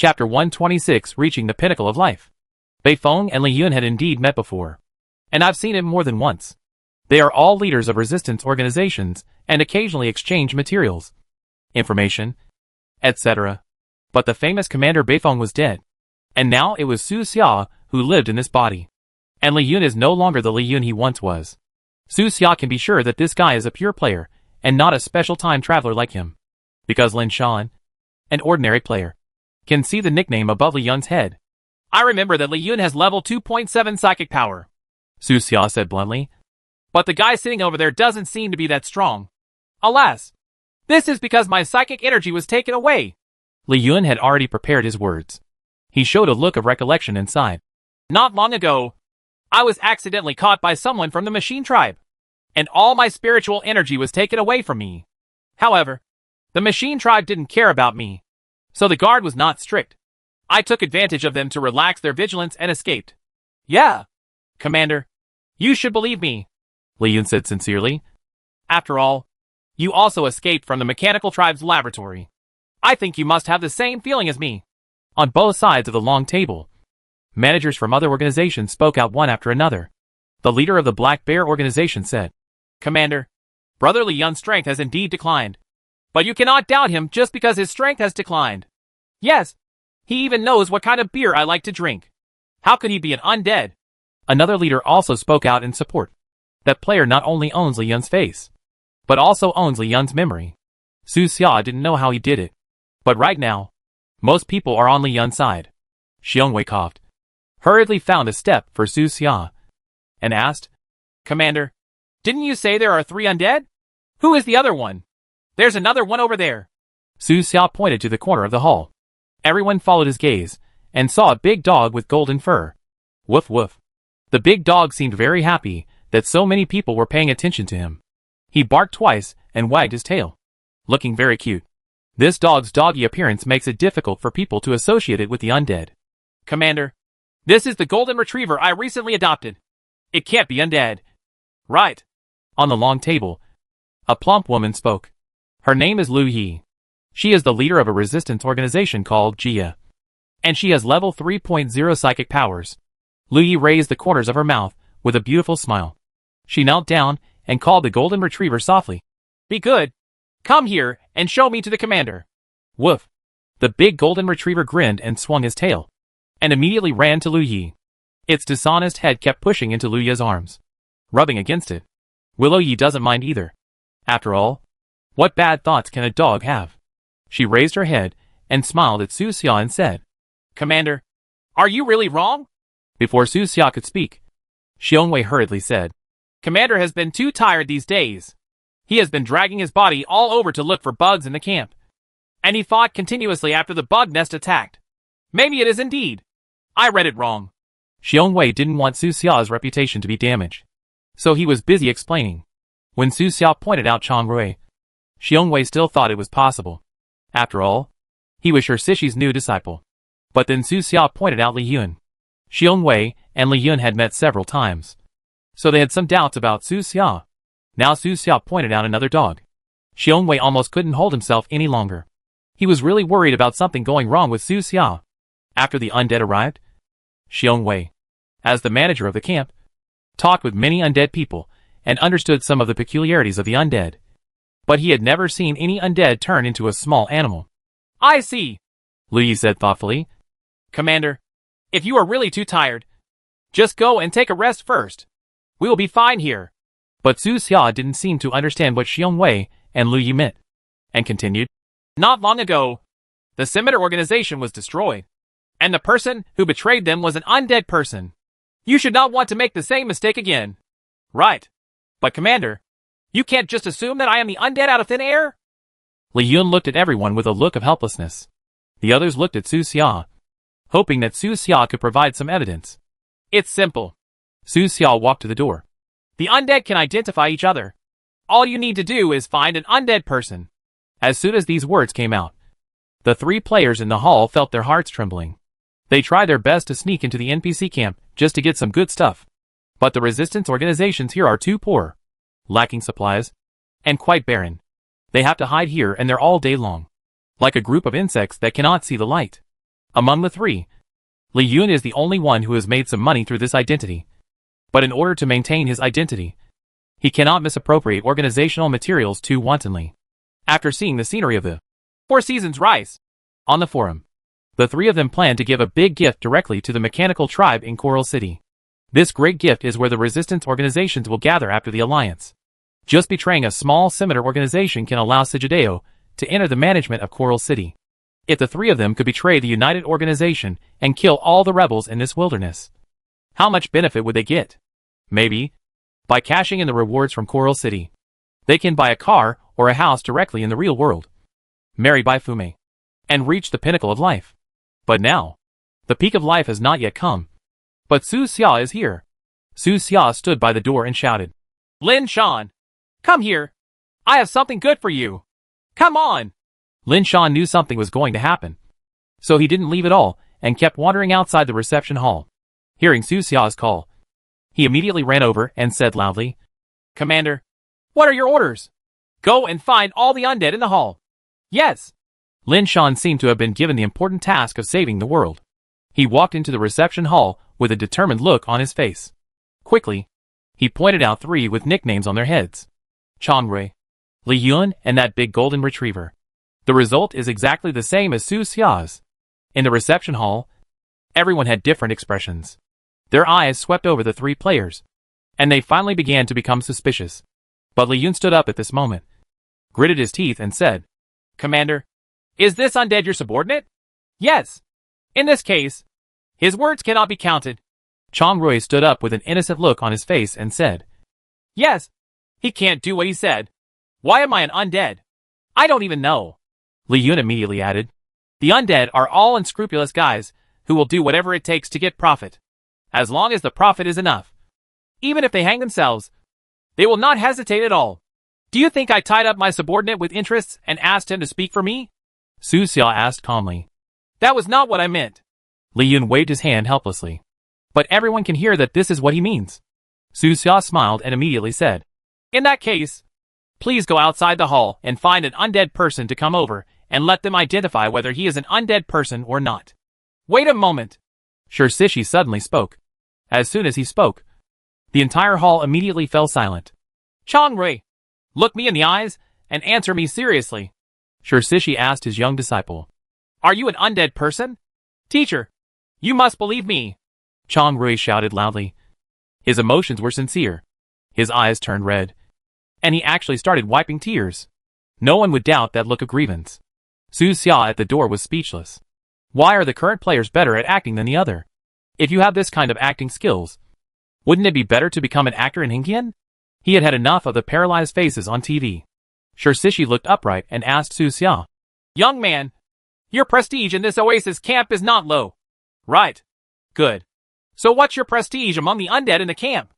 Chapter 126, Reaching the Pinnacle of Life. Beifeng and Li Yun had indeed met before. And I've seen him more than once. They are all leaders of resistance organizations, and occasionally exchange materials, information, etc. But the famous Commander Beifeng was dead. And now it was Su Xia who lived in this body. And Li Yun is no longer the Li Yun he once was. Su Xia can be sure that this guy is a pure player, and not a special time traveler like him. Because Lin Shan, an ordinary player, can see the nickname above Li Yun's head. I remember that Li Yun has level 2.7 psychic power, Su Xia said bluntly. But the guy sitting over there doesn't seem to be that strong. Alas, this is because my psychic energy was taken away. Li Yun had already prepared his words. He showed a look of recollection inside. Not long ago, I was accidentally caught by someone from the machine tribe, and all my spiritual energy was taken away from me. However, the machine tribe didn't care about me, so the guard was not strict. I took advantage of them to relax their vigilance and escaped. Yeah, Commander, you should believe me, Li Yun said sincerely. After all, you also escaped from the mechanical tribe's laboratory. I think you must have the same feeling as me. On both sides of the long table, managers from other organizations spoke out one after another. The leader of the Black Bear organization said, Commander, Brother Li Yun's strength has indeed declined. But you cannot doubt him just because his strength has declined. Yes, he even knows what kind of beer I like to drink. How could he be an undead? Another leader also spoke out in support. That player not only owns Li Yun's face, but also owns Li Yun's memory. Su Xia didn't know how he did it. But right now, most people are on Li Yun's side. Xiongwei coughed, hurriedly found a step for Su Xia, and asked, Commander, didn't you say there are 3 undead? Who is the other one? There's another one over there. Su Xia pointed to the corner of the hall. Everyone followed his gaze, and saw a big dog with golden fur. Woof woof. The big dog seemed very happy that so many people were paying attention to him. He barked twice and wagged his tail, looking very cute. This dog's doggy appearance makes it difficult for people to associate it with the undead. Commander, this is the golden retriever I recently adopted. It can't be undead. Right. On the long table, a plump woman spoke. Her name is Lu Yi. She is the leader of a resistance organization called Jia. And she has level 3.0 psychic powers. Lu Yi raised the corners of her mouth with a beautiful smile. She knelt down and called the golden retriever softly. Be good. Come here and show me to the commander. Woof. The big golden retriever grinned and swung his tail, and immediately ran to Lu Yi. Its dishonest head kept pushing into Lu Yi's arms, rubbing against it. Willow Yi doesn't mind either. After all, what bad thoughts can a dog have? She raised her head and smiled at Su Xia and said, Commander, are you really wrong? Before Su Xia could speak, Xiongwei hurriedly said, Commander has been too tired these days. He has been dragging his body all over to look for bugs in the camp. And he fought continuously after the bug nest attacked. Maybe it is indeed. I read it wrong. Xiongwei didn't want Su Xia's reputation to be damaged, so he was busy explaining. When Su Xia pointed out Chang Rui, Xiongwei still thought it was possible. After all, he was sure Sishi's new disciple. But then Su Xia pointed out Li Yun. Xiongwei and Li Yun had met several times, so they had some doubts about Su Xia. Now Su Xia pointed out another dog. Xiongwei almost couldn't hold himself any longer. He was really worried about something going wrong with Su Xia. After the undead arrived, Xiongwei, as the manager of the camp, talked with many undead people and understood some of the peculiarities of the undead. But he had never seen any undead turn into a small animal. I see, Lu Yi said thoughtfully. Commander, if you are really too tired, just go and take a rest first. We will be fine here. But Su Xia didn't seem to understand what Xiongwei and Lu Yi meant, and continued. Not long ago, the Scimitar organization was destroyed, and the person who betrayed them was an undead person. You should not want to make the same mistake again. Right. But Commander, you can't just assume that I am the undead out of thin air? Li Yun looked at everyone with a look of helplessness. The others looked at Su Xia, hoping that Su Xia could provide some evidence. It's simple. Su Xia walked to the door. The undead can identify each other. All you need to do is find an undead person. As soon as these words came out, the 3 players in the hall felt their hearts trembling. They tried their best to sneak into the NPC camp just to get some good stuff. But the resistance organizations here are too poor, lacking supplies, and quite barren. They have to hide here and there all day long, like a group of insects that cannot see the light. Among the three, Li Yun is the only one who has made some money through this identity. But in order to maintain his identity, he cannot misappropriate organizational materials too wantonly. After seeing the scenery of the Four Seasons rise on the forum, the three of them plan to give a big gift directly to the mechanical tribe in Coral City. This great gift is where the resistance organizations will gather after the alliance. Just betraying a small scimitar organization can allow Sijideo to enter the management of Coral City. If the three of them could betray the united organization and kill all the rebels in this wilderness, how much benefit would they get? Maybe, by cashing in the rewards from Coral City, they can buy a car or a house directly in the real world, marry Bai Fume, and reach the pinnacle of life. But now, the peak of life has not yet come. But Su Xia is here. Su Xia stood by the door and shouted, "Lin Shan, come here. I have something good for you. Come on." Lin Shan knew something was going to happen, so he didn't leave at all and kept wandering outside the reception hall. Hearing Su Xia's call, he immediately ran over and said loudly, "Commander, what are your orders? Go and find all the undead in the hall." "Yes." Lin Shan seemed to have been given the important task of saving the world. He walked into the reception hall with a determined look on his face. Quickly, he pointed out three with nicknames on their heads: Changrui, Li Yun, and that big golden retriever. The result is exactly the same as Su Xia's. In the reception hall, everyone had different expressions. Their eyes swept over the three players, and they finally began to become suspicious. But Li Yun stood up at this moment, gritted his teeth and said, "Commander, is this undead your subordinate?" "Yes. In this case, his words cannot be counted." Changrui stood up with an innocent look on his face and said, "Yes. He can't do what he said. Why am I an undead? I don't even know." Li Yun immediately added, "The undead are all unscrupulous guys who will do whatever it takes to get profit. As long as the profit is enough. Even if they hang themselves, they will not hesitate at all. Do you think I tied up my subordinate with interests and asked him to speak for me?" Su Xia asked calmly. "That was not what I meant." Li Yun waved his hand helplessly. "But everyone can hear that this is what he means." Su Xia smiled and immediately said, "In that case, please go outside the hall and find an undead person to come over and let them identify whether he is an undead person or not." "Wait a moment." Shirsishi suddenly spoke. As soon as he spoke, the entire hall immediately fell silent. "Changrui, look me in the eyes and answer me seriously." Shirsishi asked his young disciple, "Are you an undead person?" "Teacher, you must believe me," Changrui shouted loudly. His emotions were sincere. His eyes turned red, and he actually started wiping tears. No one would doubt that look of grievance. Su Xia at the door was speechless. Why are the current players better at acting than the other? If you have this kind of acting skills, wouldn't it be better to become an actor in Hinkian? He had had enough of the paralyzed faces on TV. Shirsishi looked upright and asked Su Xia, "Young man, your prestige in this oasis camp is not low." "Right. Good. So what's your prestige among the undead in the camp?"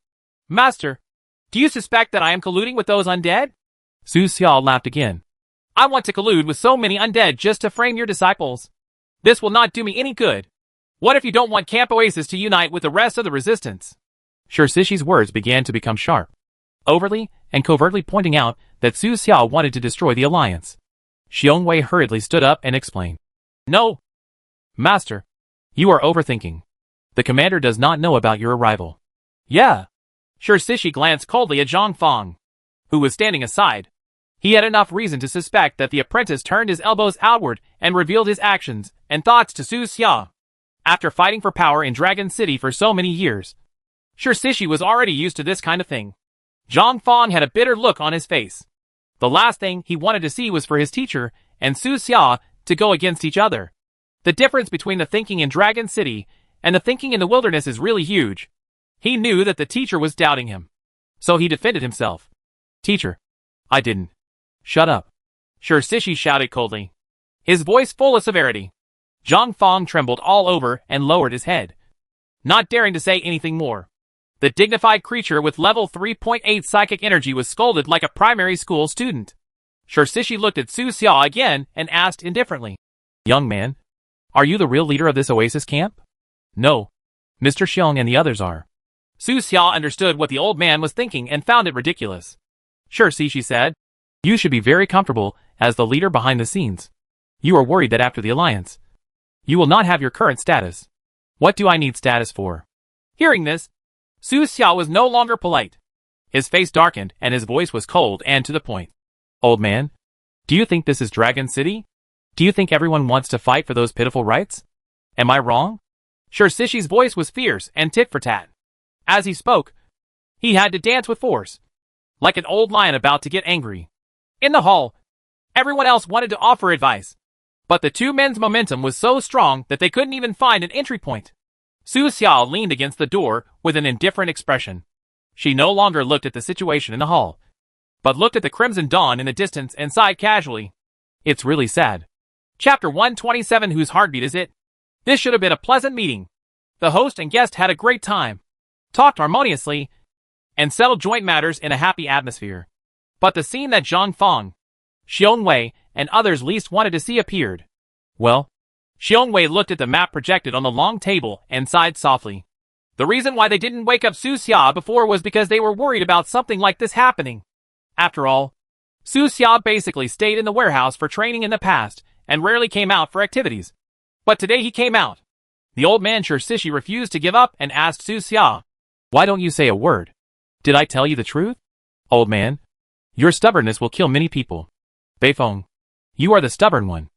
"Master, do you suspect that I am colluding with those undead?" Su Xia laughed again. "I want to collude with so many undead just to frame your disciples. This will not do me any good. What if you don't want Camp Oasis to unite with the rest of the resistance?" Shirsishi's words began to become sharp, overtly and covertly pointing out that Su Xia wanted to destroy the alliance. Xiongwei hurriedly stood up and explained, "No, Master, you are overthinking. The commander does not know about your arrival." "Yeah." Shirsishi glanced coldly at Zhang Fang, who was standing aside. He had enough reason to suspect that the apprentice turned his elbows outward and revealed his actions and thoughts to Su Xia. After fighting for power in Dragon City for so many years, Shirsishi was already used to this kind of thing. Zhang Fang had a bitter look on his face. The last thing he wanted to see was for his teacher and Su Xia to go against each other. The difference between the thinking in Dragon City and the thinking in the wilderness is really huge. He knew that the teacher was doubting him, so he defended himself. "Teacher, I didn't." "Shut up," Shirsishi shouted coldly, his voice full of severity. Zhang Fang trembled all over and lowered his head, not daring to say anything more. The dignified creature with level 3.8 psychic energy was scolded like a primary school student. Shirsishi looked at Su Xia again and asked indifferently, "Young man, are you the real leader of this oasis camp?" "No. Mr. Xiong and the others are." Su Xia understood what the old man was thinking and found it ridiculous. Shirsishi said, "You should be very comfortable as the leader behind the scenes. You are worried that after the alliance, You will not have your current status. What do I need status for? Hearing this, Su Xiao was no longer polite. His face darkened and his voice was cold and to the point. Old man, do you think this is Dragon City? Do you think everyone wants to fight for those pitiful rights? Am I wrong? Sure, Sishi's voice was fierce and tit for tat. As he spoke, he had to dance with force, like an old lion about to get angry. In the hall, everyone else wanted to offer advice, but the two men's momentum was so strong that they couldn't even find an entry point. Su Xiao leaned against the door with an indifferent expression. She no longer looked at the situation in the hall, but looked at the crimson dawn in the distance and sighed casually. It's really sad. Chapter 127. Whose heartbeat is it? This should have been a pleasant meeting. The host and guest had a great time, talked harmoniously, and settled joint matters in a happy atmosphere. But the scene that Zhang Feng, Xiong Wei, and others least wanted to see appeared. Well, Xiong Wei looked at the map projected on the long table and sighed softly. The reason why they didn't wake up Su Xia before was because they were worried about something like this happening. After all, Su Xia basically stayed in the warehouse for training in the past and rarely came out for activities. But today he came out. The old man Sishi refused to give up and asked Su Xia, "Why don't you say a word? Did I tell you the truth? Old man, your stubbornness will kill many people. Beifeng, you are the stubborn one."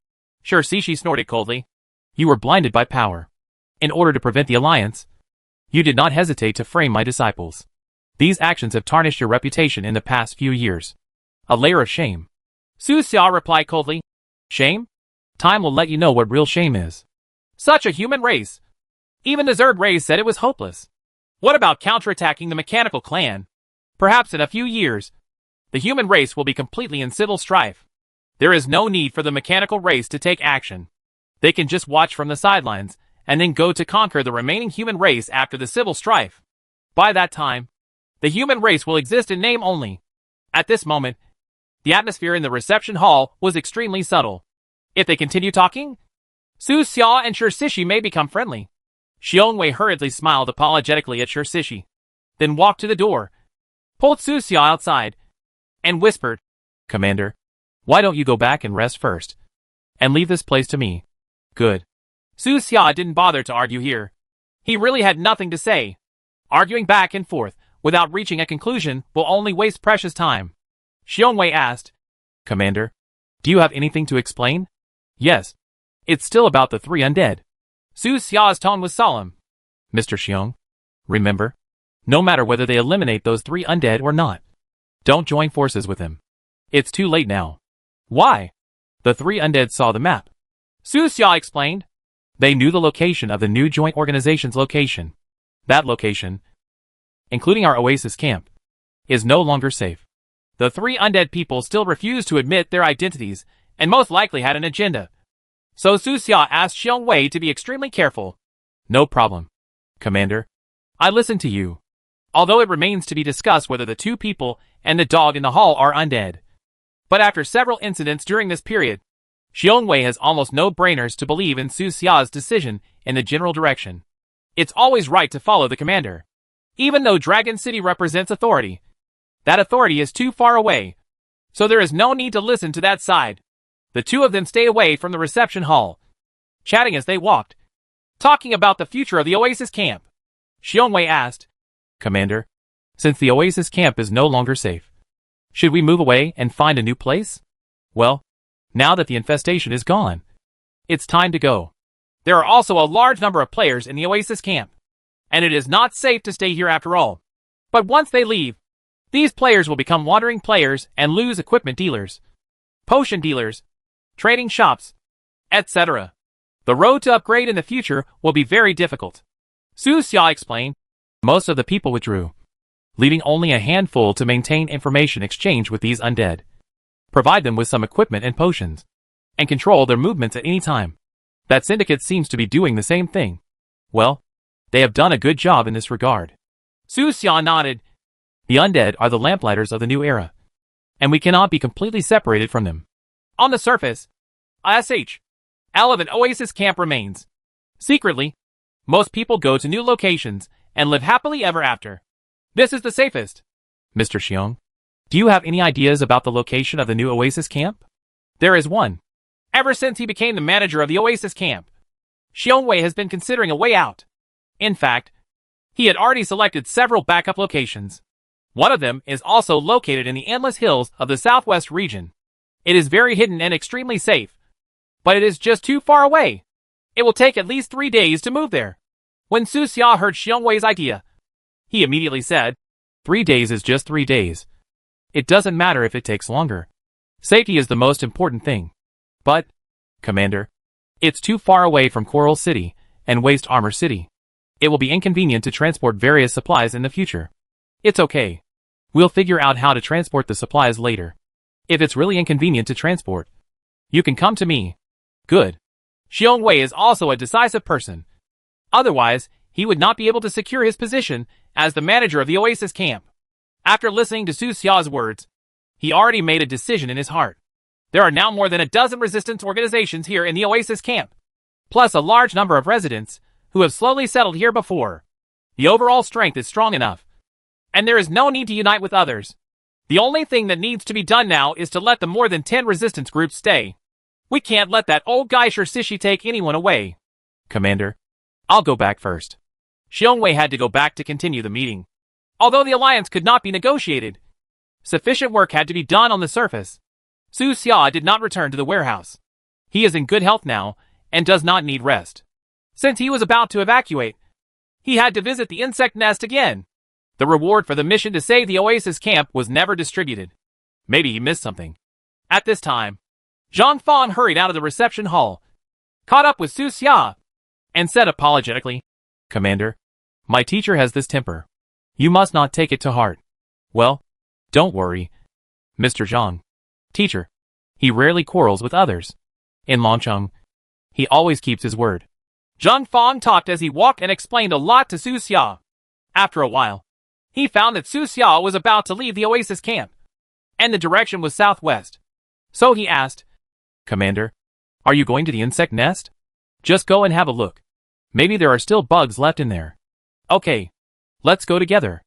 Sishi snorted coldly. "You were blinded by power. In order to prevent the alliance, you did not hesitate to frame my disciples. These actions have tarnished your reputation in the past few years. A layer of shame." Su Xia replied coldly. "Shame? Time will let you know what real shame is. Such a human race. Even the Zerd race said it was hopeless. What about counterattacking the mechanical clan? Perhaps in a few years, the human race will be completely in civil strife. There is no need for the mechanical race to take action. They can just watch from the sidelines and then go to conquer the remaining human race after the civil strife. By that time, the human race will exist in name only." At this moment, the atmosphere in the reception hall was extremely subtle. If they continue talking, Su Xia and Sishi may become friendly. Xiong Wei hurriedly smiled apologetically at Sishi, then walked to the door, pulled Su Xia outside, and whispered, "Commander, why don't you go back and rest first, and leave this place to me?" "Good." Su Xia didn't bother to argue here. He really had nothing to say. Arguing back and forth without reaching a conclusion will only waste precious time. Xiong Wei asked, "Commander, do you have anything to explain?" "Yes. It's still about the three undead." Su Xia's tone was solemn. "Mr. Xiong, remember, no matter whether they eliminate those three undead or not, don't join forces with them. It's too late now." "Why?" "The three undead saw the map." Su Xia explained. "They knew the location of the new joint organization's location. That location, including our Oasis camp, is no longer safe. The three undead people still refuse to admit their identities and most likely had an agenda. So Su Xia asked Xiong Wei to be extremely careful." "No problem, Commander. I listen to you." Although it remains to be discussed whether the two people and the dog in the hall are undead. But after several incidents during this period, Xiong Wei has almost no brainers to believe in Su Xia's decision in the general direction. It's always right to follow the commander. Even though Dragon City represents authority, that authority is too far away, so there is no need to listen to that side. The two of them stay away from the reception hall, chatting as they walked, talking about the future of the Oasis camp. Xiong Wei asked, "Commander, since the Oasis camp is no longer safe, should we move away and find a new place? Well, now that the infestation is gone, it's time to go. There are also a large number of players in the Oasis camp, and it is not safe to stay here after all. But once they leave, these players will become wandering players and lose equipment dealers, potion dealers, trading shops, etc. The road to upgrade in the future will be very difficult." Su Xia explained. Most of the people withdrew, leaving only a handful to maintain information exchange with these undead, provide them with some equipment and potions, and control their movements at any time. That syndicate seems to be doing the same thing. Well, they have done a good job in this regard. Su Xia nodded. The undead are the lamplighters of the new era, and we cannot be completely separated from them. On the surface, an Oasis camp remains. Secretly, most people go to new locations and live happily ever after. This is the safest. Mr. Xiong, do you have any ideas about the location of the new Oasis camp? There is one. Ever since he became the manager of the Oasis camp, Xiongwei has been considering a way out. In fact, he had already selected several backup locations. One of them is also located in the endless hills of the southwest region. It is very hidden and extremely safe, but it is just too far away. It will take at least 3 days to move there. When Su Xia heard Xiongwei's idea, he immediately said, 3 days is just 3 days. It doesn't matter if it takes longer. Safety is the most important thing. But, Commander, it's too far away from Coral City and Waste Armor City. It will be inconvenient to transport various supplies in the future. It's okay. We'll figure out how to transport the supplies later. If it's really inconvenient to transport, you can come to me. Good. Xiongwei is also a decisive person. Otherwise, he would not be able to secure his position as the manager of the Oasis camp. After listening to Su Xia's words, he already made a decision in his heart. There are now more than a dozen resistance organizations here in the Oasis camp, plus a large number of residents who have slowly settled here before. The overall strength is strong enough, and there is no need to unite with others. The only thing that needs to be done now is to let the more than 10 resistance groups stay. We can't let that old Geisher Sishi take anyone away. Commander, I'll go back first. Xiongwei had to go back to continue the meeting. Although the alliance could not be negotiated, sufficient work had to be done on the surface. Su Xia did not return to the warehouse. He is in good health now and does not need rest. Since he was about to evacuate, he had to visit the insect nest again. The reward for the mission to save the Oasis camp was never distributed. Maybe he missed something. At this time, Zhang Fang hurried out of the reception hall, caught up with Su Xia, and said apologetically, Commander, my teacher has this temper. You must not take it to heart. Well, don't worry, Mr. Zhang. Teacher, he rarely quarrels with others. In Longcheng, he always keeps his word. Zhang Fang talked as he walked and explained a lot to Su Xia. After a while, he found that Su Xia was about to leave the Oasis camp, and the direction was southwest. So he asked, Commander, are you going to the insect nest? Just go and have a look. Maybe there are still bugs left in there. Okay, let's go together.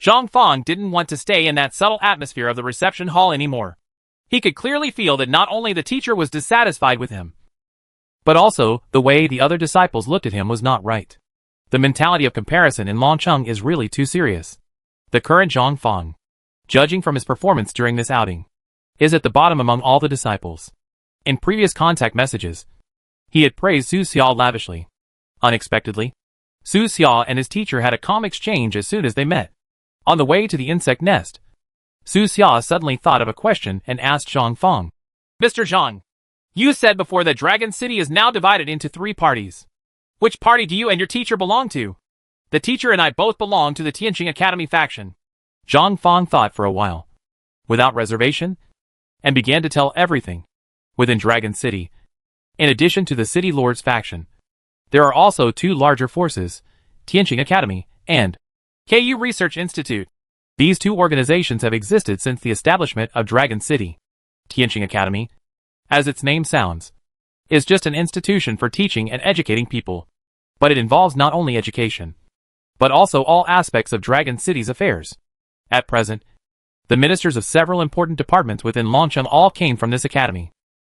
Zhang Fang didn't want to stay in that subtle atmosphere of the reception hall anymore. He could clearly feel that not only the teacher was dissatisfied with him, but also the way the other disciples looked at him was not right. The mentality of comparison in Longcheng is really too serious. The current Zhang Fang, judging from his performance during this outing, is at the bottom among all the disciples. In previous contact messages, he had praised Su Xia lavishly. Unexpectedly, Su Xia and his teacher had a calm exchange as soon as they met. On the way to the insect nest, Su Xia suddenly thought of a question and asked Zhang Fang, Mr. Zhang, you said before that Dragon City is now divided into 3 parties. Which party do you and your teacher belong to? The teacher and I both belong to the Tianqing Academy faction. Zhang Fang thought for a while, without reservation, and began to tell everything. Within Dragon City, in addition to the City Lord's faction, there are also 2 larger forces, Tianqing Academy and KU Research Institute. These 2 organizations have existed since the establishment of Dragon City. Tianqing Academy, as its name sounds, is just an institution for teaching and educating people. But it involves not only education, but also all aspects of Dragon City's affairs. At present, the ministers of several important departments within Longcheng all came from this academy.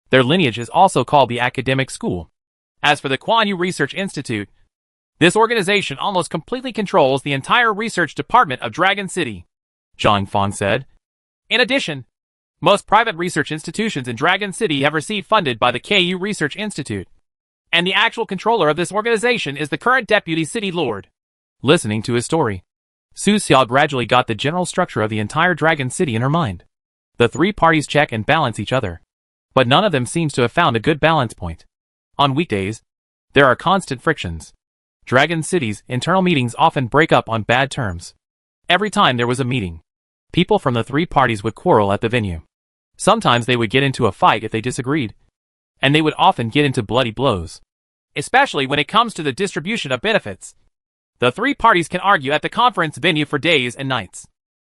Their lineage is also called the Academic School. As for the KU Research Institute, this organization almost completely controls the entire research department of Dragon City. Zhang Fang said. In addition, most private research institutions in Dragon City have received funded by the KU Research Institute, and the actual controller of this organization is the current Deputy City Lord. Listening to his story, Su Xia gradually got the general structure of the entire Dragon City in her mind. The 3 parties check and balance each other, but none of them seems to have found a good balance point. On weekdays, there are constant frictions. Dragon City's internal meetings often break up on bad terms. Every time there was a meeting, people from the 3 parties would quarrel at the venue. Sometimes they would get into a fight if they disagreed, and they would often get into bloody blows. Especially when it comes to the distribution of benefits. The 3 parties can argue at the conference venue for days and nights.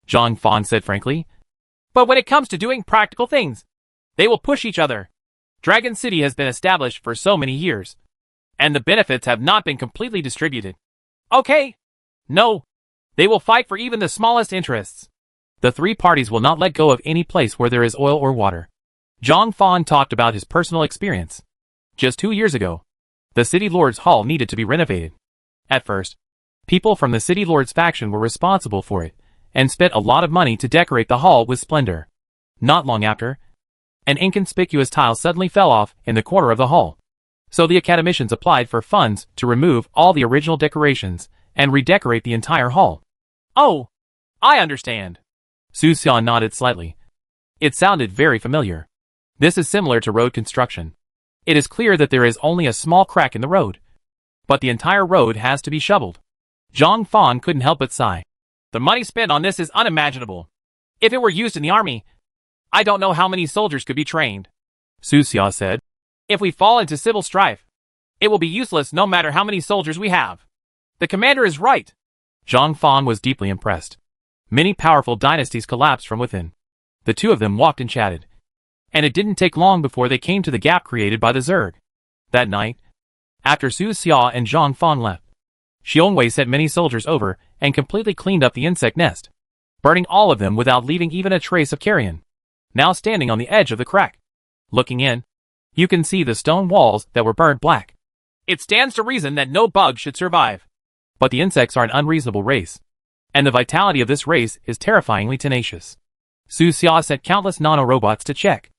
Zhang Fang said frankly. But when it comes to doing practical things, they will push each other. Dragon City has been established for so many years, and the benefits have not been completely distributed. Okay. No. They will fight for even the smallest interests. The 3 parties will not let go of any place where there is oil or water. Zhang Fang talked about his personal experience. Just 2 years ago, The City Lord's Hall needed to be renovated. At first, people from the City Lord's faction were responsible for it, and spent a lot of money to decorate the hall with splendor. Not long after, an inconspicuous tile suddenly fell off in the corner of the hall. So the academicians applied for funds to remove all the original decorations and redecorate the entire hall. Oh, I understand. Su Xian nodded slightly. It sounded very familiar. This is similar to road construction. It is clear that there is only a small crack in the road, but the entire road has to be shoveled. Zhang Fan couldn't help but sigh. The money spent on this is unimaginable. If it were used in the army, I don't know how many soldiers could be trained. Su Xia said. If we fall into civil strife, it will be useless no matter how many soldiers we have. The commander is right. Zhang Fan was deeply impressed. Many powerful dynasties collapsed from within. The two of them walked and chatted. And it didn't take long before they came to the gap created by the Zerg. That night, after Su Xia and Zhang Fan left, Xiongwei sent many soldiers over and completely cleaned up the insect nest, burning all of them without leaving even a trace of carrion. Now standing on the edge of the crack, looking in, you can see the stone walls that were burned black. It stands to reason that no bug should survive. But the insects are an unreasonable race, and the vitality of this race is terrifyingly tenacious. Su Xia sent countless nanorobots to check.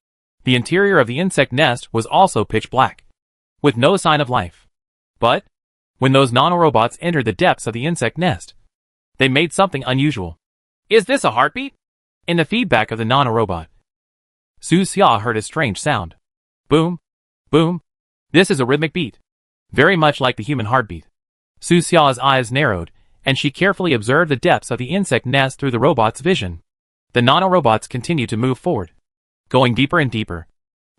The interior of the insect nest was also pitch black, with no sign of life. But when those nanorobots entered the depths of the insect nest, they made something unusual. Is this a heartbeat? In the feedback of the nanorobot, Su Xia heard a strange sound. Boom, boom. This is a rhythmic beat, very much like the human heartbeat. Su Xia's eyes narrowed, and she carefully observed the depths of the insect nest through the robot's vision. The nanorobots continued to move forward, going deeper and deeper,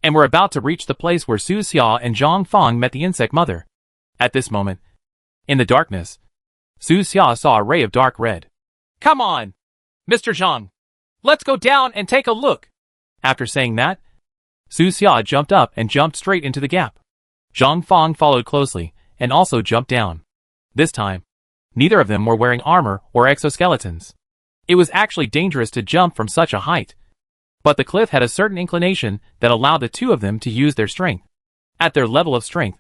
and were about to reach the place where Su Xia and Zhang Fang met the insect mother. At this moment, in the darkness, Su Xia saw a ray of dark red. Come on, Mr. Zhang. Let's go down and take a look. After saying that, Su Xia jumped up and jumped straight into the gap. Zhang Fang followed closely and also jumped down. This time, neither of them were wearing armor or exoskeletons. It was actually dangerous to jump from such a height, but the cliff had a certain inclination that allowed the two of them to use their strength. At their level of strength,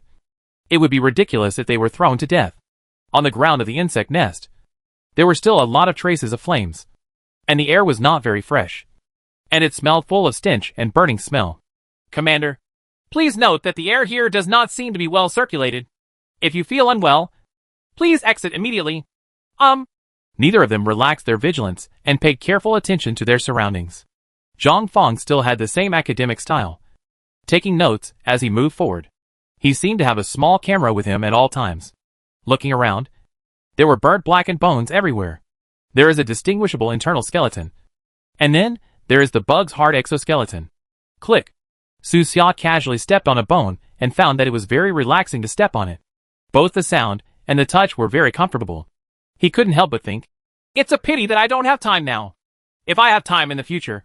it would be ridiculous if they were thrown to death. On the ground of the insect nest, there were still a lot of traces of flames, and the air was not very fresh, and it smelled full of stench and burning smell. Commander, please note that the air here does not seem to be well circulated. If you feel unwell, please exit immediately. Neither of them relaxed their vigilance and paid careful attention to their surroundings. Zhang Fang still had the same academic style, taking notes as he moved forward. He seemed to have a small camera with him at all times. Looking around, there were burnt blackened bones everywhere. There is a distinguishable internal skeleton. And then, there is the bug's hard exoskeleton. Click. Su Xia casually stepped on a bone and found that it was very relaxing to step on it. Both the sound and the touch were very comfortable. He couldn't help but think, it's a pity that I don't have time now. If I have time in the future,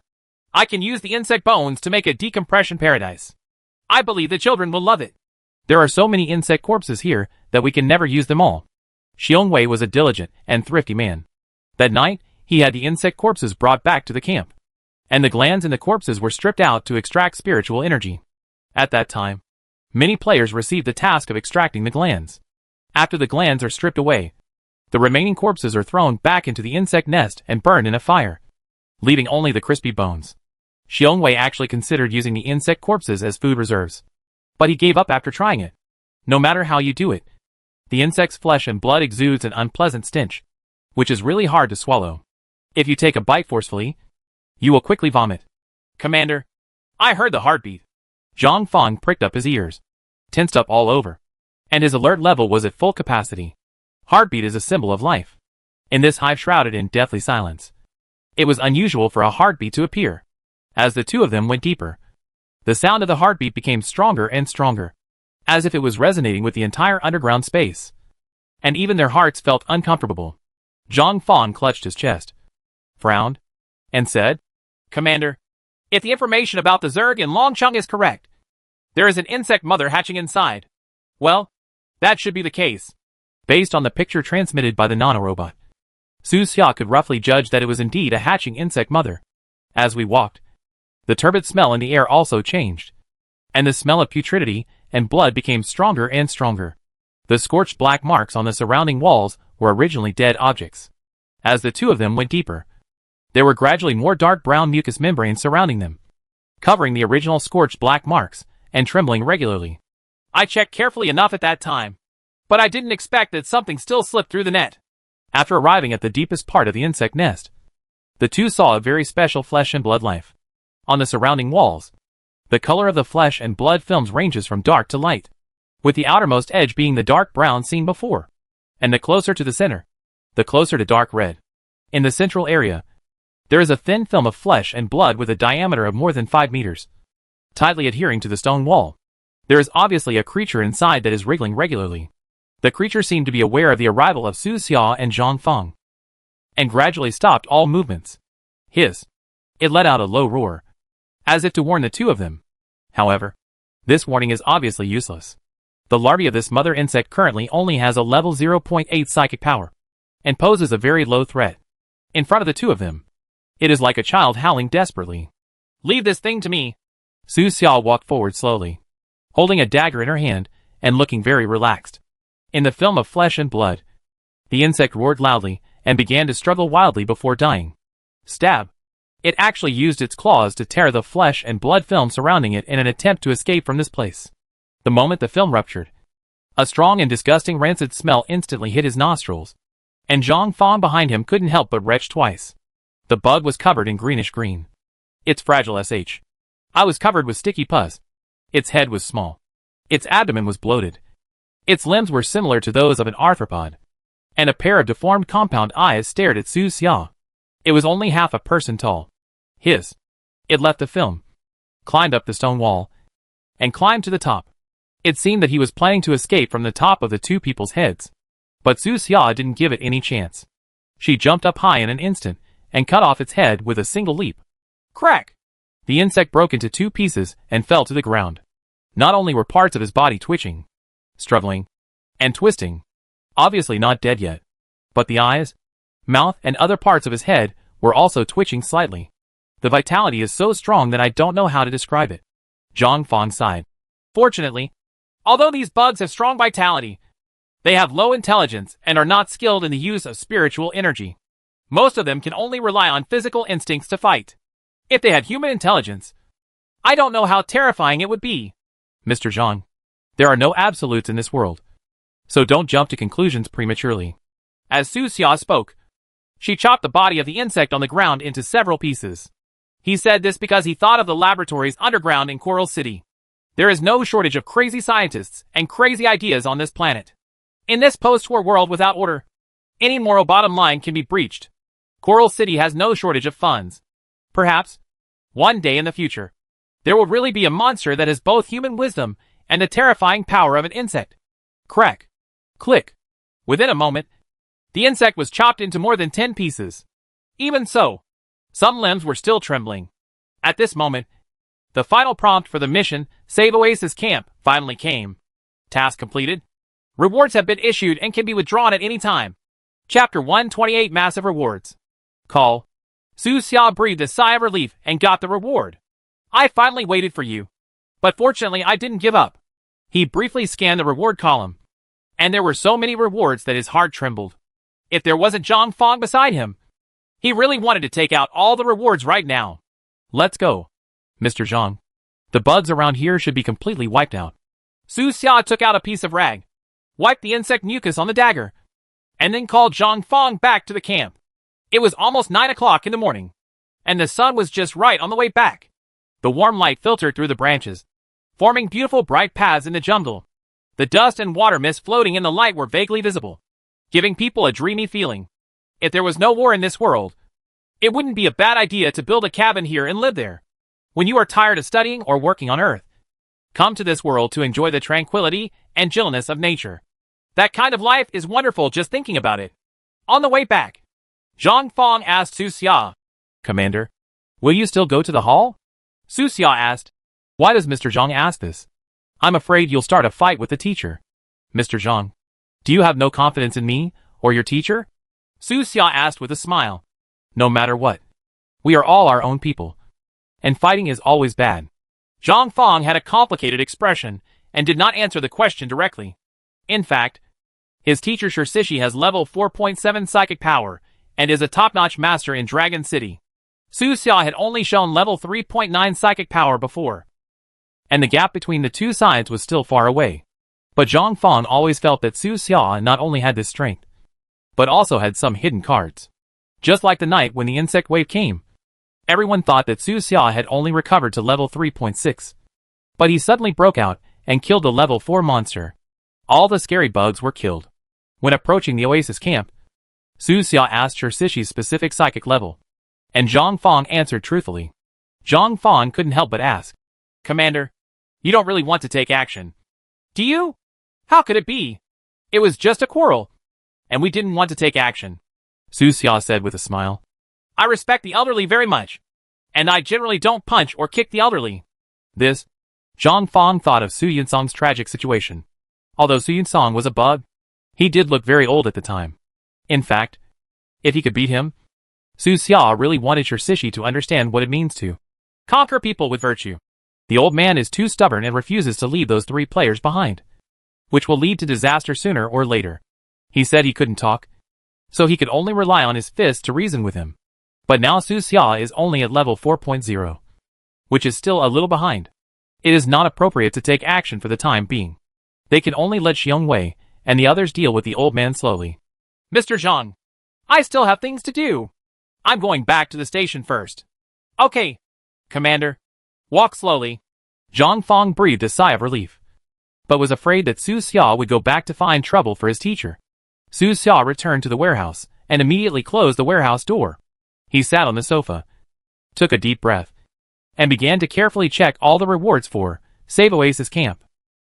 I can use the insect bones to make a decompression paradise. I believe the children will love it. There are so many insect corpses here that we can never use them all. Xiongwei was a diligent and thrifty man. That night, he had the insect corpses brought back to the camp, and the glands in the corpses were stripped out to extract spiritual energy. At that time, many players received the task of extracting the glands. After the glands are stripped away, the remaining corpses are thrown back into the insect nest and burned in a fire, leaving only the crispy bones. Xiongwei actually considered using the insect corpses as food reserves, but he gave up after trying it. No matter how you do it, the insect's flesh and blood exudes an unpleasant stench, which is really hard to swallow. If you take a bite forcefully, you will quickly vomit. Commander, I heard the heartbeat. Zhang Fang pricked up his ears, tensed up all over, and his alert level was at full capacity. Heartbeat is a symbol of life. In this hive shrouded in deathly silence, it was unusual for a heartbeat to appear. As the two of them went deeper, the sound of the heartbeat became stronger and stronger, as if it was resonating with the entire underground space. And even their hearts felt uncomfortable. Zhang Fan clutched his chest, frowned, and said, Commander, if the information about the Zerg in Longcheng is correct, there is an insect mother hatching inside. Well, that should be the case. Based on the picture transmitted by the nanorobot, Su Xia could roughly judge that it was indeed a hatching insect mother. As we walked, the turbid smell in the air also changed, and the smell of putridity and blood became stronger and stronger. The scorched black marks on the surrounding walls were originally dead objects. As the two of them went deeper, there were gradually more dark brown mucous membranes surrounding them, covering the original scorched black marks, and trembling regularly. I checked carefully enough at that time, but I didn't expect that something still slipped through the net. After arriving at the deepest part of the insect nest, the two saw a very special flesh and blood life. On the surrounding walls, the color of the flesh and blood films ranges from dark to light, with the outermost edge being the dark brown seen before, and the closer to the center, the closer to dark red. In the central area, there is a thin film of flesh and blood with a diameter of more than 5 meters, tightly adhering to the stone wall. There is obviously a creature inside that is wriggling regularly. The creature seemed to be aware of the arrival of Su Xia and Zhang Feng, and gradually stopped all movements. It let out a low roar, as if to warn the two of them. However, this warning is obviously useless. The larvae of this mother insect currently only has a level 0.8 psychic power, and poses a very low threat. In front of the two of them, it is like a child howling desperately. "Leave this thing to me." Su Xia walked forward slowly, holding a dagger in her hand, and looking very relaxed. In the film of flesh and blood, the insect roared loudly, and began to struggle wildly before dying. Stab! It actually used its claws to tear the flesh and blood film surrounding it in an attempt to escape from this place. The moment the film ruptured, a strong and disgusting rancid smell instantly hit his nostrils, and Zhang Feng behind him couldn't help but retch twice. The bug was covered in greenish-green. Its fragile eye was covered with sticky pus. Its head was small. Its abdomen was bloated. Its limbs were similar to those of an arthropod, and a pair of deformed compound eyes stared at Su Xia. It was only half a person tall. It left the film, climbed up the stone wall, and climbed to the top. It seemed that he was planning to escape from the top of the two people's heads. But Su Xia didn't give it any chance. She jumped up high in an instant, and cut off its head with a single leap. Crack! The insect broke into 2 pieces and fell to the ground. Not only were parts of his body twitching, struggling, and twisting, obviously not dead yet, but the eyes, mouth, and other parts of his head were also twitching slightly. The vitality is so strong that I don't know how to describe it. Zhang Feng sighed. Fortunately, although these bugs have strong vitality, they have low intelligence and are not skilled in the use of spiritual energy. Most of them can only rely on physical instincts to fight. If they had human intelligence, I don't know how terrifying it would be. Mr. Zhang, there are no absolutes in this world, so don't jump to conclusions prematurely. As Su Xia spoke, she chopped the body of the insect on the ground into several pieces. He said this because he thought of the laboratories underground in Coral City. There is no shortage of crazy scientists and crazy ideas on this planet. In this post-war world without order, any moral bottom line can be breached. Coral City has no shortage of funds. Perhaps, one day in the future, there will really be a monster that has both human wisdom and the terrifying power of an insect. Crack. Click. Within a moment, the insect was chopped into more than 10 pieces. Even so, some limbs were still trembling. At this moment, the final prompt for the mission, Save Oasis Camp, finally came. Task completed. Rewards have been issued and can be withdrawn at any time. Chapter 128 Massive Rewards. Call. Su Xia breathed a sigh of relief and got the reward. I finally waited for you. But fortunately I didn't give up. He briefly scanned the reward column, and there were so many rewards that his heart trembled. If there wasn't Zhang Feng beside him, he really wanted to take out all the rewards right now. Let's go, Mr. Zhang. The bugs around here should be completely wiped out. Su Xia took out a piece of rag, wiped the insect mucus on the dagger, and then called Zhang Feng back to the camp. It was almost 9 o'clock in the morning, and the sun was just right on the way back. The warm light filtered through the branches, forming beautiful bright paths in the jungle. The dust and water mist floating in the light were vaguely visible, giving people a dreamy feeling. If there was no war in this world, it wouldn't be a bad idea to build a cabin here and live there. When you are tired of studying or working on Earth, come to this world to enjoy the tranquility and gentleness of nature. That kind of life is wonderful just thinking about it. On the way back, Zhang Feng asked Su Xia, Commander, will you still go to the hall? Su Xia asked, Why does Mr. Zhang ask this? I'm afraid you'll start a fight with the teacher. Mr. Zhang, do you have no confidence in me or your teacher? Su Xia asked with a smile. No matter what, we are all our own people, and fighting is always bad. Zhang Feng had a complicated expression, and did not answer the question directly. In fact, his teacher Shirsishi has level 4.7 psychic power, and is a top-notch master in Dragon City. Su Xia had only shown level 3.9 psychic power before, and the gap between the two sides was still far away. But Zhang Fang always felt that Su Xia not only had this strength, but also had some hidden cards. Just like the night when the insect wave came, everyone thought that Su Xia had only recovered to level 3.6. But he suddenly broke out and killed the level 4 monster. All the scary bugs were killed. When approaching the oasis camp, Su Xia asked Shirsishi's specific psychic level, and Zhang Fang answered truthfully. Zhang Fang couldn't help but ask, "Commander, you don't really want to take action, do you?" "How could it be? It was just a quarrel, and we didn't want to take action," Su Xia said with a smile. "I respect the elderly very much, and I generally don't punch or kick the elderly." This, Zhang Fang thought of Su Yunsong's tragic situation. Although Su Yunsong was a bug, he did look very old at the time. In fact, if he could beat him, Su Xia really wanted Shirsishi to understand what it means to conquer people with virtue. The old man is too stubborn and refuses to leave those 3 players behind, which will lead to disaster sooner or later. He said he couldn't talk, so he could only rely on his fists to reason with him. But now Su Xia is only at level 4.0, which is still a little behind. It is not appropriate to take action for the time being. They can only let Xiong Wei and the others deal with the old man slowly. "Mr. Zhang, I still have things to do. I'm going back to the station first." "Okay, Commander. Walk slowly." Zhang Fang breathed a sigh of relief, but was afraid that Su Xia would go back to find trouble for his teacher. Su Xia returned to the warehouse and immediately closed the warehouse door. He sat on the sofa, took a deep breath, and began to carefully check all the rewards for Save Oasis Camp.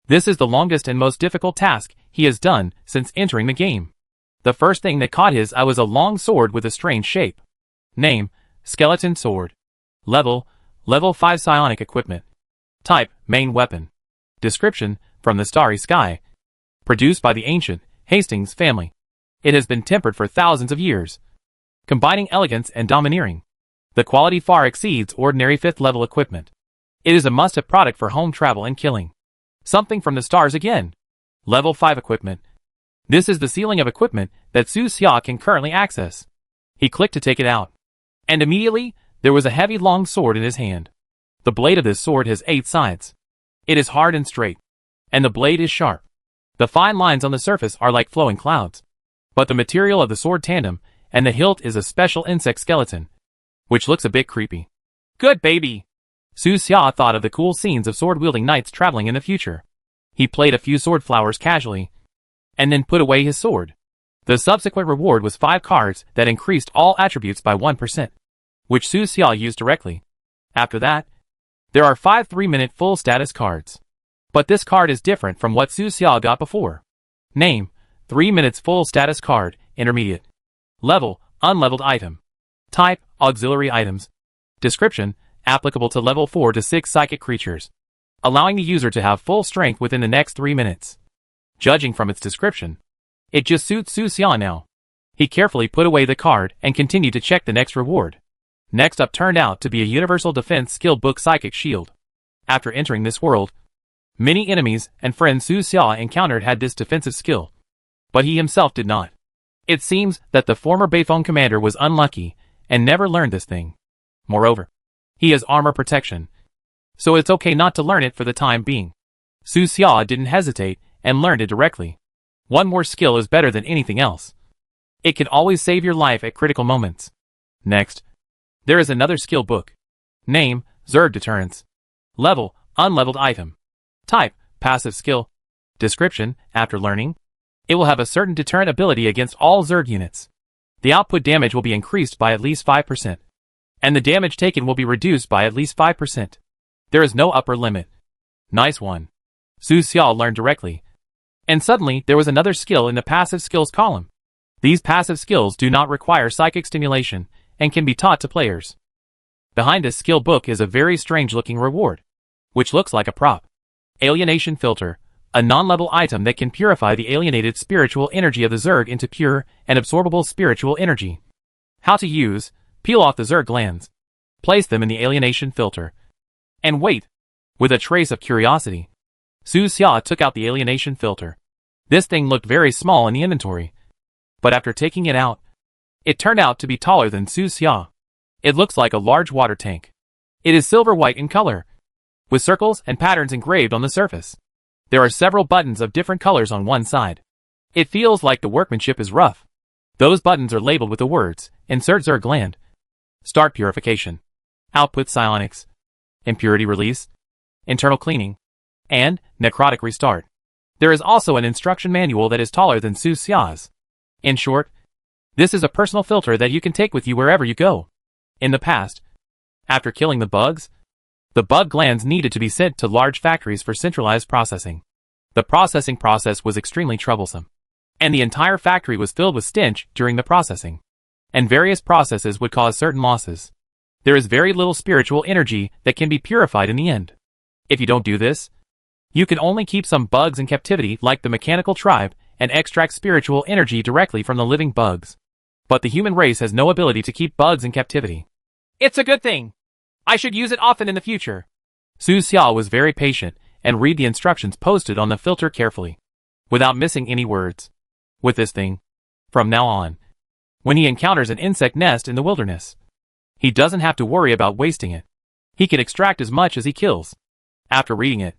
This is the longest and most difficult task he has done since entering the game. The first thing that caught his eye was a long sword with a strange shape. Name, Skeleton Sword. Level 5 Psionic Equipment. Type, Main Weapon. Description, from the starry sky. Produced by the ancient Hastings family. It has been tempered for thousands of years, combining elegance and domineering. The quality far exceeds ordinary 5th level equipment. It is a must-have product for home travel and killing. Something from the stars again. Level 5 Equipment. This is the ceiling of equipment that Su Xia can currently access. He clicked to take it out, and immediately, there was a heavy long sword in his hand. The blade of this sword has 8 sides. It is hard and straight, and the blade is sharp. The fine lines on the surface are like flowing clouds. But the material of the sword tandem, and the hilt is a special insect skeleton, which looks a bit creepy. Good baby! Su Xia thought of the cool scenes of sword-wielding knights traveling in the future. He played a few sword flowers casually, and then put away his sword. The subsequent reward was 5 cards that increased all attributes by 1%, which Su Xia used directly. After that, there are 5 3-minute full status cards. But this card is different from what Su Xia got before. Name, 3 minutes full status card, intermediate. Level, unleveled item. Type, auxiliary items. Description, applicable to level 4 to 6 psychic creatures, allowing the user to have full strength within the next 3 minutes. Judging from its description, it just suits Su Xia now. He carefully put away the card and continued to check the next reward. Next up turned out to be a Universal Defense Skill Book Psychic Shield. After entering this world, many enemies and friends Su Xia encountered had this defensive skill, but he himself did not. It seems that the former Beifeng commander was unlucky and never learned this thing. Moreover, he has armor protection, so it's okay not to learn it for the time being. Su Xia didn't hesitate and learned it directly. One more skill is better than anything else. It can always save your life at critical moments. Next, there is another skill book. Name, Zerg Deterrence. Level, unleveled item. Type, passive skill. Description, after learning, it will have a certain deterrent ability against all Zerg units. The output damage will be increased by at least 5%, and the damage taken will be reduced by at least 5%. There is no upper limit. Nice one. Su Xia learned directly. And suddenly, there was another skill in the passive skills column. These passive skills do not require psychic stimulation and can be taught to players. Behind this skill book is a very strange-looking reward, which looks like a prop. Alienation Filter, a non-level item that can purify the alienated spiritual energy of the Zerg into pure and absorbable spiritual energy. How to use: peel off the Zerg glands, place them in the alienation filter, and wait, with a trace of curiosity. Su Xia took out the alienation filter. This thing looked very small in the inventory. But after taking it out, it turned out to be taller than Su Xia. It looks like a large water tank. It is silver white in color, with circles and patterns engraved on the surface. There are several buttons of different colors on one side. It feels like the workmanship is rough. Those buttons are labeled with the words, Insert Zerg Gland, Start Purification, Output Psionics, Impurity Release, Internal Cleaning, and Necrotic Restart. There is also an instruction manual that is taller than Su Xia's. In short, this is a personal filter that you can take with you wherever you go. In the past, after killing the bugs, the bug glands needed to be sent to large factories for centralized processing. The processing process was extremely troublesome, and the entire factory was filled with stench during the processing. And various processes would cause certain losses. There is very little spiritual energy that can be purified in the end. If you don't do this, you can only keep some bugs in captivity like the mechanical tribe and extract spiritual energy directly from the living bugs. But the human race has no ability to keep bugs in captivity. It's a good thing. I should use it often in the future. Su Xia was very patient and read the instructions posted on the filter carefully, without missing any words. With this thing, from now on, when he encounters an insect nest in the wilderness, he doesn't have to worry about wasting it. He can extract as much as he kills. After reading it,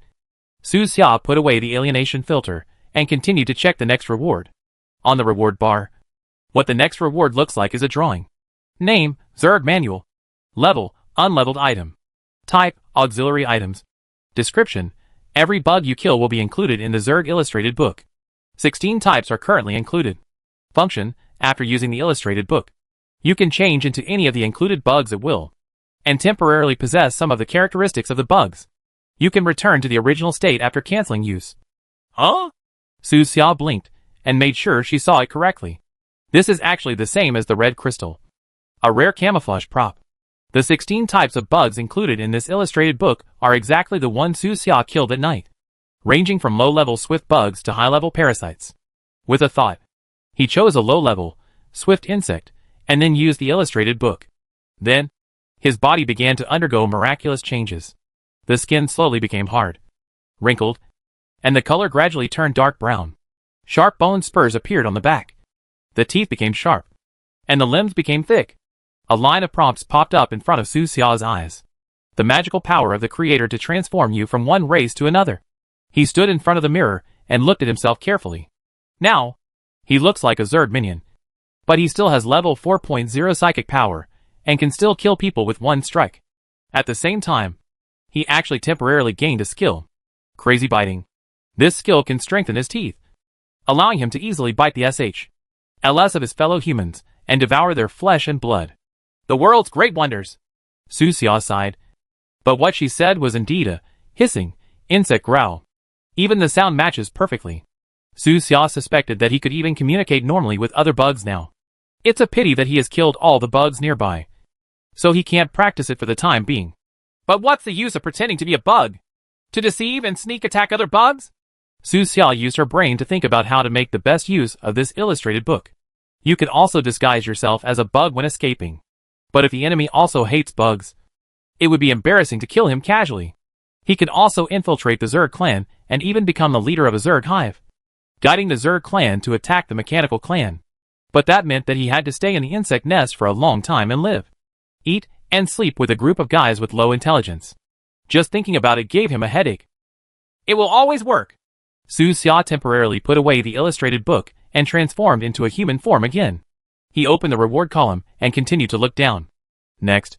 Su Xia put away the alienation filter and continued to check the next reward. On the reward bar, what the next reward looks like is a drawing. Name, Zerg Manual. Level, unleveled item. Type, auxiliary items. Description, every bug you kill will be included in the Zerg illustrated book. 16 types are currently included. Function, after using the illustrated book, you can change into any of the included bugs at will, and temporarily possess some of the characteristics of the bugs. You can return to the original state after canceling use. Huh? Su Xia blinked, and made sure she saw it correctly. This is actually the same as the red crystal, a rare camouflage prop. The 16 types of bugs included in this illustrated book are exactly the ones Su Xia killed at night, ranging from low-level swift bugs to high-level parasites. With a thought, he chose a low-level, swift insect, and then used the illustrated book. Then, his body began to undergo miraculous changes. The skin slowly became hard, wrinkled, and the color gradually turned dark brown. Sharp bone spurs appeared on the back. The teeth became sharp, and the limbs became thick. A line of prompts popped up in front of Su Xia's eyes. The magical power of the Creator to transform you from one race to another. He stood in front of the mirror and looked at himself carefully. Now, he looks like a Zerg minion, but he still has level 4.0 psychic power and can still kill people with one strike. At the same time, he actually temporarily gained a skill, Crazy Biting. This skill can strengthen his teeth, allowing him to easily bite the LS of his fellow humans and devour their flesh and blood. The world's great wonders. Su Xia sighed. But what she said was indeed a hissing insect growl. Even the sound matches perfectly. Su Xia suspected that he could even communicate normally with other bugs now. It's a pity that he has killed all the bugs nearby, so he can't practice it for the time being. But what's the use of pretending to be a bug? To deceive and sneak attack other bugs? Su Xia used her brain to think about how to make the best use of this illustrated book. You can also disguise yourself as a bug when escaping. But if the enemy also hates bugs, it would be embarrassing to kill him casually. He can also infiltrate the Zerg clan and even become the leader of a Zerg hive, guiding the Zerg clan to attack the mechanical clan. But that meant that he had to stay in the insect nest for a long time and live, eat, and sleep with a group of guys with low intelligence. Just thinking about it gave him a headache. It will always work. Su Xia temporarily put away the illustrated book and transformed into a human form again. He opened the reward column and continued to look down. Next,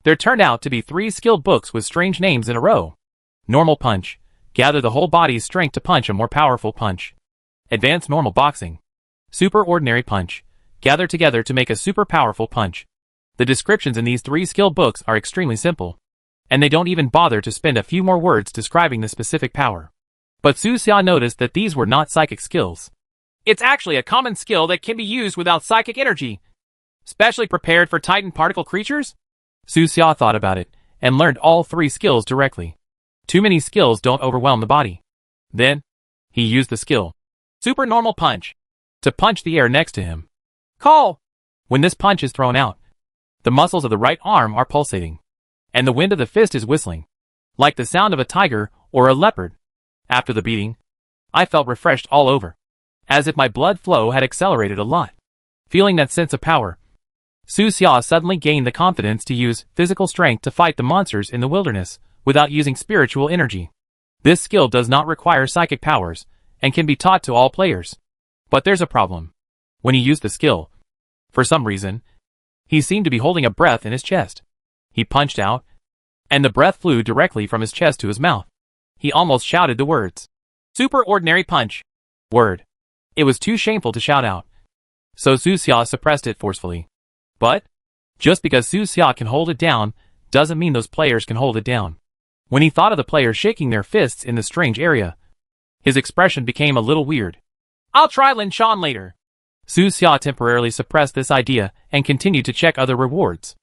there turned out to be 3 skilled books with strange names in a row. Normal Punch. Gather the whole body's strength to punch a more powerful punch. Advanced Normal Boxing. Super Ordinary Punch. Gather together to make a super powerful punch. The descriptions in these 3 skilled books are extremely simple, and they don't even bother to spend a few more words describing the specific power. But Su Xia noticed that these were not psychic skills. It's actually a common skill that can be used without psychic energy, specially prepared for Titan particle creatures? Su Xia thought about it, and learned all 3 skills directly. Too many skills don't overwhelm the body. Then, he used the skill, Super Normal Punch, to punch the air next to him. Call! When this punch is thrown out, the muscles of the right arm are pulsating, and the wind of the fist is whistling, like the sound of a tiger or a leopard. After the beating, I felt refreshed all over, as if my blood flow had accelerated a lot. Feeling that sense of power, Su Xia suddenly gained the confidence to use physical strength to fight the monsters in the wilderness without using spiritual energy. This skill does not require psychic powers and can be taught to all players. But there's a problem. When he used the skill, for some reason, he seemed to be holding a breath in his chest. He punched out, and the breath flew directly from his chest to his mouth. He almost shouted the words, "Super ordinary punch." Word. It was too shameful to shout out, so Su Xia suppressed it forcefully. But, just because Su Xia can hold it down, doesn't mean those players can hold it down. When he thought of the players shaking their fists in the strange area, his expression became a little weird. "I'll try Lin Shan later." Su Xia temporarily suppressed this idea and continued to check other rewards.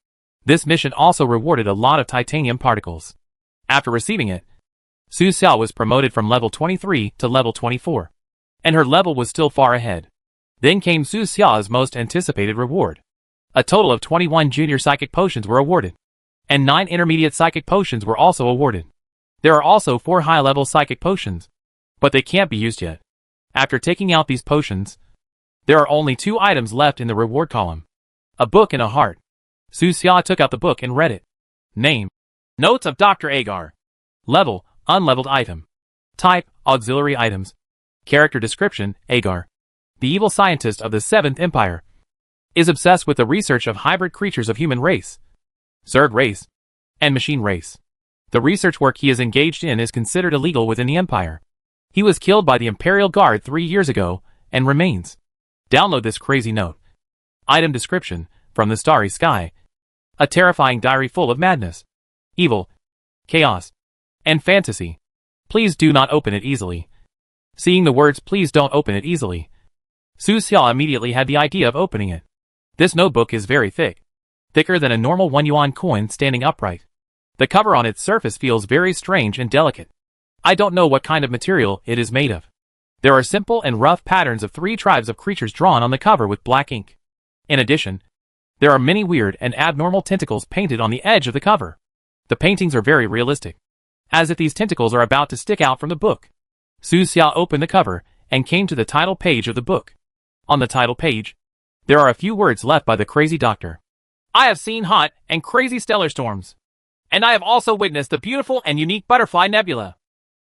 This mission also rewarded a lot of titanium particles. After receiving it, Su Xia was promoted from level 23 to level 24, and her level was still far ahead. Then came Su Xia's most anticipated reward. A total of 21 junior psychic potions were awarded, and 9 intermediate psychic potions were also awarded. There are also 4 high-level psychic potions, but they can't be used yet. After taking out these potions, there are only 2 items left in the reward column. A book and a heart. Su Xia took out the book and read it. Name: Notes of Dr. Agar. Level: unleveled item. Type: auxiliary items. Character description: Agar, the evil scientist of the 7th Empire, is obsessed with the research of hybrid creatures of human race, Zerg race, and machine race. The research work he is engaged in is considered illegal within the Empire. He was killed by the Imperial Guard 3 years ago, and remains. Download this crazy note. Item description: from the starry sky. A terrifying diary full of madness, evil, chaos, and fantasy. Please do not open it easily. Seeing the words "please don't open it easily," Su Xia immediately had the idea of opening it. This notebook is very thick, thicker than a normal 1 yuan coin standing upright. The cover on its surface feels very strange and delicate. I don't know what kind of material it is made of. There are simple and rough patterns of 3 tribes of creatures drawn on the cover with black ink. In addition, there are many weird and abnormal tentacles painted on the edge of the cover. The paintings are very realistic, as if these tentacles are about to stick out from the book. Su Xia opened the cover and came to the title page of the book. On the title page, there are a few words left by the crazy doctor. "I have seen hot and crazy stellar storms, and I have also witnessed the beautiful and unique butterfly nebula.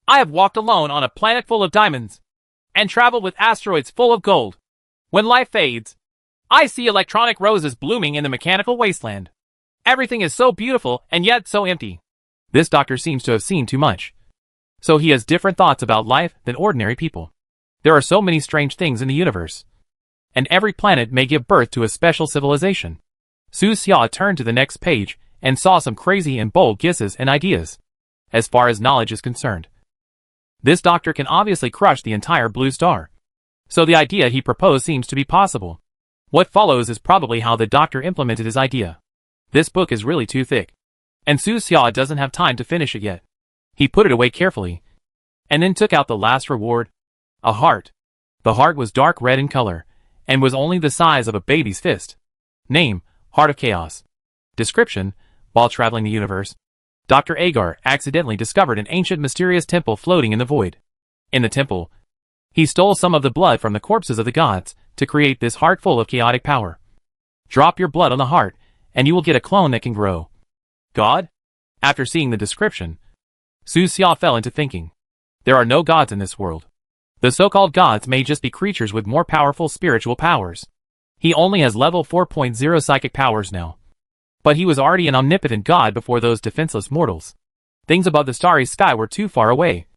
I have walked alone on a planet full of diamonds, and traveled with asteroids full of gold. When life fades, I see electronic roses blooming in the mechanical wasteland. Everything is so beautiful and yet so empty." This doctor seems to have seen too much, so he has different thoughts about life than ordinary people. There are so many strange things in the universe, and every planet may give birth to a special civilization. Su Xia turned to the next page and saw some crazy and bold guesses and ideas. As far as knowledge is concerned, this doctor can obviously crush the entire blue star, so the idea he proposed seems to be possible. What follows is probably how the doctor implemented his idea. This book is really too thick, and Su Xia doesn't have time to finish it yet. He put it away carefully, and then took out the last reward, a heart. The heart was dark red in color, and was only the size of a baby's fist. Name: Heart of Chaos. Description: while traveling the universe, Dr. Agar accidentally discovered an ancient mysterious temple floating in the void. In the temple, he stole some of the blood from the corpses of the gods to create this heart full of chaotic power. Drop your blood on the heart, and you will get a clone that can grow. God? After seeing the description, Su Xia fell into thinking. There are no gods in this world. The so-called gods may just be creatures with more powerful spiritual powers. He only has level 4.0 psychic powers now. But he was already an omnipotent god before those defenseless mortals. Things above the starry sky were too far away,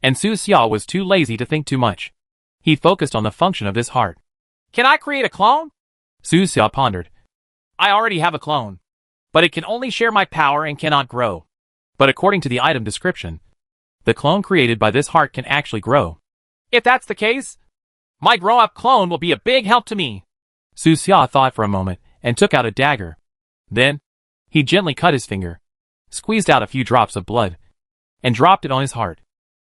and Su Xia was too lazy to think too much. He focused on the function of this heart. "Can I create a clone?" Su Xia pondered. "I already have a clone, but it can only share my power and cannot grow." But according to the item description, the clone created by this heart can actually grow. "If that's the case, my grow-up clone will be a big help to me." Su Xia thought for a moment and took out a dagger. Then, he gently cut his finger, squeezed out a few drops of blood, and dropped it on his heart.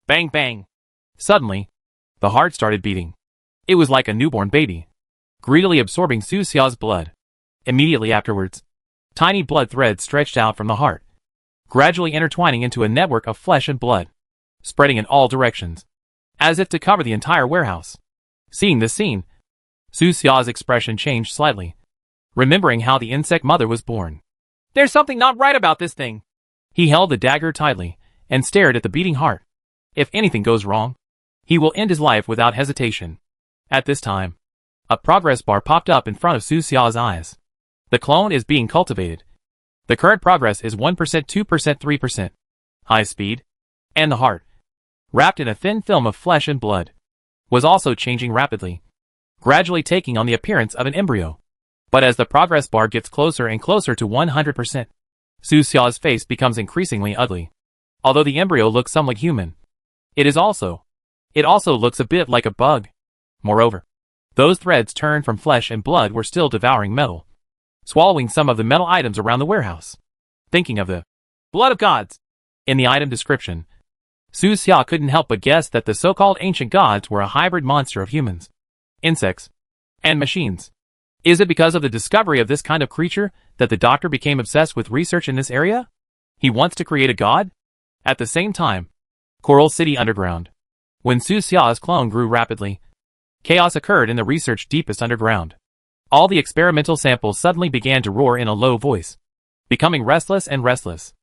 Bang bang! Suddenly, the heart started beating. It was like a newborn baby, greedily absorbing Su Xia's blood. Immediately afterwards, tiny blood threads stretched out from the heart, gradually intertwining into a network of flesh and blood. spreading in all directions, as if to cover the entire warehouse. Seeing this scene, Su Xia's expression changed slightly, remembering how the insect mother was born. There's something not right about this thing. He held the dagger tightly and stared at the beating heart. If anything goes wrong, he will end his life without hesitation. At this time, a progress bar popped up in front of Su Xia's eyes. The clone is being cultivated. The current progress is 1%, 2%, 3%. High speed. And the heart, wrapped in a thin film of flesh and blood, was also changing rapidly, gradually taking on the appearance of an embryo. But as the progress bar gets closer and closer to 100%, Su Xia's face becomes increasingly ugly. Although the embryo looks somewhat human, it also looks a bit like a bug. Moreover, those threads turned from flesh and blood were still devouring metal, swallowing some of the metal items around the warehouse. Thinking of the blood of gods in the item description, Su Xia couldn't help but guess that the so-called ancient gods were a hybrid monster of humans, insects, and machines. Is it because of the discovery of this kind of creature that the doctor became obsessed with research in this area? He wants to create a god? At the same time, Coral City underground. When Su Xia's clone grew rapidly, chaos occurred in the research deepest underground. All the experimental samples suddenly began to roar in a low voice, becoming restless and restless.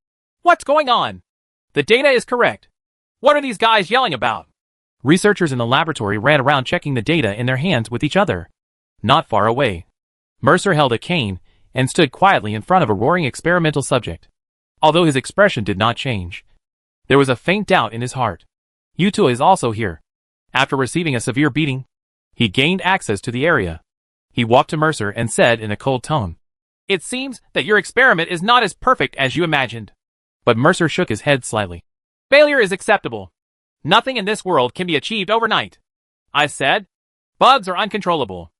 What's going on? The data is correct. What are these guys yelling about? Researchers in the laboratory ran around checking the data in their hands with each other. Not far away, Mercer held a cane and stood quietly in front of a roaring experimental subject. Although his expression did not change, there was a faint doubt in his heart. Yutua is also here. After receiving a severe beating, he gained access to the area. He walked to Mercer and said in a cold tone, "It seems that your experiment is not as perfect as you imagined." But Mercer shook his head slightly. "Failure is acceptable. Nothing in this world can be achieved overnight." I said, "Bugs are uncontrollable,"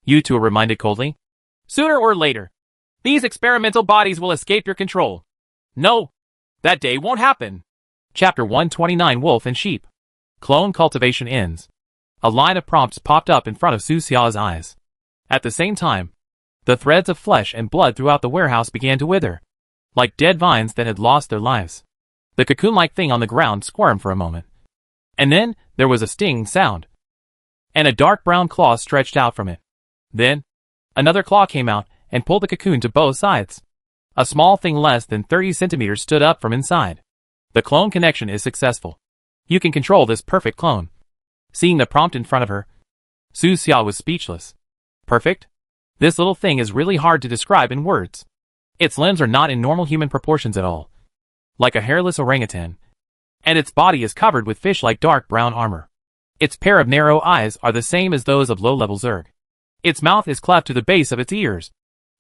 Yutua reminded coldly. "Sooner or later, these experimental bodies will escape your control." "No, that day won't happen." Chapter 129 Wolf and Sheep. Clone cultivation ends. A line of prompts popped up in front of Su Xia's eyes. At the same time, the threads of flesh and blood throughout the warehouse began to wither, like dead vines that had lost their lives. The cocoon-like thing on the ground squirmed for a moment. And then there was a stinging sound, and a dark brown claw stretched out from it. Then, another claw came out and pulled the cocoon to both sides. A small thing less than 30 centimeters stood up from inside. The clone connection is successful. You can control this perfect clone. Seeing the prompt in front of her, Su Xia was speechless. Perfect? This little thing is really hard to describe in words. Its limbs are not in normal human proportions at all, like a hairless orangutan, and its body is covered with fish-like dark brown armor. Its pair of narrow eyes are the same as those of low-level Zerg. Its mouth is cleft to the base of its ears,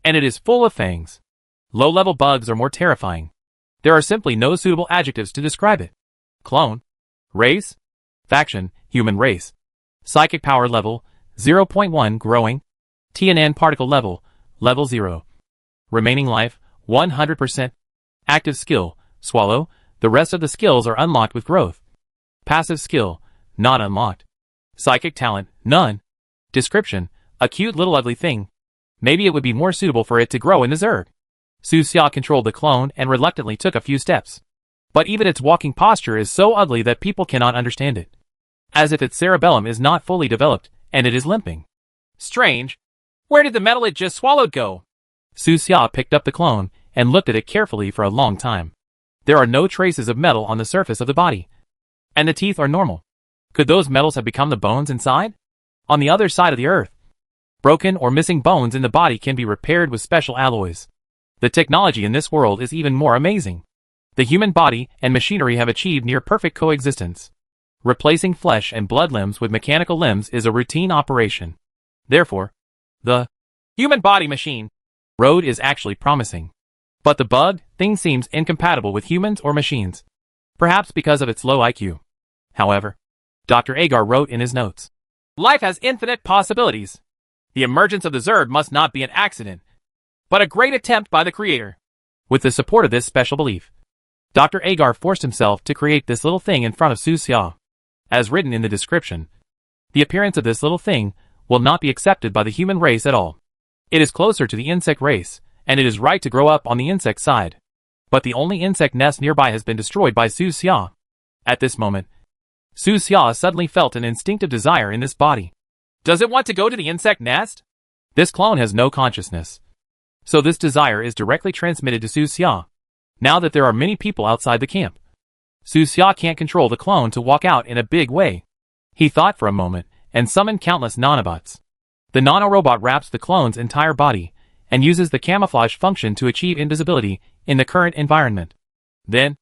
and it is full of fangs. Low-level bugs are more terrifying. There are simply no suitable adjectives to describe it. Clone. Race. Faction, human race. Psychic power level, 0.1 growing. TNN particle level, level 0. Remaining life, 100%. Active skill, swallow. The rest of the skills are unlocked with growth. Passive skill, not unlocked. Psychic talent, none. Description, a cute little ugly thing. Maybe it would be more suitable for it to grow in the Zerg. Su Xia controlled the clone and reluctantly took a few steps. But even its walking posture is so ugly that people cannot understand it. As if its cerebellum is not fully developed, and it is limping. Strange. Where did the metal it just swallowed go? Su Xia picked up the clone and looked at it carefully for a long time. There are no traces of metal on the surface of the body. And the teeth are normal. Could those metals have become the bones inside? On the other side of the earth, broken or missing bones in the body can be repaired with special alloys. The technology in this world is even more amazing. The human body and machinery have achieved near-perfect coexistence. Replacing flesh and blood limbs with mechanical limbs is a routine operation. Therefore, the human body machine road is actually promising. But the bug thing seems incompatible with humans or machines. Perhaps because of its low IQ. However, Dr. Agar wrote in his notes, "Life has infinite possibilities. The emergence of the Zerg must not be an accident, but a great attempt by the Creator." With the support of this special belief, Dr. Agar forced himself to create this little thing in front of Su Xia. As written in the description, the appearance of this little thing will not be accepted by the human race at all. It is closer to the insect race, and it is right to grow up on the insect side. But the only insect nest nearby has been destroyed by Su Xia. At this moment, Su Xia suddenly felt an instinctive desire in this body. Does it want to go to the insect nest? This clone has no consciousness. So this desire is directly transmitted to Su Xia. Now that there are many people outside the camp, Su Xia can't control the clone to walk out in a big way. He thought for a moment and summoned countless nanobots. The nanorobot wraps the clone's entire body and uses the camouflage function to achieve invisibility in the current environment. Then,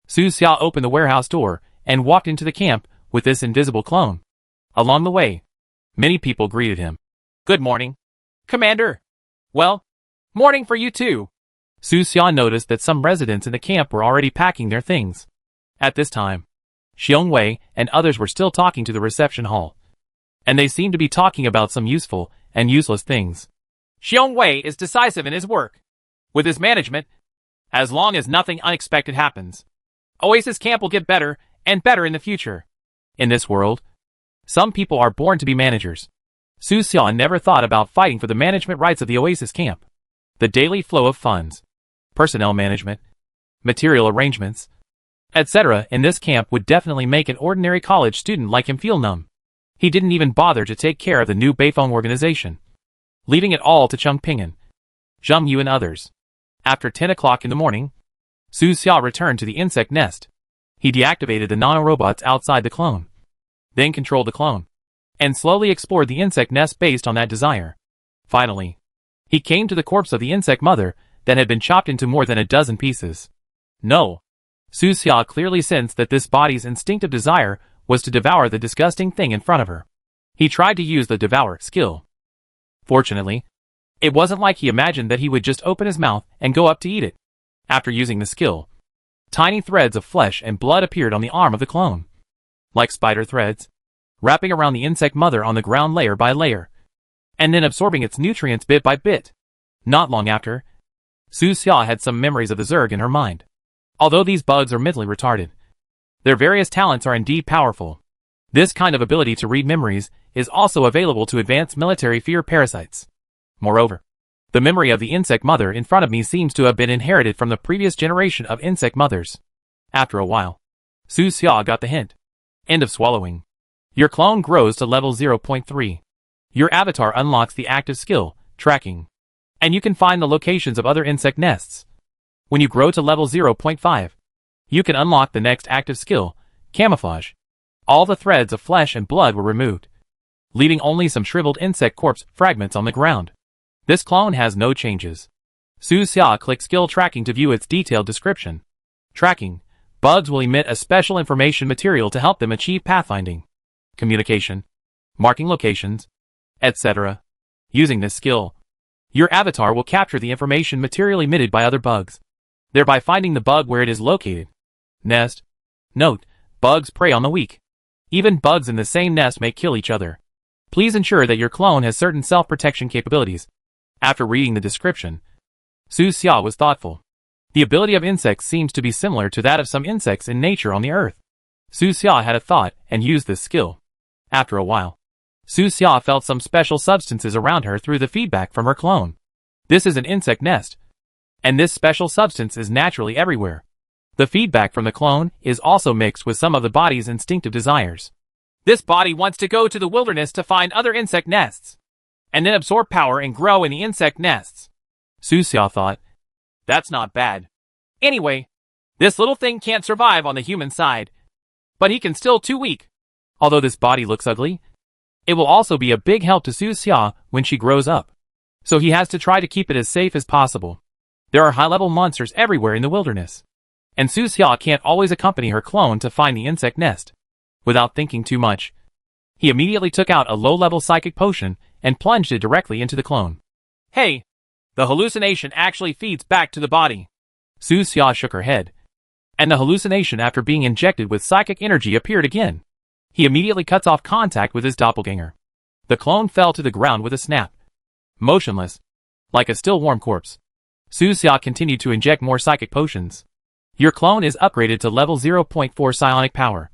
Su Xia opened the warehouse door and walked into the camp with this invisible clone. Along the way, many people greeted him. Good morning, Commander. Well, morning for you too. Su Xia noticed that some residents in the camp were already packing their things. At this time, Xiong Wei and others were still talking to the reception hall. And they seemed to be talking about some useful and useless things. Xiong Wei is decisive in his work. With his management, as long as nothing unexpected happens, Oasis Camp will get better and better in the future. In this world, some people are born to be managers. Su Xia never thought about fighting for the management rights of the Oasis Camp. The daily flow of funds, personnel management, material arrangements, etc. in this camp would definitely make an ordinary college student like him feel numb. He didn't even bother to take care of the new Beifeng organization, leaving it all to Cheng Ping'an, Zheng Yu and others. After 10 o'clock in the morning, Su Xia returned to the insect nest. He deactivated the nanorobots outside the clone, then controlled the clone, and slowly explored the insect nest based on that desire. Finally, he came to the corpse of the insect mother that had been chopped into more than a dozen pieces. No. Su Xia clearly sensed that this body's instinctive desire was to devour the disgusting thing in front of her. He tried to use the devour skill. Fortunately, it wasn't like he imagined that he would just open his mouth and go up to eat it. After using the skill, tiny threads of flesh and blood appeared on the arm of the clone, like spider threads, wrapping around the insect mother on the ground layer by layer, and then absorbing its nutrients bit by bit. Not long after, Su Xia had some memories of the Zerg in her mind. Although these bugs are mentally retarded, their various talents are indeed powerful. This kind of ability to read memories is also available to advanced military fear parasites. Moreover, the memory of the insect mother in front of me seems to have been inherited from the previous generation of insect mothers. After a while, Su Xia got the hint. End of swallowing. Your clone grows to level 0.3. Your avatar unlocks the active skill, tracking, and you can find the locations of other insect nests. When you grow to level 0.5, you can unlock the next active skill, camouflage. All the threads of flesh and blood were removed, leaving only some shriveled insect corpse fragments on the ground. This clone has no changes. Su Xia clicked skill tracking to view its detailed description. Tracking. Bugs will emit a special information material to help them achieve pathfinding, communication, marking locations, etc. Using this skill, your avatar will capture the information material emitted by other bugs, thereby finding the bug where it is located. Nest. Note, bugs prey on the weak. Even bugs in the same nest may kill each other. Please ensure that your clone has certain self-protection capabilities. After reading the description, Su Xia was thoughtful. The ability of insects seems to be similar to that of some insects in nature on the earth. Su Xia had a thought and used this skill. After a while, Su Xia felt some special substances around her through the feedback from her clone. This is an insect nest, and this special substance is naturally everywhere. The feedback from the clone is also mixed with some of the body's instinctive desires. This body wants to go to the wilderness to find other insect nests, and then absorb power and grow in the insect nests. Su Xia thought, that's not bad. Anyway, this little thing can't survive on the human side, but he can still too weak. Although this body looks ugly, it will also be a big help to Su Xia when she grows up. So he has to try to keep it as safe as possible. There are high-level monsters everywhere in the wilderness, and Su Xia can't always accompany her clone to find the insect nest. Without thinking too much, he immediately took out a low-level psychic potion and plunged it directly into the clone. Hey, the hallucination actually feeds back to the body. Su Xia shook her head, and the hallucination after being injected with psychic energy appeared again. He immediately cuts off contact with his doppelganger. The clone fell to the ground with a snap, motionless, like a still warm corpse. Su Xia continued to inject more psychic potions. Your clone is upgraded to level 0.4 psionic power.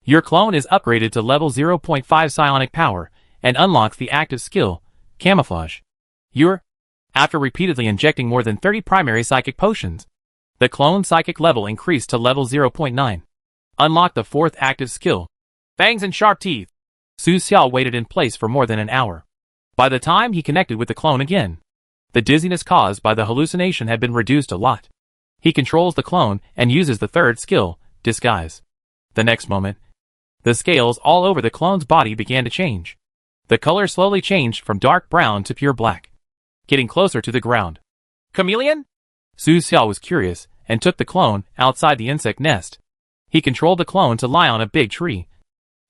Your clone is upgraded to level 0.5 psionic power and unlocks the active skill, camouflage. After repeatedly injecting more than 30 primary psychic potions, the clone psychic level increased to level 0.9. Unlock the fourth active skill, fangs and sharp teeth. Su Xiao waited in place for more than an hour. By the time he connected with the clone again, the dizziness caused by the hallucination had been reduced a lot. He controls the clone and uses the third skill, disguise. The next moment, the scales all over the clone's body began to change. The color slowly changed from dark brown to pure black, getting closer to the ground. Chameleon? Su Xiao was curious and took the clone outside the insect nest. He controlled the clone to lie on a big tree,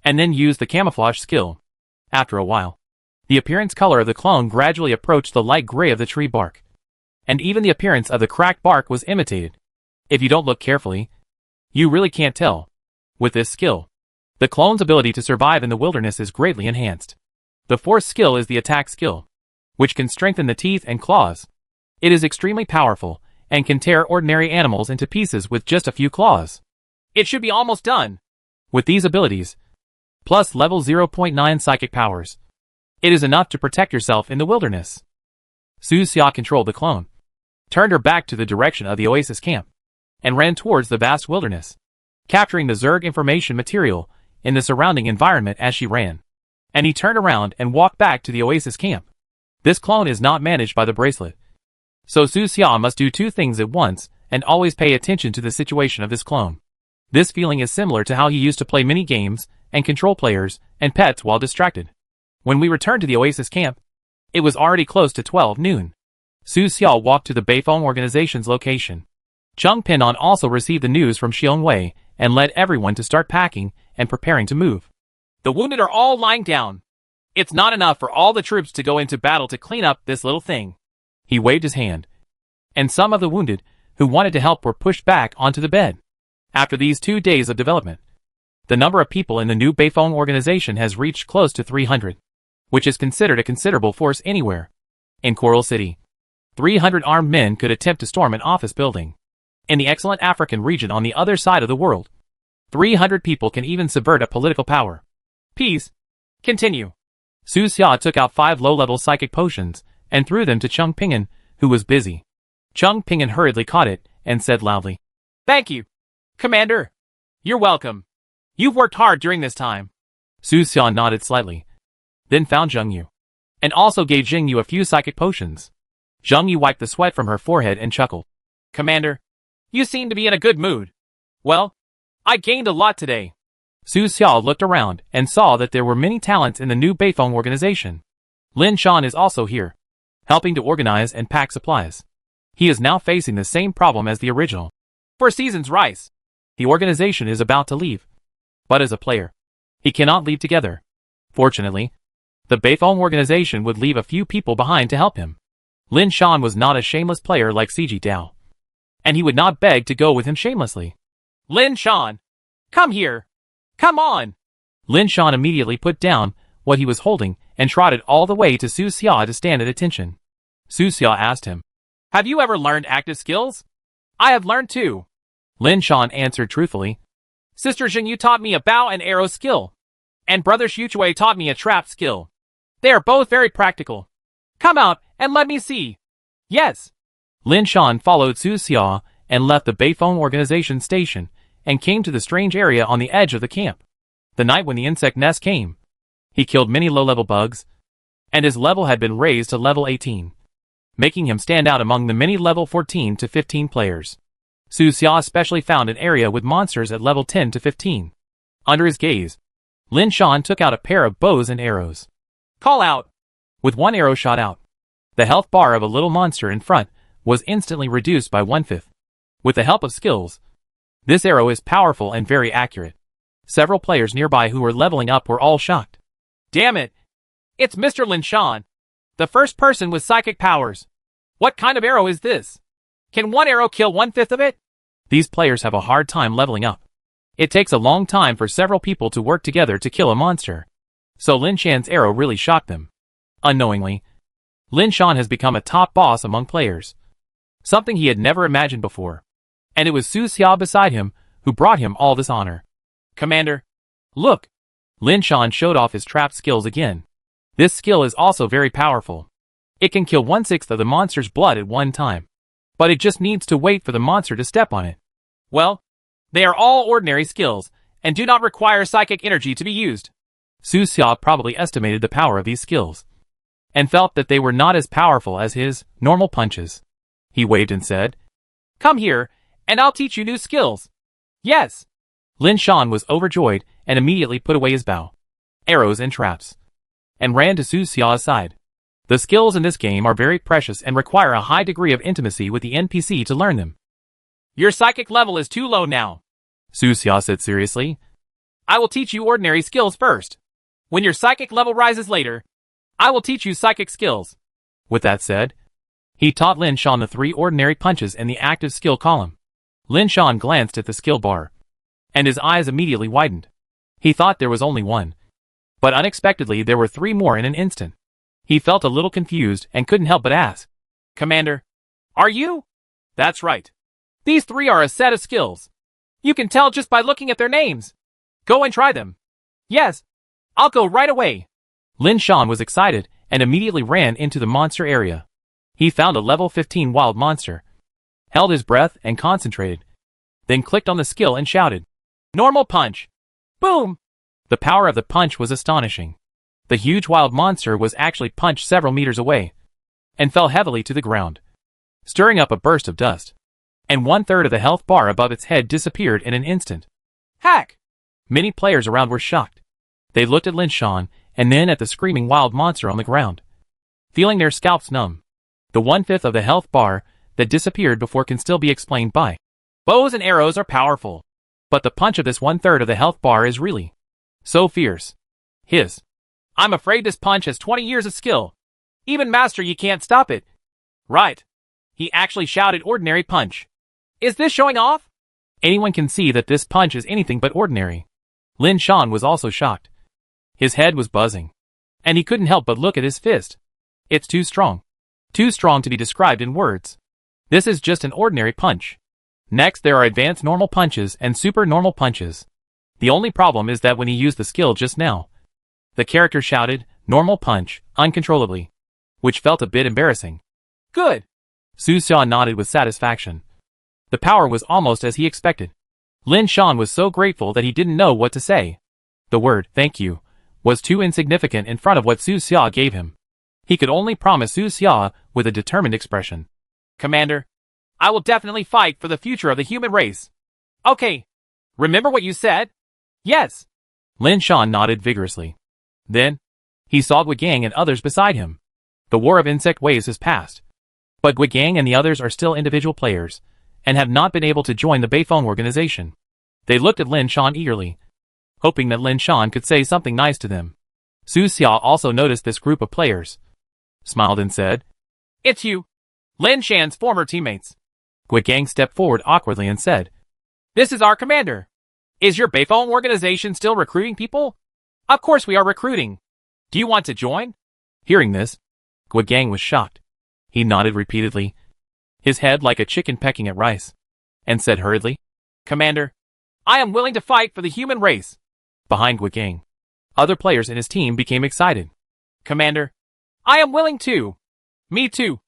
and then used the camouflage skill. After a while, the appearance color of the clone gradually approached the light gray of the tree bark, and even the appearance of the cracked bark was imitated. If you don't look carefully, you really can't tell. With this skill, the clone's ability to survive in the wilderness is greatly enhanced. The fourth skill is the attack skill, which can strengthen the teeth and claws. It is extremely powerful and can tear ordinary animals into pieces with just a few claws. It should be almost done. With these abilities, plus level 0.9 psychic powers, it is enough to protect yourself in the wilderness. Su Xia controlled the clone, turned her back to the direction of the oasis camp, and ran towards the vast wilderness, capturing the Zerg information material in the surrounding environment as she ran. And he turned around and walked back to the oasis camp. This clone is not managed by the bracelet, so Su Xia must do two things at once and always pay attention to the situation of this clone. This feeling is similar to how he used to play mini-games and control players and pets while distracted. When we returned to the oasis camp, it was already close to 12 noon. Su Xiao walked to the Beifeng organization's location. Cheng Pinan also received the news from Xiong Wei and led everyone to start packing and preparing to move. The wounded are all lying down. It's not enough for all the troops to go into battle to clean up this little thing. He waved his hand, and some of the wounded who wanted to help were pushed back onto the bed. After these 2 days of development, the number of people in the new Beifeng organization has reached close to 300, which is considered a considerable force anywhere. In Coral City, 300 armed men could attempt to storm an office building. In the excellent African region on the other side of the world, 300 people can even subvert a political power. Peace. Continue. Su Xia took out 5 low-level psychic potions and threw them to Cheng Pingan, who was busy. Cheng Pingan hurriedly caught it and said loudly, "Thank you, Commander. You're welcome. You've worked hard during this time." Su Xia nodded slightly, then found Zheng Yu, and also gave Zheng Yu a few psychic potions. Zheng Yu wiped the sweat from her forehead and chuckled. "Commander, you seem to be in a good mood. Well, I gained a lot today." Su Xiao looked around and saw that there were many talents in the new Beifeng organization. Lin Shan is also here, helping to organize and pack supplies. He is now facing the same problem as the original. For season's rice, the organization is about to leave. But as a player, he cannot leave together. Fortunately, the Beifeng organization would leave a few people behind to help him. Lin Shan was not a shameless player like Ciji Dao, and he would not beg to go with him shamelessly. "Lin Shan, come here. Come on." Lin Shan immediately put down what he was holding and trotted all the way to Su Xia to stand at attention. Su Xia asked him, "Have you ever learned active skills?" "I have learned too." Lin Shan answered truthfully. "Sister Zheng Yu taught me a bow and arrow skill, and brother Xu Chui taught me a trap skill. They are both very practical. Come out and let me see." "Yes." Lin Shan followed Su Xia and left the Beifeng organization station and came to the strange area on the edge of the camp. The night when the insect nest came, he killed many low-level bugs, and his level had been raised to level 18, making him stand out among the many level 14 to 15 players. Su Xia especially found an area with monsters at level 10 to 15. Under his gaze, Lin Shan took out a pair of bows and arrows. "Call out!" With one arrow shot out, the health bar of a little monster in front was instantly reduced by 1/5. With the help of skills, this arrow is powerful and very accurate. Several players nearby who were leveling up were all shocked. "Damn it! It's Mr. Lin Shan, the first person with psychic powers. What kind of arrow is this? Can one arrow kill 1/5 of it?" These players have a hard time leveling up. It takes a long time for several people to work together to kill a monster. So Lin Shan's arrow really shocked them. Unknowingly, Lin Shan has become a top boss among players, something he had never imagined before. And it was Su Xia beside him who brought him all this honor. "Commander, look!" Lin Shan showed off his trap skills again. This skill is also very powerful. It can kill 1/6 of the monster's blood at one time, but it just needs to wait for the monster to step on it. Well, they are all ordinary skills, and do not require psychic energy to be used. Su Xia probably estimated the power of these skills, and felt that they were not as powerful as his normal punches. He waved and said, "Come here, and I'll teach you new skills." "Yes." Lin Shan was overjoyed and immediately put away his bow, arrows and traps, and ran to Su Xia's side. The skills in this game are very precious and require a high degree of intimacy with the NPC to learn them. "Your psychic level is too low now," Su Xia said seriously. "I will teach you ordinary skills first. When your psychic level rises later, I will teach you psychic skills." With that said, he taught Lin Shan the 3 ordinary punches in the active skill column. Lin Shan glanced at the skill bar, and his eyes immediately widened. He thought there was only 1, but unexpectedly there were 3 more in an instant. He felt a little confused and couldn't help but ask, "Commander, are you?" "That's right. These 3 are a set of skills. You can tell just by looking at their names. Go and try them." "Yes, I'll go right away." Lin Shan was excited and immediately ran into the monster area. He found a level 15 wild monster, held his breath and concentrated, then clicked on the skill and shouted, "Normal punch!" Boom! The power of the punch was astonishing. The huge wild monster was actually punched several meters away, and fell heavily to the ground, stirring up a burst of dust. And 1/3 of the health bar above its head disappeared in an instant. Hack! Many players around were shocked. They looked at Lin Shan, and then at the screaming wild monster on the ground, feeling their scalps numb. The 1/5 of the health bar that disappeared before can still be explained by bows and arrows are powerful, but the punch of this 1/3 of the health bar is really so fierce. His. "I'm afraid this punch has 20 years of skill. Even master you can't stop it." Right. He actually shouted ordinary punch. Is this showing off? Anyone can see that this punch is anything but ordinary. Lin Shan was also shocked. His head was buzzing, and he couldn't help but look at his fist. It's too strong. Too strong to be described in words. This is just an ordinary punch. Next there are advanced normal punches and super normal punches. The only problem is that when he used the skill just now, the character shouted, "Normal punch," uncontrollably, which felt a bit embarrassing. Good. Su Xia nodded with satisfaction. The power was almost as he expected. Lin Shan was so grateful that he didn't know what to say. The word, "thank you," was too insignificant in front of what Su Xia gave him. He could only promise Su Xia with a determined expression. "Commander, I will definitely fight for the future of the human race." "Okay. Remember what you said?" "Yes." Lin Shan nodded vigorously. Then, he saw Guigang and others beside him. The war of insect waves has passed, but Guigang and the others are still individual players, and have not been able to join the Beifeng organization. They looked at Lin Shan eagerly, hoping that Lin Shan could say something nice to them. Su Xia also noticed this group of players, smiled and said, "It's you, Lin Shan's former teammates." Guigang stepped forward awkwardly and said, "This is our commander. Is your Beifeng organization still recruiting people?" "Of course we are recruiting. Do you want to join?" Hearing this, Guigang was shocked. He nodded repeatedly, his head like a chicken pecking at rice, and said hurriedly, "Commander, I am willing to fight for the human race." Behind Guigang, other players in his team became excited. "Commander, I am willing too." "Me too.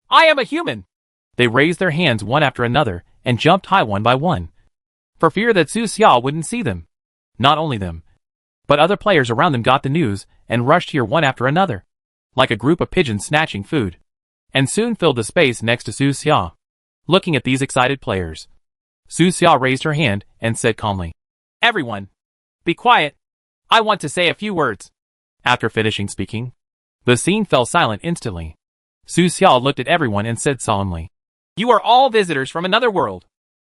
I am a human." They raised their hands one after another and jumped high one by one, for fear that Su Xia wouldn't see them. Not only them, but other players around them got the news and rushed here one after another, like a group of pigeons snatching food, and soon filled the space next to Su Xia. Looking at these excited players, Su Xia raised her hand and said calmly, "Everyone, be quiet. I want to say a few words." After finishing speaking, the scene fell silent instantly. Su Xia looked at everyone and said solemnly, "You are all visitors from another world.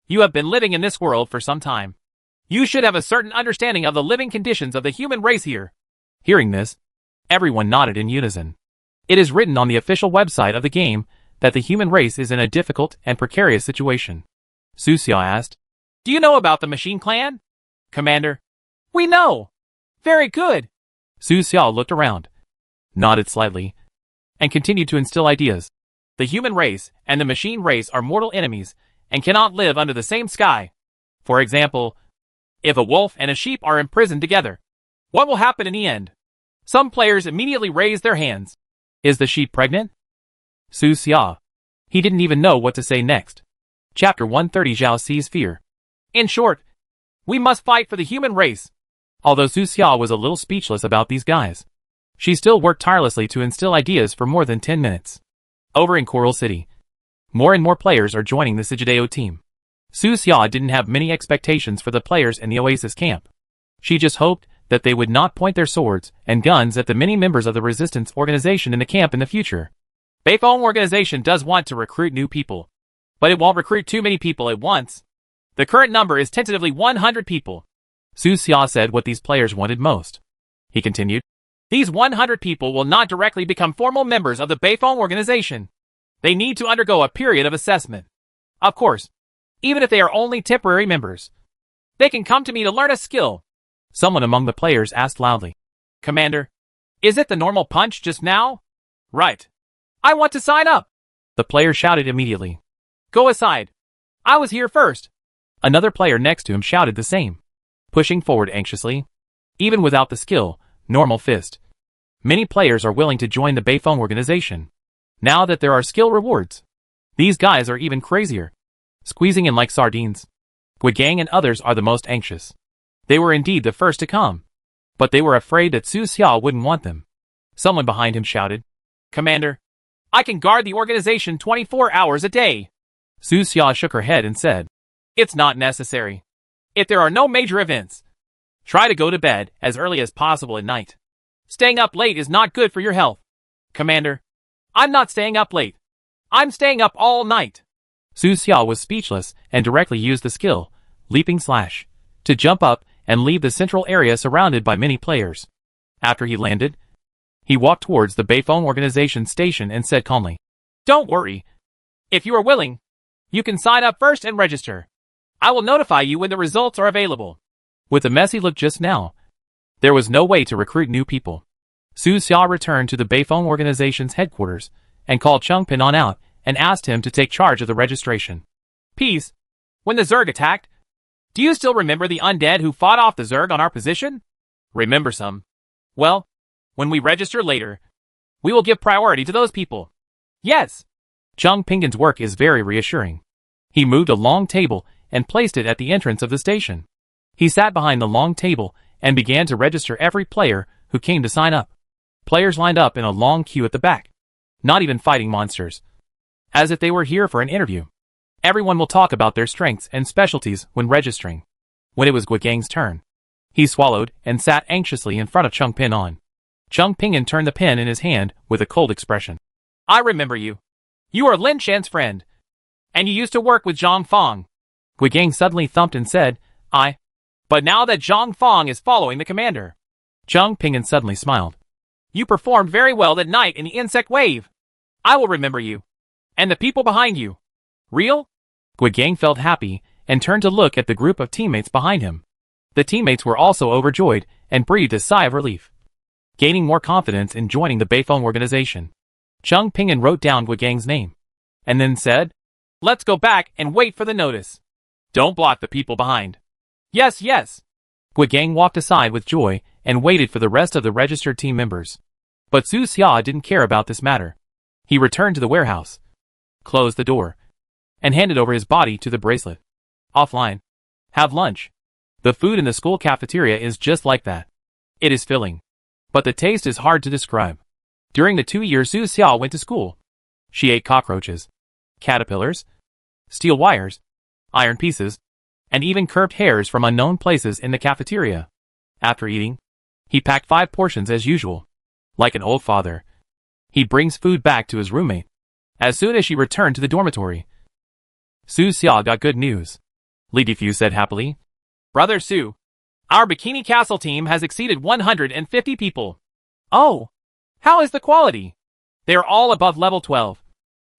You have been living in this world for some time. You should have a certain understanding of the living conditions of the human race here." Hearing this, everyone nodded in unison. It is written on the official website of the game that the human race is in a difficult and precarious situation. Su Xia asked, "Do you know about the Machine Clan?" "Commander, we know." "Very good." Su Xia looked around, nodded slightly, and continued to instill ideas. "The human race and the machine race are mortal enemies and cannot live under the same sky. For example, if a wolf and a sheep are imprisoned together, what will happen in the end?" Some players immediately raised their hands. "Is the sheep pregnant?" Su Xia. He didn't even know what to say next. Chapter 130 Zhao sees fear. In short, We must fight for the human race. Although Su Xia was a little speechless about these guys, she still worked tirelessly to instill ideas for more than 10 minutes. Over in Coral City, more and more players are joining the Sigideo team. Su Xia didn't have many expectations for the players in the Oasis camp. She just hoped that they would not point their swords and guns at the many members of the resistance organization in the camp in the future. Beifong organization does want to recruit new people, but it won't recruit too many people at once. The current number is tentatively 100 people. Su Xia said what these players wanted most. He continued, these 100 people will not directly become formal members of the Beifong organization. They need to undergo a period of assessment. Of course, even if they are only temporary members, they can come to me to learn a skill. Someone among the players asked loudly, Commander, is it the normal punch just now? Right. I want to sign up. The player shouted immediately. Go aside. I was here first. Another player next to him shouted the same, pushing forward anxiously. Even without the skill, normal fist, many players are willing to join the Beifong organization. Now that there are skill rewards, these guys are even crazier, squeezing in like sardines. Guigang and others are the most anxious. They were indeed the first to come, but they were afraid that Su Xia wouldn't want them. Someone behind him shouted, Commander, I can guard the organization 24 hours a day. Su Xia shook her head and said, it's not necessary. If there are no major events, try to go to bed as early as possible at night. Staying up late is not good for your health. Commander, I'm not staying up late. I'm staying up all night. Su Xia was speechless and directly used the skill, leaping slash, to jump up and leave the central area surrounded by many players. After he landed, he walked towards the Beifong organization station and said calmly, don't worry. If you are willing, you can sign up first and register. I will notify you when the results are available. With the mess he looked just now, there was no way to recruit new people. Su Xia returned to the Beifong organization's headquarters and called Chung Pinon out and asked him to take charge of the registration. Peace. When the Zerg attacked, do you still remember the undead who fought off the Zerg on our position? Remember some. Well, when we register later, we will give priority to those people. Yes. Chung Pingin's work is very reassuring. He moved a long table and placed it at the entrance of the station. He sat behind the long table and began to register every player who came to sign up. Players lined up in a long queue at the back, not even fighting monsters, as if they were here for an interview. Everyone will talk about their strengths and specialties when registering. When it was Guigang's turn, he swallowed and sat anxiously in front of Chung Pinon. Chung Pingin turned the pen in his hand with a cold expression. I remember you. You are Lin Shan's friend, and you used to work with Zhang Fong. Guigang suddenly thumped and said, But now that Zhang Fong is following the commander. Chung Pingin suddenly smiled. You performed very well that night in the insect wave. I will remember you. And the people behind you. Real? Guigang felt happy and turned to look at the group of teammates behind him. The teammates were also overjoyed and breathed a sigh of relief, gaining more confidence in joining the Beifong organization. Chung Pingin wrote down Guigang's name, and then said, Let's go back and wait for the notice. Don't block the people behind. Yes, yes. Guigang walked aside with joy and waited for the rest of the registered team members. But Su Xia didn't care about this matter. He returned to the warehouse, closed the door, and handed over his body to the bracelet. Offline. Have lunch. The food in the school cafeteria is just like that. It is filling, but the taste is hard to describe. During the 2 years Su Xia went to school, she ate cockroaches, caterpillars, steel wires, iron pieces, and even curved hairs from unknown places in the cafeteria. After eating, he packed 5 portions as usual. Like an old father, he brings food back to his roommate. As soon as she returned to the dormitory, Su Xia got good news. Li Defu said happily, Brother Su, our Bikini Castle team has exceeded 150 people. Oh, how is the quality? They are all above level 12.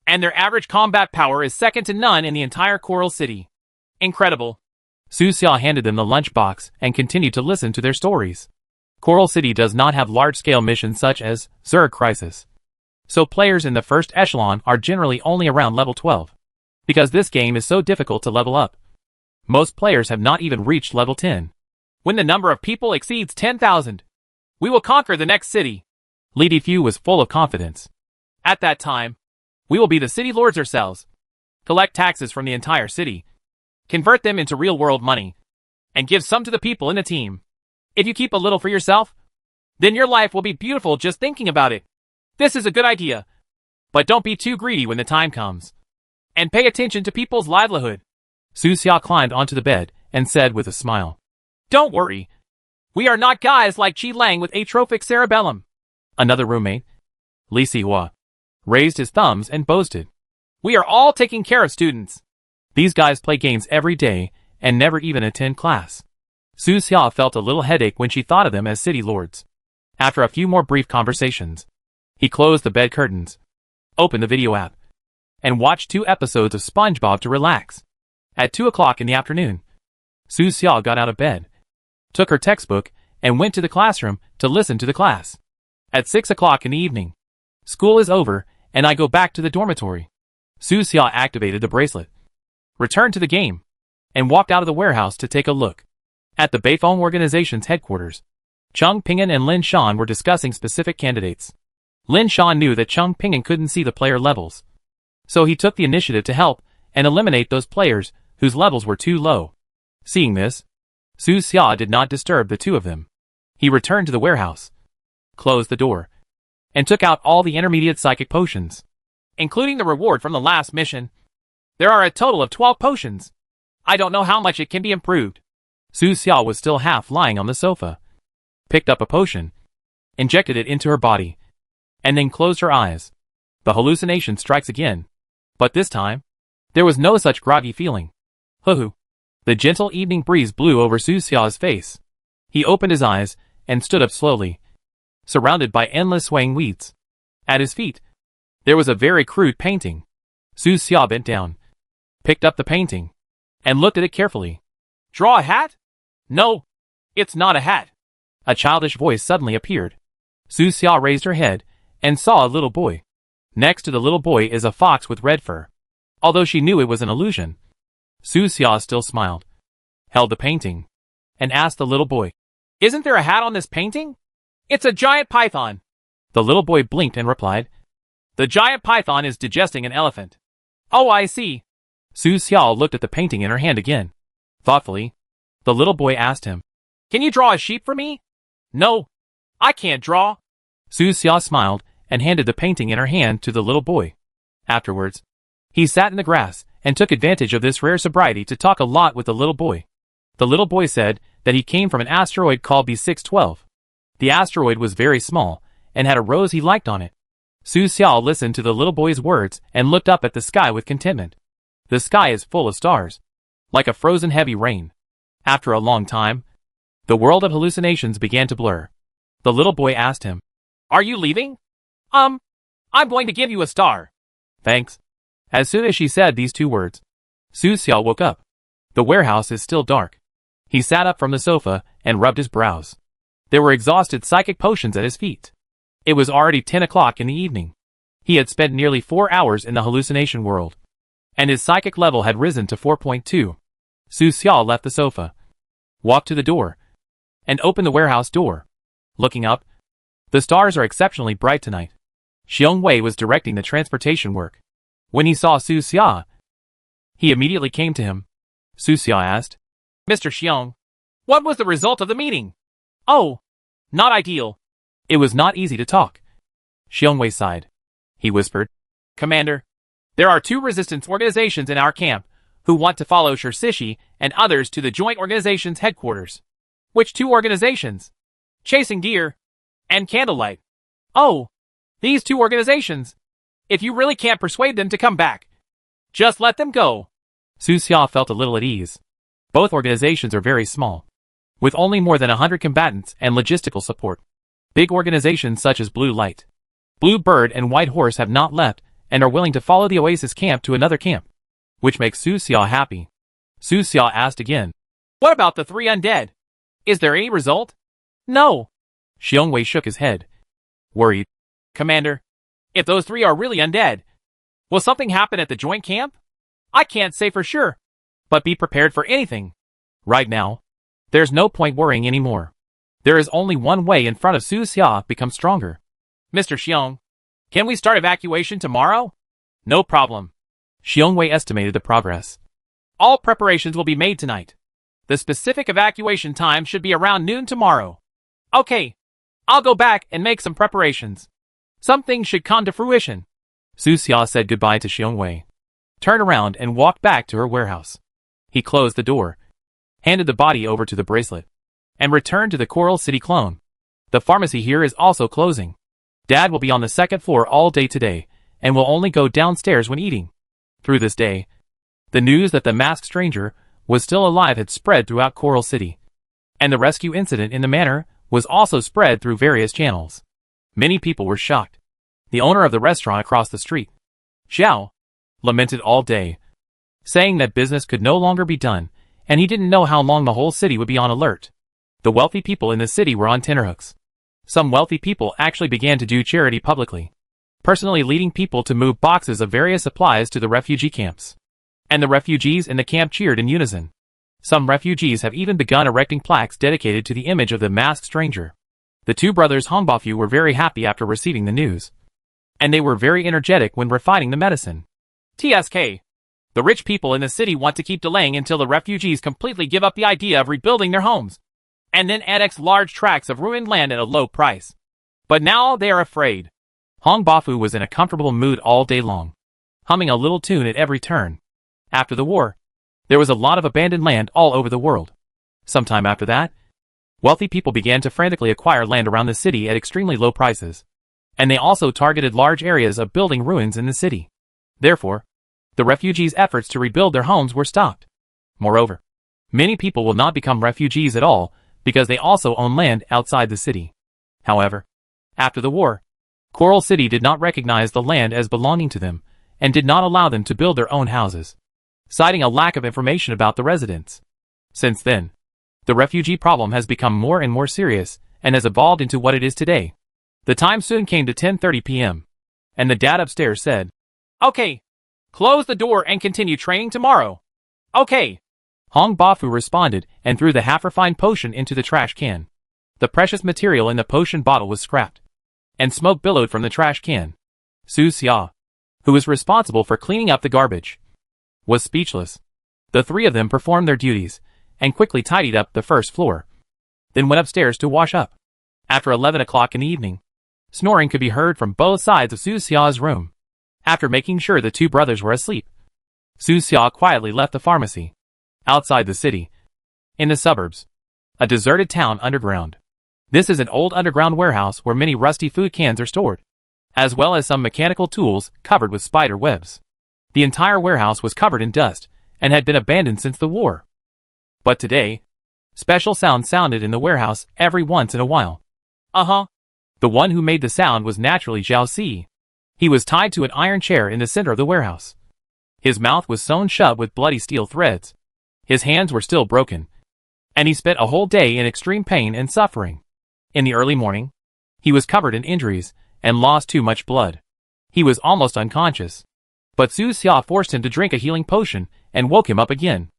And their average combat power is second to none in the entire Coral City. Incredible. Su Xia handed them the lunchbox and continued to listen to their stories. Coral City does not have large-scale missions such as Zerg Crisis, so players in the first echelon are generally only around level 12. Because this game is so difficult to level up, most players have not even reached level 10. When the number of people exceeds 10,000, we will conquer the next city. Li Defu was full of confidence. At that time, we will be the city lords ourselves, collect taxes from the entire city, convert them into real-world money, and give some to the people in the team. If you keep a little for yourself, then your life will be beautiful just thinking about it. This is a good idea. But don't be too greedy when the time comes. And pay attention to people's livelihood. Su Xia climbed onto the bed and said with a smile, "Don't worry. We are not guys like Qi Lang with atrophic cerebellum." Another roommate, Li Sihua, raised his thumbs and boasted, "We are all taking care of students. These guys play games every day and never even attend class." Su Xia felt a little headache when she thought of them as city lords. After a few more brief conversations, he closed the bed curtains, opened the video app, and watched 2 episodes of SpongeBob to relax. At 2 o'clock in the afternoon, Su Xia got out of bed, took her textbook, and went to the classroom to listen to the class. At 6 o'clock in the evening, school is over and I go back to the dormitory. Su Xia activated the bracelet, returned to the game, and walked out of the warehouse to take a look. At the Beifeng organization's headquarters, Cheng Ping'an and Lin Shan were discussing specific candidates. Lin Shan knew that Cheng Ping'an couldn't see the player levels, so he took the initiative to help and eliminate those players whose levels were too low. Seeing this, Su Xia did not disturb the two of them. He returned to the warehouse, closed the door, and took out all the intermediate psychic potions, including the reward from the last mission. There are a total of 12 potions. I don't know how much it can be improved. Su Xia was still half lying on the sofa, picked up a potion, injected it into her body, and then closed her eyes. The hallucination strikes again, but this time, there was no such groggy feeling. Hoo-hoo. The gentle evening breeze blew over Su Xia's face. He opened his eyes and stood up slowly, surrounded by endless swaying weeds. At his feet, there was a very crude painting. Su Xia bent down, picked up the painting, and looked at it carefully. "Draw a hat? No, it's not a hat." A childish voice suddenly appeared. Su Xia raised her head and saw a little boy. Next to the little boy is a fox with red fur. Although she knew it was an illusion, Su Xia still smiled, held the painting, and asked the little boy, "Isn't there a hat on this painting?" "It's a giant python." The little boy blinked and replied, "The giant python is digesting an elephant." "Oh, I see." Su Xia looked at the painting in her hand again. Thoughtfully, the little boy asked him, "Can you draw a sheep for me?" "No, I can't draw." Su Xia smiled and handed the painting in her hand to the little boy. Afterwards, he sat in the grass and took advantage of this rare sobriety to talk a lot with the little boy. The little boy said that he came from an asteroid called B612. The asteroid was very small and had a rose he liked on it. Su Xia listened to the little boy's words and looked up at the sky with contentment. The sky is full of stars, like a frozen heavy rain. After a long time, the world of hallucinations began to blur. The little boy asked him, "Are you leaving?" I'm going to give you a star." "Thanks." As soon as she said these 2 words, Su Xia woke up. The warehouse is still dark. He sat up from the sofa and rubbed his brows. There were exhausted psychic potions at his feet. It was already 10 o'clock in the evening. He had spent nearly 4 hours in the hallucination world, and his psychic level had risen to 4.2. Su Xia left the sofa, walked to the door, and opened the warehouse door. Looking up, the stars are exceptionally bright tonight. Xiong Wei was directing the transportation work. When he saw Su Xia, he immediately came to him. Su Xia asked, "Mr. Xiong, what was the result of the meeting?" "Oh, not ideal." It was not easy to talk. Xiong Wei sighed. He whispered, "Commander, there are 2 resistance organizations in our camp who want to follow Shirsishi and others to the joint organization's headquarters." "Which 2 organizations?" "Chasing Deer and Candlelight." "Oh, these 2 organizations. If you really can't persuade them to come back, just let them go." Su Xia felt a little at ease. Both organizations are very small, with only more than 100 combatants and logistical support. Big organizations such as Blue Light, Blue Bird and White Horse have not left and are willing to follow the Oasis camp to another camp, which makes Su Xia happy. Su Xia asked again, "What about the 3 undead? Is there any result?" "No." Xiong Wei shook his head, worried. "Commander, if those 3 are really undead, will something happen at the joint camp? I can't say for sure, but be prepared for anything. Right now, there's no point worrying anymore. There is only one way in front of Su Xia become stronger." "Mr. Xiong, can we start evacuation tomorrow?" "No problem." Xiong Wei estimated the progress. "All preparations will be made tonight. The specific evacuation time should be around noon tomorrow. Okay. I'll go back and make some preparations. Some things should come to fruition. Su Xia said goodbye to Xiong Wei, turned around and walked back to her warehouse. He closed the door, handed the body over to the bracelet, and returned to the Coral City clone. The pharmacy here is also closing. Dad will be on the second floor all day today, and will only go downstairs when eating. Through this day, the news that the masked stranger was still alive had spread throughout Coral City, and the rescue incident in the manor was also spread through various channels. Many people were shocked. The owner of the restaurant across the street, Xiao, lamented all day, saying that business could no longer be done, and he didn't know how long the whole city would be on alert. The wealthy people in the city were on tenterhooks. Some wealthy people actually began to do charity publicly, personally leading people to move boxes of various supplies to the refugee camps. And the refugees in the camp cheered in unison. Some refugees have even begun erecting plaques dedicated to the image of the masked stranger. The two brothers Hongbaofu were very happy after receiving the news, and they were very energetic when refining the medicine. TSK. The rich people in the city want to keep delaying until the refugees completely give up the idea of rebuilding their homes, and then annex large tracts of ruined land at a low price. But now they are afraid. Hongbaofu was in a comfortable mood all day long, humming a little tune at every turn. After the war, there was a lot of abandoned land all over the world. Sometime after that, wealthy people began to frantically acquire land around the city at extremely low prices, and they also targeted large areas of building ruins in the city. Therefore, the refugees' efforts to rebuild their homes were stopped. Moreover, many people will not become refugees at all because they also own land outside the city. However, after the war, Coral City did not recognize the land as belonging to them and did not allow them to build their own houses, citing a lack of information about the residents. Since then, the refugee problem has become more and more serious and has evolved into what it is today. The time soon came to 10:30 p.m., and the dad upstairs said, "Okay, close the door and continue training tomorrow." "Okay." Hongbaofu responded and threw the half-refined potion into the trash can. The precious material in the potion bottle was scrapped, and smoke billowed from the trash can. Su Xia, who was responsible for cleaning up the garbage, was speechless. The three of them performed their duties and quickly tidied up the first floor, then went upstairs to wash up. After 11 o'clock in the evening, snoring could be heard from both sides of Su Xia's room. After making sure the two brothers were asleep, Su Xia quietly left the pharmacy. Outside the city, in the suburbs, a deserted town underground. This is an old underground warehouse where many rusty food cans are stored, as well as some mechanical tools covered with spider webs. The entire warehouse was covered in dust and had been abandoned since the war. But today, special sounds sounded in the warehouse every once in a while. The one who made the sound was naturally Zhao Si. He was tied to an iron chair in the center of the warehouse. His mouth was sewn shut with bloody steel threads. His hands were still broken, and he spent a whole day in extreme pain and suffering. In the early morning, he was covered in injuries and lost too much blood. He was almost unconscious, but Su Xia forced him to drink a healing potion and woke him up again.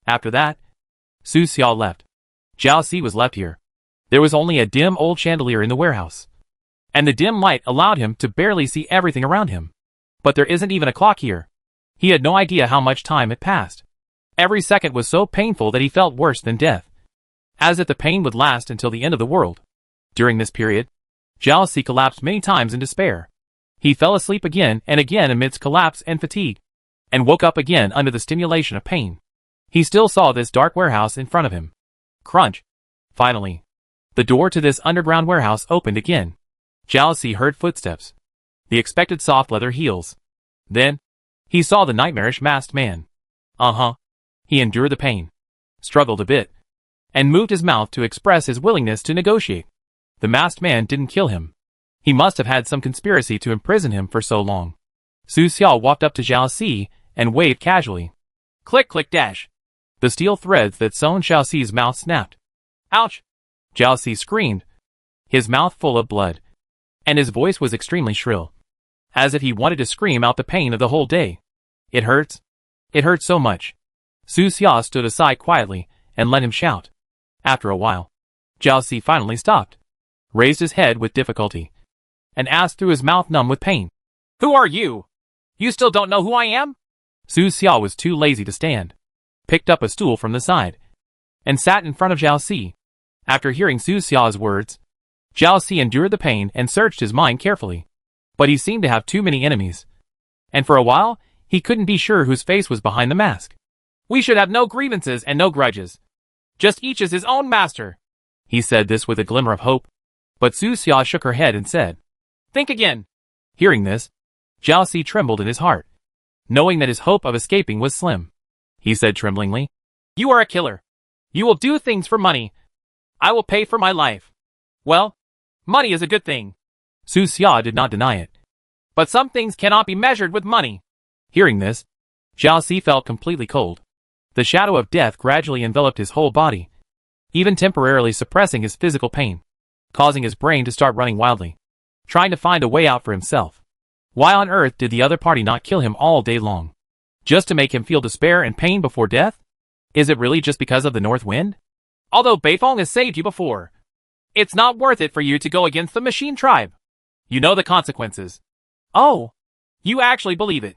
After that, Su Xia left. Zhao Si was left here. There was only a dim old chandelier in the warehouse, and the dim light allowed him to barely see everything around him. But there isn't even a clock here. He had no idea how much time had passed. Every second was so painful that he felt worse than death, as if the pain would last until the end of the world. During this period, Zhao Si collapsed many times in despair. He fell asleep again and again amidst collapse and fatigue, and woke up again under the stimulation of pain. He still saw this dark warehouse in front of him. Crunch. Finally, the door to this underground warehouse opened again. Zhao Si heard footsteps, the expected soft leather heels. Then, he saw the nightmarish masked man. He endured the pain, struggled a bit, and moved his mouth to express his willingness to negotiate. The masked man didn't kill him. He must have had some conspiracy to imprison him for so long. Su Xia walked up to Zhao Si and waved casually. Click click dash. The steel threads that sewn Zhao Si's mouth snapped. Ouch! Zhao Si screamed, his mouth full of blood, and his voice was extremely shrill, as if he wanted to scream out the pain of the whole day. It hurts. It hurts so much. Su Xia stood aside quietly and let him shout. After a while, Zhao Si finally stopped, raised his head with difficulty, and asked through his mouth numb with pain. Who are you? You still don't know who I am? Su Xia was too lazy to stand, picked up a stool from the side, and sat in front of Zhao Si. After hearing Su Xia's words, Zhao Si endured the pain and searched his mind carefully. But he seemed to have too many enemies. And for a while, he couldn't be sure whose face was behind the mask. We should have no grievances and no grudges. Just each is his own master. He said this with a glimmer of hope. But Su Xia shook her head and said, Think again. Hearing this, Zhao Si trembled in his heart, knowing that his hope of escaping was slim. He said tremblingly, You are a killer. You will do things for money. I will pay for my life. Well, money is a good thing. Su Xia did not deny it. But some things cannot be measured with money. Hearing this, Zhao Si felt completely cold. The shadow of death gradually enveloped his whole body, even temporarily suppressing his physical pain, causing his brain to start running wildly, trying to find a way out for himself. Why on earth did the other party not kill him all day long? Just to make him feel despair and pain before death? Is it really just because of the north wind? Although Beifong has saved you before, it's not worth it for you to go against the machine tribe. You know the consequences. Oh, you actually believe it.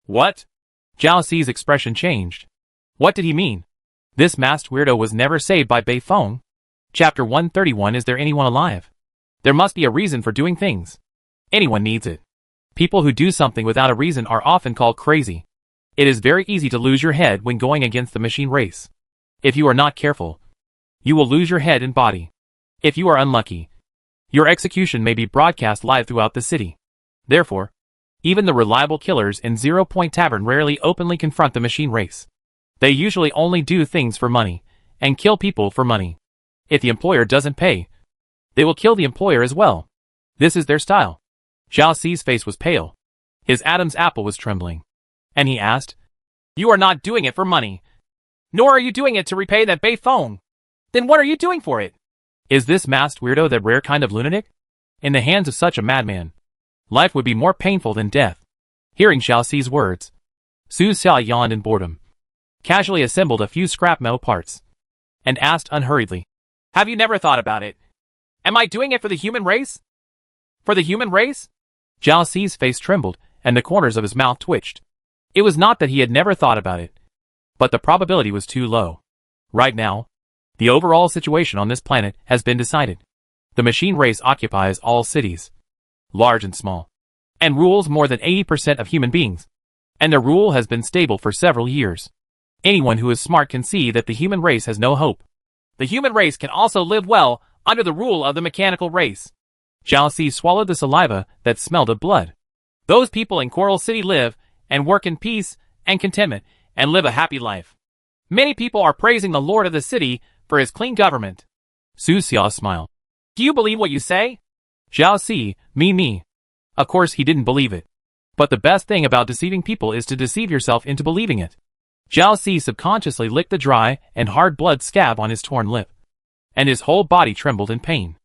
What? Zhao Si's expression changed. What did he mean? This masked weirdo was never saved by Beifong. Chapter 131. Is there anyone alive? There must be a reason for doing things. Anyone needs it. People who do something without a reason are often called crazy. It is very easy to lose your head when going against the machine race. If you are not careful, you will lose your head and body. If you are unlucky, your execution may be broadcast live throughout the city. Therefore, even the reliable killers in 0 Point Tavern rarely openly confront the machine race. They usually only do things for money, and kill people for money. If the employer doesn't pay, they will kill the employer as well. This is their style. Zhao Si's face was pale. His Adam's apple was trembling. And he asked, You are not doing it for money. Nor are you doing it to repay that Beifong. Then what are you doing for it? Is this masked weirdo that rare kind of lunatic? In the hands of such a madman, life would be more painful than death. Hearing Zhao Si's words, Su Xia yawned in boredom, casually assembled a few scrap metal parts, and asked unhurriedly, Have you never thought about it? Am I doing it for the human race? For the human race? Zhao Si's face trembled, and the corners of his mouth twitched. It was not that he had never thought about it, but the probability was too low. Right now, the overall situation on this planet has been decided. The machine race occupies all cities, large and small, and rules more than 80% of human beings. And their rule has been stable for several years. Anyone who is smart can see that the human race has no hope. The human race can also live well under the rule of the mechanical race. Zhao Si swallowed the saliva that smelled of blood. Those people in Coral City live and work in peace and contentment and live a happy life. Many people are praising the Lord of the city for his clean government. Su Xia smiled. Do you believe what you say? Zhao Si, me. Of course he didn't believe it. But the best thing about deceiving people is to deceive yourself into believing it. Zhao Si subconsciously licked the dry and hard blood scab on his torn lip, and his whole body trembled in pain.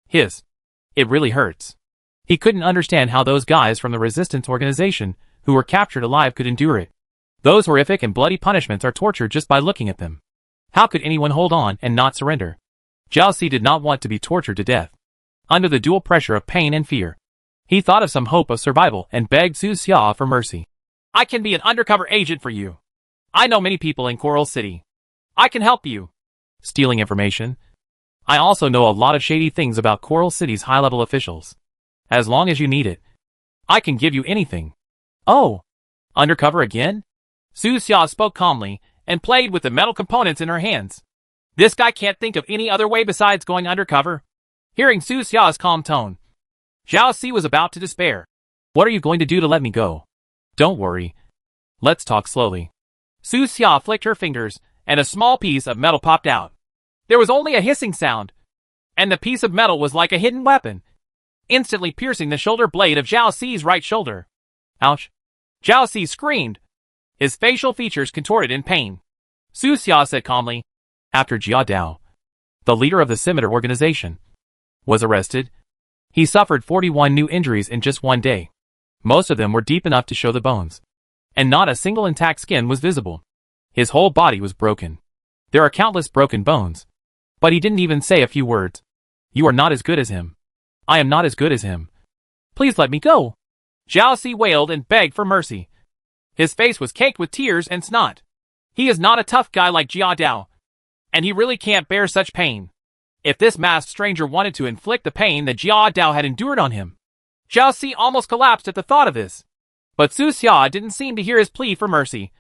It really hurts. He couldn't understand how those guys from the resistance organization who were captured alive could endure it. Those horrific and bloody punishments are torture just by looking at them. How could anyone hold on and not surrender? Zhao Si did not want to be tortured to death. Under the dual pressure of pain and fear, he thought of some hope of survival and begged Su Xia for mercy. I can be an undercover agent for you. I know many people in Coral City. I can help you. Stealing information? I also know a lot of shady things about Coral City's high-level officials. As long as you need it, I can give you anything. Oh, undercover again? Su Xia spoke calmly and played with the metal components in her hands. This guy can't think of any other way besides going undercover. Hearing Su Xia's calm tone, Zhao Si was about to despair. What are you going to do to let me go? Don't worry. Let's talk slowly. Su Xia flicked her fingers, and a small piece of metal popped out. There was only a hissing sound, and the piece of metal was like a hidden weapon, instantly piercing the shoulder blade of Zhao Si's right shoulder. Ouch! Zhao Si screamed, his facial features contorted in pain. Su Xia said calmly, after Jia Dao, the leader of the Scimitar organization, was arrested, he suffered 41 new injuries in just one day. Most of them were deep enough to show the bones, and not a single intact skin was visible. His whole body was broken. There are countless broken bones. But he didn't even say a few words. You are not as good as him. I am not as good as him. Please let me go. Zhao Si wailed and begged for mercy. His face was caked with tears and snot. He is not a tough guy like Jia Dao. And he really can't bear such pain. If this masked stranger wanted to inflict the pain that Jia Dao had endured on him. Zhao Si almost collapsed at the thought of this. But Su Xia didn't seem to hear his plea for mercy.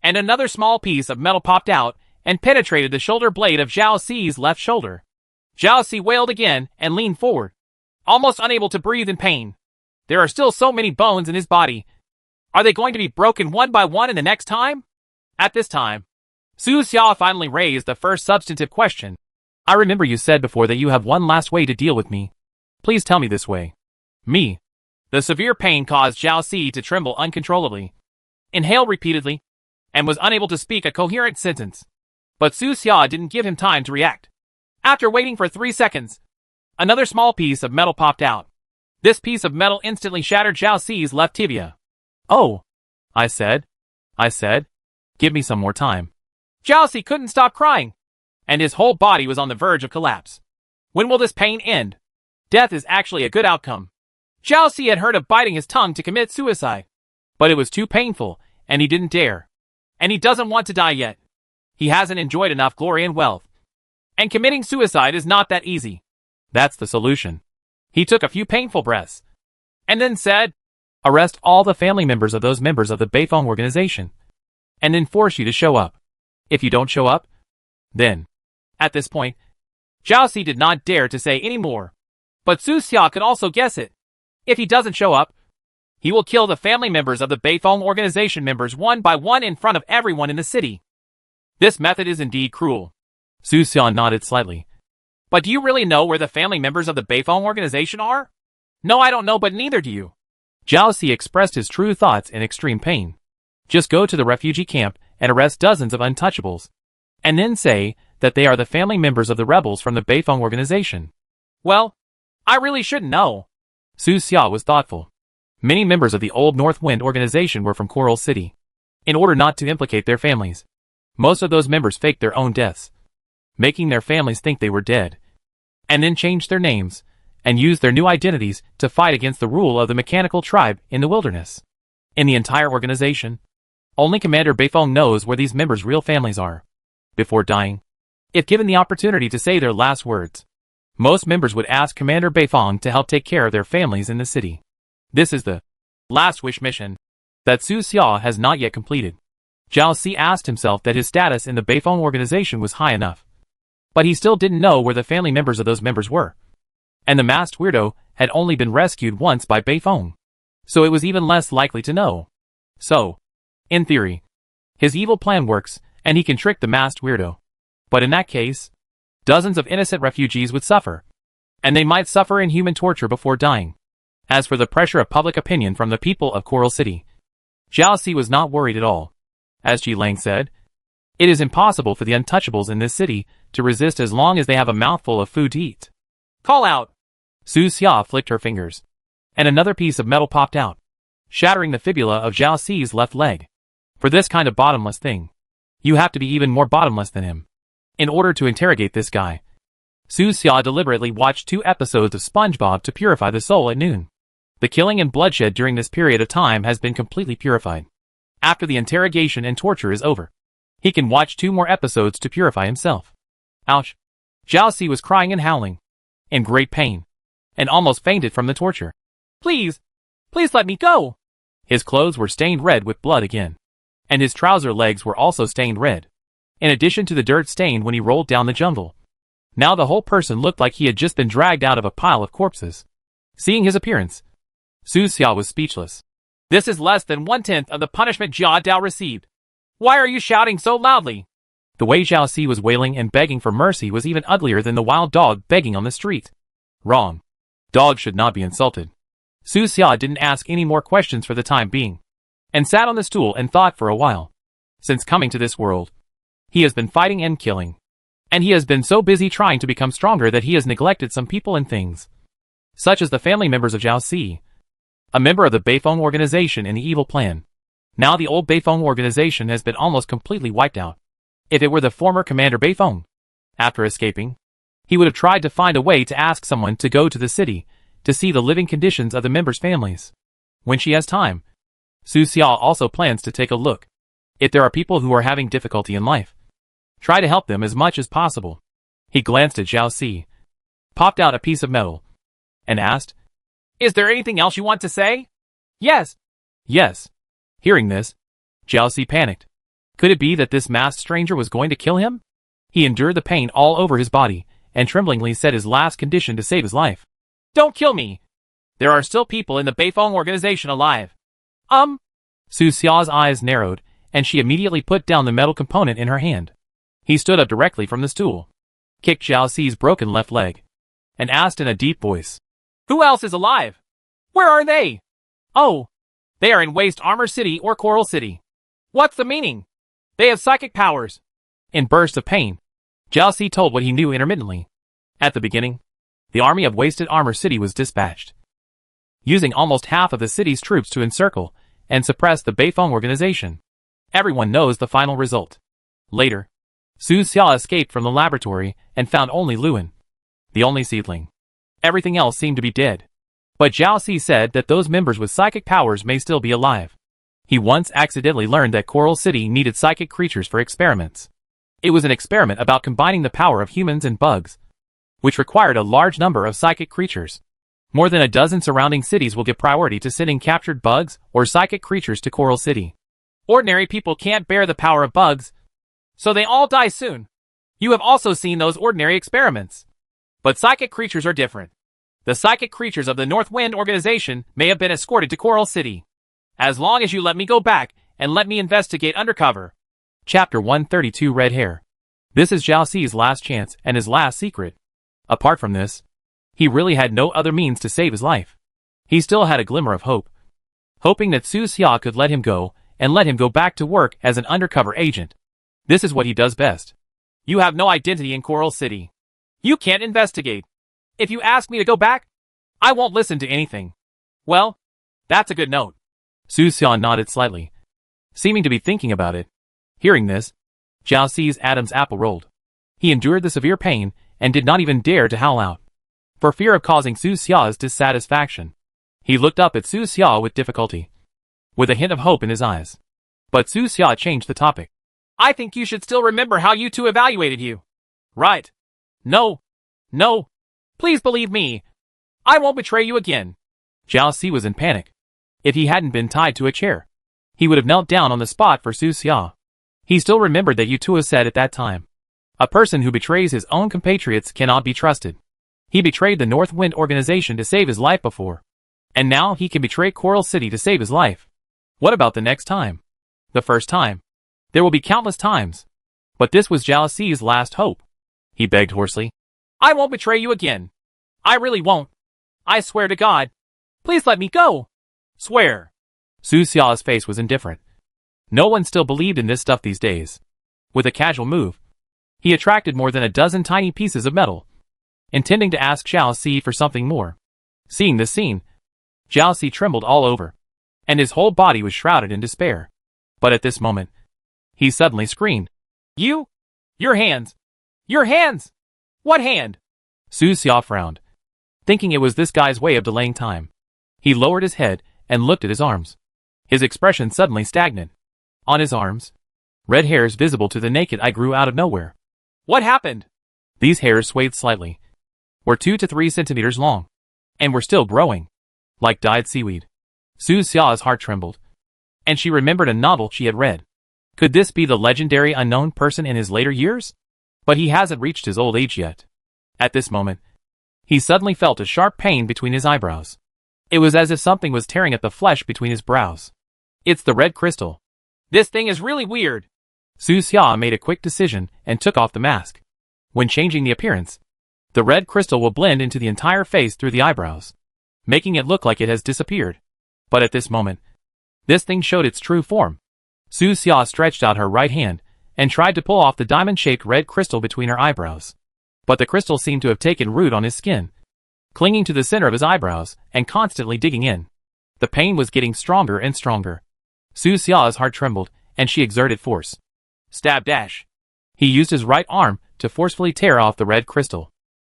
And another small piece of metal popped out and penetrated the shoulder blade of Zhao Si's left shoulder. Zhao Si wailed again and leaned forward, almost unable to breathe in pain. There are still so many bones in his body. Are they going to be broken one by one in the next time? At this time, Su Xia finally raised the first substantive question. I remember you said before that you have one last way to deal with me. Please tell me this way. Me. The severe pain caused Zhao Si to tremble uncontrollably, inhale repeatedly, and was unable to speak a coherent sentence. But Su Xia didn't give him time to react. After waiting for 3 seconds, another small piece of metal popped out. This piece of metal instantly shattered Zhao Si's left tibia. Oh, I said, give me some more time. Zhao Si couldn't stop crying, and his whole body was on the verge of collapse. When will this pain end? Death is actually a good outcome. Zhao Si had heard of biting his tongue to commit suicide, but it was too painful, and he didn't dare. And he doesn't want to die yet. He hasn't enjoyed enough glory and wealth. And committing suicide is not that easy. That's the solution. He took a few painful breaths, and then said, arrest all the family members of those members of the Beifeng organization, and then force you to show up. If you don't show up, then. At this point, Zhao Si did not dare to say any more. But Su Xia could also guess it. If he doesn't show up, he will kill the family members of the Beifeng organization members one by one in front of everyone in the city. This method is indeed cruel. Su Xia nodded slightly. But do you really know where the family members of the Beifeng organization are? No, I don't know, but neither do you. Zhao Si expressed his true thoughts in extreme pain. Just go to the refugee camp and arrest dozens of untouchables, and then say that they are the family members of the rebels from the Beifeng organization. Well, I really shouldn't know. Su Xia was thoughtful. Many members of the old North Wind organization were from Coral City. In order not to implicate their families, most of those members faked their own deaths, making their families think they were dead, and then changed their names and used their new identities to fight against the rule of the mechanical tribe in the wilderness. In the entire organization, only Commander Beifeng knows where these members' real families are. Before dying, if given the opportunity to say their last words, most members would ask Commander Beifeng to help take care of their families in the city. This is the last wish mission that Su Xia has not yet completed. Zhao Si asked himself that his status in the Beifeng organization was high enough, but he still didn't know where the family members of those members were. And the masked weirdo had only been rescued once by Beifeng, so it was even less likely to know. So, in theory, his evil plan works, and he can trick the masked weirdo. But in that case, dozens of innocent refugees would suffer, and they might suffer inhuman torture before dying. As for the pressure of public opinion from the people of Coral City, Zhao Si was not worried at all. As Ji Lang said, it is impossible for the untouchables in this city to resist as long as they have a mouthful of food to eat. Call out! Su Xia flicked her fingers, and another piece of metal popped out, shattering the fibula of Zhao Si's left leg. For this kind of bottomless thing, you have to be even more bottomless than him. In order to interrogate this guy, Su Xia deliberately watched 2 episodes of SpongeBob to purify the soul at noon. The killing and bloodshed during this period of time has been completely purified. After the interrogation and torture is over, he can watch 2 more episodes to purify himself. Ouch! Zhao Si was crying and howling, in great pain, and almost fainted from the torture. Please! Please let me go! His clothes were stained red with blood again, and his trouser legs were also stained red, in addition to the dirt stain when he rolled down the jungle. Now the whole person looked like he had just been dragged out of a pile of corpses. Seeing his appearance, Su Xia was speechless. This is less than 1/10 of the punishment Jia Dao received. Why are you shouting so loudly? The way Zhao Si was wailing and begging for mercy was even uglier than the wild dog begging on the street. Wrong. Dogs should not be insulted. Su Xia didn't ask any more questions for the time being, and sat on the stool and thought for a while. Since coming to this world, he has been fighting and killing, and he has been so busy trying to become stronger that he has neglected some people and things, such as the family members of Zhao Si, a member of the Beifeng organization in the evil plan. Now the old Beifeng organization has been almost completely wiped out. If it were the former Commander Beifeng, after escaping, he would have tried to find a way to ask someone to go to the city to see the living conditions of the members' families. When she has time, Su Xia also plans to take a look if there are people who are having difficulty in life. Try to help them as much as possible. He glanced at Zhao Si, popped out a piece of metal, and asked, "Is there anything else you want to say?" "Yes." "Yes." Hearing this, Zhao Si panicked. Could it be that this masked stranger was going to kill him? He endured the pain all over his body, and tremblingly said his last condition to save his life. "Don't kill me! There are still people in the Beifeng organization alive." Su Xia's eyes narrowed, and she immediately put down the metal component in her hand. He stood up directly from the stool, kicked Zhao Si's broken left leg, and asked in a deep voice, "Who else is alive? Where are they?" "Oh, they are in Waste Armor City or Coral City." "What's the meaning?" "They have psychic powers." In bursts of pain, Zhao Si told what he knew intermittently. At the beginning, the army of Wasted Armor City was dispatched, using almost half of the city's troops to encircle and suppress the Beifeng organization. Everyone knows the final result. Later, Su Xia escaped from the laboratory and found only Luan, the only seedling. Everything else seemed to be dead. But Zhao Si said that those members with psychic powers may still be alive. He once accidentally learned that Coral City needed psychic creatures for experiments. It was an experiment about combining the power of humans and bugs, which required a large number of psychic creatures. More than a dozen surrounding cities will give priority to sending captured bugs or psychic creatures to Coral City. Ordinary people can't bear the power of bugs, so they all die soon. You have also seen those ordinary experiments. But psychic creatures are different. The psychic creatures of the North Wind organization may have been escorted to Coral City. As long as you let me go back and let me investigate undercover. Chapter 132 Red Hair. This is Zhao Si's last chance and his last secret. Apart from this, he really had no other means to save his life. He still had a glimmer of hope, hoping that Su Xia could let him go and let him go back to work as an undercover agent. This is what he does best. You have no identity in Coral City. You can't investigate. If you ask me to go back, I won't listen to anything. Well, that's a good note. Su Xia nodded slightly, seeming to be thinking about it. Hearing this, Zhao Si's Adam's apple rolled. He endured the severe pain and did not even dare to howl out, for fear of causing Su Xia's dissatisfaction. He looked up at Su Xia with difficulty, with a hint of hope in his eyes. But Su Xia changed the topic. "I think you should still remember how you two evaluated you." "Right. No. Please believe me. I won't betray you again." Zhao Si was in panic. If he hadn't been tied to a chair, he would have knelt down on the spot for Su Xia. He still remembered that Yutua said at that time, "A person who betrays his own compatriots cannot be trusted." He betrayed the North Wind organization to save his life before, and now he can betray Coral City to save his life. What about the next time? The first time? There will be countless times. But this was Zhao Si's last hope. He begged hoarsely, "I won't betray you again. I really won't. I swear to God. Please let me go." "Swear." Su Xia's face was indifferent. No one still believed in this stuff these days. With a casual move, he attracted more than a dozen tiny pieces of metal, intending to ask Zhao Si for something more. Seeing this scene, Zhao Si trembled all over, and his whole body was shrouded in despair. But at this moment, he suddenly screamed, "You! Your hands! Your hands! What hand?" Su Xia frowned, thinking it was this guy's way of delaying time. He lowered his head and looked at his arms. His expression suddenly stagnant. On his arms, red hairs visible to the naked eye grew out of nowhere. What happened? These hairs swayed slightly, were 2 to 3 centimeters long, and were still growing, like dyed seaweed. Su Xia's heart trembled, and she remembered a novel she had read. Could this be the legendary unknown person in his later years? But he hasn't reached his old age yet. At this moment, he suddenly felt a sharp pain between his eyebrows. It was as if something was tearing at the flesh between his brows. It's the red crystal. This thing is really weird. Su Xia made a quick decision and took off the mask. When changing the appearance, the red crystal will blend into the entire face through the eyebrows, making it look like it has disappeared. But at this moment, this thing showed its true form. Su Xia stretched out her right hand and tried to pull off the diamond-shaped red crystal between her eyebrows. But the crystal seemed to have taken root on his skin, clinging to the center of his eyebrows and constantly digging in. The pain was getting stronger and stronger. Su Xia's heart trembled, and she exerted force. Stab dash. He used his right arm to forcefully tear off the red crystal.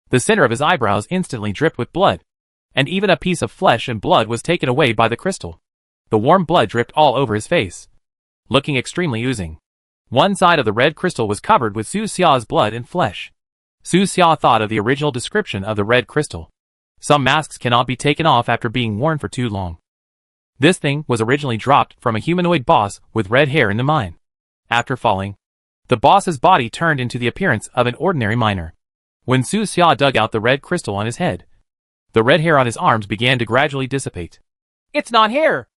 The center of his eyebrows instantly dripped with blood, and even a piece of flesh and blood was taken away by the crystal. The warm blood dripped all over his face, looking extremely oozing. One side of the red crystal was covered with Su Xia's blood and flesh. Su Xia thought of the original description of the red crystal. Some masks cannot be taken off after being worn for too long. This thing was originally dropped from a humanoid boss with red hair in the mine. After falling, the boss's body turned into the appearance of an ordinary miner. When Su Xia dug out the red crystal on his head, the red hair on his arms began to gradually dissipate. It's not hair!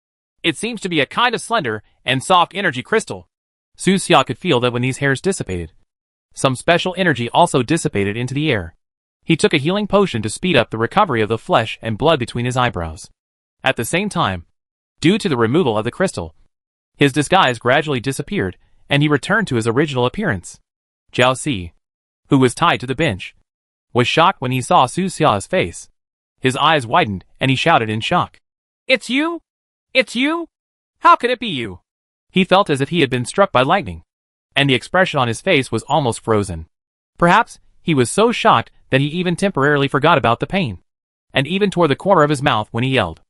It seems to be a kind of slender and soft energy crystal. Su Xia could feel that when these hairs dissipated, some special energy also dissipated into the air. He took a healing potion to speed up the recovery of the flesh and blood between his eyebrows. At the same time, due to the removal of the crystal, his disguise gradually disappeared, and he returned to his original appearance. Jiao Si, who was tied to the bench, was shocked when he saw Su Xia's face. His eyes widened, and he shouted in shock. It's you? It's you? How could it be you? He felt as if he had been struck by lightning, and the expression on his face was almost frozen. Perhaps he was so shocked that he even temporarily forgot about the pain, and even tore the corner of his mouth when he yelled.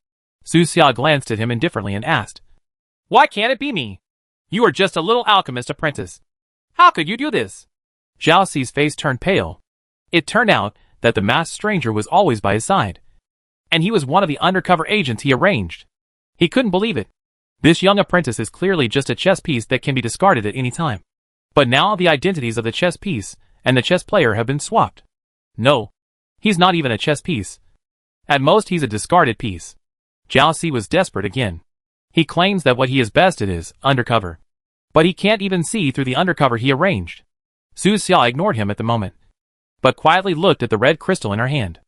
Su Xia glanced at him indifferently and asked, Why can't it be me? You are just a little alchemist apprentice. How could you do this? Jiao Si's face turned pale. It turned out that the masked stranger was always by his side, and he was one of the undercover agents he arranged. He couldn't believe it. This young apprentice is clearly just a chess piece that can be discarded at any time. But now the identities of the chess piece and the chess player have been swapped. No, he's not even a chess piece. At most he's a discarded piece. Jiao Si was desperate again. He claims that what he is best at is undercover. But he can't even see through the undercover he arranged. Su Xia ignored him at the moment, but quietly looked at the red crystal in her hand.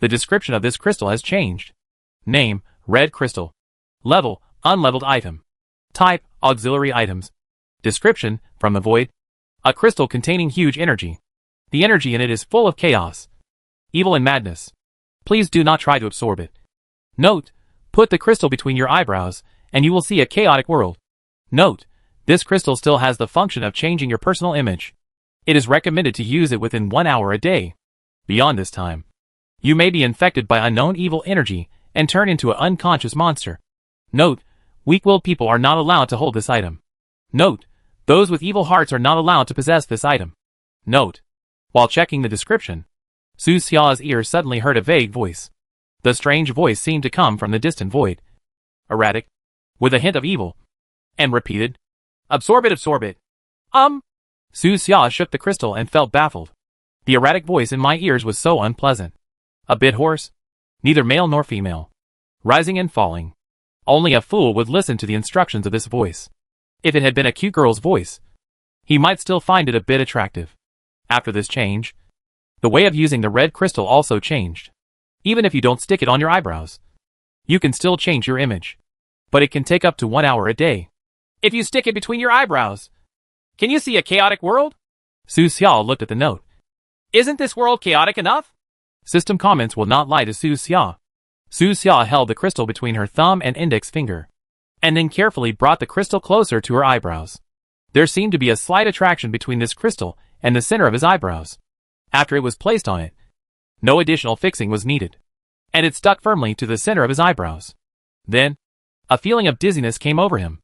The description of this crystal has changed. Name, red crystal. Level, unleveled item. Type, auxiliary items. Description, from the void. A crystal containing huge energy. The energy in it is full of chaos, evil and madness. Please do not try to absorb it. Note, put the crystal between your eyebrows, and you will see a chaotic world. Note, this crystal still has the function of changing your personal image. It is recommended to use it within 1 hour a day. Beyond this time, you may be infected by unknown evil energy and turn into an unconscious monster. Note, weak-willed people are not allowed to hold this item. Note, those with evil hearts are not allowed to possess this item. Note, while checking the description, Su Xia's ears suddenly heard a vague voice. The strange voice seemed to come from the distant void. Erratic, with a hint of evil, and repeated, Absorb it, absorb it. Su Xia shook the crystal and felt baffled. The erratic voice in my ears was so unpleasant. A bit hoarse, neither male nor female, rising and falling. Only a fool would listen to the instructions of this voice. If it had been a cute girl's voice, he might still find it a bit attractive. After this change, the way of using the red crystal also changed. Even if you don't stick it on your eyebrows, you can still change your image. But it can take up to 1 hour a day. If you stick it between your eyebrows, can you see a chaotic world? Su Xia looked at the note. Isn't this world chaotic enough? System comments will not lie to Su Xia. Su Xia held the crystal between her thumb and index finger, and then carefully brought the crystal closer to her eyebrows. There seemed to be a slight attraction between this crystal and the center of his eyebrows. After it was placed on it, no additional fixing was needed, and it stuck firmly to the center of his eyebrows. Then, a feeling of dizziness came over him.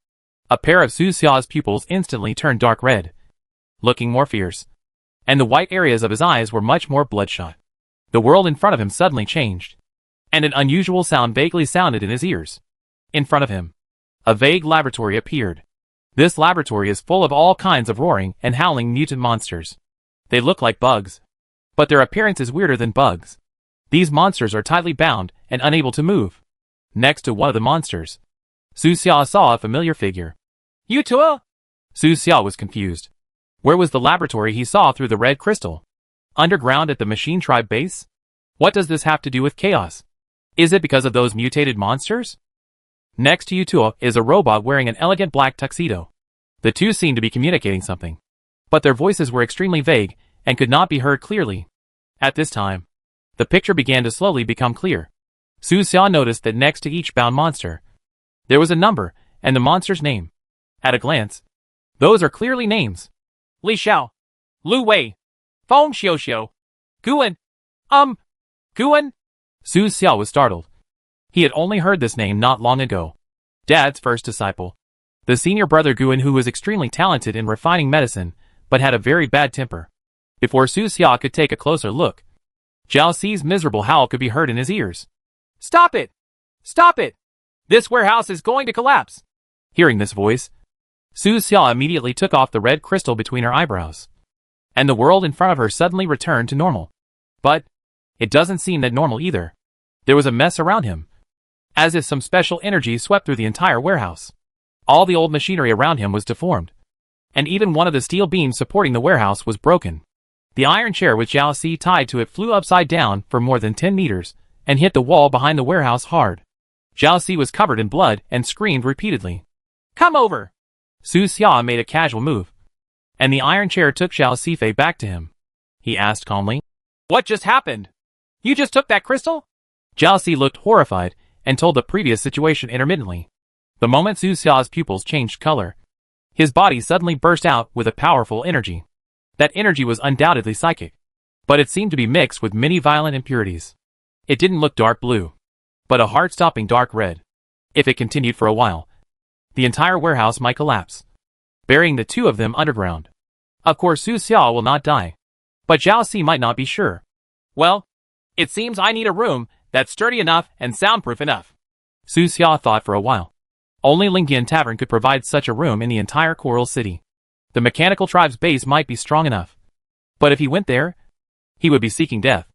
A pair of Su Xia's pupils instantly turned dark red, looking more fierce, and the white areas of his eyes were much more bloodshot. The world in front of him suddenly changed, and an unusual sound vaguely sounded in his ears. In front of him, a vague laboratory appeared. This laboratory is full of all kinds of roaring and howling mutant monsters. They look like bugs, but their appearance is weirder than bugs. These monsters are tightly bound and unable to move. Next to one of the monsters, Su Xia saw a familiar figure. You too? Su Xia was confused. Where was the laboratory he saw through the red crystal? Underground at the machine tribe base? What does this have to do with chaos? Is it because of those mutated monsters? Next to Yutua is a robot wearing an elegant black tuxedo. The two seemed to be communicating something, but their voices were extremely vague and could not be heard clearly. At this time, the picture began to slowly become clear. Su Xia noticed that next to each bound monster, there was a number and the monster's name. At a glance, those are clearly names. Li Xiao, Lu Wei, Feng Xiuxiu, Guan. Guan? Su Xia was startled. He had only heard this name not long ago. Dad's first disciple. The senior brother Guan, who was extremely talented in refining medicine, but had a very bad temper. Before Su Xia could take a closer look, Zhao Ci's miserable howl could be heard in his ears. "Stop it! Stop it! This warehouse is going to collapse!" Hearing this voice, Su Xia immediately took off the red crystal between her eyebrows, and the world in front of her suddenly returned to normal. But it doesn't seem that normal either. There was a mess around him, as if some special energy swept through the entire warehouse. All the old machinery around him was deformed, and even one of the steel beams supporting the warehouse was broken. The iron chair with Zhao Ci tied to it flew upside down for more than 10 meters and hit the wall behind the warehouse hard. Zhao Ci was covered in blood and screamed repeatedly. "Come over!" Su Xia made a casual move, and the iron chair took Zhao Cifei back to him. He asked calmly, "What just happened? You just took that crystal?" Zhao Ci looked horrified and told the previous situation intermittently. The moment Su Xia's pupils changed color, his body suddenly burst out with a powerful energy. That energy was undoubtedly psychic, but it seemed to be mixed with many violent impurities. It didn't look dark blue, but a heart-stopping dark red. If it continued for a while, the entire warehouse might collapse, burying the two of them underground. Of course, Su Xia will not die, but Zhao Ci might not be sure. "Well, it seems I need a room that's sturdy enough and soundproof enough." Su Xia thought for a while. Only Lingyan Tavern could provide such a room in the entire Coral City. The mechanical tribe's base might be strong enough, but if he went there, he would be seeking death.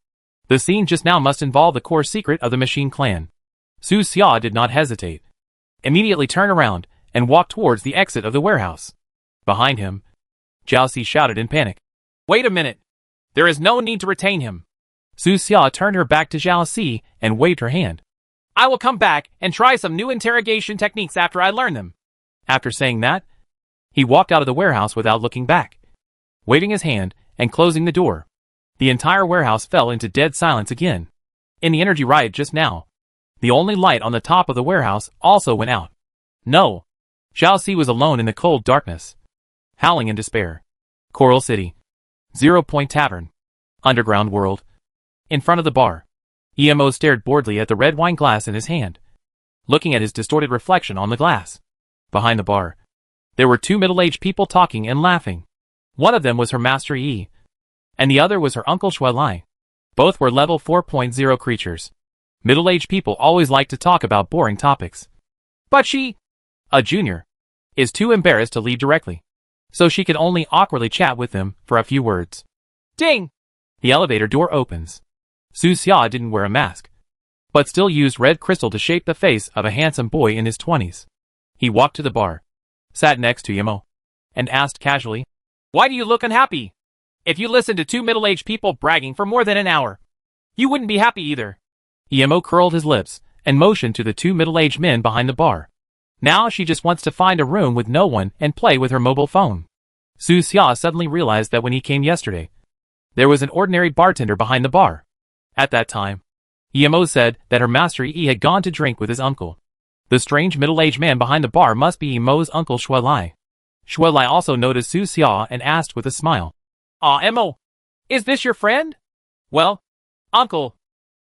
The scene just now must involve the core secret of the Machine Clan. Su Xia did not hesitate. Immediately turned around and walked towards the exit of the warehouse. Behind him, Zhao Ci shouted in panic. "Wait a minute! There is no need to retain him." Su Xia turned her back to Zhao Ci and waved her hand. "I will come back and try some new interrogation techniques after I learn them." After saying that, he walked out of the warehouse without looking back. Waving his hand and closing the door, the entire warehouse fell into dead silence again. In the energy riot just now, the only light on the top of the warehouse also went out. No! Zhao Ci was alone in the cold darkness, howling in despair. Coral City. 0 Point Tavern. Underground world. In front of the bar, EMO stared boredly at the red wine glass in his hand, looking at his distorted reflection on the glass. Behind the bar, there were two middle-aged people talking and laughing. One of them was her master Yi, and the other was her uncle Shui Lai. Both were level 4.0 creatures. Middle-aged people always like to talk about boring topics. But she, a junior, is too embarrassed to leave directly, so she could only awkwardly chat with them for a few words. Ding! The elevator door opens. Su Xia didn't wear a mask, but still used red crystal to shape the face of a handsome boy in his 20s. He walked to the bar, sat next to Yemo, and asked casually, "Why do you look unhappy? If you listened to two middle-aged people bragging for more than an hour, you wouldn't be happy either." Yemo curled his lips and motioned to the two middle-aged men behind the bar. Now she just wants to find a room with no one and play with her mobile phone. Su Xia suddenly realized that when he came yesterday, there was an ordinary bartender behind the bar. At that time, Yemo said that her master Yi had gone to drink with his uncle. The strange middle-aged man behind the bar must be Yemo's uncle Shui Lai. Shui Lai also noticed Su Xia and asked with a smile, "Ah, Emo, is this your friend?" "Well, uncle,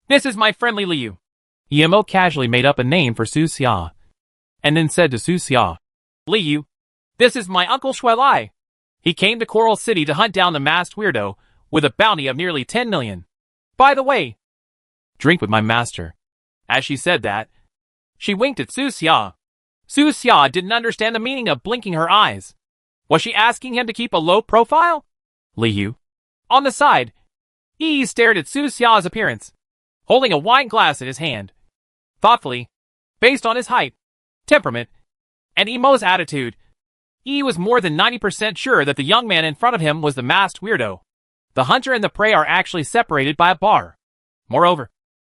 this is my friendly Liu." Yemo casually made up a name for Su Xia, and then said to Su Xia, "Liu, this is my uncle Shui Lai. He came to Coral City to hunt down the masked weirdo with a bounty of nearly 10 million. By the way, drink with my master." As she said that, she winked at Su Xia. Su Xia didn't understand the meaning of blinking her eyes. Was she asking him to keep a low profile? Liu. On the side, Yi stared at Su Xia's appearance, holding a wine glass in his hand. Thoughtfully, based on his height, temperament, and Emo's attitude, Yi was more than 90% sure that the young man in front of him was the masked weirdo. The hunter and the prey are actually separated by a bar. Moreover,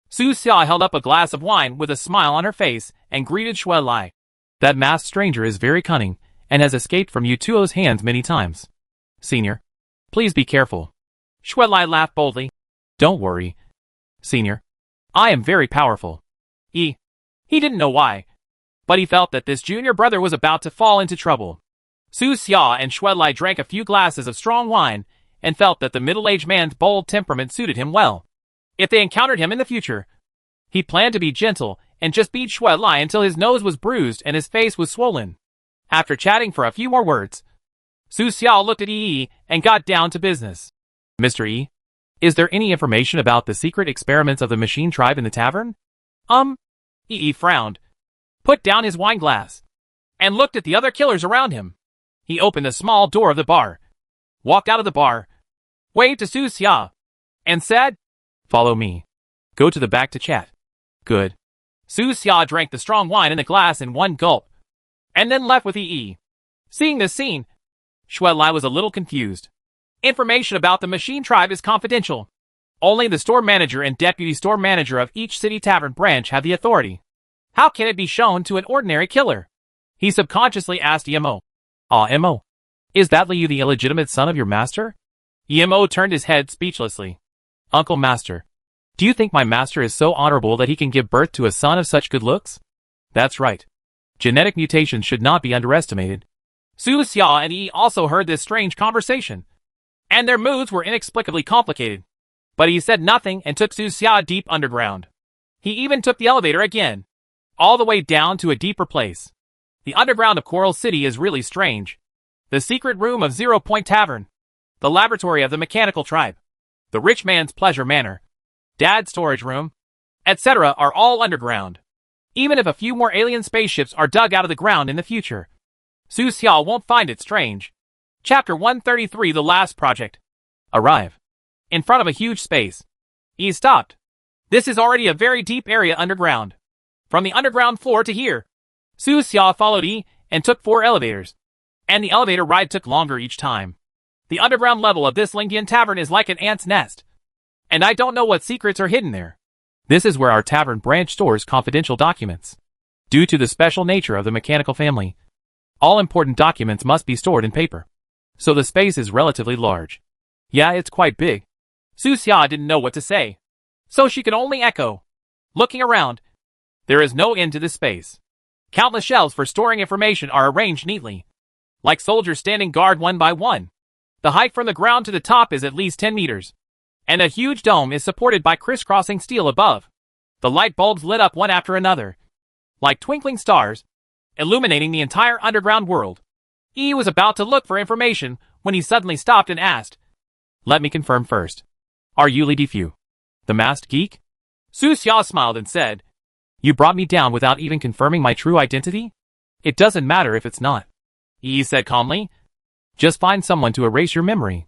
Su Xia held up a glass of wine with a smile on her face and greeted Shui Lai. "That masked stranger is very cunning and has escaped from Yutuo's hands many times. Senior, please be careful." Shui Lai laughed boldly. "Don't worry, Senior. I am very powerful." He didn't know why, but he felt that this junior brother was about to fall into trouble. Su Xia and Shui Lai drank a few glasses of strong wine and felt that the middle-aged man's bold temperament suited him well. If they encountered him in the future, he planned to be gentle and just beat Shui Lai until his nose was bruised and his face was swollen. After chatting for a few more words, Su Xiao looked at Yi and got down to business. Mr. Yi, is there any information about the secret experiments of the machine tribe in the tavern? Yi frowned, put down his wine glass, and looked at the other killers around him. He opened the small door of the bar, walked out of the bar, waved to Su Xia, and said, "Follow me. Go to the back to chat." Good. Su Xia drank the strong wine in the glass in one gulp, and then left with Yi. Seeing this scene, Shui Lai was a little confused. Information about the machine tribe is confidential. Only the store manager and deputy store manager of each city tavern branch have the authority. How can it be shown to an ordinary killer? He subconsciously asked Yemo. Mo. Is that Liu the illegitimate son of your master? Yemo turned his head speechlessly. Uncle Master, do you think my master is so honorable that he can give birth to a son of such good looks? That's right. Genetic mutations should not be underestimated. Su Xia and Yi also heard this strange conversation, and their moods were inexplicably complicated. But he said nothing and took Su Xia deep underground. He even took the elevator again, all the way down to a deeper place. The underground of Coral City is really strange. The secret room of 0 Point Tavern, the laboratory of the mechanical tribe, the rich man's pleasure manor, Dad's storage room, etc. are all underground. Even if a few more alien spaceships are dug out of the ground in the future, Su Xiao won't find it strange. Chapter 133, The Last Project. Arrive. In front of a huge space. He stopped. This is already a very deep area underground. From the underground floor to here, Su Xia followed Yi and took 4 elevators. And the elevator ride took longer each time. The underground level of this Lingdian tavern is like an ant's nest. And I don't know what secrets are hidden there. This is where our tavern branch stores confidential documents. Due to the special nature of the mechanical family, all important documents must be stored in paper. So the space is relatively large. Yeah, it's quite big. Su Xia didn't know what to say, so she could only echo. Looking around, there is no end to this space. Countless shelves for storing information are arranged neatly, like soldiers standing guard one by one. The height from the ground to the top is at least 10 meters, and a huge dome is supported by crisscrossing steel above. The light bulbs lit up one after another, like twinkling stars, illuminating the entire underground world. Yi was about to look for information when he suddenly stopped and asked, "Let me confirm first. Are you Li Difu, the masked geek?" Su Xia smiled and said, "You brought me down without even confirming my true identity? It doesn't matter if it's not," Yi said calmly. "Just find someone to erase your memory.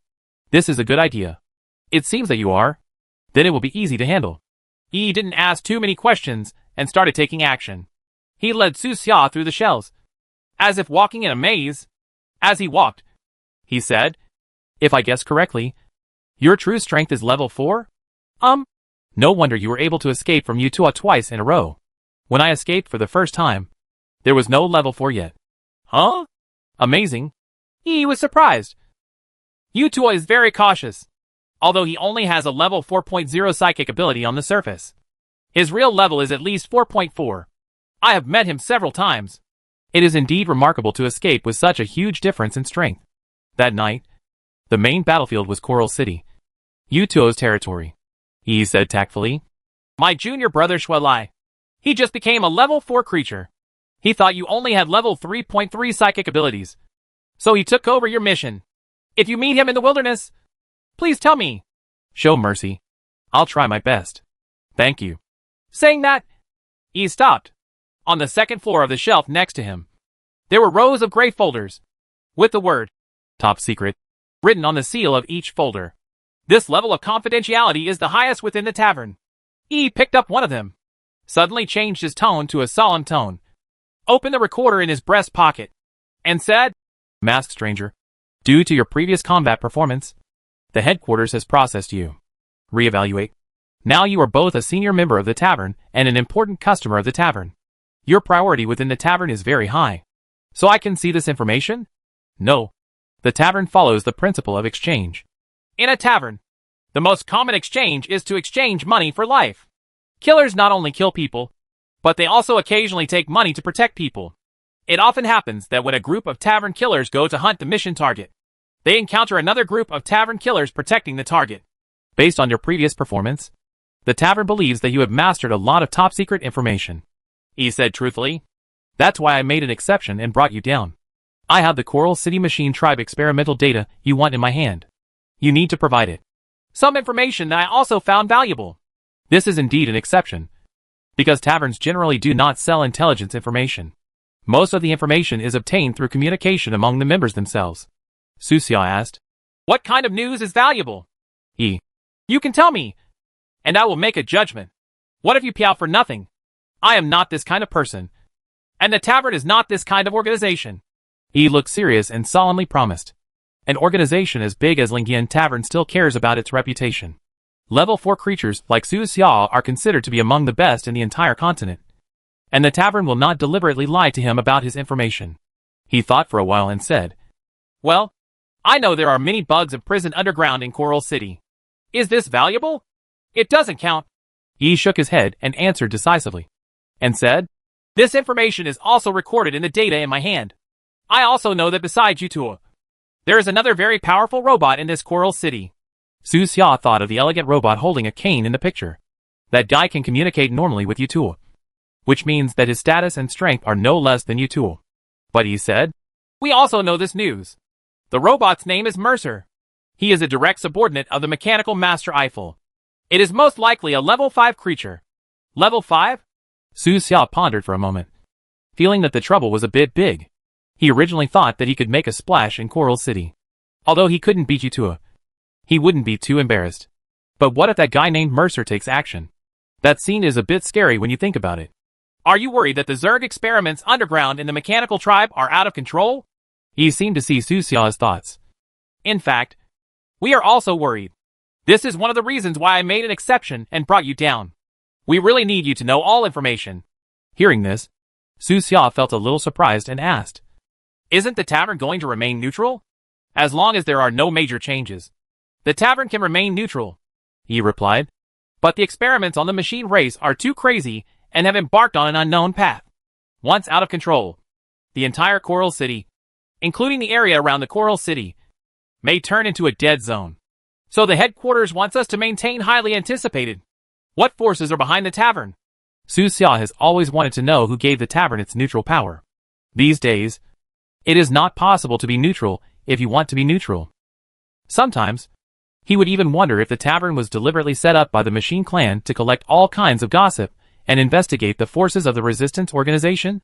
This is a good idea. It seems that you are. Then it will be easy to handle." Yi didn't ask too many questions and started taking action. He led Su Xia through the shelves, as if walking in a maze. As he walked, he said, "If I guess correctly, your true strength is level 4? No wonder you were able to escape from Yutua twice in a row. When I escaped for the first time, there was no level 4 yet." Huh? Amazing. Yi was surprised. Yutua is very cautious, although he only has a level 4.0 psychic ability on the surface. His real level is at least 4.4. I have met him several times. It is indeed remarkable to escape with such a huge difference in strength. That night, the main battlefield was Coral City, Yutuo's territory. He said tactfully, "My junior brother Shui Lai. He just became a level 4 creature. He thought you only had level 3.3 psychic abilities, so he took over your mission. If you meet him in the wilderness, please tell me." "Show mercy. I'll try my best. Thank you." Saying that, he stopped. On the second floor of the shelf next to him, there were rows of gray folders, with the word, "Top Secret," written on the seal of each folder. This level of confidentiality is the highest within the tavern. He picked up one of them, suddenly changed his tone to a solemn tone, opened the recorder in his breast pocket, and said, "Masked stranger, due to your previous combat performance, the headquarters has processed you. Reevaluate. Now you are both a senior member of the tavern and an important customer of the tavern. Your priority within the tavern is very high. So I can see this information?" "No. The tavern follows the principle of exchange. In a tavern, the most common exchange is to exchange money for life. Killers not only kill people, but they also occasionally take money to protect people. It often happens that when a group of tavern killers go to hunt the mission target, they encounter another group of tavern killers protecting the target. Based on your previous performance, the tavern believes that you have mastered a lot of top secret information," he said truthfully. "That's why I made an exception and brought you down. I have the Coral City Machine Tribe experimental data you want in my hand. You need to provide it. Some information that I also found valuable. This is indeed an exception, because taverns generally do not sell intelligence information. Most of the information is obtained through communication among the members themselves. Su Xia asked, "What kind of news is valuable?" "You can tell me, and I will make a judgment. What if you pay out for nothing? I am not this kind of person, and the tavern is not this kind of organization." He looked serious and solemnly promised. An organization as big as Lingyan Tavern still cares about its reputation. Level 4 creatures like Su Xia are considered to be among the best in the entire continent, and the tavern will not deliberately lie to him about his information. He thought for a while and said, "Well, I know there are many bugs imprisoned underground in Coral City. Is this valuable? It doesn't count." He shook his head and answered decisively, and said, "This information is also recorded in the data in my hand. I also know that besides Yutua, there is another very powerful robot in this Coral City." Su Xia thought of the elegant robot holding a cane in the picture. That guy can communicate normally with Yutua, which means that his status and strength are no less than Yutua. But he said, "We also know this news. The robot's name is Mercer. He is a direct subordinate of the mechanical master Eiffel. It is most likely a level 5 creature." "Level 5? Su Xia pondered for a moment, feeling that the trouble was a bit big. He originally thought that he could make a splash in Coral City. Although he couldn't beat Yutua, he wouldn't be too embarrassed. But what if that guy named Mercer takes action? That scene is a bit scary when you think about it. "Are you worried that the Zerg experiments underground in the mechanical tribe are out of control?" He seemed to see Su Xia's thoughts. "In fact, we are also worried. This is one of the reasons why I made an exception and brought you down. We really need you to know all information." Hearing this, Su Xia felt a little surprised and asked, "Isn't the tavern going to remain neutral? As long as there are no major changes, the tavern can remain neutral," he replied. "But the experiments on the machine race are too crazy and have embarked on an unknown path. Once out of control, the entire Coral City, including the area around the Coral City, may turn into a dead zone. So the headquarters wants us to maintain highly anticipated. What forces are behind the tavern?" Su Xia has always wanted to know who gave the tavern its neutral power. These days, it is not possible to be neutral if you want to be neutral. Sometimes, he would even wonder if the tavern was deliberately set up by the Machine Clan to collect all kinds of gossip and investigate the forces of the resistance organization,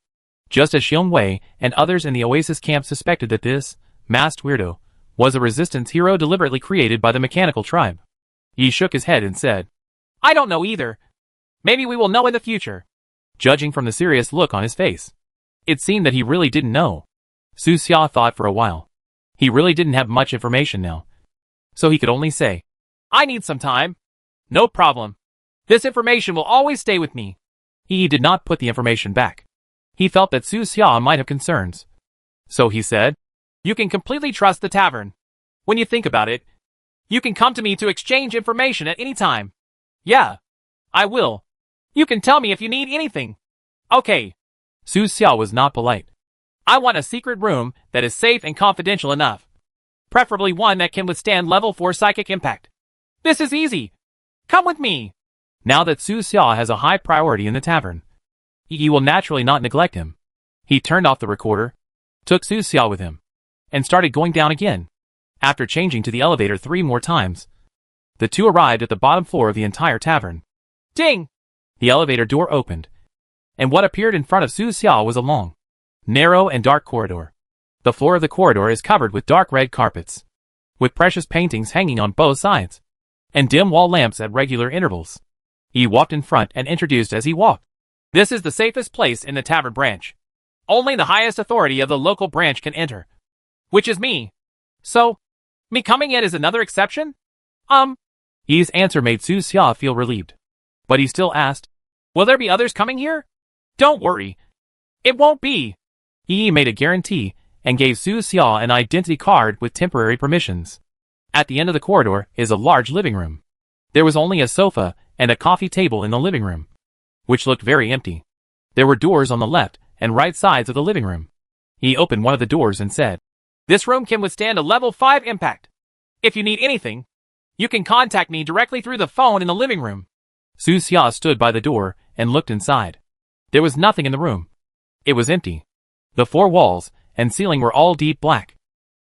just as Xiong Wei and others in the Oasis camp suspected that this masked weirdo was a resistance hero deliberately created by the mechanical tribe. He shook his head and said, "I don't know either. Maybe we will know in the future." Judging from the serious look on his face, it seemed that he really didn't know. Su Xia thought for a while. He really didn't have much information now, so he could only say, "I need some time." "No problem. This information will always stay with me." He did not put the information back. He felt that Su Xia might have concerns. So he said, "You can completely trust the tavern. When you think about it, you can come to me to exchange information at any time." "Yeah, I will. You can tell me if you need anything." "Okay." Su Xia was not polite. "I want a secret room that is safe and confidential enough. Preferably one that can withstand level 4 psychic impact." "This is easy. Come with me." Now that Su Xia has a high priority in the tavern, he will naturally not neglect him. He turned off the recorder, took Su Xia with him, and started going down again. After changing to the elevator 3 more times, the two arrived at the bottom floor of the entire tavern. Ding! The elevator door opened, and what appeared in front of Su Xia was a long, narrow and dark corridor. The floor of the corridor is covered with dark red carpets, with precious paintings hanging on both sides, and dim wall lamps at regular intervals. He walked in front and introduced as he walked. "This is the safest place in the tavern branch. Only the highest authority of the local branch can enter, which is me. So, me coming in is another exception?" His answer made Su Xia feel relieved. But he still asked, "Will there be others coming here?" "Don't worry. It won't be." He made a guarantee and gave Su Xia an identity card with temporary permissions. At the end of the corridor is a large living room. There was only a sofa and a coffee table in the living room, which looked very empty. There were doors on the left and right sides of the living room. He opened one of the doors and said, "This room can withstand a level 5 impact. If you need anything, you can contact me directly through the phone in the living room." Su Xia stood by the door and looked inside. There was nothing in the room. It was empty. The 4 walls and ceiling were all deep black.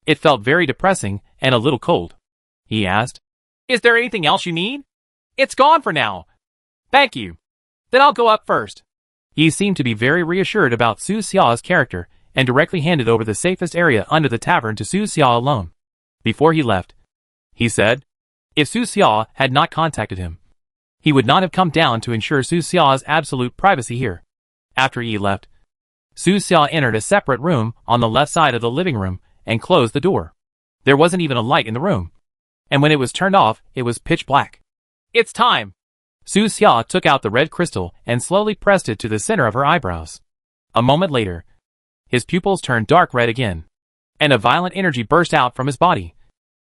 It felt very depressing and a little cold. He asked, "Is there anything else you need?" "It's gone for now." "Thank you. Then I'll go up first." He seemed to be very reassured about Su Xiao's character and directly handed over the safest area under the tavern to Su Xiao alone. Before he left, he said, if Su Xiao had not contacted him, he would not have come down to ensure Su Xiao's absolute privacy here. After he left, Su Xiao entered a separate room on the left side of the living room and closed the door. There wasn't even a light in the room, and when it was turned off, it was pitch black. "It's time." Su Xiao took out the red crystal and slowly pressed it to the center of her eyebrows. A moment later, his pupils turned dark red again, and a violent energy burst out from his body,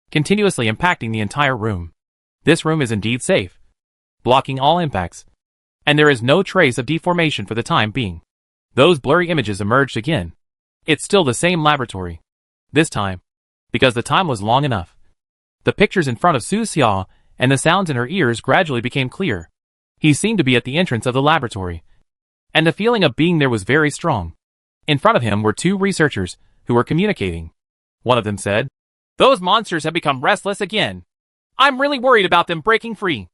continuously impacting the entire room. This room is indeed safe, blocking all impacts, and there is no trace of deformation for the time being. Those blurry images emerged again. It's still the same laboratory. This time, because the time was long enough. The pictures in front of Su Xiao and the sounds in her ears gradually became clear. He seemed to be at the entrance of the laboratory, and the feeling of being there was very strong. In front of him were two researchers who were communicating. One of them said, "Those monsters have become restless again. I'm really worried about them breaking free."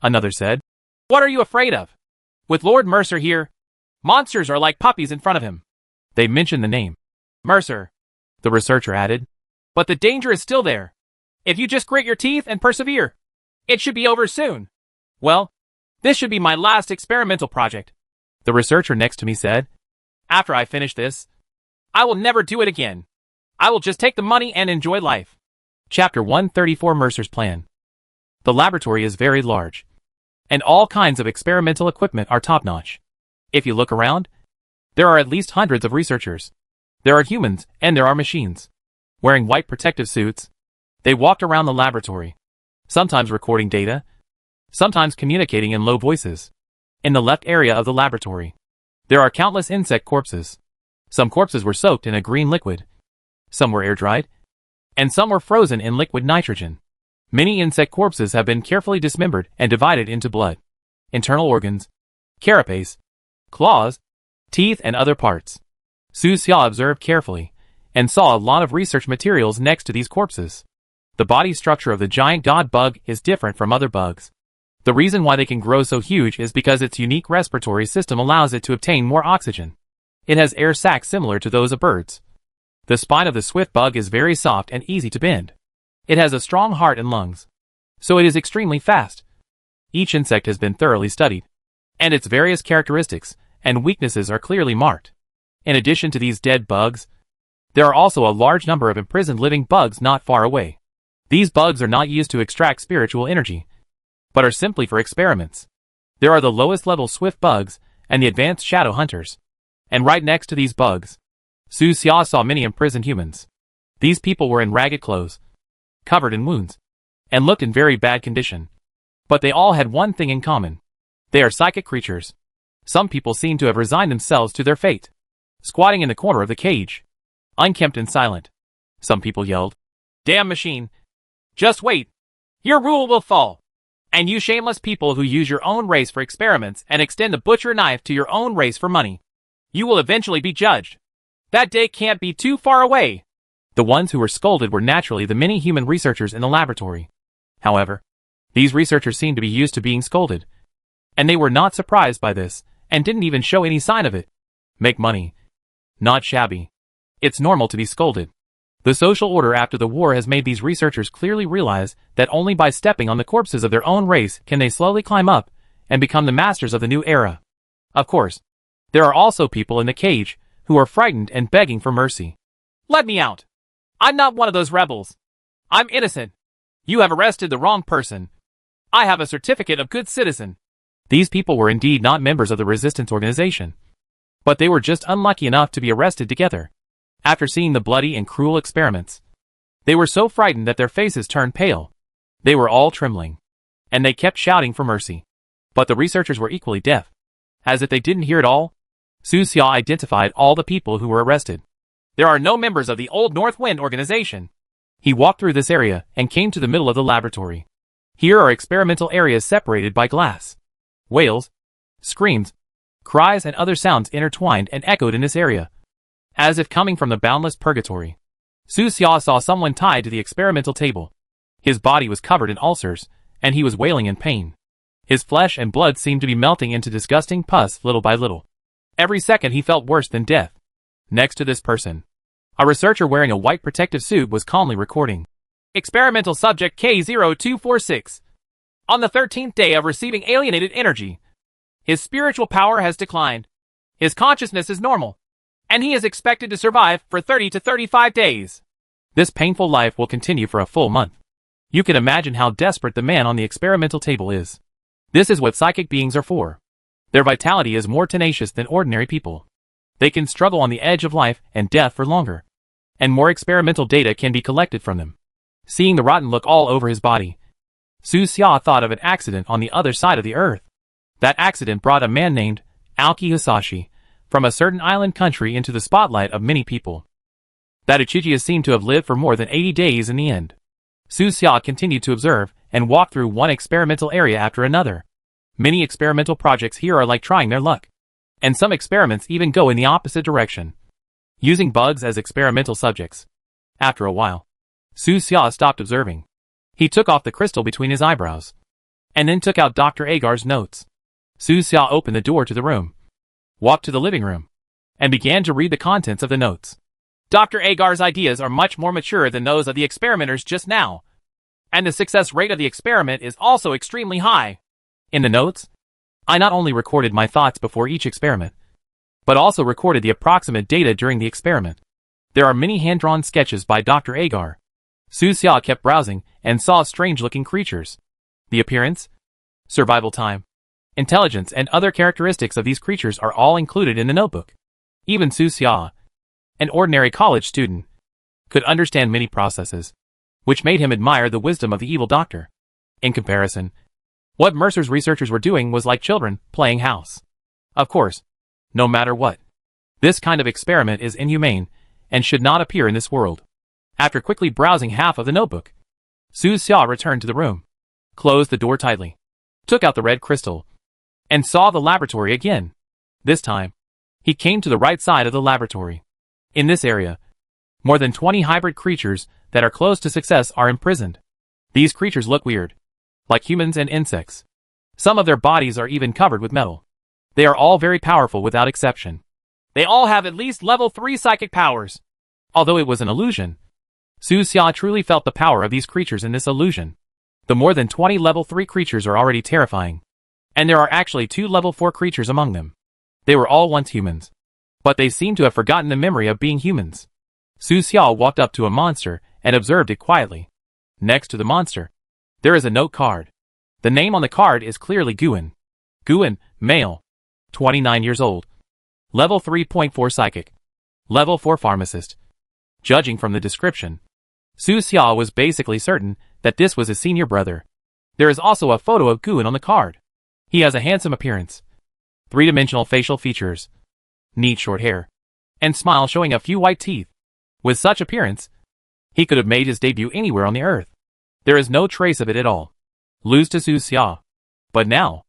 Another said, "What are you afraid of? With Lord Mercer here, monsters are like puppies in front of him." They mentioned the name Mercer. The researcher added, "But the danger is still there. If you just grit your teeth and persevere, it should be over soon." "Well, this should be my last experimental project," the researcher next to me said. "After I finish this, I will never do it again. I will just take the money and enjoy life." Chapter 134 Mercer's Plan. The laboratory is very large, and all kinds of experimental equipment are top-notch. If you look around, there are at least hundreds of researchers. There are humans, and there are machines. Wearing white protective suits, they walked around the laboratory, sometimes recording data, sometimes communicating in low voices. In the left area of the laboratory, there are countless insect corpses. Some corpses were soaked in a green liquid, some were air-dried, and some were frozen in liquid nitrogen. Many insect corpses have been carefully dismembered and divided into blood, internal organs, carapace, claws, teeth, and other parts. Su Xiao observed carefully and saw a lot of research materials next to these corpses. The body structure of the giant god bug is different from other bugs. The reason why they can grow so huge is because its unique respiratory system allows it to obtain more oxygen. It has air sacs similar to those of birds. The spine of the swift bug is very soft and easy to bend. It has a strong heart and lungs, so it is extremely fast. Each insect has been thoroughly studied, and its various characteristics and weaknesses are clearly marked. In addition to these dead bugs, there are also a large number of imprisoned living bugs not far away. These bugs are not used to extract spiritual energy, but are simply for experiments. There are the lowest level swift bugs and the advanced shadow hunters. And right next to these bugs, Su Xia saw many imprisoned humans. These people were in ragged clothes, covered in wounds, and looked in very bad condition. But they all had one thing in common. They are psychic creatures. Some people seem to have resigned themselves to their fate, squatting in the corner of the cage, unkempt and silent. Some people yelled, "Damn machine! Just wait! Your rule will fall! And you shameless people who use your own race for experiments and extend the butcher knife to your own race for money, you will eventually be judged. That day can't be too far away." The ones who were scolded were naturally the many human researchers in the laboratory. However, these researchers seemed to be used to being scolded, and they were not surprised by this, and didn't even show any sign of it. Make money. Not shabby. It's normal to be scolded. The social order after the war has made these researchers clearly realize that only by stepping on the corpses of their own race can they slowly climb up and become the masters of the new era. Of course, there are also people in the cage who are frightened and begging for mercy. "Let me out! I'm not one of those rebels. I'm innocent. You have arrested the wrong person. I have a certificate of good citizen." These people were indeed not members of the resistance organization, but they were just unlucky enough to be arrested together. After seeing the bloody and cruel experiments, they were so frightened that their faces turned pale. They were all trembling, and they kept shouting for mercy. But the researchers were equally deaf. As if they didn't hear it all, Su Xia identified all the people who were arrested. There are no members of the Old North Wind organization. He walked through this area and came to the middle of the laboratory. Here are experimental areas separated by glass. Wails, screams, cries and other sounds intertwined and echoed in this area. as if coming from the boundless purgatory. Su Xia saw someone tied to the experimental table. His body was covered in ulcers, and he was wailing in pain. His flesh and blood seemed to be melting into disgusting pus little by little. Every second he felt worse than death. Next to this person, a researcher wearing a white protective suit was calmly recording. Experimental subject K0246. On the 13th day of receiving alienated energy, his spiritual power has declined. His consciousness is normal, and he is expected to survive for 30 to 35 days. This painful life will continue for a full month. You can imagine how desperate the man on the experimental table is. This is what psychic beings are for. Their vitality is more tenacious than ordinary people. They can struggle on the edge of life and death for longer, and more experimental data can be collected from them. Seeing the rotten look all over his body, Su Xia thought of an accident on the other side of the earth. That accident brought a man named Aoki Hisashi from a certain island country into the spotlight of many people. That Ichijiya seemed to have lived for more than 80 days in the end. Su Xia continued to observe and walk through one experimental area after another. Many experimental projects here are like trying their luck, and some experiments even go in the opposite direction, using bugs as experimental subjects. After a while, Su Xia stopped observing. He took off the crystal between his eyebrows, and then took out Dr. Agar's notes. Su Xia opened the door to the room, walked to the living room, and began to read the contents of the notes. Dr. Agar's ideas are much more mature than those of the experimenters just now, and the success rate of the experiment is also extremely high. In the notes, I not only recorded my thoughts before each experiment, but also recorded the approximate data during the experiment. There are many hand-drawn sketches by Dr. Agar. Su Xia kept browsing and saw strange-looking creatures. The appearance, survival time, intelligence, and other characteristics of these creatures are all included in the notebook. Even Su Xia, an ordinary college student, could understand many processes, which made him admire the wisdom of the evil doctor. In comparison, what Mercer's researchers were doing was like children playing house. Of course, no matter what, this kind of experiment is inhumane and should not appear in this world. After quickly browsing half of the notebook, Su Xia returned to the room, closed the door tightly, took out the red crystal, and saw the laboratory again. This time, he came to the right side of the laboratory. In this area, more than 20 hybrid creatures that are close to success are imprisoned. These creatures look weird, like humans and insects. Some of their bodies are even covered with metal. They are all very powerful without exception. They all have at least level 3 psychic powers. Although it was an illusion, Su Xia truly felt the power of these creatures in this illusion. The more than 20 level 3 creatures are already terrifying, and there are actually 2 level 4 creatures among them. They were all once humans, but they seem to have forgotten the memory of being humans. Su Xia walked up to a monster and observed it quietly. Next to the monster, there is a note card. The name on the card is clearly Guan. Guan, male, 29 years old, level 3.4 psychic, level 4 pharmacist. Judging from the description, Su Xia was basically certain that this was his senior brother. There is also a photo of Guan on the card. He has a handsome appearance, 3-dimensional facial features, neat short hair, and smile showing a few white teeth. With such appearance, he could have made his debut anywhere on the earth. There is no trace of it at all. Lose to Su Xia. But now,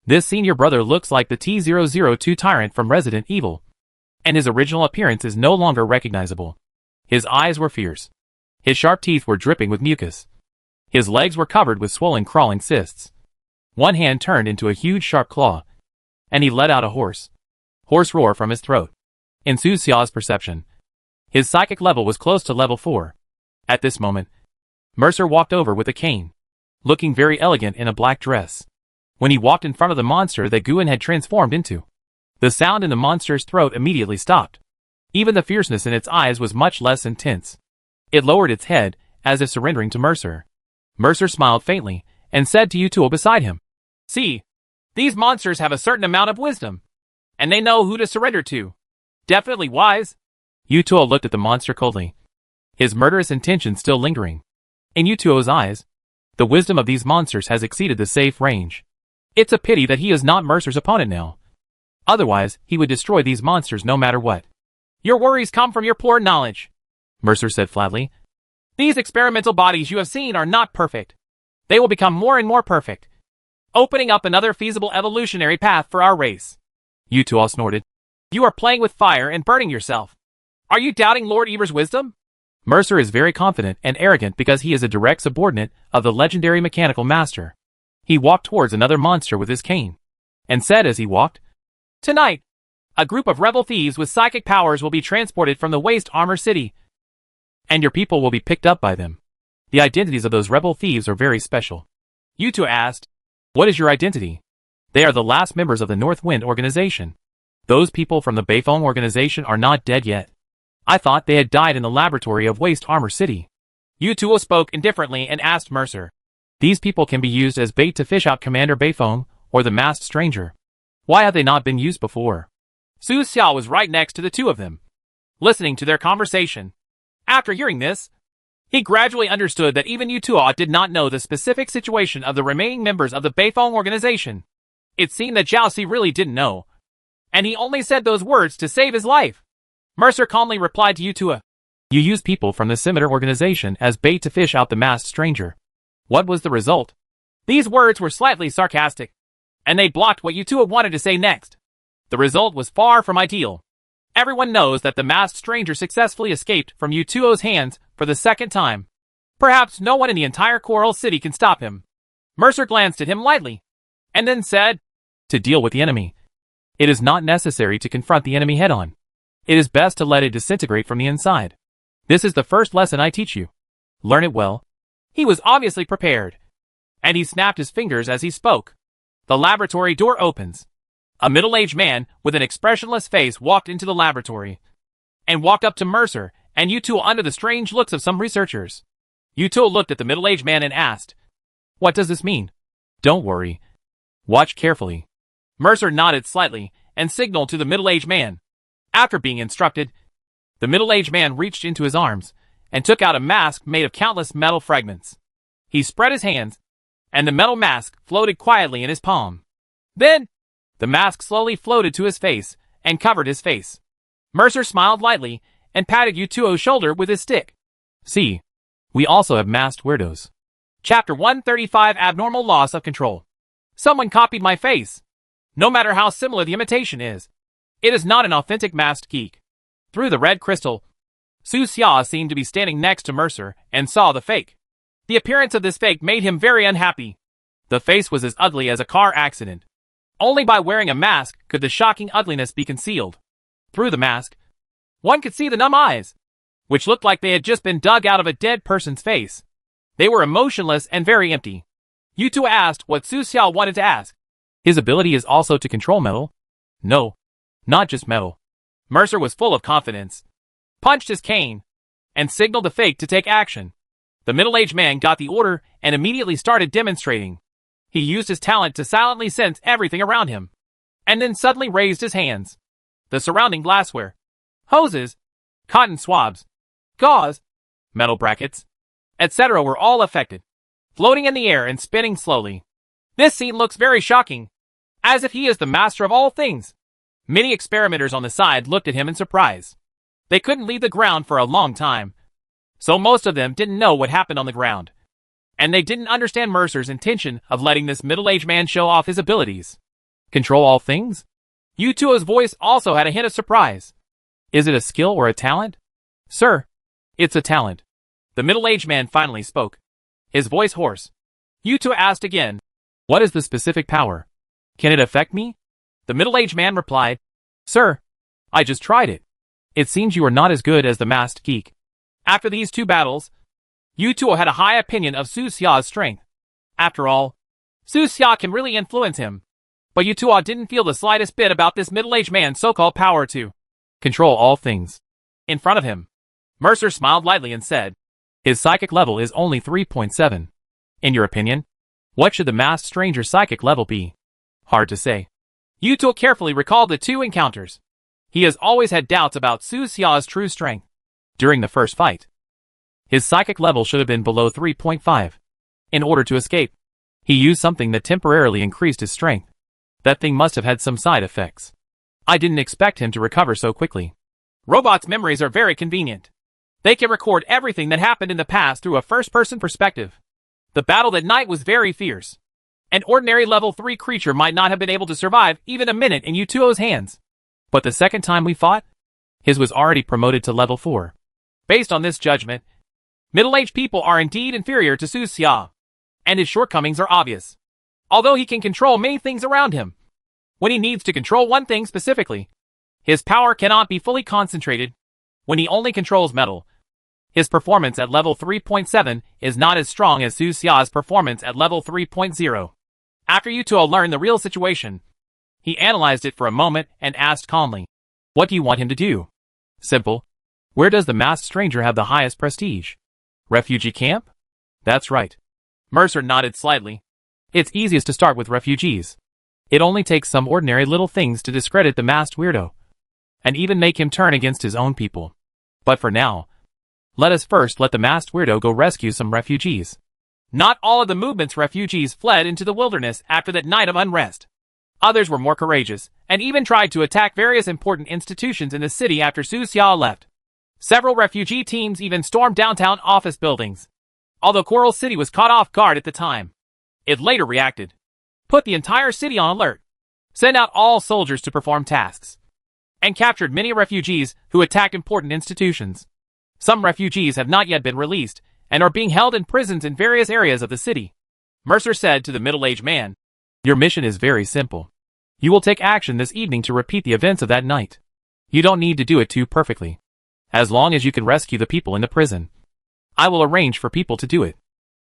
this senior brother looks like the T-002 tyrant from Resident Evil, and his original appearance is no longer recognizable. His eyes were fierce. His sharp teeth were dripping with mucus. His legs were covered with swollen crawling cysts. One hand turned into a huge sharp claw, and he let out a hoarse roar from his throat. In Su Xia's perception, his psychic level was close to level 4. At this moment, Mercer walked over with a cane, looking very elegant in a black dress. When he walked in front of the monster that Guan had transformed into, the sound in the monster's throat immediately stopped. Even the fierceness in its eyes was much less intense. It lowered its head, as if surrendering to Mercer. Mercer smiled faintly, and said to Yutuo beside him, "See, these monsters have a certain amount of wisdom, and they know who to surrender to. Definitely wise." Yutuo looked at the monster coldly, his murderous intention still lingering. In Yutuo's eyes, the wisdom of these monsters has exceeded the safe range. It's a pity that he is not Mercer's opponent now. Otherwise, he would destroy these monsters no matter what. "Your worries come from your poor knowledge," Mercer said flatly. "These experimental bodies you have seen are not perfect. They will become more and more perfect, opening up another feasible evolutionary path for our race." Yutuo snorted. "You are playing with fire and burning yourself. Are you doubting Lord Eber's wisdom? Mercer is very confident and arrogant because he is a direct subordinate of the legendary mechanical master. He walked towards another monster with his cane, and said as he walked, "Tonight, a group of rebel thieves with psychic powers will be transported from the Waste Armor City, and your people will be picked up by them. The identities of those rebel thieves are very special." Yuto asked, "What is your identity?" "They are the last members of the North Wind organization. Those people from the Beifong organization are not dead yet. I thought they had died in the laboratory of Waste Armor City." Yuto spoke indifferently and asked Mercer, "These people can be used as bait to fish out Commander Beifong or the masked stranger. Why have they not been used before?" Su Xiao was right next to the two of them, listening to their conversation. After hearing this, he gradually understood that even Yutuo did not know the specific situation of the remaining members of the Beifong organization. It seemed that Jiao Si really didn't know, and he only said those words to save his life. Mercer calmly replied to Yutuo, "You use people from the Scimitar organization as bait to fish out the masked stranger. What was the result?" These words were slightly sarcastic, and they blocked what Yutuo wanted to say next. The result was far from ideal. Everyone knows that the masked stranger successfully escaped from Yutuo's hands for the second time. Perhaps no one in the entire Coral City can stop him. Mercer glanced at him lightly, and then said, "To deal with the enemy, it is not necessary to confront the enemy head-on. It is best to let it disintegrate from the inside. This is the first lesson I teach you. Learn it well." He was obviously prepared, and he snapped his fingers as he spoke. The laboratory door opens. A middle-aged man with an expressionless face walked into the laboratory, and walked up to Mercer and Yutuo under the strange looks of some researchers. Yutuo looked at the middle-aged man and asked, "What does this mean?" "Don't worry. Watch carefully." Mercer nodded slightly and signaled to the middle-aged man. After being instructed, the middle-aged man reached into his arms and took out a mask made of countless metal fragments. He spread his hands, and the metal mask floated quietly in his palm. Then, the mask slowly floated to his face and covered his face. Mercer smiled lightly and patted Yutuo's shoulder with his stick. "See, we also have masked weirdos." Chapter 135 Abnormal Loss of Control. Someone copied my face. No matter how similar the imitation is, it is not an authentic masked geek. Through the red crystal, Su Xia seemed to be standing next to Mercer and saw the fake. The appearance of this fake made him very unhappy. The face was as ugly as a car accident. Only by wearing a mask could the shocking ugliness be concealed. Through the mask, one could see the numb eyes, which looked like they had just been dug out of a dead person's face. They were emotionless and very empty. Yutuo asked what Su Xiao wanted to ask. "His ability is also to control metal?" "No, not just metal." Mercer was full of confidence, punched his cane, and signaled the fake to take action. The middle-aged man got the order and immediately started demonstrating. He used his talent to silently sense everything around him, and then suddenly raised his hands. The surrounding glassware, hoses, cotton swabs, gauze, metal brackets, etc. were all affected, floating in the air and spinning slowly. This scene looks very shocking, as if he is the master of all things. Many experimenters on the side looked at him in surprise. They couldn't leave the ground for a long time, so most of them didn't know what happened on the ground, and they didn't understand Mercer's intention of letting this middle-aged man show off his abilities. "Control all things?" Yutuo's voice also had a hint of surprise. "Is it a skill or a talent?" "Sir, it's a talent." The middle-aged man finally spoke, his voice hoarse. Yutuo asked again, "What is the specific power? Can it affect me?" The middle-aged man replied, "Sir, I just tried it. It seems you are not as good as the masked geek." After these two battles, Yutuo had a high opinion of Su Xia's strength. After all, Su Xia can really influence him. But Yutuo didn't feel the slightest bit about this middle-aged man's so-called power to control all things. In front of him, Mercer smiled lightly and said, "His psychic level is only 3.7. In your opinion, what should the masked stranger's psychic level be?" "Hard to say." Yutuo carefully recalled the two encounters. He has always had doubts about Su Xia's true strength. During the first fight, his psychic level should have been below 3.5. In order to escape, he used something that temporarily increased his strength. That thing must have had some side effects. I didn't expect him to recover so quickly. Robots' memories are very convenient. They can record everything that happened in the past through a first-person perspective. The battle that night was very fierce. An ordinary level 3 creature might not have been able to survive even a minute in Yutuo's hands. But the second time we fought, His was already promoted to level 4. Based on this judgment, middle-aged people are indeed inferior to Su Xia, and his shortcomings are obvious. Although he can control many things around him, when he needs to control one thing specifically, his power cannot be fully concentrated. When he only controls metal, his performance at level 3.7 is not as strong as Su Xia's performance at level 3.0. After Yutuo learned the real situation, he analyzed it for a moment and asked calmly, "What do you want him to do?" "Simple. Where does the masked stranger have the highest prestige?" "Refugee camp?" "That's right." Mercer nodded slightly. "It's easiest to start with refugees. It only takes some ordinary little things to discredit the masked weirdo, and even make him turn against his own people. But for now, let us first let the masked weirdo go rescue some refugees." Not all of the movement's refugees fled into the wilderness after that night of unrest. Others were more courageous, and even tried to attack various important institutions in the city after Su Xia left. Several refugee teams even stormed downtown office buildings. Although Coral City was caught off guard at the time, it later reacted. Put the entire city on alert, sent out all soldiers to perform tasks, and captured many refugees who attacked important institutions. Some refugees have not yet been released, and are being held in prisons in various areas of the city. Mercer said to the middle-aged man, "Your mission is very simple. You will take action this evening to repeat the events of that night. You don't need to do it too perfectly. As long as you can rescue the people in the prison, I will arrange for people to do it."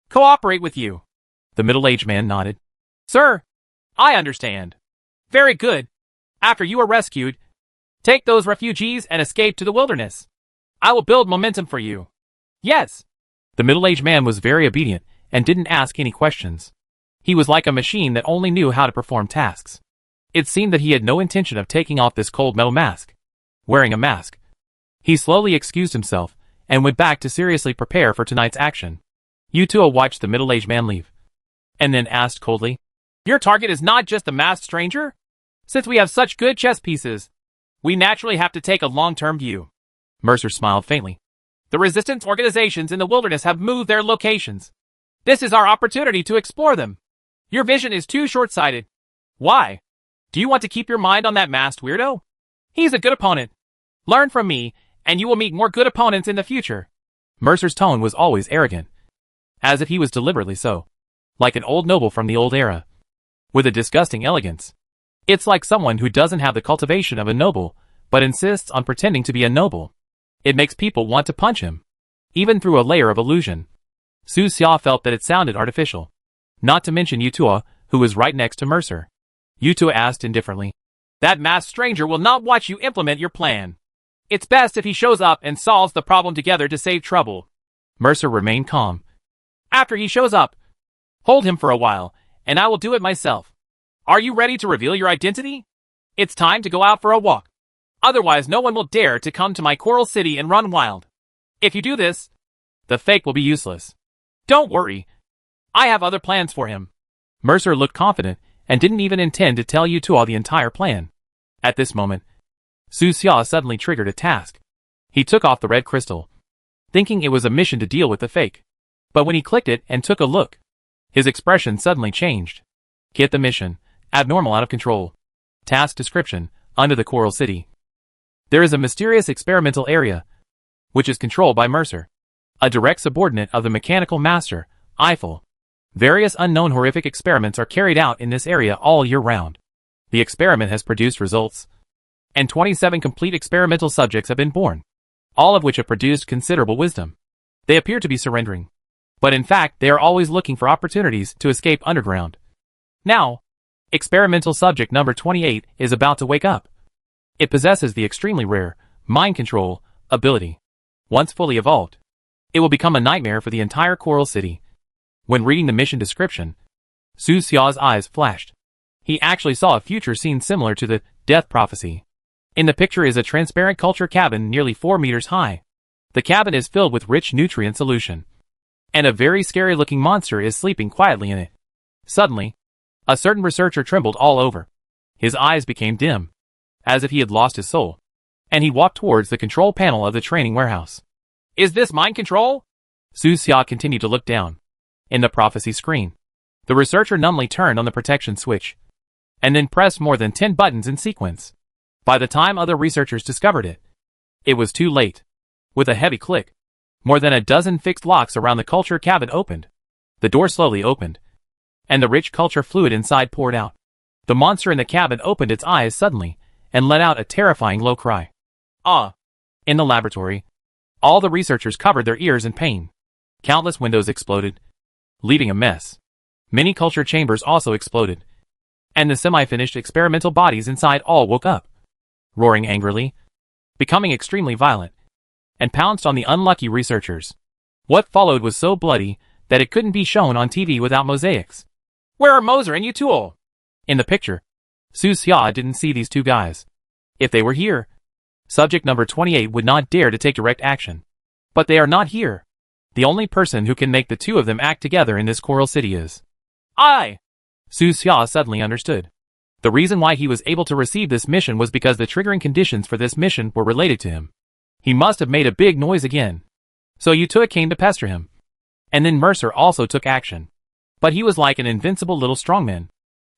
"Cooperate with you?" The middle-aged man nodded. "Sir, I understand." "Very good. After you are rescued, take those refugees and escape to the wilderness. I will build momentum for you." "Yes." The middle-aged man was very obedient and didn't ask any questions. He was like a machine that only knew how to perform tasks. It seemed that he had no intention of taking off this cold metal mask. Wearing a mask, he slowly excused himself and went back to seriously prepare for tonight's action. Yutuo watched the middle-aged man leave, and then asked coldly, "Your target is not just the masked stranger? Since we have such good chess pieces, we naturally have to take a long-term view." Mercer smiled faintly. "The resistance organizations in the wilderness have moved their locations. This is our opportunity to explore them. Your vision is too short-sighted. Why? Do you want to keep your mind on that masked weirdo? He's a good opponent. Learn from me, and you will meet more good opponents in the future." Mercer's tone was always arrogant, as if he was deliberately so, like an old noble from the old era, with a disgusting elegance. It's like someone who doesn't have the cultivation of a noble, but insists on pretending to be a noble. It makes people want to punch him, even through a layer of illusion. Su Xia felt that it sounded artificial, not to mention Yutuo, who was right next to Mercer. Yutuo asked indifferently, "That masked stranger will not watch you implement your plan. It's best if he shows up and solves the problem together to save trouble." Mercer remained calm. "After he shows up, hold him for a while, and I will do it myself. Are you ready to reveal your identity? It's time to go out for a walk. Otherwise no one will dare to come to my Coral City and run wild. If you do this, the fake will be useless. Don't worry, I have other plans for him." Mercer looked confident and didn't even intend to tell Yutuo the entire plan. At this moment, Su Xia suddenly triggered a task. He took off the red crystal, thinking it was a mission to deal with the fake. But when he clicked it and took a look, his expression suddenly changed. Get the mission. Abnormal, out of control. Task description, under the Coral City. There is a mysterious experimental area, which is controlled by Mercer, a direct subordinate of the mechanical master, Eiffel. Various unknown horrific experiments are carried out in this area all year round. The experiment has produced results, and 27 complete experimental subjects have been born, all of which have produced considerable wisdom. They appear to be surrendering, but in fact they are always looking for opportunities to escape underground. Now, experimental subject number 28 is about to wake up. It possesses the extremely rare mind control ability. Once fully evolved, it will become a nightmare for the entire Coral City. When reading the mission description, Su Xia's eyes flashed. He actually saw a future scene similar to the death prophecy. In the picture is a transparent culture cabin nearly 4 meters high. The cabin is filled with rich nutrient solution, and a very scary-looking monster is sleeping quietly in it. Suddenly, a certain researcher trembled all over. His eyes became dim, as if he had lost his soul, and he walked towards the control panel of the training warehouse. "Is this mind control?" Su Xia continued to look down. In the prophecy screen, the researcher numbly turned on the protection switch, and then pressed more than 10 buttons in sequence. By the time other researchers discovered it, It was too late. With a heavy click, more than a dozen fixed locks around the culture cabin opened. The door slowly opened, and the rich culture fluid inside poured out. The monster in the cabin opened its eyes suddenly, and let out a terrifying low cry. Ah! In the laboratory, all the researchers covered their ears in pain. Countless windows exploded, leaving a mess. Many culture chambers also exploded, and the semi-finished experimental bodies inside all woke up, roaring angrily, becoming extremely violent, and pounced on the unlucky researchers. What followed was so bloody that it couldn't be shown on TV without mosaics. Where are Moser and Yutuo? In the picture, Su Xia didn't see these two guys. If they were here, subject number 28 would not dare to take direct action. But they are not here. The only person who can make the two of them act together in this Coral City is I! Su Xia suddenly understood. The reason why he was able to receive this mission was because the triggering conditions for this mission were related to him. He must have made a big noise again. So Yutuo came to pester him. And then Mercer also took action. But he was like an invincible little strongman.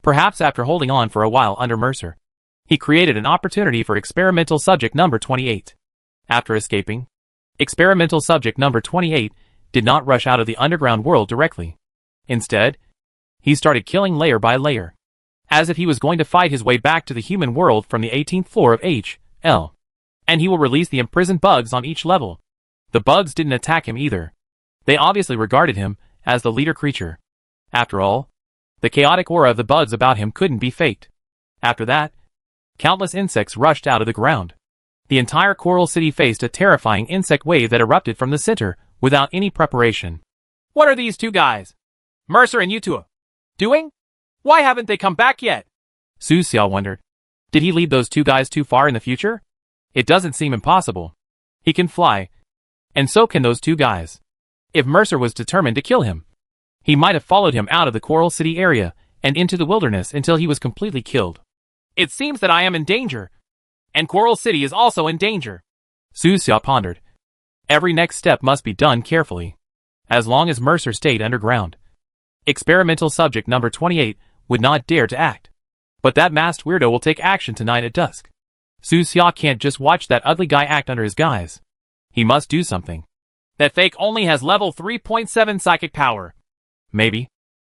Perhaps after holding on for a while under Mercer, he created an opportunity for experimental subject number 28. After escaping, experimental subject number 28 did not rush out of the underground world directly. Instead, he started killing layer by layer, as if he was going to fight his way back to the human world from the 18th floor of H.L. And he will release the imprisoned bugs on each level. The bugs didn't attack him either. They obviously regarded him as the leader creature. After all, the chaotic aura of the bugs about him couldn't be faked. After that, countless insects rushed out of the ground. The entire Coral City faced a terrifying insect wave that erupted from the center without any preparation. What are these two guys, Mercer and Yutuo, doing? Why haven't they come back yet? Su Xia wondered. Did he leave those two guys too far in the future? It doesn't seem impossible. He can fly, and so can those two guys. If Mercer was determined to kill him, he might have followed him out of the Coral City area and into the wilderness until he was completely killed. It seems that I am in danger, and Coral City is also in danger. Su Xia pondered. Every next step must be done carefully. As long as Mercer stayed underground, experimental subject number 28 would not dare to act. But that masked weirdo will take action tonight at dusk. Su Xia can't just watch that ugly guy act under his guise. He must do something. That fake only has level 3.7 psychic power. Maybe.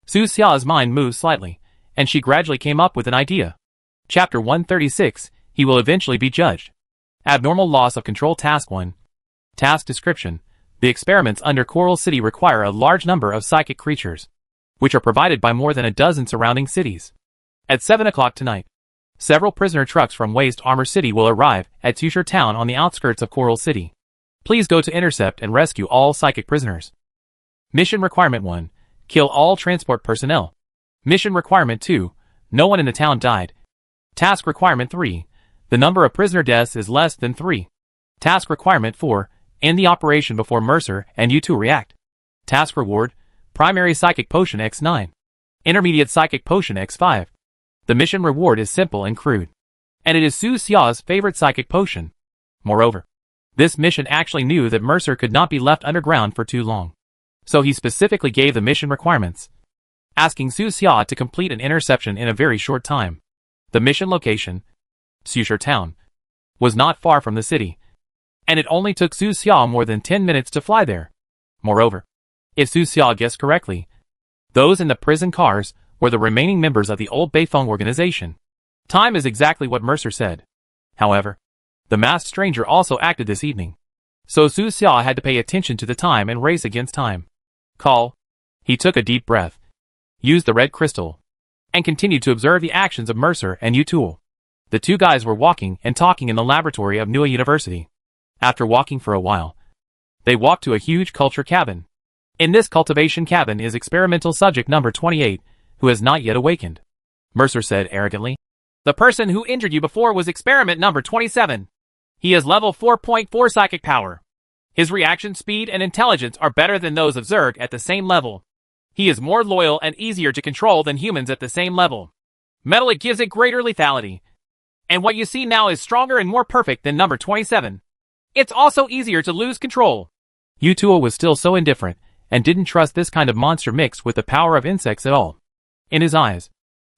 Su Xia's mind moved slightly, and she gradually came up with an idea. Chapter 136, he will eventually be judged. Abnormal loss of control task 1. Task description. The experiments under Coral City require a large number of psychic creatures, which are provided by more than a dozen surrounding cities. At 7 o'clock tonight, several prisoner trucks from Waste Armor City will arrive at Tushar Town on the outskirts of Coral City. Please go to intercept and rescue all psychic prisoners. Mission Requirement 1. Kill all transport personnel. Mission Requirement 2. No one in the town died. Task Requirement 3. The number of prisoner deaths is less than 3. Task Requirement 4. End the operation before Mercer and Yutuo react. Task Reward. Primary Psychic Potion X9. Intermediate Psychic Potion X5. The mission reward is simple and crude, and it is Su Xia's favorite psychic potion. Moreover, this mission actually knew that Mercer could not be left underground for too long. So he specifically gave the mission requirements, asking Su Xia to complete an interception in a very short time. The mission location, Tushar Town, was not far from the city, and it only took Su Xia more than 10 minutes to fly there. Moreover, if Su Xia guessed correctly, those in the prison cars were the remaining members of the old Beifeng organization. Time is exactly what Mercer said. However, the masked stranger also acted this evening, so Su Xia had to pay attention to the time and race against time. Call. He took a deep breath, used the red crystal, and continued to observe the actions of Mercer and Yutuo. The two guys were walking and talking in the laboratory of Nua University. After walking for a while, they walked to a huge culture cabin. In this cultivation cabin is experimental subject number 28, who has not yet awakened. Mercer said arrogantly. The person who injured you before was experiment number 27. He has level 4.4 psychic power. His reaction speed and intelligence are better than those of Zerg at the same level. He is more loyal and easier to control than humans at the same level. Metal gives it greater lethality. And what you see now is stronger and more perfect than number 27. It's also easier to lose control. Yutuo was still so indifferent, and didn't trust this kind of monster mixed with the power of insects at all. In his eyes,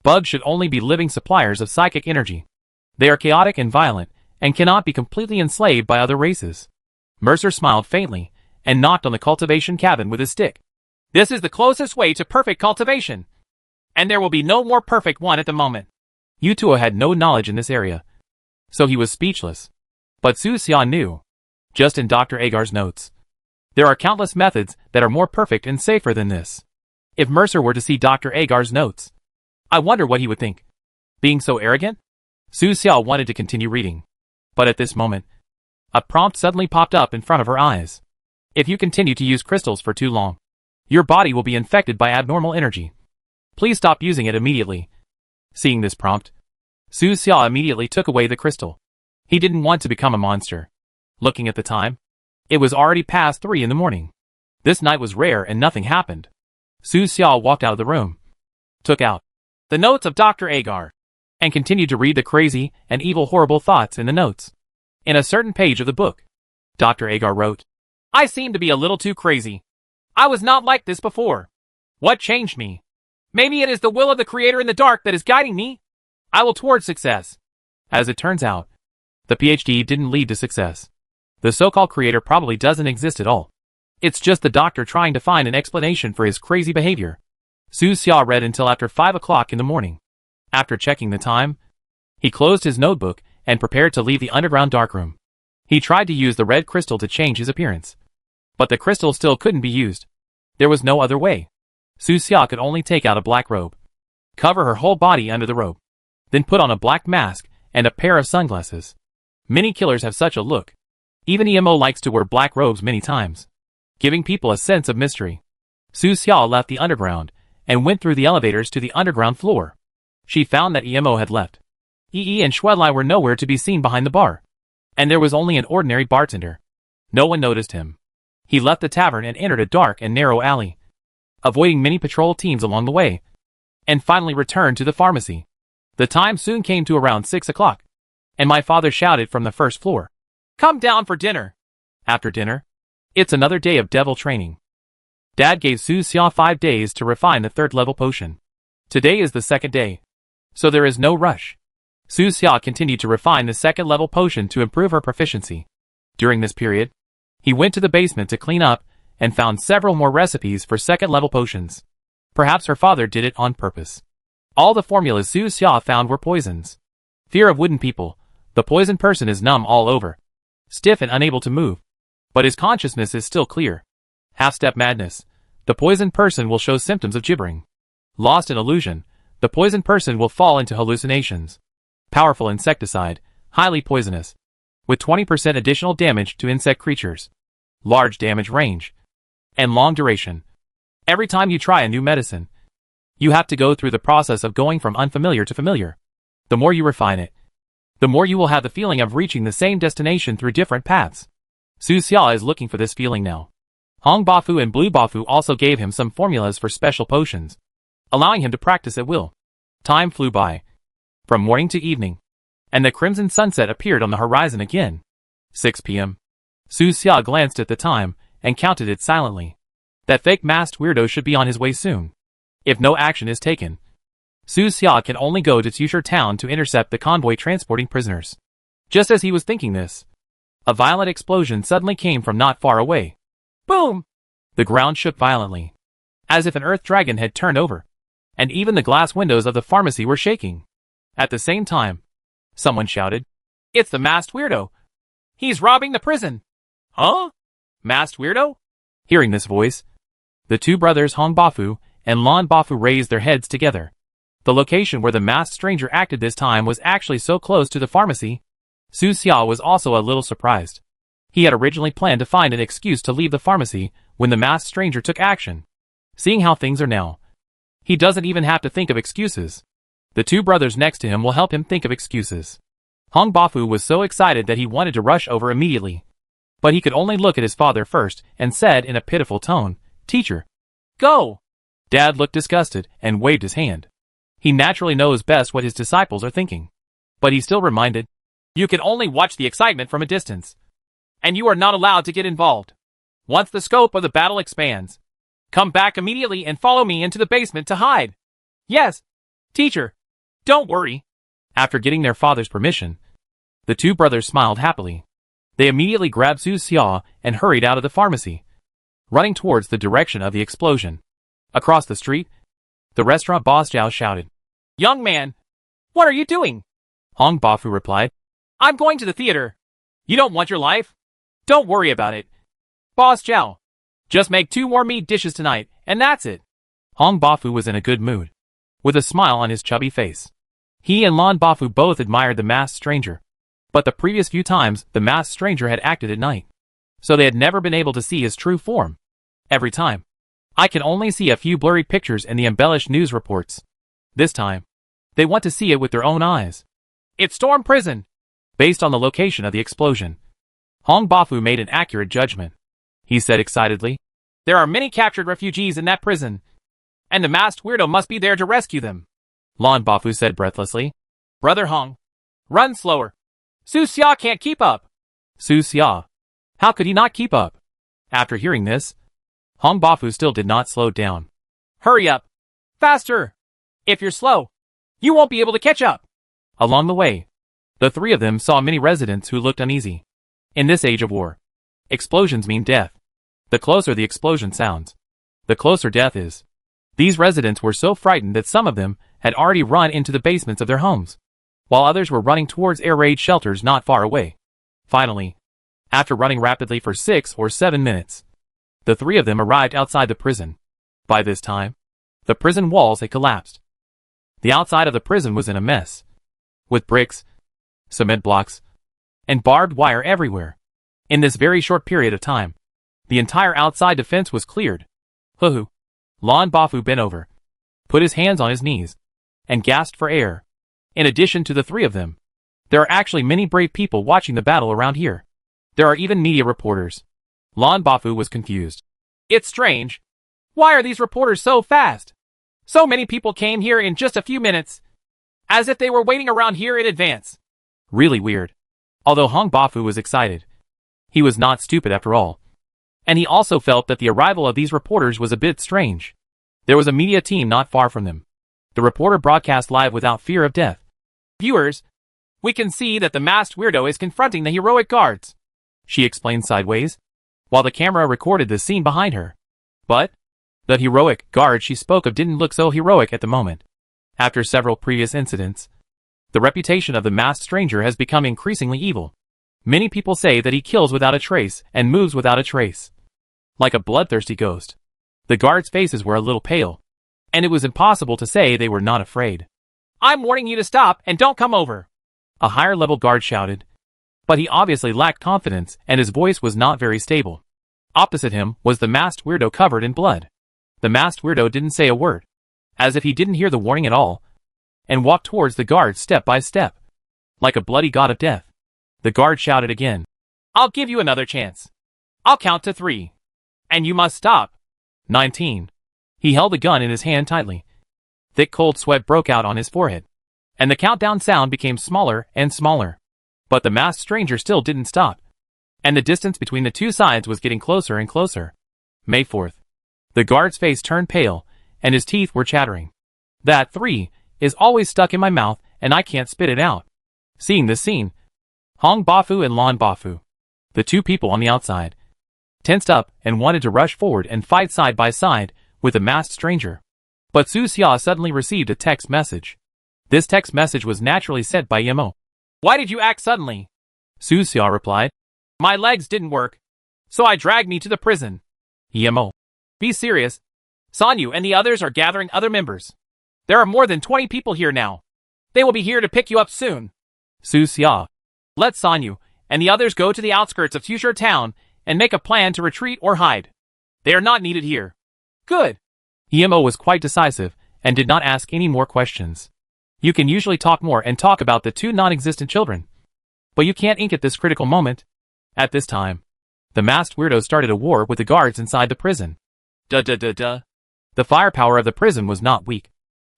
bugs should only be living suppliers of psychic energy. They are chaotic and violent, and cannot be completely enslaved by other races. Mercer smiled faintly, and knocked on the cultivation cabin with his stick. This is the closest way to perfect cultivation, and there will be no more perfect one at the moment. Yutuo had no knowledge in this area, so he was speechless. But Su Xia knew. Just in Dr. Agar's notes, there are countless methods that are more perfect and safer than this. If Mercer were to see Dr. Agar's notes, I wonder what he would think. Being so arrogant? Su Xia wanted to continue reading. But at this moment, a prompt suddenly popped up in front of her eyes. If you continue to use crystals for too long, your body will be infected by abnormal energy. Please stop using it immediately. Seeing this prompt, Su Xia immediately took away the crystal. He didn't want to become a monster. Looking at the time, it was already past 3 in the morning. This night was rare and nothing happened. Su Xia walked out of the room, took out the notes of Dr. Agar, and continued to read the crazy and evil horrible thoughts in the notes. In a certain page of the book, Dr. Agar wrote, I seem to be a little too crazy. I was not like this before. What changed me? Maybe it is the will of the Creator in the dark that is guiding me. I will toward success. As it turns out, the PhD didn't lead to success. The so-called Creator probably doesn't exist at all. It's just the doctor trying to find an explanation for his crazy behavior. Su Xia read until after 5 o'clock in the morning. After checking the time, he closed his notebook and prepared to leave the underground darkroom. He tried to use the red crystal to change his appearance, but the crystal still couldn't be used. There was no other way. Su Xia could only take out a black robe, cover her whole body under the robe, then put on a black mask and a pair of sunglasses. Many killers have such a look. Even EMO likes to wear black robes many times, giving people a sense of mystery. Su Xia left the underground and went through the elevators to the underground floor. She found that EMO had left. Yi and Shuelai were nowhere to be seen behind the bar, and there was only an ordinary bartender. No one noticed him. He left the tavern and entered a dark and narrow alley, avoiding many patrol teams along the way, and finally returned to the pharmacy. The time soon came to around 6 o'clock, and my father shouted from the first floor, Come down for dinner. After dinner, it's another day of devil training. Dad gave Su Xia 5 days to refine the 3rd level potion. Today is the 2nd day, so there is no rush. Su Xia continued to refine the 2nd level potion to improve her proficiency. During this period, he went to the basement to clean up and found several more recipes for 2nd level potions. Perhaps her father did it on purpose. All the formulas Su Xia found were poisons. Fear of wooden people. The poisoned person is numb all over, stiff and unable to move, but his consciousness is still clear. Half-step madness. The poisoned person will show symptoms of gibbering. Lost in illusion. The poisoned person will fall into hallucinations. Powerful insecticide. Highly poisonous, with 20% additional damage to insect creatures. Large damage range, and long duration. Every time you try a new medicine, you have to go through the process of going from unfamiliar to familiar. The more you refine it, the more you will have the feeling of reaching the same destination through different paths. Su Xia is looking for this feeling now. Hong Bafu and Blue Bafu also gave him some formulas for special potions, allowing him to practice at will. Time flew by, from morning to evening, and the crimson sunset appeared on the horizon again. 6 p.m. Su Xia glanced at the time and counted it silently. That fake masked weirdo should be on his way soon. If no action is taken, Su Xia can only go to Tusher town to intercept the convoy transporting prisoners. Just as he was thinking this, a violent explosion suddenly came from not far away. Boom! The ground shook violently, as if an earth dragon had turned over, and even the glass windows of the pharmacy were shaking. At the same time, someone shouted, It's the masked weirdo! He's robbing the prison! Huh? Masked weirdo? Hearing this voice, the 2 brothers Hong Bafu and Lan Bafu raised their heads together. The location where the masked stranger acted this time was actually so close to the pharmacy. Su Xia was also a little surprised. He had originally planned to find an excuse to leave the pharmacy when the masked stranger took action. Seeing how things are now, he doesn't even have to think of excuses. The 2 brothers next to him will help him think of excuses. Hong Bafu was so excited that he wanted to rush over immediately. But he could only look at his father first and said in a pitiful tone, Teacher, go! Dad looked disgusted and waved his hand. He naturally knows best what his disciples are thinking. But he still reminded, You can only watch the excitement from a distance, and you are not allowed to get involved. Once the scope of the battle expands, come back immediately and follow me into the basement to hide. Yes, teacher, don't worry. After getting their father's permission, The two brothers smiled happily. They immediately grabbed Su Xia and hurried out of the pharmacy, running towards the direction of the explosion. Across the street, the restaurant boss Zhao shouted, "Young man, what are you doing?" Hong Bafu replied, "I'm going to the theater." "You don't want your life? Don't worry about it. Boss Zhao, just make 2 more meat dishes tonight, and that's it." Hong Bafu was in a good mood, with a smile on his chubby face. He and Lan Bafu both admired the masked stranger, but the previous few times the masked stranger had acted at night, so they had never been able to see his true form. Every time, I can only see a few blurry pictures in the embellished news reports. This time, they want to see it with their own eyes. "It's Storm Prison." Based on the location of the explosion, Hong Bafu made an accurate judgment. He said excitedly, "There are many captured refugees in that prison, and the masked weirdo must be there to rescue them." Lan Bafu said breathlessly, "Brother Hong, run slower. Su Xia can't keep up." Su Xia? How could he not keep up? After hearing this, Hong Bafu still did not slow down. "Hurry up! Faster! If you're slow, you won't be able to catch up." Along the way, the three of them saw many residents who looked uneasy. In this age of war, explosions mean death. The closer the explosion sounds, the closer death is. These residents were so frightened that some of them had already run into the basements of their homes, while others were running towards air raid shelters not far away. Finally, after running rapidly for 6 or 7 minutes, the three of them arrived outside the prison. By this time, the prison walls had collapsed. The outside of the prison was in a mess, with bricks, cement blocks, and barbed wire everywhere. In this very short period of time, the entire outside defense was cleared. Hoo-hoo. Lan Bafu bent over, put his hands on his knees, and gasped for air. In addition to the three of them, there are actually many brave people watching the battle around here. There are even media reporters. Lan Bafu was confused. "It's strange. Why are these reporters so fast? So many people came here in just a few minutes, as if they were waiting around here in advance." Really weird. Although Hong Bafu was excited, he was not stupid after all. And he also felt that the arrival of these reporters was a bit strange. There was a media team not far from them. The reporter broadcast live without fear of death. "Viewers, we can see that the masked weirdo is confronting the heroic guards," she explained sideways, while the camera recorded the scene behind her. But the heroic guard she spoke of didn't look so heroic at the moment. After several previous incidents, the reputation of the masked stranger has become increasingly evil. Many people say that he kills without a trace and moves without a trace, like a bloodthirsty ghost. The guards' faces were a little pale, and it was impossible to say they were not afraid. "I'm warning you to stop and don't come over," a higher-level guard shouted, but he obviously lacked confidence and his voice was not very stable. Opposite him was the masked weirdo covered in blood. The masked weirdo didn't say a word, as if he didn't hear the warning at all, and walked towards the guards step by step, like a bloody god of death. The guard shouted again, "I'll give you another chance. I'll count to 3. And you must stop." 19. He held the gun in his hand tightly. Thick cold sweat broke out on his forehead, and the countdown sound became smaller and smaller. But the masked stranger still didn't stop, and the distance between the two sides was getting closer and closer. May 4th. The guard's face turned pale, and his teeth were chattering. "That 3 is always stuck in my mouth, and I can't spit it out." Seeing this scene, Hong Bafu and Lan Bafu, the two people on the outside, tensed up and wanted to rush forward and fight side by side with the masked stranger. But Su Xia suddenly received a text message. This text message was naturally sent by Yemo. "Why did you act suddenly?" Su Xia replied, "My legs didn't work, so I dragged me to the prison." Yemo, "Be serious. Sanyu and the others are gathering other members. There are more than 20 people here now. They will be here to pick you up soon." Su Xia, "Let Sanyu and the others go to the outskirts of Future Town and make a plan to retreat or hide. They are not needed here." "Good." Yemo was quite decisive and did not ask any more questions. You can usually talk more and talk about the two non-existent children, but you can't ink at this critical moment. At this time, the masked weirdo started a war with the guards inside the prison. The firepower of the prison was not weak,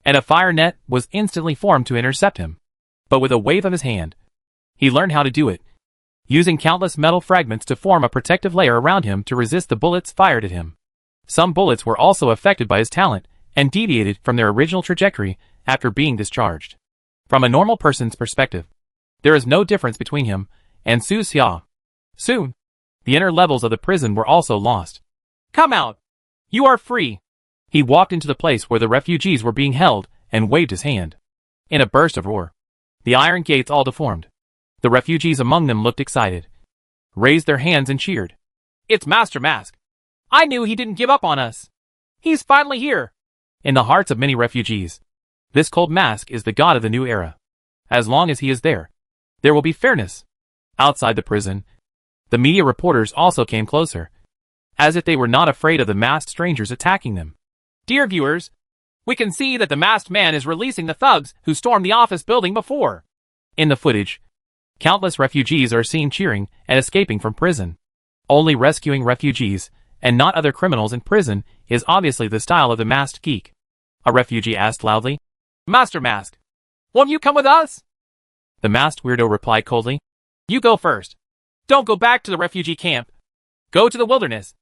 and a fire net was instantly formed to intercept him. But with a wave of his hand, he learned how to do it, using countless metal fragments to form a protective layer around him to resist the bullets fired at him. Some bullets were also affected by his talent and deviated from their original trajectory after being discharged. From a normal person's perspective, There is no difference between him and Su Xia. Soon, the inner levels of the prison were also lost. Come out! You are free! He walked into the place where the refugees were being held and waved his hand. In a burst of roar, the iron gates all deformed. The refugees among them looked excited, raised their hands and cheered. It's Master Mask! I knew he didn't give up on us! He's finally here! In the hearts of many refugees, this cold mask is the god of the new era. As long as he is there, there will be fairness. Outside the prison, the media reporters also came closer, as if they were not afraid of the masked strangers attacking them. Dear viewers, we can see that the masked man is releasing the thugs who stormed the office building before. In the footage, countless refugees are seen cheering and escaping from prison. Only rescuing refugees, and not other criminals in prison, is obviously the style of the masked geek. A refugee asked loudly, Master Mask, won't you come with us? The masked weirdo replied coldly, You go first. Don't go back to the refugee camp. Go to the wilderness.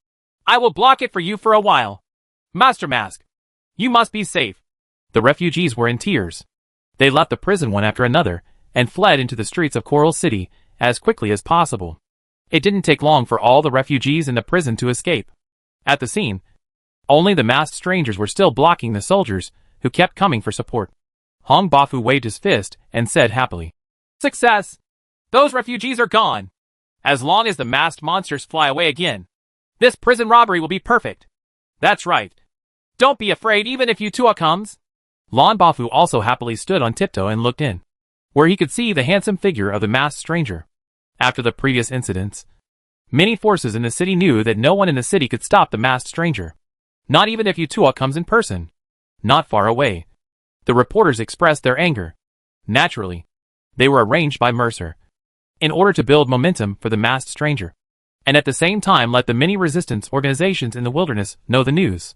I will block it for you for a while. Master Mask, you must be safe. The refugees were in tears. They left the prison one after another and fled into the streets of Coral City as quickly as possible. It didn't take long for all the refugees in the prison to escape. At the scene, only the masked strangers were still blocking the soldiers who kept coming for support. Hong Bafu waved his fist and said happily, Success! Those refugees are gone. As long as the masked monsters fly away again, this prison robbery will be perfect. That's right. Don't be afraid even if Yutua comes. Lan Bafu also happily stood on tiptoe and looked in, where he could see the handsome figure of the masked stranger. After the previous incidents, many forces in the city knew that no one in the city could stop the masked stranger. Not even if Yutua comes in person. Not far away, the reporters expressed their anger. Naturally, they were arranged by Mercer, in order to build momentum for the masked stranger, and at the same time let the many resistance organizations in the wilderness know the news.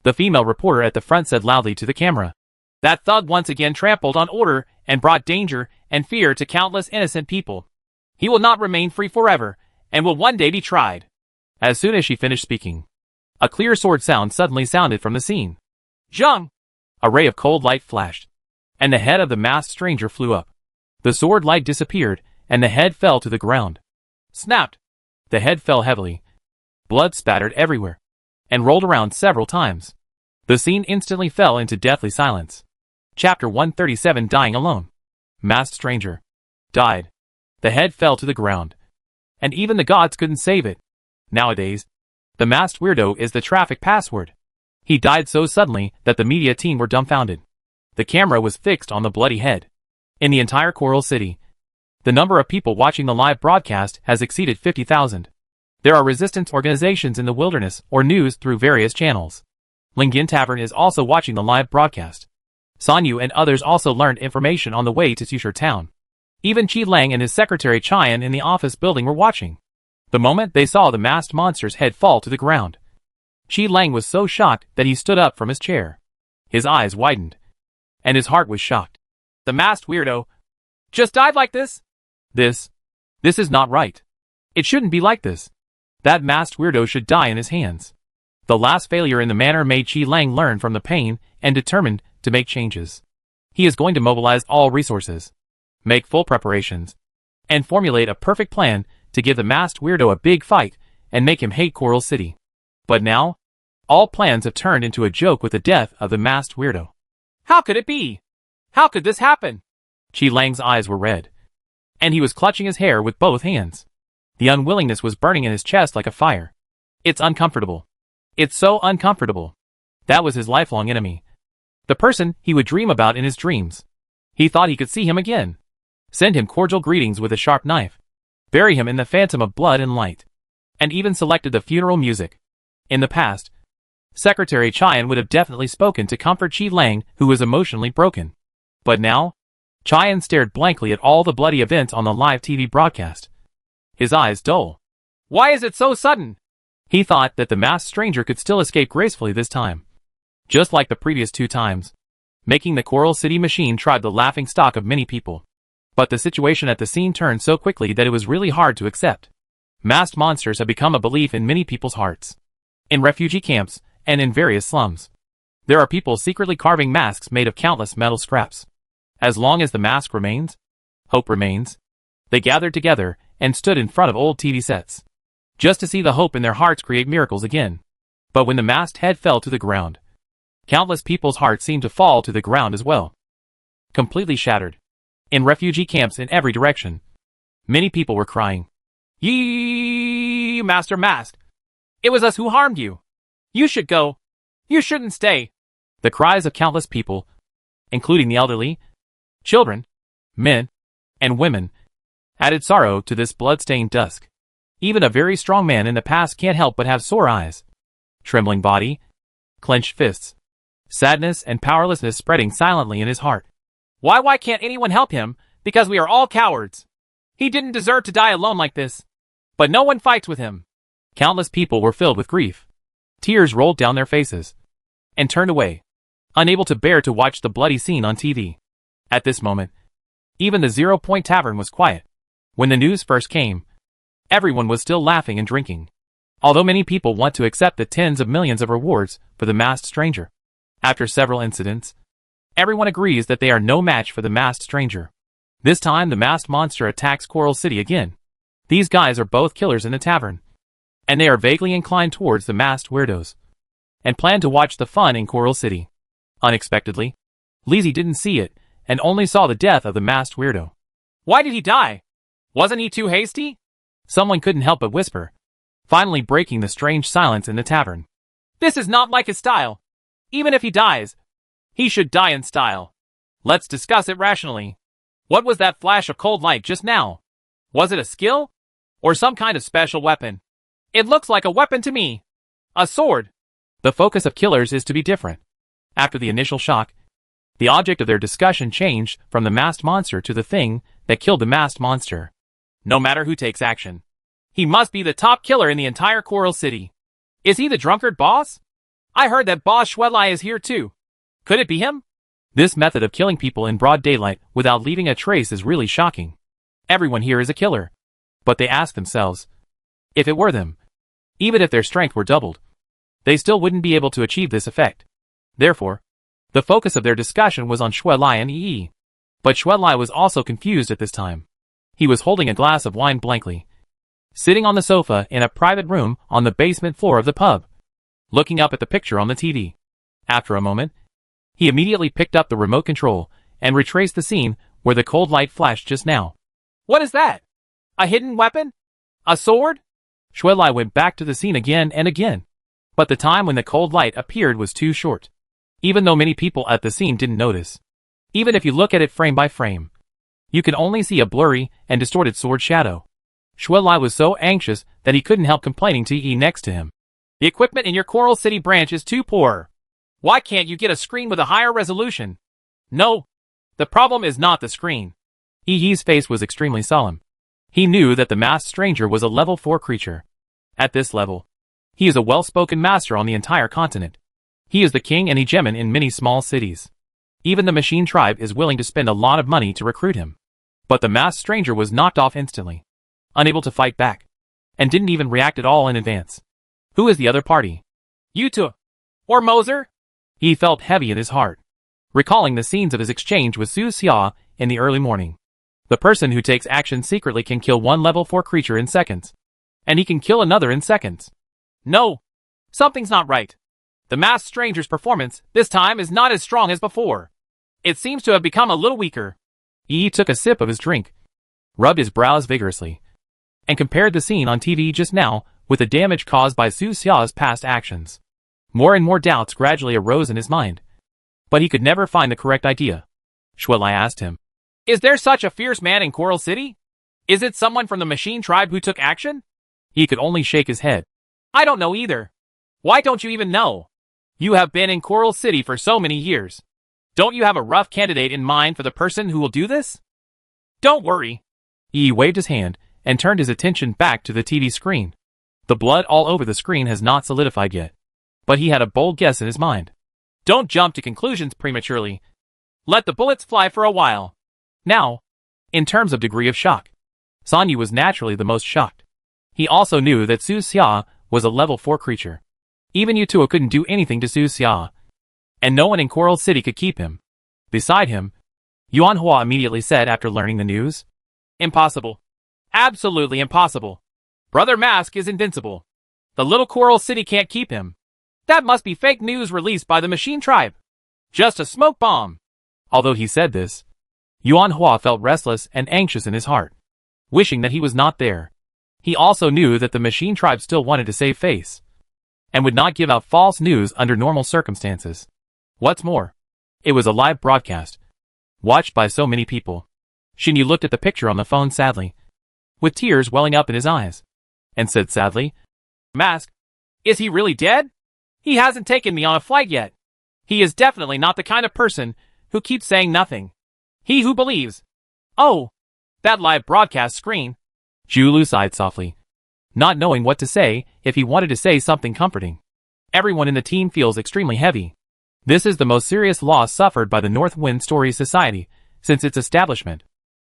The female reporter at the front said loudly to the camera, That thug once again trampled on order and brought danger and fear to countless innocent people. He will not remain free forever, and will one day be tried. As soon as she finished speaking, a clear sword sound suddenly sounded from the scene. Zheng! A ray of cold light flashed, and the head of the masked stranger flew up. The sword light disappeared, and the head fell to the ground. Snapped! The head fell heavily. Blood spattered everywhere, and rolled around several times. The scene instantly fell into deathly silence. Chapter 137 Dying Alone. Masked stranger died. The head fell to the ground, and even the gods couldn't save it. Nowadays, the masked weirdo is the traffic password. He died so suddenly that the media team were dumbfounded. The camera was fixed on the bloody head. In the entire Coral City, the number of people watching the live broadcast has exceeded 50,000. There are resistance organizations in the wilderness or news through various channels. Lingyan Tavern is also watching the live broadcast. Sanyu and others also learned information on the way to Tushar town. Even Qi Lang and his secretary Chian in the office building were watching. The moment they saw the masked monster's head fall to the ground, Qi Lang was so shocked that he stood up from his chair. His eyes widened, and his heart was shocked. The masked weirdo just died like this? This is not right. It shouldn't be like this. That masked weirdo should die in his hands. The last failure in the manor made Qi Lang learn from the pain and determined to make changes. He is going to mobilize all resources, make full preparations, and formulate a perfect plan to give the masked weirdo a big fight and make him hate Coral City. But now, all plans have turned into a joke with the death of the masked weirdo. How could it be? How could this happen? Qi Lang's eyes were red, and he was clutching his hair with both hands. The unwillingness was burning in his chest like a fire. It's uncomfortable. It's so uncomfortable. That was his lifelong enemy. The person he would dream about in his dreams. He thought he could see him again. Send him cordial greetings with a sharp knife. Bury him in the phantom of blood and light. And even selected the funeral music. In the past, Secretary Chian would have definitely spoken to comfort Qi Lang, who was emotionally broken. But now, Chian stared blankly at all the bloody events on the live TV broadcast. His eyes dull. Why is it so sudden? He thought that the masked stranger could still escape gracefully this time, just like the previous 2 times, making the Coral City machine tribe the laughing stock of many people. But the situation at the scene turned so quickly that it was really hard to accept. Masked monsters have become a belief in many people's hearts. In refugee camps, and in various slums, there are people secretly carving masks made of countless metal scraps. As long as the mask remains, hope remains. They gathered together and stood in front of old TV sets, just to see the hope in their hearts create miracles again. But when the masthead fell to the ground, countless people's hearts seemed to fall to the ground as well, completely shattered. In refugee camps in every direction, many people were crying, "Yee, Master Mast! It was us who harmed you! You should go! You shouldn't stay!" The cries of countless people, including the elderly, children, men, and women, added sorrow to this blood-stained dusk. Even a very strong man in the past can't help but have sore eyes, trembling body, clenched fists, sadness and powerlessness spreading silently in his heart. Why can't anyone help him? Because we are all cowards. He didn't deserve to die alone like this. But no one fights with him. Countless people were filled with grief. Tears rolled down their faces and turned away, unable to bear to watch the bloody scene on TV. At this moment, even the 0 Point Tavern was quiet. When the news first came, everyone was still laughing and drinking, although many people want to accept the tens of millions of rewards for the masked stranger. After several incidents, everyone agrees that they are no match for the masked stranger. This time the masked monster attacks Coral City again. These guys are both killers in the tavern, and they are vaguely inclined towards the masked weirdos, and plan to watch the fun in Coral City. Unexpectedly, Lizzie didn't see it, and only saw the death of the masked weirdo. Why did he die? Wasn't he too hasty? Someone couldn't help but whisper, finally breaking the strange silence in the tavern. This is not like his style. Even if he dies, he should die in style. Let's discuss it rationally. What was that flash of cold light just now? Was it a skill? Or some kind of special weapon? It looks like a weapon to me. A sword. The focus of killers is to be different. After the initial shock, the object of their discussion changed from the masked monster to the thing that killed the masked monster. No matter who takes action, he must be the top killer in the entire Coral City. Is he the drunkard boss? I heard that Boss Schwedlei is here too. Could it be him? This method of killing people in broad daylight without leaving a trace is really shocking. Everyone here is a killer. But they ask themselves, if it were them, even if their strength were doubled, they still wouldn't be able to achieve this effect. Therefore, the focus of their discussion was on Schwedlei and EE. But Schwedlei was also confused at this time. He was holding a glass of wine blankly, sitting on the sofa in a private room on the basement floor of the pub, looking up at the picture on the TV. After a moment, he immediately picked up the remote control and retraced the scene where the cold light flashed just now. What is that? A hidden weapon? A sword? Schwedlei went back to the scene again and again, but the time when the cold light appeared was too short, even though many people at the scene didn't notice. Even if you look at it frame by frame, you can only see a blurry and distorted sword shadow. Schwedlei was so anxious that he couldn't help complaining to E next to him. The equipment in your Coral City branch is too poor. Why can't you get a screen with a higher resolution? No, the problem is not the screen. EE's face was extremely solemn. He knew that the masked stranger was a level 4 creature. At this level, he is a well-spoken master on the entire continent. He is the king and hegemon in many small cities. Even the machine tribe is willing to spend a lot of money to recruit him. But the masked stranger was knocked off instantly, unable to fight back, and didn't even react at all in advance. Who is the other party? You two? Or Moser? He felt heavy in his heart, recalling the scenes of his exchange with Su Xia in the early morning. The person who takes action secretly can kill one level 4 creature in seconds, and he can kill another in seconds. No, something's not right. The masked stranger's performance this time is not as strong as before. It seems to have become a little weaker. Yi took a sip of his drink, rubbed his brows vigorously, and compared the scene on TV just now with the damage caused by Su Xia's past actions. More and more doubts gradually arose in his mind, but he could never find the correct idea. Schwedlei asked him, "Is there such a fierce man in Coral City? Is it someone from the machine tribe who took action?" He could only shake his head. "I don't know either. Why don't you even know? You have been in Coral City for so many years. Don't you have a rough candidate in mind for the person who will do this?" "Don't worry." He waved his hand and turned his attention back to the TV screen. The blood all over the screen has not solidified yet, but he had a bold guess in his mind. Don't jump to conclusions prematurely. Let the bullets fly for a while. Now, in terms of degree of shock, Sanyu was naturally the most shocked. He also knew that Su Xia was a level 4 creature. Even Yutuo couldn't do anything to Su Xia, and no one in Coral City could keep him. Beside him, Yuan Hua immediately said after learning the news, "Impossible. Absolutely impossible. Brother Mask is invincible. The little coral city can't keep him. That must be fake news released by the machine tribe. Just a smoke bomb. Although he said this, Yuan Hua felt restless and anxious in his heart, wishing that he was not there. He also knew that the machine tribe still wanted to save face, and would not give out false news under normal circumstances. What's more, it was a live broadcast, watched by so many people. Xinyu looked at the picture on the phone sadly, with tears welling up in his eyes, and said sadly, Mask, is he really dead? He hasn't taken me on a flight yet. He is definitely not the kind of person who keeps saying nothing. He who believes. Oh, that live broadcast screen. Zhu sighed softly, not knowing what to say if he wanted to say something comforting. Everyone in the team feels extremely heavy. This is the most serious loss suffered by the North Wind Story Society since its establishment.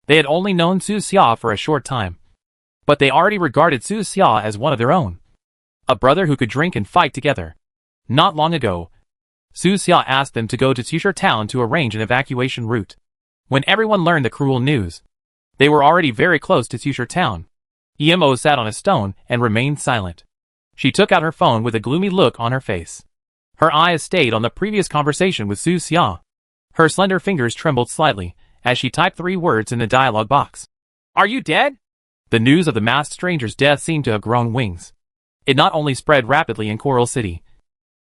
They had only known Su Xia for a short time, but they already regarded Su Xia as one of their own, a brother who could drink and fight together. Not long ago, Su Xia asked them to go to Tusher town to arrange an evacuation route. When everyone learned the cruel news, they were already very close to Tusher town. Emo sat on a stone and remained silent. She took out her phone with a gloomy look on her face. Her eyes stayed on the previous conversation with Su Xia. Her slender fingers trembled slightly as she typed 3 words in the dialogue box. Are you dead? The news of the masked stranger's death seemed to have grown wings. It not only spread rapidly in Coral City,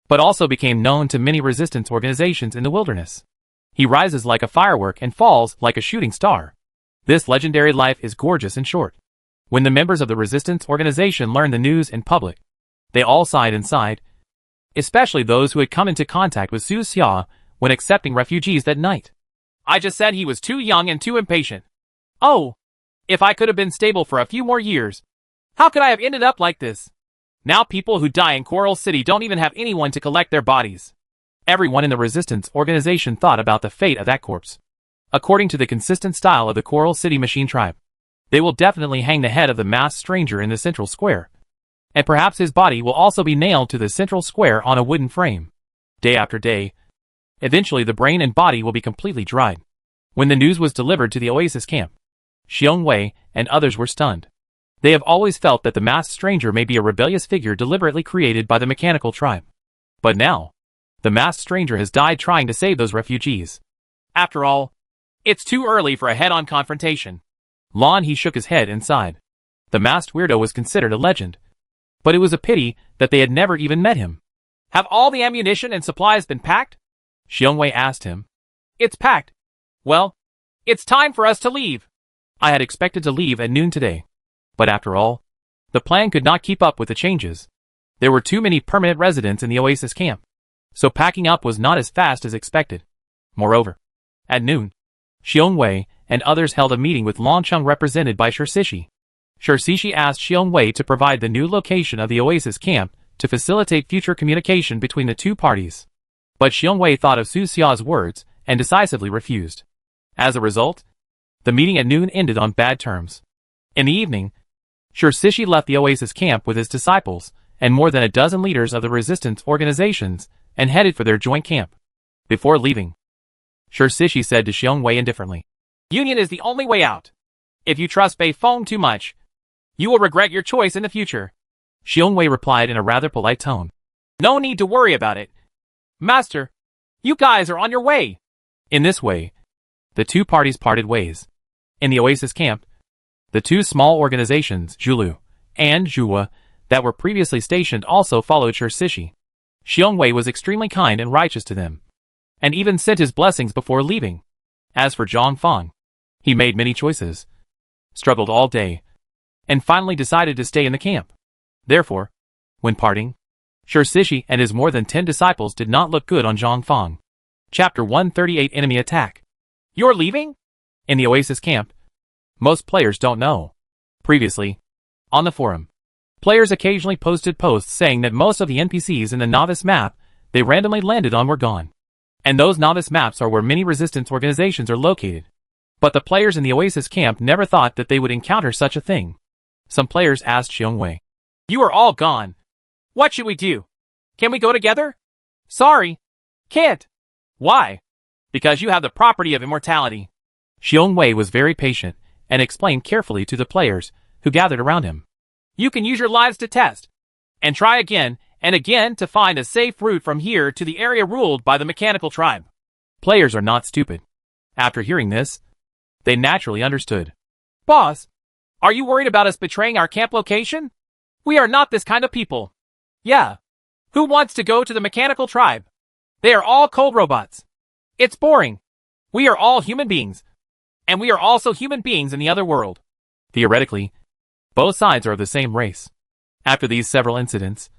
but also became known to many resistance organizations in the wilderness. He rises like a firework and falls like a shooting star. This legendary life is gorgeous and short. When the members of the resistance organization learned the news in public, they all sighed inside, especially those who had come into contact with Su Xia when accepting refugees that night. I just said he was too young and too impatient. Oh, if I could have been stable for a few more years, how could I have ended up like this? Now people who die in Coral City don't even have anyone to collect their bodies. Everyone in the resistance organization thought about the fate of that corpse. According to the consistent style of the Coral City machine tribe, they will definitely hang the head of the masked stranger in the central square. And perhaps his body will also be nailed to the central square on a wooden frame. Day after day, eventually the brain and body will be completely dried. When the news was delivered to the Oasis camp, Xiong Wei and others were stunned. They have always felt that the masked stranger may be a rebellious figure deliberately created by the mechanical tribe. But now, the masked stranger has died trying to save those refugees. After all, it's too early for a head-on confrontation. Lan He shook his head and sighed. The masked weirdo was considered a legend, but it was a pity that they had never even met him. Have all the ammunition and supplies been packed? Xiong Wei asked him. It's packed. Well, it's time for us to leave. I had expected to leave at noon today. But after all, the plan could not keep up with the changes. There were too many permanent residents in the Oasis camp, so packing up was not as fast as expected. Moreover, at noon, Xiong Wei and others held a meeting with Longcheng represented by Shirsishi. Shirsishi asked Xiong Wei to provide the new location of the Oasis camp to facilitate future communication between the two parties. But Xiong Wei thought of Su Xia's words and decisively refused. As a result, the meeting at noon ended on bad terms. In the evening, Shirsishi left the Oasis camp with his disciples and more than a dozen leaders of the resistance organizations and headed for their joint camp. Before leaving, Shirsishi said to Xiong Wei indifferently, Union is the only way out. If you trust Bei Feng too much, you will regret your choice in the future. Xiong Wei replied in a rather polite tone. No need to worry about it. Master, you guys are on your way. In this way, the two parties parted ways. In the Oasis camp, the two small organizations, Zhulu and Zhuwa, that were previously stationed also followed Shirsishi. Xiong Wei was extremely kind and righteous to them, and even sent his blessings before leaving. As for Zhang Fang, he made many choices, struggled all day, and finally decided to stay in the camp. Therefore, when parting, Shirsishi and his more than 10 disciples did not look good on Zhang Fang. Chapter 138 Enemy Attack. You're leaving? In the Oasis camp, most players don't know. Previously, on the forum, players occasionally posted posts saying that most of the NPCs in the novice map they randomly landed on were gone. And those novice maps are where many resistance organizations are located. But the players in the Oasis camp never thought that they would encounter such a thing. Some players asked Xiong Wei, You are all gone. What should we do? Can we go together? Sorry. Can't. Why? Because you have the property of immortality. Xiong Wei was very patient and explained carefully to the players who gathered around him. You can use your lives to test, and try again and again to find a safe route from here to the area ruled by the mechanical tribe. Players are not stupid. After hearing this, they naturally understood. Boss, are you worried about us betraying our camp location? We are not this kind of people. Yeah. Who wants to go to the mechanical tribe? They are all cold robots. It's boring. We are all human beings. And we are also human beings in the other world. Theoretically, both sides are of the same race. After these several incidents,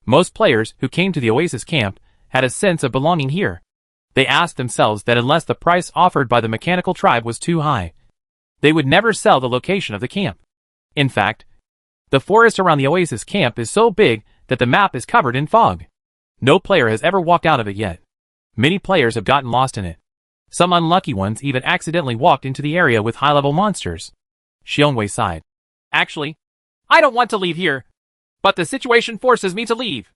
most players who came to the Oasis camp had a sense of belonging here. They asked themselves that unless the price offered by the mechanical tribe was too high, they would never sell the location of the camp. In fact, the forest around the Oasis camp is so big that the map is covered in fog. No player has ever walked out of it yet. Many players have gotten lost in it. Some unlucky ones even accidentally walked into the area with high-level monsters. Xiongwei sighed. Actually, I don't want to leave here, but the situation forces me to leave.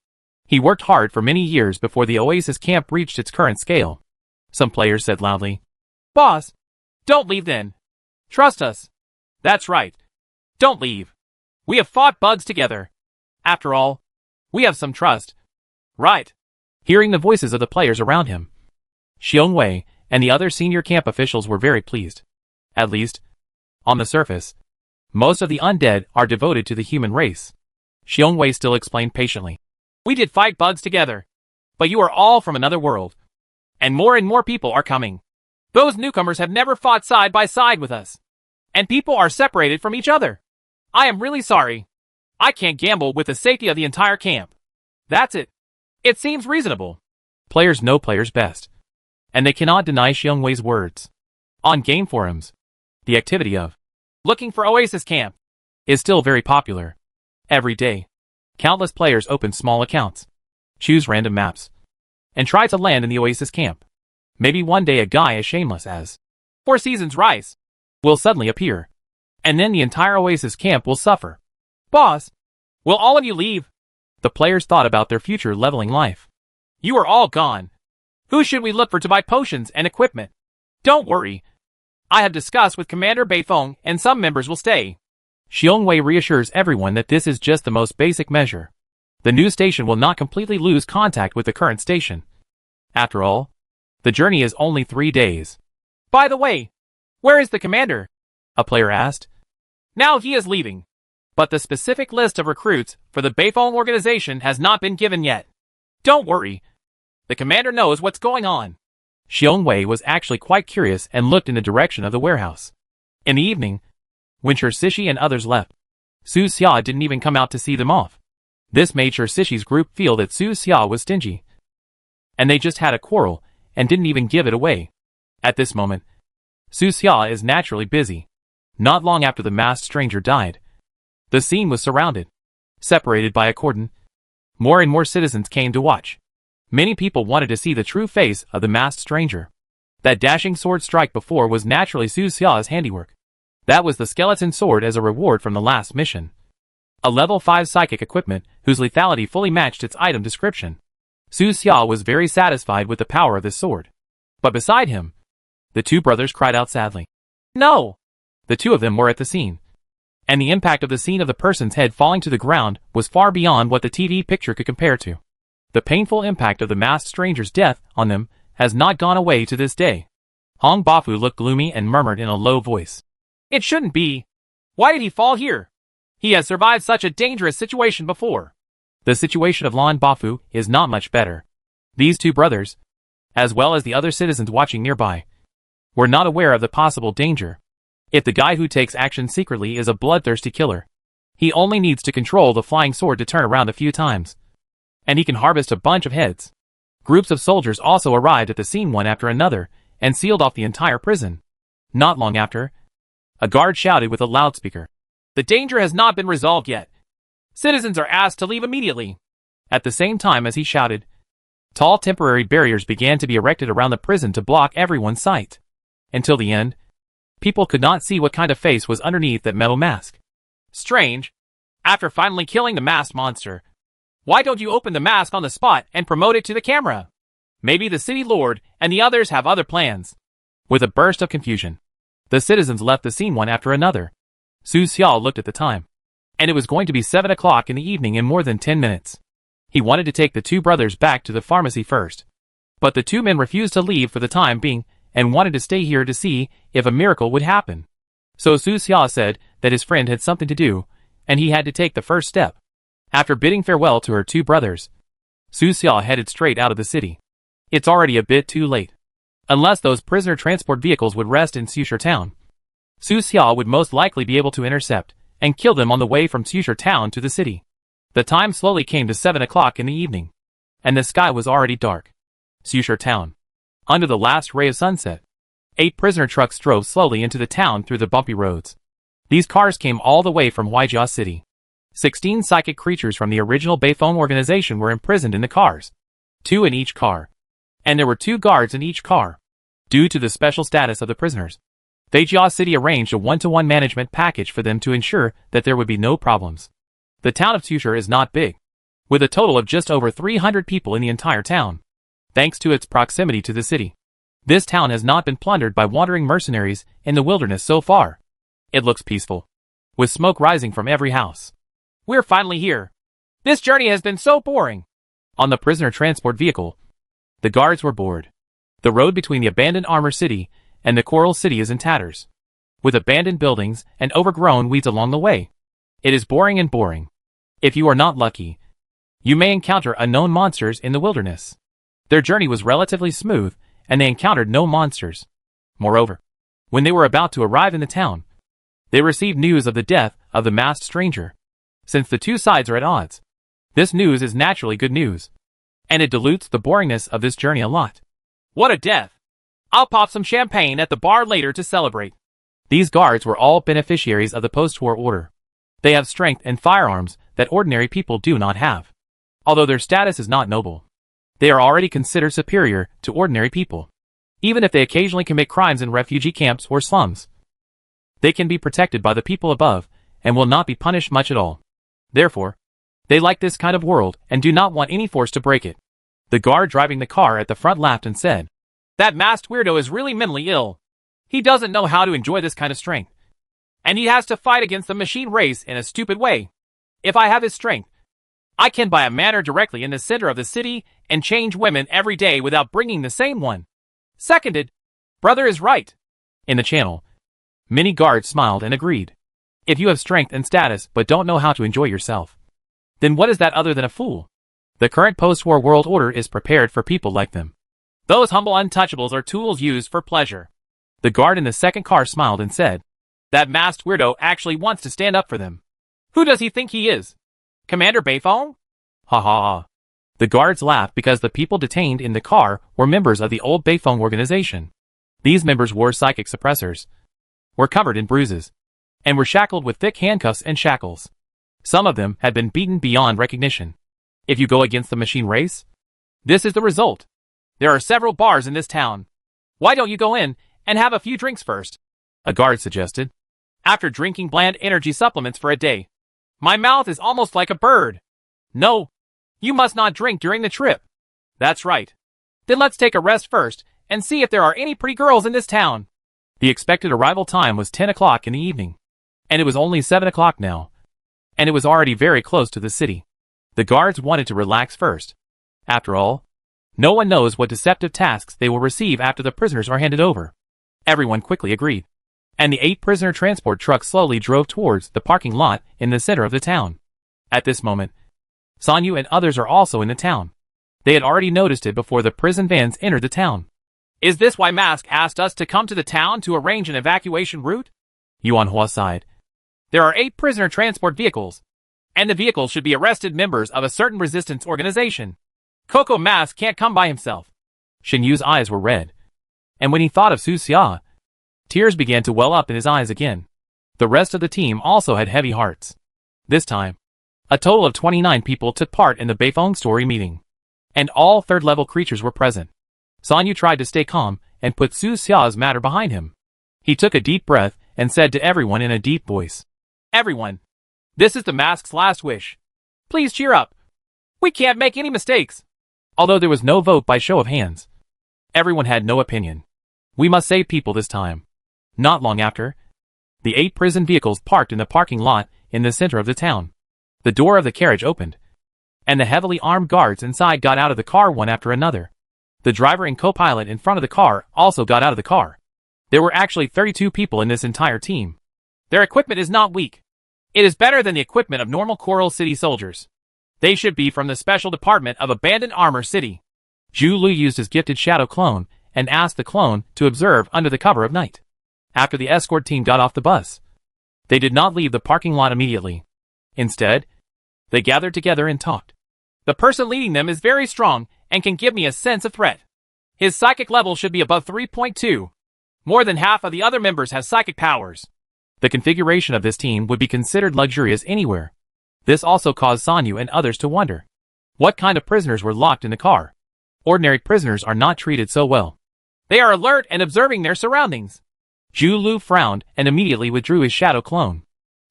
He worked hard for many years before the Oasis camp reached its current scale. Some players said loudly, Boss, don't leave then. Trust us. That's right. Don't leave. We have fought bugs together. After all, we have some trust. Right. Hearing the voices of the players around him, Xiongwei and the other senior camp officials were very pleased. At least, on the surface, most of the undead are devoted to the human race. Xiongwei still explained patiently. We did fight bugs together, but you are all from another world. And more people are coming. Those newcomers have never fought side by side with us. And people are separated from each other. I am really sorry. I can't gamble with the safety of the entire camp. That's it. It seems reasonable. Players know players best, and they cannot deny Xiongwei's words. On game forums, the activity of looking for Oasis camp is still very popular. Every day, countless players open small accounts, choose random maps, and try to land in the Oasis camp. Maybe one day a guy as shameless as 4 Seasons Rice will suddenly appear, and then the entire Oasis camp will suffer. Boss, will all of you leave? The players thought about their future leveling life. You are all gone. Who should we look for to buy potions and equipment? Don't worry. I have discussed with Commander Beifeng and some members will stay. Xiongwei reassures everyone that this is just the most basic measure. The new station will not completely lose contact with the current station. After all, the journey is only 3 days. By the way, where is the commander? A player asked. Now he is leaving. But the specific list of recruits for the Beifeng organization has not been given yet. Don't worry. The commander knows what's going on. Xiongwei was actually quite curious and looked in the direction of the warehouse. In the evening, when Shursishi and others left, Su Xia didn't even come out to see them off. This made Shursishi's group feel that Su Xia was stingy, and they just had a quarrel and didn't even give it away. At this moment, Su Xia is naturally busy. Not long after the masked stranger died, the scene was surrounded, separated by a cordon. More and more citizens came to watch. Many people wanted to see the true face of the masked stranger. That dashing sword strike before was naturally Su Xia's handiwork. That was the skeleton sword as a reward from the last mission. A level 5 psychic equipment whose lethality fully matched its item description. Su Xia was very satisfied with the power of this sword. But beside him, the 2 brothers cried out sadly. No! The 2 of them were at the scene. And the impact of the scene of the person's head falling to the ground was far beyond what the TV picture could compare to. The painful impact of the masked stranger's death on them has not gone away to this day. Hong Bafu looked gloomy and murmured in a low voice. It shouldn't be. Why did he fall here? He has survived such a dangerous situation before. The situation of Lan Bafu is not much better. These 2 brothers, as well as the other citizens watching nearby, were not aware of the possible danger. If the guy who takes action secretly is a bloodthirsty killer, he only needs to control the flying sword to turn around a few times, and he can harvest a bunch of heads. Groups of soldiers also arrived at the scene one after another and sealed off the entire prison. Not long after, a guard shouted with a loudspeaker. The danger has not been resolved yet. Citizens are asked to leave immediately. At the same time as he shouted, tall temporary barriers began to be erected around the prison to block everyone's sight. Until the end, people could not see what kind of face was underneath that metal mask. Strange. After finally killing the masked monster, why don't you open the mask on the spot and promote it to the camera? Maybe the city lord and the others have other plans. With a burst of confusion, the citizens left the scene one after another. Su Xiao looked at the time. And it was going to be 7 o'clock in the evening in more than 10 minutes. He wanted to take the two brothers back to the pharmacy first. But the two men refused to leave for the time being, and wanted to stay here to see if a miracle would happen. So Su Xiao said that his friend had something to do, and he had to take the first step. After bidding farewell to her two brothers, Su Xiao headed straight out of the city. It's already a bit too late. Unless those prisoner transport vehicles would rest in Susher town, Su Xiao would most likely be able to intercept and kill them on the way from Susher town to the city. The time slowly came to 7 o'clock in the evening, and the sky was already dark. Susher town. Under the last ray of sunset, 8 prisoner trucks drove slowly into the town through the bumpy roads. These cars came all the way from Huijia City. 16 psychic creatures from the original Beifeng organization were imprisoned in the cars. 2 in each car. And there were 2 guards in each car. Due to the special status of the prisoners, Huijia City arranged a one-to-one management package for them to ensure that there would be no problems. The town of Susher is not big, with a total of just over 300 people in the entire town. Thanks to its proximity to the city, this town has not been plundered by wandering mercenaries in the wilderness so far. It looks peaceful, with smoke rising from every house. We're finally here. This journey has been so boring. On the prisoner transport vehicle, the guards were bored. The road between the abandoned armor city and the coral city is in tatters, with abandoned buildings and overgrown weeds along the way. It is boring and boring. If you are not lucky, you may encounter unknown monsters in the wilderness. Their journey was relatively smooth, and they encountered no monsters. Moreover, when they were about to arrive in the town, they received news of the death of the masked stranger. Since the two sides are at odds, this news is naturally good news, and it dilutes the boringness of this journey a lot. What a death! I'll pop some champagne at the bar later to celebrate. These guards were all beneficiaries of the post-war order. They have strength and firearms that ordinary people do not have. Although their status is not noble, they are already considered superior to ordinary people. Even if they occasionally commit crimes in refugee camps or slums, they can be protected by the people above and will not be punished much at all. Therefore, they like this kind of world and do not want any force to break it. The guard driving the car at the front laughed and said, "That masked weirdo is really mentally ill. He doesn't know how to enjoy this kind of strength. And he has to fight against the machine race in a stupid way. If I have his strength, I can buy a manor directly in the center of the city and change women every day without bringing the same one." Seconded. Brother is right. In the channel, many guards smiled and agreed. If you have strength and status but don't know how to enjoy yourself, then what is that other than a fool? The current post-war world order is prepared for people like them. Those humble untouchables are tools used for pleasure. The guard in the second car smiled and said, "That masked weirdo actually wants to stand up for them. Who does he think he is? Commander Beifeng?" Ha ha ha. The guards laughed because the people detained in the car were members of the old Beifeng organization. These members wore psychic suppressors, were covered in bruises, and were shackled with thick handcuffs and shackles. Some of them had been beaten beyond recognition. If you go against the machine race, this is the result. There are several bars in this town. Why don't you go in and have a few drinks first? A guard suggested. After drinking bland energy supplements for a day, my mouth is almost like a bird. No, you must not drink during the trip. That's right. Then let's take a rest first and see if there are any pretty girls in this town. The expected arrival time was 10 o'clock in the evening, and it was only 7 o'clock now, and it was already very close to the city. The guards wanted to relax first. After all, no one knows what deceptive tasks they will receive after the prisoners are handed over. Everyone quickly agreed, and the 8 prisoner transport trucks slowly drove towards the parking lot in the center of the town. At this moment, Sanyu and others are also in the town. They had already noticed it before the prison vans entered the town. Is this why Mask asked us to come to the town to arrange an evacuation route? Yuanhua sighed. There are 8 prisoner transport vehicles, and the vehicles should be arrested members of a certain resistance organization. Coco Mask can't come by himself. Xinyu's eyes were red, and when he thought of Su Xia, tears began to well up in his eyes again. The rest of the team also had heavy hearts. This time, a total of 29 people took part in the Beifeng story meeting, and all third-level creatures were present. Sanyu tried to stay calm and put Su Xia's matter behind him. He took a deep breath and said to everyone in a deep voice, "Everyone, this is the Mask's last wish. Please cheer up. We can't make any mistakes." Although there was no vote by show of hands, everyone had no opinion. We must save people this time. Not long after, The 8 prison vehicles parked in the parking lot in the center of the town. The door of the carriage opened, and the heavily armed guards inside got out of the car one after another. The driver and co-pilot in front of the car also got out of the car. There were actually 32 people in this entire team. Their equipment is not weak. It is better than the equipment of normal Coral City soldiers. They should be from the Special Department of Abandoned Armor City. Zhu Lu used his gifted shadow clone and asked the clone to observe under the cover of night. After the escort team got off the bus, they did not leave the parking lot immediately. Instead, they gathered together and talked. The person leading them is very strong and can give me a sense of threat. His psychic level should be above 3.2. More than half of the other members have psychic powers. The configuration of this team would be considered luxurious anywhere. This also caused Sanyu and others to wonder. What kind of prisoners were locked in the car? Ordinary prisoners are not treated so well. They are alert and observing their surroundings. Zhu Lu frowned and immediately withdrew his shadow clone.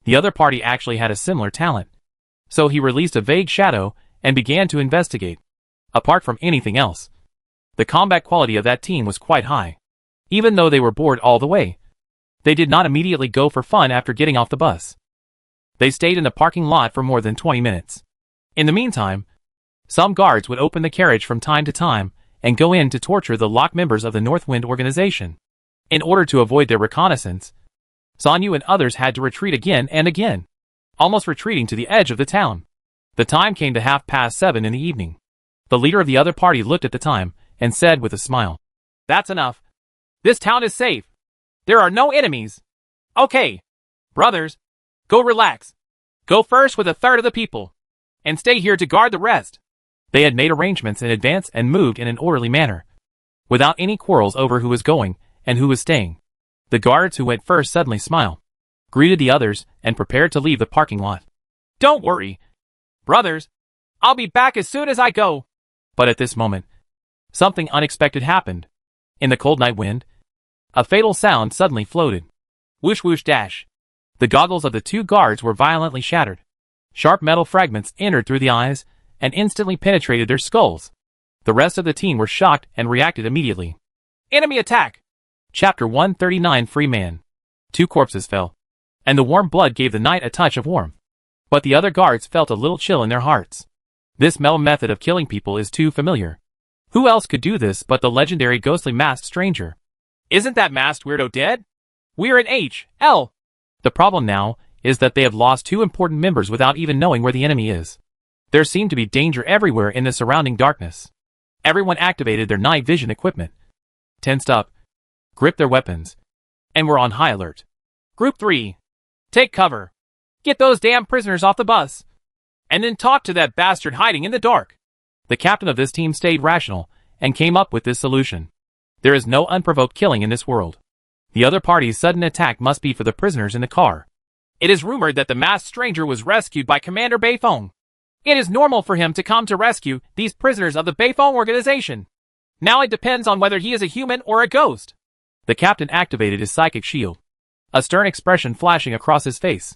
The other party actually had a similar talent. So he released a vague shadow and began to investigate. Apart from anything else, the combat quality of that team was quite high. Even though they were bored all the way, they did not immediately go for fun after getting off the bus. They stayed in the parking lot for more than 20 minutes. In the meantime, some guards would open the carriage from time to time and go in to torture the locked members of the Northwind organization. In order to avoid their reconnaissance, Sanyu and others had to retreat again and again, almost retreating to the edge of the town. The time came to 7:30 in the evening. The leader of the other party looked at the time and said with a smile, "That's enough. This town is safe. There are no enemies. Okay, brothers, go relax. Go first with a third of the people, and stay here to guard the rest." They had made arrangements in advance and moved in an orderly manner, without any quarrels over who was going and who was staying. The guards who went first suddenly smiled, greeted the others, and prepared to leave the parking lot. "Don't worry, brothers. I'll be back as soon as I go." But at this moment, something unexpected happened. In the cold night wind, a fatal sound suddenly floated. Whoosh whoosh dash. The goggles of the 2 guards were violently shattered. Sharp metal fragments entered through the eyes and instantly penetrated their skulls. The rest of the team were shocked and reacted immediately. Enemy attack! Chapter 139 Free Man. 2 corpses fell, and the warm blood gave the night a touch of warmth. But the other guards felt a little chill in their hearts. This metal method of killing people is too familiar. Who else could do this but the legendary ghostly masked stranger? Isn't that masked weirdo dead? We're in HL. The problem now is that they have lost 2 important members without even knowing where the enemy is. There seemed to be danger everywhere in the surrounding darkness. Everyone activated their night vision equipment, tensed up, gripped their weapons, and were on high alert. Group 3. Take cover. Get those damn prisoners off the bus. And then talk to that bastard hiding in the dark. The captain of this team stayed rational and came up with this solution. There is no unprovoked killing in this world. The other party's sudden attack must be for the prisoners in the car. It is rumored that the masked stranger was rescued by Commander Beifong. It is normal for him to come to rescue these prisoners of the Beifong organization. Now it depends on whether he is a human or a ghost. The captain activated his psychic shield, a stern expression flashing across his face.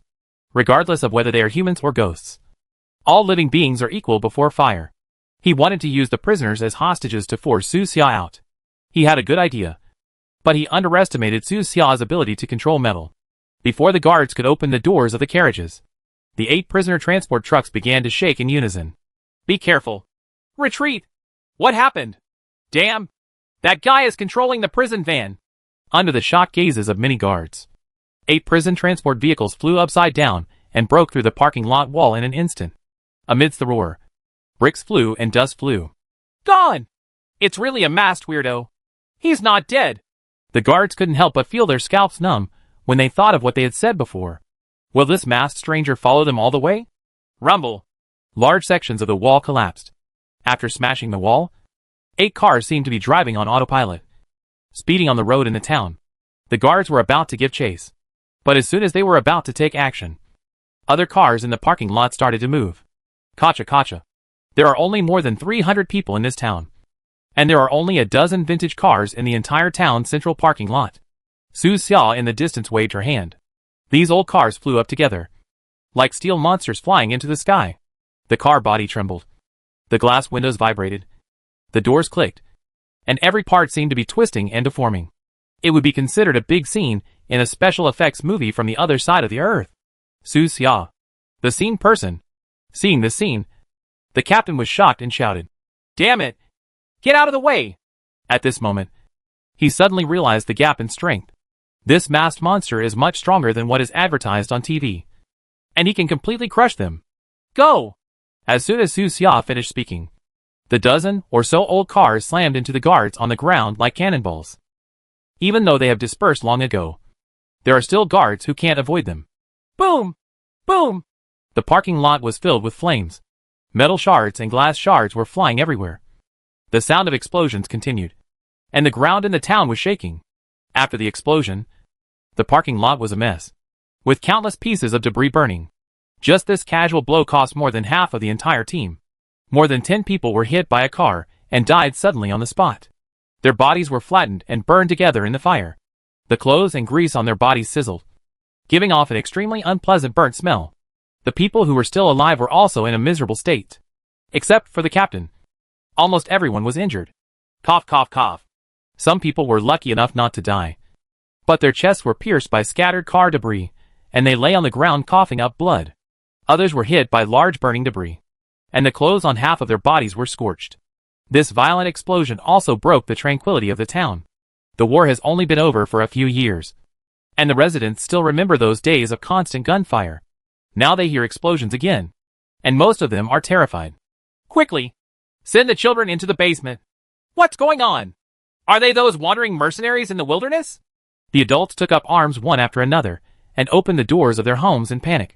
Regardless of whether they are humans or ghosts, all living beings are equal before fire. He wanted to use the prisoners as hostages to force Su Xia out. He had a good idea, but he underestimated Su Xia's ability to control metal. Before the guards could open the doors of the carriages, the 8 prisoner transport trucks began to shake in unison. Be careful. Retreat. What happened? Damn. That guy is controlling the prison van. Under the shocked gazes of many guards, 8 prison transport vehicles flew upside down and broke through the parking lot wall in an instant. Amidst the roar, bricks flew and dust flew. Gone! It's really a masked weirdo. He's not dead. The guards couldn't help but feel their scalps numb when they thought of what they had said before. Will this masked stranger follow them all the way? Rumble. Large sections of the wall collapsed. After smashing the wall, 8 cars seemed to be driving on autopilot, speeding on the road in the town. The guards were about to give chase. But as soon as they were about to take action, other cars in the parking lot started to move. Kacha kacha. There are only more than 300 people in this town, and there are only a dozen vintage cars in the entire town's central parking lot. Su Xia in the distance waved her hand. These old cars flew up together, like steel monsters flying into the sky. The car body trembled. The glass windows vibrated. The doors clicked, and every part seemed to be twisting and deforming. It would be considered a big scene in a special effects movie from the other side of the earth. Su Xia, the scene person. Seeing this scene, the captain was shocked and shouted, "Damn it! Get out of the way!" At this moment, he suddenly realized the gap in strength. This masked monster is much stronger than what is advertised on TV. And he can completely crush them. Go! As soon as Su Xia finished speaking, the dozen or so old cars slammed into the guards on the ground like cannonballs. Even though they have dispersed long ago, there are still guards who can't avoid them. Boom! Boom! The parking lot was filled with flames. Metal shards and glass shards were flying everywhere. The sound of explosions continued, and the ground in the town was shaking. After the explosion, the parking lot was a mess, with countless pieces of debris burning. Just this casual blow cost more than half of the entire team. More than 10 people were hit by a car and died suddenly on the spot. Their bodies were flattened and burned together in the fire. The clothes and grease on their bodies sizzled, giving off an extremely unpleasant burnt smell. The people who were still alive were also in a miserable state. Except for the captain. Almost everyone was injured. Cough, cough, cough. Some people were lucky enough not to die, but their chests were pierced by scattered car debris, and they lay on the ground coughing up blood. Others were hit by large burning debris, and the clothes on half of their bodies were scorched. This violent explosion also broke the tranquility of the town. The war has only been over for a few years, and the residents still remember those days of constant gunfire. Now they hear explosions again, and most of them are terrified. Quickly! Send the children into the basement. What's going on? Are they those wandering mercenaries in the wilderness? The adults took up arms one after another, and opened the doors of their homes in panic.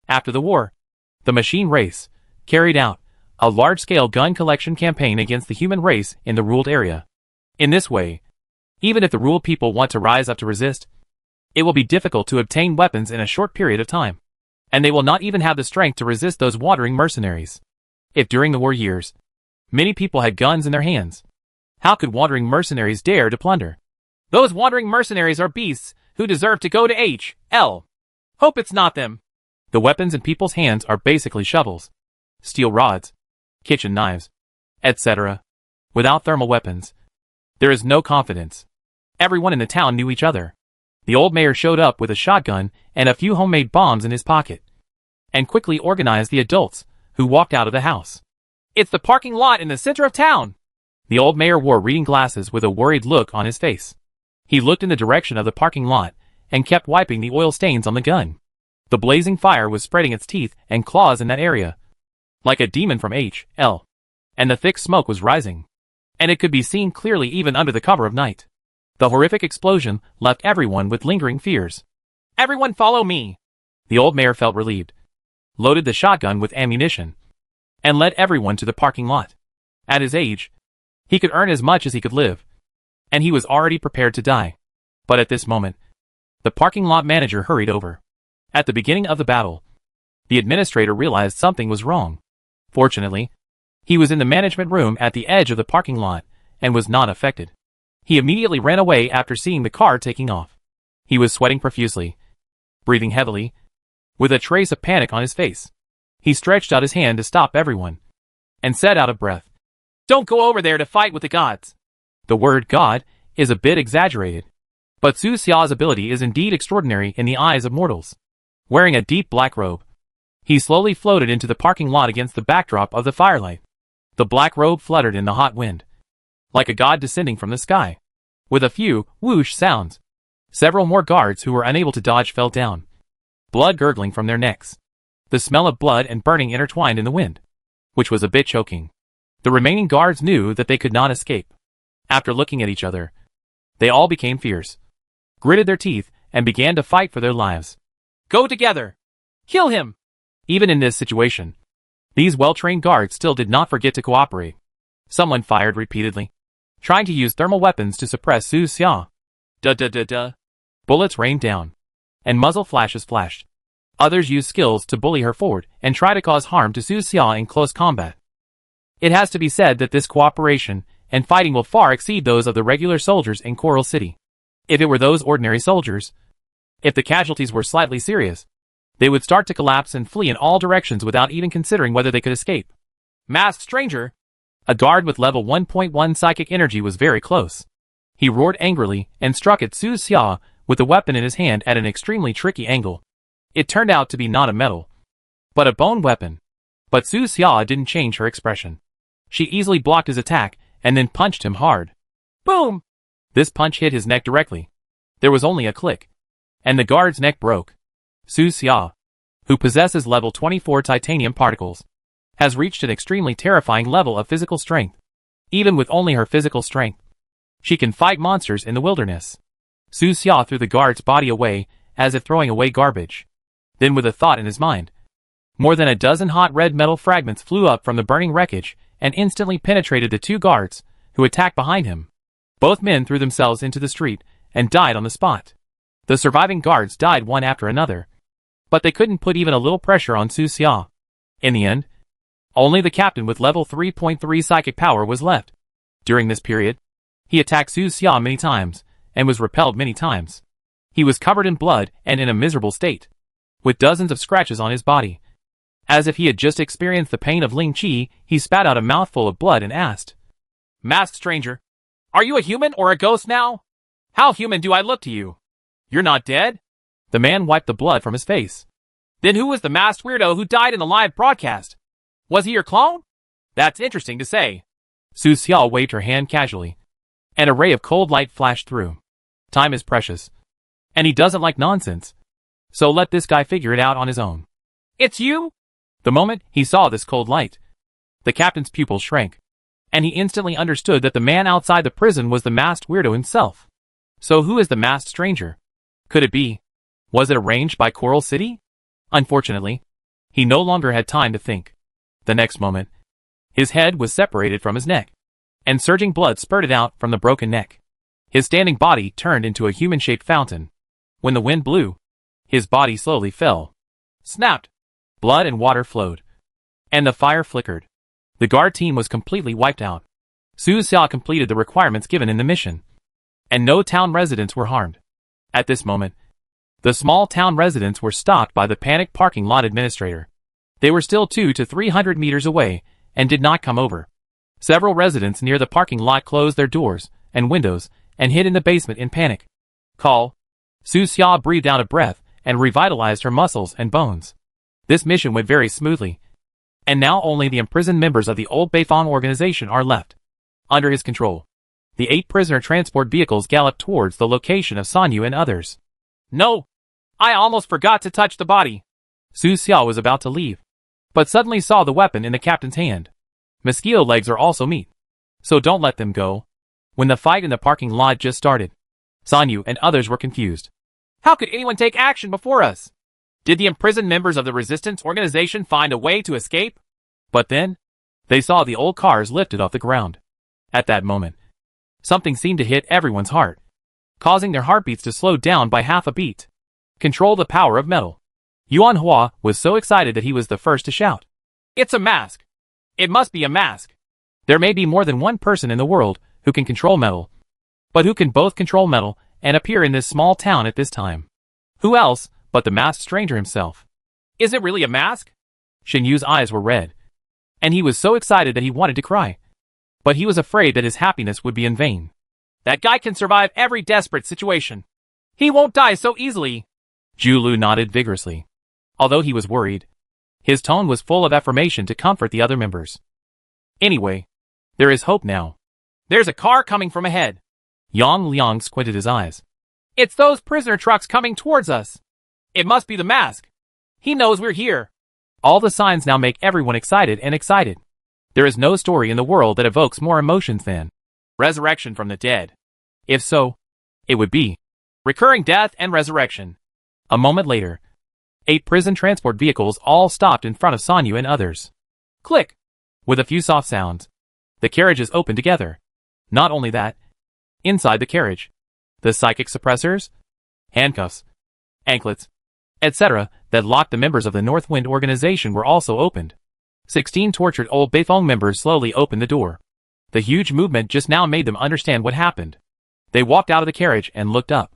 After the war, the machine race carried out a large-scale gun collection campaign against the human race in the ruled area. In this way, even if the ruled people want to rise up to resist, it will be difficult to obtain weapons in a short period of time, and they will not even have the strength to resist those wandering mercenaries. If during the war years, many people had guns in their hands, how could wandering mercenaries dare to plunder? Those wandering mercenaries are beasts who deserve to go to H.L. Hope it's not them. The weapons in people's hands are basically shovels, steel rods, kitchen knives, etc. Without thermal weapons, there is no confidence. Everyone in the town knew each other. The old mayor showed up with a shotgun and a few homemade bombs in his pocket, and quickly organized the adults, who walked out of the house. It's the parking lot in the center of town. The old mayor wore reading glasses with a worried look on his face. He looked in the direction of the parking lot, and kept wiping the oil stains on the gun. The blazing fire was spreading its teeth and claws in that area, like a demon from H.L. And the thick smoke was rising, and it could be seen clearly even under the cover of night. The horrific explosion left everyone with lingering fears. Everyone follow me! The old mayor felt relieved, loaded the shotgun with ammunition, and led everyone to the parking lot. At his age, he could earn as much as he could live, and he was already prepared to die. But at this moment, the parking lot manager hurried over. At the beginning of the battle, the administrator realized something was wrong. Fortunately, he was in the management room at the edge of the parking lot, and was not affected. He immediately ran away after seeing the car taking off. He was sweating profusely, breathing heavily, with a trace of panic on his face. He stretched out his hand to stop everyone, and said out of breath, "Don't go over there to fight with the gods." The word God is a bit exaggerated, but Su Xia's ability is indeed extraordinary in the eyes of mortals. Wearing a deep black robe, he slowly floated into the parking lot against the backdrop of the firelight. The black robe fluttered in the hot wind, like a god descending from the sky. With a few whoosh sounds, several more guards who were unable to dodge fell down, blood gurgling from their necks. The smell of blood and burning intertwined in the wind, which was a bit choking. The remaining guards knew that they could not escape. After looking at each other, they all became fierce, gritted their teeth, and began to fight for their lives. Go together! Kill him! Even in this situation, these well-trained guards still did not forget to cooperate. Someone fired repeatedly, trying to use thermal weapons to suppress Su Xia. Duh. Bullets rained down, and muzzle flashes flashed. Others used skills to bully her forward and try to cause harm to Su Xia in close combat. It has to be said that this cooperation and fighting will far exceed those of the regular soldiers in Coral City. If it were those ordinary soldiers, if the casualties were slightly serious, they would start to collapse and flee in all directions without even considering whether they could escape. Masked stranger! A guard with level 1.1 psychic energy was very close. He roared angrily and struck at Su Xia with the weapon in his hand at an extremely tricky angle. It turned out to be not a metal, but a bone weapon. But Su Xia didn't change her expression. She easily blocked his attack and then punched him hard. Boom! This punch hit his neck directly. There was only a click, and the guard's neck broke. Su Xia, who possesses level 24 titanium particles, has reached an extremely terrifying level of physical strength. Even with only her physical strength, she can fight monsters in the wilderness. Su Xia threw the guard's body away as if throwing away garbage. Then with a thought in his mind, more than a dozen hot red metal fragments flew up from the burning wreckage and instantly penetrated the two guards who attacked behind him. Both men threw themselves into the street and died on the spot. The surviving guards died one after another, but they couldn't put even a little pressure on Su Xia. In the end, only the captain with level 3.3 psychic power was left. During this period, he attacked Su Xia many times and was repelled many times. He was covered in blood and in a miserable state, with dozens of scratches on his body. As if he had just experienced the pain of Ling Qi, he spat out a mouthful of blood and asked, "Masked stranger, are you a human or a ghost now? How human do I look to you? You're not dead?" The man wiped the blood from his face. "Then who was the masked weirdo who died in the live broadcast? Was he your clone? That's interesting to say." Su Xia waved her hand casually. An ray of cold light flashed through. Time is precious, and he doesn't like nonsense. So let this guy figure it out on his own. "It's you?" The moment he saw this cold light, the captain's pupils shrank, and he instantly understood that the man outside the prison was the masked weirdo himself. So who is the masked stranger? Could it be? Was it arranged by Coral City? Unfortunately, he no longer had time to think. The next moment, his head was separated from his neck, and surging blood spurted out from the broken neck. His standing body turned into a human-shaped fountain. When the wind blew, his body slowly fell. Snapped. Blood and water flowed, and the fire flickered. The guard team was completely wiped out. Su Xia completed the requirements given in the mission, and no town residents were harmed. At this moment, the small town residents were stopped by the panicked parking lot administrator. They were still 200 to 300 meters away and did not come over. Several residents near the parking lot closed their doors and windows and hid in the basement in panic. Call. Su Xia breathed out a breath and revitalized her muscles and bones. This mission went very smoothly, and now only the imprisoned members of the old Beifong organization are left. Under his control, the 8 prisoner transport vehicles galloped towards the location of Sanyu and others. "No! I almost forgot to touch the body." Su Xia was about to leave, but suddenly saw the weapon in the captain's hand. Mosquito legs are also meat, so don't let them go. When the fight in the parking lot just started, Sanyu and others were confused. How could anyone take action before us? Did the imprisoned members of the resistance organization find a way to escape? But then, they saw the old cars lifted off the ground. At that moment, something seemed to hit everyone's heart, causing their heartbeats to slow down by half a beat. Control the power of metal. Yuan Hua was so excited that he was the first to shout. "It's a mask! It must be a mask! There may be more than one person in the world who can control metal, but who can both control metal and appear in this small town at this time? Who else but the masked stranger himself? Is it really a mask?" Shen Yu's eyes were red, and he was so excited that he wanted to cry. But he was afraid that his happiness would be in vain. "That guy can survive every desperate situation. He won't die so easily." Zhu Lu nodded vigorously. Although he was worried, his tone was full of affirmation to comfort the other members. "Anyway, there is hope now. There's a car coming from ahead." Yang Liang squinted his eyes. "It's those prisoner trucks coming towards us. It must be the mask. He knows we're here." All the signs now make everyone excited and excited. There is no story in the world that evokes more emotions than resurrection from the dead. If so, it would be recurring death and resurrection. A moment later, 8 prison transport vehicles all stopped in front of Sanyu and others. Click! With a few soft sounds, the carriages opened together. Not only that, inside the carriage, the psychic suppressors, handcuffs, anklets, etc. that locked the members of the North Wind organization were also opened. 16 tortured old Beifong members slowly opened the door. The huge movement just now made them understand what happened. They walked out of the carriage and looked up.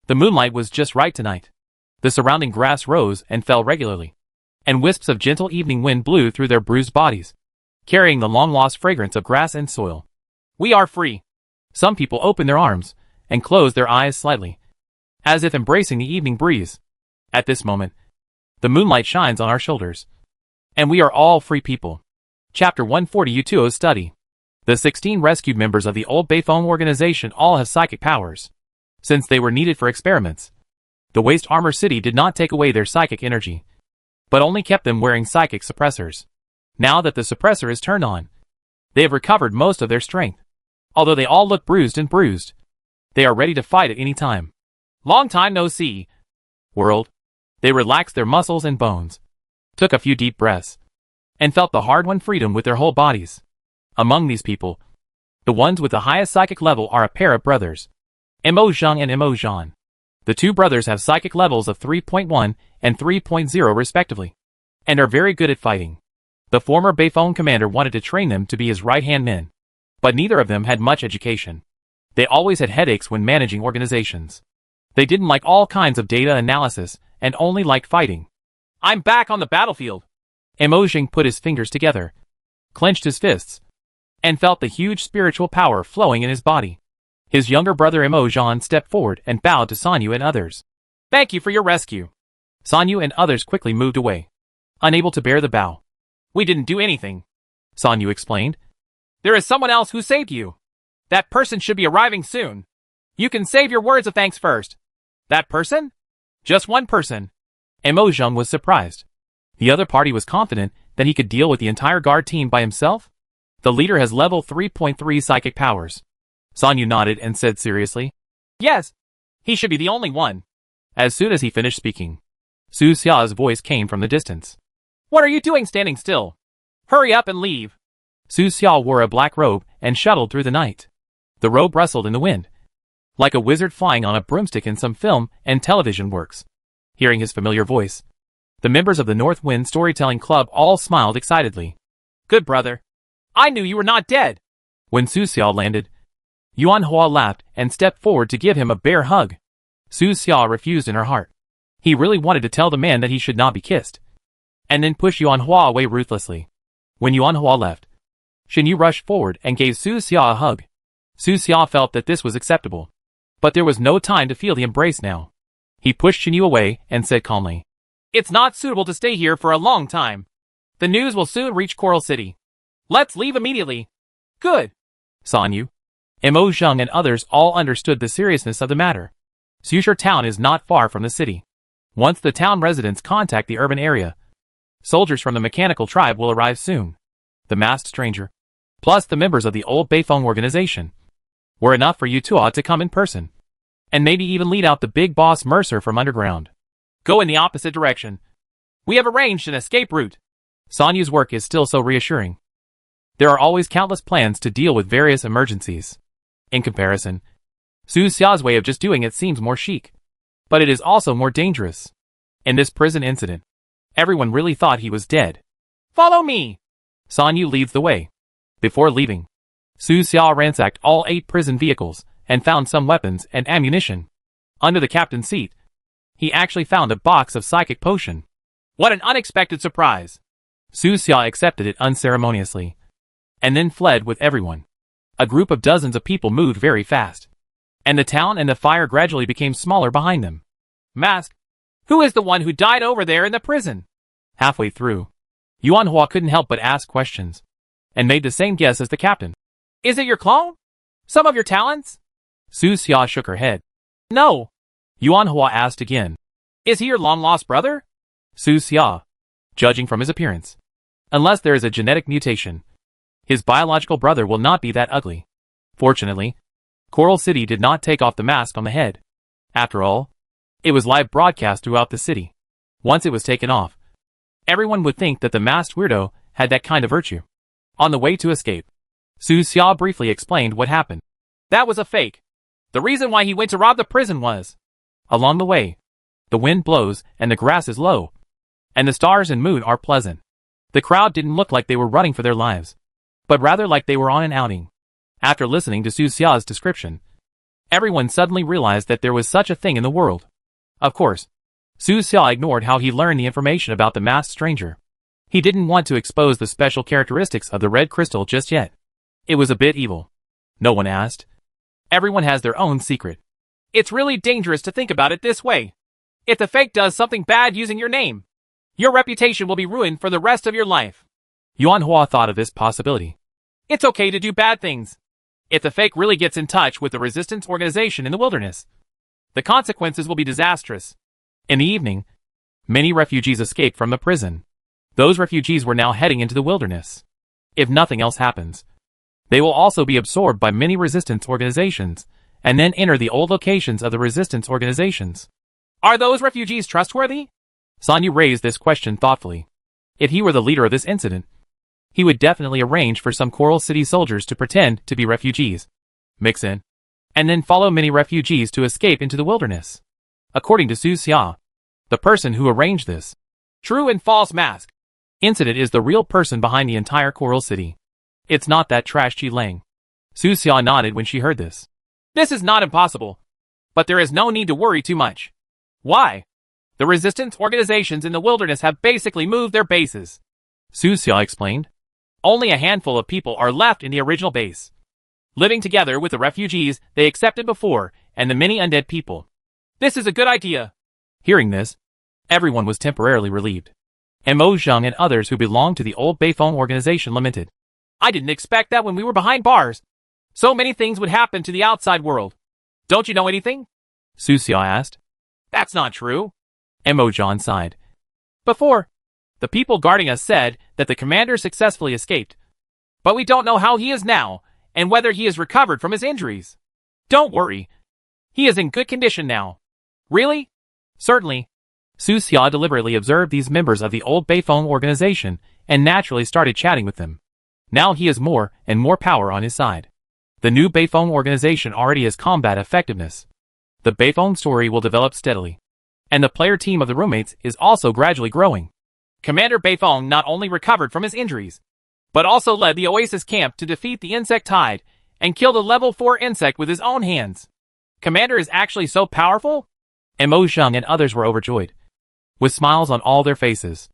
The moonlight was just right tonight. The surrounding grass rose and fell regularly, and wisps of gentle evening wind blew through their bruised bodies, carrying the long-lost fragrance of grass and soil. "We are free," Some people open their arms and close their eyes slightly, as if embracing the evening breeze. At this moment, the moonlight shines on our shoulders, and we are all free people. Chapter 140 Utuo's Study. The 16 rescued members of the old Beifeng organization all have psychic powers. Since they were needed for experiments, the waste armor city did not take away their psychic energy, but only kept them wearing psychic suppressors. Now that the suppressor is turned on, they have recovered most of their strength. Although they all look bruised, they are ready to fight at any time. Long time no see, world. They relaxed their muscles and bones, took a few deep breaths, and felt the hard-won freedom with their whole bodies. Among these people, the ones with the highest psychic level are a pair of brothers, Mo Zhang and Mo Zhan. The two brothers have psychic levels of 3.1 and 3.0 respectively, and are very good at fighting. The former Beifeng commander wanted to train them to be his right-hand men, but neither of them had much education. They always had headaches when managing organizations. They didn't like all kinds of data analysis and only liked fighting. I'm back on the battlefield. Mo Zhang put his fingers together, clenched his fists, and felt the huge spiritual power flowing in his body. His younger brother Mo Zhan stepped forward and bowed to Sanyu and others. Thank you for your rescue. Sanyu and others quickly moved away, unable to bear the bow. We didn't do anything, Sanyu explained. There is someone else who saved you. That person should be arriving soon. You can save your words of thanks first. That person? Just one person. Mo Zhang was surprised. The other party was confident that he could deal with the entire guard team by himself. The leader has level 3.3 psychic powers. Sanyu nodded and said seriously, Yes, he should be the only one. As soon as he finished speaking, Su Xia's voice came from the distance. What are you doing standing still? Hurry up and leave. Su Xia wore a black robe and shuttled through the night. The robe rustled in the wind, like a wizard flying on a broomstick in some film and television works. Hearing his familiar voice, the members of the North Wind Storytelling Club all smiled excitedly. Good brother. I knew you were not dead. When Su Xia landed, Yuan Hua laughed and stepped forward to give him a bear hug. Su Xia refused in her heart. He really wanted to tell the man that he should not be kissed, and then push Yuan Hua away ruthlessly. When Yuan Hua left, Shen Yu rushed forward and gave Su Xia a hug. Su Xia felt that this was acceptable, but there was no time to feel the embrace now. He pushed Shen Yu away and said calmly, It's not suitable to stay here for a long time. The news will soon reach Coral City. Let's leave immediately. Good. Sanyu, Mo Zhang and others all understood the seriousness of the matter. Sushar town is not far from the city. Once the town residents contact the urban area, soldiers from the mechanical tribe will arrive soon. The masked stranger, plus the members of the old Beifeng organization, were enough for Utuo to come in person, and maybe even lead out the big boss Mercer from underground. Go in the opposite direction. We have arranged an escape route. Sanyu's work is still so reassuring. There are always countless plans to deal with various emergencies. In comparison, Su Xia's way of just doing it seems more chic, but it is also more dangerous. In this prison incident, everyone really thought he was dead. Follow me! Sanyu leads the way. Before leaving, Su Xia ransacked all 8 prison vehicles and found some weapons and ammunition. Under the captain's seat, he actually found a box of psychic potion. What an unexpected surprise! Su Xia accepted it unceremoniously, and then fled with everyone. A group of dozens of people moved very fast, and the town and the fire gradually became smaller behind them. Mask, who is the one who died over there in the prison? Halfway through, Yuan Hua couldn't help but ask questions, and made the same guess as the captain. Is it your clone? Some of your talents? Su Xia shook her head. No. Yuan Hua asked again. Is he your long-lost brother? Su Xia, judging from his appearance, unless there is a genetic mutation, his biological brother will not be that ugly. Fortunately, Coral City did not take off the mask on the head. After all, it was live broadcast throughout the city. Once it was taken off, everyone would think that the masked weirdo had that kind of virtue. On the way to escape, Su Xia briefly explained what happened. That was a fake. The reason why he went to rob the prison was, along the way, the wind blows and the grass is low, and the stars and moon are pleasant. The crowd didn't look like they were running for their lives, but rather like they were on an outing. After listening to Su Xia's description, everyone suddenly realized that there was such a thing in the world. Of course, Su Xia ignored how he learned the information about the masked stranger. He didn't want to expose the special characteristics of the red crystal just yet. It was a bit evil. No one asked, Everyone has their own secret. It's really dangerous to think about it this way. If the fake does something bad using your name, your reputation will be ruined for the rest of your life. Yuan Hua thought of this possibility. It's okay to do bad things. If the fake really gets in touch with the resistance organization in the wilderness, the consequences will be disastrous. In the evening, many refugees escaped from the prison. Those refugees were now heading into the wilderness. If nothing else happens, they will also be absorbed by many resistance organizations, and then enter the old locations of the resistance organizations. Are those refugees trustworthy? Sanyu raised this question thoughtfully. If he were the leader of this incident, he would definitely arrange for some Coral City soldiers to pretend to be refugees, mix in, and then follow many refugees to escape into the wilderness. According to Su Xia, the person who arranged this true and false mask incident is the real person behind the entire Coral City. It's not that trash Qi Lang. Su Xia nodded when she heard this. This is not impossible, but there is no need to worry too much. Why? The resistance organizations in the wilderness have basically moved their bases. Su Xia explained. Only a handful of people are left in the original base, living together with the refugees they accepted before and the many undead people. This is a good idea. Hearing this, everyone was temporarily relieved. And Mo Zheng and others who belonged to the old Beifeng organization lamented. I didn't expect that when we were behind bars. So many things would happen to the outside world. Don't you know anything? Su Xia asked. That's not true. Mo Zheng sighed. Before, the people guarding us said that the commander successfully escaped. But we don't know how he is now, and whether he has recovered from his injuries. Don't worry. He is in good condition now. Really? Certainly. Su Xia deliberately observed these members of the old Beifeng organization and naturally started chatting with them. Now he has more and more power on his side. The new Beifeng organization already has combat effectiveness. The Beifeng story will develop steadily. And the player team of the roommates is also gradually growing. Commander Beifeng not only recovered from his injuries, but also led the Oasis camp to defeat the insect tide and kill the level 4 insect with his own hands. Commander is actually so powerful? And Mo Zheng and others were overjoyed, with smiles on all their faces.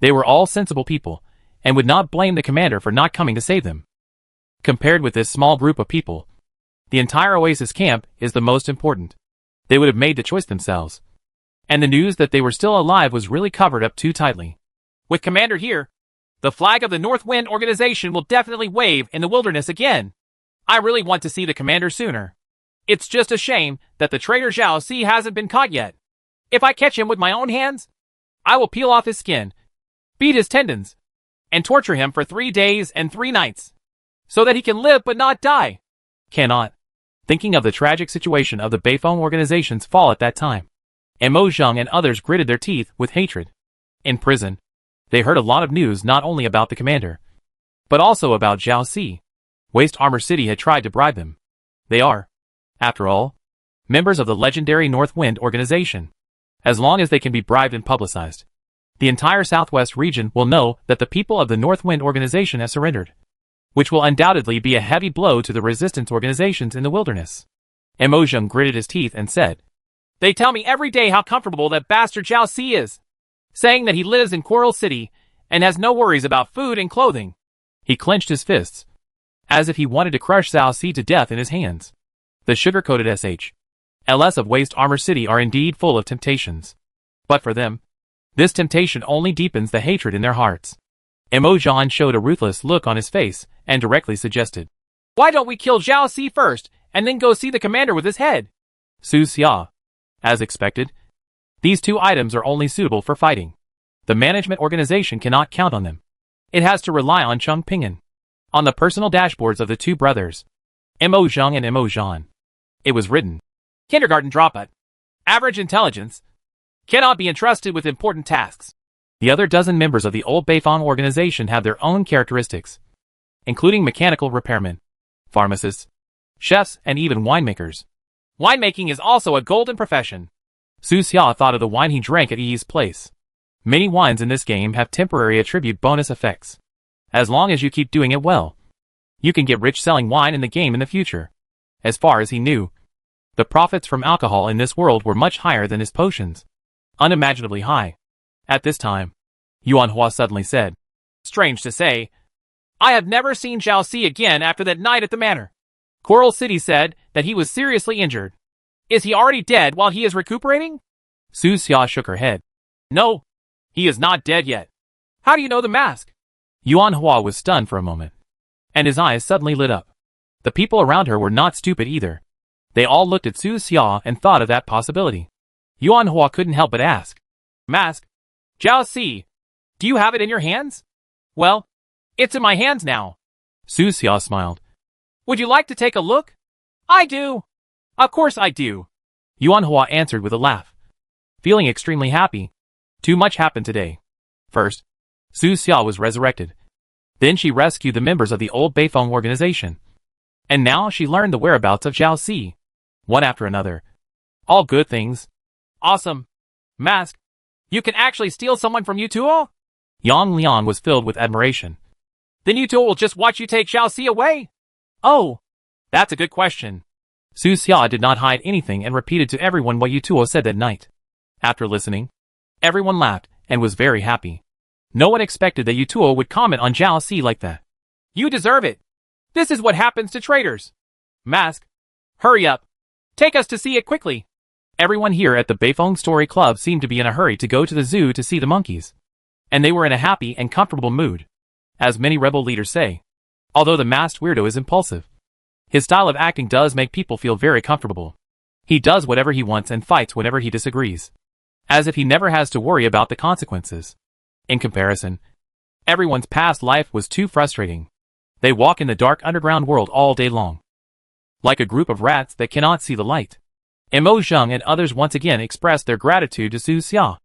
They were all sensible people, and would not blame the commander for not coming to save them. Compared with this small group of people, the entire Oasis camp is the most important. They would have made the choice themselves. And the news that they were still alive was really covered up too tightly. With Commander here, the flag of the North Wind organization will definitely wave in the wilderness again. I really want to see the commander sooner. It's just a shame that the traitor Zhao Si hasn't been caught yet. If I catch him with my own hands, I will peel off his skin, beat his tendons, and torture him for 3 days and 3 nights, so that he can live but not die. Cannot. Thinking of the tragic situation of the Beifeng organization's fall at that time, and Mo Zheng and others gritted their teeth with hatred. In prison, they heard a lot of news not only about the commander, but also about Zhao Si. Waste Armor City had tried to bribe them. They are, after all, members of the legendary North Wind organization. As long as they can be bribed and publicized, the entire southwest region will know that the people of the North Wind organization have surrendered, which will undoubtedly be a heavy blow to the resistance organizations in the wilderness. Mo Zheng gritted his teeth and said, They tell me every day how comfortable that bastard Zhao Si is, saying that he lives in Coral City and has no worries about food and clothing. He clenched his fists, as if he wanted to crush Zhao Si to death in his hands. The sugar-coated LS of Waste Armor City are indeed full of temptations. But for them, this temptation only deepens the hatred in their hearts. Mo Zheng showed a ruthless look on his face and directly suggested, Why don't we kill Zhao Si first and then go see the commander with his head? Su Xia. As expected, these 2 items are only suitable for fighting. The management organization cannot count on them. It has to rely on Cheng Ping'an. On the personal dashboards of the 2 brothers, Mo Zheng and Mo Zhan, it was written, Kindergarten dropout. Average intelligence. Cannot be entrusted with important tasks. The other dozen members of the old Beifeng organization have their own characteristics, including mechanical repairmen, pharmacists, chefs, and even winemakers. Winemaking is also a golden profession. Su Xia thought of the wine he drank at Yi's place. Many wines in this game have temporary attribute bonus effects. As long as you keep doing it well, you can get rich selling wine in the game in the future. As far as he knew, the profits from alcohol in this world were much higher than his potions. Unimaginably high. At this time, Yuan Hua suddenly said, Strange to say, I have never seen Zhao Si again after that night at the manor. Coral City said that he was seriously injured. Is he already dead while he is recuperating? Su Xia shook her head. No, he is not dead yet. How do you know the mask? Yuan Hua was stunned for a moment, and his eyes suddenly lit up. The people around her were not stupid either. They all looked at Su Xia and thought of that possibility. Yuan Hua couldn't help but ask, Mask? Jiao Si, do you have it in your hands? Well, it's in my hands now. Su Xia smiled. Would you like to take a look? I do. Of course I do. Yuan Hua answered with a laugh, feeling extremely happy. Too much happened today. First, Su Xia was resurrected. Then she rescued the members of the old Beifeng organization. And now she learned the whereabouts of Jiao Si. One after another. All good things. Awesome. Mask, you can actually steal someone from Yutuo? Yang Liang was filled with admiration. Then Yutuo will just watch you take Jiao Si away? Oh, that's a good question. Su Xia did not hide anything and repeated to everyone what Yutuo said that night. After listening, everyone laughed and was very happy. No one expected that Yutuo would comment on Jiao Si like that. You deserve it. This is what happens to traitors. Mask, hurry up. Take us to see it quickly. Everyone here at the Beifeng Story Club seemed to be in a hurry to go to the zoo to see the monkeys. And they were in a happy and comfortable mood. As many rebel leaders say, although the masked weirdo is impulsive, his style of acting does make people feel very comfortable. He does whatever he wants and fights whenever he disagrees, as if he never has to worry about the consequences. In comparison, everyone's past life was too frustrating. They walk in the dark underground world all day long, like a group of rats that cannot see the light. Mo Zheng and others once again expressed their gratitude to Su Xia.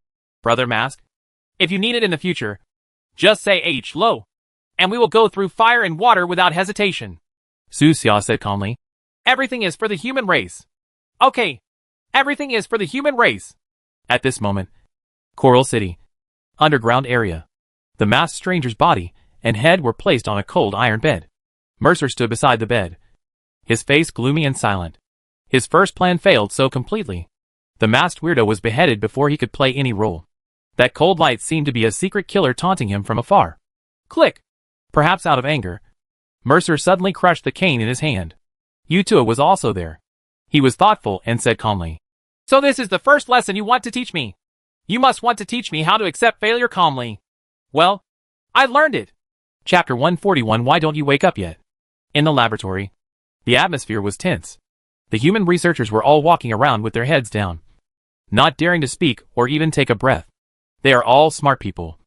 Brother Mask, if you need it in the future, just say H low, and we will go through fire and water without hesitation. Su Xia said calmly. Everything is for the human race. Okay, everything is for the human race. At this moment, Coral City, underground area. The masked stranger's body and head were placed on a cold iron bed. Mercer stood beside the bed, his face gloomy and silent. His first plan failed so completely. The masked weirdo was beheaded before he could play any role. That cold light seemed to be a secret killer taunting him from afar. Click! Perhaps out of anger, Mercer suddenly crushed the cane in his hand. Yutuo was also there. He was thoughtful and said calmly, So this is the first lesson you want to teach me. You must want to teach me how to accept failure calmly. Well, I learned it. Chapter 141. Why don't you wake up yet? In the laboratory, the atmosphere was tense. The human researchers were all walking around with their heads down, not daring to speak or even take a breath. They are all smart people,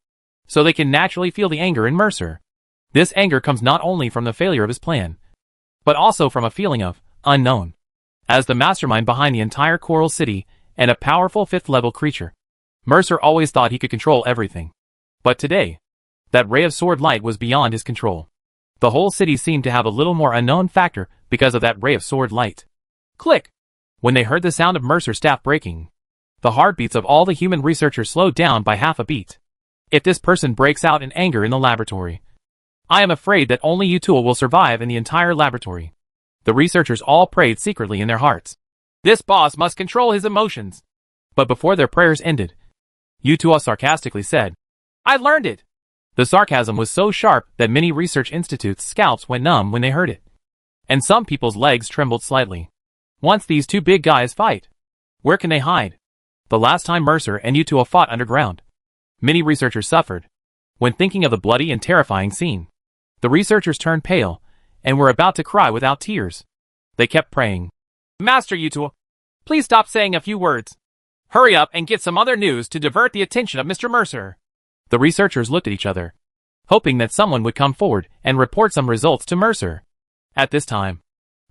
so they can naturally feel the anger in Mercer. This anger comes not only from the failure of his plan, but also from a feeling of unknown. As the mastermind behind the entire Coral City and a powerful fifth-level creature, Mercer always thought he could control everything. But today, that ray of sword light was beyond his control. The whole city seemed to have a little more unknown factor because of that ray of sword light. Click! When they heard the sound of Mercer's staff breaking, the heartbeats of all the human researchers slowed down by half a beat. If this person breaks out in anger in the laboratory, I am afraid that only Yutuo will survive in the entire laboratory. The researchers all prayed secretly in their hearts. This boss must control his emotions. But before their prayers ended, Yutuo sarcastically said, I learned it. The sarcasm was so sharp that many research institutes' scalps went numb when they heard it. And some people's legs trembled slightly. Once these two big guys fight, where can they hide? The last time Mercer and Yutuo fought underground, many researchers suffered. When thinking of the bloody and terrifying scene, the researchers turned pale and were about to cry without tears. They kept praying, Master Yutuo, please stop saying a few words. Hurry up and get some other news to divert the attention of Mr. Mercer. The researchers looked at each other, hoping that someone would come forward and report some results to Mercer. At this time,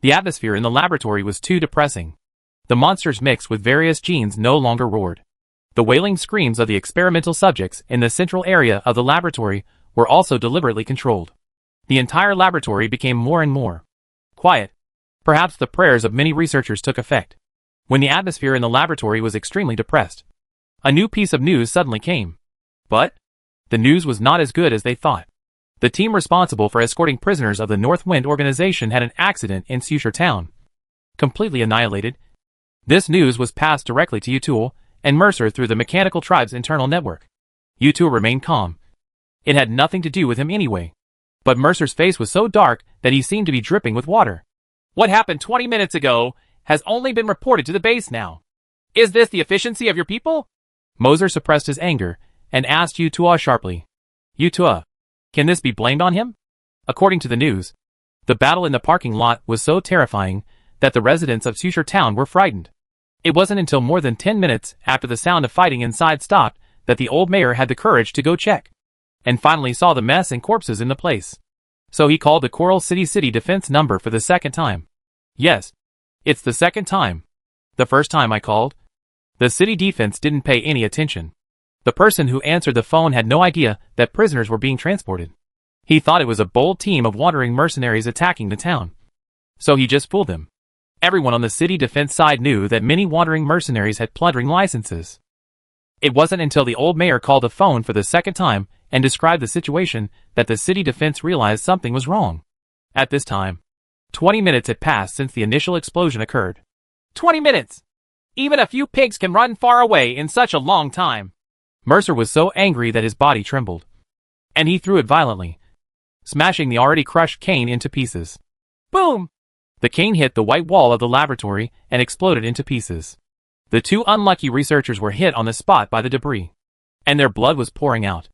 the atmosphere in the laboratory was too depressing. The monsters mixed with various genes no longer roared. The wailing screams of the experimental subjects in the central area of the laboratory were also deliberately controlled. The entire laboratory became more and more quiet. Perhaps the prayers of many researchers took effect. When the atmosphere in the laboratory was extremely depressed, a new piece of news suddenly came. But the news was not as good as they thought. The team responsible for escorting prisoners of the North Wind organization had an accident in Susher town. Completely annihilated. This news was passed directly to Yutuo and Mercer through the Mechanical Tribe's internal network. Yutuo remained calm. It had nothing to do with him anyway. But Mercer's face was so dark that he seemed to be dripping with water. What happened 20 minutes ago has only been reported to the base now. Is this the efficiency of your people? Moser suppressed his anger and asked Yutua sharply. Yutua, can this be blamed on him? According to the news, the battle in the parking lot was so terrifying that the residents of Susher Town were frightened. It wasn't until more than 10 minutes after the sound of fighting inside stopped that the old mayor had the courage to go check, and finally saw the mess and corpses in the place. So he called the Coral City defense number for the second time. Yes, it's the second time. The first time I called, the city defense didn't pay any attention. The person who answered the phone had no idea that prisoners were being transported. He thought it was a bold team of wandering mercenaries attacking the town. So he just fooled them. Everyone on the city defense side knew that many wandering mercenaries had plundering licenses. It wasn't until the old mayor called the phone for the second time and described the situation that the city defense realized something was wrong. At this time, 20 minutes had passed since the initial explosion occurred. 20 minutes! Even a few pigs can run far away in such a long time. Mercer was so angry that his body trembled. And he threw it violently, smashing the already crushed cane into pieces. Boom! The cane hit the white wall of the laboratory and exploded into pieces. The two unlucky researchers were hit on the spot by the debris, and their blood was pouring out.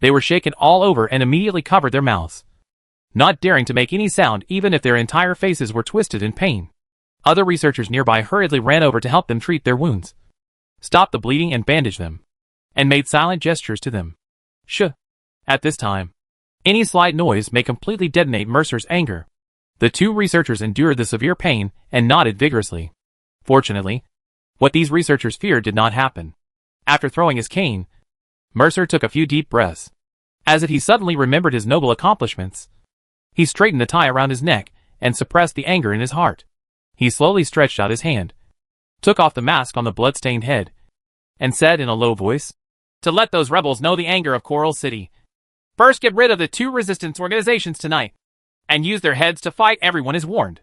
They were shaken all over and immediately covered their mouths, not daring to make any sound even if their entire faces were twisted in pain. Other researchers nearby hurriedly ran over to help them treat their wounds, stop the bleeding and bandage them, and made silent gestures to them. Shh! At this time, any slight noise may completely detonate Mercer's anger. The two researchers endured the severe pain and nodded vigorously. Fortunately, what these researchers feared did not happen. After throwing his cane, Mercer took a few deep breaths. As if he suddenly remembered his noble accomplishments, he straightened the tie around his neck and suppressed the anger in his heart. He slowly stretched out his hand, took off the mask on the blood-stained head, and said in a low voice, "To let those rebels know the anger of Coral City. First get rid of the two resistance organizations tonight, and use their heads to fight. Everyone is warned."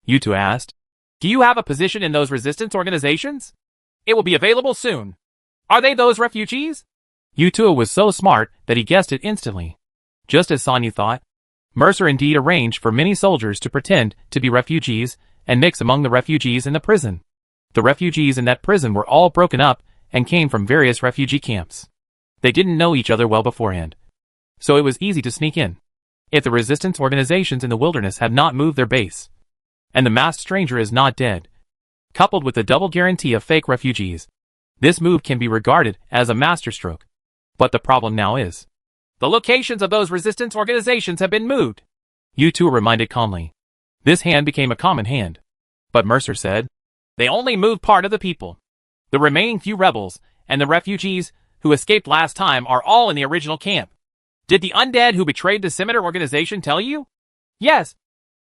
Yutu asked, "Do you have a position in those resistance organizations? It will be available soon. Are they those refugees?" Yutu was so smart that he guessed it instantly. Just as Sanyu thought, Mercer indeed arranged for many soldiers to pretend to be refugees and mix among the refugees in the prison. The refugees in that prison were all broken up and came from various refugee camps. They didn't know each other well beforehand, so it was easy to sneak in. If the resistance organizations in the wilderness have not moved their base, and the masked stranger is not dead, coupled with the double guarantee of fake refugees, this move can be regarded as a masterstroke. But the problem now is, the locations of those resistance organizations have been moved. Yutu reminded calmly. This hand became a common hand. But Mercer said, they only moved part of the people. The remaining few rebels and the refugees who escaped last time are all in the original camp. Did the undead who betrayed the Scimitar organization tell you? Yes,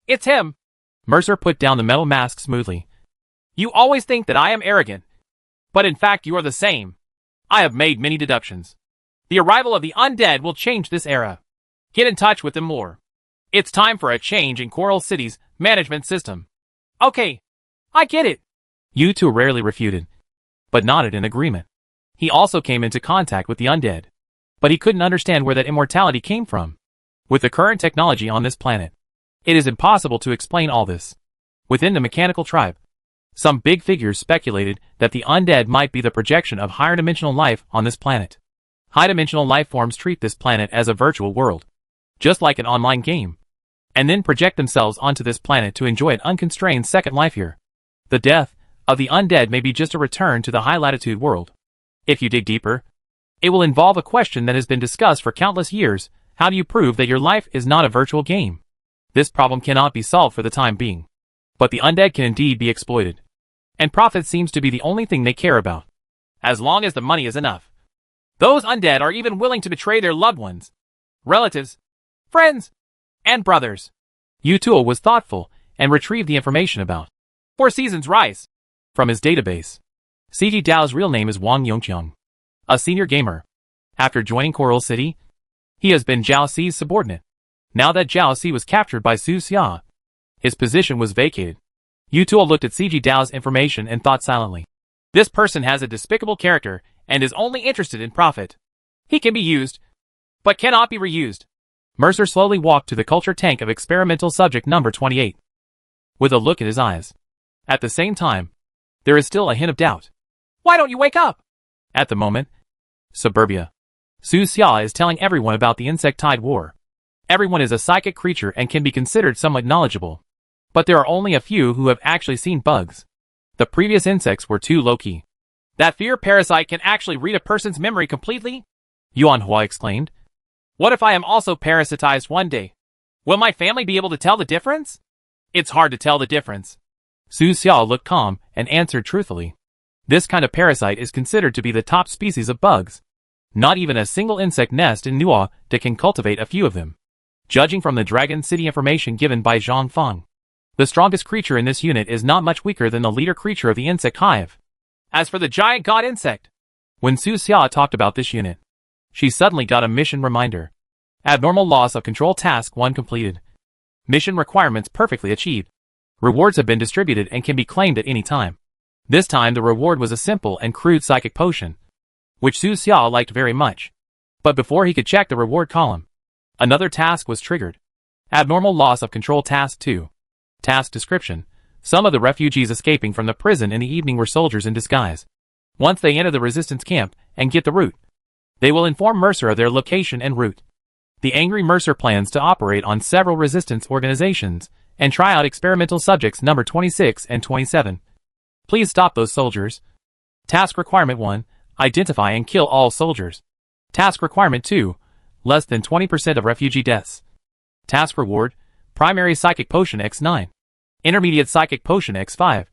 it's him. Mercer put down the metal mask smoothly. You always think that I am arrogant, but in fact you are the same. I have made many deductions. The arrival of the undead will change this era. Get in touch with them more. It's time for a change in Coral City's management system. Okay, I get it. Yutu rarely refuted, but nodded in agreement. He also came into contact with the undead, but he couldn't understand where that immortality came from. With the current technology on this planet, it is impossible to explain all this. Within the mechanical tribe, some big figures speculated that the undead might be the projection of higher dimensional life on this planet. High-dimensional life forms treat this planet as a virtual world, just like an online game, and then project themselves onto this planet to enjoy an unconstrained second life here. The death of the undead may be just a return to the high-latitude world. If you dig deeper, it will involve a question that has been discussed for countless years. How do you prove that your life is not a virtual game? This problem cannot be solved for the time being. But the undead can indeed be exploited, and profit seems to be the only thing they care about. As long as the money is enough, those undead are even willing to betray their loved ones, relatives, friends, and brothers. Yutul was thoughtful and retrieved the information about 4 Seasons Rice from his database. CG Dao's real name is Wang Yongqiang, a senior gamer. After joining Coral City, he has been Zhao Ci's subordinate. Now that Zhao Ci was captured by Su Xia, his position was vacated. Yutul looked at CG Dao's information and thought silently. This person has a despicable character and is only interested in profit. He can be used, but cannot be reused. Mercer slowly walked to the culture tank of experimental subject number 28. with a look in his eyes. At the same time, there is still a hint of doubt. Why don't you wake up? At the moment, suburbia. Su Xia is telling everyone about the insect tide war. Everyone is a psychic creature and can be considered somewhat knowledgeable. But there are only a few who have actually seen bugs. The previous insects were too low-key. That fear parasite can actually read a person's memory completely? Yuan Hua exclaimed. What if I am also parasitized one day? Will my family be able to tell the difference? It's hard to tell the difference. Su Xia looked calm and answered truthfully. This kind of parasite is considered to be the top species of bugs. Not even a single insect nest in Nua that can cultivate a few of them. Judging from the Dragon City information given by Zhang Feng, the strongest creature in this unit is not much weaker than the leader creature of the insect hive. As for the giant god insect, when Su Xia talked about this unit, she suddenly got a mission reminder. Abnormal loss of control task 1 completed. Mission requirements perfectly achieved. Rewards have been distributed and can be claimed at any time. This time the reward was a simple and crude psychic potion, which Su Xia liked very much. But before he could check the reward column, another task was triggered. Abnormal loss of control task 2. Task description. Some of the refugees escaping from the prison in the evening were soldiers in disguise. Once they enter the resistance camp and get the route, they will inform Mercer of their location and route. The angry Mercer plans to operate on several resistance organizations and try out experimental subjects number 26 and 27. Please stop those soldiers. Task requirement 1. Identify and kill all soldiers. Task requirement 2. Less than 20% of refugee deaths. Task reward. Primary Psychic Potion X9. Intermediate Psychic Potion X5.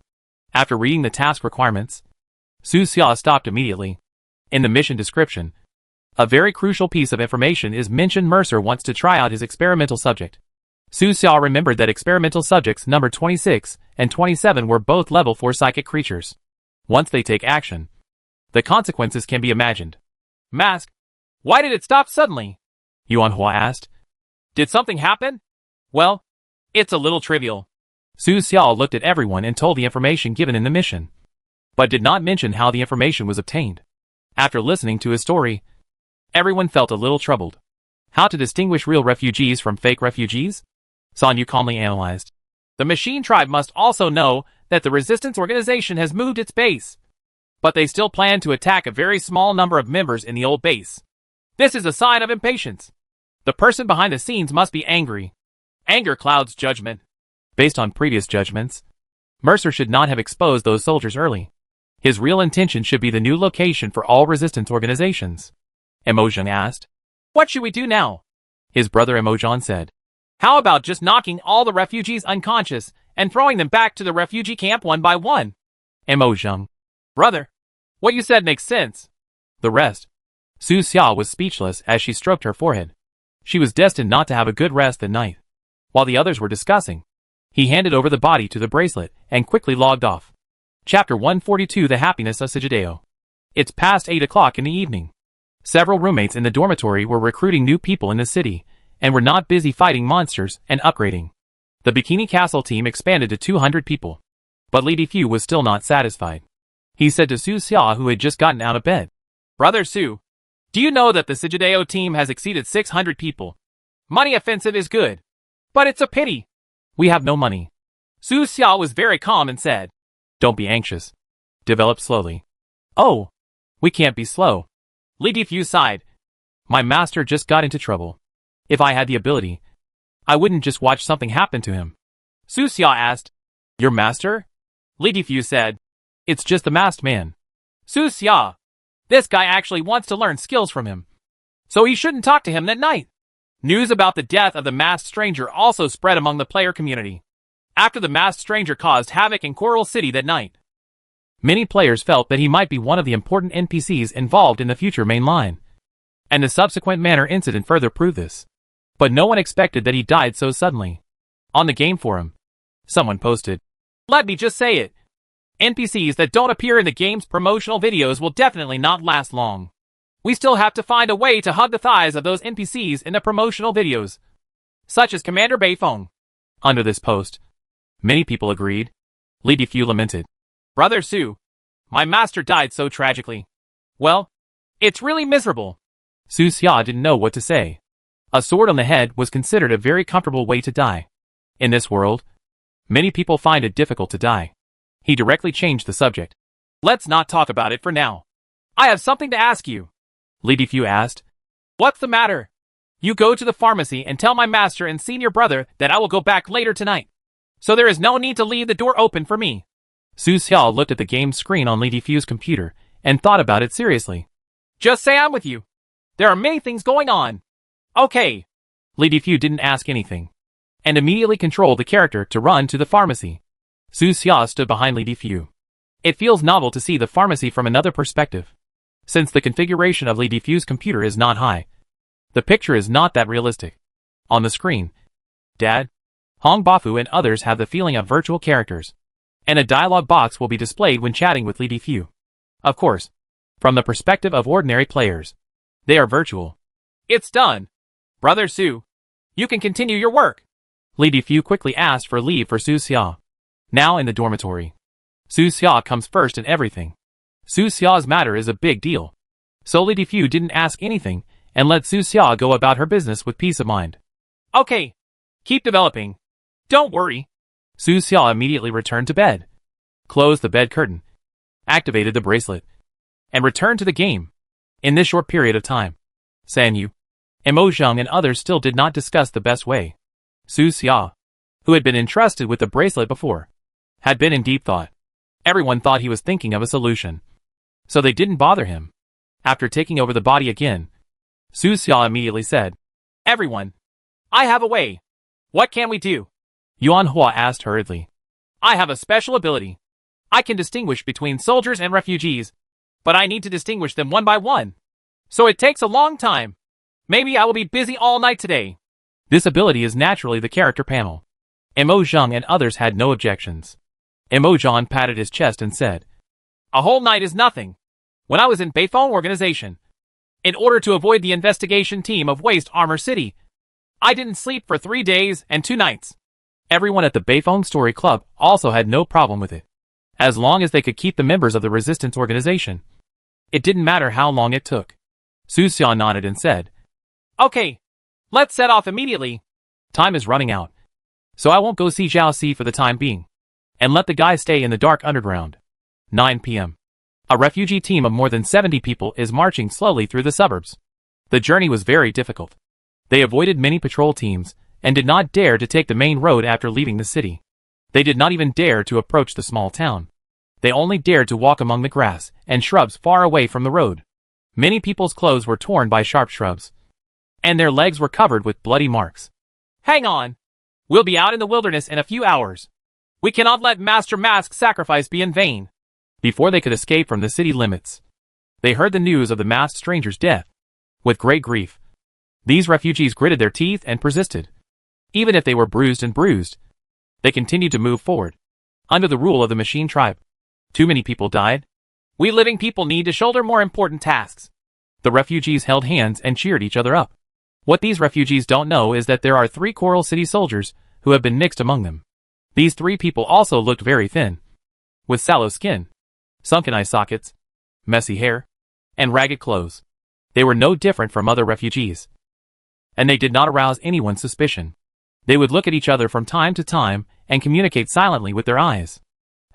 After reading the task requirements, Su Xia stopped immediately. In the mission description, a very crucial piece of information is mentioned. Mercer wants to try out his experimental subject. Su Xia remembered that experimental subjects number 26 and 27 were both level 4 psychic creatures. Once they take action, the consequences can be imagined. Mask, why did it stop suddenly? Yuan Hua asked. Did something happen? Well, it's a little trivial. Su Xia looked at everyone and told the information given in the mission, but did not mention how the information was obtained. After listening to his story, everyone felt a little troubled. How to distinguish real refugees from fake refugees? San Yu calmly analyzed. The machine tribe must also know that the resistance organization has moved its base, but they still plan to attack a very small number of members in the old base. This is a sign of impatience. The person behind the scenes must be angry. Anger clouds judgment. Based on previous judgments, Mercer should not have exposed those soldiers early. His real intention should be the new location for all resistance organizations. Emojang asked. What should we do now? His brother Emojang said. How about just knocking all the refugees unconscious and throwing them back to the refugee camp one by one? Emojang. Brother, what you said makes sense. The rest. Su Xia was speechless as she stroked her forehead. She was destined not to have a good rest that night. While the others were discussing, he handed over the body to the bracelet and quickly logged off. Chapter 142. The Happiness of Sigideo. It's past 8 o'clock in the evening. Several roommates in the dormitory were recruiting new people in the city, and were not busy fighting monsters and upgrading. The Bikini Castle team expanded to 200 people. But Li Difu was still not satisfied. He said to Su Xia, who had just gotten out of bed. Brother Su, do you know that the Sigideo team has exceeded 600 people? Money offensive is good, but it's a pity. We have no money. Su Xia was very calm and said, Don't be anxious. Develop slowly. Oh, we can't be slow. Li Difu sighed. My master just got into trouble. If I had the ability, I wouldn't just watch something happen to him. Su Xia asked, Your master? Li Difu said, It's just the masked man. Su Xia, this guy actually wants to learn skills from him, so he shouldn't talk to him that night. News about the death of the masked stranger also spread among the player community. After the masked stranger caused havoc in Coral City that night, many players felt that he might be one of the important NPCs involved in the future main line, and the subsequent Manor incident further proved this. But no one expected that he died so suddenly. On the game forum, someone posted, Let me just say it. NPCs that don't appear in the game's promotional videos will definitely not last long. We still have to find a way to hug the thighs of those NPCs in the promotional videos, such as Commander Beifeng. Under this post, many people agreed. Li Difu lamented. Brother Su, my master died so tragically. Well, it's really miserable. Su Xia didn't know what to say. A sword on the head was considered a very comfortable way to die. In this world, Many people find it difficult to die. He directly changed the subject. Let's not talk about it for now. I have something to ask you. Li Defu asked. What's the matter? You go to the pharmacy and tell my master and senior brother that I will go back later tonight. So there is no need to leave the door open for me. Su Xiao looked at the game screen on Li Defu's computer and thought about it seriously. Just say I'm with you. There are many things going on. Okay. Li Defu didn't ask anything, and immediately controlled the character to run to the pharmacy. Su Xiao stood behind Li Defu. It feels novel to see the pharmacy from another perspective. Since the configuration of Li Defu's computer is not high, the picture is not that realistic. On the screen, Dad, Hong Bafu and others have the feeling of virtual characters, and a dialogue box will be displayed when chatting with Li Defu. Of course, from the perspective of ordinary players, they are virtual. It's done. Brother Su, you can continue your work. Li Defu quickly asked for leave for Su Xiao. Now in the dormitory, Su Xiao comes first in everything. Su Xiao's matter is a big deal, so Li Defu didn't ask anything and let Su Xiao go about her business with peace of mind. Okay, keep developing. Don't worry. Su Xiao immediately returned to bed, closed the bed curtain, activated the bracelet, and returned to the game. In this short period of time, San Yu, Mo Zheng and others still did not discuss the best way. Su Xiao, who had been entrusted with the bracelet before, had been in deep thought. Everyone thought he was thinking of a solution, so they didn't bother him. After taking over the body again, Su Xiao immediately said, Everyone, I have a way. What can we do? Yuan Hua asked hurriedly. I have a special ability. I can distinguish between soldiers and refugees, but I need to distinguish them one by one. So it takes a long time. Maybe I will be busy all night today. This ability is naturally the character panel. Mo Zheng and others had no objections. Mo Zheng patted his chest and said, A whole night is nothing. When I was in Beifeng organization, in order to avoid the investigation team of Waste Armor City, I didn't sleep for 3 days and 2 nights. Everyone at the Beifeng Story Club also had no problem with it, as long as they could keep the members of the resistance organization. It didn't matter how long it took. Su Xiao nodded and said, Okay, let's set off immediately. Time is running out, so I won't go see Zhao Si for the time being, and let the guys stay in the dark underground. 9 p.m. A refugee team of more than 70 people is marching slowly through the suburbs. The journey was very difficult. They avoided many patrol teams and did not dare to take the main road after leaving the city. They did not even dare to approach the small town. They only dared to walk among the grass and shrubs far away from the road. Many people's clothes were torn by sharp shrubs, and their legs were covered with bloody marks. Hang on! We'll be out in the wilderness in a few hours. We cannot let Master Mask's sacrifice be in vain. Before they could escape from the city limits, they heard the news of the masked stranger's death. With great grief, these refugees gritted their teeth and persisted. Even if they were bruised and bruised, they continued to move forward, under the rule of the machine tribe. Too many people died. We living people need to shoulder more important tasks. The refugees held hands and cheered each other up. What these refugees don't know is that there are 3 Coral City soldiers who have been mixed among them. These 3 people also looked very thin, with sallow skin, sunken eye sockets, messy hair, and ragged clothes. They were no different from other refugees, and they did not arouse anyone's suspicion. They would look at each other from time to time and communicate silently with their eyes.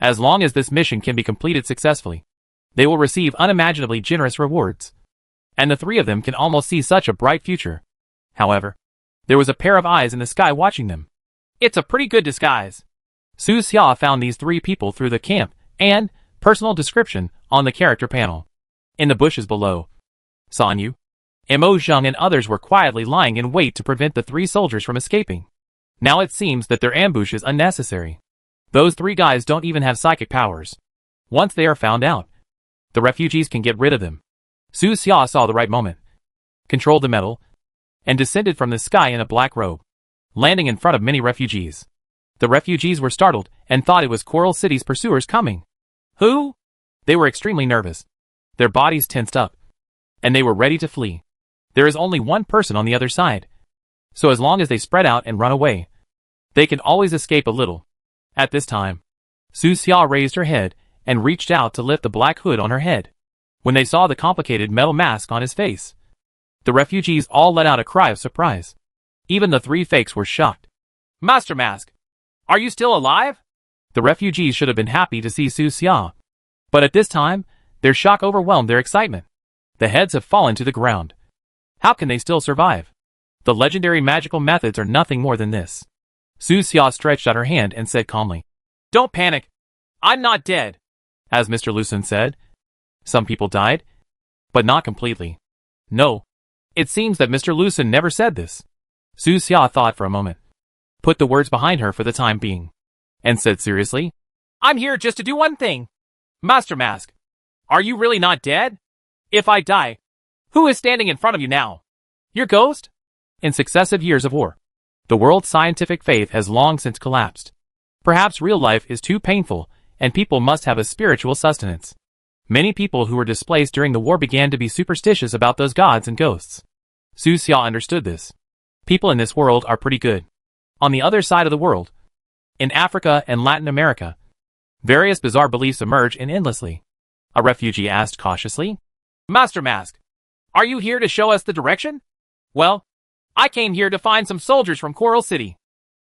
As long as this mission can be completed successfully, they will receive unimaginably generous rewards. And the 3 of them can almost see such a bright future. However, there was a pair of eyes in the sky watching them. It's a pretty good disguise. Su Xia found these 3 people through the camp and personal description on the character panel. In the bushes below, San Yu, Mo Zheng and others were quietly lying in wait to prevent the 3 soldiers from escaping. Now it seems that their ambush is unnecessary. Those 3 guys don't even have psychic powers. Once they are found out, the refugees can get rid of them. Su Xia saw the right moment, controlled the metal, and descended from the sky in a black robe, landing in front of many refugees. The refugees were startled and thought it was Coral City's pursuers coming. Who? They were extremely nervous. Their bodies tensed up, and they were ready to flee. There is only one person on the other side, so as long as they spread out and run away, they can always escape a little. At this time, Su Xia raised her head and reached out to lift the black hood on her head. When they saw the complicated metal mask on his face, the refugees all let out a cry of surprise. Even the 3 fakes were shocked. Master Mask, Are you still alive? The refugees should have been happy to see Su Xia. But at this time, their shock overwhelmed their excitement. The heads have fallen to the ground. How can they still survive? The legendary magical methods are nothing more than this. Su Xia stretched out her hand and said calmly, "Don't panic. I'm not dead." As Mr. Lucen said, some people died, but not completely. No. It seems that Mr. Lucen never said this. Su Xia thought for a moment, put the words behind her for the time being, and said seriously, "I'm here just to do one thing. Master Mask, are you really not dead? If I die, who is standing in front of you now? Your ghost?" In successive years of war, the world's scientific faith has long since collapsed. Perhaps real life is too painful, and people must have a spiritual sustenance. Many people who were displaced during the war began to be superstitious about those gods and ghosts. Su Xia understood this. People in this world are pretty good. On the other side of the world, in Africa and Latin America, various bizarre beliefs emerge endlessly. A refugee asked cautiously, "Master Mask, are you here to show us the direction?" "Well, I came here to find some soldiers from Coral City."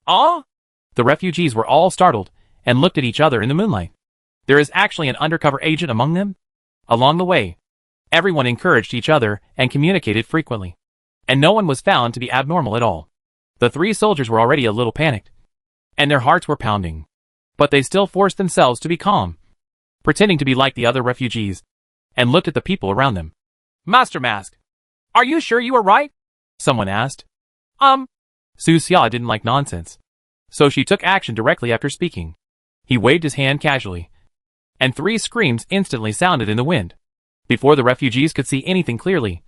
"Ah?" The refugees were all startled and looked at each other in the moonlight. There is actually an undercover agent among them? Along the way, everyone encouraged each other and communicated frequently, and no one was found to be abnormal at all. The three soldiers were already a little panicked, and their hearts were pounding, but they still forced themselves to be calm, pretending to be like the other refugees, and looked at the people around them. "Master Mask, are you sure you were right?" someone asked. Su Xia didn't like nonsense, so she took action directly after speaking. He waved his hand casually, and three screams instantly sounded in the wind. Before the refugees could see anything clearly,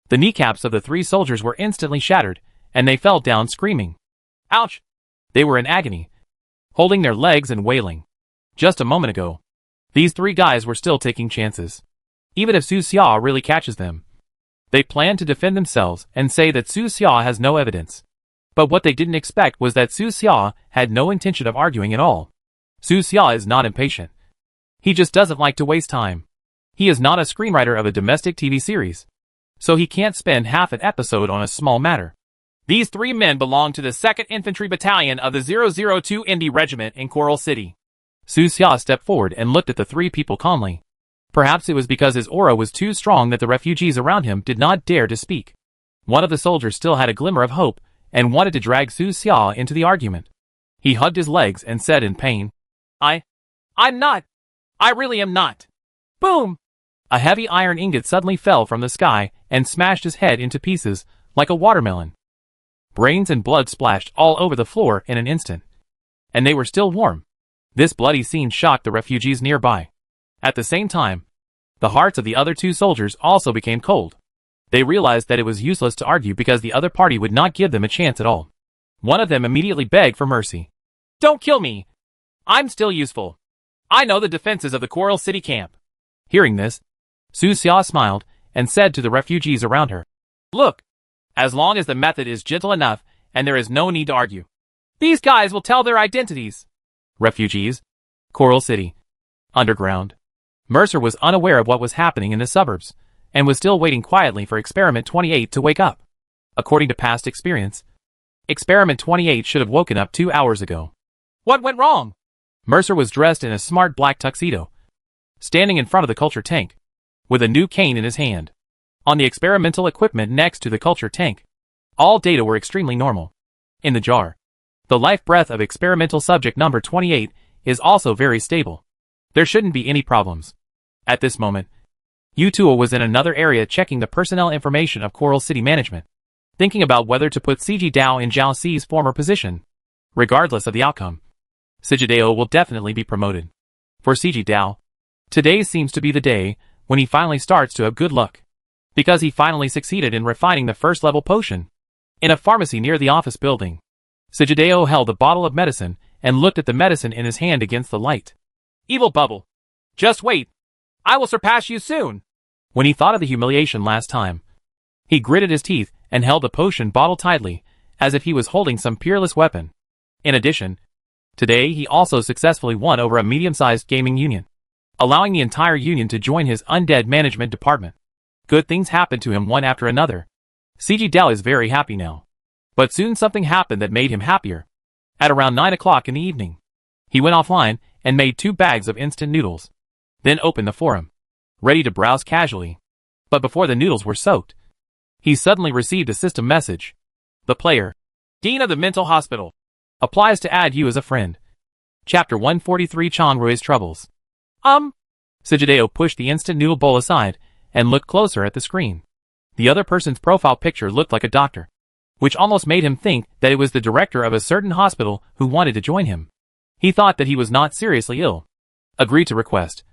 the kneecaps of the three soldiers were instantly shattered, and they fell down screaming. Ouch! They were in agony, holding their legs and wailing. Just a moment ago, these three guys were still taking chances. Even if Su Xia really catches them, they plan to defend themselves and say that Su Xia has no evidence. But what they didn't expect was that Su Xia had no intention of arguing at all. Su Xia is not impatient. He just doesn't like to waste time. He is not a screenwriter of a domestic TV series, so he can't spend half an episode on a small matter. These three men belong to the 2nd Infantry Battalion of the 002 Indy Regiment in Coral City. Su Xia stepped forward and looked at the three people calmly. Perhaps it was because his aura was too strong that the refugees around him did not dare to speak. One of the soldiers still had a glimmer of hope and wanted to drag Su Xia into the argument. He hugged his legs and said in pain, I'm not. I really am not. Boom! A heavy iron ingot suddenly fell from the sky and smashed his head into pieces like a watermelon. Brains and blood splashed all over the floor in an instant, and they were still warm. This bloody scene shocked the refugees nearby. At the same time, the hearts of the other two soldiers also became cold. They realized that it was useless to argue because the other party would not give them a chance at all. One of them immediately begged for mercy. "Don't kill me. I'm still useful. I know the defenses of the Coral City camp." Hearing this, Su Xia smiled and said to the refugees around her, "Look, as long as the method is gentle enough and there is no need to argue, these guys will tell their identities." Refugees, Coral City, underground. Mercer was unaware of what was happening in the suburbs, and was still waiting quietly for Experiment 28 to wake up. According to past experience, Experiment 28 should have woken up 2 hours ago. What went wrong? Mercer was dressed in a smart black tuxedo, standing in front of the culture tank, with a new cane in his hand. On the experimental equipment next to the culture tank, all data were extremely normal. In the jar, the life breath of experimental subject number 28 is also very stable. There shouldn't be any problems. At this moment, Yutua was in another area checking the personnel information of Coral City management, thinking about whether to put CG Dao in Zhao Ci's former position. Regardless of the outcome, Sigideo will definitely be promoted. For CG Dao, today seems to be the day when he finally starts to have good luck, because he finally succeeded in refining the first level potion. In a pharmacy near the office building, Sigideo held a bottle of medicine and looked at the medicine in his hand against the light. Evil bubble. Just wait. I will surpass you soon. When he thought of the humiliation last time, he gritted his teeth and held the potion bottle tightly, as if he was holding some peerless weapon. In addition, today he also successfully won over a medium-sized gaming union, allowing the entire union to join his undead management department. Good things happened to him one after another. CG Dao is very happy now. But soon something happened that made him happier. At around 9 o'clock in the evening, he went offline and made 2 bags of instant noodles, then opened the forum, ready to browse casually. But before the noodles were soaked, he suddenly received a system message. The player, Dean of the Mental Hospital, applies to add you as a friend. Chapter 143 Chongrui's Troubles. Sijideo pushed the instant noodle bowl aside and looked closer at the screen. The other person's profile picture looked like a doctor, which almost made him think that it was the director of a certain hospital who wanted to join him. He thought that he was not seriously ill. Agreed to request.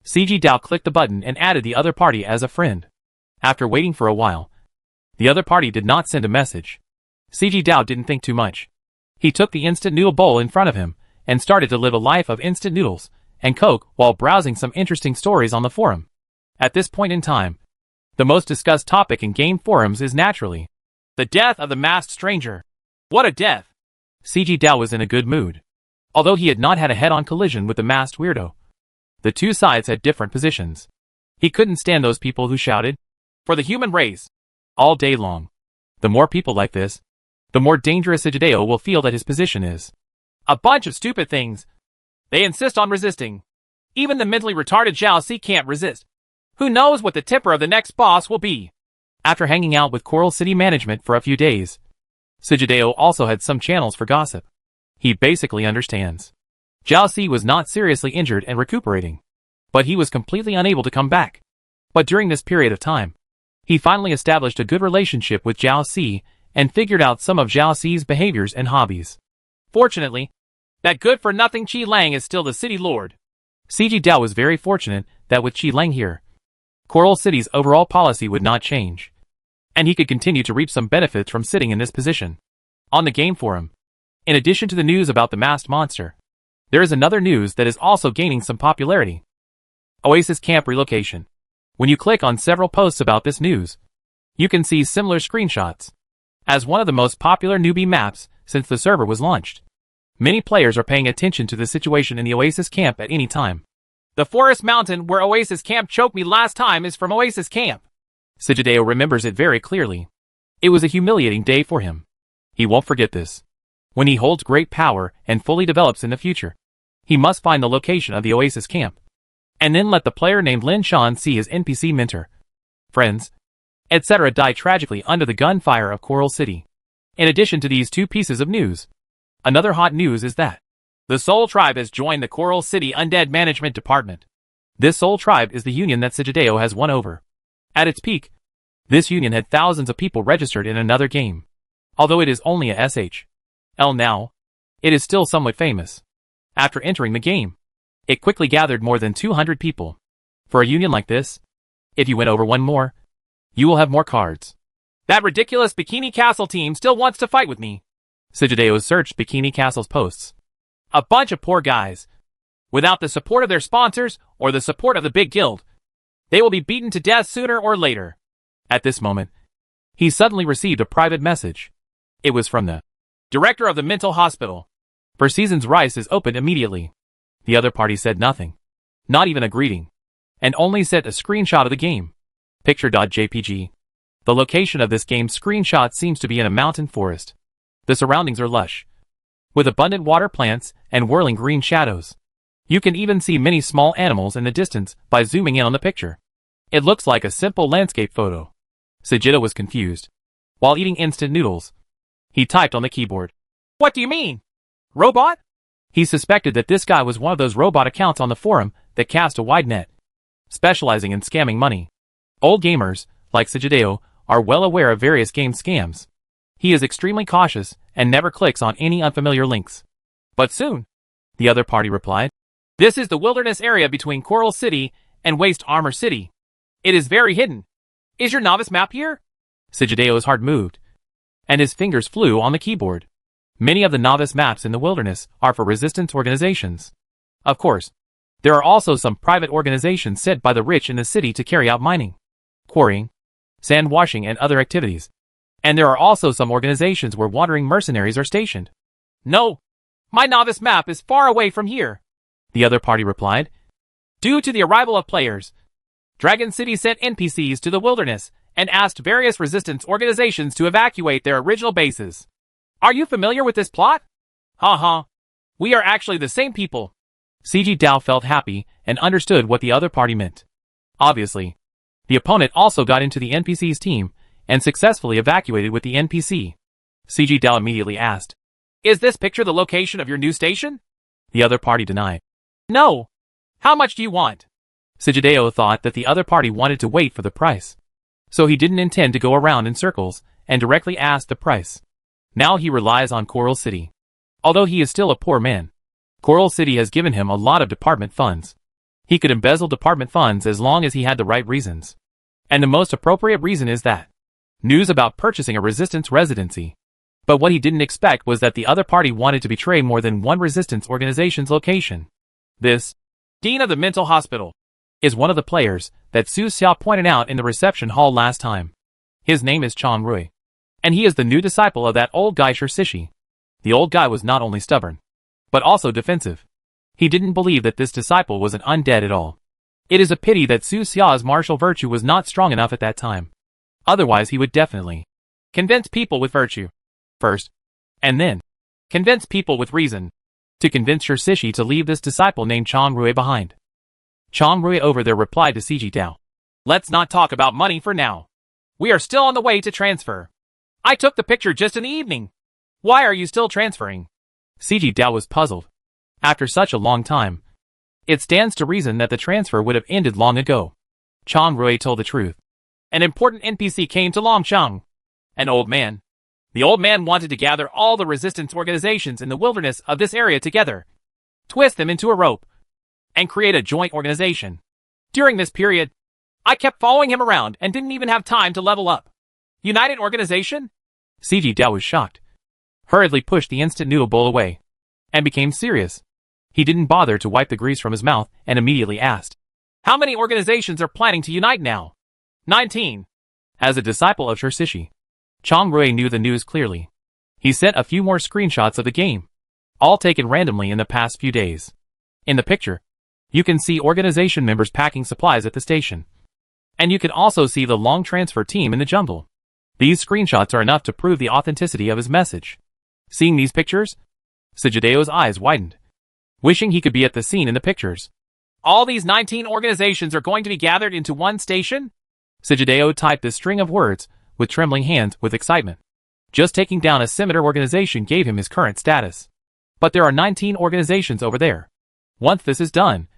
CG Dao clicked the button and added the other party as a friend. After waiting for a while, the other party did not send a message. CG Dao didn't think too much. He took the instant noodle bowl in front of him and started to live a life of instant noodles and Coke while browsing some interesting stories on the forum. At this point in time, the most discussed topic in game forums is naturally the death of the masked stranger. What a death! CG Dao was in a good mood. Although he had not had a head-on collision with the masked weirdo, the two sides had different positions. He couldn't stand those people who shouted, "For the human race!" all day long. The more people like this, the more dangerous Sijideo will feel that his position is. A bunch of stupid things. They insist on resisting. Even the mentally retarded Zhao Si can't resist. Who knows what the temper of the next boss will be? After hanging out with Coral City management for a few days, Sijideo also had some channels for gossip. He basically understands. Zhao Si was not seriously injured and recuperating, but he was completely unable to come back. But during this period of time, he finally established a good relationship with Zhao Si and figured out some of Zhao Si's behaviors and hobbies. Fortunately, that good-for-nothing Qi Lang is still the city lord. CG Dao was very fortunate that with Qi Lang here, Coral City's overall policy would not change, and he could continue to reap some benefits from sitting in this position. On the game forum, in addition to the news about the masked monster, there is another news that is also gaining some popularity. Oasis Camp relocation. When you click on several posts about this news, you can see similar screenshots. As one of the most popular newbie maps since the server was launched, many players are paying attention to the situation in the Oasis Camp at any time. The forest mountain where Oasis Camp choked me last time is from Oasis Camp. Sijideo remembers it very clearly. It was a humiliating day for him. He won't forget this. When he holds great power and fully develops in the future, he must find the location of the Oasis Camp, and then let the player named Lin Shan see his NPC mentor, friends, etc. die tragically under the gunfire of Coral City. In addition to these two pieces of news, another hot news is that the Soul Tribe has joined the Coral City Undead Management Department. This Soul Tribe is the union that Sijideo has won over. At its peak, this union had thousands of people registered in another game. Although it is only a SHL now, it is still somewhat famous. After entering the game, it quickly gathered more than 200 people. For a union like this, if you win over one more, you will have more cards. That ridiculous Bikini Castle team still wants to fight with me. Sijideo searched Bikini Castle's posts. A bunch of poor guys. Without the support of their sponsors or the support of the big guild, they will be beaten to death sooner or later. At this moment, he suddenly received a private message. It was from the director of the mental hospital. For Season's Rice is opened immediately. The other party said nothing, not even a greeting, and only sent a screenshot of the game. Picture.jpg. The location of this game's screenshot seems to be in a mountain forest. The surroundings are lush, with abundant water plants and whirling green shadows. You can even see many small animals in the distance by zooming in on the picture. It looks like a simple landscape photo. Sijideo was confused. While eating instant noodles, he typed on the keyboard. What do you mean? Robot? He suspected that this guy was one of those robot accounts on the forum that cast a wide net, specializing in scamming money. Old gamers, like Sijideo, are well aware of various game scams. He is extremely cautious and never clicks on any unfamiliar links. But soon, the other party replied. This is the wilderness area between Coral City and Waste Armor City. It is very hidden. Is your novice map here? Sijideo's heart moved, and his fingers flew on the keyboard. Many of the novice maps in the wilderness are for resistance organizations. Of course, there are also some private organizations set by the rich in the city to carry out mining, quarrying, sand washing and other activities. And there are also some organizations where wandering mercenaries are stationed. No, my novice map is far away from here, the other party replied. Due to the arrival of players, Dragon City sent NPCs to the wilderness and asked various resistance organizations to evacuate their original bases. Are you familiar with this plot? Ha. We are actually the same people. CG Dao felt happy and understood what the other party meant. Obviously, the opponent also got into the NPC's team and successfully evacuated with the NPC. CG Dao immediately asked, "Is this picture the location of your new station?" The other party denied. "No. How much do you want?" Sigideo thought that the other party wanted to wait for the price, so he didn't intend to go around in circles and directly ask the price. Now he relies on Coral City. Although he is still a poor man, Coral City has given him a lot of department funds. He could embezzle department funds as long as he had the right reasons. And the most appropriate reason is that news about purchasing a resistance residency. But what he didn't expect was that the other party wanted to betray more than one resistance organization's location. This Dean of the Mental Hospital is one of the players that Su Xiao pointed out in the reception hall last time. His name is Chang Rui, and he is the new disciple of that old guy Shishi. The old guy was not only stubborn, but also defensive. He didn't believe that this disciple was an undead at all. It is a pity that Su Xiao's martial virtue was not strong enough at that time. Otherwise he would definitely convince people with virtue first, and then convince people with reason to convince Shishi to leave this disciple named Chang Rui behind. Chang Rui over there replied to CG Dao, "Let's not talk about money for now. We are still on the way to transfer. I took the picture just in the evening. Why are you still transferring?" CG Dao was puzzled. After such a long time, it stands to reason that the transfer would have ended long ago. Chang Rui told the truth. An important NPC came to Longcheng. An old man. The old man wanted to gather all the resistance organizations in the wilderness of this area together, twist them into a rope, and create a joint organization. During this period, I kept following him around and didn't even have time to level up. United Organization? CG Dao was shocked, hurriedly pushed the instant noodle bowl away, and became serious. He didn't bother to wipe the grease from his mouth and immediately asked, "How many organizations are planning to unite now?" 19. As a disciple of Shishi, Chang Rui knew the news clearly. He sent a few more screenshots of the game, all taken randomly in the past few days. In the picture, you can see organization members packing supplies at the station. And you can also see the long transfer team in the jungle. These screenshots are enough to prove the authenticity of his message. Seeing these pictures, Sigideo's eyes widened, wishing he could be at the scene in the pictures. All these 19 organizations are going to be gathered into one station? Sigideo typed this string of words with trembling hands with excitement. Just taking down a scimitar organization gave him his current status. But there are 19 organizations over there. Once this is done,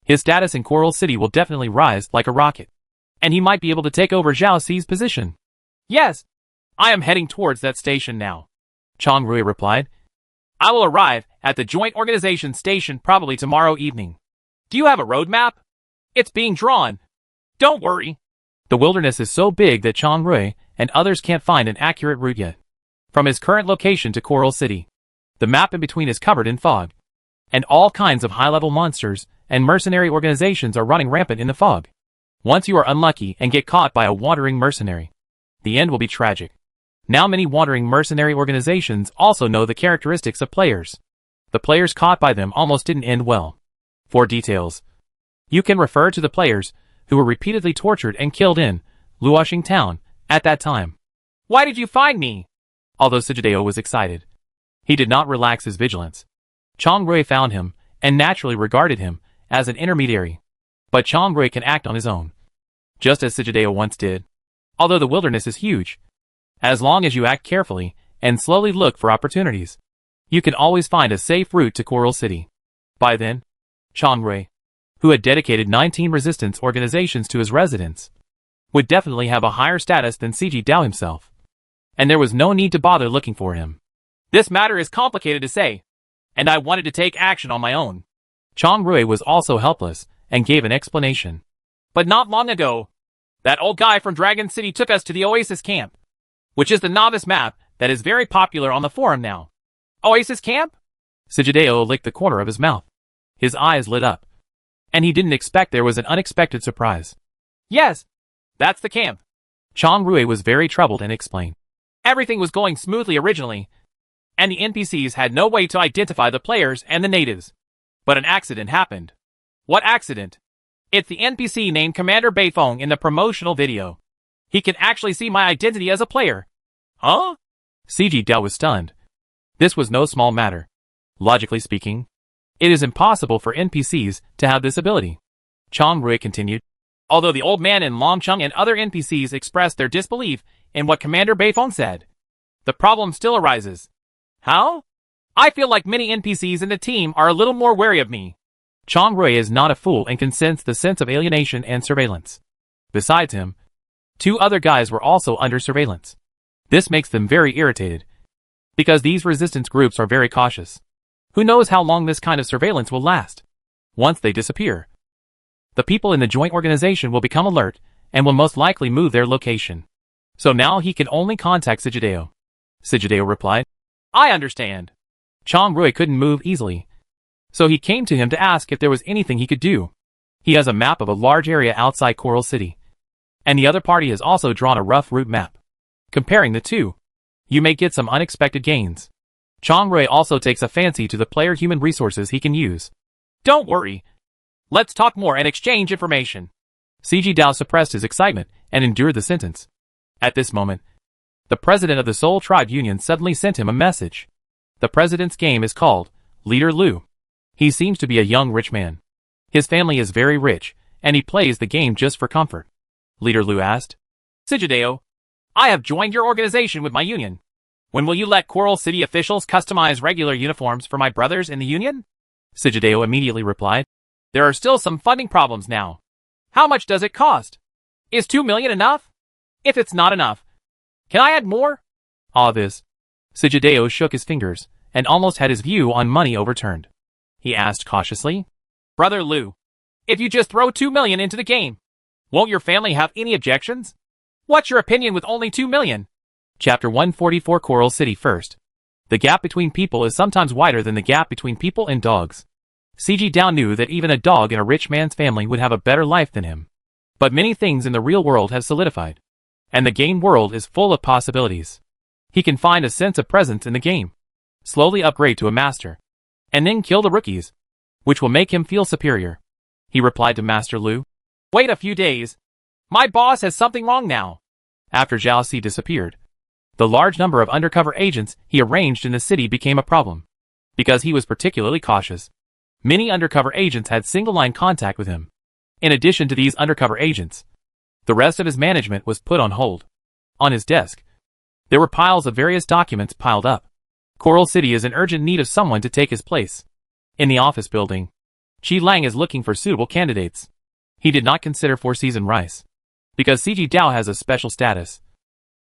his status in Coral City will definitely rise like a rocket. And he might be able to take over Zhao Xi's position. Yes, I am heading towards that station now. Chang Rui replied. I will arrive at the joint organization station probably tomorrow evening. Do you have a roadmap? It's being drawn. Don't worry. The wilderness is so big that Chang Rui and others can't find an accurate route yet. From his current location to Coral City, the map in between is covered in fog. And all kinds of high-level monsters and mercenary organizations are running rampant in the fog. Once you are unlucky and get caught by a wandering mercenary, the end will be tragic. Now many wandering mercenary organizations also know the characteristics of players. The players caught by them almost didn't end well. For details, you can refer to the players who were repeatedly tortured and killed in Luoxing town at that time. Why did you find me? Although Sigideo was excited, he did not relax his vigilance. Chang Rui found him and naturally regarded him as an intermediary. But Chang Rui can act on his own, just as Sigideo once did. Although the wilderness is huge, as long as you act carefully and slowly look for opportunities, you can always find a safe route to Coral City. By then, Chang Rui, who had dedicated 19 resistance organizations to his residence, would definitely have a higher status than CG Dao himself. And there was no need to bother looking for him. This matter is complicated to say, and I wanted to take action on my own. Chang Rui was also helpless and gave an explanation. But not long ago, that old guy from Dragon City took us to the Oasis Camp, which is the novice map that is very popular on the forum now. Oasis Camp? Sigideo licked the corner of his mouth. His eyes lit up, and he didn't expect there was an unexpected surprise. Yes, that's the camp. Chang Rui was very troubled and explained. Everything was going smoothly originally, and the NPCs had no way to identify the players and the natives. But an accident happened. What accident? It's the NPC named Commander Beifeng in the promotional video. He can actually see my identity as a player. Huh? CG Dao was stunned. This was no small matter. Logically speaking, it is impossible for NPCs to have this ability. Chang Rui continued. Although the old man in Longcheng and other NPCs expressed their disbelief in what Commander Beifeng said, the problem still arises. How? I feel like many NPCs in the team are a little more wary of me. Chang Rui is not a fool and can sense the sense of alienation and surveillance. Besides him, 2 other guys were also under surveillance. This makes them very irritated, because these resistance groups are very cautious. Who knows how long this kind of surveillance will last? Once they disappear, the people in the joint organization will become alert and will most likely move their location. So now he can only contact Sigideo. Sigideo replied, I understand. Chang Rui couldn't move easily, so he came to him to ask if there was anything he could do. He has a map of a large area outside Coral City, and the other party has also drawn a rough route map. Comparing the two, you may get some unexpected gains. Chang Rui also takes a fancy to the player human resources he can use. Don't worry. Let's talk more and exchange information. CG Dao suppressed his excitement and endured the sentence. At this moment, the president of the Soul Tribe Union suddenly sent him a message. The president's game is called Leader Lu. He seems to be a young rich man. His family is very rich, and he plays the game just for comfort. Leader Lu asked, Sigideo, I have joined your organization with my union. When will you let Coral City officials customize regular uniforms for my brothers in the union? Sigideo immediately replied, There are still some funding problems now. How much does it cost? Is 2 million enough? If it's not enough, can I add more? This. Sigideo shook his fingers and almost had his view on money overturned. He asked cautiously, Brother Lu, if you just throw 2 million into the game, won't your family have any objections? What's your opinion with only 2 million? Chapter 144 Coral City First. The gap between people is sometimes wider than the gap between people and dogs. CG Dao knew that even a dog in a rich man's family would have a better life than him. But many things in the real world have solidified, and the game world is full of possibilities. He can find a sense of presence in the game, slowly upgrade to a master, and then kill the rookies, which will make him feel superior. He replied to Master Lu, Wait a few days. My boss has something wrong now. After Zhao Si disappeared, the large number of undercover agents he arranged in the city became a problem. Because he was particularly cautious, many undercover agents had single-line contact with him. In addition to these undercover agents, the rest of his management was put on hold. On his desk, there were piles of various documents piled up. Coral City is in urgent need of someone to take his place. In the office building, Qi Lang is looking for suitable candidates. He did not consider Four Season Rice, because CG Dao has a special status.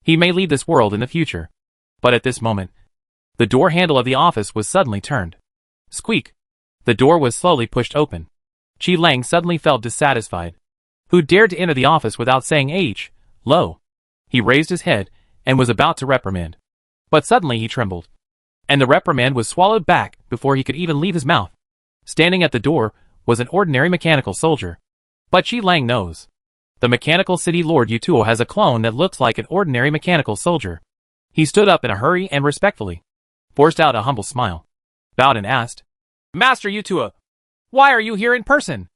He may leave this world in the future. But at this moment, the door handle of the office was suddenly turned. Squeak! The door was slowly pushed open. Qi Lang suddenly felt dissatisfied. Who dared to enter the office without saying H? Lo! He raised his head and was about to reprimand. But suddenly he trembled, and the reprimand was swallowed back before he could even leave his mouth. Standing at the door was an ordinary mechanical soldier. But Qi Lang knows. The mechanical city lord Yutuo has a clone that looks like an ordinary mechanical soldier. He stood up in a hurry and respectfully forced out a humble smile, bowed and asked, Master Yutuo, why are you here in person?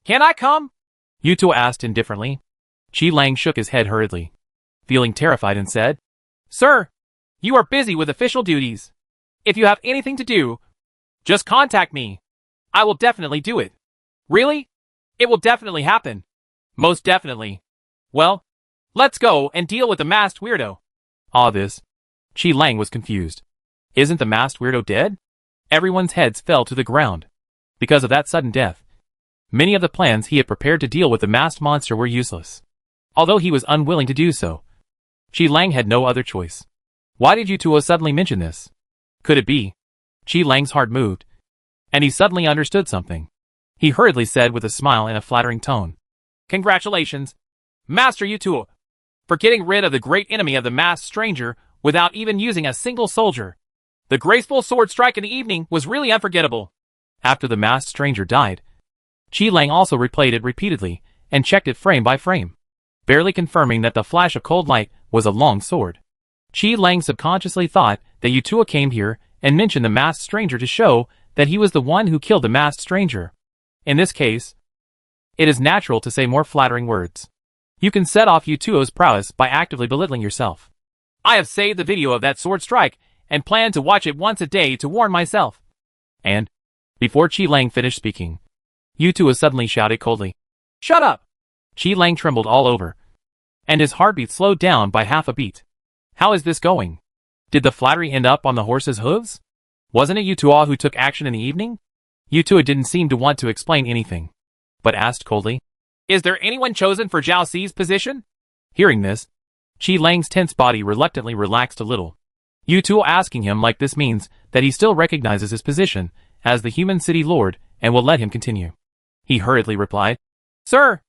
Can I come? Yutuo asked indifferently. Qi Lang shook his head hurriedly, feeling terrified, and said, Sir, you are busy with official duties. If you have anything to do, just contact me. I will definitely do it. Really? It will definitely happen. Most definitely. Well, let's go and deal with the masked weirdo. This. Qi Lang was confused. Isn't the masked weirdo dead? Everyone's heads fell to the ground. Because of that sudden death, many of the plans he had prepared to deal with the masked monster were useless. Although he was unwilling to do so, Qi Lang had no other choice. Why did Yutuo suddenly mention this? Could it be? Qi Lang's heart moved, and he suddenly understood something. He hurriedly said with a smile and a flattering tone, Congratulations, Master Yutuo, for getting rid of the great enemy of the masked stranger without even using a single soldier. The graceful sword strike in the evening was really unforgettable. After the masked stranger died, Qi Lang also replayed it repeatedly and checked it frame by frame, barely confirming that the flash of cold light was a long sword. Qi Lang subconsciously thought that Yutuo came here and mentioned the masked stranger to show that he was the one who killed the masked stranger. In this case, it is natural to say more flattering words. You can set off Yutuo's prowess by actively belittling yourself. I have saved the video of that sword strike and plan to watch it once a day to warn myself. And, before Qi Lang finished speaking, Yu Tuo suddenly shouted coldly, "Shut up!" Qi Lang trembled all over, and his heartbeat slowed down by half a beat. How is this going? Did the flattery end up on the horse's hooves? Wasn't it Yu Tuo who took action in the evening? Yu Tuo didn't seem to want to explain anything, but asked coldly, "Is there anyone chosen for Zhao Ci's position?" Hearing this, Qi Lang's tense body reluctantly relaxed a little. Yu Tuo asking him like this means that he still recognizes his position as the human city lord and will let him continue. He hurriedly replied, "Sir,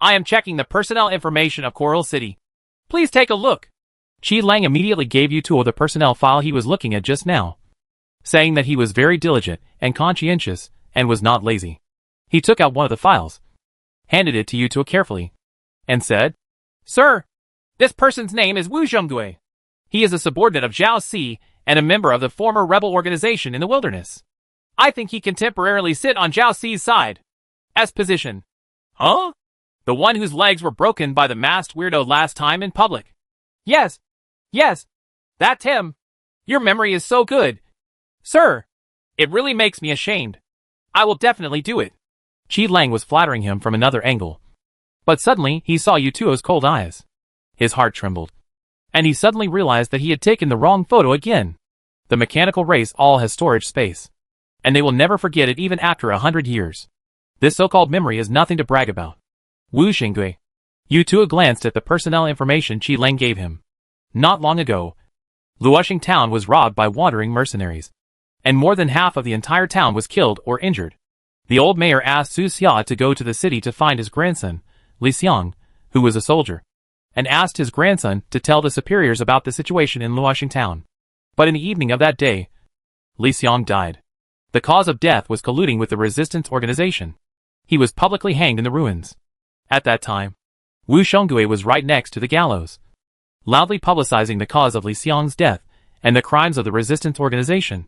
I am checking the personnel information of Coral City. Please take a look." Qi Lang immediately gave Yu Tuo the personnel file he was looking at just now, saying that he was very diligent and conscientious and was not lazy. He took out one of the files, handed it to Yu Tuo carefully, and said, "Sir, this person's name is Wu Zhonggui. He is a subordinate of Zhao Ci and a member of the former rebel organization in the wilderness. I think he can temporarily sit on Zhao Ci's side. As position." "Huh? The one whose legs were broken by the masked weirdo last time in public?" Yes, that's him. Your memory is so good. Sir, it really makes me ashamed. I will definitely do it." Qi Lang was flattering him from another angle. But suddenly he saw Yu Tuo's cold eyes. His heart trembled, and he suddenly realized that he had taken the wrong photo again. The mechanical race all has storage space, and they will never forget it even after 100 years. This so-called memory is nothing to brag about. Wu Xinggui. Yu Tuo glanced at the personnel information Qi Lang gave him. Not long ago, Luoxing town was robbed by wandering mercenaries, and more than half of the entire town was killed or injured. The old mayor asked Su Xia to go to the city to find his grandson, Li Xiang, who was a soldier, and asked his grandson to tell the superiors about the situation in Luoxing town. But in the evening of that day, Li Xiang died. The cause of death was colluding with the resistance organization. He was publicly hanged in the ruins. At that time, Wu Zhonggui was right next to the gallows, loudly publicizing the cause of Li Xiang's death and the crimes of the resistance organization,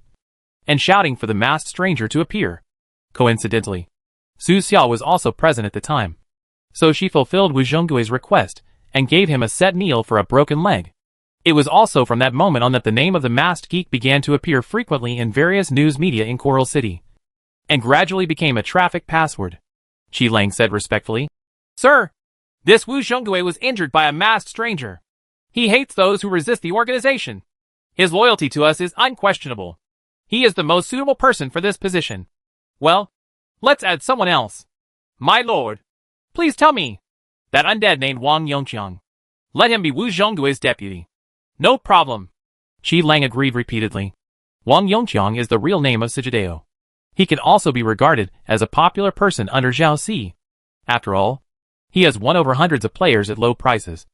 and shouting for the masked stranger to appear. Coincidentally, Su Xia was also present at the time, so she fulfilled Wu Zhonggui's request and gave him a set meal for a broken leg. It was also from that moment on that the name of the masked geek began to appear frequently in various news media in Coral City, and gradually became a traffic password. Qi Lang said respectfully, "Sir, this Wu Zhonggui was injured by a masked stranger. He hates those who resist the organization. His loyalty to us is unquestionable. He is the most suitable person for this position. Well, let's add someone else. My lord, please tell me. That undead named Wang Yongqiang. Let him be Wu Zhonggui's deputy." "No problem." Qi Lang agreed repeatedly. Wang Yongqiang is the real name of Sijideo. He can also be regarded as a popular person under Zhao Ci. After all, he has won over hundreds of players at low prices,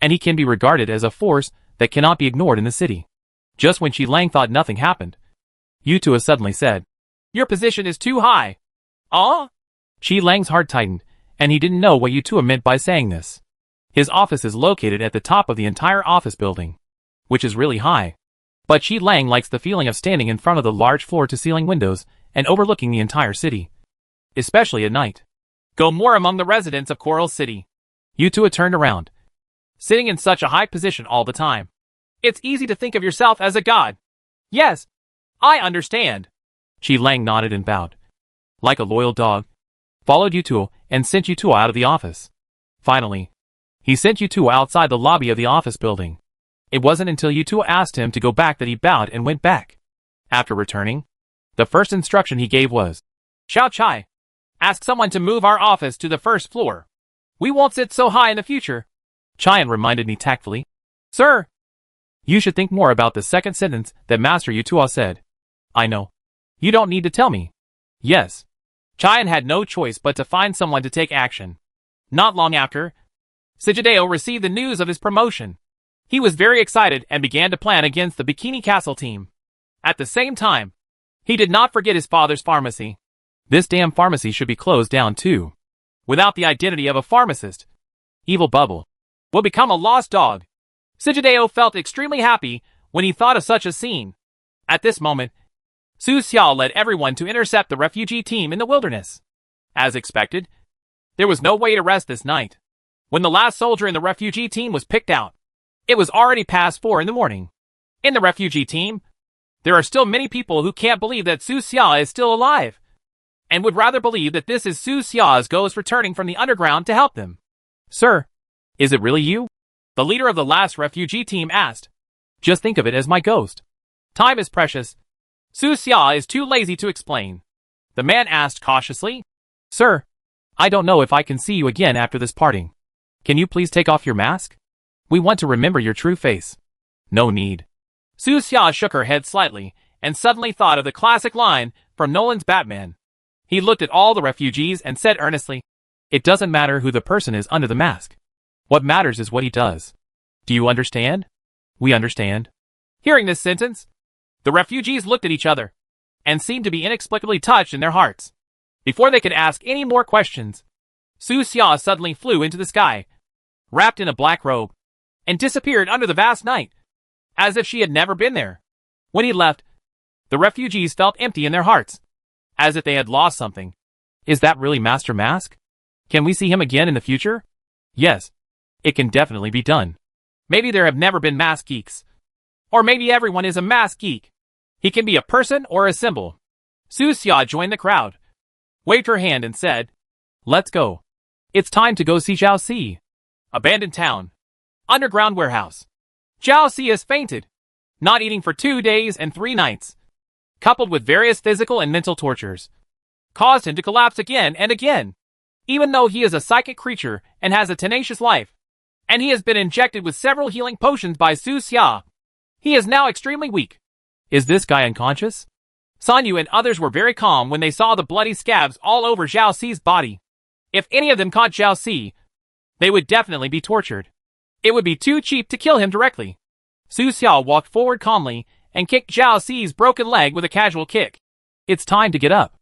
and he can be regarded as a force that cannot be ignored in the city. Just when Qi Lang thought nothing happened, Yu Tuo suddenly said, "Your position is too high." Qi Lang's heart tightened, and he didn't know what Yu Tuo meant by saying this. His office is located at the top of the entire office building, which is really high. But Qi Lang likes the feeling of standing in front of the large floor-to-ceiling windows and overlooking the entire city, especially at night. "Go more among the residents of Coral City." Yu Tuo turned around. "Sitting in such a high position all the time. It's easy to think of yourself as a god." "Yes, I understand." Qi Lang nodded and bowed, like a loyal dog, followed Yu Tuo and sent Yu Tuo out of the office. Finally, he sent Yu Tuo outside the lobby of the office building. It wasn't until Yu Tuo asked him to go back that he bowed and went back. After returning, the first instruction he gave was, "Xiao Chai, ask someone to move our office to the first floor. We won't sit so high in the future." Chaiyan reminded me tactfully, "Sir, you should think more about the second sentence that Master Yu Tuo said." "I know. You don't need to tell me." "Yes." Chaiyan had no choice but to find someone to take action. Not long after, Sijideo received the news of his promotion. He was very excited and began to plan against the Bikini Castle team. At the same time, he did not forget his father's pharmacy. This damn pharmacy should be closed down too. Without the identity of a pharmacist, Evil Bubble will become a lost dog. Sijideo felt extremely happy when he thought of such a scene. At this moment, Su Xiao led everyone to intercept the refugee team in the wilderness. As expected, there was no way to rest this night. When the last soldier in the refugee team was picked out, it was already past 4 in the morning. In the refugee team, There are still many people who can't believe that Su Xia is still alive, and would rather believe that this is Su Xia's ghost returning from the underground to help them. Sir, is it really you? The leader of the last refugee team asked. Just think of it as my ghost. Time is precious. Su Xia is too lazy to explain. The man asked cautiously. Sir, I don't know if I can see you again after this parting. Can you please take off your mask? We want to remember your true face. No need. Su Xia shook her head slightly, and suddenly thought of the classic line from Nolan's Batman. He looked at all the refugees and said earnestly, It doesn't matter who the person is under the mask. What matters is what he does. Do you understand? We understand. Hearing this sentence, the refugees looked at each other, and seemed to be inexplicably touched in their hearts. Before they could ask any more questions, Su Xia suddenly flew into the sky, wrapped in a black robe, and disappeared under the vast night, as if she had never been there. When he left, the refugees felt empty in their hearts, as if they had lost something. Is that really Master Mask? Can we see him again in the future? Yes, it can definitely be done. Maybe there have never been mask geeks. Or maybe everyone is a mask geek. He can be a person or a symbol. Su Xia joined the crowd, waved her hand and said, Let's go. It's time to go see Zhao Si. Abandoned town. Underground warehouse. Zhao Si has fainted, not eating for 2 days and 3 nights, coupled with various physical and mental tortures, caused him to collapse again and again. Even though he is a psychic creature and has a tenacious life, and he has been injected with several healing potions by Su Xia, he is now extremely weak. Is this guy unconscious? Sanyu and others were very calm when they saw the bloody scabs all over Zhao Si's body. If any of them caught Zhao Si, they would definitely be tortured. It would be too cheap to kill him directly. Su Xia walked forward calmly and kicked Zhao Si's broken leg with a casual kick. It's time to get up.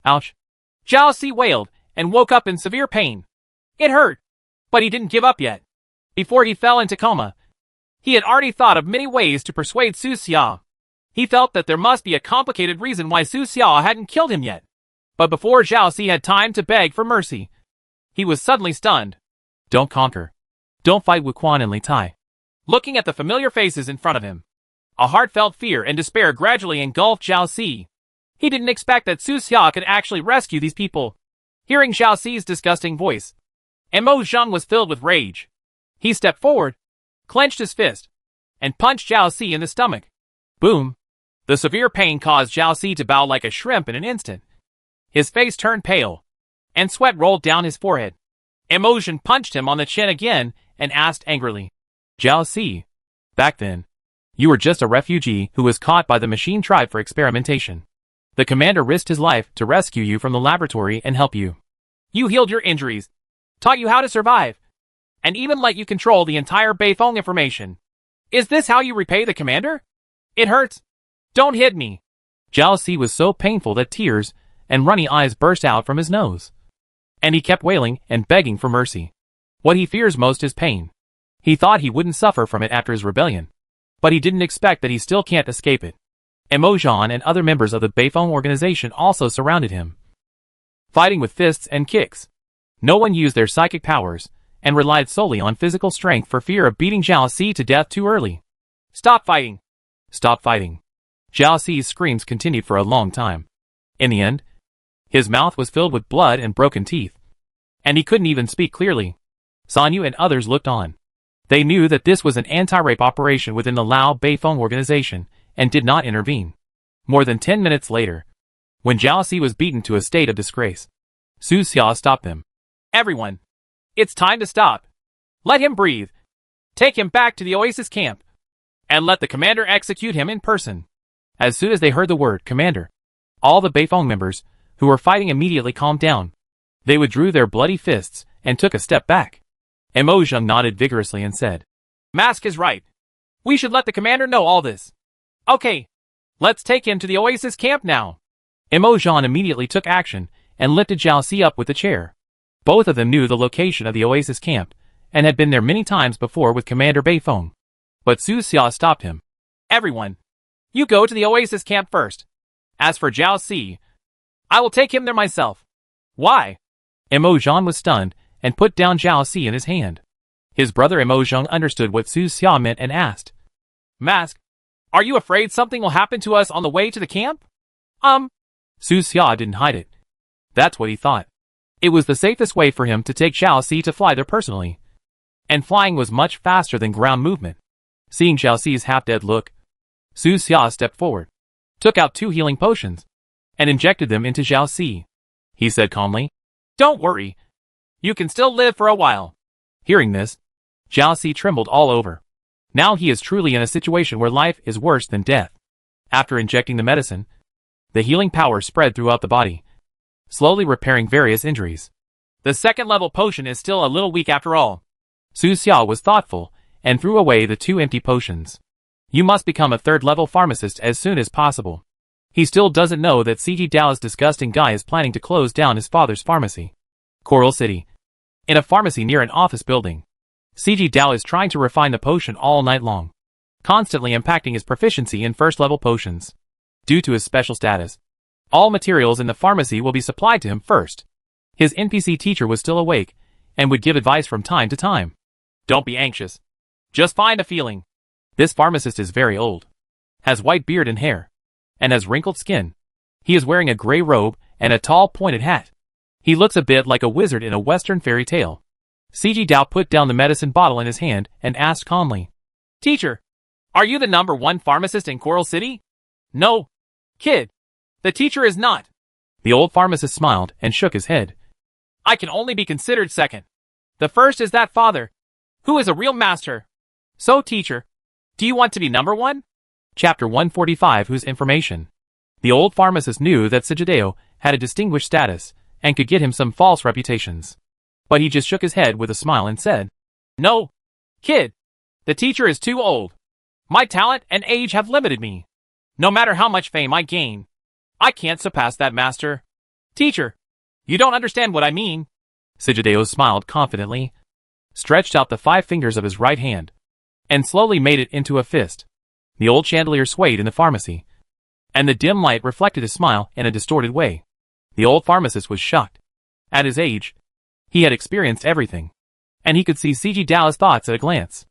Ouch. Zhao Si wailed and woke up in severe pain. It hurt, but he didn't give up yet. Before he fell into coma, he had already thought of many ways to persuade Su Xia. He felt that there must be a complicated reason why Su Xia hadn't killed him yet. But before Zhao Si had time to beg for mercy, he was suddenly stunned. Don't conquer. Don't fight with Quan and Li Tai. Looking at the familiar faces in front of him, a heartfelt fear and despair gradually engulfed Zhao Si. He didn't expect that Su Xia could actually rescue these people. Hearing Zhao Si's disgusting voice, Mo Zheng was filled with rage. He stepped forward, clenched his fist, and punched Zhao Si in the stomach. Boom! The severe pain caused Zhao Si to bow like a shrimp in an instant. His face turned pale, and sweat rolled down his forehead. Mo Zheng punched him on the chin again and asked angrily, Zhao Si, back then, you were just a refugee who was caught by the machine tribe for experimentation. The commander risked his life to rescue you from the laboratory and help you. You healed your injuries, taught you how to survive, and even let you control the entire Beifeng information. Is this how you repay the commander? It hurts. Don't hit me. Zhao Si was so painful that tears and runny eyes burst out from his nose. And he kept wailing and begging for mercy. What he fears most is pain. He thought he wouldn't suffer from it after his rebellion. But he didn't expect that he still can't escape it. Mo Zheng and other members of the Beifeng organization also surrounded him, fighting with fists and kicks. No one used their psychic powers, and relied solely on physical strength for fear of beating Zhao Si to death too early. Stop fighting! Stop fighting! Zhao Si's screams continued for a long time. In the end, his mouth was filled with blood and broken teeth, and he couldn't even speak clearly. Sanyu and others looked on. They knew that this was an anti-rape operation within the Lao Beifeng organization, and did not intervene. More than 10 minutes later, when Zhao Si was beaten to a state of disgrace, Su Xia stopped them. Everyone! It's time to stop. Let him breathe. Take him back to the Oasis camp, and let the commander execute him in person. As soon as they heard the word commander, all the Beifeng members, who were fighting immediately calmed down. They withdrew their bloody fists, and took a step back. Mo Zheng nodded vigorously and said, Mask is right. We should let the commander know all this. Okay, let's take him to the Oasis camp now. Mo Zheng immediately took action, and lifted Zhao Si up with the chair. Both of them knew the location of the Oasis camp, and had been there many times before with Commander Beifeng. But Su Xia stopped him. Everyone, you go to the Oasis camp first. As for Zhao Si, I will take him there myself. Why? Mo Zheng was stunned, and put down Zhao Si in his hand. His brother Mo Zheng understood what Su Xia meant and asked, Mask, Are you afraid something will happen to us on the way to the camp? Su Xia didn't hide it. That's what he thought. It was the safest way for him to take Xiao Si to fly there personally. And flying was much faster than ground movement. Seeing Xiao Si's half-dead look, Su Xia stepped forward, took out 2 healing potions, and injected them into Xiao Si. He said calmly, "Don't worry. You can still live for a while." Hearing this, Xiao Si trembled all over. Now he is truly in a situation where life is worse than death. After injecting the medicine, the healing power spread throughout the body, slowly repairing various injuries. The second-level potion is still a little weak after all. Su Xia was thoughtful and threw away the 2 empty potions. You must become a 3rd-level pharmacist as soon as possible. He still doesn't know that CG Dao's disgusting guy is planning to close down his father's pharmacy. Coral City. In a pharmacy near an office building, CG Dao is trying to refine the potion all night long, constantly impacting his proficiency in 1st-level potions. Due to his special status, all materials in the pharmacy will be supplied to him first. His NPC teacher was still awake and would give advice from time to time. Don't be anxious. Just find a feeling. This pharmacist is very old, has white beard and hair, and has wrinkled skin. He is wearing a gray robe and a tall pointed hat. He looks a bit like a wizard in a Western fairy tale. CG Dao put down the medicine bottle in his hand and asked calmly, "Teacher, are you the #1 pharmacist in Coral City?" "No, kid. The teacher is not." The old pharmacist smiled and shook his head. "I can only be considered second. The first is that father, who is a real master. So teacher, do you want to be #1? Chapter 145 Whose information? The old pharmacist knew that Sigideo had a distinguished status and could get him some false reputations. But he just shook his head with a smile and said, "No, kid. The teacher is too old. My talent and age have limited me. No matter how much fame I gain, I can't surpass that master. Teacher, you don't understand what I mean." Sigideo smiled confidently, stretched out the 5 fingers of his right hand, and slowly made it into a fist. The old chandelier swayed in the pharmacy, and the dim light reflected his smile in a distorted way. The old pharmacist was shocked. At his age, he had experienced everything, and he could see CG Dao's thoughts at a glance.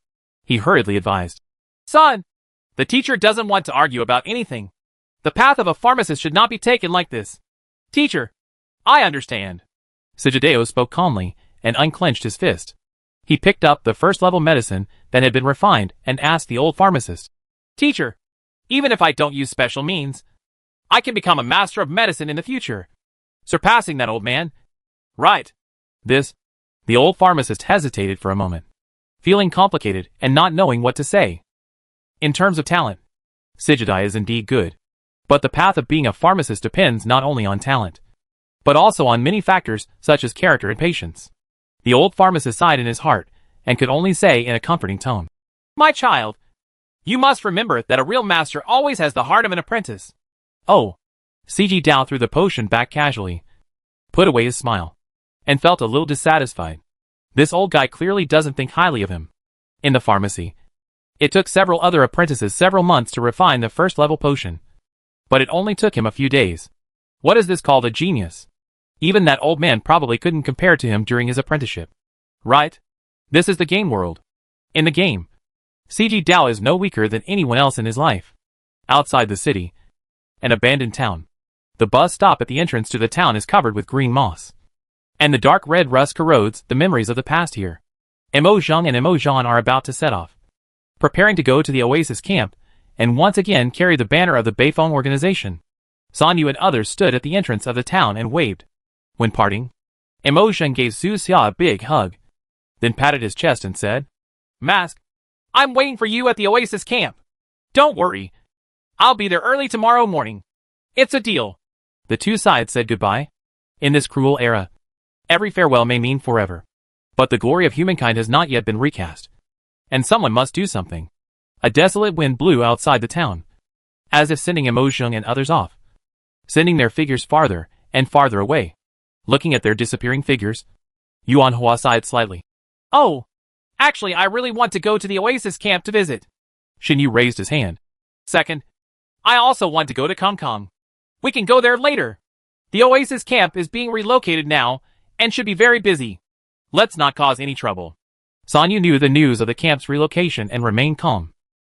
He hurriedly advised, "Son, the teacher doesn't want to argue about anything. The path of a pharmacist should not be taken like this. Teacher, I understand." Sigideo spoke calmly and unclenched his fist. He picked up the 1st-level medicine that had been refined and asked the old pharmacist, "Teacher, even if I don't use special means, I can become a master of medicine in the future, surpassing that old man, right?" The old pharmacist hesitated for a moment, feeling complicated and not knowing what to say. In terms of talent, Sigidai is indeed good, but the path of being a pharmacist depends not only on talent, but also on many factors such as character and patience. The old pharmacist sighed in his heart and could only say in a comforting tone, "My child, you must remember that a real master always has the heart of an apprentice." "Oh." CG Dao threw the potion back casually, put away his smile, and felt a little dissatisfied. This old guy clearly doesn't think highly of him. In the pharmacy, it took several other apprentices several months to refine the 1st-level potion, but it only took him a few days. What is this called a genius? Even that old man probably couldn't compare to him during his apprenticeship. Right? This is the game world. In the game, CG Dao is no weaker than anyone else in his life. Outside the city, an abandoned town. The bus stop at the entrance to the town is covered with green moss, and the dark red rust corrodes the memories of the past here. Emo Zhang and Emo Zhan are about to set off, preparing to go to the Oasis camp and once again carry the banner of the Beifeng organization. Sanyu and others stood at the entrance of the town and waved. When parting, Emo Zhang gave Su Xia a big hug, then patted his chest and said, "Mask, I'm waiting for you at the Oasis camp. Don't worry. I'll be there early tomorrow morning. It's a deal." The 2 sides said goodbye. In this cruel era, every farewell may mean forever. But the glory of humankind has not yet been recast, and someone must do something. A desolate wind blew outside the town, as if sending Emo Zhang and others off, sending their figures farther and farther away. Looking at their disappearing figures, Yuan Hua sighed slightly. "Oh, actually I really want to go to the Oasis camp to visit." Xin Yu raised his hand. "Second, I also want to go to Kong Kong. We can go there later. The Oasis camp is being relocated now and should be very busy. Let's not cause any trouble." Sanyu knew the news of the camp's relocation and remained calm.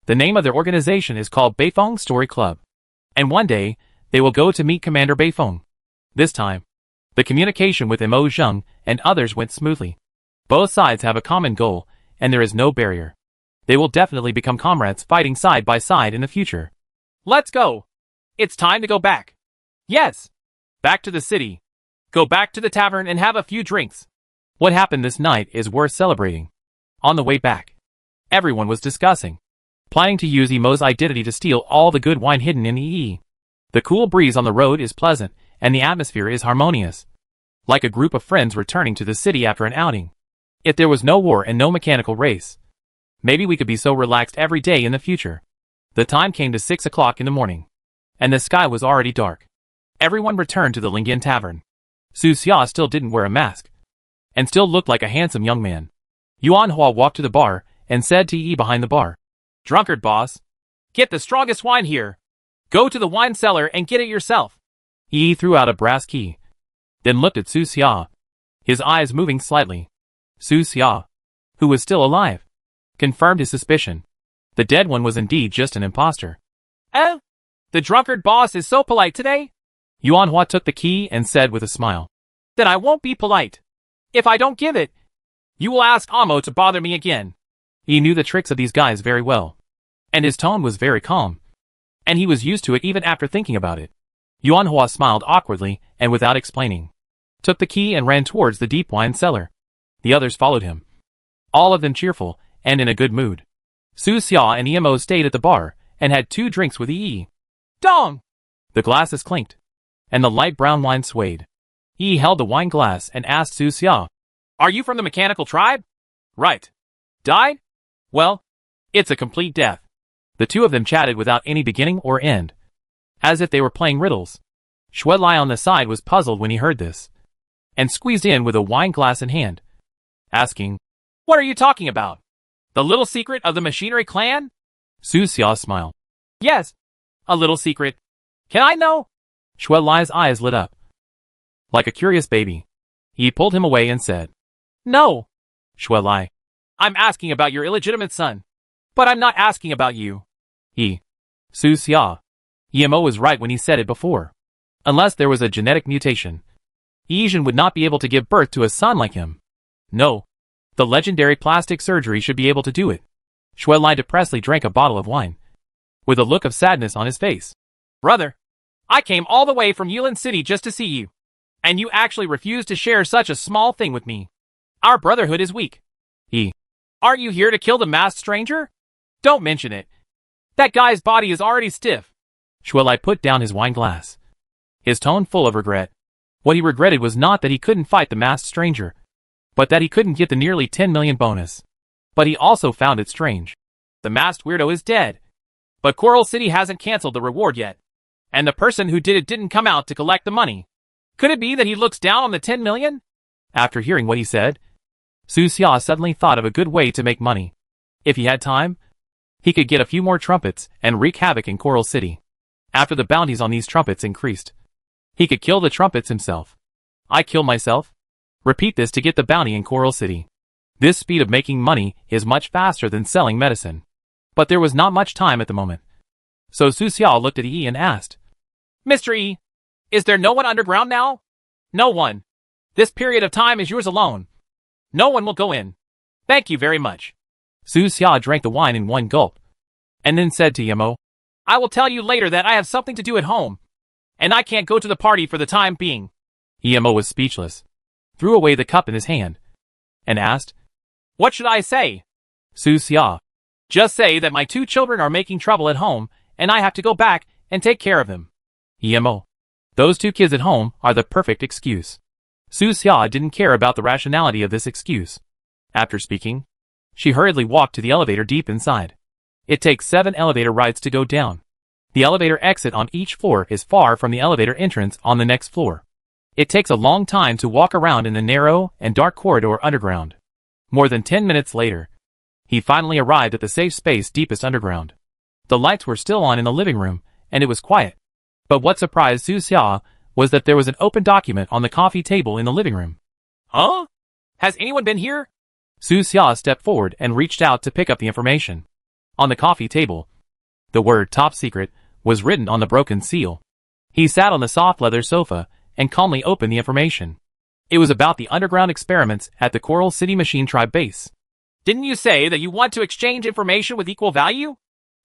The name of their organization is called Beifeng Story Club. And one day, they will go to meet Commander Beifeng. This time, the communication with Mo Zheng and others went smoothly. Both sides have a common goal, and there is no barrier. They will definitely become comrades fighting side by side in the future. Let's go! It's time to go back. Yes! Back to the city. Go back to the tavern and have a few drinks. What happened this night is worth celebrating. On the way back, everyone was discussing, planning to use Emo's identity to steal all the good wine hidden in EE. The cool breeze on the road is pleasant, and the atmosphere is harmonious. Like a group of friends returning to the city after an outing. If there was no war and no mechanical race, maybe we could be so relaxed every day in the future. The time came to 6 o'clock in the morning, and the sky was already dark. Everyone returned to the Lingyan Tavern. Su Xia still didn't wear a mask, and still looked like a handsome young man. Yuan Hua walked to the bar, and said to Yi behind the bar, "Drunkard boss, get the strongest wine here. Go to the wine cellar and get it yourself." Yi threw out a brass key, then looked at Su Xia, his eyes moving slightly. Su Xia, who was still alive, confirmed his suspicion. The dead one was indeed just an imposter. The drunkard boss is so polite today." Yuan Hua took the key and said with a smile, "Then I won't be polite. If I don't give it, you will ask Amo to bother me again." He knew the tricks of these guys very well, and his tone was very calm, and he was used to it even after thinking about it. Yuan Hua smiled awkwardly and without explaining, took the key and ran towards the deep wine cellar. The others followed him, all of them cheerful and in a good mood. Su Xia and Emo stayed at the bar and had 2 drinks with Yi. Dong! The glasses clinked, and the light brown wine swayed. Yi held the wine glass and asked Su Xia, "Are you from the mechanical tribe?" "Right." "Died?" "Well, it's a complete death." The two of them chatted without any beginning or end, as if they were playing riddles. Shui Lai on the side was puzzled when he heard this, and squeezed in with a wine glass in hand, asking, "What are you talking about? The little secret of the machinery clan?" Su Xia smiled. "Yes, a little secret. Can I know?" Shui Lai's eyes lit up. Like a curious baby, he pulled him away and said, "No, Shui Lai. I'm asking about your illegitimate son. But I'm not asking about you." Su Xia. Emo was right when he said it before. Unless there was a genetic mutation, Yizhen would not be able to give birth to a son like him. No. The legendary plastic surgery should be able to do it. Shui Lai depressedly drank a bottle of wine, with a look of sadness on his face. "Brother, I came all the way from Yulin City just to see you, and you actually refused to share such a small thing with me. Our brotherhood is weak." "Aren't you here to kill the masked stranger? Don't mention it. That guy's body is already stiff." Shui Lai put down his wine glass, his tone full of regret. What he regretted was not that he couldn't fight the masked stranger, but that he couldn't get the nearly 10 million bonus. But he also found it strange. The masked weirdo is dead, but Coral City hasn't cancelled the reward yet, and the person who did it didn't come out to collect the money. Could it be that he looks down on the 10 million? After hearing what he said, Su Xia suddenly thought of a good way to make money. If he had time, he could get a few more trumpets and wreak havoc in Coral City. After the bounties on these trumpets increased, he could kill the trumpets himself. I kill myself? Repeat this to get the bounty in Coral City. This speed of making money is much faster than selling medicine. But there was not much time at the moment. So Su Xia looked at Yi and asked, "Mr. Yi, is there no one underground now?" "No one. This period of time is yours alone. No one will go in. Thank you very much." Su Xia drank the wine in one gulp, and then said to Yemo, "I will tell you later that I have something to do at home, and I can't go to the party for the time being." Yemo was speechless, threw away the cup in his hand, and asked, "What should I say?" Su Xia, "Just say that my 2 children are making trouble at home, and I have to go back and take care of them." Yemo, "Those 2 kids at home are the perfect excuse." Su Xia didn't care about the rationality of this excuse. After speaking, she hurriedly walked to the elevator deep inside. It takes 7 elevator rides to go down. The elevator exit on each floor is far from the elevator entrance on the next floor. It takes a long time to walk around in the narrow and dark corridor underground. More than 10 minutes later, he finally arrived at the safe space deepest underground. The lights were still on in the living room, and it was quiet. But what surprised Su Xia was that there was an open document on the coffee table in the living room. "Huh? Has anyone been here?" Su Xia stepped forward and reached out to pick up the information. On the coffee table, the word "top secret" was written on the broken seal. He sat on the soft leather sofa and calmly opened the information. It was about the underground experiments at the Coral City Machine Tribe base. Didn't you say that you want to exchange information with equal value?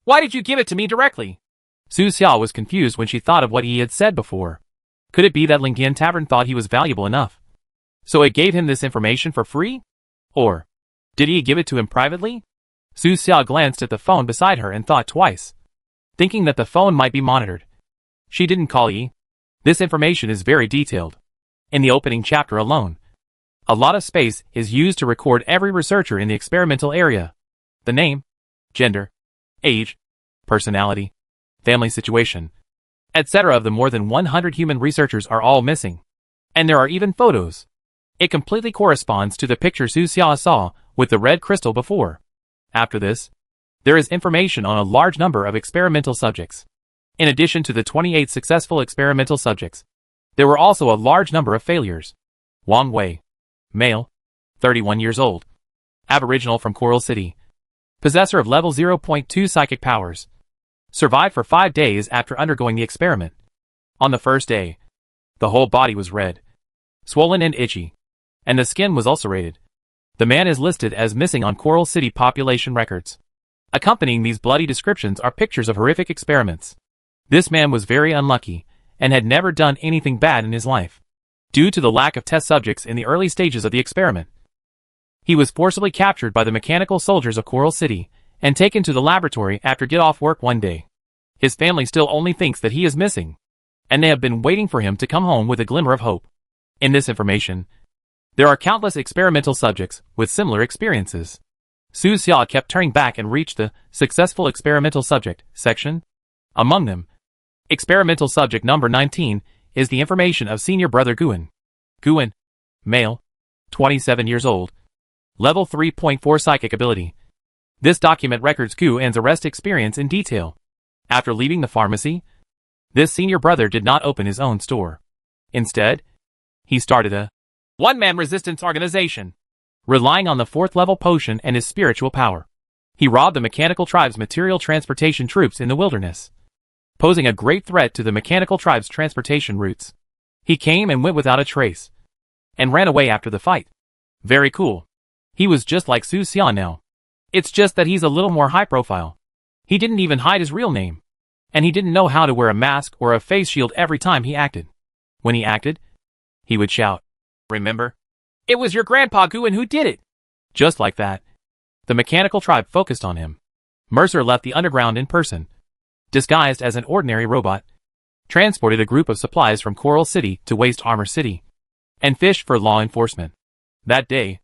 Why did you give it to me directly? Su Xiao was confused when she thought of what he had said before. Could it be that Lingyan Tavern thought he was valuable enough, so it gave him this information for free? Or did he give it to him privately? Su Xiao glanced at the phone beside her and thought twice, thinking that the phone might be monitored. She didn't call Yi. This information is very detailed. In the opening chapter alone, a lot of space is used to record every researcher in the experimental area. The name, gender, age, personality, family situation, etc. of the more than 100 human researchers are all missing. And there are even photos. It completely corresponds to the picture Su Xiao saw with the red crystal before. After this, there is information on a large number of experimental subjects. In addition to the 28 successful experimental subjects, there were also a large number of failures. Wang Wei, male, 31 years old, aboriginal from Coral City, possessor of level 0.2 psychic powers, survived for 5 days after undergoing the experiment. On the first day, the whole body was red, swollen and itchy, and the skin was ulcerated. The man is listed as missing on Coral City population records. Accompanying these bloody descriptions are pictures of horrific experiments. This man was very unlucky and had never done anything bad in his life. Due to the lack of test subjects in the early stages of the experiment, he was forcibly captured by the mechanical soldiers of Coral City and taken to the laboratory after get off work one day. His family still only thinks that he is missing, and they have been waiting for him to come home with a glimmer of hope. In this information, there are countless experimental subjects with similar experiences. Su Xia kept turning back and reached the successful experimental subject section. Among them, experimental subject number 19 is the information of senior brother Guan. Guan, male, 27 years old, level 3.4 psychic ability. This document records Guan's arrest experience in detail. After leaving the pharmacy, this senior brother did not open his own store. Instead, he started a one-man resistance organization. Relying on the 4th level potion and his spiritual power, he robbed the mechanical tribe's material transportation troops in the wilderness, posing a great threat to the mechanical tribe's transportation routes. He came and went without a trace, and ran away after the fight. Very cool. He was just like Su Xian now. It's just that he's a little more high profile. He didn't even hide his real name, and he didn't know how to wear a mask or a face shield every time he acted. When he acted, he would shout, "Remember? It was your grandpa Guan who did it!" Just like that, the mechanical tribe focused on him. Mercer left the underground in person, disguised as an ordinary robot, transported a group of supplies from Coral City to Waste Armor City, and fished for law enforcement. That day,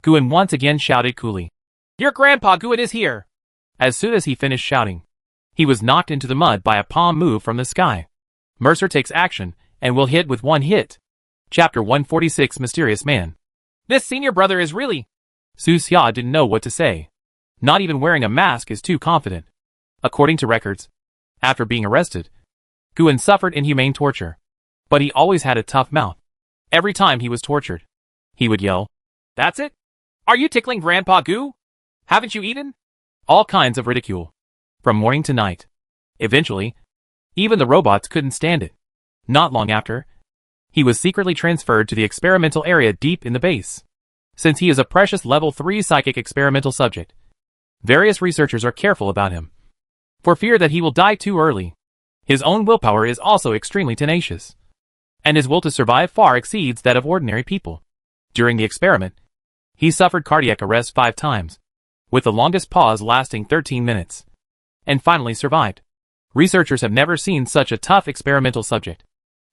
Guan once again shouted coolly, "Your grandpa Guan is here!" As soon as he finished shouting, he was knocked into the mud by a palm move from the sky. Mercer takes action and will hit with one hit. Chapter 146 Mysterious Man. This senior brother is really... Su Xia didn't know what to say. Not even wearing a mask is too confident. According to records, after being arrested, Guan suffered inhumane torture. But he always had a tough mouth. Every time he was tortured, he would yell, "That's it? Are you tickling Grandpa Gu? Haven't you eaten?" All kinds of ridicule, from morning to night. Eventually, even the robots couldn't stand it. Not long after, he was secretly transferred to the experimental area deep in the base. Since he is a precious level 3 psychic experimental subject, various researchers are careful about him, for fear that he will die too early. His own willpower is also extremely tenacious, and his will to survive far exceeds that of ordinary people. During the experiment, he suffered cardiac arrest 5 times, with the longest pause lasting 13 minutes, and finally survived. Researchers have never seen such a tough experimental subject.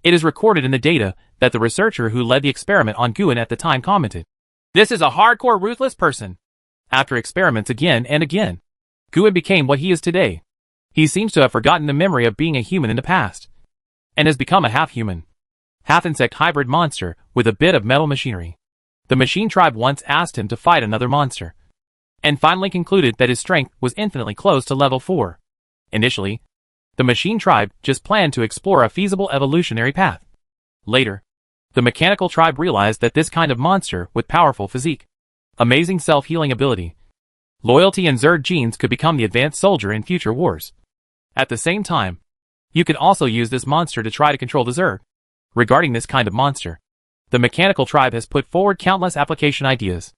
It is recorded in the data that the researcher who led the experiment on Guan at the time commented, "This is a hardcore ruthless person." After experiments again and again, Guan became what he is today. He seems to have forgotten the memory of being a human in the past, and has become a half-human, half-insect hybrid monster with a bit of metal machinery. The machine tribe once asked him to fight another monster, and finally concluded that his strength was infinitely close to level 4. Initially, the machine tribe just planned to explore a feasible evolutionary path. Later, the mechanical tribe realized that this kind of monster with powerful physique, amazing self-healing ability, Loyalty and Zerg genes could become the advanced soldier in future wars. At the same time, you can also use this monster to try to control the Zerg. Regarding this kind of monster, the mechanical tribe has put forward countless application ideas.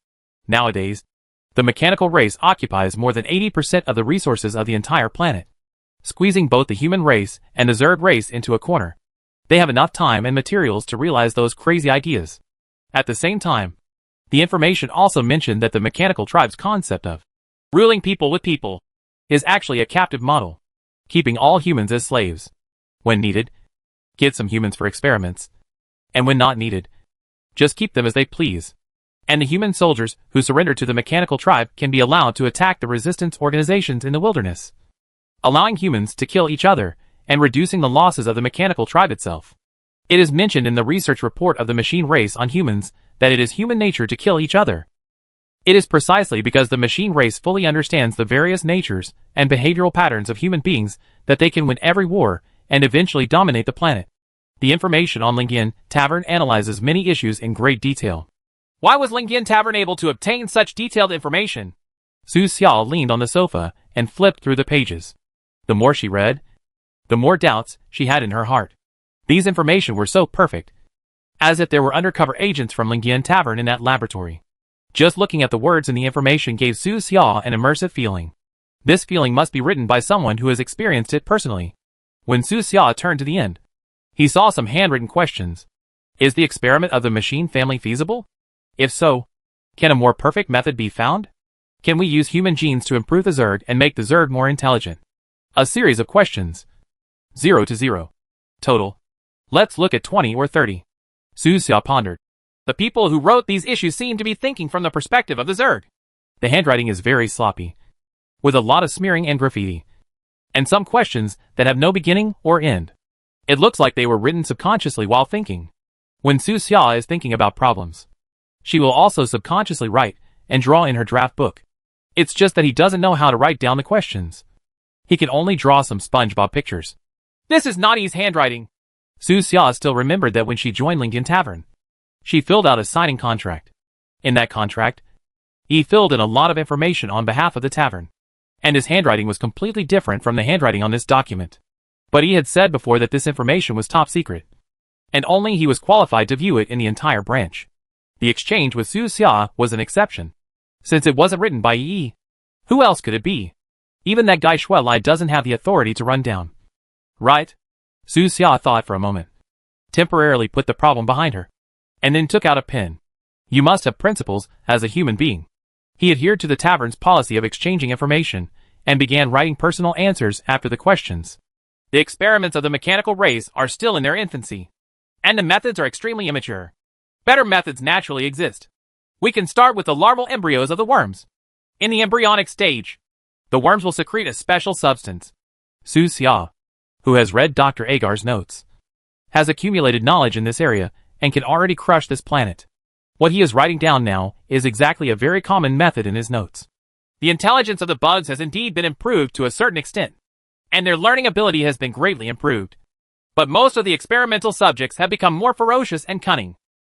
Nowadays, the mechanical race occupies more than 80% of the resources of the entire planet, squeezing both the human race and the Zerg race into a corner. They have enough time and materials to realize those crazy ideas. At the same time, the information also mentioned that the mechanical tribe's concept of ruling people with people is actually a captive model, keeping all humans as slaves. When needed, get some humans for experiments, and when not needed, just keep them as they please. And the human soldiers who surrender to the mechanical tribe can be allowed to attack the resistance organizations in the wilderness, allowing humans to kill each other and reducing the losses of the mechanical tribe itself. It is mentioned in the research report of the machine race on humans that it is human nature to kill each other. It is precisely because the machine race fully understands the various natures and behavioral patterns of human beings that they can win every war and eventually dominate the planet. The information on Lingyan Tavern analyzes many issues in great detail. Why was Lingyan Tavern able to obtain such detailed information? Su Xiao leaned on the sofa and flipped through the pages. The more she read, the more doubts she had in her heart. These information were so perfect, as if there were undercover agents from Lingyan Tavern in that laboratory. Just looking at the words in the information gave Su Xiao an immersive feeling. This feeling must be written by someone who has experienced it personally. When Su Xiao turned to the end, he saw some handwritten questions. Is the experiment of the machine family feasible? If so, can a more perfect method be found? Can we use human genes to improve the Zerg and make the Zerg more intelligent? A series of questions. 0 to 0. Total. Let's look at 20 or 30. Su Xiao pondered. The people who wrote these issues seem to be thinking from the perspective of the Zerg. The handwriting is very sloppy, with a lot of smearing and graffiti, and some questions that have no beginning or end. It looks like they were written subconsciously while thinking. When Su Xiao is thinking about problems, she will also subconsciously write and draw in her draft book. It's just that he doesn't know how to write down the questions. He can only draw some SpongeBob pictures. This is Nani's handwriting. Su Xiao still remembered that when she joined Lingyan Tavern, she filled out a signing contract. In that contract, he filled in a lot of information on behalf of the tavern, and his handwriting was completely different from the handwriting on this document. But he had said before that this information was top secret, and only he was qualified to view it in the entire branch. The exchange with Su Xia was an exception, since it wasn't written by Yi. Who else could it be? Even that guy Shuai doesn't have the authority to run down. Right? Su Xia thought for a moment, temporarily put the problem behind her, and then took out a pen. You must have principles as a human being. He adhered to the tavern's policy of exchanging information, and began writing personal answers after the questions. The experiments of the mechanical race are still in their infancy, and the methods are extremely immature. Better methods naturally exist. We can start with the larval embryos of the worms. In the embryonic stage, the worms will secrete a special substance. Su Xia, who has read Dr. Agar's notes, has accumulated knowledge in this area and can already crush this planet. What he is writing down now is exactly a very common method in his notes. The intelligence of the bugs has indeed been improved to a certain extent, and their learning ability has been greatly improved. But most of the experimental subjects have become more ferocious and cunning.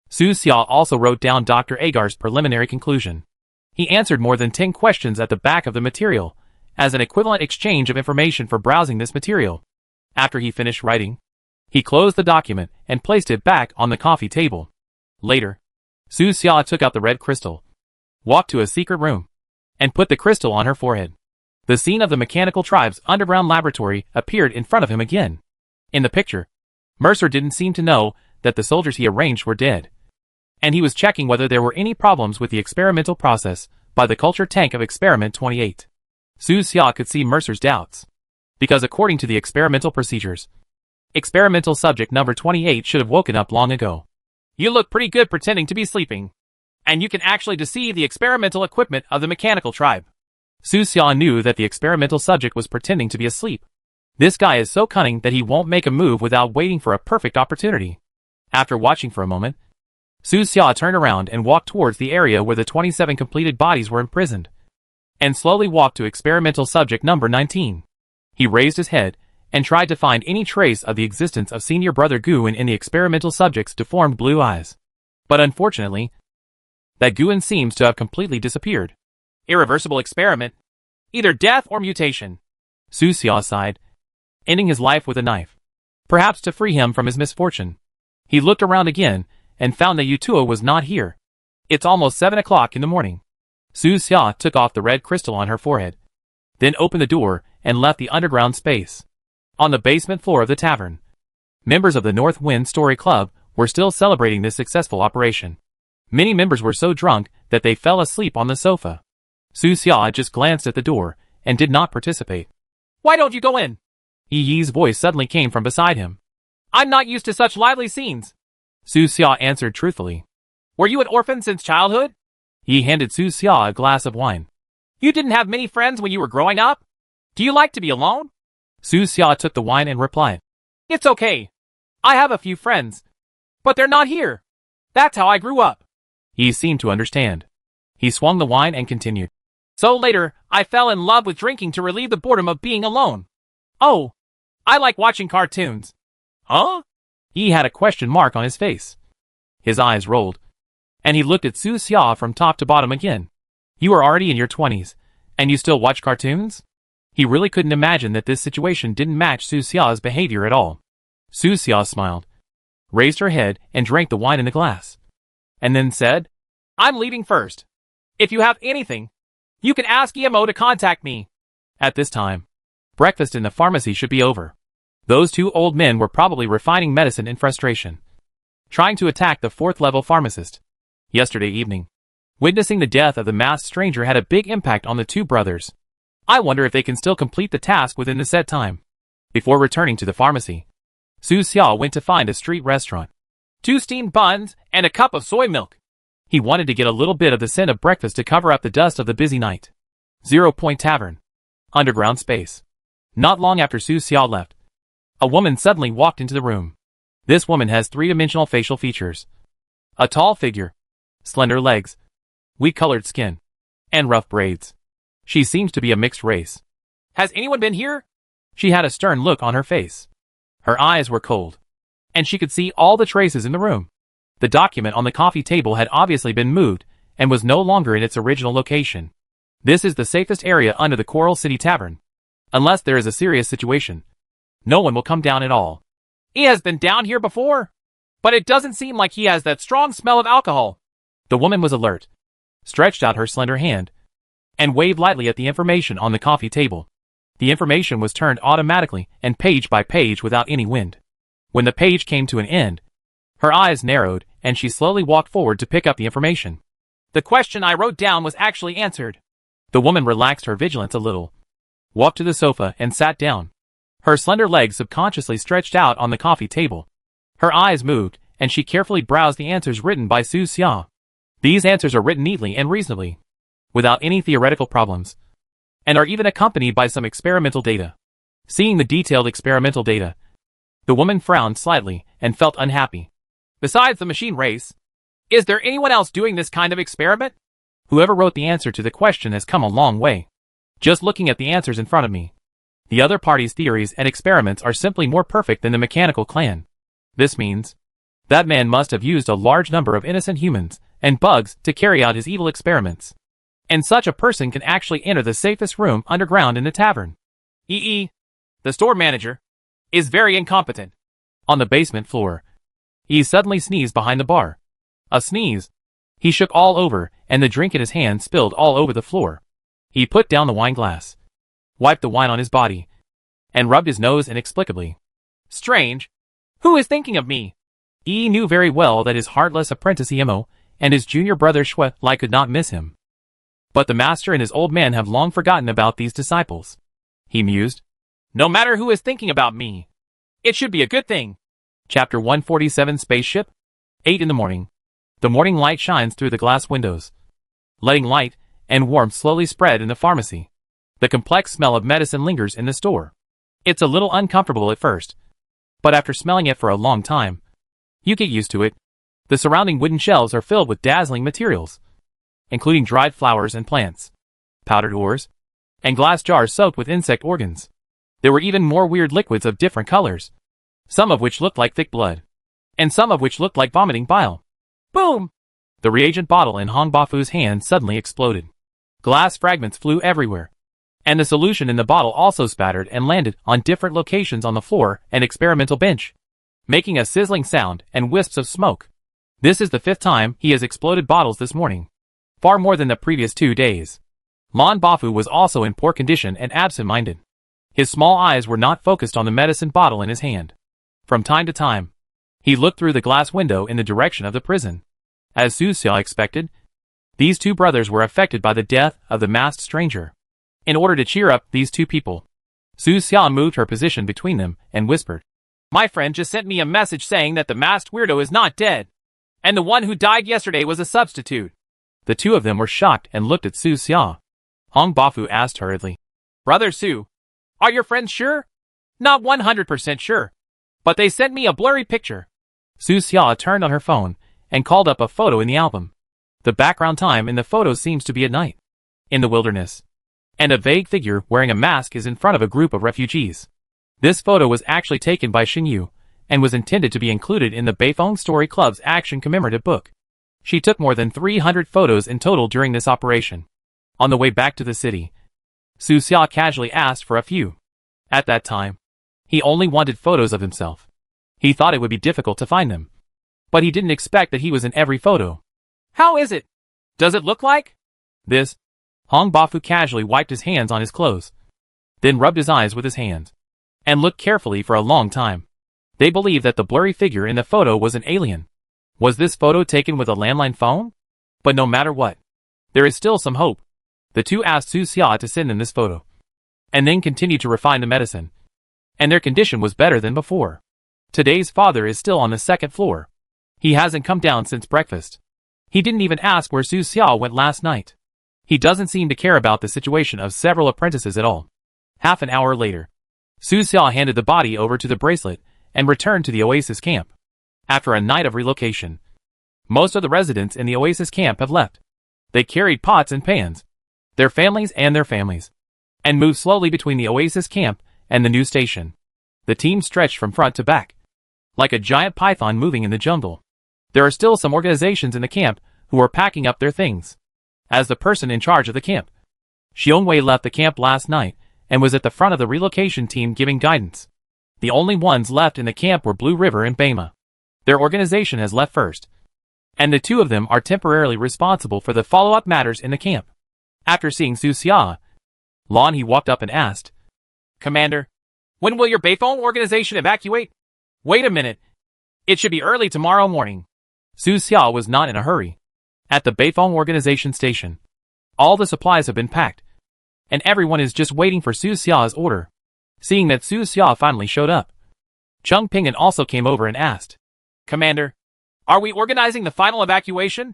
Su Xia also wrote down Dr. Agar's preliminary conclusion. He answered more than 10 questions at the back of the material, as an equivalent exchange of information for browsing this material. After he finished writing, he closed the document and placed it back on the coffee table. Later, Su Xia took out the red crystal, walked to a secret room, and put the crystal on her forehead. The scene of the mechanical tribe's underground laboratory appeared in front of him again. In the picture, Mercer didn't seem to know that the soldiers he arranged were dead, and he was checking whether there were any problems with the experimental process by the culture tank of Experiment 28. Su Xia could see Mercer's doubts, because according to the experimental procedures, experimental subject number 28 should have woken up long ago. You look pretty good pretending to be sleeping, and you can actually deceive the experimental equipment of the mechanical tribe. Su Xia knew that the experimental subject was pretending to be asleep. This guy is so cunning that he won't make a move without waiting for a perfect opportunity. After watching for a moment, Su Xia turned around and walked towards the area where the 27 completed bodies were imprisoned, and slowly walked to experimental subject number 19. He raised his head and tried to find any trace of the existence of senior brother Guin in the experimental subject's deformed blue eyes. But unfortunately, that Guin seems to have completely disappeared. Irreversible experiment. Either death or mutation. Su Xia sighed, ending his life with a knife. Perhaps to free him from his misfortune. He looked around again, and found that Yutua was not here. It's almost 7 o'clock in the morning. Su Xia took off the red crystal on her forehead, then opened the door and left the underground space. On the basement floor of the tavern, members of the North Wind Story Club were still celebrating this successful operation. Many members were so drunk that they fell asleep on the sofa. Su Xia just glanced at the door and did not participate. Why don't you go in? Yi Yi's voice suddenly came from beside him. I'm not used to such lively scenes. Su Xia answered truthfully. Were you an orphan since childhood? Yi handed Su Xia a glass of wine. You didn't have many friends when you were growing up? Do you like to be alone? Su Xia took the wine and replied. It's okay. I have a few friends, but they're not here. That's how I grew up. He seemed to understand. He swung the wine and continued. So later, I fell in love with drinking to relieve the boredom of being alone. Oh, I like watching cartoons. Huh? He had a question mark on his face. His eyes rolled, and he looked at Su Xia from top to bottom again. You are already in your 20s, and you still watch cartoons? He really couldn't imagine that this situation didn't match Su Xia's behavior at all. Su Xia smiled, raised her head and drank the wine in the glass, and then said, I'm leaving first. If you have anything, you can ask EMO to contact me. At this time, breakfast in the pharmacy should be over. Those two old men were probably refining medicine in frustration, trying to attack the 4th-level pharmacist. Yesterday evening, witnessing the death of the masked stranger had a big impact on the two brothers. I wonder if they can still complete the task within the set time. Before returning to the pharmacy, Su Xia went to find a street restaurant. 2 steamed buns and a cup of soy milk. He wanted to get a little bit of the scent of breakfast to cover up the dust of the busy night. 0 Point Tavern. Underground space. Not long after Su Xia left, a woman suddenly walked into the room. This woman has 3-dimensional facial features. A tall figure, slender legs, wheat-colored skin, and rough braids. She seems to be a mixed race. Has anyone been here? She had a stern look on her face. Her eyes were cold, and she could see all the traces in the room. The document on the coffee table had obviously been moved and was no longer in its original location. This is the safest area under the Coral City Tavern. Unless there is a serious situation, no one will come down at all. He has been down here before, but it doesn't seem like he has that strong smell of alcohol. The woman was alert, stretched out her slender hand, and waved lightly at the information on the coffee table. The information was turned automatically and page by page without any wind. When the page came to an end, her eyes narrowed and she slowly walked forward to pick up the information. The question I wrote down was actually answered. The woman relaxed her vigilance a little, walked to the sofa and sat down. Her slender legs subconsciously stretched out on the coffee table. Her eyes moved and she carefully browsed the answers written by Su Xia. These answers are written neatly and reasonably, without any theoretical problems, and are even accompanied by some experimental data. Seeing the detailed experimental data, the woman frowned slightly and felt unhappy. Besides the machine race, is there anyone else doing this kind of experiment? Whoever wrote the answer to the question has come a long way. Just looking at the answers in front of me, the other party's theories and experiments are simply more perfect than the mechanical clan. This means that man must have used a large number of innocent humans and bugs to carry out his evil experiments. And such a person can actually enter the safest room underground in the tavern. EE, the store manager, is very incompetent. On the basement floor, he suddenly sneezed behind the bar. A sneeze. He shook all over, and the drink in his hand spilled all over the floor. He put down the wine glass, wiped the wine on his body, and rubbed his nose inexplicably. Strange. Who is thinking of me? He knew very well that his heartless apprentice Emo and his junior brother Shui Lai could not miss him. But the master and his old man have long forgotten about these disciples. He mused. No matter who is thinking about me, it should be a good thing. Chapter 147 Spaceship. 8 in the morning. The morning light shines through the glass windows, letting light and warmth slowly spread in the pharmacy. The complex smell of medicine lingers in the store. It's a little uncomfortable at first, but after smelling it for a long time, you get used to it. The surrounding wooden shelves are filled with dazzling materials, including dried flowers and plants, powdered ores, and glass jars soaked with insect organs. There were even more weird liquids of different colors, some of which looked like thick blood, and some of which looked like vomiting bile. Boom! The reagent bottle in Hong Bafu's hand suddenly exploded. Glass fragments flew everywhere. And the solution in the bottle also spattered and landed on different locations on the floor and experimental bench, making a sizzling sound and wisps of smoke. This is the 5th time he has exploded bottles this morning, far more than the previous 2 days. Lon Bafu was also in poor condition and absent-minded. His small eyes were not focused on the medicine bottle in his hand. From time to time, he looked through the glass window in the direction of the prison. As Su Xia expected, these 2 brothers were affected by the death of the masked stranger. In order to cheer up these 2 people, Su Xia moved her position between them and whispered, "My friend just sent me a message saying that the masked weirdo is not dead, and the one who died yesterday was a substitute." The 2 of them were shocked and looked at Su Xia. Hong Bafu asked hurriedly, "Brother Su, are your friends sure?" "Not 100% sure. But they sent me a blurry picture." Su Xia turned on her phone and called up a photo in the album. The background time in the photo seems to be at night, in the wilderness, and a vague figure wearing a mask is in front of a group of refugees. This photo was actually taken by Xingyu, and was intended to be included in the Beifeng Story Club's action commemorative book. She took more than 300 photos in total during this operation. On the way back to the city, Su Xia casually asked for a few. At that time, he only wanted photos of himself. He thought it would be difficult to find them, but he didn't expect that he was in every photo. "How is it? Does it look like this?" Hong Bafu casually wiped his hands on his clothes, then rubbed his eyes with his hands, and looked carefully for a long time. They believed that the blurry figure in the photo was an alien. Was this photo taken with a landline phone? But no matter what, there is still some hope. The 2 asked Su Xia to send them this photo, and then continued to refine the medicine. And their condition was better than before. Today's father is still on the 2nd floor. He hasn't come down since breakfast. He didn't even ask where Su Xia went last night. He doesn't seem to care about the situation of several apprentices at all. Half an hour later, Su Xia handed the body over to the bracelet and returned to the Oasis camp. After a night of relocation, most of the residents in the Oasis camp have left. They carried pots and pans, their families, and moved slowly between the Oasis camp and the new station. The team stretched from front to back, like a giant python moving in the jungle. There are still some organizations in the camp who are packing up their things. As the person in charge of the camp, Xiongwei left the camp last night and was at the front of the relocation team giving guidance. The only ones left in the camp were Blue River and Bema. Their organization has left first, and the 2 of them are temporarily responsible for the follow-up matters in the camp. After seeing Su Xia, Lon he walked up and asked, "Commander, when will your Beifeng organization evacuate?" "Wait a minute. It should be early tomorrow morning." Su Xia was not in a hurry. At the Beifeng organization station, all the supplies have been packed, and everyone is just waiting for Su Xia's order. Seeing that Su Xia finally showed up, Chung Ping'an also came over and asked, "Commander, are we organizing the final evacuation?"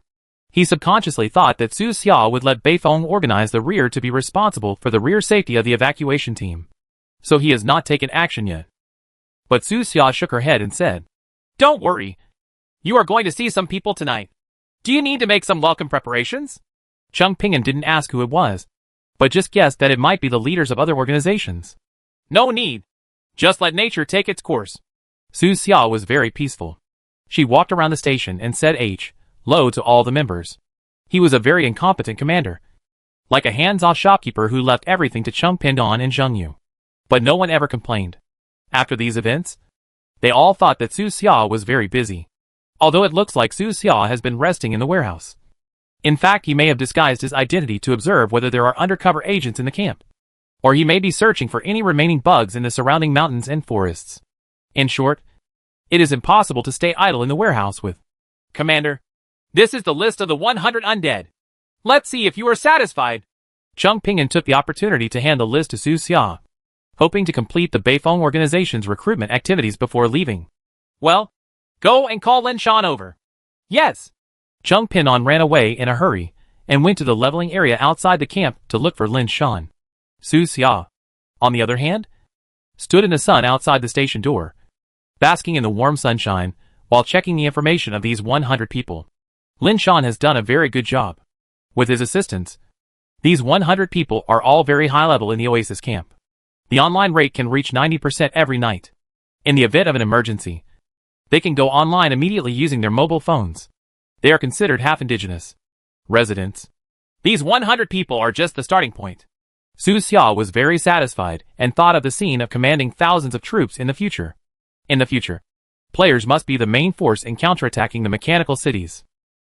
He subconsciously thought that Su Xia would let Beifeng organize the rear to be responsible for the rear safety of the evacuation team, so he has not taken action yet. But Su Xia shook her head and said, "Don't worry. You are going to see some people tonight. Do you need to make some welcome preparations?" Chung Ping'an didn't ask who it was, but just guessed that it might be the leaders of other organizations. "No need. Just let nature take its course." Su Xia was very peaceful. She walked around the station and said hello to all the members. He was a very incompetent commander, like a hands-off shopkeeper who left everything to Chung Ping'an and Zheng Yu. But no one ever complained. After these events, they all thought that Su Xia was very busy, although it looks like Su Xia has been resting in the warehouse. In fact, he may have disguised his identity to observe whether there are undercover agents in the camp, or he may be searching for any remaining bugs in the surrounding mountains and forests. In short, it is impossible to stay idle in the warehouse with. "Commander, this is the list of the 100 undead. Let's see if you are satisfied." Chung Ping'an took the opportunity to hand the list to Su Xia, hoping to complete the Beifeng organization's recruitment activities before leaving. "Well, go and call Lin Shan over." "Yes." Chung Ping'an ran away in a hurry and went to the leveling area outside the camp to look for Lin Shan. Su Xia, on the other hand, stood in the sun outside the station door, basking in the warm sunshine while checking the information of these 100 people. Lin Shan has done a very good job. With his assistance, these 100 people are all very high level in the Oasis camp. The online rate can reach 90% every night. In the event of an emergency, they can go online immediately using their mobile phones. They are considered half indigenous residents, These 100 people are just the starting point. Su Xia was very satisfied and thought of the scene of commanding thousands of troops in the future. In the future, players must be the main force in counterattacking the mechanical cities.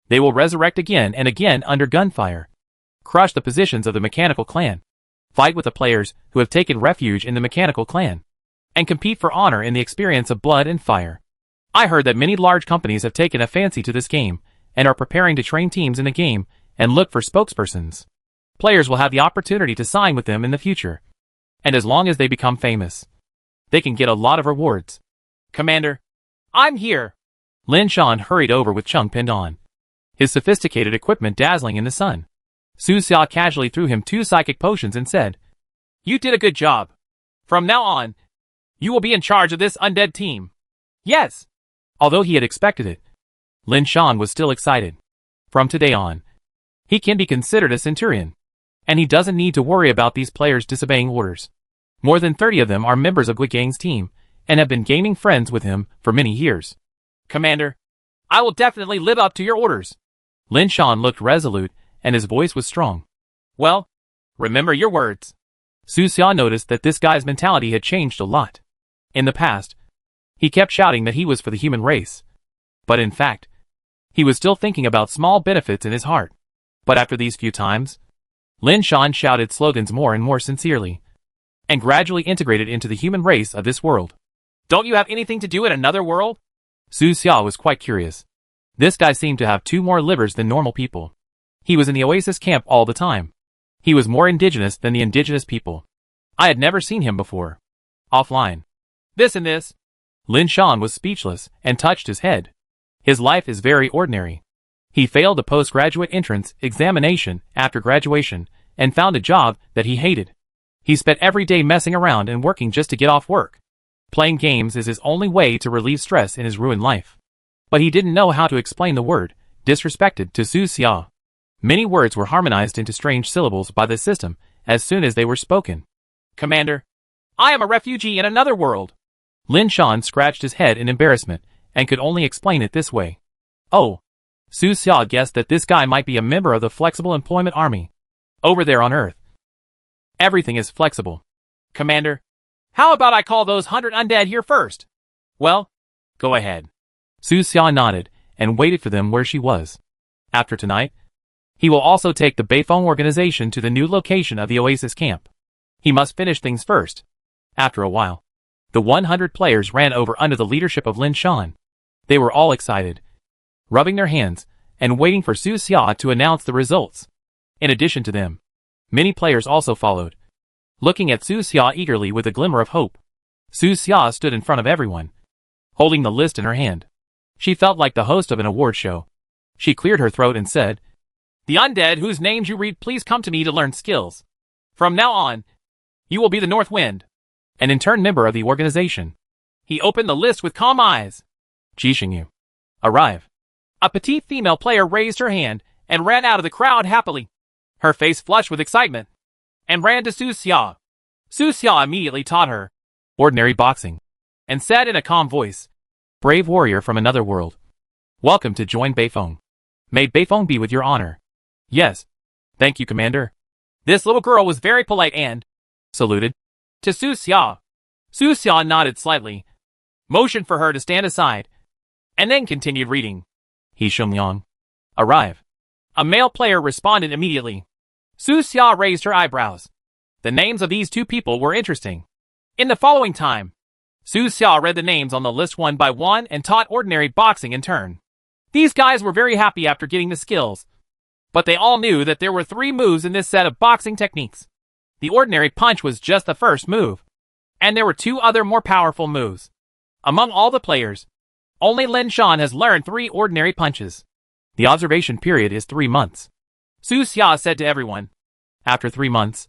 They will resurrect again and again under gunfire, crush the positions of the mechanical clan, fight with the players who have taken refuge in the mechanical clan, and compete for honor in the experience of blood and fire. I heard that many large companies have taken a fancy to this game and are preparing to train teams in the game and look for spokespersons. Players will have the opportunity to sign with them in the future. And as long as they become famous, they can get a lot of rewards. Commander, I'm here. Lin Shan hurried over with Chung pinned on, his sophisticated equipment dazzling in the sun. Su Xia casually threw him 2 psychic potions and said, You did a good job. From now on, you will be in charge of this undead team. Yes. Although he had expected it, Lin Shan was still excited. From today on, he can be considered a centurion, and he doesn't need to worry about these players disobeying orders. More than 30 of them are members of Gui Gang's team, and have been gaining friends with him for many years. Commander, I will definitely live up to your orders. Lin Shan looked resolute, and his voice was strong. Well, remember your words. Su Xia noticed that this guy's mentality had changed a lot. In the past, he kept shouting that he was for the human race. But in fact, he was still thinking about small benefits in his heart. But after these few times, Lin Shan shouted slogans more and more sincerely, and gradually integrated into the human race of this world. Don't you have anything to do in another world? Su Xia was quite curious. This guy seemed to have 2 more livers than normal people. He was in the Oasis camp all the time. He was more indigenous than the indigenous people. I had never seen him before. Offline. This and this. Lin Shan was speechless and touched his head. His life is very ordinary. He failed a postgraduate entrance examination after graduation and found a job that he hated. He spent every day messing around and working just to get off work. Playing games is his only way to relieve stress in his ruined life. But he didn't know how to explain the word disrespected to Su Xia. Many words were harmonized into strange syllables by the system as soon as they were spoken. Commander, I am a refugee in another world. Lin Shan scratched his head in embarrassment and could only explain it this way. Oh. Su Xia guessed that this guy might be a member of the Flexible Employment Army. Over there on Earth, everything is flexible. Commander, how about I call those 100 undead here first? Well, go ahead. Su Xia nodded and waited for them where she was. After tonight, he will also take the Beifeng organization to the new location of the Oasis camp. He must finish things first. After a while, the 100 players ran over under the leadership of Lin Shan. They were all excited, rubbing their hands and waiting for Su Xia to announce the results. In addition to them, many players also followed, looking at Su Xia eagerly with a glimmer of hope. Su Xia stood in front of everyone, holding the list in her hand. She felt like the host of an award show. She cleared her throat and said, The undead whose names you read, please come to me to learn skills. From now on, you will be the North Wind, an intern member of the organization. He opened the list with calm eyes. Jixingyu, arrive. A petite female player raised her hand and ran out of the crowd happily. Her face flushed with excitement, and ran to Su Xia. Su Xia immediately taught her ordinary boxing, and said in a calm voice, Brave warrior from another world, welcome to join Beifeng. May Beifeng be with your honor. Yes. Thank you, Commander. This little girl was very polite and saluted to Su Xia. Su Xia nodded slightly, motioned for her to stand aside, and then continued reading. He Shumliang, arrive. A male player responded immediately. Su Xia raised her eyebrows. The names of these 2 people were interesting. In the following time, Su Xia read the names on the list one by one and taught ordinary boxing in turn. These guys were very happy after getting the skills, but they all knew that there were 3 moves in this set of boxing techniques. The ordinary punch was just the first move, and there were 2 other more powerful moves. Among all the players, only Lin Shan has learned 3 ordinary punches. The observation period is 3 months. Su Xia said to everyone. After 3 months,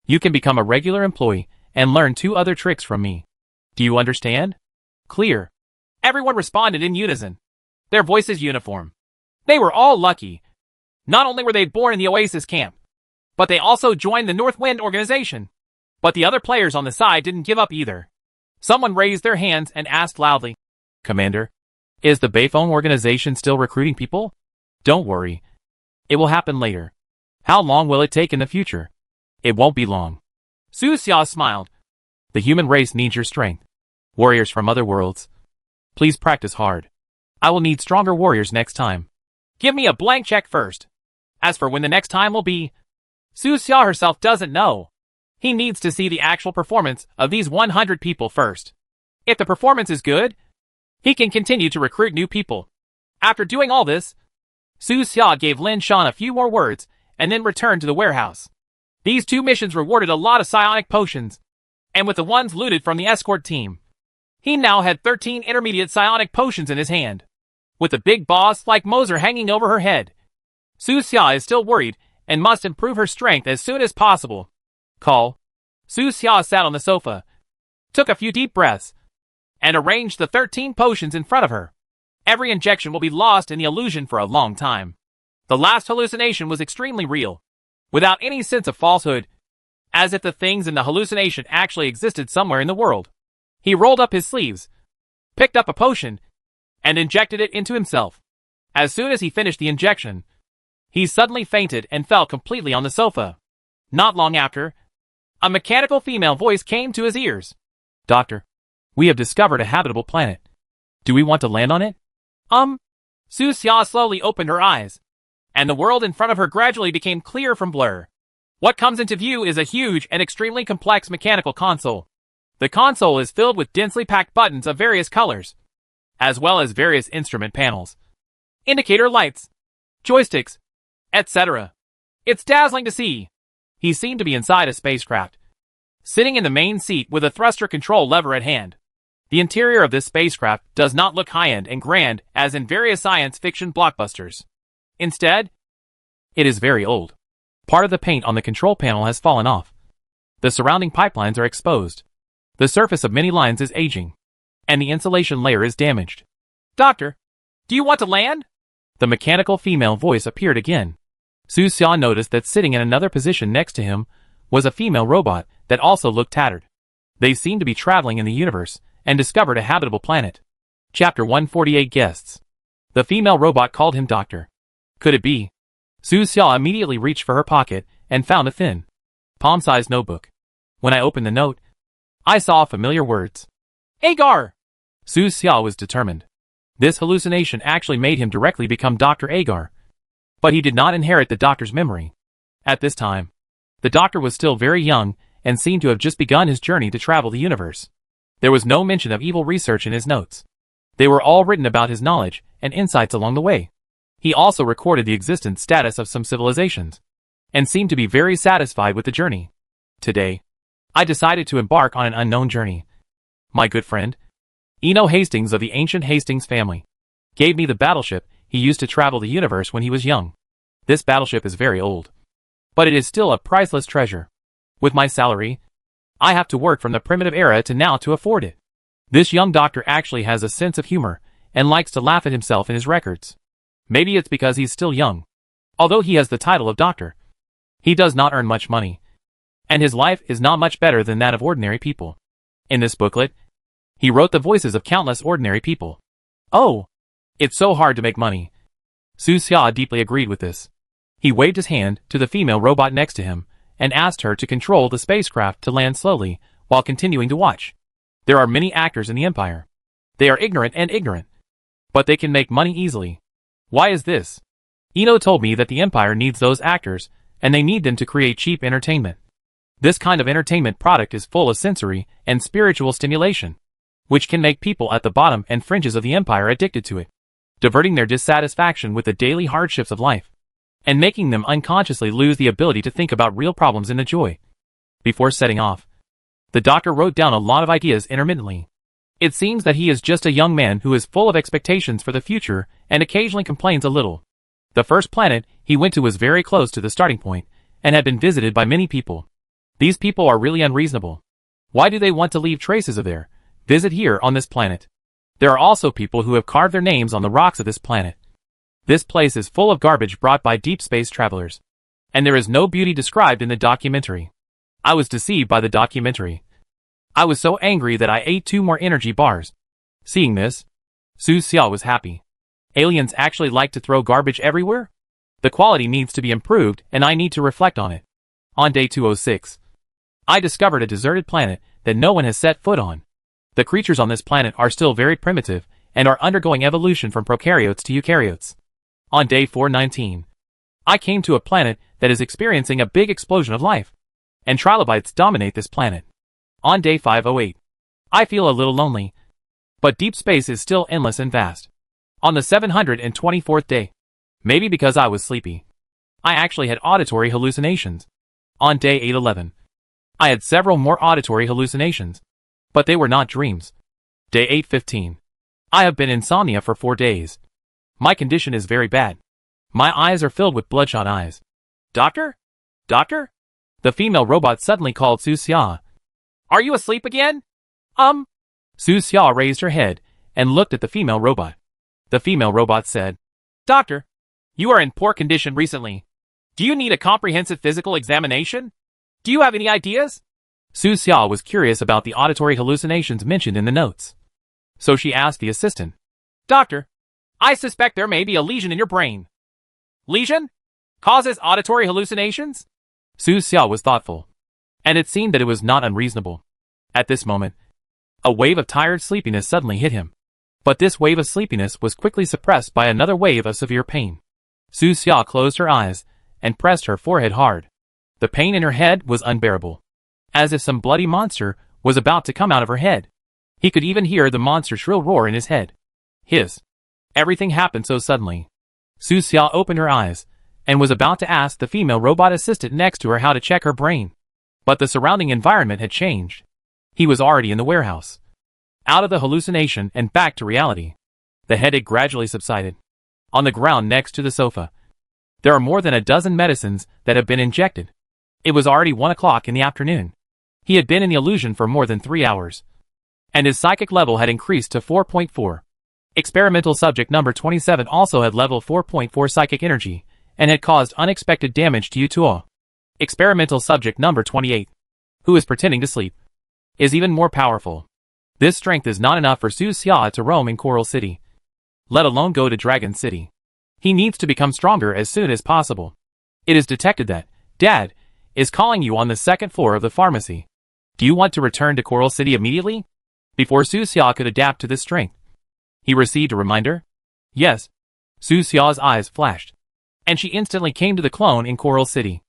you can become a regular employee and learn 2 other tricks from me. Do you understand? Clear. Everyone responded in unison. Their voices uniform. They were all lucky. Not only were they born in the Oasis camp, but they also joined the North Wind organization. But the other players on the side didn't give up either. Someone raised their hands and asked loudly, Commander, is the Beifeng organization still recruiting people? Don't worry. It will happen later. How long will it take in the future? It won't be long. Su Xia smiled. The human race needs your strength. Warriors from other worlds. Please practice hard. I will need stronger warriors next time. Give me a blank check first. As for when the next time will be, Su Xia herself doesn't know. He needs to see the actual performance of these 100 people first. If the performance is good, he can continue to recruit new people. After doing all this, Su Xia gave Lin Shan a few more words and then returned to the warehouse. These 2 missions rewarded a lot of psionic potions, and with the ones looted from the escort team, he now had 13 intermediate psionic potions in his hand. With the big boss like Moser hanging over her head, Su Xia is still worried and must improve her strength as soon as possible. Su Xia sat on the sofa, took a few deep breaths, and arranged the 13 potions in front of her. Every injection will be lost in the illusion for a long time. The last hallucination was extremely real, without any sense of falsehood, as if the things in the hallucination actually existed somewhere in the world. He rolled up his sleeves, picked up a potion, and injected it into himself. As soon as he finished the injection, he suddenly fainted and fell completely on the sofa. Not long after, a mechanical female voice came to his ears. Doctor, we have discovered a habitable planet. Do we want to land on it? Su Xia slowly opened her eyes, and the world in front of her gradually became clear from blur. What comes into view is a huge and extremely complex mechanical console. The console is filled with densely packed buttons of various colors, as well as various instrument panels, indicator lights, joysticks, etc. It's dazzling to see. He seemed to be inside a spacecraft, sitting in the main seat with a thruster control lever at hand. The interior of this spacecraft does not look high-end and grand as in various science fiction blockbusters. Instead, it is very old. Part of the paint on the control panel has fallen off. The surrounding pipelines are exposed. The surface of many lines is aging, and the insulation layer is damaged. Doctor, do you want to land? The mechanical female voice appeared again. Su Xia noticed that sitting in another position next to him was a female robot that also looked tattered. They seemed to be traveling in the universe and discovered a habitable planet. Chapter 148 Guests. The female robot called him doctor. Could it be? Su Xia immediately reached for her pocket and found a thin, palm-sized notebook. When I opened the note, I saw familiar words. Agar! Su Xia was determined. This hallucination actually made him directly become Dr. Agar. But he did not inherit the doctor's memory. At this time, the doctor was still very young and seemed to have just begun his journey to travel the universe. There was no mention of evil research in his notes. They were all written about his knowledge and insights along the way. He also recorded the existence status of some civilizations, and seemed to be very satisfied with the journey. Today, I decided to embark on an unknown journey. My good friend, Eno Hastings of the ancient Hastings family, gave me the battleship he used to travel the universe when he was young. This battleship is very old, but it is still a priceless treasure. With my salary, I have to work from the primitive era to now to afford it. This young doctor actually has a sense of humor and likes to laugh at himself in his records. Maybe it's because he's still young. Although he has the title of doctor, he does not earn much money, and his life is not much better than that of ordinary people. In this booklet, he wrote the voices of countless ordinary people. Oh, it's so hard to make money. Su Xia deeply agreed with this. He waved his hand to the female robot next to him and asked her to control the spacecraft to land slowly while continuing to watch. There are many actors in the Empire. They are ignorant, but they can make money easily. Why is this? Eno told me that the Empire needs those actors, and they need them to create cheap entertainment. This kind of entertainment product is full of sensory and spiritual stimulation, which can make people at the bottom and fringes of the Empire addicted to it, diverting their dissatisfaction with the daily hardships of life, and making them unconsciously lose the ability to think about real problems and enjoy. Before setting off, the doctor wrote down a lot of ideas intermittently. It seems that he is just a young man who is full of expectations for the future and occasionally complains a little. The first planet he went to was very close to the starting point and had been visited by many people. These people are really unreasonable. Why do they want to leave traces of their visit here on this planet? There are also people who have carved their names on the rocks of this planet. This place is full of garbage brought by deep space travelers, and there is no beauty described in the documentary. I was deceived by the documentary. I was so angry that I ate 2 more energy bars. Seeing this, Su Xia was happy. Aliens actually like to throw garbage everywhere? The quality needs to be improved and I need to reflect on it. On day 206, I discovered a deserted planet that no one has set foot on. The creatures on this planet are still very primitive and are undergoing evolution from prokaryotes to eukaryotes. On day 419, I came to a planet that is experiencing a big explosion of life, and trilobites dominate this planet. On day 508, I feel a little lonely, but deep space is still endless and vast. On the 724th day, maybe because I was sleepy, I actually had auditory hallucinations. On day 811, I had several more auditory hallucinations, but they were not dreams. Day 815, I have been insomnia for 4 days. My condition is very bad. My eyes are filled with bloodshot eyes. Doctor? Doctor? The female robot suddenly called Su Xia. Are you asleep again? Su Xia raised her head and looked at the female robot. The female robot said, Doctor, you are in poor condition recently. Do you need a comprehensive physical examination? Do you have any ideas? Su Xia was curious about the auditory hallucinations mentioned in the notes. So she asked the assistant, Doctor, I suspect there may be a lesion in your brain. Lesion? Causes auditory hallucinations? Su Xia was thoughtful, and it seemed that it was not unreasonable. At this moment, a wave of tired sleepiness suddenly hit him. But this wave of sleepiness was quickly suppressed by another wave of severe pain. Su Xia closed her eyes and pressed her forehead hard. The pain in her head was unbearable, as if some bloody monster was about to come out of her head. He could even hear the monster's shrill roar in his head. Hiss. Everything happened so suddenly. Su Xia opened her eyes and was about to ask the female robot assistant next to her how to check her brain. But the surrounding environment had changed. He was already in the warehouse, out of the hallucination and back to reality. The headache gradually subsided. On the ground next to the sofa, there are more than a dozen medicines that have been injected. It was already 1 o'clock in the afternoon. He had been in the illusion for more than 3 hours, and his psychic level had increased to 4.4. Experimental subject number 27 also had level 4.4 psychic energy, and had caused unexpected damage to Yutuo. Experimental subject number 28, who is pretending to sleep, is even more powerful. This strength is not enough for Su Xia to roam in Coral City, let alone go to Dragon City. He needs to become stronger as soon as possible. It is detected that Dad is calling you on the 2nd floor of the pharmacy. Do you want to return to Coral City immediately? Before Su Xia could adapt to this strength, he received a reminder. Yes. Su Xia's eyes flashed, and she instantly came to the clone in Coral City.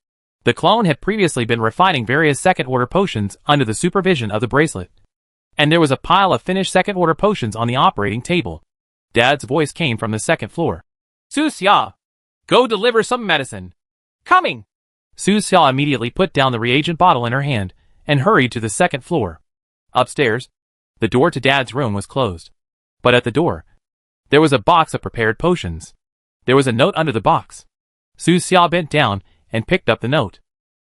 The clone had previously been refining various second-order potions under the supervision of the bracelet, and there was a pile of finished second-order potions on the operating table. Dad's voice came from the 2nd floor. Su Xia, go deliver some medicine. Coming! Su Xia immediately put down the reagent bottle in her hand and hurried to the 2nd floor. Upstairs, the door to Dad's room was closed. But at the door, there was a box of prepared potions. There was a note under the box. Su Xia bent down and picked up the note.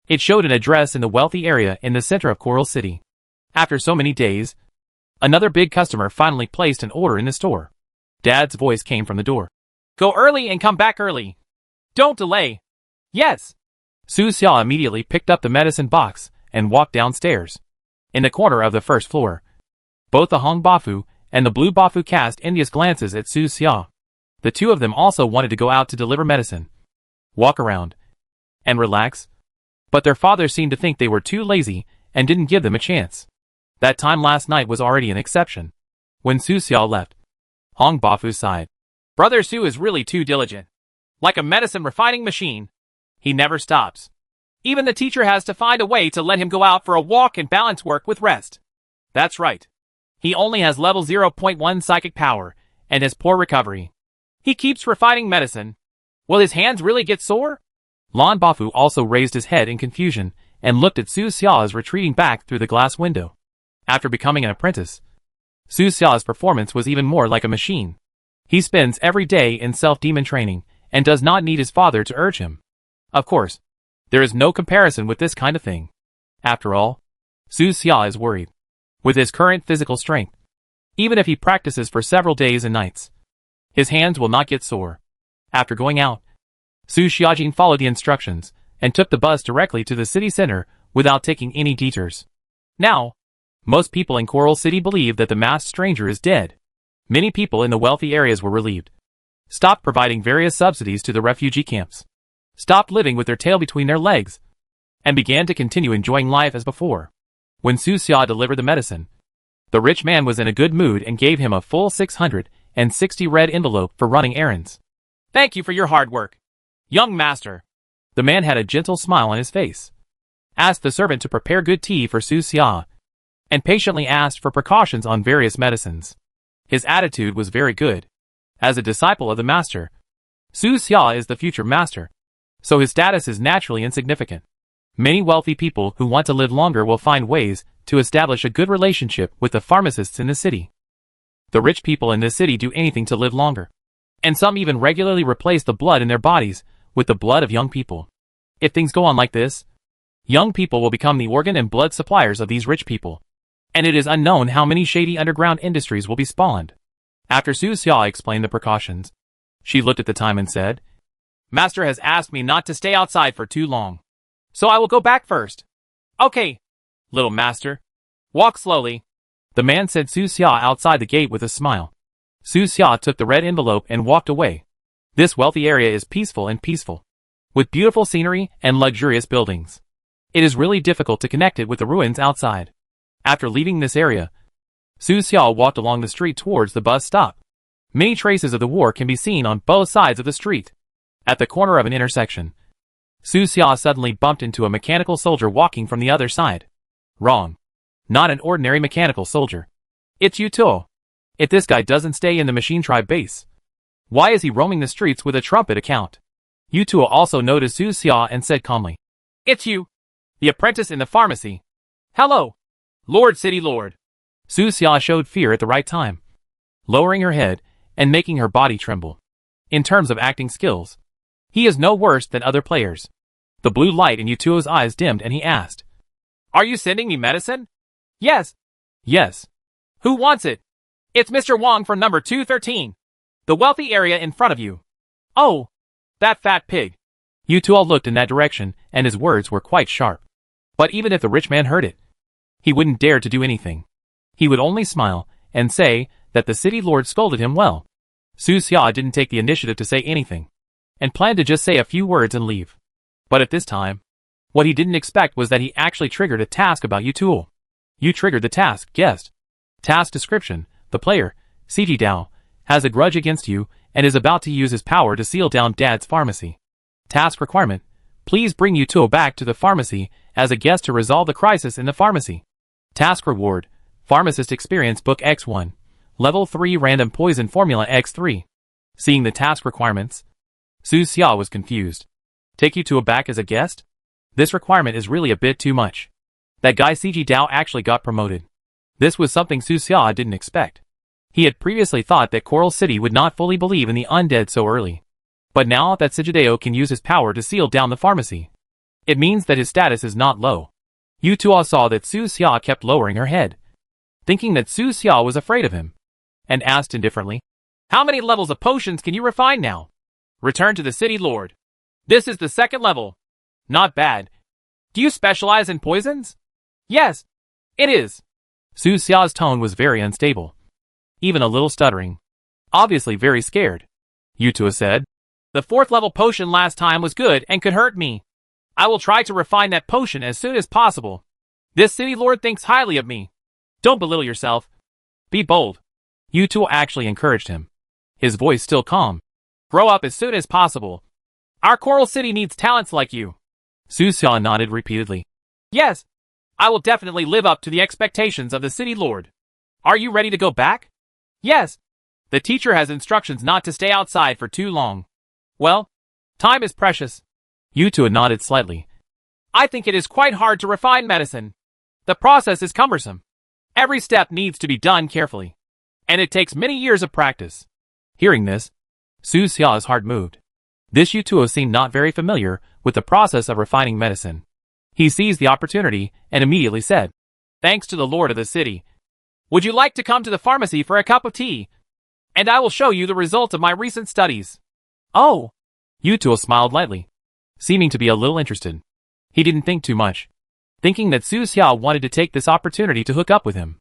It showed an address in the wealthy area in the center of Coral City. After so many days, another big customer finally placed an order in the store. Dad's voice came from the door. Go early and come back early. Don't delay. Yes. Su Xia immediately picked up the medicine box and walked downstairs. In the corner of the 1st floor, both the Hong Bafu and the Blue Bafu cast envious glances at Su Xia. The two of them also wanted to go out to deliver medicine, walk around, and relax, but their father seemed to think they were too lazy and didn't give them a chance. That time last night was already an exception. When Su Xia left, Hong Bafu sighed. Brother Su is really too diligent. Like a medicine refining machine. He never stops. Even the teacher has to find a way to let him go out for a walk and balance work with rest. That's right. He only has level 0.1 psychic power and has poor recovery. He keeps refining medicine. Will his hands really get sore? Lan Bafu also raised his head in confusion and looked at Su Xia as retreating back through the glass window. After becoming an apprentice, Su Xia's performance was even more like a machine. He spends every day in self-demon training and does not need his father to urge him. Of course, there is no comparison with this kind of thing. After all, Su Xia is worried. With his current physical strength, even if he practices for several days and nights, his hands will not get sore. After going out, Su Xiajin followed the instructions and took the bus directly to the city center without taking any detours. Now, most people in Coral City believe that the masked stranger is dead. Many people in the wealthy areas were relieved, stopped providing various subsidies to the refugee camps. stopped living with their tail between their legs, and began to continue enjoying life as before. When Su Xia delivered the medicine, the rich man was in a good mood and gave him a full 660 red envelope for running errands. Thank you for your hard work, young master. The man had a gentle smile on his face, asked the servant to prepare good tea for Su Xia, and patiently asked for precautions on various medicines. His attitude was very good. As a disciple of the master, Su Xia is the future master, so his status is naturally insignificant. Many wealthy people who want to live longer will find ways to establish a good relationship with the pharmacists in the city. The rich people in this city do anything to live longer, and some even regularly replace the blood in their bodies with the blood of young people. If things go on like this, young people will become the organ and blood suppliers of these rich people, and it is unknown how many shady underground industries will be spawned. After Su Xia explained the precautions, she looked at the time and said, Master has asked me not to stay outside for too long, so I will go back first. Okay, little master. Walk slowly. The man said Su Xia outside the gate with a smile. Su Xia took the red envelope and walked away. This wealthy area is peaceful, with beautiful scenery and luxurious buildings. It is really difficult to connect it with the ruins outside. After leaving this area, Su Xia walked along the street towards the bus stop. Many traces of the war can be seen on both sides of the street. At the corner of an intersection, Su Xia suddenly bumped into a mechanical soldier walking from the other side. Wrong. Not an ordinary mechanical soldier. It's Yutuo. If this guy doesn't stay in the machine tribe base, why is he roaming the streets with a trumpet account? Yutuo also noticed Su Xia and said calmly, It's you, the apprentice in the pharmacy. Hello, Lord City Lord. Su Xia showed fear at the right time, lowering her head and making her body tremble. In terms of acting skills, he is no worse than other players. The blue light in Yutuo's eyes dimmed and he asked, Are you sending me medicine? Yes. Yes. Who wants it? It's Mr. Wang for number 213. The wealthy area in front of you. Oh, that fat pig. Yutuo looked in that direction and his words were quite sharp. But even if the rich man heard it, he wouldn't dare to do anything. He would only smile and say that the city lord scolded him well. Su Xia didn't take the initiative to say anything, and planned to just say a few words and leave. But at this time, what he didn't expect was that he actually triggered a task about Yutuo. You triggered the task, guessed. Task description, the player, CG Dao, has a grudge against you and is about to use his power to seal down Dad's pharmacy. Task requirement, please bring Yutuo back to the pharmacy as a guest to resolve the crisis in the pharmacy. Task reward, Pharmacist Experience Book X1, Level 3 Random Poison Formula X3. Seeing the task requirements, Su Xia was confused. Take Yutuo back as a guest? This requirement is really a bit too much. That guy CG Dao actually got promoted. This was something Su Xia didn't expect. He had previously thought that Coral City would not fully believe in the undead so early. But now that Sigideo can use his power to seal down the pharmacy, it means that his status is not low. Yutuo saw that Su Xia kept lowering her head, thinking that Su Xia was afraid of him, and asked indifferently, How many levels of potions can you refine now? Return to the city lord. This is the second level. Not bad. Do you specialize in poisons? Yes, it is. Su Xia's tone was very unstable, even a little stuttering. Obviously very scared. Yutuo said, The fourth level potion last time was good and could hurt me. I will try to refine that potion as soon as possible. This city lord thinks highly of me. Don't belittle yourself. Be bold. Yutuo actually encouraged him, his voice still calm. Grow up as soon as possible. Our Coral City needs talents like you. Su Xia nodded repeatedly. Yes, I will definitely live up to the expectations of the city lord. Are you ready to go back? Yes. The teacher has instructions not to stay outside for too long. Well, time is precious. Yutuo nodded slightly. I think it is quite hard to refine medicine. The process is cumbersome. Every step needs to be done carefully, and it takes many years of practice. Hearing this, Su Xia's heart moved. This Yutuo seemed not very familiar with the process of refining medicine. He seized the opportunity and immediately said, Thanks to the lord of the city. Would you like to come to the pharmacy for a cup of tea? And I will show you the results of my recent studies. Oh! Yutuo smiled lightly, seeming to be a little interested. He didn't think too much, thinking that Su Xia wanted to take this opportunity to hook up with him.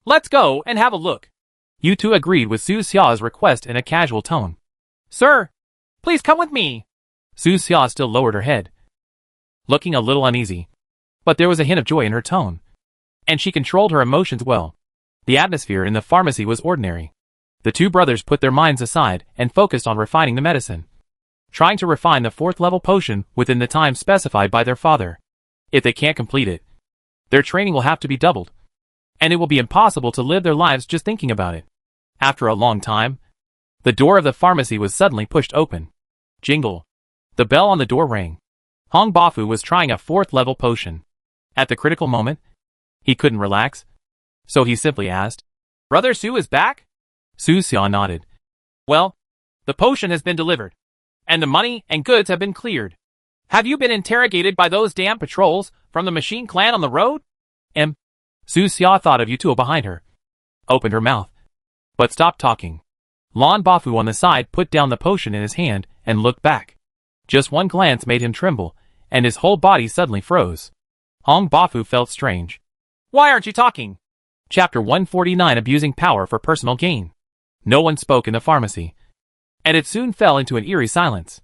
Let's go and have a look. Yutuo agreed with Su Xia's request in a casual tone. Sir, please come with me. Su Xia still lowered her head, looking a little uneasy. But there was a hint of joy in her tone, and she controlled her emotions well. The atmosphere in the pharmacy was ordinary. The two brothers put their minds aside and focused on refining the medicine, trying to refine the 4th level potion within the time specified by their father. If they can't complete it, their training will have to be doubled, and it will be impossible to live their lives just thinking about it. After a long time, the door of the pharmacy was suddenly pushed open. Jingle. The bell on the door rang. Hong Bafu was trying a 4th level potion. At the critical moment, he couldn't relax, so he simply asked, "Brother Su is back?" Su Xia nodded. "Well, the potion has been delivered, and the money and goods have been cleared. Have you been interrogated by those damn patrols from the machine clan on the road?" Su Xia thought of Yutuo behind her, opened her mouth, but stopped talking. Lan Bafu on the side put down the potion in his hand and looked back. Just one glance made him tremble, and his whole body suddenly froze. Hong Bafu felt strange. "Why aren't you talking?" Chapter 149, Abusing Power for Personal Gain. No one spoke in the pharmacy, and it soon fell into an eerie silence.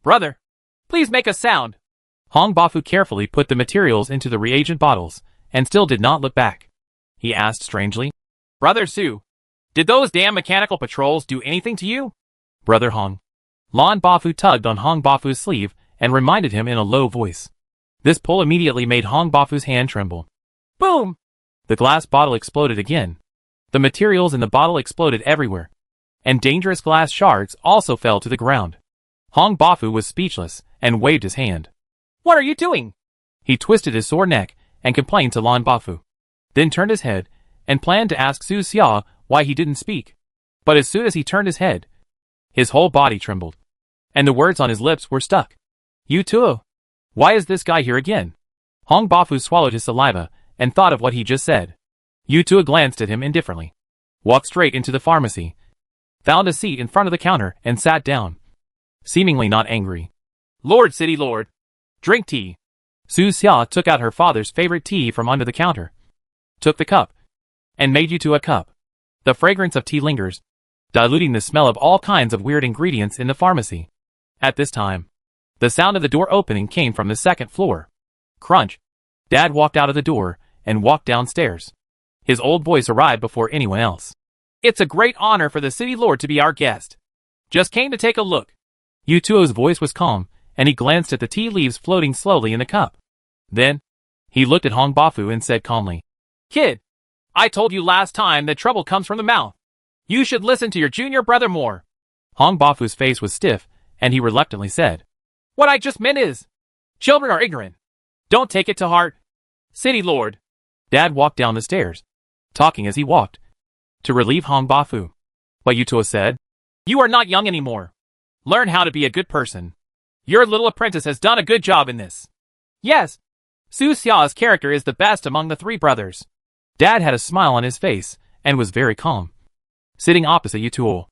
"Brother, please make a sound." Hong Bafu carefully put the materials into the reagent bottles, and still did not look back. He asked strangely, "Brother Su, did those damn mechanical patrols do anything to you?" "Brother Hong." Lan Bafu tugged on Hong Bafu's sleeve and reminded him in a low voice. This pull immediately made Hong Bafu's hand tremble. Boom! The glass bottle exploded again. The materials in the bottle exploded everywhere, and dangerous glass shards also fell to the ground. Hong Bafu was speechless and waved his hand. "What are you doing?" He twisted his sore neck and complained to Lan Bafu, then turned his head and planned to ask Su Xia why he didn't speak. But as soon as he turned his head, his whole body trembled, and the words on his lips were stuck. "Yutuo, why is this guy here again?" Hong Bafu swallowed his saliva and thought of what he just said. Yutuo glanced at him indifferently, walked straight into the pharmacy, found a seat in front of the counter and sat down, seemingly not angry. "Lord City Lord, drink tea." Su Xia took out her father's favorite tea from under the counter, took the cup, and made Yutuo a cup. The fragrance of tea lingers, diluting the smell of all kinds of weird ingredients in the pharmacy. At this time, the sound of the door opening came from the 2nd floor. Crunch. Dad walked out of the door and walked downstairs. His old voice arrived before anyone else. "It's a great honor for the city lord to be our guest. Just came to take a look." Yutuo's voice was calm, and he glanced at the tea leaves floating slowly in the cup. Then, he looked at Hong Bafu and said calmly, "Kid, I told you last time that trouble comes from the mouth. You should listen to your junior brother more." Hong Bafu's face was stiff, and he reluctantly said, "What I just meant is, children are ignorant. Don't take it to heart. City Lord." Dad walked down the stairs, talking as he walked, to relieve Hong Bafu. But Yutuo said, "You are not young anymore. Learn how to be a good person. Your little apprentice has done a good job in this." "Yes, Su Xia's character is the best among the 3 brothers." Dad had a smile on his face and was very calm, sitting opposite Yutuo.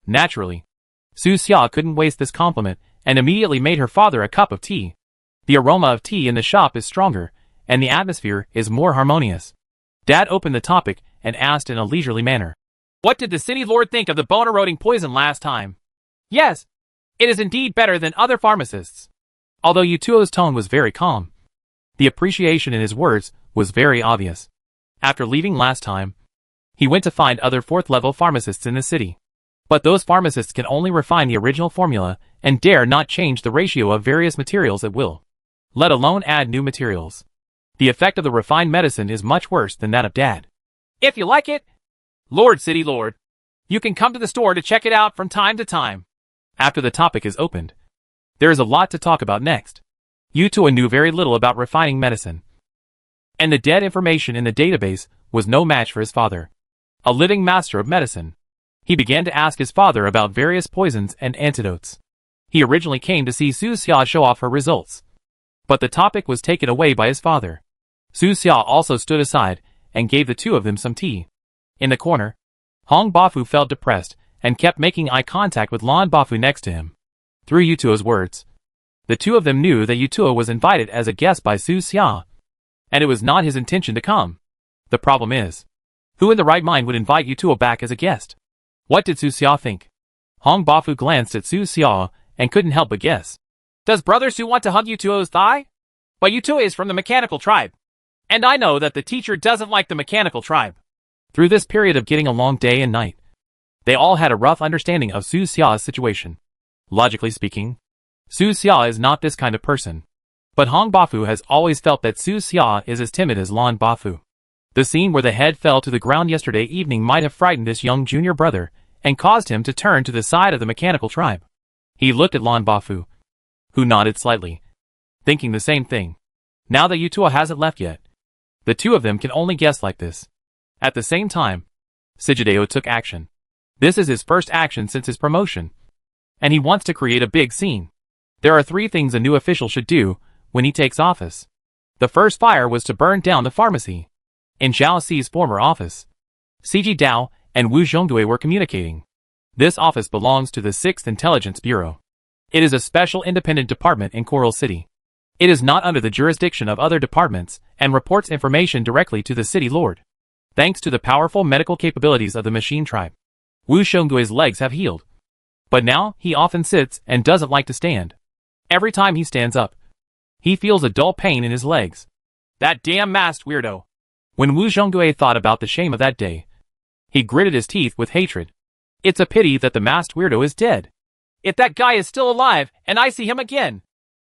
Naturally, Su Xia couldn't waste this compliment and immediately made her father a cup of tea. The aroma of tea in the shop is stronger, and the atmosphere is more harmonious. Dad opened the topic and asked in a leisurely manner, "What did the city lord think of the bone-eroding poison last time?" "Yes, it is indeed better than other pharmacists." Although Yutuo's tone was very calm, the appreciation in his words was very obvious. After leaving last time, he went to find other 4th-level pharmacists in the city. But those pharmacists can only refine the original formula and dare not change the ratio of various materials at will, let alone add new materials. The effect of the refined medicine is much worse than that of Dad. "If you like it, Lord City Lord, you can come to the store to check it out from time to time." After the topic is opened, there is a lot to talk about next. Yutuo knew very little about refining medicine, and the dead information in the database was no match for his father, a living master of medicine. He began to ask his father about various poisons and antidotes. He originally came to see Su Xia show off her results, but the topic was taken away by his father. Su Xia also stood aside and gave the 2 of them some tea. In the corner, Hong Bafu felt depressed and kept making eye contact with Lan Bafu next to him. Through Yutuo's words, the 2 of them knew that Yutuo was invited as a guest by Su Xia, and it was not his intention to come. The problem is, who in the right mind would invite Yutuo back as a guest? What did Su Xia think? Hong Bafu glanced at Su Xia and couldn't help but guess. Does Brother Su want to hug Yutuo's thigh? But Yutuo is from the mechanical tribe. And I know that the teacher doesn't like the mechanical tribe. Through this period of getting along day and night, they all had a rough understanding of Su Xia's situation. Logically speaking, Su Xia is not this kind of person. But Hong Bafu has always felt that Su Xia is as timid as Lan Bafu. The scene where the head fell to the ground yesterday evening might have frightened this young junior brother and caused him to turn to the side of the mechanical tribe. He looked at Lan Bafu, who nodded slightly, thinking the same thing. Now that Yutuo hasn't left yet, the two of them can only guess like this. At the same time, Sijideo took action. This is his first action since his promotion, and he wants to create a big scene. There are 3 things a new official should do when he takes office. The first fire was to burn down the pharmacy. In Zhao Ci's former office, CG Dao and Wu Zhongdui were communicating. This office belongs to the 6th Intelligence Bureau. It is a special independent department in Coral City. It is not under the jurisdiction of other departments and reports information directly to the city lord. Thanks to the powerful medical capabilities of the machine tribe, Wu Zhongdui's legs have healed. But now he often sits and doesn't like to stand. Every time he stands up, he feels a dull pain in his legs. That damn masked weirdo. When Wu Zhongdui thought about the shame of that day, he gritted his teeth with hatred. It's a pity that the masked weirdo is dead. If that guy is still alive and I see him again,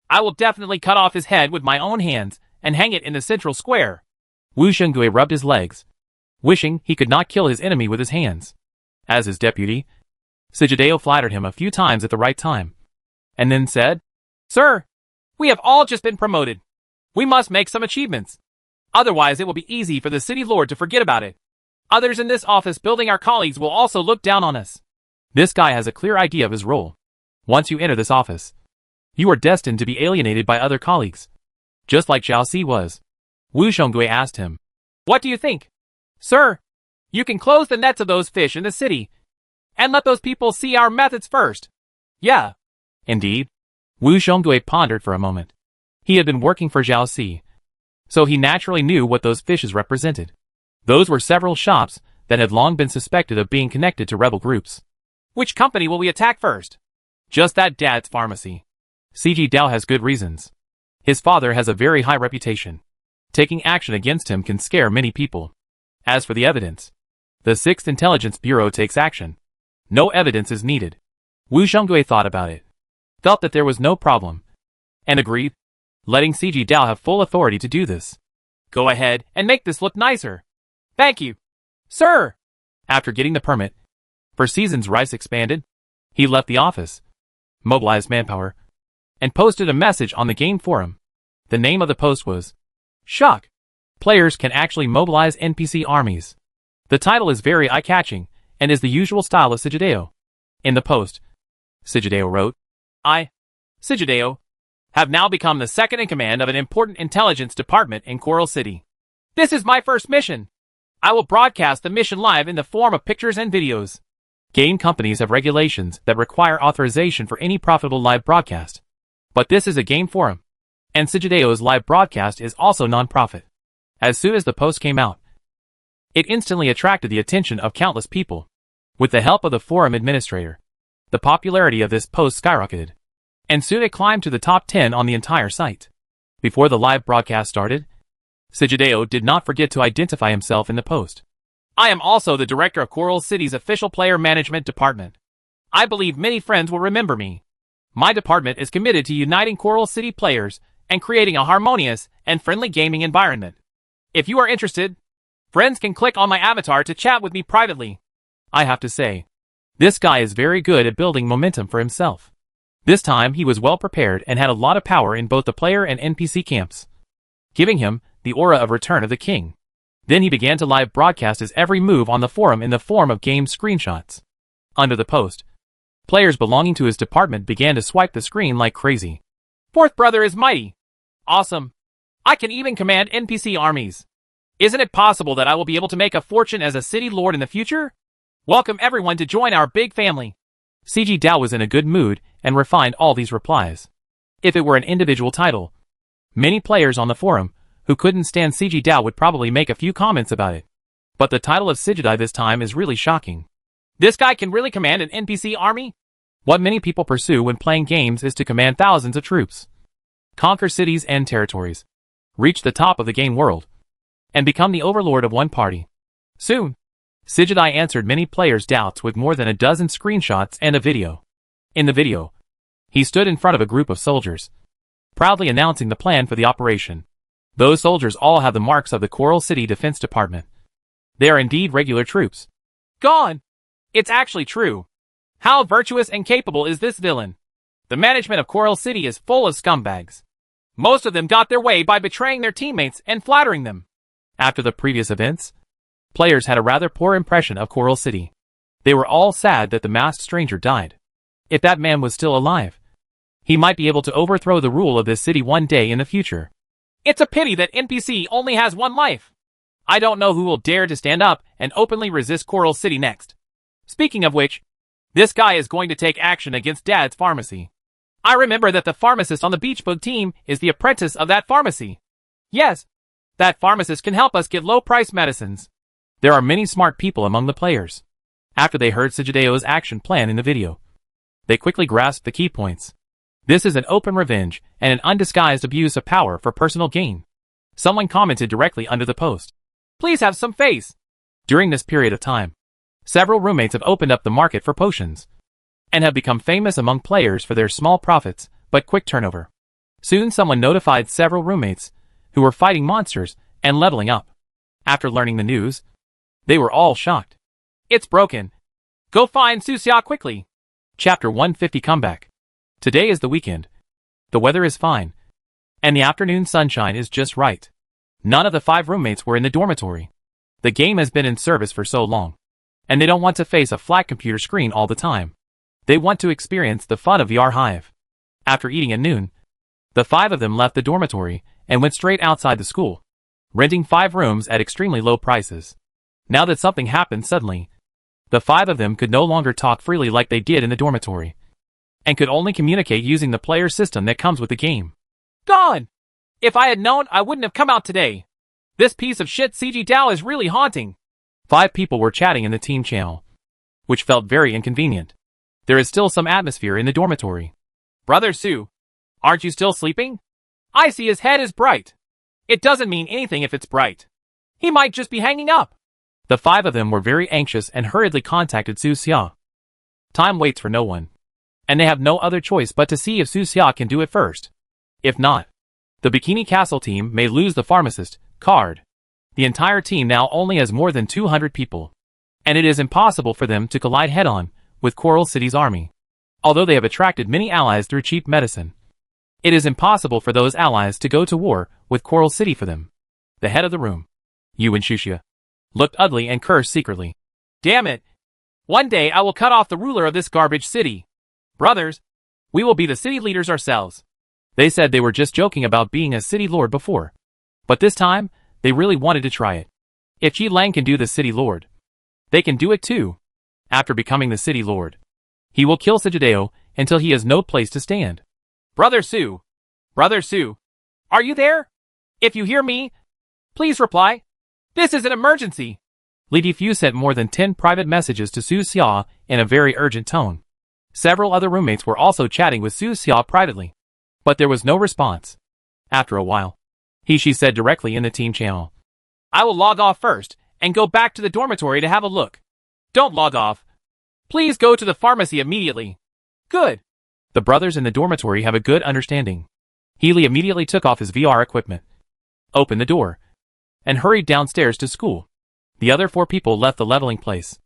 I will definitely cut off his head with my own hands and hang it in the central square. Wu Zhongdui rubbed his legs, wishing he could not kill his enemy with his hands. As his deputy, Sijideo flattered him a few times at the right time, and then said, Sir, we have all just been promoted. We must make some achievements. Otherwise it will be easy for the city lord to forget about it. Others in this office building our colleagues will also look down on us. This guy has a clear idea of his role. Once you enter this office, you are destined to be alienated by other colleagues. Just like Zhao Ci was. Wu Zhongdui asked him, What do you think? Sir, you can close the nets of those fish in the city, and let those people see our methods first. Yeah. Indeed. Wu Zhongdui pondered for a moment. He had been working for Zhao Ci, so he naturally knew what those fishes represented. Those were several shops that had long been suspected of being connected to rebel groups. Which company will we attack first? Just that dad's pharmacy. CG Dao has good reasons. His father has a very high reputation. Taking action against him can scare many people. As for the evidence, the 6th Intelligence Bureau takes action. No evidence is needed. Wu Zhongdui thought about it, felt that there was no problem, and agreed, letting CG Dao have full authority to do this. Go ahead and make this look nicer. Thank you, sir. After getting the permit for Season's Rice expanded, he left the office, mobilized manpower, and posted a message on the game forum. The name of the post was Shock. Players can actually mobilize NPC armies. The title is very eye-catching and is the usual style of Sijideo. In the post, Sijideo wrote, I, Sijideo, have now become the second in command of an important intelligence department in Coral City. This is my first mission. I will broadcast the mission live in the form of pictures and videos. Game companies have regulations that require authorization for any profitable live broadcast. But this is a game forum, and Sijideo's live broadcast is also non-profit. As soon as the post came out, it instantly attracted the attention of countless people. With the help of the forum administrator, the popularity of this post skyrocketed, and soon it climbed to the top 10 on the entire site. Before the live broadcast started, Sijideo did not forget to identify himself in the post. I am also the director of Coral City's official player management department. I believe many friends will remember me. My department is committed to uniting Coral City players and creating a harmonious and friendly gaming environment. If you are interested, friends can click on my avatar to chat with me privately. I have to say, this guy is very good at building momentum for himself. This time he was well prepared and had a lot of power in both the player and NPC camps, giving him the aura of Return of the King. Then he began to live broadcast his every move on the forum in the form of game screenshots. Under the post, players belonging to his department began to swipe the screen like crazy. Fourth brother is mighty. Awesome. I can even command NPC armies. Isn't it possible that I will be able to make a fortune as a city lord in the future? Welcome everyone to join our big family. CG Dao was in a good mood and refined all these replies. If it were an individual title, many players on the forum who couldn't stand CG Dao would probably make a few comments about it. But the title of Sijidai this time is really shocking. This guy can really command an NPC army? What many people pursue when playing games is to command thousands of troops, conquer cities and territories, reach the top of the game world, and become the overlord of one party. Soon, Sijidai answered many players' doubts with more than a dozen screenshots and a video. In the video, he stood in front of a group of soldiers, proudly announcing the plan for the operation. Those soldiers all have the marks of the Coral City Defense Department. They are indeed regular troops. Gone! It's actually true. How virtuous and capable is this villain? The management of Coral City is full of scumbags. Most of them got their way by betraying their teammates and flattering them. After the previous events, players had a rather poor impression of Coral City. They were all sad that the masked stranger died. If that man was still alive, he might be able to overthrow the rule of this city one day in the future. It's a pity that NPC only has one life. I don't know who will dare to stand up and openly resist Coral City next. Speaking of which, this guy is going to take action against Dad's pharmacy. I remember that the pharmacist on the Beachbug team is the apprentice of that pharmacy. Yes, that pharmacist can help us get low-priced medicines. There are many smart people among the players. After they heard Sigideo's action plan in the video, they quickly grasped the key points. This is an open revenge and an undisguised abuse of power for personal gain. Someone commented directly under the post. Please have some face. During this period of time, several roommates have opened up the market for potions and have become famous among players for their small profits but quick turnover. Soon someone notified several roommates who were fighting monsters and leveling up. After learning the news, they were all shocked. It's broken. Go find Susia quickly. Chapter 150 Comeback. Today is the weekend. The weather is fine, and the afternoon sunshine is just right. None of the 5 roommates were in the dormitory. The game has been in service for so long, and they don't want to face a flat computer screen all the time. They want to experience the fun of VR Hive. After eating at noon, the 5 of them left the dormitory and went straight outside the school, renting 5 rooms at extremely low prices. Now that something happened suddenly, the 5 of them could no longer talk freely like they did in the dormitory, and could only communicate using the player system that comes with the game. Gone! If I had known, I wouldn't have come out today. This piece of shit CG DAO is really haunting. 5 people were chatting in the team channel, which felt very inconvenient. There is still some atmosphere in the dormitory. Brother Sue, aren't you still sleeping? I see his head is bright. It doesn't mean anything if it's bright. He might just be hanging up. The 5 of them were very anxious and hurriedly contacted Su Xia. Time waits for no one, and they have no other choice but to see if Su Xia can do it first. If not, the Bikini Castle team may lose the pharmacist card. The entire team now only has more than 200 people, and it is impossible for them to collide head-on with Coral City's army. Although they have attracted many allies through cheap medicine, it is impossible for those allies to go to war with Coral City for them. The head of the room, Yuan Shuxia, looked ugly and cursed secretly. Damn it! One day I will cut off the ruler of this garbage city. Brothers, we will be the city leaders ourselves. They said they were just joking about being a city lord before, but this time, they really wanted to try it. If Qi Lang can do the city lord, they can do it too. After becoming the city lord, he will kill Sijideo until he has no place to stand. Brother Sue, are you there? If you hear me, please reply. This is an emergency. Li Difu sent more than 10 private messages to Su Xia in a very urgent tone. Several other roommates were also chatting with Su Xia privately, but there was no response. After a while, she said directly in the team channel, I will log off first and go back to the dormitory to have a look. Don't log off. Please go to the pharmacy immediately. Good. The brothers in the dormitory have a good understanding. Healy immediately took off his VR equipment, opened the door, and hurried downstairs to school. The other 4 people left the leveling place.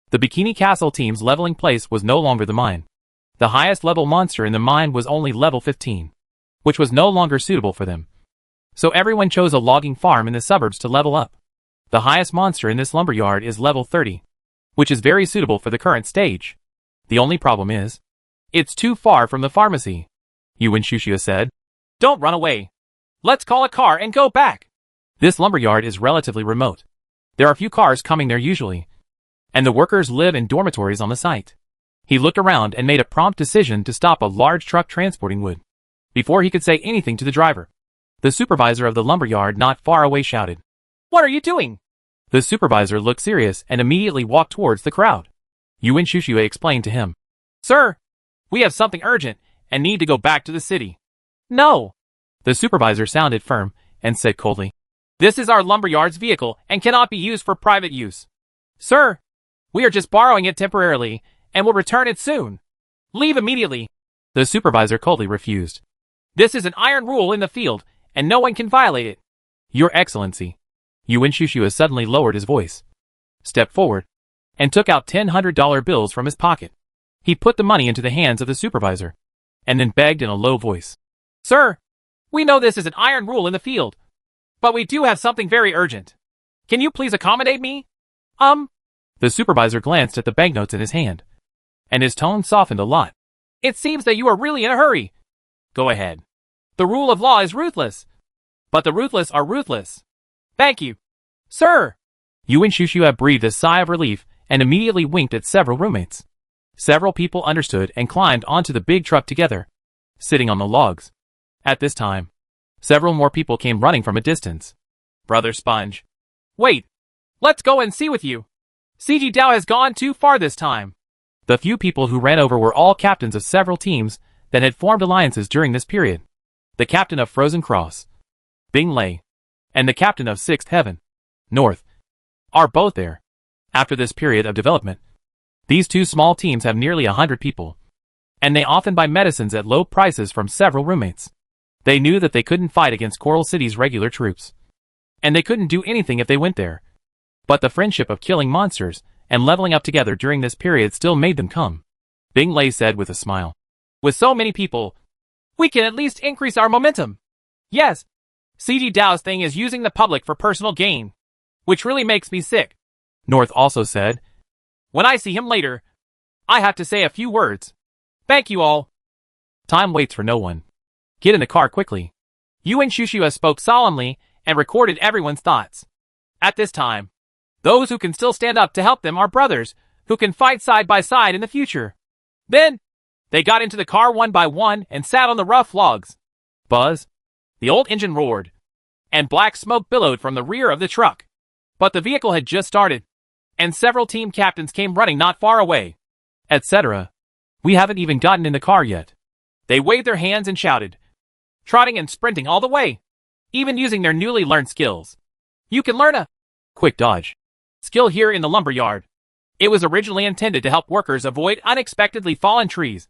The Bikini Castle team's leveling place was no longer the mine. The highest level monster in the mine was only level 15, which was no longer suitable for them. So everyone chose a logging farm in the suburbs to level up. The highest monster in this lumberyard is level 30, which is very suitable for the current stage. The only problem is, it's too far from the pharmacy, Yuan Shuxia said. Don't run away. Let's call a car and go back. This lumberyard is relatively remote. There are few cars coming there usually, and the workers live in dormitories on the site. He looked around and made a prompt decision to stop a large truck transporting wood. Before he could say anything to the driver, the supervisor of the lumberyard not far away shouted, What are you doing? The supervisor looked serious and immediately walked towards the crowd. Yuan Shuxia explained to him, Sir, We have something urgent and need to go back to the city. No. The supervisor sounded firm and said coldly, This is our lumberyard's vehicle and cannot be used for private use. Sir, we are just borrowing it temporarily and will return it soon. Leave immediately. The supervisor coldly refused. This is an iron rule in the field, and no one can violate it. Your Excellency. Yuan Shushua suddenly lowered his voice, stepped forward, and took out $100 bills from his pocket. He put the money into the hands of the supervisor, and then begged in a low voice. Sir, we know this is an iron rule in the field, but we do have something very urgent. Can you please accommodate me? The supervisor glanced at the banknotes in his hand, and his tone softened a lot. It seems that you are really in a hurry. Go ahead. The rule of law is ruthless, but the ruthless are ruthless. Thank you. Sir! Yuan Shushua breathed a sigh of relief and immediately winked at several roommates. Several people understood and climbed onto the big truck together, sitting on the logs. At this time, several more people came running from a distance. Brother Sponge. Wait. Let's go and see with you. CG Dao has gone too far this time. The few people who ran over were all captains of several teams that had formed alliances during this period. The captain of Frozen Cross, Bing Lei, and the captain of Sixth Heaven, North, are both there. After this period of development, these two small teams have nearly 100 people, and they often buy medicines at low prices from several roommates. They knew that they couldn't fight against Coral City's regular troops, and they couldn't do anything if they went there. But the friendship of killing monsters and leveling up together during this period still made them come. Bing Lei said with a smile. With so many people, we can at least increase our momentum. Yes, CG Dao's thing is using the public for personal gain, which really makes me sick. North also said. When I see him later, I have to say a few words. Thank you all. Time waits for no one. Get in the car quickly. Yuan Shushua spoke solemnly and recorded everyone's thoughts. At this time, those who can still stand up to help them are brothers who can fight side by side in the future. Then, they got into the car one by one and sat on the rough logs. Buzz. The old engine roared, and black smoke billowed from the rear of the truck. But the vehicle had just started, and several team captains came running not far away. Etc. We haven't even gotten in the car yet. They waved their hands and shouted, trotting and sprinting all the way, even using their newly learned skills. You can learn a quick dodge skill here in the lumberyard. It was originally intended to help workers avoid unexpectedly fallen trees,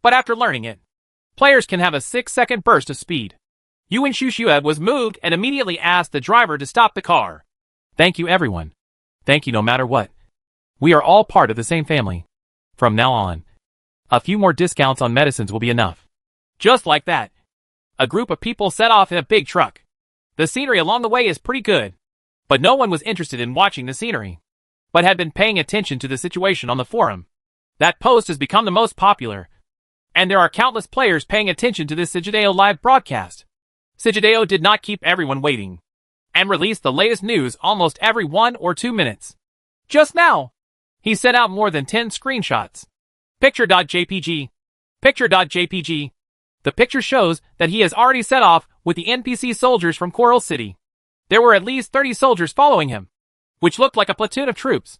but after learning it, players can have a 6-second burst of speed. Yuan Shushua was moved and immediately asked the driver to stop the car. Thank you everyone. Thank you no matter what. We are all part of the same family. From now on, a few more discounts on medicines will be enough. Just like that, a group of people set off in a big truck. The scenery along the way is pretty good, but no one was interested in watching the scenery, but had been paying attention to the situation on the forum. That post has become the most popular, and there are countless players paying attention to this Sigideo live broadcast. Sigideo did not keep everyone waiting, and released the latest news almost every 1 or 2 minutes. Just now, he sent out more than 10 screenshots. Picture.jpg. Picture.jpg. The picture shows that he has already set off with the NPC soldiers from Coral City. There were at least 30 soldiers following him, which looked like a platoon of troops.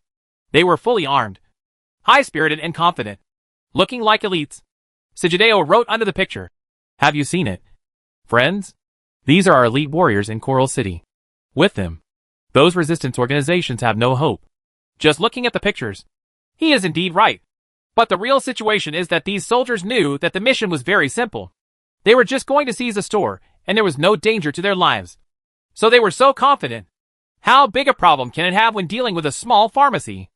They were fully armed, high-spirited and confident, looking like elites. Sigideo wrote under the picture, have you seen it, friends? These are our elite warriors in Coral City. With them, those resistance organizations have no hope. Just looking at the pictures, he is indeed right. But the real situation is that these soldiers knew that the mission was very simple. They were just going to seize a store, and there was no danger to their lives. So they were so confident. How big a problem can it have when dealing with a small pharmacy?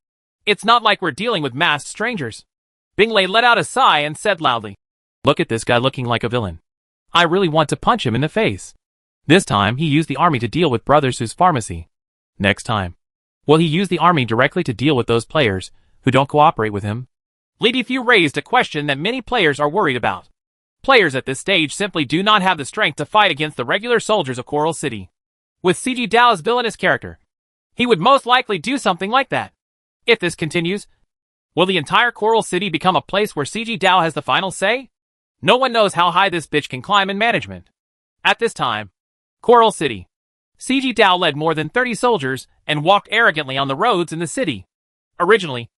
It's not like we're dealing with masked strangers. Bing Lei let out a sigh and said loudly, look at this guy looking like a villain. I really want to punch him in the face. This time he used the army to deal with Brothers Who's pharmacy. Next time, will he use the army directly to deal with those players who don't cooperate with him? Lady Fu raised a question that many players are worried about. Players at this stage simply do not have the strength to fight against the regular soldiers of Coral City. With CG Dao's villainous character, he would most likely do something like that. If this continues, will the entire Coral City become a place where CG Dao has the final say? No one knows how high this bitch can climb in management. At this time, Coral City. CG Dao led more than 30 soldiers and walked arrogantly on the roads in the city. Originally,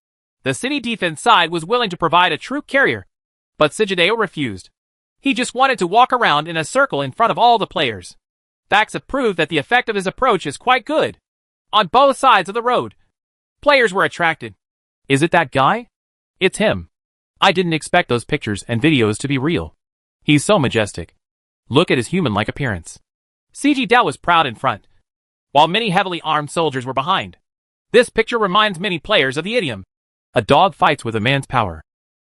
the city defense side was willing to provide a troop carrier, But Sijideo refused. He just wanted to walk around in a circle in front of all the players. Facts have proved that the effect of his approach is quite good. On both sides of the road, players were attracted. Is it that guy? It's him. I didn't expect those pictures and videos to be real. He's so majestic. Look at his human-like appearance. Sijideo was proud in front, while many heavily armed soldiers were behind. This picture reminds many players of the idiom, a dog fights with a man's power.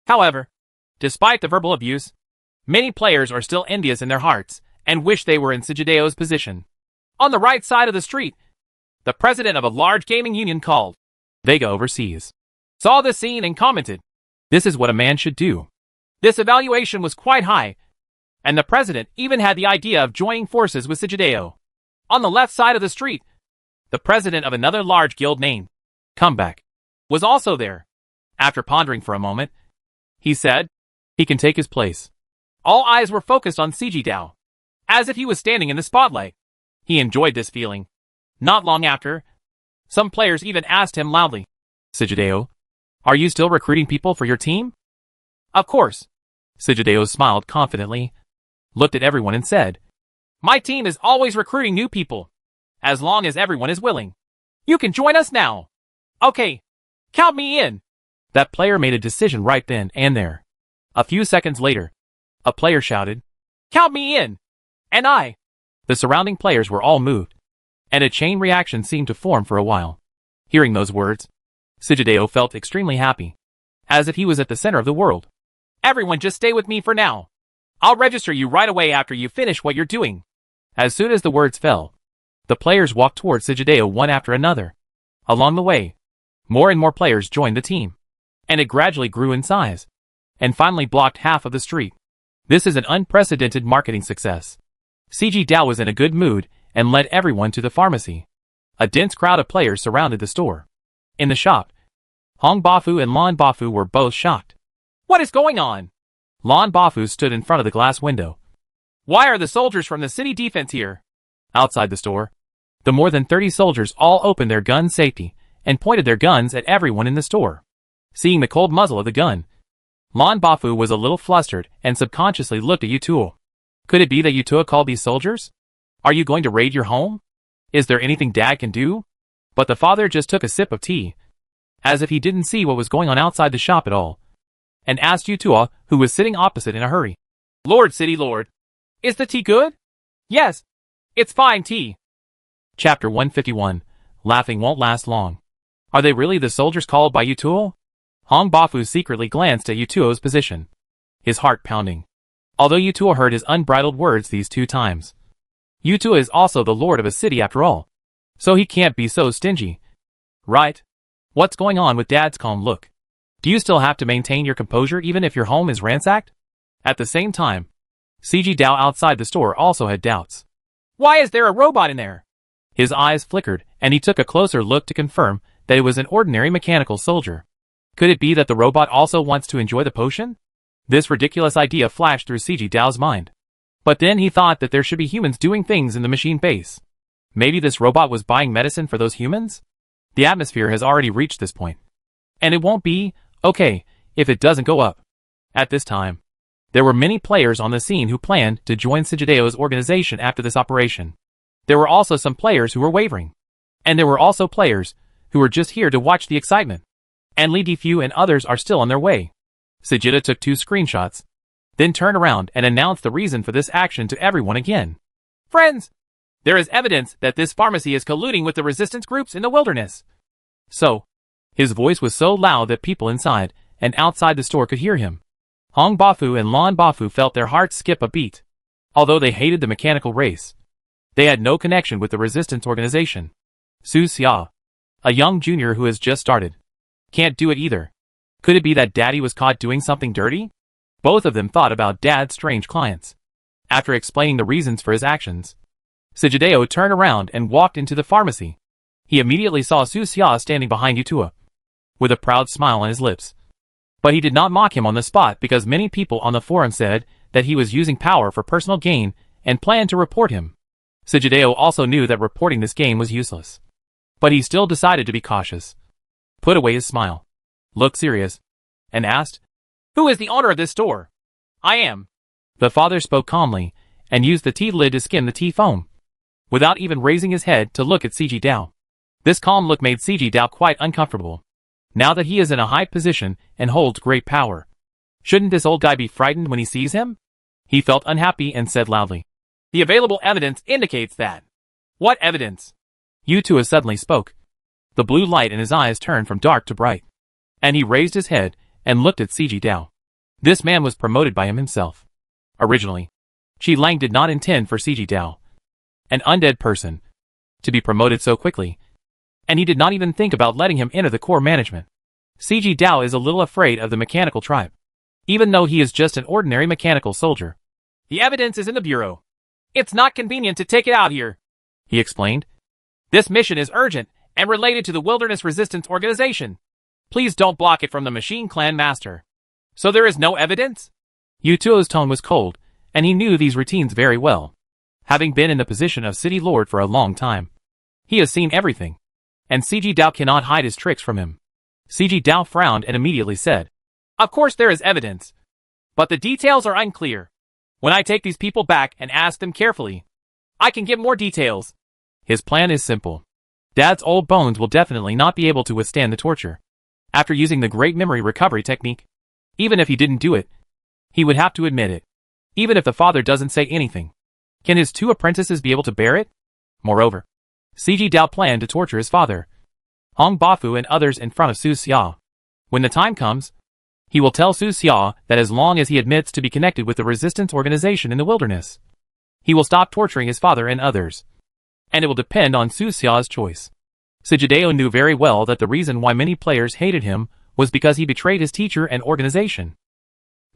However, despite the verbal abuse, many players are still envious in their hearts and wish they were in Sijideo's position. On the right side of the street, the president of a large gaming union called Vega Overseas saw this scene and commented, "This is what a man should do." This evaluation was quite high, and the president even had the idea of joining forces with Sijideo. On the left side of the street, the president of another large guild named Comeback was also there. After pondering for a moment, he said, "He can take his place." All eyes were focused on Sijideo, as if he was standing in the spotlight. He enjoyed this feeling. Not long after, some players even asked him loudly, "Sijideo, are you still recruiting people for your team?" "Of course." Sijideo smiled confidently, looked at everyone and said, "My team is always recruiting new people, as long as everyone is willing. You can join us now. Okay, count me in." That player made a decision right then and there. A few seconds later, a player shouted, "Count me in!" And I. The surrounding players were all moved, and a chain reaction seemed to form for a while. Hearing those words, Sijideo felt extremely happy, as if he was at the center of the world. "Everyone just stay with me for now. I'll register you right away after you finish what you're doing." As soon as the words fell, the players walked towards Sijideo one after another. Along the way, more and more players joined the team, and it gradually grew in size, and finally blocked half of the street. This is an unprecedented marketing success. Sijideo was in a good mood and led everyone to the pharmacy. A dense crowd of players surrounded the store. In the shop, Hong Bafu and Lan Bafu were both shocked. "What is going on?" Lan Bafu stood in front of the glass window. "Why are the soldiers from the city defense here?" Outside the store, the more than 30 soldiers all opened their gun safety and pointed their guns at everyone in the store. Seeing the cold muzzle of the gun, Lan Bafu was a little flustered and subconsciously looked at Yutuo. Could it be that Yutuo called these soldiers? Are you going to raid your home? Is there anything Dad can do? But the father just took a sip of tea, as if he didn't see what was going on outside the shop at all, and asked Yutuo, who was sitting opposite in a hurry, "Lord City Lord, is the tea good?" "Yes, it's fine tea." Chapter 151. Laughing won't last long. Are they really the soldiers called by Yutuo? Hong Bafu secretly glanced at Yutuo's position, his heart pounding. Although Yutuo heard his unbridled words these 2 times. Yutuo is also the lord of a city after all, so he can't be so stingy. Right? What's going on with Dad's calm look? Do you still have to maintain your composure even if your home is ransacked? At the same time, Sijideo outside the store also had doubts. "Why is there a robot in there?" His eyes flickered, and he took a closer look to confirm that it was an ordinary mechanical soldier. Could it be that the robot also wants to enjoy the potion? This ridiculous idea flashed through Sijideo's mind. But then he thought that there should be humans doing things in the machine base. Maybe this robot was buying medicine for those humans? The atmosphere has already reached this point. And it won't be okay if it doesn't go up. At this time, there were many players on the scene who planned to join Sijideo's organization after this operation. There were also some players who were wavering. And there were also players who were just here to watch the excitement. And Li Difu and others are still on their way. Sijida took 2 screenshots, then turned around and announced the reason for this action to everyone again. "Friends, there is evidence that this pharmacy is colluding with the resistance groups in the wilderness." So, his voice was so loud that people inside and outside the store could hear him. Hong Bafu and Lan Bafu felt their hearts skip a beat. Although they hated the mechanical race, they had no connection with the resistance organization. Su Xia, a young junior who has just started, can't do it either. Could it be that Daddy was caught doing something dirty? Both of them thought about Dad's strange clients. After explaining the reasons for his actions, Sijideo turned around and walked into the pharmacy. He immediately saw Su Xia standing behind Yutuo, with a proud smile on his lips. But he did not mock him on the spot because many people on the forum said that he was using power for personal gain and planned to report him. Sijideo also knew that reporting this game was useless. But he still decided to be cautious. Put away his smile, looked serious, and asked, "Who is the owner of this store?" I am. The father spoke calmly, and used the tea lid to skim the tea foam, without even raising his head to look at CG Dao. This calm look made CG Dao quite uncomfortable. Now that he is in a high position and holds great power, shouldn't this old guy be frightened when he sees him? He felt unhappy and said loudly, "The available evidence indicates that." "What evidence?" Yutua suddenly spoke. The blue light in his eyes turned from dark to bright, and he raised his head and looked at CG Dao. This man was promoted by him himself. Originally, Qi Lang did not intend for CG Dao, an undead person, to be promoted so quickly, and he did not even think about letting him enter the core management. CG Dao is a little afraid of the mechanical tribe, even though he is just an ordinary mechanical soldier. "The evidence is in the bureau. It's not convenient to take it out here," he explained. "This mission is urgent and related to the Wilderness Resistance Organization. Please don't block it from the Machine Clan Master." "So there is no evidence?" Yutuo's tone was cold, and he knew these routines very well. Having been in the position of City Lord for a long time, he has seen everything, and CG Dao cannot hide his tricks from him. CG Dao frowned and immediately said, "Of course there is evidence, but the details are unclear. When I take these people back and ask them carefully, I can give more details." His plan is simple. Dad's old bones will definitely not be able to withstand the torture. After using the great memory recovery technique, even if he didn't do it, he would have to admit it, even if the father doesn't say anything. Can his two apprentices be able to bear it? Moreover, CG Dao planned to torture his father, Hong Bafu and others in front of Su Xia. When the time comes, he will tell Su Xia that as long as he admits to be connected with the resistance organization in the wilderness, he will stop torturing his father and others. And it will depend on Su Xia's choice. Sijideo knew very well that the reason why many players hated him was because he betrayed his teacher and organization.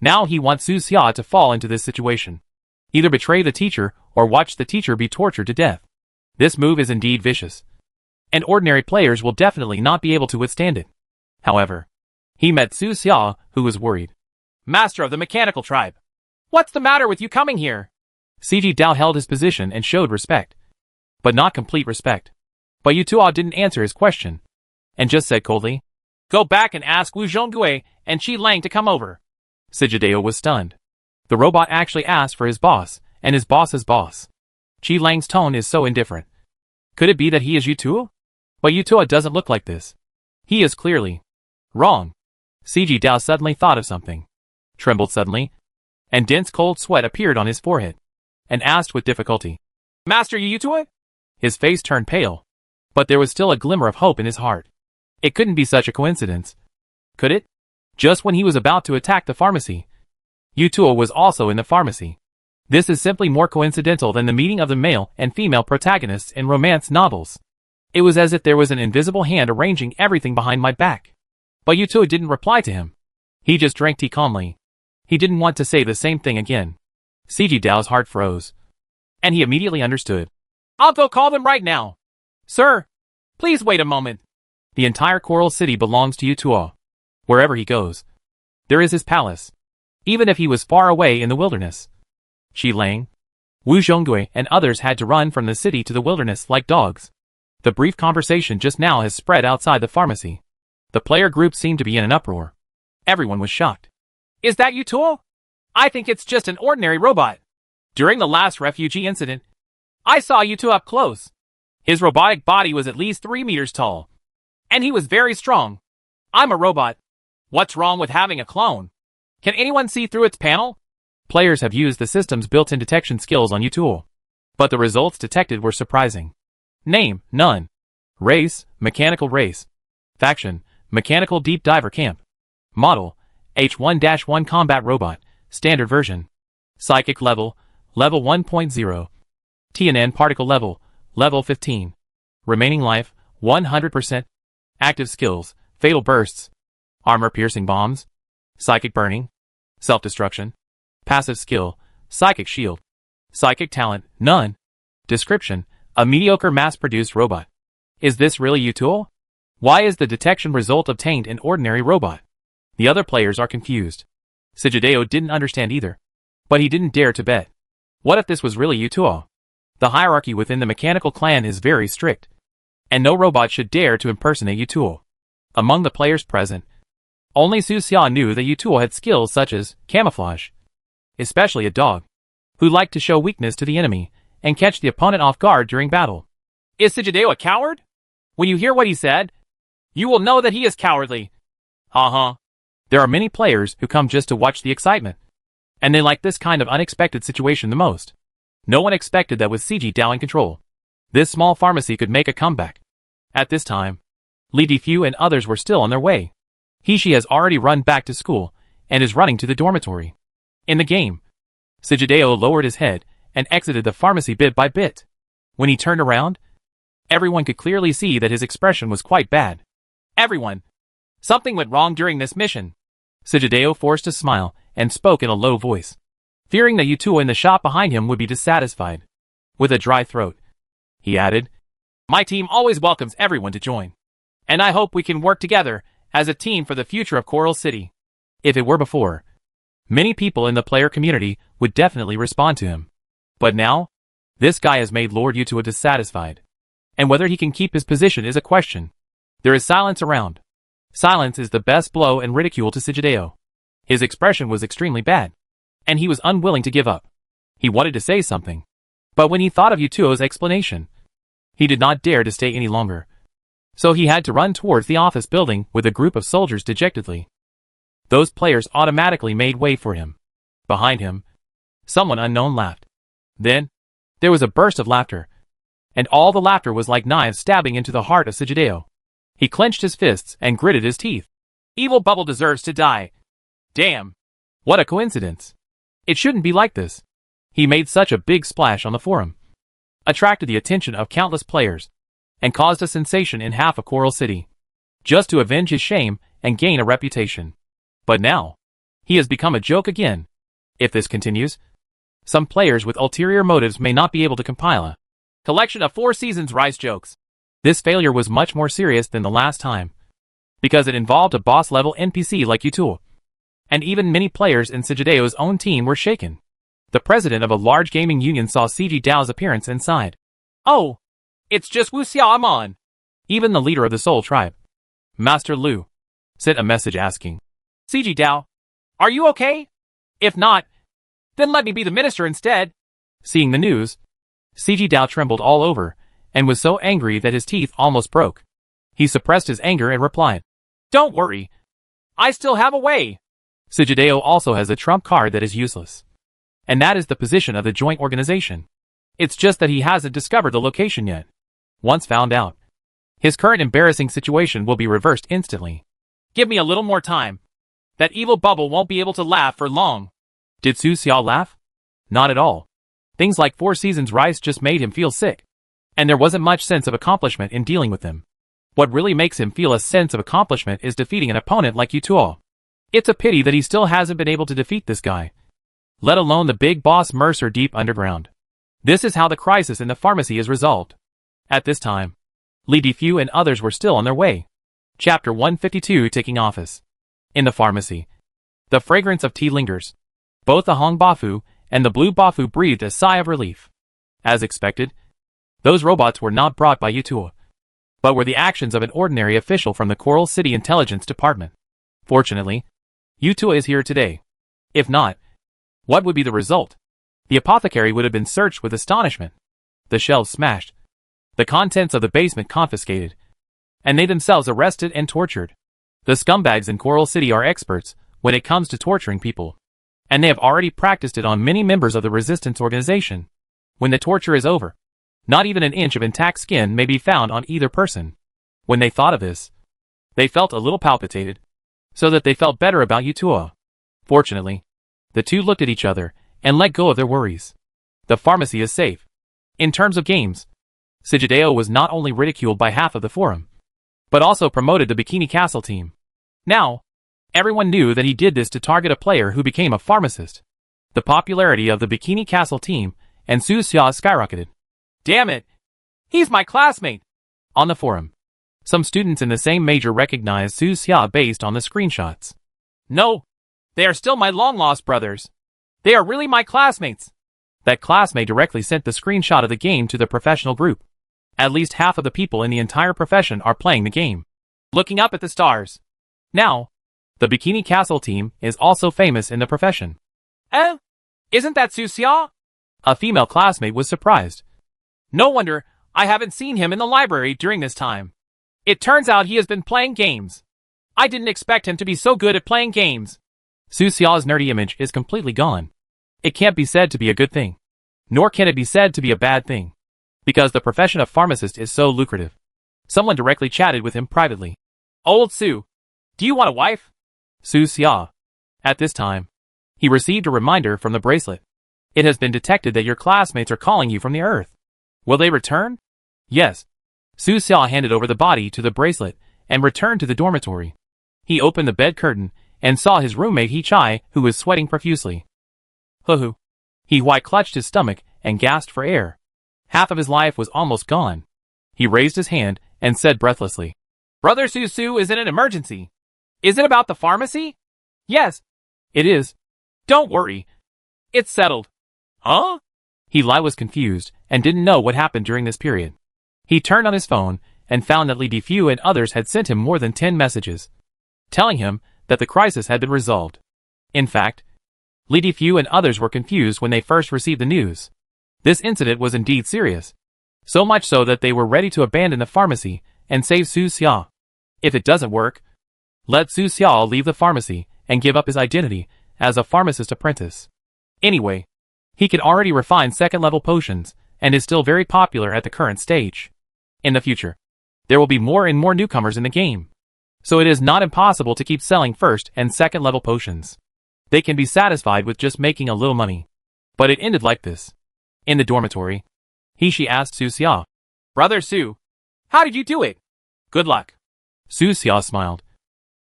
Now he wants Su Xia to fall into this situation. Either betray the teacher or watch the teacher be tortured to death. This move is indeed vicious, and ordinary players will definitely not be able to withstand it. However, he met Su Xia, who was worried. "Master of the mechanical tribe, what's the matter with you coming here?" CG Dao held his position and showed respect, but not complete respect. But Yutua didn't answer his question, and just said coldly, "Go back and ask Wu Zhonggue and Qi Lang to come over." Sijideo was stunned. The robot actually asked for his boss, and his boss's boss. Qi Lang's tone is so indifferent. Could it be that he is Yutua? But Yutua doesn't look like this. He is clearly wrong. CG Dao suddenly thought of something, trembled suddenly, and dense cold sweat appeared on his forehead, and asked with difficulty, "Master Yutua?" His face turned pale, but there was still a glimmer of hope in his heart. It couldn't be such a coincidence, could it? Just when he was about to attack the pharmacy, Yutua was also in the pharmacy. This is simply more coincidental than the meeting of the male and female protagonists in romance novels. It was as if there was an invisible hand arranging everything behind my back. But Yutua didn't reply to him. He just drank tea calmly. He didn't want to say the same thing again. CG Dao's heart froze, and he immediately understood. "I'll go call them right now." "Sir, please wait a moment." The entire Coral City belongs to Yutua. Wherever he goes, there is his palace, even if he was far away in the wilderness. Qi Lang, Wu Zhonggue, and others had to run from the city to the wilderness like dogs. The brief conversation just now has spread outside the pharmacy. The player group seemed to be in an uproar. Everyone was shocked. "Is that Yutua? I think it's just an ordinary robot. During the last refugee incident, I saw Yutua up close. His robotic body was at least 3 meters tall, and he was very strong. I'm a robot. What's wrong with having a clone? Can anyone see through its panel?" Players have used the system's built-in detection skills on Yutua, but the results detected were surprising. Name, none. Race, mechanical race. Faction, mechanical deep diver camp. Model, H1-1 combat robot, standard version. Psychic level, level 1.0. TNN particle level, level 15. Remaining life, 100%. Active skills, fatal bursts. Armor-piercing bombs. Psychic burning. Self-destruction. Passive skill, psychic shield. Psychic talent, none. Description, a mediocre mass-produced robot. Is this really Yutua? Why is the detection result obtained an ordinary robot? The other players are confused. Sijideo didn't understand either, but he didn't dare to bet. What if this was really Yutua? The hierarchy within the mechanical clan is very strict, and no robot should dare to impersonate Yutua. Among the players present, only Su Xia knew that Yutua had skills such as camouflage. especially a dog, who liked to show weakness to the enemy and catch the opponent off guard during battle. Is Sijideo a coward? When you hear what he said, you will know that he is cowardly. Ha. There are many players who come just to watch the excitement, and they like this kind of unexpected situation the most. No one expected that with Sijideo in control, this small pharmacy could make a comeback. At this time, Li Defu and others were still on their way. He has already run back to school and is running to the dormitory. In the game, Sijideo lowered his head and exited the pharmacy bit by bit. When he turned around, everyone could clearly see that his expression was quite bad. Everyone, something went wrong during this mission. Sijideo forced a smile and spoke in a low voice, fearing that Yutuo in the shop behind him would be dissatisfied. With a dry throat, he added, "My team always welcomes everyone to join, and I hope we can work together as a team for the future of Coral City." If it were before, many people in the player community would definitely respond to him. But now, this guy has made Lord Yutuo dissatisfied, and whether he can keep his position is a question. There is silence around. Silence is the best blow and ridicule to Sijideo. His expression was extremely bad, and he was unwilling to give up. He wanted to say something, but when he thought of Yutuo's explanation, he did not dare to stay any longer. So he had to run towards the office building with a group of soldiers dejectedly. Those players automatically made way for him. Behind him, someone unknown laughed. Then, there was a burst of laughter, and all the laughter was like knives stabbing into the heart of Sijideo. He clenched his fists and gritted his teeth. Evil Bubble deserves to die. Damn. What a coincidence. It shouldn't be like this. He made such a big splash on the forum, attracted the attention of countless players, and caused a sensation in half of Coral City, just to avenge his shame and gain a reputation. But now, he has become a joke again. If this continues, some players with ulterior motives may not be able to compile a collection of 4 Seasons Rise jokes. This failure was much more serious than the last time, because it involved a boss-level NPC like Yutuo, and even many players in Sijideo's own team were shaken. The president of a large gaming union saw Sijideo's appearance and sighed. "Oh, it's just Wu Xiaomon." Even the leader of the Soul Tribe, Master Lu, sent a message asking, "Sijideo, are you okay? If not, then let me be the minister instead." Seeing the news, Sijideo trembled all over, and was so angry that his teeth almost broke. He suppressed his anger and replied, "Don't worry. I still have a way." Sijideo also has a trump card that is useless, and that is the position of the joint organization. It's just that he hasn't discovered the location yet. Once found out, his current embarrassing situation will be reversed instantly. Give me a little more time. That evil bubble won't be able to laugh for long. Did Su Xiao laugh? Not at all. Things like 4 Seasons Rise just made him feel sick, and there wasn't much sense of accomplishment in dealing with him. What really makes him feel a sense of accomplishment is defeating an opponent like Yutuo. It's a pity that he still hasn't been able to defeat this guy, let alone the big boss Mercer deep underground. This is how the crisis in the pharmacy is resolved. At this time, Li Defu and others were still on their way. Chapter 152 Taking Office. In the pharmacy, the fragrance of tea lingers. Both the Hong Bafu and the Blue Bafu breathed a sigh of relief. As expected, those robots were not brought by Yutuo, but were the actions of an ordinary official from the Coral City Intelligence Department. Fortunately, Yutuo is here today. If not, what would be the result? The apothecary would have been searched with astonishment, the shelves smashed, the contents of the basement confiscated, and they themselves arrested and tortured. The scumbags in Coral City are experts when it comes to torturing people, and they have already practiced it on many members of the resistance organization. When the torture is over, not even an inch of intact skin may be found on either person. When they thought of this, they felt a little palpitated, so that they felt better about Yutuo. Fortunately, the two looked at each other and let go of their worries. The pharmacy is safe. In terms of games, Sijideo was not only ridiculed by half of the forum, but also promoted the Bikini Castle team. Now, everyone knew that he did this to target a player who became a pharmacist. The popularity of the Bikini Castle team and Su Xia skyrocketed. Damn it! He's my classmate! On the forum, some students in the same major recognized Su Xia based on the screenshots. No, they are still my long-lost brothers. They are really my classmates. That classmate directly sent the screenshot of the game to the professional group. At least half of the people in the entire profession are playing the game, looking up at the stars. Now, the Bikini Castle team is also famous in the profession. Isn't that Su Xia? A female classmate was surprised. No wonder I haven't seen him in the library during this time. It turns out he has been playing games. I didn't expect him to be so good at playing games. Su Xia's nerdy image is completely gone. It can't be said to be a good thing. Nor can it be said to be a bad thing. Because the profession of pharmacist is so lucrative. Someone directly chatted with him privately. Old Su, do you want a wife? Su Xia. At this time, he received a reminder from the bracelet. It has been detected that your classmates are calling you from the Earth. Will they return? Yes. Su Xia handed over the body to the bracelet and returned to the dormitory. He opened the bed curtain and saw his roommate He Chai, who was sweating profusely. Hoo-hoo. He clutched his stomach and gasped for air. Half of his life was almost gone. He raised his hand and said breathlessly, Brother Su is in an emergency. Is it about the pharmacy? Yes. It is. Don't worry. It's settled. Huh? He was confused and didn't know what happened during this period. He turned on his phone and found that Li Defu and others had sent him more than 10 messages, telling him that the crisis had been resolved. In fact, Li Defu and others were confused when they first received the news. This incident was indeed serious. So much so that they were ready to abandon the pharmacy and save Su Xia. If it doesn't work, let Su Xia leave the pharmacy and give up his identity as a pharmacist apprentice. Anyway, he can already refine second-level potions and is still very popular at the current stage. In the future, there will be more and more newcomers in the game. So it is not impossible to keep selling first and second-level potions. They can be satisfied with just making a little money. But it ended like this. In the dormitory, She asked Su Xia, Brother Su, how did you do it? Good luck. Su Xia smiled.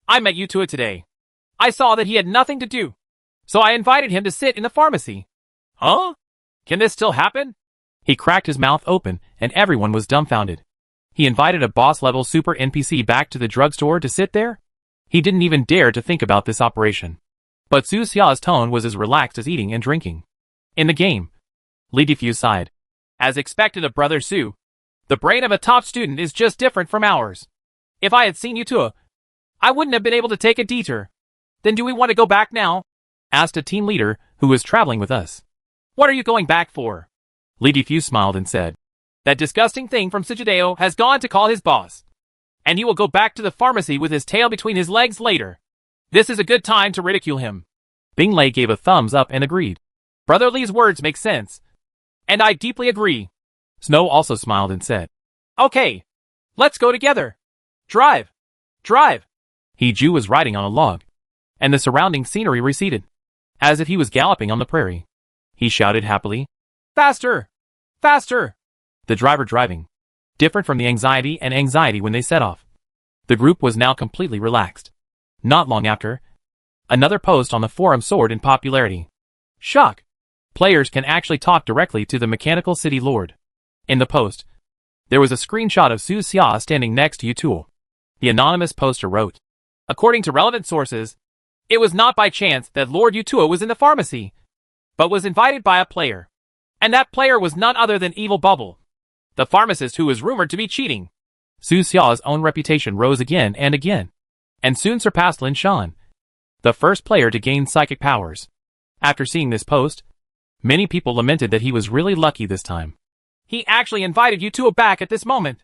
I met Yutua today. I saw that he had nothing to do. So I invited him to sit in the pharmacy. Huh? Can this still happen? He cracked his mouth open and everyone was dumbfounded. He invited a boss-level super NPC back to the drugstore to sit there? He didn't even dare to think about this operation. But Su Xia's tone was as relaxed as eating and drinking. In the game, Li Defu sighed. As expected of Brother Su, the brain of a top student is just different from ours. If I had seen Yutua, I wouldn't have been able to take a detour. Then do we want to go back now? Asked a team leader who was traveling with us. What are you going back for? Li Defu smiled and said, That disgusting thing from Sujideo has gone to call his boss. And he will go back to the pharmacy with his tail between his legs later. This is a good time to ridicule him. Bing Lei gave a thumbs up and agreed. Brother Li's words make sense. And I deeply agree. Snow also smiled and said, Okay, let's go together. Drive. Drive. He Ju was riding on a log, and the surrounding scenery receded, as if he was galloping on the prairie. He shouted happily, Faster! Faster! The driver driving, different from the anxiety when they set off. The group was now completely relaxed. Not long after, another post on the forum soared in popularity. Shock! Players can actually talk directly to the Mechanical City Lord. In the post, there was a screenshot of Su Xia standing next to Yutul. The anonymous poster wrote, According to relevant sources, it was not by chance that Lord Yutua was in the pharmacy, but was invited by a player. And that player was none other than Evil Bubble, the pharmacist who was rumored to be cheating. Su Xia's own reputation rose again, and soon surpassed Lin Shan, the first player to gain psychic powers. After seeing this post, many people lamented that he was really lucky this time. He actually invited Yutua back at this moment.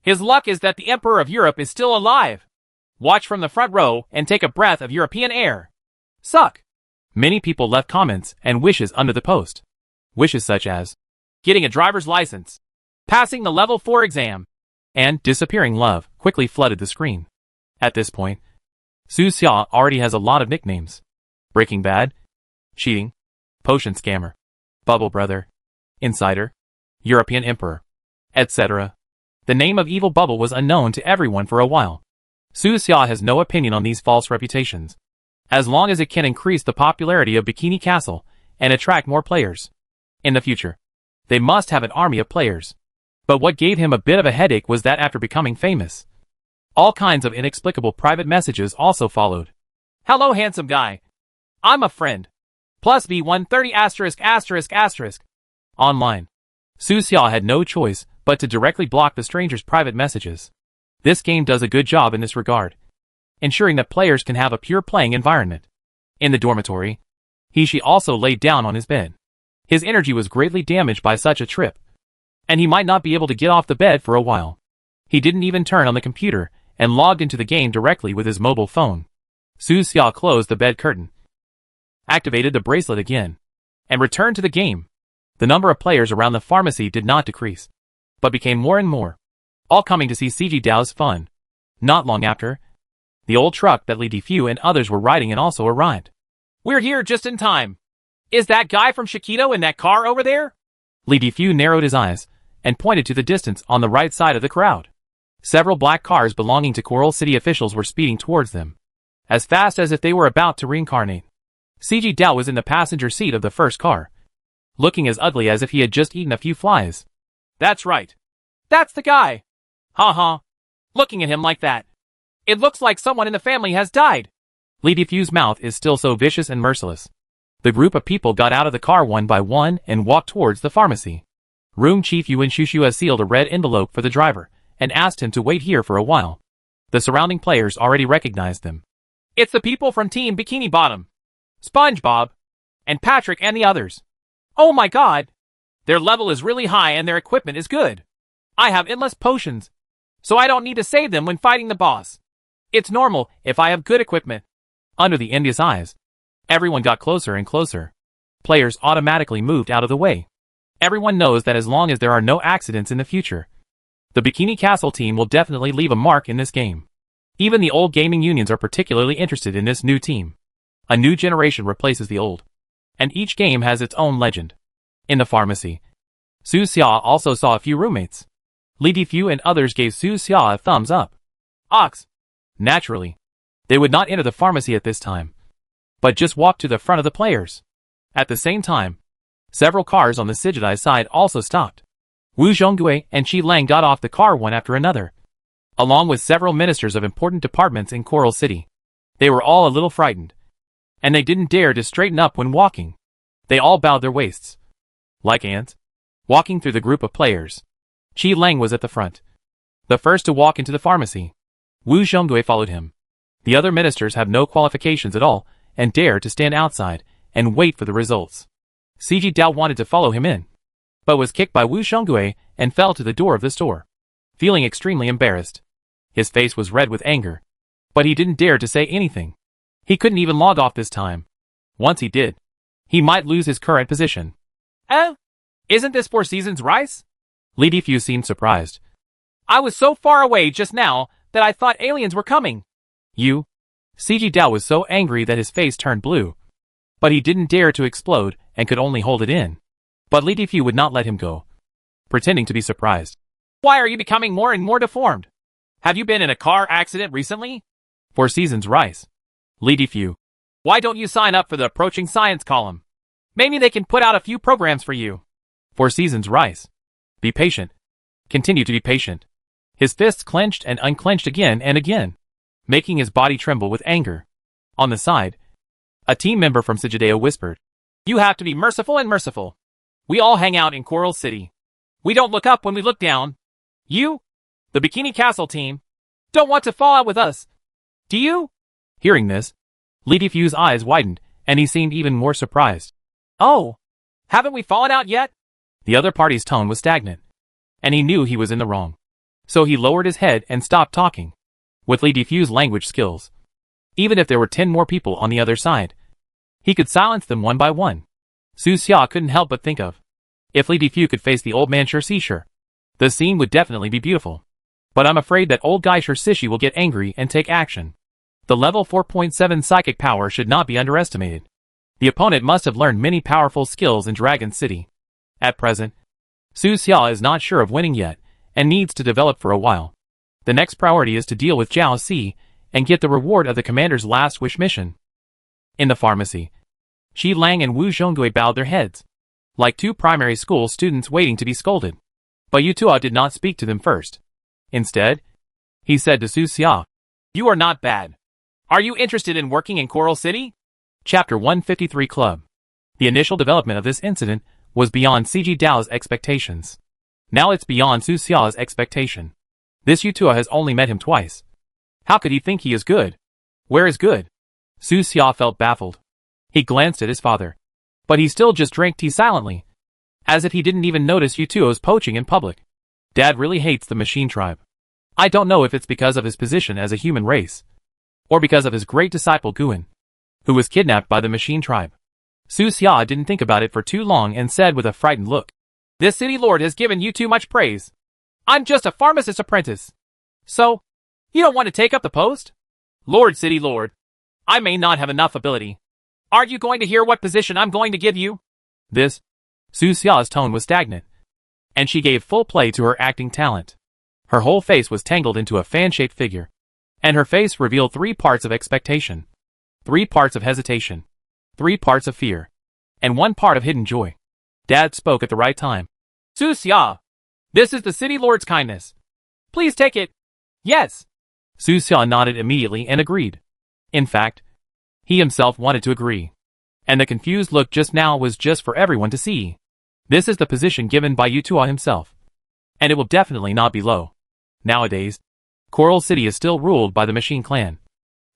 His luck is that the Emperor of Europe is still alive. Watch from the front row and take a breath of European air. Suck. Many people left comments and wishes under the post. Wishes such as getting a driver's license, passing the level 4 exam, and disappearing love quickly flooded the screen. At this point, Su Xia already has a lot of nicknames. Breaking Bad, Cheating, Potion Scammer, Bubble Brother, Insider, European Emperor, etc. The name of Evil Bubble was unknown to everyone for a while. Su Xia has no opinion on these false reputations, as long as it can increase the popularity of Bikini Castle and attract more players. In the future, they must have an army of players. But what gave him a bit of a headache was that after becoming famous, all kinds of inexplicable private messages also followed. Hello handsome guy. I'm a friend. Plus B130****. Online. Su Xia had no choice but to directly block the stranger's private messages. This game does a good job in this regard, ensuring that players can have a pure playing environment. In the dormitory, He also laid down on his bed. His energy was greatly damaged by such a trip, and he might not be able to get off the bed for a while. He didn't even turn on the computer and logged into the game directly with his mobile phone. Su Xia closed the bed curtain, activated the bracelet again, and returned to the game. The number of players around the pharmacy did not decrease, but became more and more, all coming to see CG Dao's fun. Not long after, the old truck that Li Defu and others were riding in also arrived. We're here just in time. Is that guy from Shikito in that car over there? Li Defu narrowed his eyes and pointed to the distance on the right side of the crowd. Several black cars belonging to Coral City officials were speeding towards them, as fast as if they were about to reincarnate. CG Dao was in the passenger seat of the first car, looking as ugly as if he had just eaten a few flies. That's right. That's the guy. Ha. Looking at him like that, it looks like someone in the family has died. Li Defu's mouth is still so vicious and merciless. The group of people got out of the car one by one and walked towards the pharmacy. Room Chief Yuan Shushua sealed a red envelope for the driver and asked him to wait here for a while. The surrounding players already recognized them. It's the people from Team Bikini Bottom, SpongeBob, and Patrick and the others. Oh my god! Their level is really high and their equipment is good. I have endless potions, so I don't need to save them when fighting the boss. It's normal if I have good equipment. Under the envious eyes, everyone got closer and closer. Players automatically moved out of the way. Everyone knows that as long as there are no accidents in the future, the Bikini Castle team will definitely leave a mark in this game. Even the old gaming unions are particularly interested in this new team. A new generation replaces the old, and each game has its own legend. In the pharmacy, Su Xia also saw a few roommates. Li Defu and others gave Su Xia a thumbs up. Ox. Naturally, they would not enter the pharmacy at this time, but just walked to the front of the players. At the same time, several cars on the Sijidai side also stopped. Wu Zhonggui and Qi Lang got off the car one after another, along with several ministers of important departments in Coral City. They were all a little frightened, and they didn't dare to straighten up when walking. They all bowed their waists, like ants, walking through the group of players. Qi Lang was at the front, the first to walk into the pharmacy. Wu Zhonggui followed him. The other ministers have no qualifications at all and dare to stand outside and wait for the results. CG Dao wanted to follow him in, but was kicked by Wu Zhonggui and fell to the door of the store, feeling extremely embarrassed. His face was red with anger, but he didn't dare to say anything. He couldn't even log off this time. Once he did, he might lose his current position. Isn't this 4 Seasons rice? Li Defu seemed surprised. I was so far away just now that I thought aliens were coming. You? CG Dao was so angry that his face turned blue, but he didn't dare to explode and could only hold it in. But Li Defu would not let him go, pretending to be surprised. Why are you becoming more and more deformed? Have you been in a car accident recently? 4 Seasons rice. Li Defu. Why don't you sign up for the approaching science column? Maybe they can put out a few programs for you. 4 Seasons rice. Be patient. Continue to be patient. His fists clenched and unclenched again and again, making his body tremble with anger. On the side, a team member from Sijideo whispered, You have to be merciful and merciful. We all hang out in Coral City. We don't look up when we look down. You, the Bikini Castle team, don't want to fall out with us. Do you? Hearing this, Li Defu's eyes widened and he seemed even more surprised. Oh, haven't we fallen out yet? The other party's tone was stagnant, and he knew he was in the wrong. So he lowered his head and stopped talking. With Li Defu's language skills, even if there were 10 more people on the other side, he could silence them one by one. Su Xia couldn't help but think of, if Li Defu could face the old man Sure, the scene would definitely be beautiful. But I'm afraid that old guy Sure will get angry and take action. The level 4.7 psychic power should not be underestimated. The opponent must have learned many powerful skills in Dragon City. At present, Su Xia is not sure of winning yet, and needs to develop for a while. The next priority is to deal with Jiao Si, and get the reward of the commander's last wish mission. In the pharmacy, Qi Lang and Wu Zhonggui bowed their heads, like 2 primary school students waiting to be scolded. But Yutua did not speak to them first. Instead, he said to Su Xia, You are not bad. Are you interested in working in Coral City? Chapter 153 Club. The initial development of this incident was beyond CG Dao's expectations. Now it's beyond Su Xia's expectation. This Yutua has only met him twice. How could he think he is good? Where is good? Su Xia felt baffled. He glanced at his father. But he still just drank tea silently, as if he didn't even notice Yutuo's poaching in public. Dad really hates the machine tribe. I don't know if it's because of his position as a human race, or because of his great disciple Guin, who was kidnapped by the machine tribe. Su Xia didn't think about it for too long and said with a frightened look, "This city lord has given you too much praise. I'm just a pharmacist apprentice. So, you don't want to take up the post? Lord City Lord, I may not have enough ability. Are you going to hear what position I'm going to give you?" This, Su Xia's tone was stagnant, and she gave full play to her acting talent. Her whole face was tangled into a fan-shaped figure, and her face revealed 3 parts of expectation, 3 parts of hesitation, 3 parts of fear, and 1 part of hidden joy. Dad spoke at the right time. "Su Xia, this is the city lord's kindness. Please take it." "Yes." Su Xia nodded immediately and agreed. In fact, he himself wanted to agree. And the confused look just now was just for everyone to see. This is the position given by Yutuo himself. And it will definitely not be low. Nowadays, Coral City is still ruled by the Machine Clan.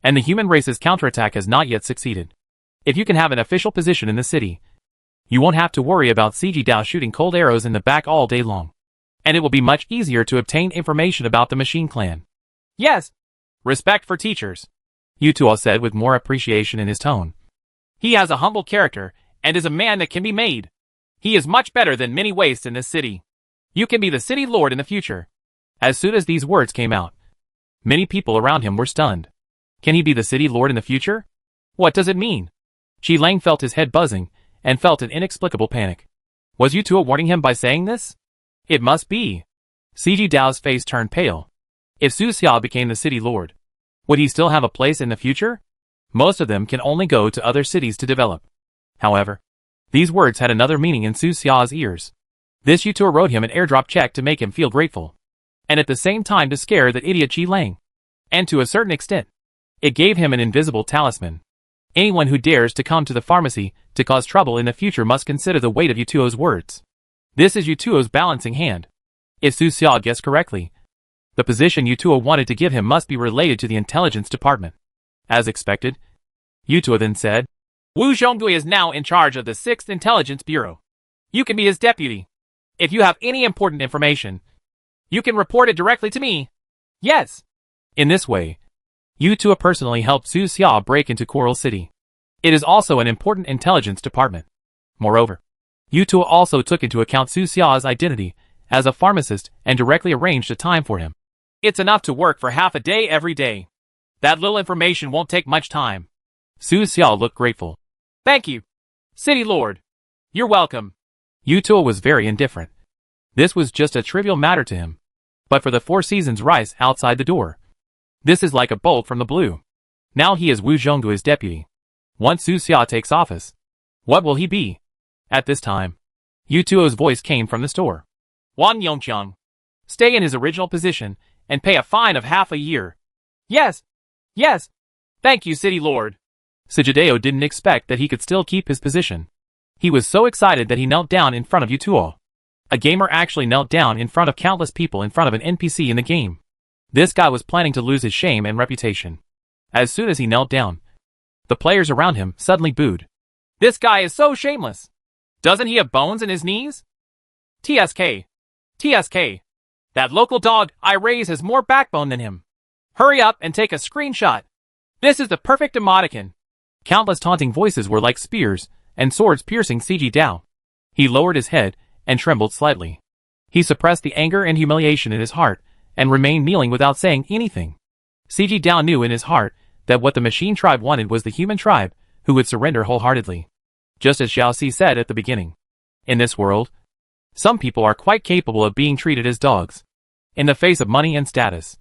And the human race's counterattack has not yet succeeded. If you can have an official position in the city, you won't have to worry about CG Dao shooting cold arrows in the back all day long. And it will be much easier to obtain information about the Machine Clan. "Yes. Respect for teachers," Yutuo said with more appreciation in his tone. "He has a humble character, and is a man that can be made. He is much better than many wastes in this city. You can be the city lord in the future." As soon as these words came out, many people around him were stunned. Can he be the city lord in the future? What does it mean? Qi Lang felt his head buzzing, and felt an inexplicable panic. Was Yutuo warning him by saying this? It must be. CG Dao's face turned pale. If Su Xia became the city lord, would he still have a place in the future? Most of them can only go to other cities to develop. However, these words had another meaning in Su Xia's ears. This Yutuo wrote him an airdrop check to make him feel grateful, and at the same time to scare that idiot Qi Lang. And to a certain extent, it gave him an invisible talisman. Anyone who dares to come to the pharmacy to cause trouble in the future must consider the weight of Yutuo's words. This is Yutuo's balancing hand. If Su Xia guessed correctly, the position Yutuo wanted to give him must be related to the intelligence department. As expected, Yutuo then said, "Wu Zhongdui is now in charge of the 6th Intelligence Bureau. You can be his deputy. If you have any important information, you can report it directly to me." "Yes." In this way, Yutuo personally helped Su Xia break into Coral City. It is also an important intelligence department. Moreover, Yutuo also took into account Su Xia's identity as a pharmacist and directly arranged a time for him. "It's enough to work for half a day every day. That little information won't take much time." Su Xia looked grateful. "Thank you, City Lord. You're welcome." Yutuo was very indifferent. This was just a trivial matter to him. But for the 4 seasons rice outside the door, this is like a bolt from the blue. Now he is Wu Zhongdui's deputy. Once Su Xia takes office, what will he be? At this time, Yutuo's voice came from the store. "Wan Yongqiang, stay in his original position and pay a fine of half a year." "Yes, yes. Thank you, City Lord." Sijideo didn't expect that he could still keep his position. He was so excited that he knelt down in front of Yutuo. A gamer actually knelt down in front of countless people in front of an NPC in the game. This guy was planning to lose his shame and reputation. As soon as he knelt down, the players around him suddenly booed. "This guy is so shameless. Doesn't he have bones in his knees? TSK. TSK. That local dog I raise has more backbone than him. Hurry up and take a screenshot. This is the perfect emoticon." Countless taunting voices were like spears and swords piercing CG Dao. He lowered his head and trembled slightly. He suppressed the anger and humiliation in his heart and remained kneeling without saying anything. CG Dao knew in his heart that what the machine tribe wanted was the human tribe who would surrender wholeheartedly. Just as Xiao Si said at the beginning. In this world, some people are quite capable of being treated as dogs. In the face of money and status.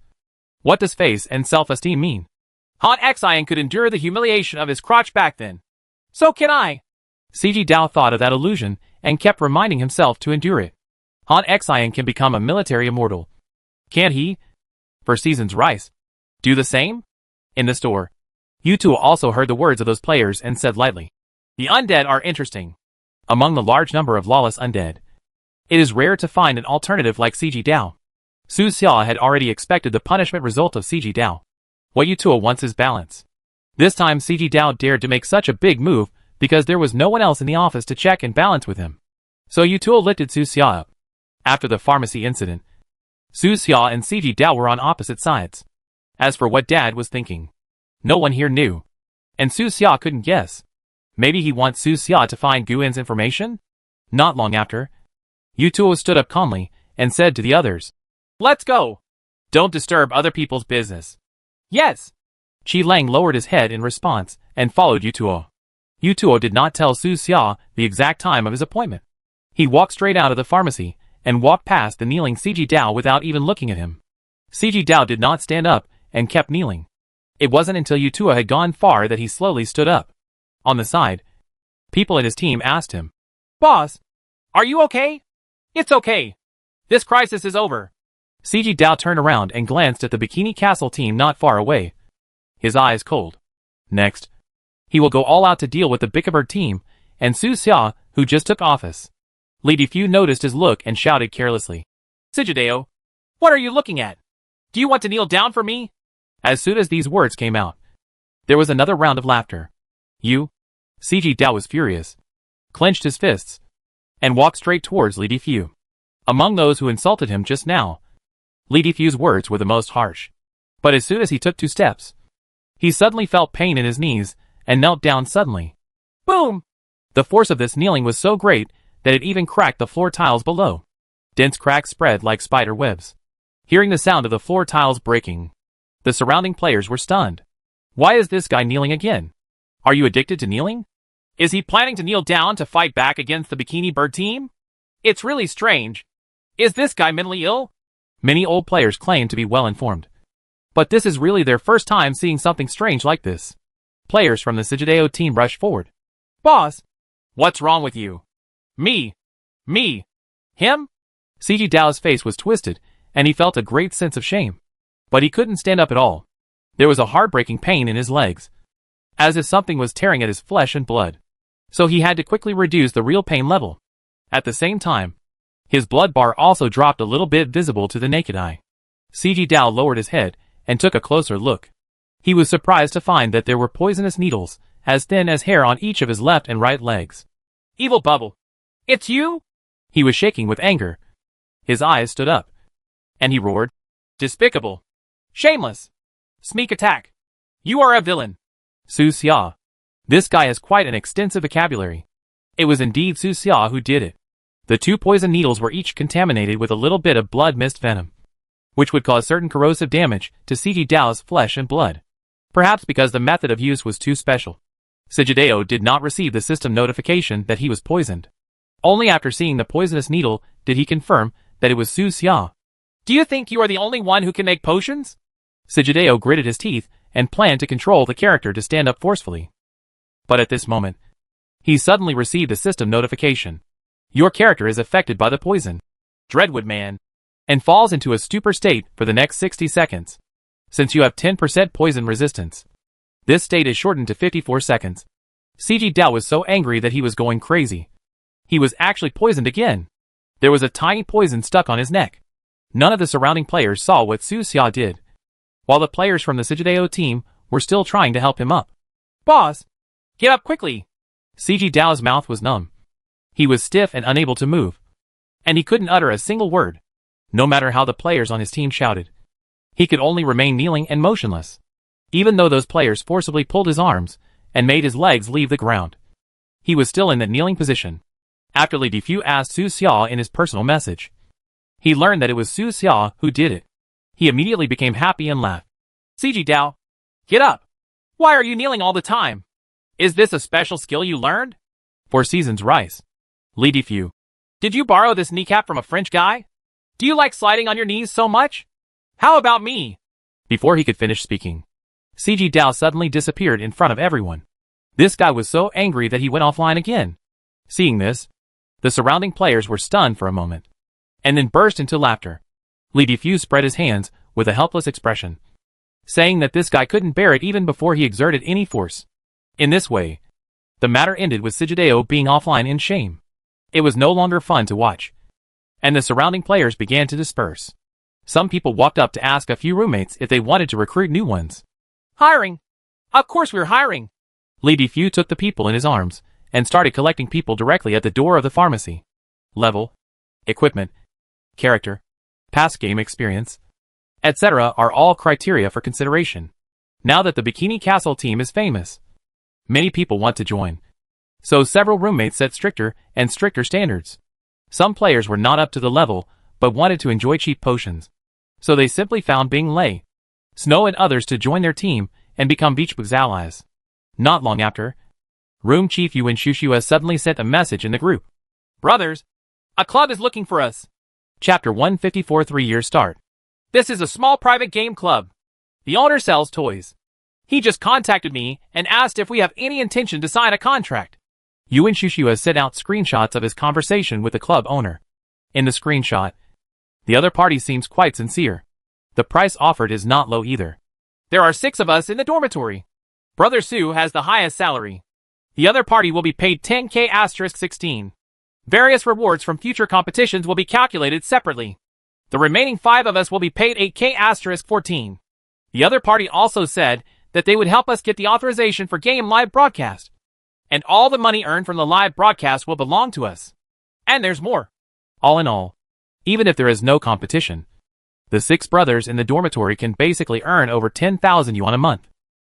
What does face and self-esteem mean? Han Xian could endure the humiliation of his crotch back then. So can I. CG Dao thought of that illusion and kept reminding himself to endure it. Han Xian can become a military immortal. Can't he? For seasons rice. Do the same? In the store, Yutuo also heard the words of those players and said lightly, "The undead are interesting. Among the large number of lawless undead, it is rare to find an alternative like CG Dao." Su Xia had already expected the punishment result of CG Dao. What Yutuo wants is balance. This time CG Dao dared to make such a big move because there was no one else in the office to check and balance with him. So Yutuo lifted Su Xia up. After the pharmacy incident, Su Xia and CG Dao were on opposite sides. As for what Dad was thinking, no one here knew. And Su Xia couldn't guess. Maybe he wants Su Xia to find Guan's information? Not long after, Yutuo stood up calmly and said to the others, "Let's go. Don't disturb other people's business." "Yes." Qi Lang lowered his head in response and followed Yutuo. Yutuo did not tell Su Xia the exact time of his appointment. He walked straight out of the pharmacy and walked past the kneeling CG Dao without even looking at him. CG Dao did not stand up and kept kneeling. It wasn't until Yutuo had gone far that he slowly stood up. On the side, people in his team asked him, "Boss, are you okay?" "It's okay. This crisis is over." CG Dao turned around and glanced at the Bikini Castle team not far away. His eyes cold. Next, he will go all out to deal with the Bickerbird team and Su Xia, who just took office. Li Defu noticed his look and shouted carelessly, "Sigideo, what are you looking at? Do you want to kneel down for me?" As soon as these words came out, there was another round of laughter. CG Dao was furious, clenched his fists, and walked straight towards Li Defu. Among those who insulted him just now, Li Defu's words were the most harsh. But as soon as he took 2 steps, he suddenly felt pain in his knees and knelt down suddenly. Boom! The force of this kneeling was so great that it even cracked the floor tiles below. Dense cracks spread like spider webs. Hearing the sound of the floor tiles breaking, the surrounding players were stunned. Why is this guy kneeling again? Are you addicted to kneeling? Is he planning to kneel down to fight back against the Bikini Bird team? It's really strange. Is this guy mentally ill? Many old players claim to be well informed. But this is really their first time seeing something strange like this. Players from the Sigideo team rushed forward. "Boss, what's wrong with you?" Me. Him? CG Dao's face was twisted, and he felt a great sense of shame. But he couldn't stand up at all. There was a heartbreaking pain in his legs, as if something was tearing at his flesh and blood. So he had to quickly reduce the real pain level. At the same time, his blood bar also dropped a little bit visible to the naked eye. CG Dao lowered his head and took a closer look. He was surprised to find that there were poisonous needles, as thin as hair on each of his left and right legs. "Evil Bubble! It's you?" He was shaking with anger. His eyes stood up, and he roared, "Despicable! Shameless! Sneak attack! You are a villain!" Su Xia. This guy has quite an extensive vocabulary. It was indeed Su Xia who did it. The 2 poison needles were each contaminated with a little bit of blood mist venom, which would cause certain corrosive damage to CG Dao's flesh and blood. Perhaps because the method of use was too special, Sigideo did not receive the system notification that he was poisoned. Only after seeing the poisonous needle did he confirm that it was Su Xia. "Do you think you are the only one who can make potions?" Sigideo gritted his teeth and planned to control the character to stand up forcefully. But at this moment, he suddenly received a system notification. "Your character is affected by the poison, Dreadwood Man, and falls into a stupor state for the next 60 seconds. Since you have 10% poison resistance, this state is shortened to 54 seconds. CG Dao was so angry that he was going crazy. He was actually poisoned again. There was a tiny poison stuck on his neck. None of the surrounding players saw what Su Xia did, while the players from the Sigideo team were still trying to help him up. "Boss, get up quickly!" CG Dao's mouth was numb. He was stiff and unable to move, and he couldn't utter a single word. No matter how the players on his team shouted, he could only remain kneeling and motionless, even though those players forcibly pulled his arms and made his legs leave the ground. He was still in that kneeling position. After Li Defu asked Su Xia in his personal message, he learned that it was Su Xia who did it. He immediately became happy and laughed. "CG Dao, get up! Why are you kneeling all the time? Is this a special skill you learned?" "For season's rice." Li Defu, did you borrow this kneecap from a French guy? Do you like sliding on your knees so much? How about me?" Before he could finish speaking, CG Dao suddenly disappeared in front of everyone. This guy was so angry that he went offline again. Seeing this, the surrounding players were stunned for a moment, and then burst into laughter. Li Defu spread his hands with a helpless expression, saying that this guy couldn't bear it even before he exerted any force. In this way, the matter ended with Sigideo being offline in shame. It was no longer fun to watch, and the surrounding players began to disperse. Some people walked up to ask a few roommates if they wanted to recruit new ones. "Hiring! Of course we're hiring!" Li Defu took the people in his arms and started collecting people directly at the door of the pharmacy. Level, equipment, character, past game experience, etc. are all criteria for consideration. Now that the Bikini Castle team is famous, many people want to join. So several roommates set stricter and stricter standards. Some players were not up to the level, but wanted to enjoy cheap potions. So they simply found Bing Lei, Snow and others to join their team and become Beachbug's allies. Not long after, Room Chief Yuan Shushua suddenly sent a message in the group. Brothers, a club is looking for us. Chapter 154 3-year start. This is a small private game club. The owner sells toys. He just contacted me and asked if we have any intention to sign a contract. Yuan Shushua sent out screenshots of his conversation with the club owner. In the screenshot, the other party seems quite sincere. The price offered is not low either. There are 6 of us in the dormitory. Brother Su has the highest salary. The other party will be paid 10K*16. Various rewards from future competitions will be calculated separately. The remaining 5 of us will be paid 8K*14. The other party also said that they would help us get the authorization for game live broadcast. And all the money earned from the live broadcast will belong to us. And there's more. All in all, even if there is no competition, the 6 brothers in the dormitory can basically earn over 10,000 yuan a month.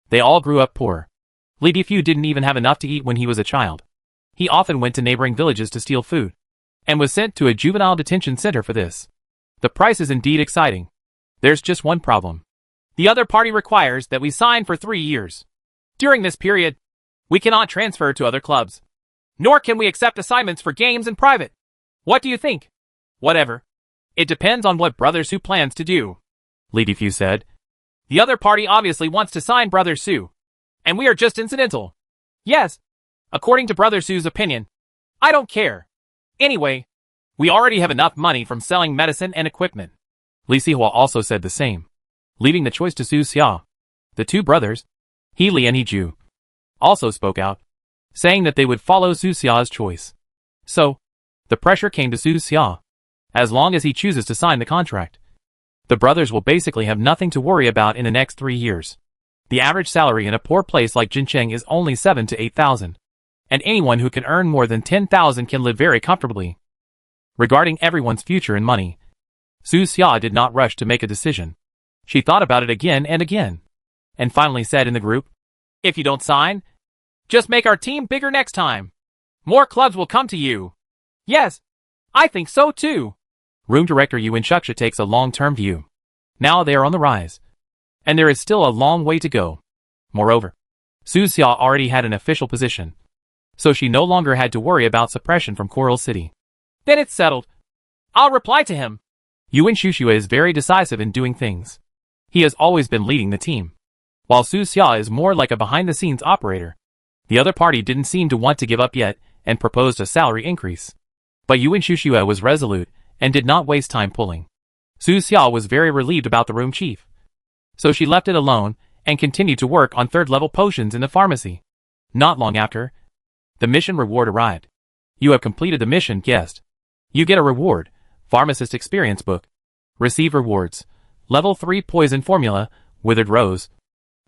They all grew up poor. Li Difu didn't even have enough to eat when he was a child. He often went to neighboring villages to steal food, and was sent to a juvenile detention center for this. The price is indeed exciting. There's just one problem. The other party requires that we sign for 3 years. During this period, we cannot transfer to other clubs. Nor can we accept assignments for games in private. What do you think? Whatever. It depends on what Brother Su plans to do. Li Difu said. The other party obviously wants to sign Brother Su. And we are just incidental. Yes. According to Brother Su's opinion. I don't care. Anyway, we already have enough money from selling medicine and equipment. Li Sihua also said the same, leaving the choice to Su Xia. The 2 brothers, He Li and He Ju, also spoke out, saying that they would follow Su Xia's choice. So, the pressure came to Su Xia. As long as he chooses to sign the contract, the brothers will basically have nothing to worry about in the next 3 years. The average salary in a poor place like Jincheng is only 7 to 8,000. And anyone who can earn more than 10,000 can live very comfortably. Regarding everyone's future and money, Su Xia did not rush to make a decision. She thought about it again and again, and finally said in the group, if you don't sign, just make our team bigger next time. More clubs will come to you. Yes, I think so too. Room Director Yuan Shuxia takes a long-term view. Now they are on the rise, and there is still a long way to go. Moreover, Su Xia already had an official position, so she no longer had to worry about suppression from Coral City. Then it's settled. I'll reply to him. Yuan Shushua is very decisive in doing things. He has always been leading the team, while Su Xia is more like a behind-the-scenes operator. The other party didn't seem to want to give up yet and proposed a salary increase. But Yuan Shushua was resolute and did not waste time pulling. Su Xia was very relieved about the room chief, so she left it alone and continued to work on 3rd-level potions in the pharmacy. Not long after, the mission reward arrived. You have completed the mission, guest. You get a reward, Pharmacist Experience Book. Receive rewards, Level 3 Poison Formula, Withered Rose,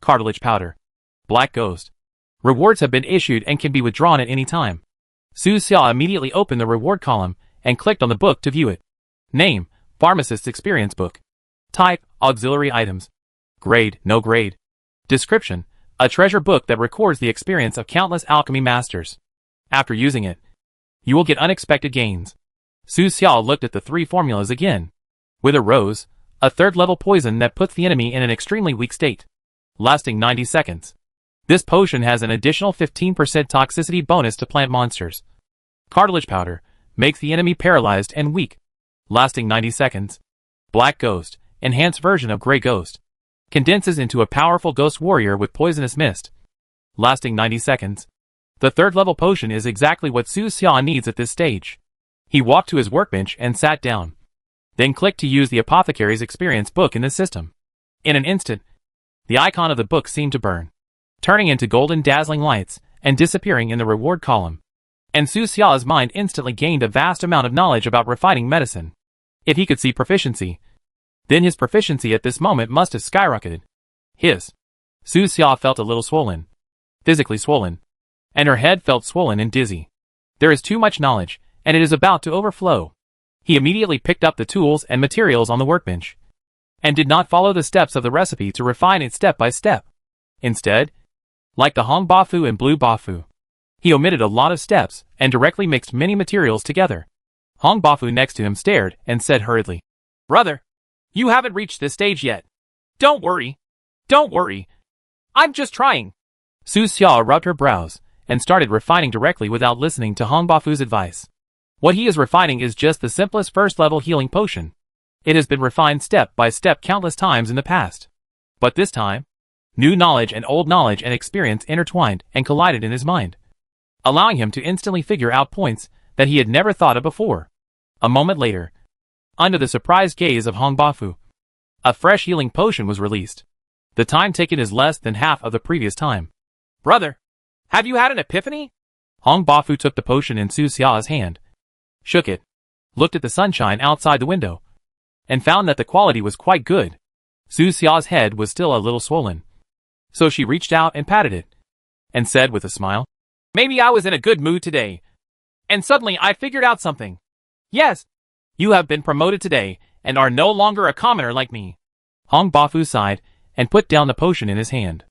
Cartilage Powder, Black Ghost. Rewards have been issued and can be withdrawn at any time. Su Xia immediately opened the reward column and clicked on the book to view it. Name, Pharmacist's Experience Book. Type, Auxiliary Items. Grade, no grade. Description, a treasure book that records the experience of countless alchemy masters. After using it, you will get unexpected gains. Su Xia looked at the 3 formulas again. Wither Rose, a 3rd-level poison that puts the enemy in an extremely weak state, lasting 90 seconds. This potion has an additional 15% toxicity bonus to plant monsters. Cartilage Powder makes the enemy paralyzed and weak, lasting 90 seconds. Black Ghost, enhanced version of Grey Ghost, condenses into a powerful ghost warrior with poisonous mist, lasting 90 seconds. The 3rd-level potion is exactly what Su Xia needs at this stage. He walked to his workbench and sat down, then clicked to use the Apothecary's Experience Book in the system. In an instant, the icon of the book seemed to burn, turning into golden dazzling lights and disappearing in the reward column. And Su Xia's mind instantly gained a vast amount of knowledge about refining medicine. If he could see proficiency, then his proficiency at this moment must have skyrocketed. Su Xia felt a little swollen, physically swollen, and her head felt swollen and dizzy. There is too much knowledge, and it is about to overflow. He immediately picked up the tools and materials on the workbench, and did not follow the steps of the recipe to refine it step by step. Instead, like the Hong Bafu and Blue Bafu, he omitted a lot of steps and directly mixed many materials together. Hong Bafu next to him stared and said hurriedly, "Brother, you haven't reached this stage yet. Don't worry. Don't worry. I'm just trying." Su Xia rubbed her brows and started refining directly without listening to Hong Bafu's advice. What he is refining is just the simplest first-level healing potion. It has been refined step by step countless times in the past. But this time, new knowledge and old knowledge and experience intertwined and collided in his mind, allowing him to instantly figure out points that he had never thought of before. A moment later, under the surprised gaze of Hong Bafu, a fresh healing potion was released. The time taken is less than half of the previous time. "Brother, have you had an epiphany?" Hong Bafu took the potion in Su Xia's hand, shook it, looked at the sunshine outside the window, and found that the quality was quite good. Su Xia's head was still a little swollen, so she reached out and patted it, and said with a smile, "Maybe I was in a good mood today, and suddenly I figured out something. Yes, you have been promoted today, and are no longer a commoner like me." Hong Bafu sighed, and put down the potion in his hand.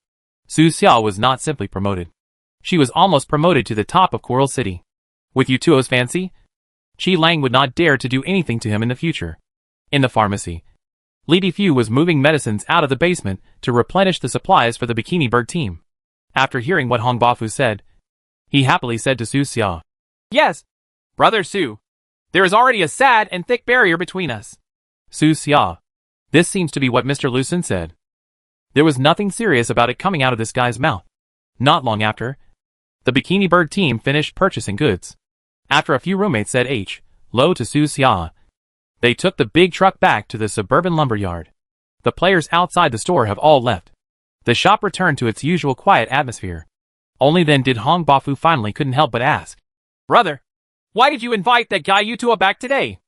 Su Xia was not simply promoted. She was almost promoted to the top of Coral City. With Yutuo's fancy, Qi Lang would not dare to do anything to him in the future. In the pharmacy, Li Difu was moving medicines out of the basement to replenish the supplies for the Bikini Bird team. After hearing what Hong Bafu said, he happily said to Su Xia, "Yes, Brother Su, there is already a sad and thick barrier between us." Su Xia, this seems to be what Mr. Lucen said. There was nothing serious about it coming out of this guy's mouth. Not long after, the Bikini Bird team finished purchasing goods. After a few roommates said hello to Su Xia, they took the big truck back to the suburban lumberyard. The players outside the store have all left. The shop returned to its usual quiet atmosphere. Only then did Hong Bafu finally couldn't help but ask, "Brother, why did you invite that guy Yutuo back today?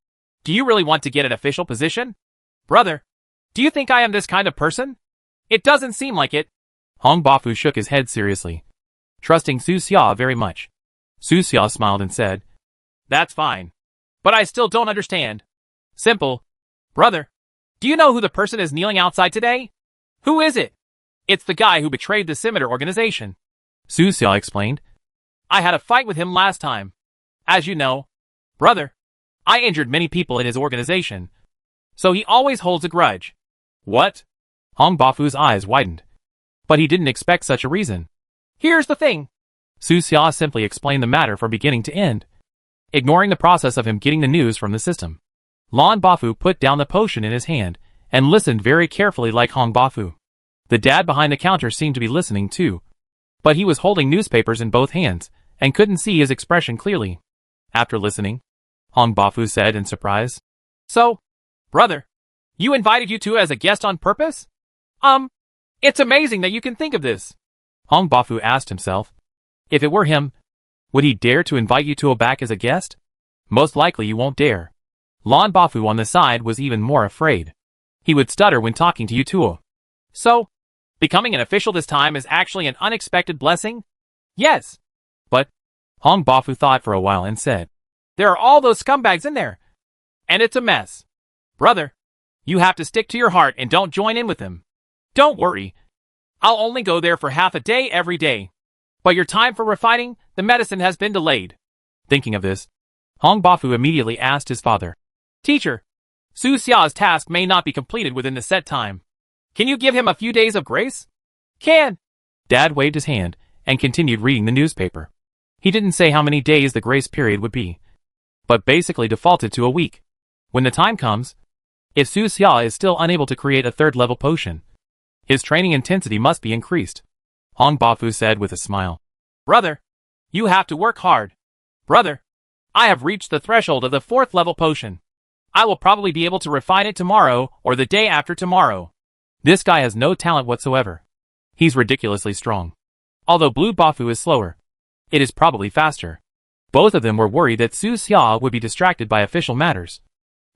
Do you really want to get an official position? Brother, do you think I am this kind of person? It doesn't seem like it." Hong Bafu shook his head seriously, trusting Su Xia very much. Su Xia smiled and said, "That's fine. But I still don't understand. Simple. Brother, do you know who the person is kneeling outside today? Who is it?" "It's the guy who betrayed the Scimitar organization," Su Xia explained. "I had a fight with him last time. As you know, brother, I injured many people in his organization, so he always holds a grudge." "What?" Hong Bafu's eyes widened. But he didn't expect such a reason. "Here's the thing." Su Xia simply explained the matter from beginning to end, ignoring the process of him getting the news from the system. Lan Bafu put down the potion in his hand and listened very carefully like Hong Bafu. The dad behind the counter seemed to be listening too, but he was holding newspapers in both hands and couldn't see his expression clearly. After listening, Hong Bafu said in surprise, "So, brother, you invited Yutuo as a guest on purpose? It's amazing that you can think of this." Hong Bafu asked himself, if it were him, would he dare to invite Yutuo back as a guest? Most likely he won't dare. Lan Bafu on the side was even more afraid. He would stutter when talking to Yutuo. "So, becoming an official this time is actually an unexpected blessing?" "Yes." "But," Hong Bafu thought for a while and said, "there are all those scumbags in there, and it's a mess. Brother, you have to stick to your heart and don't join in with them. Don't worry. I'll only go there for half a day every day. But your time for refining the medicine has been delayed." Thinking of this, Hong Bafu immediately asked his father, "Teacher, Su Xia's task may not be completed within the set time. Can you give him a few days of grace?" "Can." Dad waved his hand and continued reading the newspaper. He didn't say how many days the grace period would be, but basically defaulted to a week. When the time comes, if Su Xia is still unable to create a third-level potion, his training intensity must be increased. Hong Bafu said with a smile, "Brother, you have to work hard. Brother, I have reached the threshold of the 4th level potion. I will probably be able to refine it tomorrow or the day after tomorrow." This guy has no talent whatsoever. He's ridiculously strong. Although Blue Bafu is slower, it is probably faster. Both of them were worried that Su Xia would be distracted by official matters,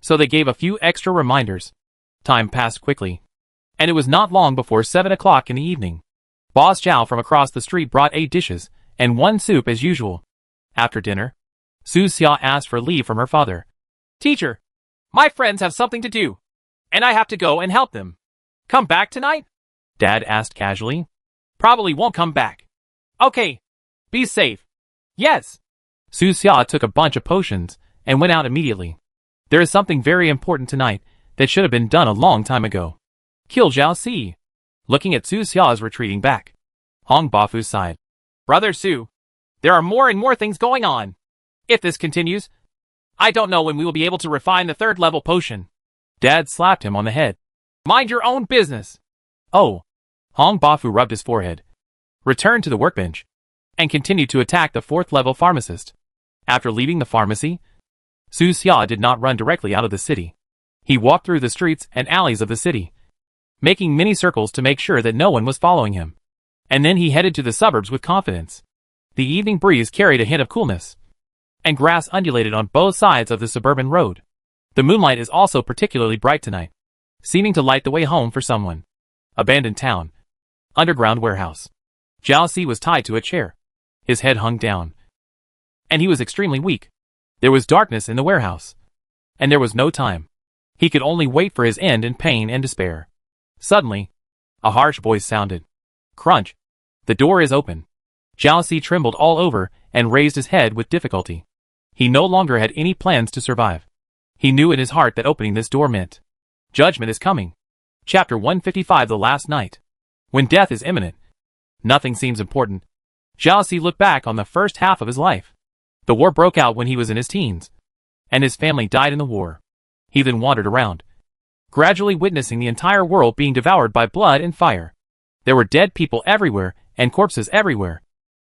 so they gave a few extra reminders. Time passed quickly, and it was not long before 7 o'clock in the evening. Boss Zhao from across the street brought 8 dishes and one soup as usual. After dinner, Su Xia asked for leave from her father. Teacher, my friends have something to do, and I have to go and help them. Come back tonight? Dad asked casually. Probably won't come back. Okay. Be safe. Yes. Su Xia took a bunch of potions and went out immediately. There is something very important tonight that should have been done a long time ago. Kill Zhao Si. Looking at Su Xia's retreating back, Hong Bafu sighed. Brother Su, there are more and more things going on. If this continues, I don't know when we will be able to refine the third level potion. Dad slapped him on the head. Mind your own business. Oh. Hong Bafu rubbed his forehead, returned to the workbench, and continued to attack the fourth level pharmacist. After leaving the pharmacy, Su Xia did not run directly out of the city. He walked through the streets and alleys of the city, making many circles to make sure that no one was following him. And then he headed to the suburbs with confidence. The evening breeze carried a hint of coolness, and grass undulated on both sides of the suburban road. The moonlight is also particularly bright tonight, seeming to light the way home for someone. Abandoned town. Underground warehouse. Zhao Si was tied to a chair. His head hung down, and he was extremely weak. There was darkness in the warehouse, and there was no time. He could only wait for his end in pain and despair. Suddenly, a harsh voice sounded. Crunch. The door is open. Zhao Si trembled all over and raised his head with difficulty. He no longer had any plans to survive. He knew in his heart that opening this door meant judgment is coming. Chapter 155. The Last Night. When death is imminent, nothing seems important. Zhao Si looked back on the first half of his life. The war broke out when he was in his teens, and his family died in the war. He then wandered around, gradually witnessing the entire world being devoured by blood and fire. There were dead people everywhere and corpses everywhere,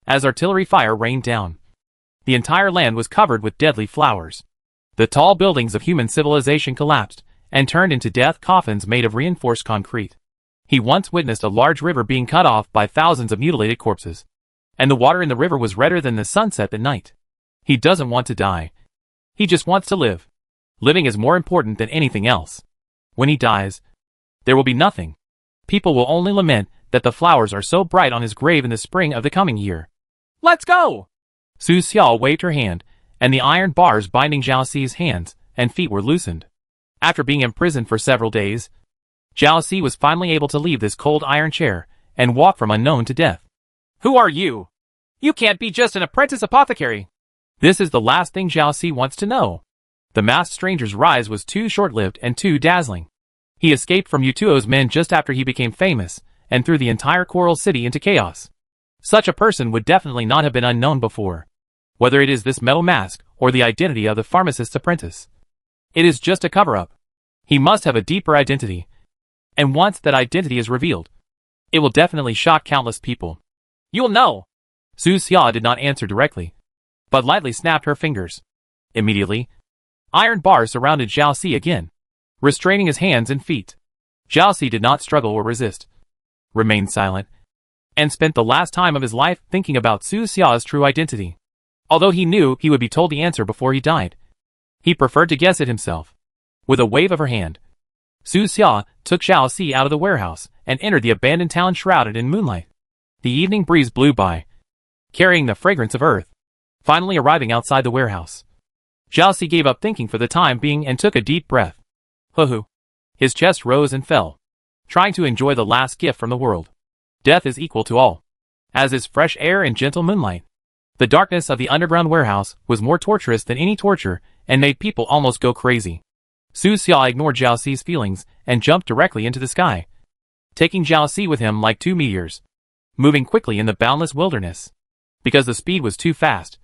as artillery fire rained down. The entire land was covered with deadly flowers. The tall buildings of human civilization collapsed and turned into death coffins made of reinforced concrete. He once witnessed a large river being cut off by thousands of mutilated corpses, and the water in the river was redder than the sunset at night. He doesn't want to die. He just wants to live. Living is more important than anything else. When he dies, there will be nothing. People will only lament that the flowers are so bright on his grave in the spring of the coming year. Let's go! Su Xia waved her hand, and the iron bars binding Zhao Si's hands and feet were loosened. After being imprisoned for several days, Zhao Si was finally able to leave this cold iron chair and walk from unknown to death. Who are you? You can't be just an apprentice apothecary. This is the last thing Zhao Si wants to know. The masked stranger's rise was too short-lived and too dazzling. He escaped from Yutuo's men just after he became famous and threw the entire Coral City into chaos. Such a person would definitely not have been unknown before, whether it is this metal mask or the identity of the pharmacist's apprentice. It is just a cover-up. He must have a deeper identity, and once that identity is revealed, it will definitely shock countless people. You'll know. Su Xia did not answer directly, but lightly snapped her fingers. Immediately, iron bars surrounded Zhao Si again, restraining his hands and feet. Zhao Si did not struggle or resist, remained silent, and spent the last time of his life thinking about Su Xia's true identity. Although he knew he would be told the answer before he died, he preferred to guess it himself. With a wave of her hand, Su Xia took Zhao Si out of the warehouse and entered the abandoned town shrouded in moonlight. The evening breeze blew by, carrying the fragrance of earth. Finally arriving outside the warehouse, Zhao Si gave up thinking for the time being and took a deep breath. Hoo-hoo. His chest rose and fell, trying to enjoy the last gift from the world. Death is equal to all, as is fresh air and gentle moonlight. The darkness of the underground warehouse was more torturous than any torture and made people almost go crazy. Su Xia ignored Zhao Si's feelings and jumped directly into the sky, taking Zhao Si with him like two meteors, moving quickly in the boundless wilderness. Because the speed was too fast,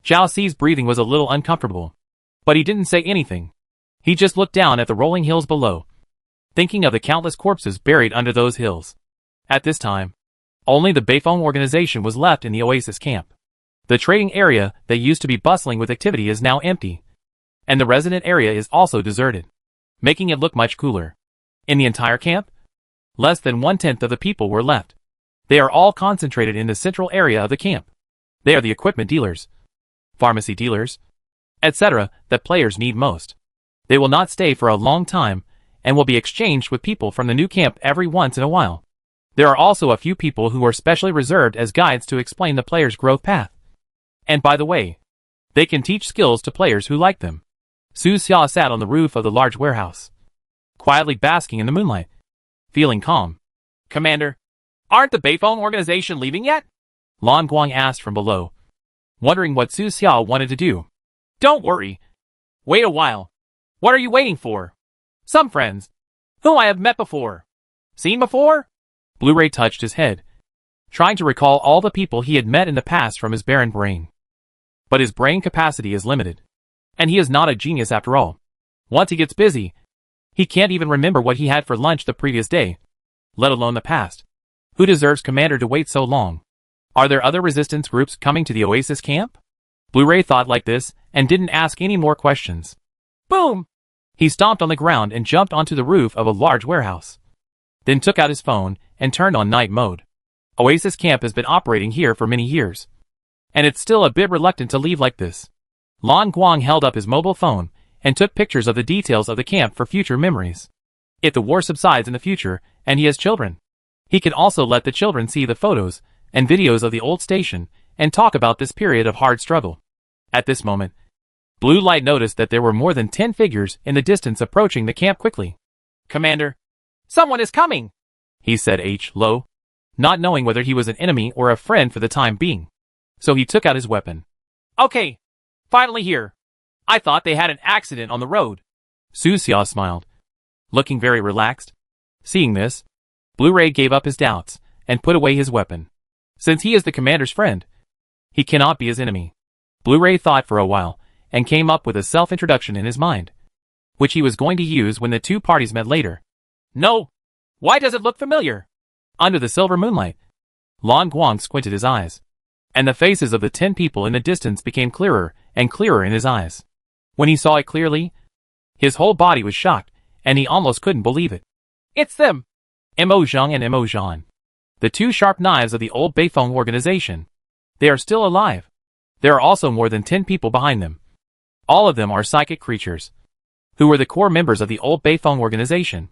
Zhao Si's breathing was a little uncomfortable, but he didn't say anything. He just looked down at the rolling hills below, thinking of the countless corpses buried under those hills. At this time, only the Beifeng organization was left in the Oasis camp. The trading area that used to be bustling with activity is now empty, and the resident area is also deserted, making it look much cooler. In the entire camp, less than 1/10 of the people were left. They are all concentrated in the central area of the camp. They are the equipment dealers, pharmacy dealers, etc. that players need most. They will not stay for a long time and will be exchanged with people from the new camp every once in a while. There are also a few people who are specially reserved as guides to explain the player's growth path. And by the way, they can teach skills to players who like them. Su Xia sat on the roof of the large warehouse, quietly basking in the moonlight, feeling calm. Commander, aren't the Beifeng organization leaving yet? Lan Guang asked from below, wondering what Su Xia wanted to do. Don't worry. Wait a while. What are you waiting for? Some friends, whom I have met before. Seen before? Blu-ray touched his head, trying to recall all the people he had met in the past from his barren brain. But his brain capacity is limited, and he is not a genius after all. Once he gets busy, he can't even remember what he had for lunch the previous day, let alone the past. Who deserves Commander to wait so long? Are there other resistance groups coming to the Oasis camp? Blu-ray thought like this and didn't ask any more questions. Boom! He stomped on the ground and jumped onto the roof of a large warehouse. Then took out his phone and turned on night mode. Oasis camp has been operating here for many years, and it's still a bit reluctant to leave like this. Lan Guang held up his mobile phone and took pictures of the details of the camp for future memories. If the war subsides in the future and he has children, he can also let the children see the photos and videos of the old station and talk about this period of hard struggle. At this moment, Blue Light noticed that there were more than 10 figures in the distance approaching the camp quickly. Commander, someone is coming, he said low, not knowing whether he was an enemy or a friend for the time being. So he took out his weapon. Okay, finally here. I thought they had an accident on the road. Su Xia smiled, looking very relaxed. Seeing this, Blu-ray gave up his doubts and put away his weapon. Since he is the commander's friend, he cannot be his enemy. Blu-ray thought for a while and came up with a self-introduction in his mind, which he was going to use when the two parties met later. No! Why does it look familiar? Under the silver moonlight, Lan Guang squinted his eyes, and the faces of the 10 people in the distance became clearer and clearer in his eyes. When he saw it clearly, his whole body was shocked, and he almost couldn't believe it. It's them! Mo Zhang and Mo Zhan, the two sharp knives of the old Beifeng organization. They are still alive. There are also more than 10 people behind them. All of them are psychic creatures, who were the core members of the old Beifeng organization.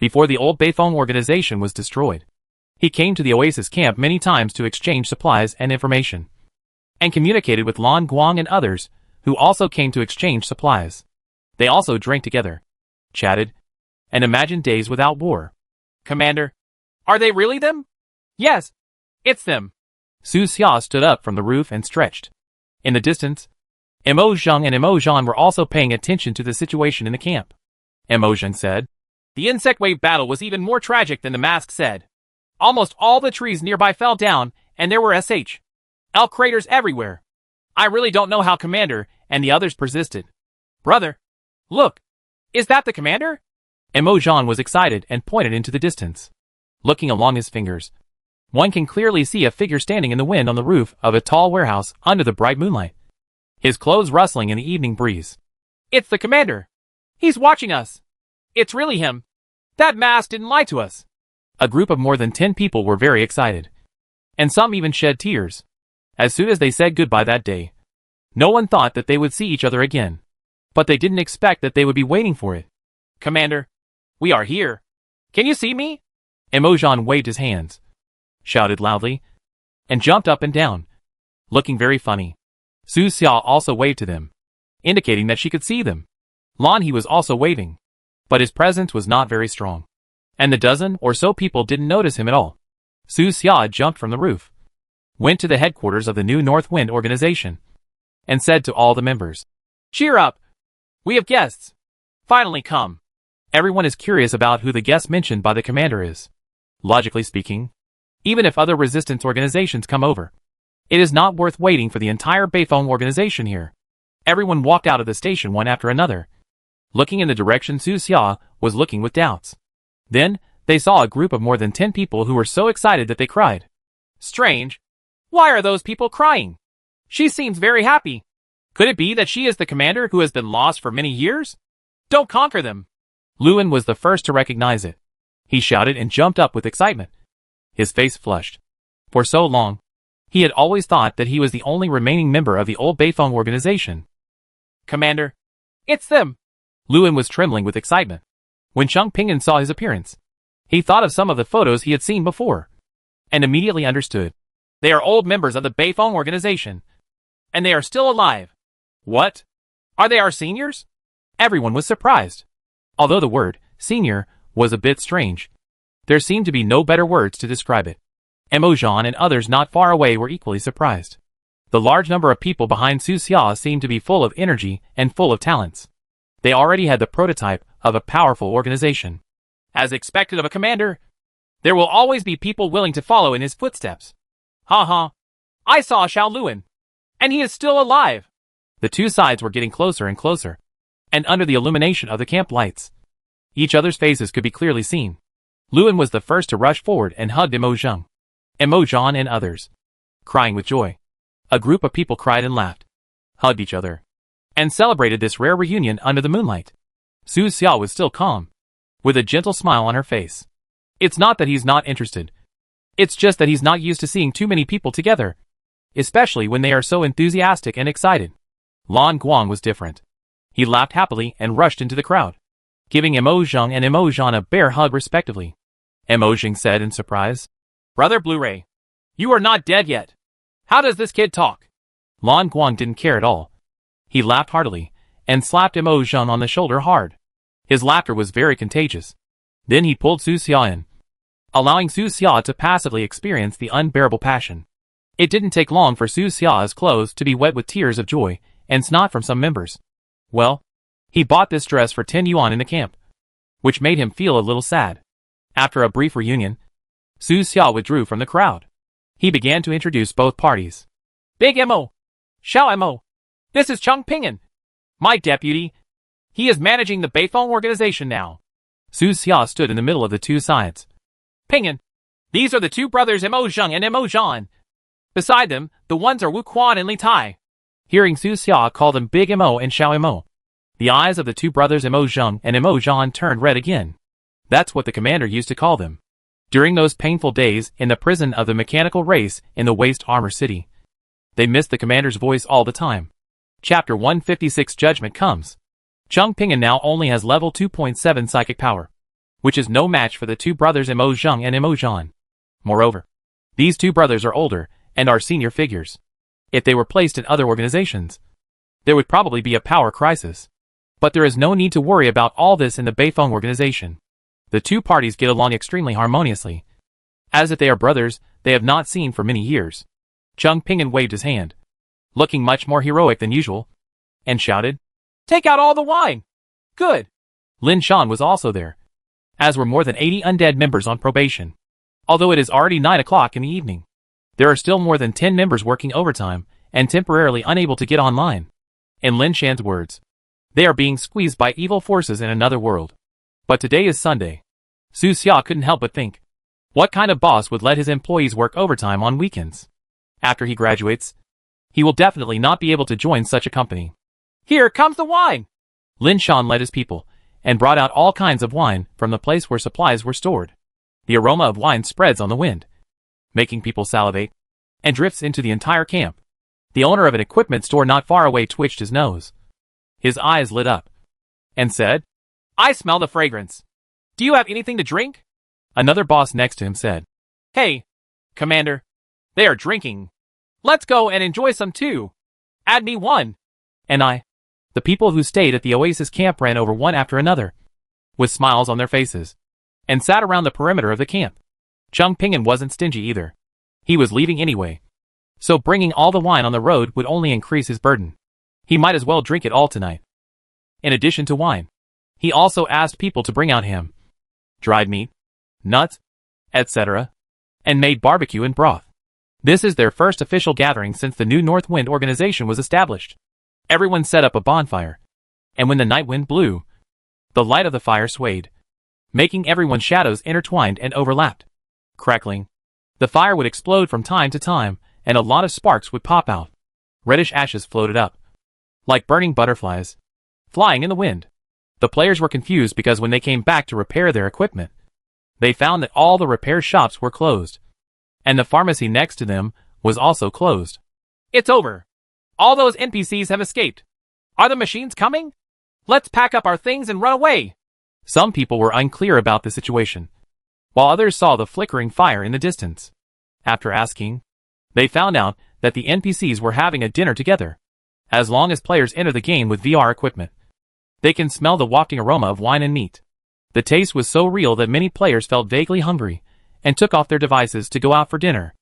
Before the old Beifeng organization was destroyed, he came to the Oasis camp many times to exchange supplies and information, and communicated with Lan Guang and others, who also came to exchange supplies. They also drank together, chatted, and imagined days without war. Commander, are they really them? Yes, it's them. Su Xia stood up from the roof and stretched. In the distance, Mo Zhang and Mo Zhan were also paying attention to the situation in the camp. Mo Zhang said, the insect wave battle was even more tragic than the mask said. Almost all the trees nearby fell down, and there were L craters everywhere. I really don't know how Commander and the others persisted. Brother, look, is that the Commander? Mo Zhan was excited and pointed into the distance. Looking along his fingers, one can clearly see a figure standing in the wind on the roof of a tall warehouse under the bright moonlight, his clothes rustling in the evening breeze. It's the Commander. He's watching us. It's really him. That mask didn't lie to us. A group of more than 10 people were very excited, and some even shed tears. As soon as they said goodbye that day, no one thought that they would see each other again, but they didn't expect that they would be waiting for it. Commander, we are here. Can you see me? Mo Zhan waved his hands, shouted loudly, and jumped up and down, looking very funny. Su Xia also waved to them, indicating that she could see them. Lan He was also waving, but his presence was not very strong, and the dozen or so people didn't notice him at all. Su Xia jumped from the roof, went to the headquarters of the new North Wind organization, and said to all the members, cheer up! We have guests! Finally come! Everyone is curious about who the guest mentioned by the commander is. Logically speaking, even if other resistance organizations come over, it is not worth waiting for the entire Beifeng organization here. Everyone walked out of the station one after another, looking in the direction Su Xia was looking with doubts. Then, they saw a group of more than 10 people who were so excited that they cried. Strange. Why are those people crying? She seems very happy. Could it be that she is the commander who has been lost for many years? Don't conquer them. Lewin was the first to recognize it. He shouted and jumped up with excitement. His face flushed. For so long, he had always thought that he was the only remaining member of the old Beifeng organization. Commander, it's them. Lewin was trembling with excitement when Cheng Ping'an saw his appearance. He thought of some of the photos he had seen before, and immediately understood. They are old members of the Beifeng organization, and they are still alive. What? Are they our seniors? Everyone was surprised. Although the word, senior, was a bit strange, there seemed to be no better words to describe it. Emojan and others not far away were equally surprised. The large number of people behind Su Xia seemed to be full of energy and full of talents. They already had the prototype of a powerful organization. As expected of a commander, there will always be people willing to follow in his footsteps. Ha ha. I saw Xiao Luan, and he is still alive. The two sides were getting closer and closer, and under the illumination of the camp lights, each other's faces could be clearly seen. Luan was the first to rush forward and hugged Emojan and others, crying with joy. A group of people cried and laughed, hugged each other, and celebrated this rare reunion under the moonlight. Su Xia was still calm, with a gentle smile on her face. It's not that he's not interested. It's just that he's not used to seeing too many people together, especially when they are so enthusiastic and excited. Lan Guang was different. He laughed happily and rushed into the crowd, giving Emojan and Emojan a bear hug respectively. Emojan said in surprise, "Brother Blu-ray, you are not dead yet. How does this kid talk?" Lan Guang didn't care at all. He laughed heartily and slapped Emojan on the shoulder hard. His laughter was very contagious. Then he pulled Su Xia in, allowing Su Xia to passively experience the unbearable passion. It didn't take long for Su Xia's clothes to be wet with tears of joy and snot from some members. Well, he bought this dress for 10 yuan in the camp, which made him feel a little sad. After a brief reunion, Su Xia withdrew from the crowd. He began to introduce both parties. Big Mo, Xiao Mo, this is Cheng Ping'an, my deputy. He is managing the Beifeng organization now. Su Xia stood in the middle of the two sides. Ping'an, these are the two brothers Emojan and Emojan. Beside them, the ones are Wu Quan and Li Tai. Hearing Su Xia call them Big Mo and Xiao Mo, the eyes of the two brothers Emojan and Emojan turned red again. That's what the commander used to call them during those painful days in the prison of the mechanical race in the Waste Armor City. They missed the commander's voice all the time. Chapter 156 Judgment comes. Cheng Ping'an now only has level 2.7 psychic power, which is no match for the two brothers Emojan and Emojan. Moreover, these two brothers are older and are senior figures. If they were placed in other organizations, there would probably be a power crisis. But there is no need to worry about all this in the Beifeng organization. The two parties get along extremely harmoniously, as if they are brothers they have not seen for many years. Cheng Ping'an waved his hand, looking much more heroic than usual, and shouted, "Take out all the wine! Good!" Lin Shan was also there, as were more than 80 undead members on probation. Although it is already 9 o'clock in the evening, there are still more than 10 members working overtime and temporarily unable to get online. In Lin Shan's words, they are being squeezed by evil forces in another world. But today is Sunday. Su Xia couldn't help but think, what kind of boss would let his employees work overtime on weekends? After he graduates, he will definitely not be able to join such a company. Here comes the wine! Lin Shan led his people and brought out all kinds of wine from the place where supplies were stored. The aroma of wine spreads on the wind, making people salivate, and drifts into the entire camp. The owner of an equipment store not far away twitched his nose. His eyes lit up, and said, "I smell the fragrance. Do you have anything to drink?" Another boss next to him said, "Hey, Commander, they are drinking. Let's go and enjoy some too. Add me one." And the people who stayed at the Oasis camp ran over one after another, with smiles on their faces, and sat around the perimeter of the camp. Cheng Ping'an wasn't stingy either. He was leaving anyway, so bringing all the wine on the road would only increase his burden. He might as well drink it all tonight. In addition to wine, he also asked people to bring out ham, dried meat, nuts, etc., and made barbecue and broth. This is their first official gathering since the new North Wind organization was established. Everyone set up a bonfire, and when the night wind blew, the light of the fire swayed, making everyone's shadows intertwined and overlapped. Crackling, the fire would explode from time to time, and a lot of sparks would pop out. Reddish ashes floated up, like burning butterflies, flying in the wind. The players were confused because when they came back to repair their equipment, they found that all the repair shops were closed, and the pharmacy next to them was also closed. It's over. All those NPCs have escaped. Are the machines coming? Let's pack up our things and run away. Some people were unclear about the situation, while others saw the flickering fire in the distance. After asking, they found out that the NPCs were having a dinner together. As long as players enter the game with VR equipment, they can smell the wafting aroma of wine and meat. The taste was so real that many players felt vaguely hungry and took off their devices to go out for dinner.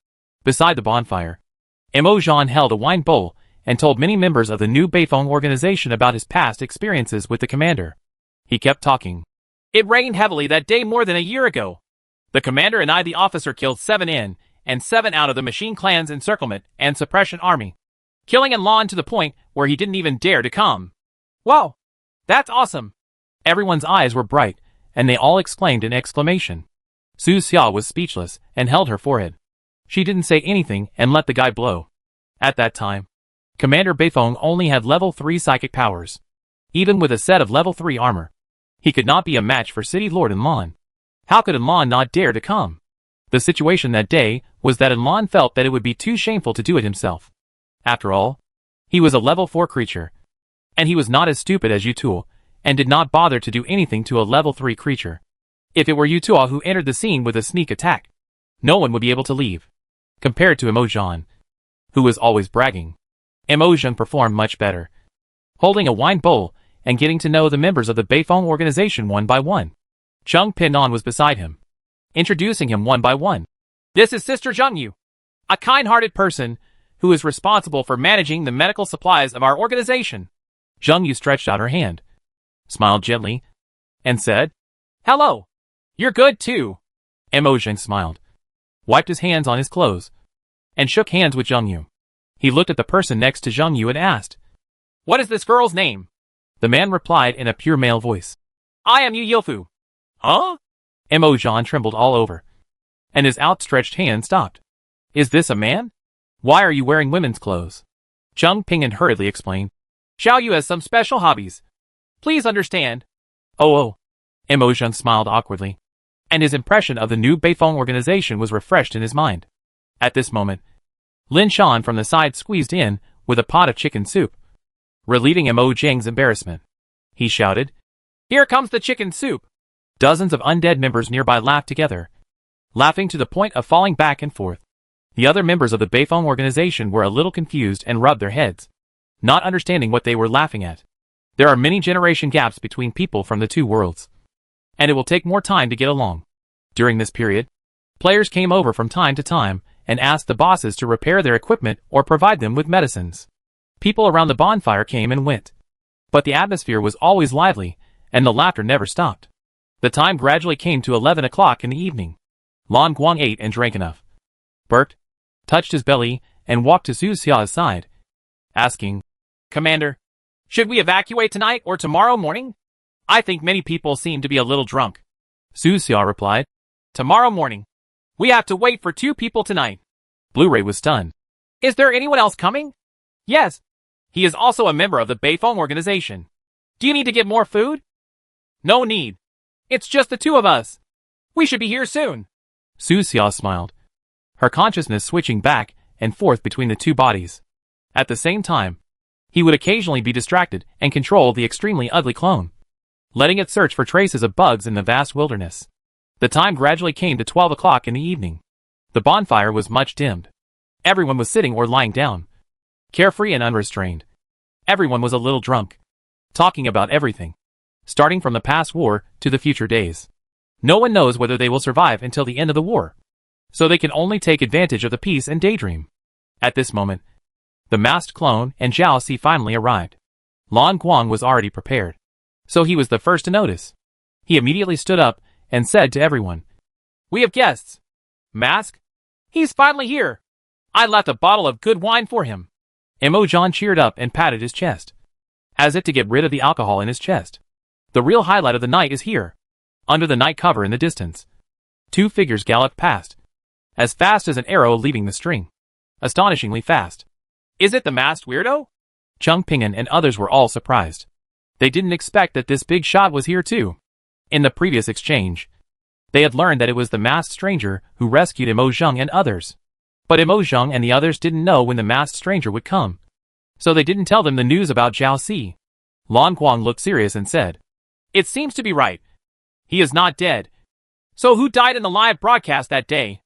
Beside the bonfire, Imogen held a wine bowl and told many members of the new Beifong organization about his past experiences with the commander. He kept talking. It rained heavily that day more than a year ago. The commander and I, the officer, killed 7 in and 7 out of the Machine Clan's encirclement and suppression army, killing Enlon to the point where he didn't even dare to come. Wow, that's awesome. Everyone's eyes were bright, and they all exclaimed in exclamation. Su Xia was speechless and held her forehead. She didn't say anything and let the guy blow. At that time, Commander Beifong only had level 3 psychic powers. Even with a set of level 3 armor, he could not be a match for City Lord Enlon. How could Enlon not dare to come? The situation that day was that Enlon felt that it would be too shameful to do it himself. After all, he was a level 4 creature, and he was not as stupid as Yutul, and did not bother to do anything to a level 3 creature. If it were Yutul who entered the scene with a sneak attack, no one would be able to leave. Compared to Imogen, who was always bragging, Imogen performed much better, holding a wine bowl and getting to know the members of the Beifong organization one by one. Chung Pinon was beside him, introducing him one by one. This is Sister Zhengyu, a kind-hearted person who is responsible for managing the medical supplies of our organization. Zhengyu stretched out her hand, smiled gently, and said, Hello. You're good too. Imogen smiled, wiped his hands on his clothes, and shook hands with Zhengyu. He looked at the person next to Zhengyu and asked, What is this girl's name? The man replied in a pure male voice, I am Yu Yilfu. Huh? Imogen trembled all over, and his outstretched hand stopped. Is this a man? Why are you wearing women's clothes? Chung Ping'an hurriedly explained. Xiao Yu has some special hobbies. Please understand. Oh. Imogen smiled awkwardly, and his impression of the new Beifong organization was refreshed in his mind. At this moment, Lin Shan from the side squeezed in with a pot of chicken soup, relieving Imogen's embarrassment. He shouted, Here comes the chicken soup. Dozens of undead members nearby laughed together, laughing to the point of falling back and forth. The other members of the Beifong organization were a little confused and rubbed their heads, not understanding what they were laughing at. There are many generation gaps between people from the two worlds, and it will take more time to get along. During this period, players came over from time to time and asked the bosses to repair their equipment or provide them with medicines. People around the bonfire came and went, but the atmosphere was always lively, and the laughter never stopped. The time gradually came to 11 o'clock in the evening. Lan Guang ate and drank enough, burped, touched his belly, and walked to Su Xia's side, asking, Commander, should we evacuate tonight or tomorrow morning? I think many people seem to be a little drunk. Su Xia replied, Tomorrow morning. We have to wait for 2 people tonight. Blu-ray was stunned. Is there anyone else coming? Yes. He is also a member of the Beifong organization. Do you need to get more food? No need. It's just the 2 of us. We should be here soon. Su Xia smiled, her consciousness switching back and forth between the 2 bodies. At the same time, he would occasionally be distracted and control the extremely ugly clone, letting it search for traces of bugs in the vast wilderness. The time gradually came to 12 o'clock in the evening. The bonfire was much dimmed. Everyone was sitting or lying down, carefree and unrestrained. Everyone was a little drunk, talking about everything, starting from the past war to the future days. No one knows whether they will survive until the end of the war, so they can only take advantage of the peace and daydream. At this moment, the masked clone and Zhao Si finally arrived. Lan Guang was already prepared, so he was the first to notice. He immediately stood up and said to everyone, We have guests. Mask? He's finally here. I left a bottle of good wine for him. Imogen cheered up and patted his chest, as if to get rid of the alcohol in his chest. The real highlight of the night is here. Under the night cover in the distance, 2 figures galloped past, as fast as an arrow leaving the string. Astonishingly fast. Is it the masked weirdo? Chung Ping'an and others were all surprised. They didn't expect that this big shot was here too. In the previous exchange, they had learned that it was the masked stranger who rescued Imogen and others. But Imogen and the others didn't know when the masked stranger would come, so they didn't tell them the news about Zhao Si. Lan Guang looked serious and said, It seems to be right. He is not dead. So who died in the live broadcast that day?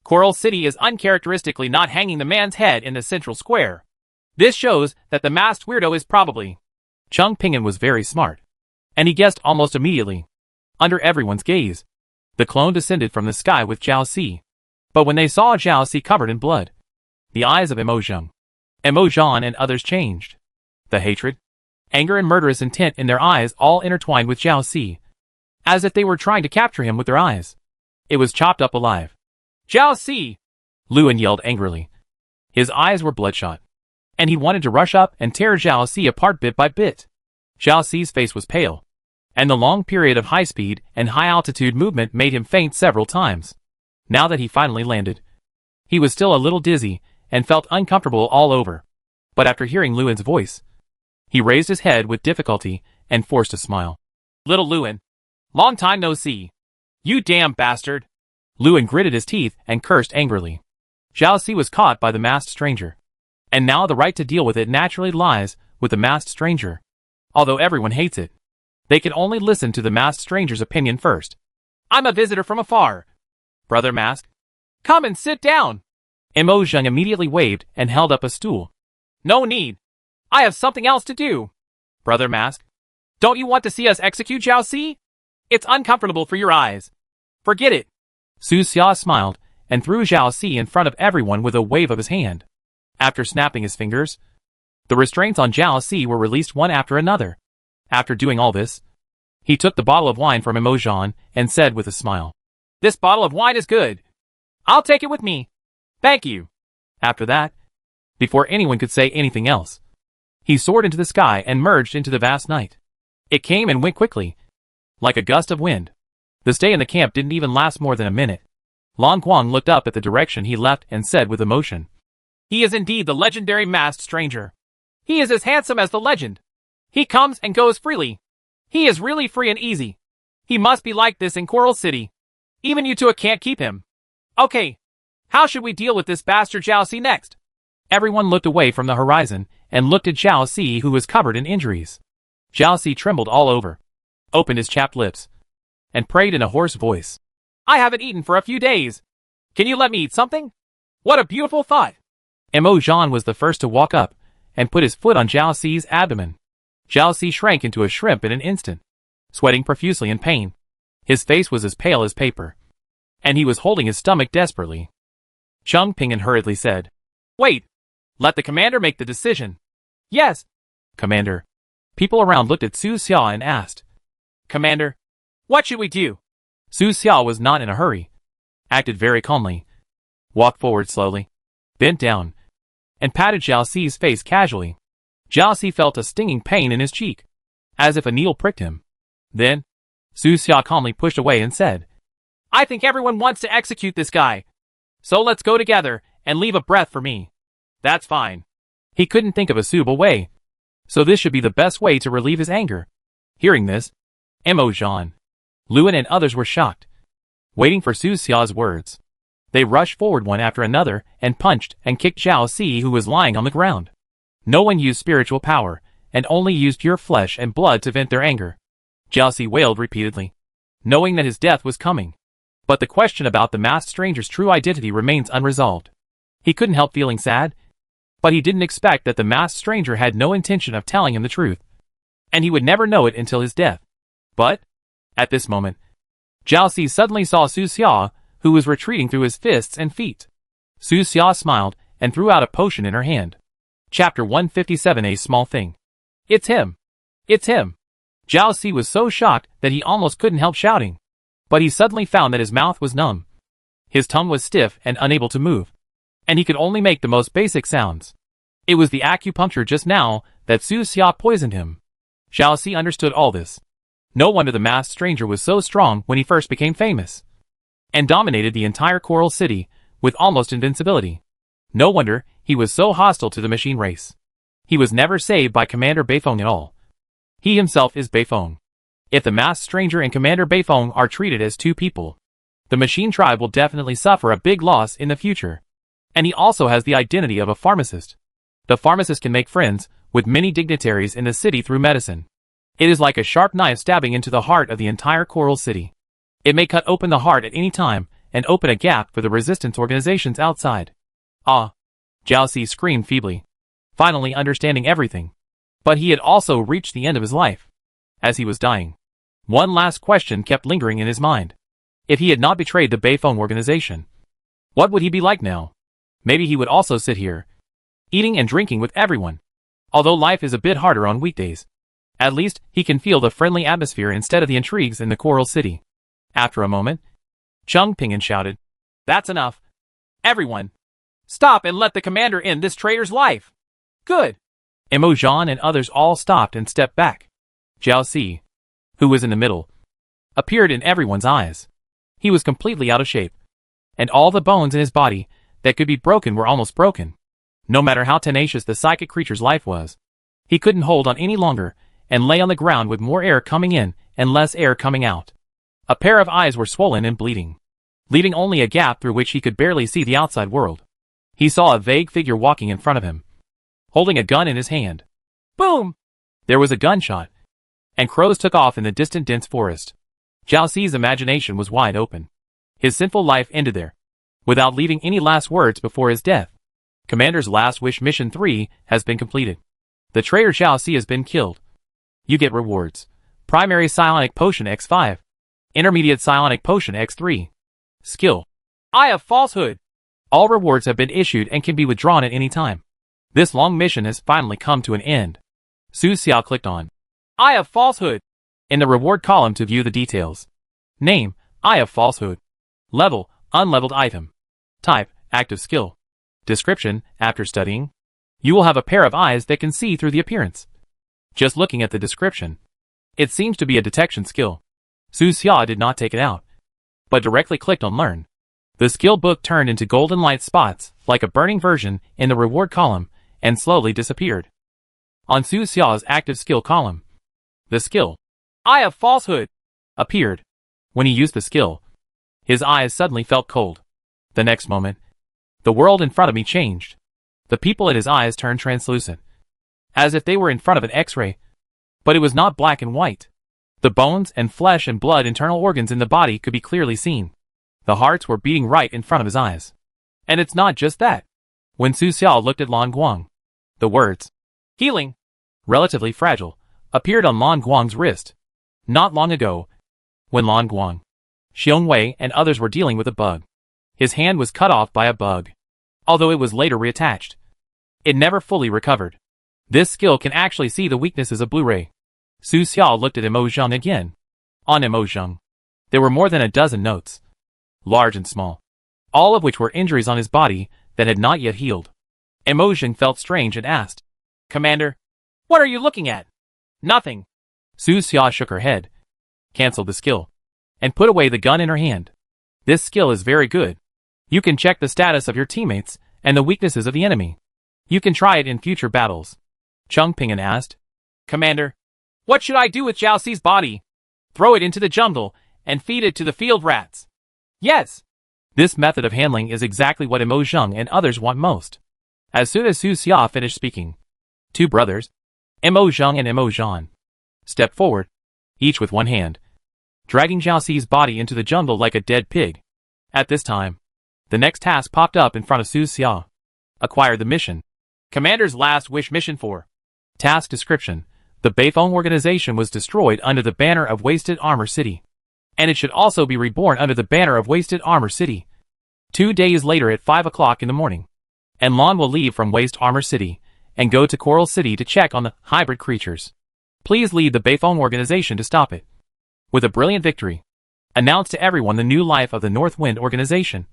Coral City is uncharacteristically not hanging the man's head in the central square. This shows that the masked weirdo is probably... Chung Ping'an was very smart, and he guessed almost immediately. Under everyone's gaze, the clone descended from the sky with Zhao Si. But when they saw Zhao Si covered in blood, the eyes of Emo Zhang, Emo Zhan and others changed. The hatred, anger and murderous intent in their eyes all intertwined with Zhao Si, as if they were trying to capture him with their eyes. It was chopped up alive. Zhao Si! Luan yelled angrily. His eyes were bloodshot, and he wanted to rush up and tear Zhao Si apart bit by bit. Zhao Si's face was pale, and the long period of high-speed and high-altitude movement made him faint several times. Now that he finally landed, he was still a little dizzy and felt uncomfortable all over. But after hearing Luan's voice, he raised his head with difficulty and forced a smile. Little Luan. Long time no see. You damn bastard. Luan gritted his teeth and cursed angrily. Zhao Si was caught by the masked stranger, and now the right to deal with it naturally lies with the masked stranger. Although everyone hates it, they can only listen to the masked stranger's opinion first. I'm a visitor from afar. Brother Mask, come and sit down. Emo Zhang immediately waved and held up a stool. No need. I have something else to do. Brother Mask, don't you want to see us execute Zhao Si? It's uncomfortable for your eyes. Forget it. Su Xia smiled and threw Zhao Si in front of everyone with a wave of his hand. After snapping his fingers, the restraints on Zhao Si were released one after another. After doing all this, he took the bottle of wine from Emo Zhan and said with a smile, This bottle of wine is good. I'll take it with me. Thank you. After that, before anyone could say anything else, he soared into the sky and merged into the vast night. It came and went quickly, like a gust of wind. The stay in the camp didn't even last more than a minute. Lan Guang looked up at the direction he left and said with emotion, He is indeed the legendary masked stranger. He is as handsome as the legend. He comes and goes freely. He is really free and easy. He must be like this in Coral City. Even you two can't keep him. Okay. How should we deal with this bastard Zhao Si next? Everyone looked away from the horizon and looked at Zhao Si, who was covered in injuries. Zhao Si trembled all over, opened his chapped lips, and prayed in a hoarse voice. I haven't eaten for a few days. Can you let me eat something? What a beautiful thought. Emo Zhan was the first to walk up and put his foot on Zhao Si's abdomen. Zhao Si shrank into a shrimp in an instant, sweating profusely in pain. His face was as pale as paper, and he was holding his stomach desperately. Chung Ping'an hurriedly said, Wait. Let the commander make the decision. Yes. Commander. People around looked at Su Xia and asked, Commander, what should we do? Su Xia was not in a hurry, acted very calmly, walked forward slowly, bent down, and patted Zhao Si's face casually. Zhao Si felt a stinging pain in his cheek, as if a needle pricked him. Then, Su Xia calmly pushed away and said, I think everyone wants to execute this guy. So let's go together and leave a breath for me. That's fine. He couldn't think of a suitable way, so this should be the best way to relieve his anger. Hearing this, Emo Zhan, Luan and others were shocked, waiting for Su Xia's words. They rushed forward one after another and punched and kicked Zhao Si, who was lying on the ground. No one used spiritual power, and only used pure flesh and blood to vent their anger. Zhao Si wailed repeatedly, knowing that his death was coming. But the question about the masked stranger's true identity remains unresolved. He couldn't help feeling sad, but he didn't expect that the masked stranger had no intention of telling him the truth, and he would never know it until his death. But, at this moment, Zhao Si suddenly saw Su Xia, who was retreating through his fists and feet. Su Xia smiled and threw out a potion in her hand. Chapter 157. A small thing. It's him. It's him. Zhao Si was so shocked that he almost couldn't help shouting. But he suddenly found that his mouth was numb. His tongue was stiff and unable to move, and he could only make the most basic sounds. It was the acupuncture just now that Su Xia poisoned him. Zhao Si understood all this. No wonder the masked stranger was so strong when he first became famous, and dominated the entire Coral City with almost invincibility. No wonder he was so hostile to the machine race. He was never saved by Commander Beifong at all. He himself is Beifong. If the masked stranger and Commander Beifong are treated as two people, the machine tribe will definitely suffer a big loss in the future. And he also has the identity of a pharmacist. The pharmacist can make friends with many dignitaries in the city through medicine. It is like a sharp knife stabbing into the heart of the entire Coral City. It may cut open the heart at any time and open a gap for the resistance organizations outside. Ah! Jiao Si screamed feebly, finally understanding everything. But he had also reached the end of his life. As he was dying, one last question kept lingering in his mind. If he had not betrayed the Beifeng organization, what would he be like now? Maybe he would also sit here, eating and drinking with everyone. Although life is a bit harder on weekdays, at least he can feel the friendly atmosphere instead of the intrigues in the Coral City. After a moment, Cheng Ping'an shouted, "That's enough. Everyone, stop and let the commander end this traitor's life." Good. Emo Zhan and others all stopped and stepped back. Jiao Si, who was in the middle, appeared in everyone's eyes. He was completely out of shape, and all the bones in his body that could be broken were almost broken. No matter how tenacious the psychic creature's life was, he couldn't hold on any longer and lay on the ground with more air coming in and less air coming out. A pair of eyes were swollen and bleeding, leaving only a gap through which he could barely see the outside world. He saw a vague figure walking in front of him, holding a gun in his hand. Boom! There was a gunshot, and crows took off in the distant dense forest. Jiao Si's imagination was wide open. His sinful life ended there, without leaving any last words before his death. Commander's Last Wish Mission 3 has been completed. The traitor Jiao Si has been killed. You get rewards. Primary Psionic Potion X5. Intermediate Psionic Potion X3. Skill: Eye of Falsehood. All rewards have been issued and can be withdrawn at any time. This long mission has finally come to an end. Su Xiao clicked on Eye of Falsehood in the reward column to view the details. Name: Eye of Falsehood. Level: Unleveled item. Type: Active skill. Description: After studying, you will have a pair of eyes that can see through the appearance. Just looking at the description, it seems to be a detection skill. Su Xia did not take it out, but directly clicked on Learn. The skill book turned into golden light spots, like a burning version, in the reward column, and slowly disappeared. On Su Xia's active skill column, the skill, Eye of Falsehood, appeared. When he used the skill, his eyes suddenly felt cold. The next moment, the world in front of me changed. The people at his eyes turned translucent, as if they were in front of an X-ray. But it was not black and white. The bones and flesh and blood internal organs in the body could be clearly seen. The hearts were beating right in front of his eyes. And it's not just that. When Su Xiao looked at Lan Guang, the words, "Healing," relatively fragile, appeared on Lan Guang's wrist. Not long ago, when Lan Guang, Xiong Wei and others were dealing with a bug, his hand was cut off by a bug. Although it was later reattached, it never fully recovered. This skill can actually see the weaknesses of Blu-ray. Su Xiao looked at Emo Zheng again. On Emo Zheng, there were more than a dozen notes, large and small, all of which were injuries on his body that had not yet healed. Emo Zheng felt strange and asked, "Commander, what are you looking at?" "Nothing." Su Xia shook her head, canceled the skill, and put away the gun in her hand. "This skill is very good. You can check the status of your teammates and the weaknesses of the enemy. You can try it in future battles." Cheng Ping'an asked, "Commander, what should I do with Jiao Si's body?" "Throw it into the jungle and feed it to the field rats." "Yes." This method of handling is exactly what Emo Zheng and others want most. As soon as Su Xia finished speaking, two brothers, Emo Zheng and Emo Zhan, stepped forward, each with one hand, dragging Jiao Si's body into the jungle like a dead pig. At this time, the next task popped up in front of Su Xia. Acquire the mission. Commander's Last Wish Mission 4. Task description: the Beifeng organization was destroyed under the banner of Wasted Armor City, and it should also be reborn under the banner of Wasted Armor City. 2 days later at 5 o'clock in the morning, and Lan will leave from Waste Armor City and go to Coral City to check on the hybrid creatures. Please lead the Beifeng organization to stop it. With a brilliant victory, announce to everyone the new life of the North Wind organization.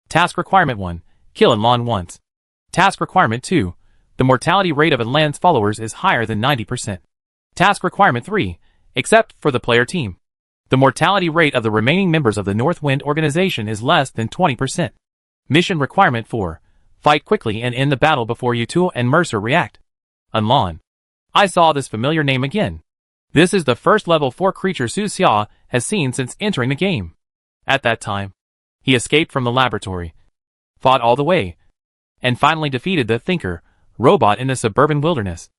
Task Requirement 1. Kill Lan once. Task Requirement 2. The mortality rate of Lan's followers is higher than 90%. Task Requirement 3. Except for the player team, the mortality rate of the remaining members of the North Wind organization is less than 20%. Mission Requirement 4. Fight quickly and end the battle before Yutu and Mercer react. Lan. I saw this familiar name again. This is the first level 4 creature Su Xia has seen since entering the game. At that time, he escaped from the laboratory, fought all the way, and finally defeated the Thinker robot in the suburban wilderness,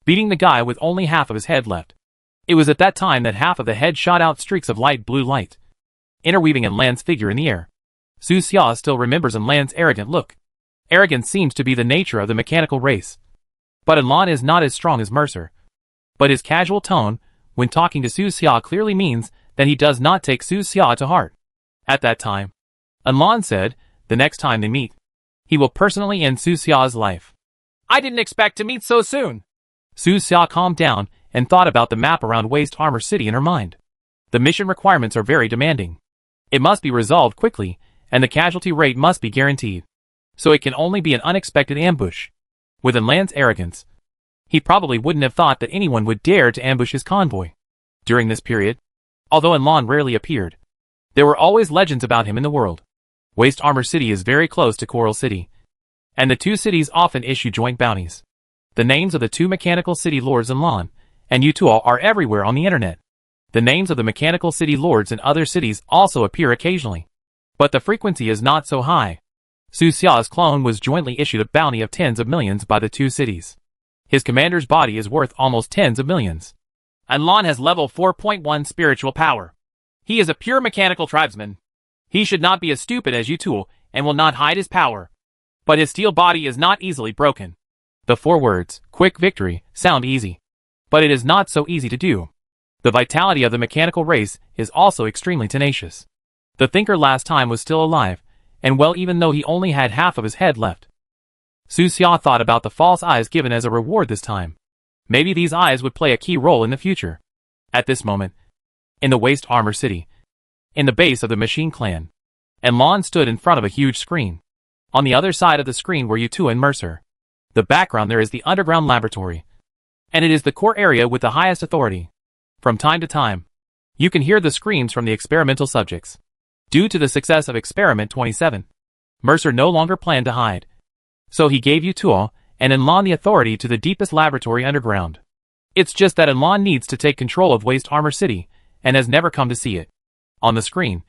beating the guy with only half of his head left. It was at that time that half of the head shot out streaks of light blue light. interweaving in Lan's figure in the air. Su Xia still remembers Lan's arrogant look. Arrogance seems to be the nature of the mechanical race. But Lan is not as strong as Mercer. But his casual tone, when talking to Su Xia, clearly means that he does not take Su Xia to heart. At that time, Lan said, the next time they meet, he will personally end Su Xia's life. I didn't expect to meet so soon. Su Xia calmed down and thought about the map around Waste Armor City in her mind. The mission requirements are very demanding. It must be resolved quickly, and the casualty rate must be guaranteed. So it can only be an unexpected ambush. With Lan's arrogance, he probably wouldn't have thought that anyone would dare to ambush his convoy. During this period, although Lan rarely appeared, there were always legends about him in the world. Waste Armor City is very close to Coral City, and the two cities often issue joint bounties. The names of the two mechanical city lords in Lan and Yutuo are everywhere on the internet. The names of the mechanical city lords in other cities also appear occasionally, but the frequency is not so high. Su Xia's clone was jointly issued a bounty of tens of millions by the two cities. His commander's body is worth almost tens of millions. And Lan has level 4.1 spiritual power. He is a pure mechanical tribesman. He should not be as stupid as Yutuo and will not hide his power. But his steel body is not easily broken. The 4 words, quick victory, sound easy. But it is not so easy to do. The vitality of the mechanical race is also extremely tenacious. The thinker last time was still alive, and well, even though he only had half of his head left. Su Xia thought about the false eyes given as a reward this time. Maybe these eyes would play a key role in the future. At this moment, in the Waste Armor City, in the base of the Machine Clan, and Lan stood in front of a huge screen. On the other side of the screen were Yutu and Mercer. The background there is the underground laboratory, and it is the core area with the highest authority. From time to time, you can hear the screams from the experimental subjects. Due to the success of Experiment 27, Mercer no longer planned to hide. So he gave Yutuo and Lan the authority to the deepest laboratory underground. It's just that Lan needs to take control of Waste Armor City and has never come to see it. On the screen,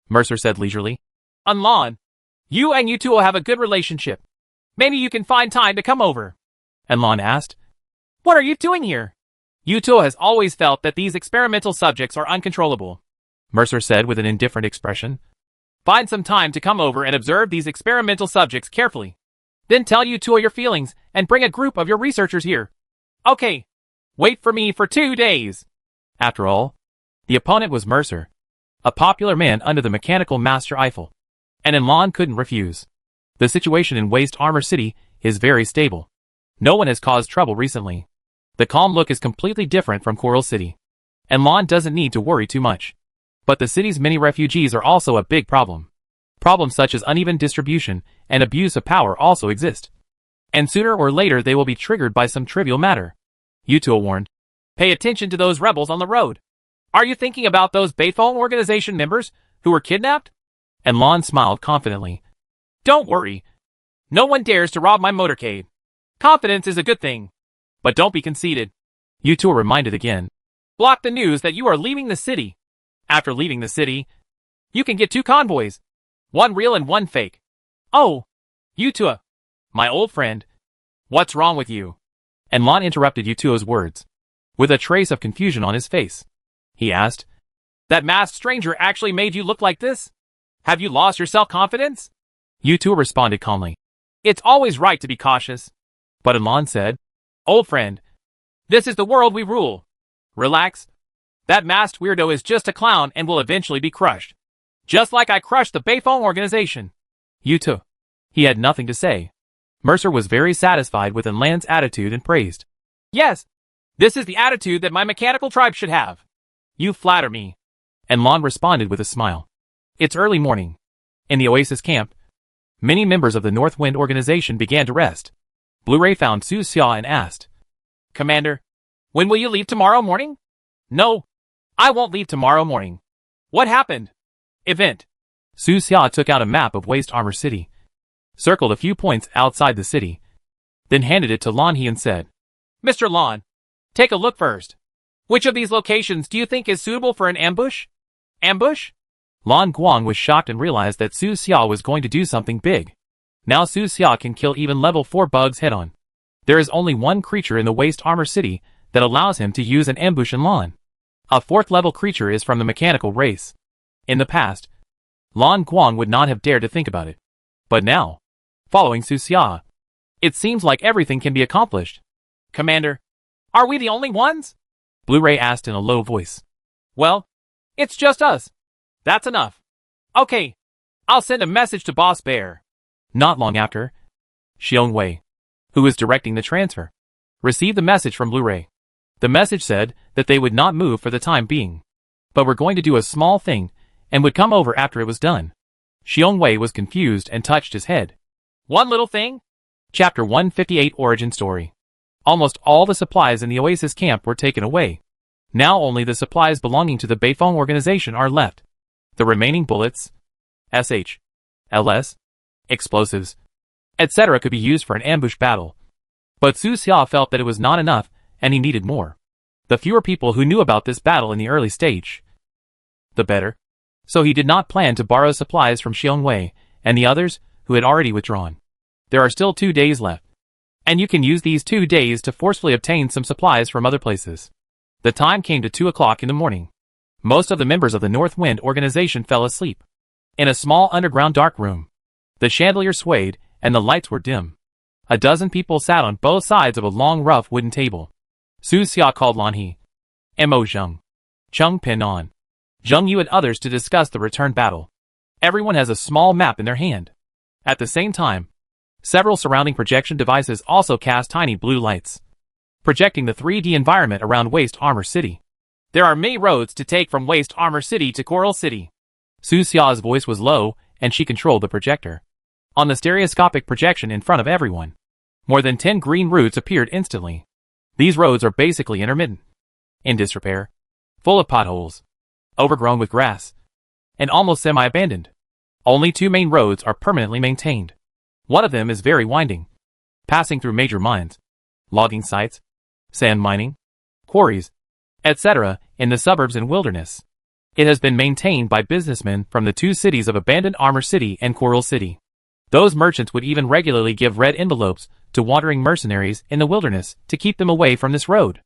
Mercer said leisurely, Lan, you and Yutuo have a good relationship. Maybe you can find time to come over. Lan asked, what are you doing here? Yutuo has always felt that these experimental subjects are uncontrollable, Mercer said with an indifferent expression. Find some time to come over and observe these experimental subjects carefully. Then tell Yutuo your feelings and bring a group of your researchers here. Okay. Wait for me for 2 days. After all, the opponent was Mercer, a popular man under the mechanical master Eiffel, and Lan couldn't refuse. The situation in Waste Armor City is very stable. No one has caused trouble recently. The calm look is completely different from Coral City, and Lan doesn't need to worry too much. But the city's many refugees are also a big problem. Problems such as uneven distribution and abuse of power also exist. And sooner or later they will be triggered by some trivial matter. Yutuo warned. Pay attention to those rebels on the road. Are you thinking about those Beifong organization members who were kidnapped? And Lan smiled confidently. Don't worry. No one dares to rob my motorcade. Confidence is a good thing. But don't be conceited. Yutuo reminded again. Block the news that you are leaving the city. After leaving the city, you can get 2 convoys. One real and one fake. Oh, Yutuo, my old friend. What's wrong with you? And Lan interrupted Yutuo's words. With a trace of confusion on his face, he asked, that masked stranger actually made you look like this? Have you lost your self-confidence? Yutuo responded calmly. It's always right to be cautious. But Lan said, old friend, this is the world we rule. Relax. That masked weirdo is just a clown and will eventually be crushed. Just like I crushed the Beifong organization. Yutuo. He had nothing to say. Mercer was very satisfied with Lan's attitude and praised. Yes, this is the attitude that my mechanical tribe should have. You flatter me. And Lan responded with a smile. It's early morning. In the Oasis camp, many members of the North Wind organization began to rest. Blu-ray found Su Xia and asked, Commander, when will you leave tomorrow morning? No, I won't leave tomorrow morning. What happened? Event. Su Xia took out a map of Waste Armor City, circled a few points outside the city, then handed it to Lan He and said, Mr. Lan, take a look first. Which of these locations do you think is suitable for an ambush? Ambush? Lan Guang was shocked and realized that Su Xia was going to do something big. Now Su Xia can kill even level 4 bugs head-on. There is only one creature in the Waste Armor City that allows him to use an ambush in Lan. A 4th level creature is from the mechanical race. In the past, Lan Guang would not have dared to think about it. But now, following Su Xia, it seems like everything can be accomplished. Commander, are we the only ones? Blu-ray asked in a low voice. Well, it's just us. That's enough. Okay, I'll send a message to Boss Bear. Not long after, Xiong Wei, who was directing the transfer, received a message from Blu-ray. The message said that they would not move for the time being, but were going to do a small thing and would come over after it was done. Xiong Wei was confused and touched his head. One little thing? Chapter 158 Origin Story. Almost all the supplies in the Oasis camp were taken away. Now only the supplies belonging to the Beifeng organization are left. The remaining bullets, SH, LS, explosives, etc. could be used for an ambush battle. But Su Xia felt that it was not enough, and he needed more. The fewer people who knew about this battle in the early stage, the better. So he did not plan to borrow supplies from Xiong Wei and the others who had already withdrawn. There are still 2 days left, and you can use these 2 days to forcefully obtain some supplies from other places. The time came to 2 o'clock in the morning. Most of the members of the North Wind organization fell asleep. In a small underground dark room, the chandelier swayed and the lights were dim. A dozen people sat on both sides of a long rough wooden table. Su Xia called Lan He, Mo Zheng, Cheng Pin On, Zheng Yu and others to discuss the return battle. Everyone has a small map in their hand. At the same time, several surrounding projection devices also cast tiny blue lights, projecting the 3D environment around Waste Armor City. There are many roads to take from Waste Armor City to Coral City. Su Xia's voice was low, and she controlled the projector. On the stereoscopic projection in front of everyone, more than 10 green routes appeared instantly. These roads are basically intermittent, in disrepair, full of potholes, overgrown with grass, and almost semi-abandoned. Only 2 main roads are permanently maintained. One of them is very winding, passing through major mines, logging sites, sand mining, quarries, etc. in the suburbs and wilderness. It has been maintained by businessmen from the 2 cities of Abandoned Armor City and Coral City. Those merchants would even regularly give red envelopes to wandering mercenaries in the wilderness to keep them away from this road.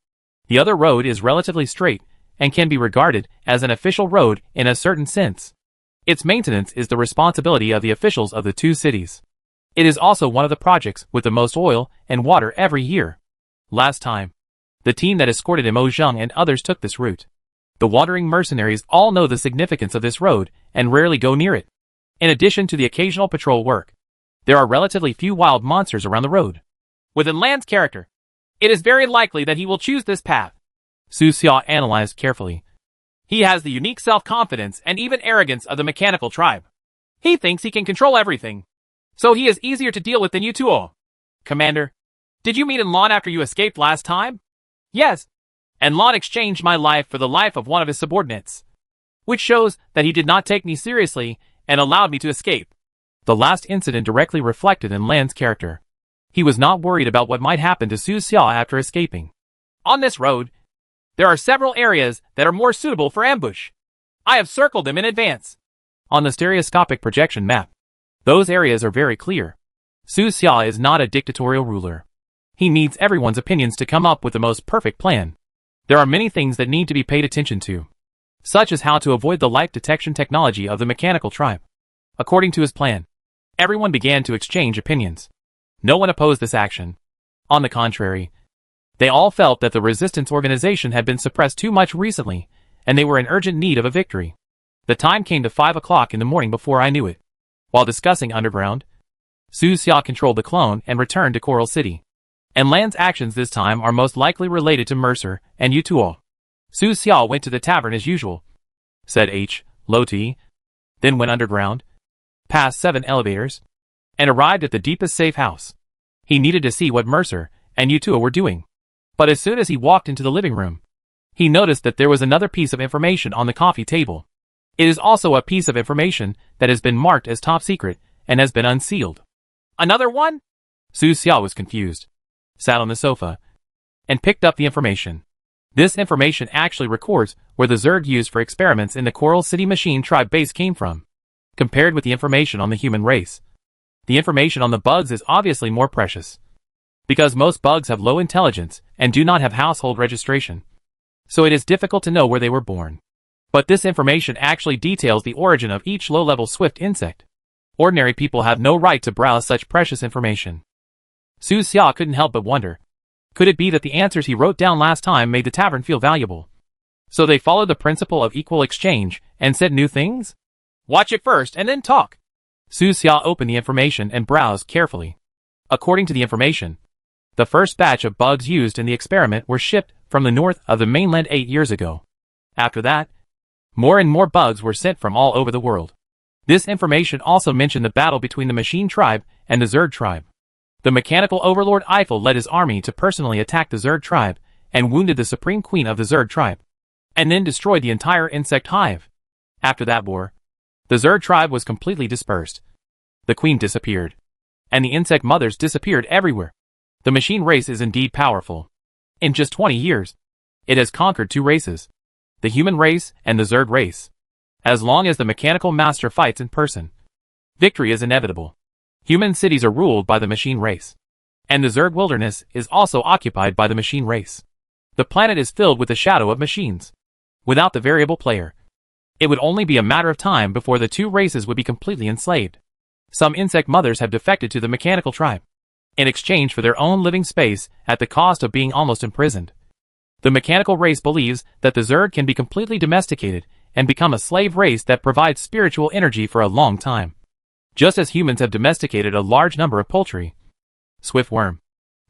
The other road is relatively straight and can be regarded as an official road in a certain sense. Its maintenance is the responsibility of the officials of the 2 cities. It is also one of the projects with the most oil and water every year. Last time, the team that escorted Mo Zheng and others took this route. The wandering mercenaries all know the significance of this road and rarely go near it. In addition to the occasional patrol work, there are relatively few wild monsters around the road. Within Lan's character, it is very likely that he will choose this path. Su Xia analyzed carefully. He has the unique self-confidence and even arrogance of the mechanical tribe. He thinks he can control everything, so he is easier to deal with than you 2. Commander, did you meet Lan after you escaped last time? Yes, and Lan exchanged my life for the life of one of his subordinates, which shows that he did not take me seriously and allowed me to escape. The last incident directly reflected in Lan's character. He was not worried about what might happen to Su Xia after escaping. On this road, there are several areas that are more suitable for ambush. I have circled them in advance. On the stereoscopic projection map, those areas are very clear. Su Xia is not a dictatorial ruler. He needs everyone's opinions to come up with the most perfect plan. There are many things that need to be paid attention to, such as how to avoid the light detection technology of the mechanical tribe. According to his plan, everyone began to exchange opinions. No one opposed this action. On the contrary, they all felt that the resistance organization had been suppressed too much recently, and they were in urgent need of a victory. The time came to 5 o'clock in the morning before I knew it. While discussing underground, Su Xia controlled the clone and returned to Coral City. And Lan's actions this time are most likely related to Mercer and Yutuo. Su Xia went to the tavern as usual, said H. Loti, then went underground, passed 7 elevators, and arrived at the deepest safe house. He needed to see what Mercer and Yutuo were doing. But as soon as he walked into the living room, he noticed that there was another piece of information on the coffee table. It is also a piece of information that has been marked as top secret and has been unsealed. Another one? Su Xia was confused, sat on the sofa, and picked up the information. This information actually records where the Zerg used for experiments in the Coral City Machine Tribe base came from, compared with the information on the human race. The information on the bugs is obviously more precious, because most bugs have low intelligence and do not have household registration, so it is difficult to know where they were born. But this information actually details the origin of each low-level swift insect. Ordinary people have no right to browse such precious information. Su Xia couldn't help but wonder. Could it be that the answers he wrote down last time made the tavern feel valuable? So they followed the principle of equal exchange and said new things? Watch it first and then talk. Su Xia opened the information and browsed carefully. According to the information, the first batch of bugs used in the experiment were shipped from the north of the mainland 8 years ago. After that, more and more bugs were sent from all over the world. This information also mentioned the battle between the Machine Tribe and the Zerg Tribe. The mechanical overlord Eiffel led his army to personally attack the Zerg Tribe and wounded the Supreme Queen of the Zerg Tribe, and then destroyed the entire insect hive. After that war, the Zerg Tribe was completely dispersed. The Queen disappeared, and the insect mothers disappeared everywhere. The machine race is indeed powerful. In just 20 years, it has conquered 2 races, the human race and the Zerg race. As long as the mechanical master fights in person, victory is inevitable. Human cities are ruled by the machine race, and the Zerg wilderness is also occupied by the machine race. The planet is filled with the shadow of machines. Without the variable player, it would only be a matter of time before the 2 races would be completely enslaved. Some insect mothers have defected to the mechanical tribe, in exchange for their own living space at the cost of being almost imprisoned. The mechanical race believes that the Zerg can be completely domesticated and become a slave race that provides spiritual energy for a long time, just as humans have domesticated a large number of poultry. Swift worm,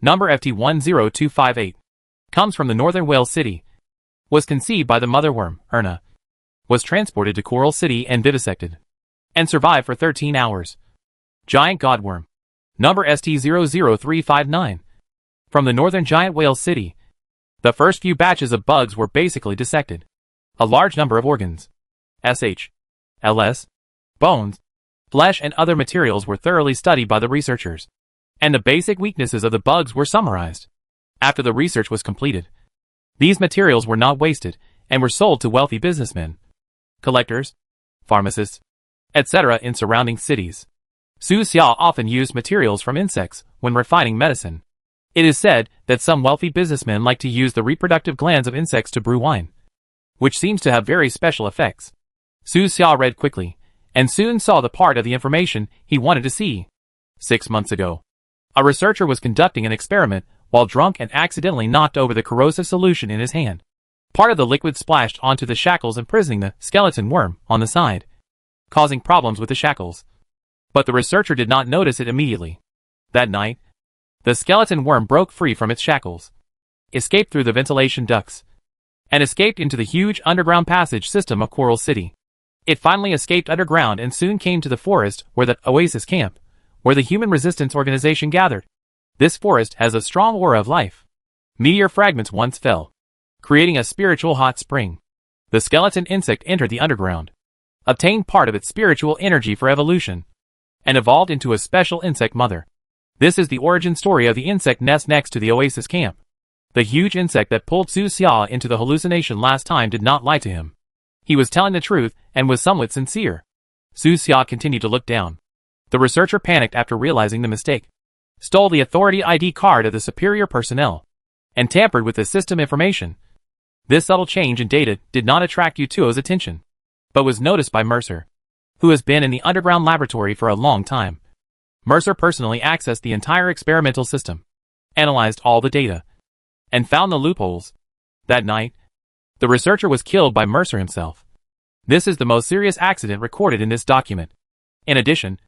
number FT10258, comes from the northern whale city, was conceived by the mother worm, Erna, was transported to Coral City and vivisected, and survived for 13 hours. Giant godworm, number ST00359, from the northern giant whale city. The first few batches of bugs were basically dissected. A large number of organs, SH, LS, bones, flesh and other materials were thoroughly studied by the researchers, and the basic weaknesses of the bugs were summarized. After the research was completed, these materials were not wasted and were sold to wealthy businessmen, collectors, pharmacists, etc. in surrounding cities. Su Xia often used materials from insects when refining medicine. It is said that some wealthy businessmen like to use the reproductive glands of insects to brew wine, which seems to have very special effects. Su Xia read quickly, and soon saw the part of the information he wanted to see. 6 months ago, a researcher was conducting an experiment while drunk and accidentally knocked over the corrosive solution in his hand. Part of the liquid splashed onto the shackles, imprisoning the skeleton worm on the side, causing problems with the shackles. But the researcher did not notice it immediately. That night, the skeleton worm broke free from its shackles, escaped through the ventilation ducts, and escaped into the huge underground passage system of Coral City. It finally escaped underground and soon came to the forest where the Oasis camp, where the Human Resistance Organization gathered. This forest has a strong aura of life. Meteor fragments once fell, creating a spiritual hot spring. The skeleton insect entered the underground, obtained part of its spiritual energy for evolution, and evolved into a special insect mother. This is the origin story of the insect nest next to the Oasis camp. The huge insect that pulled Su Xia into the hallucination last time did not lie to him. He was telling the truth and was somewhat sincere. Su Xia continued to look down. The researcher panicked after realizing the mistake, stole the authority ID card of the superior personnel, and tampered with the system information. This subtle change in data did not attract Yutuo's attention, but was noticed by Mercer, who has been in the underground laboratory for a long time. Mercer personally accessed the entire experimental system, analyzed all the data, and found the loopholes. That night, the researcher was killed by Mercer himself. This is the most serious accident recorded in this document. In addition,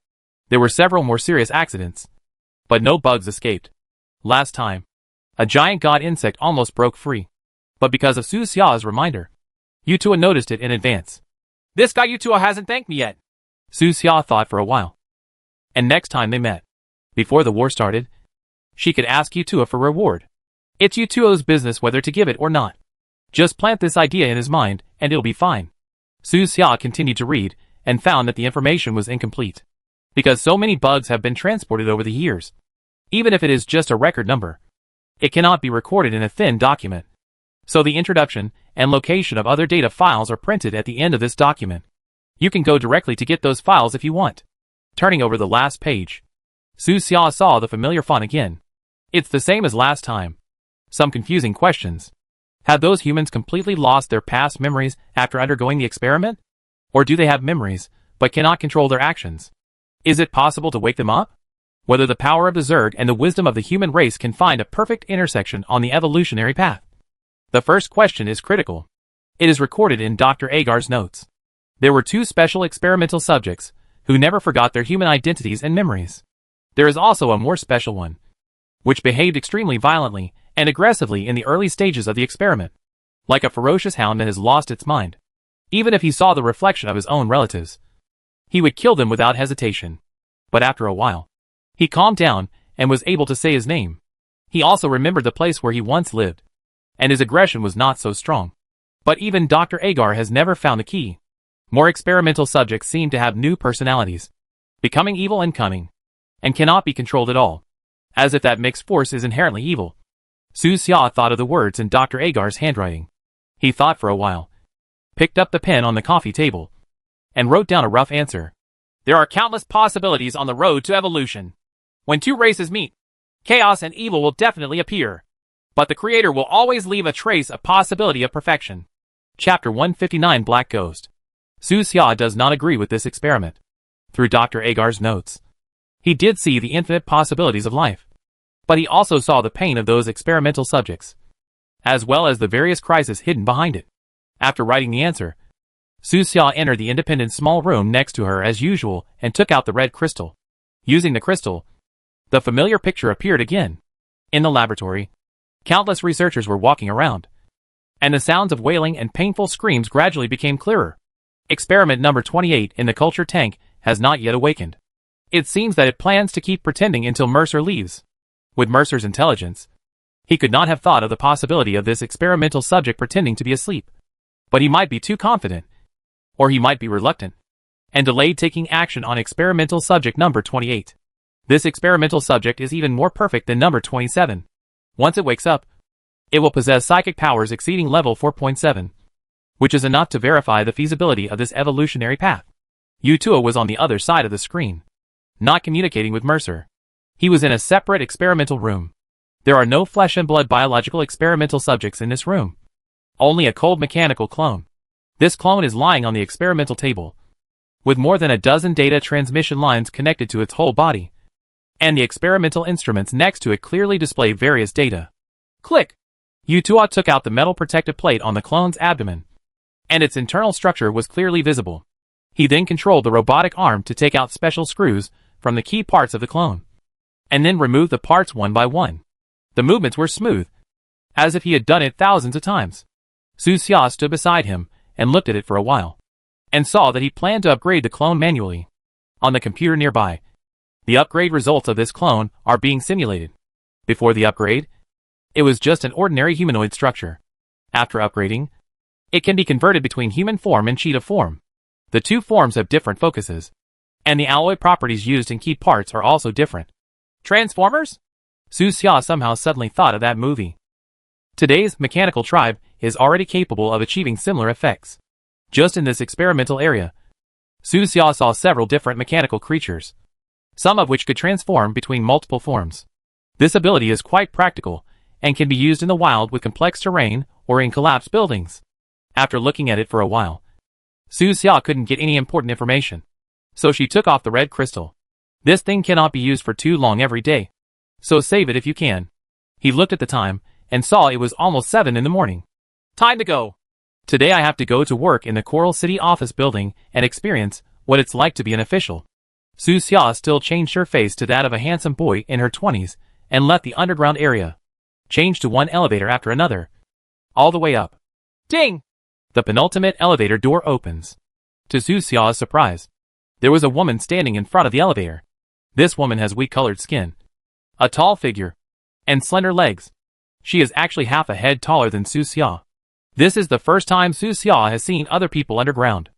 there were several more serious accidents, but no bugs escaped. Last time, a giant god insect almost broke free, but because of Su Xia's reminder, Yutuo noticed it in advance. This guy Yutuo hasn't thanked me yet. Su Xia thought for a while. And next time they met, before the war started, she could ask Yutuo for reward. It's Yutuo's business whether to give it or not. Just plant this idea in his mind, and it'll be fine. Su Xia continued to read, and found that the information was incomplete, because so many bugs have been transported over the years. Even if it is just a record number, it cannot be recorded in a thin document. So the introduction and location of other data files are printed at the end of this document. You can go directly to get those files if you want. Turning over the last page, Su Xia saw the familiar font again. It's the same as last time. Some confusing questions. Have those humans completely lost their past memories after undergoing the experiment? Or do they have memories, but cannot control their actions? Is it possible to wake them up? Whether the power of the Zerg and the wisdom of the human race can find a perfect intersection on the evolutionary path? The first question is critical. It is recorded in Dr. Agar's notes. There were 2 special experimental subjects who never forgot their human identities and memories. There is also a more special one, which behaved extremely violently and aggressively in the early stages of the experiment, like a ferocious hound that has lost its mind. Even if he saw the reflection of his own relatives, he would kill them without hesitation. But after a while, he calmed down and was able to say his name. He also remembered the place where he once lived, and his aggression was not so strong. But even Dr. Agar has never found the key. More experimental subjects seem to have new personalities, becoming evil and cunning, and cannot be controlled at all, as if that mixed force is inherently evil. Su Xia thought of the words in Dr. Agar's handwriting. He thought for a while, picked up the pen on the coffee table, and wrote down a rough answer. There are countless possibilities on the road to evolution. When 2 races meet, chaos and evil will definitely appear. But the Creator will always leave a trace of possibility of perfection. Chapter 159 Black Ghost. Su Xia does not agree with this experiment. Through Dr. Agar's notes, he did see the infinite possibilities of life. But he also saw the pain of those experimental subjects, as well as the various crises hidden behind it. After writing the answer, Su Xia entered the independent small room next to her as usual and took out the red crystal. Using the crystal, the familiar picture appeared again. In the laboratory, countless researchers were walking around, and the sounds of wailing and painful screams gradually became clearer. Experiment number 28 in the culture tank has not yet awakened. It seems that it plans to keep pretending until Mercer leaves. With Mercer's intelligence, he could not have thought of the possibility of this experimental subject pretending to be asleep. But he might be too confident, or he might be reluctant, and delayed taking action on experimental subject number 28. This experimental subject is even more perfect than number 27. Once it wakes up, it will possess psychic powers exceeding level 4.7, which is enough to verify the feasibility of this evolutionary path. Yutua was on the other side of the screen, not communicating with Mercer. He was in a separate experimental room. There are no flesh and blood biological experimental subjects in this room. Only a cold mechanical clone. This clone is lying on the experimental table, with more than a dozen data transmission lines connected to its whole body, and the experimental instruments next to it clearly display various data. Click! Yutua took out the metal protective plate on the clone's abdomen, and its internal structure was clearly visible. He then controlled the robotic arm to take out special screws from the key parts of the clone, and then remove the parts one by one. The movements were smooth, as if he had done it thousands of times. Su Xia stood beside him and looked at it for a while, and saw that he planned to upgrade the clone manually. On the computer nearby, the upgrade results of this clone are being simulated. Before the upgrade, it was just an ordinary humanoid structure. After upgrading, it can be converted between human form and cheetah form. The 2 forms have different focuses, and the alloy properties used in key parts are also different. Transformers? Su Xia somehow suddenly thought of that movie. Today's mechanical tribe is already capable of achieving similar effects. Just in this experimental area, Su Xia saw several different mechanical creatures, some of which could transform between multiple forms. This ability is quite practical and can be used in the wild with complex terrain or in collapsed buildings. After looking at it for a while, Su Xia couldn't get any important information, so she took off the red crystal. This thing cannot be used for too long every day, so save it if you can. He looked at the time and saw it was almost 7 in the morning. Time to go. Today I have to go to work in the Coral City office building and experience what it's like to be an official. Su Xia still changed her face to that of a handsome boy in her 20s and left the underground area. Changed to one elevator after another, all the way up. Ding! The penultimate elevator door opens. To Su Xia's surprise, there was a woman standing in front of the elevator. This woman has wheat-colored skin, a tall figure, and slender legs. She is actually half a head taller than Su Xia. This is the first time Su Xia has seen other people underground.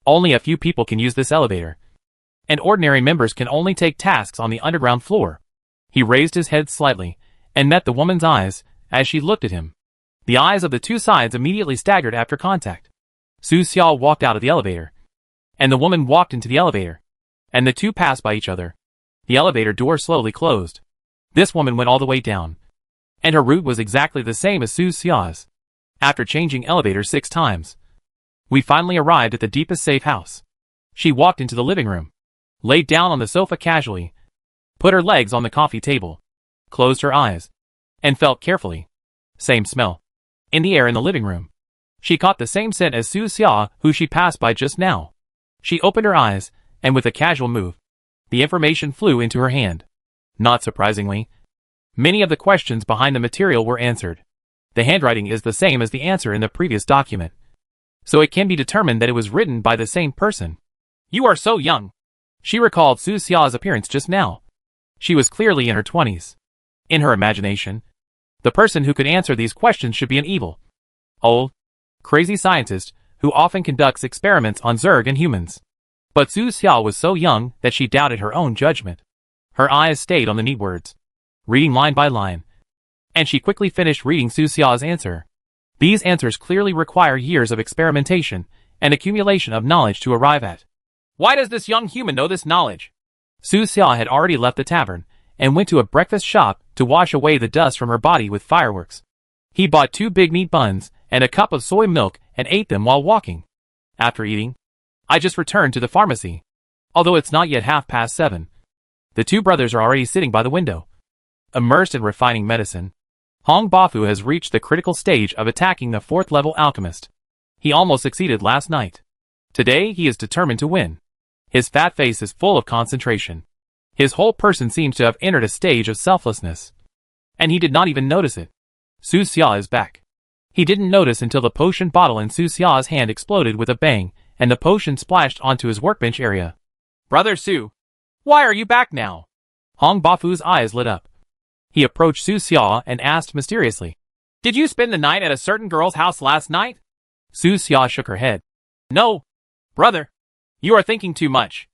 Only a few people can use this elevator, and ordinary members can only take tasks on the underground floor. He raised his head slightly and met the woman's eyes as she looked at him. The eyes of the 2 sides immediately staggered after contact. Su Xia walked out of the elevator, and the woman walked into the elevator, and the 2 passed by each other. The elevator door slowly closed. This woman went all the way down, and her route was exactly the same as Su Xia's. After changing elevators 6 times, we finally arrived at the deepest safe house. She walked into the living room, laid down on the sofa casually, put her legs on the coffee table, closed her eyes, and felt carefully. Same smell. In the air in the living room. She caught the same scent as Su Xia, who she passed by just now. She opened her eyes, and with a casual move, the information flew into her hand. Not surprisingly, many of the questions behind the material were answered. The handwriting is the same as the answer in the previous document, so it can be determined that it was written by the same person. You are so young. She recalled Su Xia's appearance just now. She was clearly in her 20s. In her imagination, the person who could answer these questions should be an evil, old, crazy scientist who often conducts experiments on Zerg and humans. But Su Xia was so young that she doubted her own judgment. Her eyes stayed on the neat words, reading line by line, and she quickly finished reading Su Xia's answer. These answers clearly require years of experimentation and accumulation of knowledge to arrive at. Why does this young human know this knowledge? Su Xia had already left the tavern and went to a breakfast shop to wash away the dust from her body with fireworks. He bought 2 big meat buns and a cup of soy milk and ate them while walking. After eating, I just returned to the pharmacy. Although it's not yet 7:30, the 2 brothers are already sitting by the window. Immersed in refining medicine, Hong Bafu has reached the critical stage of attacking the 4th level alchemist. He almost succeeded last night. Today he is determined to win. His fat face is full of concentration. His whole person seems to have entered a stage of selflessness. And he did not even notice it. Su Xia is back. He didn't notice until the potion bottle in Su Xia's hand exploded with a bang, and the potion splashed onto his workbench area. Brother Su, why are you back now? Hong Bafu's eyes lit up. He approached Su Xia and asked mysteriously, Did you spend the night at a certain girl's house last night? Su Xia shook her head. No. Brother, you are thinking too much.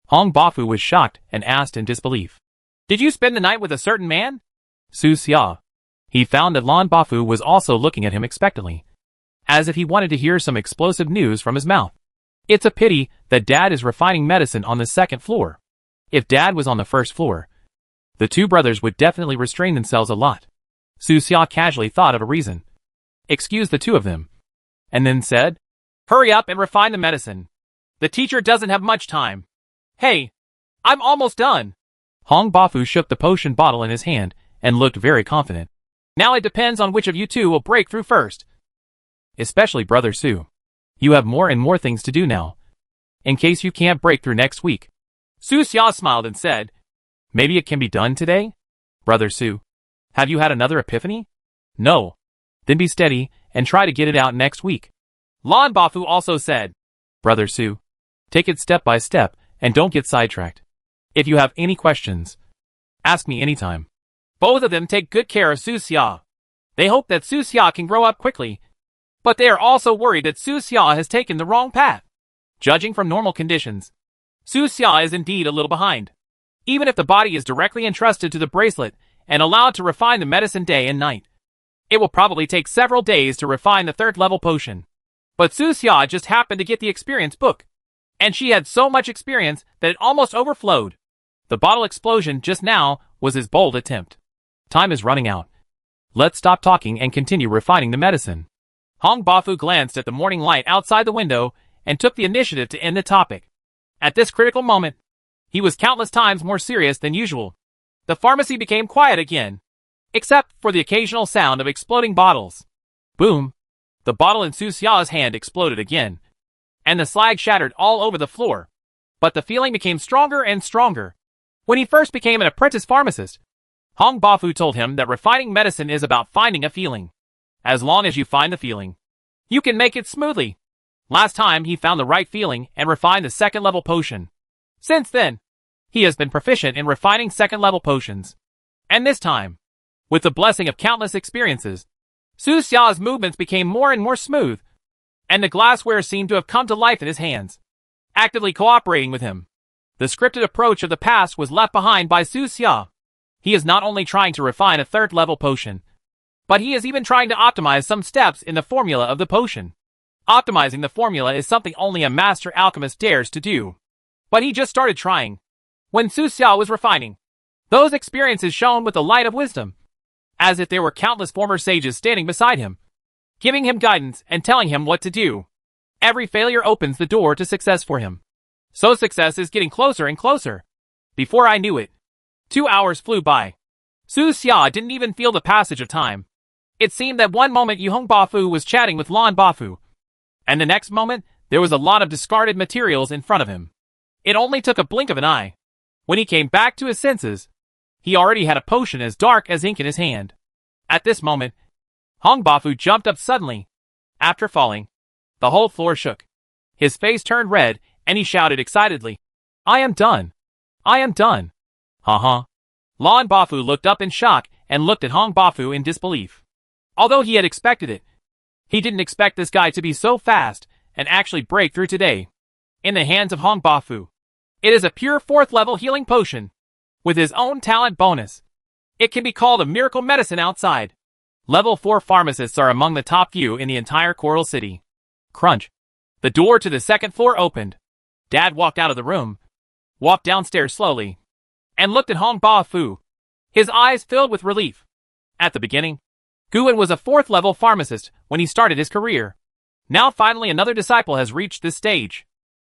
Hong Bafu was shocked and asked in disbelief. Did you spend the night with a certain man? Su Xia. He found that Lan Bafu was also looking at him expectantly, as if he wanted to hear some explosive news from his mouth. It's a pity that Dad is refining medicine on the 2nd floor. If Dad was on the 1st floor, the 2 brothers would definitely restrain themselves a lot. Su Xia casually thought of a reason, excused the 2 of them, and then said, Hurry up and refine the medicine. The teacher doesn't have much time. Hey, I'm almost done. Hong Bafu shook the potion bottle in his hand and looked very confident. Now it depends on which of you 2 will break through first. Especially Brother Su. You have more and more things to do now, in case you can't break through next week. Su Xia smiled and said, Maybe it can be done today? Brother Su, have you had another epiphany? No. Then be steady and try to get it out next week. Lan Bafu also said, Brother Su, take it step by step and don't get sidetracked. If you have any questions, ask me anytime. Both of them take good care of Su Xia. They hope that Su Xia can grow up quickly, but they are also worried that Su Xia has taken the wrong path. Judging from normal conditions, Su Xia is indeed a little behind. Even if the body is directly entrusted to the bracelet and allowed to refine the medicine day and night, it will probably take several days to refine the 3rd level potion. But Su Xia just happened to get the experience book, and she had so much experience that it almost overflowed. The bottle explosion just now was his bold attempt. Time is running out. Let's stop talking and continue refining the medicine. Hong Bafu glanced at the morning light outside the window and took the initiative to end the topic. At this critical moment, he was countless times more serious than usual. The pharmacy became quiet again, except for the occasional sound of exploding bottles. Boom! The bottle in Su Xia's hand exploded again, and the slag shattered all over the floor. But the feeling became stronger and stronger. When he first became an apprentice pharmacist, Hong Bafu told him that refining medicine is about finding a feeling. As long as you find the feeling, you can make it smoothly. Last time he found the right feeling and refined the 2nd level potion. Since then, he has been proficient in refining 2nd level potions. And this time, with the blessing of countless experiences, Su Xia's movements became more and more smooth, and the glassware seemed to have come to life in his hands, actively cooperating with him. The scripted approach of the past was left behind by Su Xia. He is not only trying to refine a 3rd level potion, but he is even trying to optimize some steps in the formula of the potion. Optimizing the formula is something only a master alchemist dares to do. But he just started trying. When Su Xia was refining, those experiences shone with the light of wisdom, as if there were countless former sages standing beside him. giving him guidance and telling him what to do. Every failure opens the door to success for him. So success is getting closer and closer. Before I knew it, 2 hours flew by. Su Xia didn't even feel the passage of time. It seemed that one moment Yu Hong Bafu was chatting with Lan Bafu, and the next moment, there was a lot of discarded materials in front of him. It only took a blink of an eye. When he came back to his senses, he already had a potion as dark as ink in his hand. At this moment, Hong Bafu jumped up suddenly. After falling, the whole floor shook. His face turned red, and he shouted excitedly, "I am done! I am done!" Ha. Lan Bafu looked up in shock and looked at Hong Bafu in disbelief. Although he had expected it, he didn't expect this guy to be so fast and actually break through today. In the hands of Hong Bafu, it is a pure 4th level healing potion, with his own talent bonus. It can be called a miracle medicine outside. Level 4 pharmacists are among the top few in the entire Coral City. Crunch. The door to the 2nd floor opened. Dad walked out of the room, walked downstairs slowly, and looked at Hong Bafu. His eyes filled with relief. At the beginning, Guan was a 4th level pharmacist when he started his career. Now finally another disciple has reached this stage.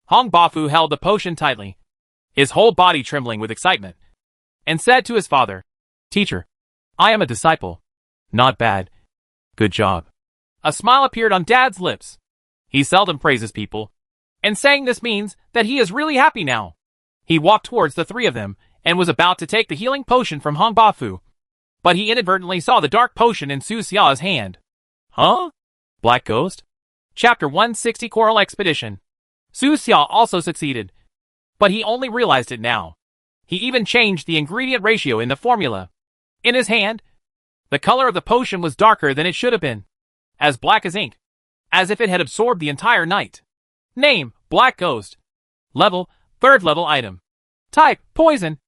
Hong Bafu held the potion tightly, his whole body trembling with excitement, and said to his father, "Teacher, I am a disciple. Not bad. Good job." A smile appeared on Dad's lips. He seldom praises people, and saying this means that he is really happy now. He walked towards the 3 of them and was about to take the healing potion from Hong Bafu, but he inadvertently saw the dark potion in Su Xia's hand. Huh? Black Ghost? Chapter 160 Coral Expedition. Su Xia also succeeded, but he only realized it now. He even changed the ingredient ratio in the formula. In his hand, the color of the potion was darker than it should have been, as black as ink, as if it had absorbed the entire night. Name, Black Ghost. Level, 3rd level item. Type, poison.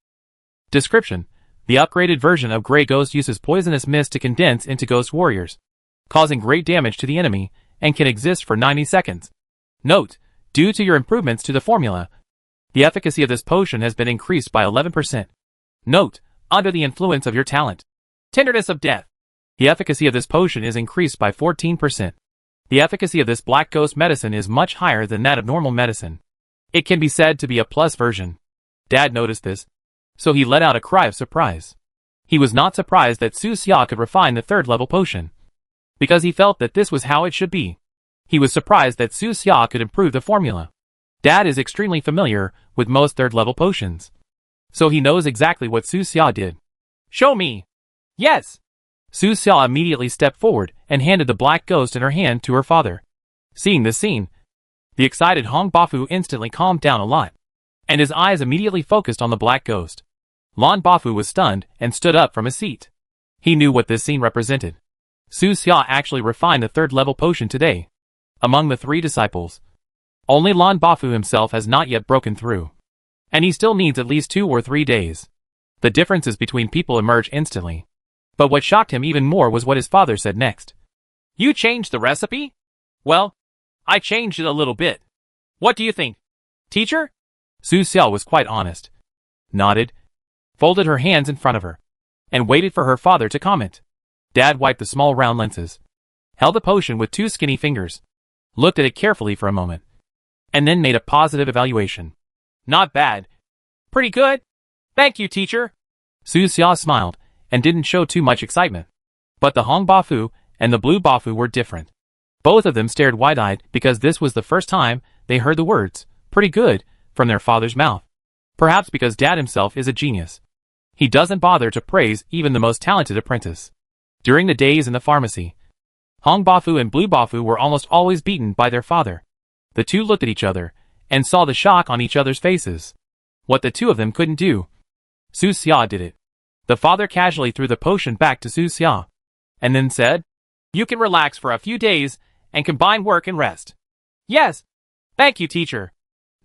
Description: the upgraded version of Grey Ghost uses poisonous mist to condense into ghost warriors, causing great damage to the enemy, and can exist for 90 seconds. Note: due to your improvements to the formula, the efficacy of this potion has been increased by 11%. Note: under the influence of your talent, Tenderness of Death, the efficacy of this potion is increased by 14%. The efficacy of this Black Ghost medicine is much higher than that of normal medicine. It can be said to be a plus version. Dad noticed this, so he let out a cry of surprise. He was not surprised that Su Xia could refine the 3rd level potion, because he felt that this was how it should be. He was surprised that Su Xia could improve the formula. Dad is extremely familiar with most 3rd level potions, so he knows exactly what Su Xia did. "Show me." "Yes." Su Xia immediately stepped forward and handed the Black Ghost in her hand to her father. Seeing this scene, the excited Hong Bafu instantly calmed down a lot, and his eyes immediately focused on the Black Ghost. Lan Bafu was stunned and stood up from his seat. He knew what this scene represented. Su Xia actually refined the 3rd level potion today. Among the 3 disciples, only Lan Bafu himself has not yet broken through, and he still needs at least 2 or 3 days. The differences between people emerge instantly. But what shocked him even more was what his father said next. "You changed the recipe?" "Well, I changed it a little bit. What do you think, teacher?" Su Xia was quite honest, nodded, folded her hands in front of her, and waited for her father to comment. Dad wiped the small round lenses, held the potion with 2 skinny fingers, looked at it carefully for a moment, and then made a positive evaluation. "Not bad. Pretty good. Thank you, teacher." Su Xia smiled and didn't show too much excitement. But the Hong Bafu and the Blue Bafu were different. Both of them stared wide-eyed because this was the first time they heard the words, "pretty good," from their father's mouth. Perhaps because Dad himself is a genius. He doesn't bother to praise even the most talented apprentice. During the days in the pharmacy, Hong Bafu and Blue Bafu were almost always beaten by their father. The 2 looked at each other and saw the shock on each other's faces. What the 2 of them couldn't do, Su Xia did it. The father casually threw the potion back to Su Xia, and then said, "You can relax for a few days and combine work and rest." "Yes. Thank you, teacher."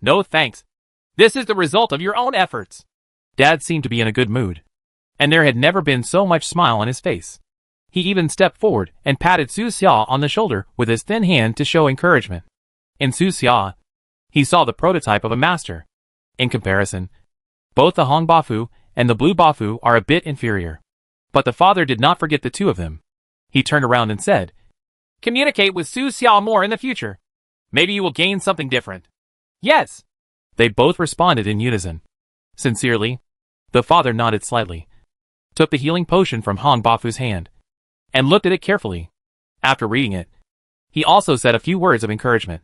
"No thanks. This is the result of your own efforts." Dad seemed to be in a good mood, and there had never been so much smile on his face. He even stepped forward and patted Su Xia on the shoulder with his thin hand to show encouragement. In Su Xia, he saw the prototype of a master. In comparison, both the Hong Bafu and the Blue Bafu are a bit inferior. But the father did not forget the 2 of them. He turned around and said, Communicate with Su Xiao more in the future. Maybe you will gain something different. Yes. They both responded in unison. Sincerely, the father nodded slightly, took the healing potion from Hong Bafu's hand, and looked at it carefully. After reading it, he also said a few words of encouragement,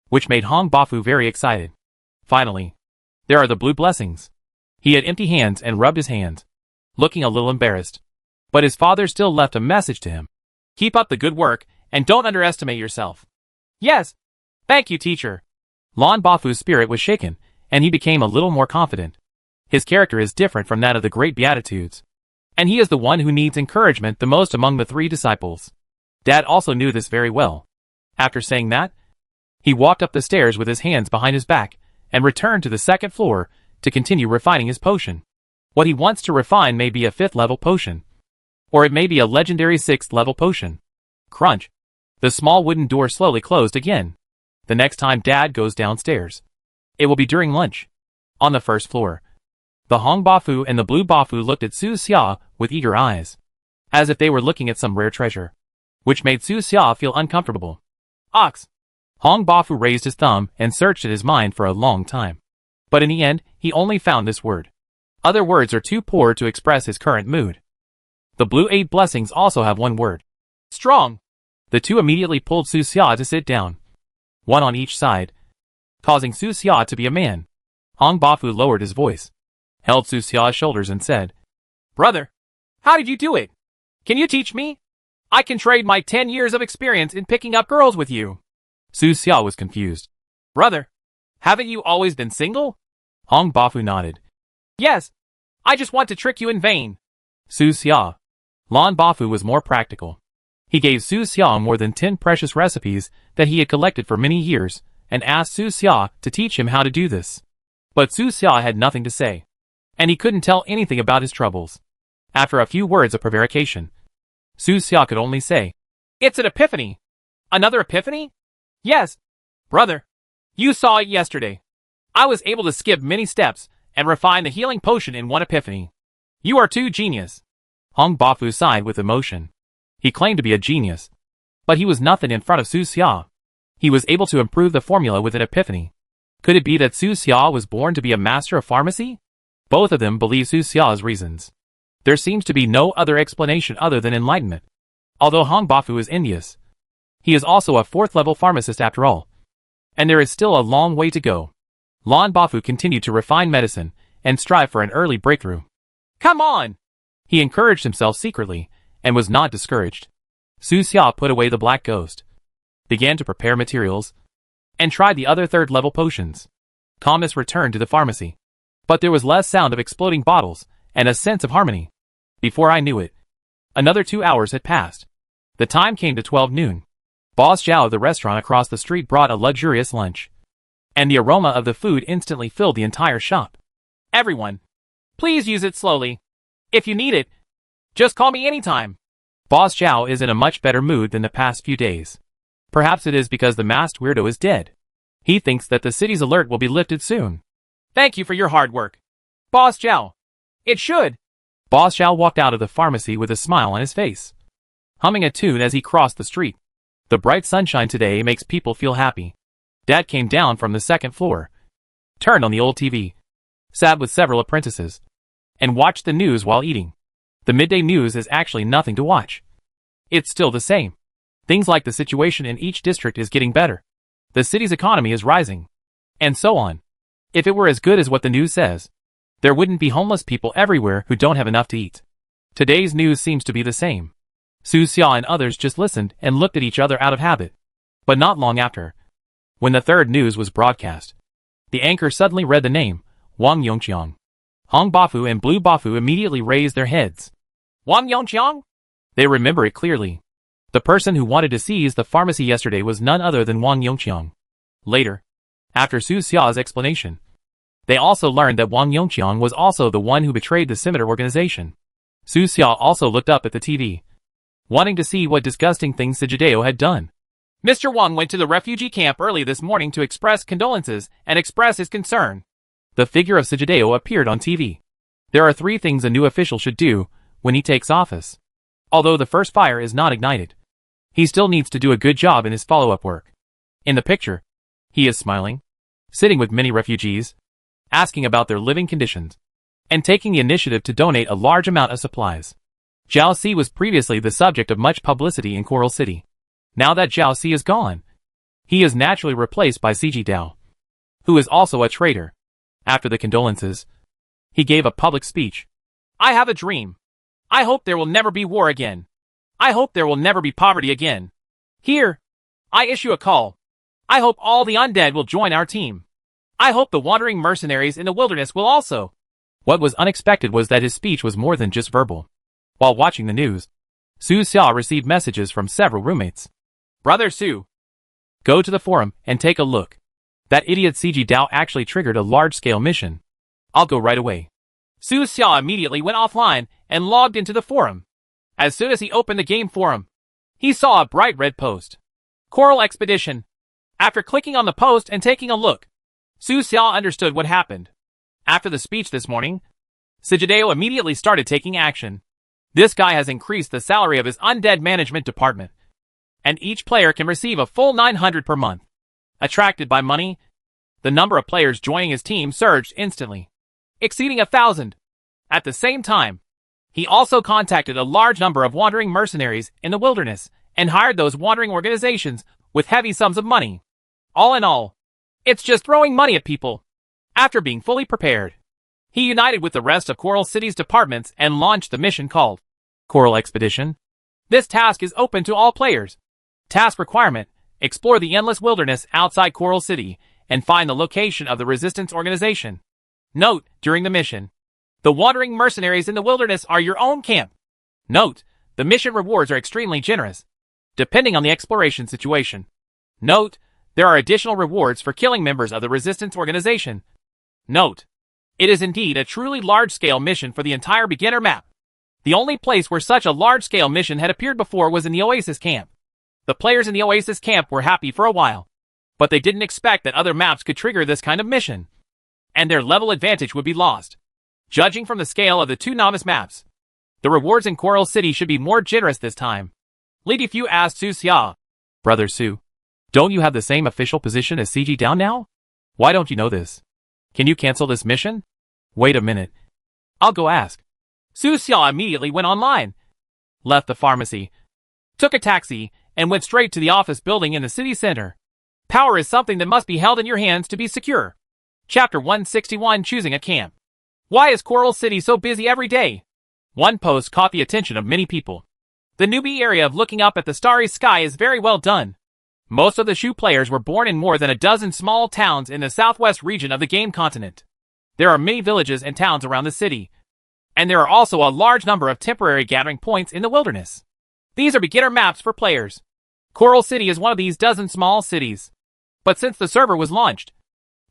which made Hong Bafu very excited. Finally, there are the blue blessings. He had empty hands and rubbed his hands, looking a little embarrassed. But his father still left a message to him. Keep up the good work, and don't underestimate yourself. Yes. Thank you, teacher. Lan Bafu's spirit was shaken, and he became a little more confident. His character is different from that of the great Beatitudes, and he is the one who needs encouragement the most among the 3 disciples. Dad also knew this very well. After saying that, he walked up the stairs with his hands behind his back and returned to the 2nd floor to continue refining his potion. What he wants to refine may be a 5th level potion, or it may be a legendary 6th level potion. Crunch. The small wooden door slowly closed again. The next time Dad goes downstairs, it will be during lunch. On the 1st floor, the Hong Bafu and the Blue Bafu looked at Su Xia with eager eyes, as if they were looking at some rare treasure, which made Su Xia feel uncomfortable. Ox. Hong Bafu raised his thumb and searched in his mind for a long time. But in the end, he only found this word. Other words are too poor to express his current mood. The blue 8 blessings also have one word. Strong. The 2 immediately pulled Su Xia to sit down, one on each side, causing Su Xia to be a man. Hong Bafu lowered his voice, held Su Xia's shoulders and said, Brother, how did you do it? Can you teach me? I can trade my 10 years of experience in picking up girls with you. Su Xia was confused. Brother, haven't you always been single? Hong Bafu nodded. Yes. I just want to trick you in vain. Su Xia. Lan Bafu was more practical. He gave Su Xia more than 10 precious recipes that he had collected for many years, and asked Su Xia to teach him how to do this. But Su Xia had nothing to say, and he couldn't tell anything about his troubles. After a few words of prevarication, Su Xia could only say, It's an epiphany. Another epiphany? Yes. Brother, you saw it yesterday. I was able to skip many steps and refine the healing potion in one epiphany. You are too genius. Hong Bafu sighed with emotion. He claimed to be a genius, but he was nothing in front of Su Xia. He was able to improve the formula with an epiphany. Could it be that Su Xia was born to be a master of pharmacy? Both of them believed Su Xia's reasons. There seems to be no other explanation other than enlightenment. Although Hong Bafu is envious, he is also a 4th level pharmacist after all. And there is still a long way to go. Lan Bafu continued to refine medicine and strive for an early breakthrough. Come on! He encouraged himself secretly and was not discouraged. Su Xia put away the black ghost, began to prepare materials, and tried the other 3rd level potions. Calmness returned to the pharmacy, but there was less sound of exploding bottles and a sense of harmony. Before I knew it, another 2 hours had passed. The time came to 12 noon. Boss Zhao of the restaurant across the street brought a luxurious lunch, and the aroma of the food instantly filled the entire shop. Everyone, please use it slowly. If you need it, just call me anytime. Boss Zhao is in a much better mood than the past few days. Perhaps it is because the masked weirdo is dead. He thinks that the city's alert will be lifted soon. Thank you for your hard work, Boss Zhao. It should. Boss Zhao walked out of the pharmacy with a smile on his face, humming a tune as he crossed the street. The bright sunshine today makes people feel happy. Dad came down from the 2nd floor, turned on the old TV, sat with several apprentices, and watched the news while eating. The midday news is actually nothing to watch. It's still the same. Things like the situation in each district is getting better. The city's economy is rising. And so on. If it were as good as what the news says, there wouldn't be homeless people everywhere who don't have enough to eat. Today's news seems to be the same. Su Xia and others just listened and looked at each other out of habit. But not long after, when the 3rd news was broadcast, the anchor suddenly read the name, Wang Yongqiang. Hong Bafu and Blue Bafu immediately raised their heads. Wang Yongqiang? They remember it clearly. The person who wanted to seize the pharmacy yesterday was none other than Wang Yongqiang. Later, after Su Xia's explanation, they also learned that Wang Yongqiang was also the one who betrayed the Scimitar organization. Su Xia also looked up at the TV, wanting to see what disgusting things Sijideo had done. Mr. Wang went to the refugee camp early this morning to express condolences and express his concern. The figure of Sijideo appeared on TV. There are 3 things a new official should do when he takes office. Although the first fire is not ignited, He still needs to do a good job in his follow-up work. In the picture, he is smiling, sitting with many refugees, asking about their living conditions, and taking the initiative to donate a large amount of supplies. Zhao Si was previously the subject of much publicity in Coral City. Now that Zhao Si is gone, he is naturally replaced by CG Dao, who is also a traitor. After the condolences, he gave a public speech. I have a dream. I hope there will never be war again. I hope there will never be poverty again. Here, I issue a call. I hope all the undead will join our team. I hope the wandering mercenaries in the wilderness will also. What was unexpected was that his speech was more than just verbal. While watching the news, Su Xia received messages from several roommates. Brother Su, go to the forum and take a look. That idiot CG Dao actually triggered a large-scale mission. I'll go right away. Su Xia immediately went offline and logged into the forum. As soon as he opened the game forum, he saw a bright red post. Coral Expedition. After clicking on the post and taking a look, Su Xia understood what happened. After the speech this morning, Sigideo immediately started taking action. This guy has increased the salary of his undead management department, and each player can receive a full 900 per month. Attracted by money, the number of players joining his team surged instantly, exceeding 1,000. At the same time, he also contacted a large number of wandering mercenaries in the wilderness and hired those wandering organizations with heavy sums of money. All in all, it's just throwing money at people. After being fully prepared, he united with the rest of Coral City's departments and launched the mission called Coral Expedition. This task is open to all players. Task requirement: explore the endless wilderness outside Coral City and find the location of the resistance organization. Note, during the mission, the wandering mercenaries in the wilderness are your own camp. Note, the mission rewards are extremely generous, depending on the exploration situation. Note, there are additional rewards for killing members of the resistance organization. Note, it is indeed a truly large-scale mission for the entire beginner map. The only place where such a large-scale mission had appeared before was in the Oasis camp. The players in the Oasis camp were happy for a while, but they didn't expect that other maps could trigger this kind of mission, and their level advantage would be lost. Judging from the scale of the two novice maps, the rewards in Coral City should be more generous this time. Lady Fu asked Su Xia. Brother Su, don't you have the same official position as CG Dao now? Why don't you know this? Can you cancel this mission? Wait a minute. I'll go ask. Su Xia immediately went online, left the pharmacy, took a taxi, and went straight to the office building in the city center. Power is something that must be held in your hands to be secure. Chapter 161: Choosing a Camp. Why is Coral City so busy every day? One post caught the attention of many people. The newbie area of looking up at the starry sky is very well done. Most of the Shu players were born in more than a dozen small towns in the southwest region of the game continent. There are many villages and towns around the city, and there are also a large number of temporary gathering points in the wilderness. These are beginner maps for players. Coral City is one of these dozen small cities. But since the server was launched,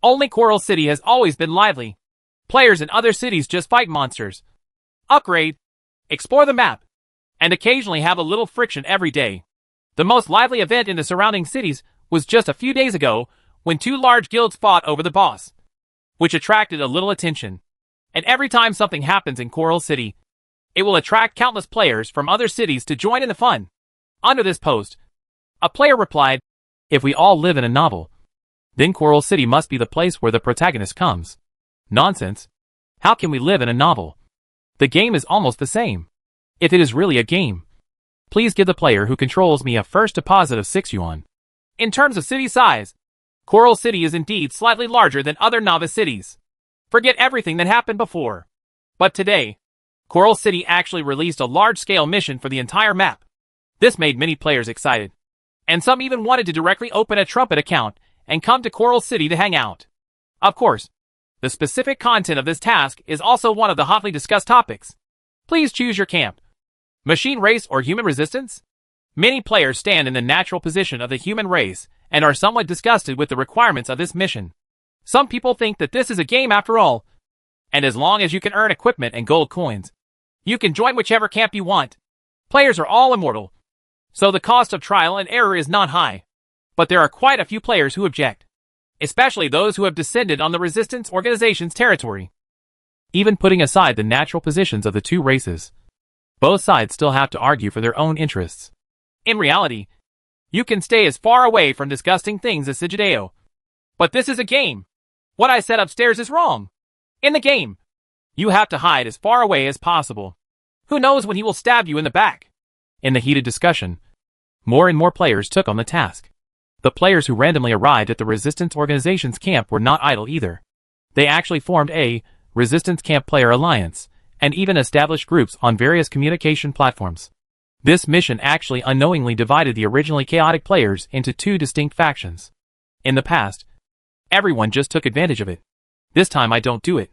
only Coral City has always been lively. Players in other cities just fight monsters, upgrade, explore the map, and occasionally have a little friction every day. The most lively event in the surrounding cities was just a few days ago when two large guilds fought over the boss, which attracted a little attention. And every time something happens in Coral City, it will attract countless players from other cities to join in the fun. Under this post, a player replied, if we all live in a novel, then Coral City must be the place where the protagonist comes. Nonsense. How can we live in a novel? The game is almost the same. If it is really a game, please give the player who controls me a first deposit of 6 yuan. In terms of city size, Coral City is indeed slightly larger than other novice cities. Forget everything that happened before. But today, Coral City actually released a large-scale mission for the entire map. This made many players excited, and some even wanted to directly open a Trumpet account and come to Coral City to hang out. Of course, the specific content of this task is also one of the hotly discussed topics. Please choose your camp. Machine race or human resistance? Many players stand in the natural position of the human race and are somewhat disgusted with the requirements of this mission. Some people think that this is a game after all, and as long as you can earn equipment and gold coins, you can join whichever camp you want. Players are all immortal, so the cost of trial and error is not high. But there are quite a few players who object, especially those who have descended on the resistance organization's territory. Even putting aside the natural positions of the two races, both sides still have to argue for their own interests. In reality, You can stay as far away from disgusting things as Sigideo. But this is a game. What I said upstairs is wrong. In the game, you have to hide as far away as possible. Who knows when he will stab you in the back? In the heated discussion, more and more players took on the task. The players who randomly arrived at the Resistance Organization's camp were not idle either. They actually formed a Resistance Camp Player Alliance, and even established groups on various communication platforms. This mission actually unknowingly divided the originally chaotic players into two distinct factions. In the past, everyone just took advantage of it. This time I don't do it.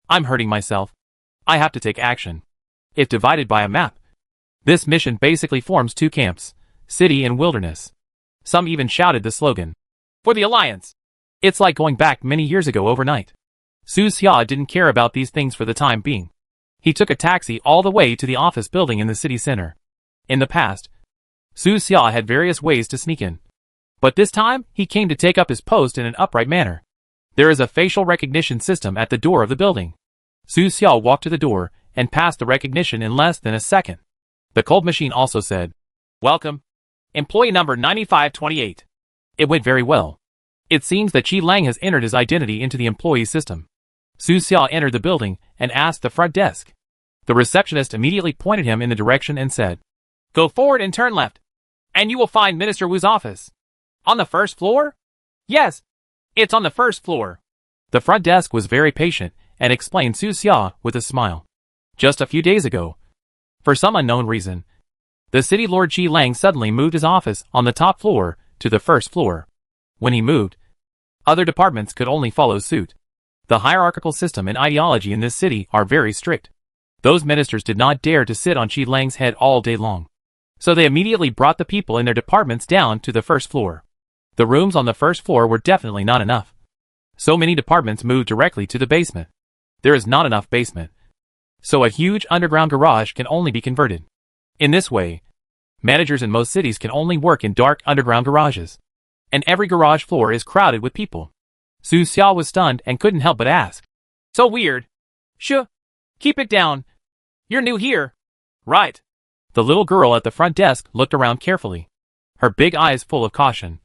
I'm hurting myself. I have to take action. If divided by a map, this mission basically forms two camps, city and wilderness. Some even shouted the slogan, "For the Alliance." It's like going back many years ago overnight. Su Xia didn't care about these things for the time being. He took a taxi all the way to the office building in the city center. In the past, Su Xia had various ways to sneak in. But this time, he came to take up his post in an upright manner. There is a facial recognition system at the door of the building. Su Xia walked to the door and passed the recognition in less than a second. The cold machine also said, "Welcome. Employee number 9528. It went very well. It seems that Qi Lang has entered his identity into the employee system. Su Xia entered the building and asked the front desk. The receptionist immediately pointed him in the direction and said, "Go forward and turn left, and you will find Minister Wu's office." "On the first floor?" "Yes, it's on the first floor." The front desk was very patient and explained Su Xia with a smile. Just a few days ago, for some unknown reason, the city lord Qi Lang suddenly moved his office on the top floor to the first floor. When he moved, other departments could only follow suit. The hierarchical system and ideology in this city are very strict. Those ministers did not dare to sit on Qi Lang's head all day long. So they immediately brought the people in their departments down to the first floor. The rooms on the first floor were definitely not enough. So many departments moved directly to the basement. There is not enough basement. So a huge underground garage can only be converted. In this way, managers in most cities can only work in dark underground garages. And every garage floor is crowded with people. Su Xia was stunned and couldn't help but ask, "So weird. Shh. Keep it down. You're new here, right?" The little girl at the front desk looked around carefully, her big eyes full of caution,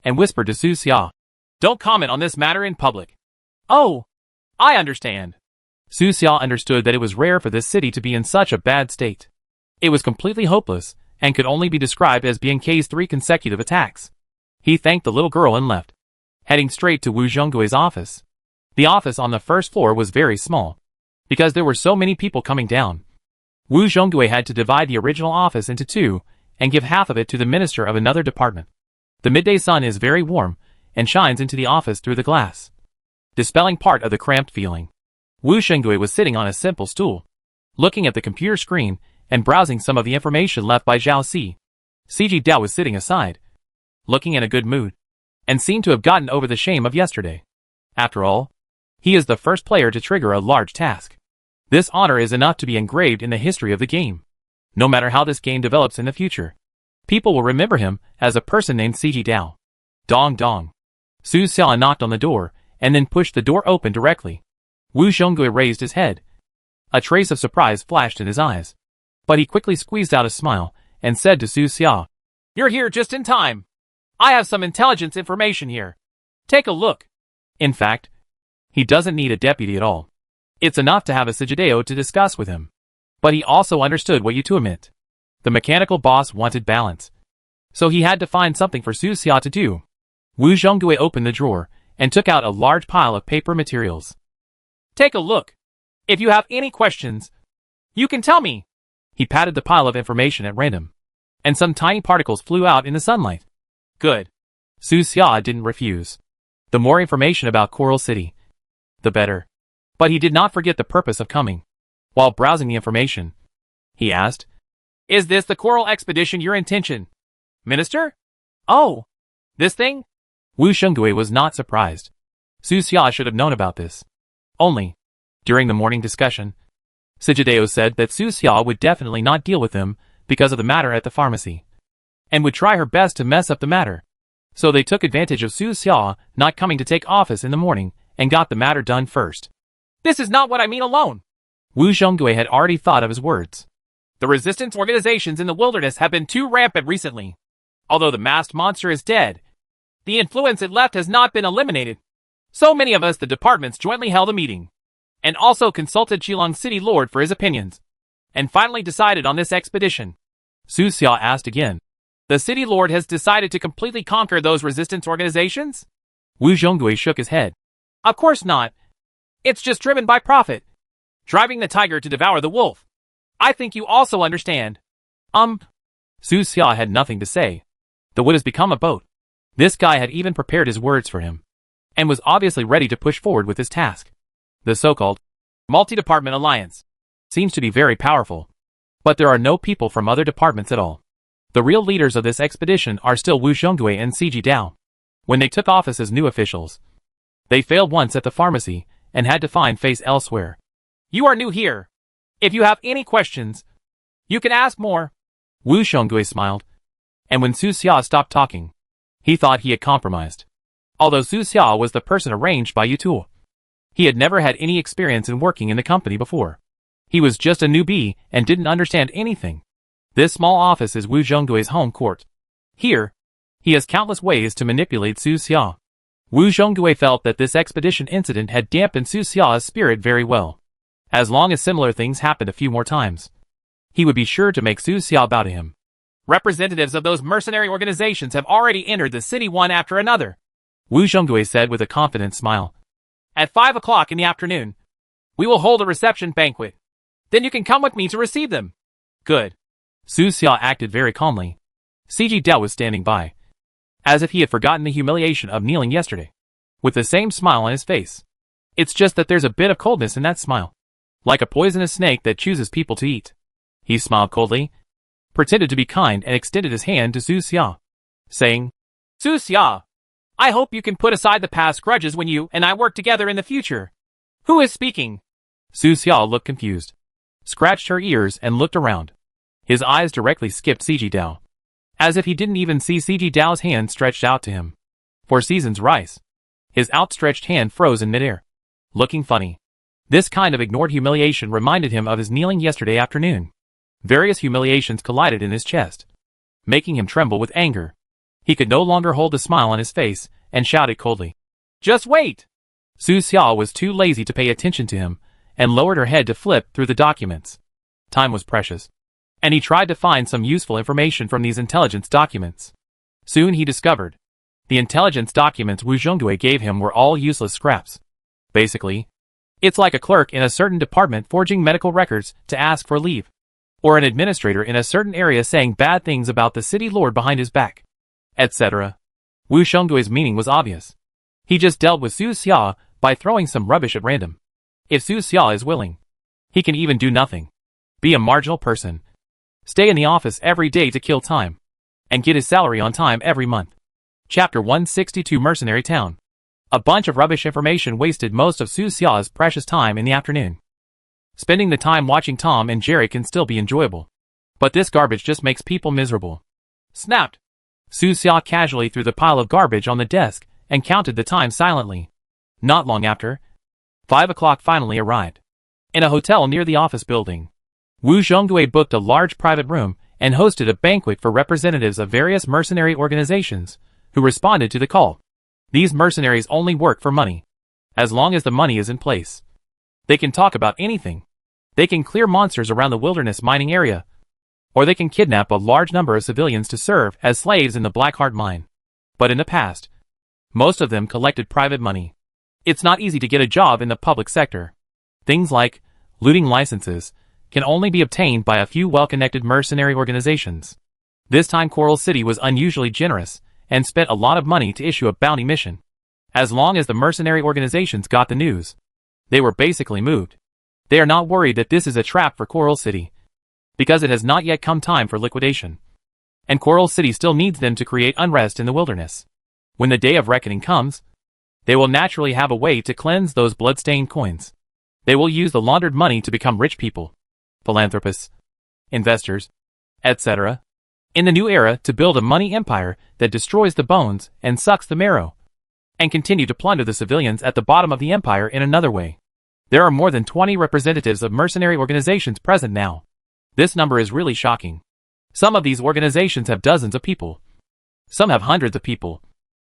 and whispered to Su Xia, "Don't comment on this matter in public." "Oh, I understand." Su Xia understood that it was rare for this city to be in such a bad state. It was completely hopeless, and could only be described as being K's 3 consecutive attacks. He thanked the little girl and left, heading straight to Wu Zhonggui's office. The office on the first floor was very small, because there were so many people coming down. Wu Zhonggui had to divide the original office into two, and give half of it to the minister of another department. The midday sun is very warm, and shines into the office through the glass, dispelling part of the cramped feeling. Wu Zhonggui was sitting on a simple stool, looking at the computer screen and browsing some of the information left by Zhao Si. Cg Dao was sitting aside, looking in a good mood, and seemed to have gotten over the shame of yesterday. After all, he is the first player to trigger a large task. This honor is enough to be engraved in the history of the game. No matter how this game develops in the future, people will remember him as a person named Cg Dao. Dong dong. Su Xia knocked on the door, and then pushed the door open directly. Wu Zhonggui raised his head. A trace of surprise flashed in his eyes, but he quickly squeezed out a smile, and said to Su Xia, "You're here just in time. I have some intelligence information here. Take a look." In fact, he doesn't need a deputy at all. It's enough to have a Sigideo to discuss with him. But he also understood what Yutu meant. The mechanical boss wanted balance, so he had to find something for Su Xia to do. Wu Zhonggui opened the drawer and took out a large pile of paper materials. "Take a look. If you have any questions, you can tell me." He patted the pile of information at random, and some tiny particles flew out in the sunlight. "Good." Su Xia didn't refuse. The more information about Coral City, the better. But he did not forget the purpose of coming. While browsing the information, he asked, "Is this the Coral Expedition your intention, Minister?" "Oh, this thing?" Wu Zhonggui was not surprised. Su Xia should have known about this. Only, during the morning discussion, Sigideo said that Su Xia would definitely not deal with him because of the matter at the pharmacy, and would try her best to mess up the matter. So they took advantage of Su Xia not coming to take office in the morning and got the matter done first. "This is not what I mean alone." Wu Zhonggui had already thought of his words. "The resistance organizations in the wilderness have been too rampant recently. Although the masked monster is dead, the influence it left has not been eliminated. So many of us, the departments, jointly held a meeting, and also consulted Qilong City Lord for his opinions, and finally decided on this expedition. Su Xia asked again. The City Lord has decided to completely conquer those resistance organizations? Wu Zhonggui shook his head. Of course not. It's just driven by profit, driving the tiger to devour the wolf. I think you also understand. Su Xia had nothing to say. The wood has become a boat. This guy had even prepared his words for him, and was obviously ready to push forward with his task. The so-called multi-department alliance seems to be very powerful, but there are no people from other departments at all. The real leaders of this expedition are still Wu Zhonggui and Ciji Dao. When they took office as new officials, they failed once at the pharmacy and had to find face elsewhere. You are new here. If you have any questions, you can ask more. Wu Zhonggui smiled, and when Su Xia stopped talking, he thought he had compromised. Although Su Xia was the person arranged by Yutu, he had never had any experience in working in the company before. He was just a newbie and didn't understand anything. This small office is Wu Zhonggui's home court. Here, he has countless ways to manipulate Su Xia. Wu Zhonggui felt that this expedition incident had dampened Su Xia's spirit very well. As long as similar things happened a few more times, he would be sure to make Su Xia bow to him. Representatives of those mercenary organizations have already entered the city one after another, Wu Zhonggui said with a confident smile. At 5 o'clock in the afternoon, we will hold a reception banquet. Then you can come with me to receive them. Good. Su Xia acted very calmly. Ciji Dao was standing by, as if he had forgotten the humiliation of kneeling yesterday, with the same smile on his face. It's just that there's a bit of coldness in that smile, like a poisonous snake that chooses people to eat. He smiled coldly, pretended to be kind, and extended his hand to Su Xia, saying, Su Xia, I hope you can put aside the past grudges when you and I work together in the future. Who is speaking? Su Xia looked confused, scratched her ears, and looked around. His eyes directly skipped Ciji Dao, as if he didn't even see Ciji Dao's hand stretched out to him for season's rice. His outstretched hand froze in midair, looking funny. This kind of ignored humiliation reminded him of his kneeling yesterday afternoon. Various humiliations collided in his chest, making him tremble with anger. He could no longer hold the smile on his face, and shouted coldly, Just wait! Su Xia was too lazy to pay attention to him, and lowered her head to flip through the documents. Time was precious, and he tried to find some useful information from these intelligence documents. Soon he discovered the intelligence documents Wu Zhonggui gave him were all useless scraps. Basically, it's like a clerk in a certain department forging medical records to ask for leave, or an administrator in a certain area saying bad things about the city lord behind his back, etc. Wu Zhonggui's meaning was obvious. He just dealt with Su Xia by throwing some rubbish at random. If Su Xia is willing, he can even do nothing. Be a marginal person. Stay in the office every day to kill time, and get his salary on time every month. Chapter 162 Mercenary Town. A bunch of rubbish information wasted most of Su Xia's precious time in the afternoon. Spending the time watching Tom and Jerry can still be enjoyable, but this garbage just makes people miserable. Snapped. Su Xia casually threw the pile of garbage on the desk and counted the time silently. Not long after, 5 o'clock finally arrived. In a hotel near the office building, Wu Zhonggui booked a large private room and hosted a banquet for representatives of various mercenary organizations who responded to the call. These mercenaries only work for money. As long as the money is in place, they can talk about anything. They can clear monsters around the wilderness mining area, or they can kidnap a large number of civilians to serve as slaves in the Blackheart mine. But in the past, most of them collected private money. It's not easy to get a job in the public sector. Things like looting licenses can only be obtained by a few well-connected mercenary organizations. This time Coral City was unusually generous and spent a lot of money to issue a bounty mission. As long as the mercenary organizations got the news, they were basically moved. They are not worried that this is a trap for Coral City, because it has not yet come time for liquidation, and Coral City still needs them to create unrest in the wilderness. When the day of reckoning comes, they will naturally have a way to cleanse those blood-stained coins. They will use the laundered money to become rich people, philanthropists, investors, etc. in the new era to build a money empire that destroys the bones and sucks the marrow, and continue to plunder the civilians at the bottom of the empire in another way. There are more than 20 representatives of mercenary organizations present now. This number is really shocking. Some of these organizations have dozens of people. Some have hundreds of people,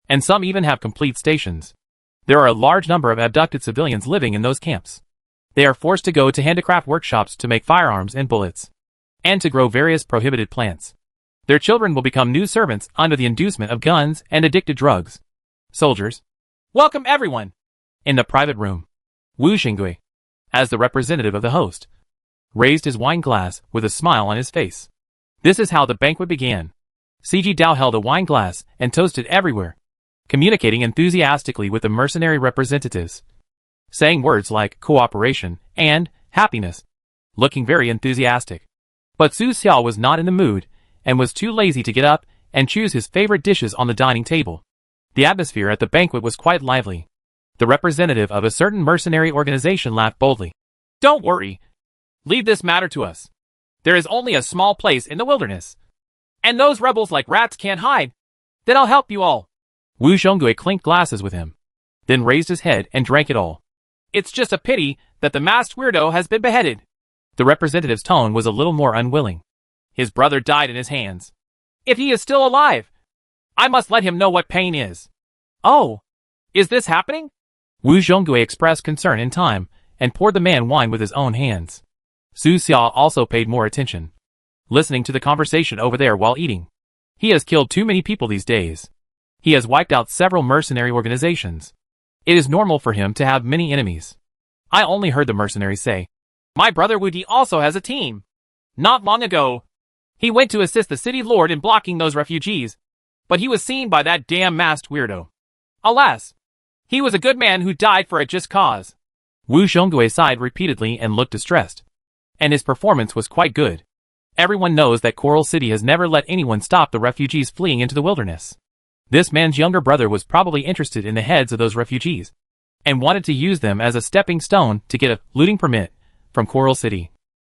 and some even have complete stations. There are a large number of abducted civilians living in those camps. They are forced to go to handicraft workshops to make firearms and bullets, and to grow various prohibited plants. Their children will become new servants under the inducement of guns and addicted drugs. Soldiers. Welcome everyone! In the private room, Wu Xingui, as the representative of the host, raised his wine glass with a smile on his face. This is how the banquet began. CG Dao held a wine glass and toasted everywhere, communicating enthusiastically with the mercenary representatives, saying words like cooperation and happiness, looking very enthusiastic. But Su Xiao was not in the mood and was too lazy to get up and choose his favorite dishes on the dining table. The atmosphere at the banquet was quite lively. The representative of a certain mercenary organization laughed boldly. Don't worry. Leave this matter to us. There is only a small place in the wilderness, and those rebels like rats can't hide. Then I'll help you all. Wu Zhonggui clinked glasses with him, then raised his head and drank it all. It's just a pity that the masked weirdo has been beheaded. The representative's tone was a little more unwilling. His brother died in his hands. If he is still alive, I must let him know what pain is. Oh, is this happening? Wu Zhonggui expressed concern in time and poured the man wine with his own hands. Su Xia also paid more attention, listening to the conversation over there while eating. He has killed too many people these days. He has wiped out several mercenary organizations. It is normal for him to have many enemies. I only heard the mercenaries say, my brother Wu Di also has a team. Not long ago, he went to assist the city lord in blocking those refugees, but he was seen by that damn masked weirdo. Alas, he was a good man who died for a just cause. Wu Zhonggui sighed repeatedly and looked distressed. And his performance was quite good. Everyone knows that Coral City has never let anyone stop the refugees fleeing into the wilderness. This man's younger brother was probably interested in the heads of those refugees, and wanted to use them as a stepping stone to get a looting permit from Coral City.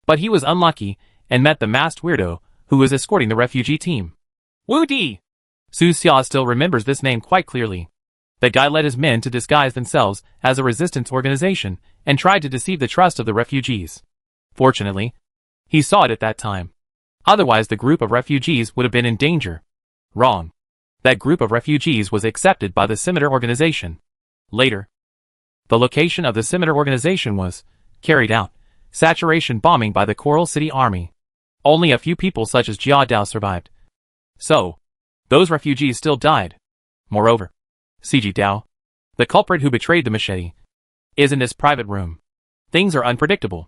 But he was unlucky, and met the masked weirdo, who was escorting the refugee team. Wu Di! Su Xia still remembers this name quite clearly. The guy led his men to disguise themselves as a resistance organization, and tried to deceive the trust of the refugees. Fortunately, he saw it at that time. Otherwise the group of refugees would have been in danger. Wrong. That group of refugees was accepted by the Scimitar organization. Later, the location of the Scimitar organization was carried out saturation bombing by the Coral City army. Only a few people such as Jia Dao survived. So, those refugees still died. Moreover, CG Dao, the culprit who betrayed the machete, is in this private room. Things are unpredictable,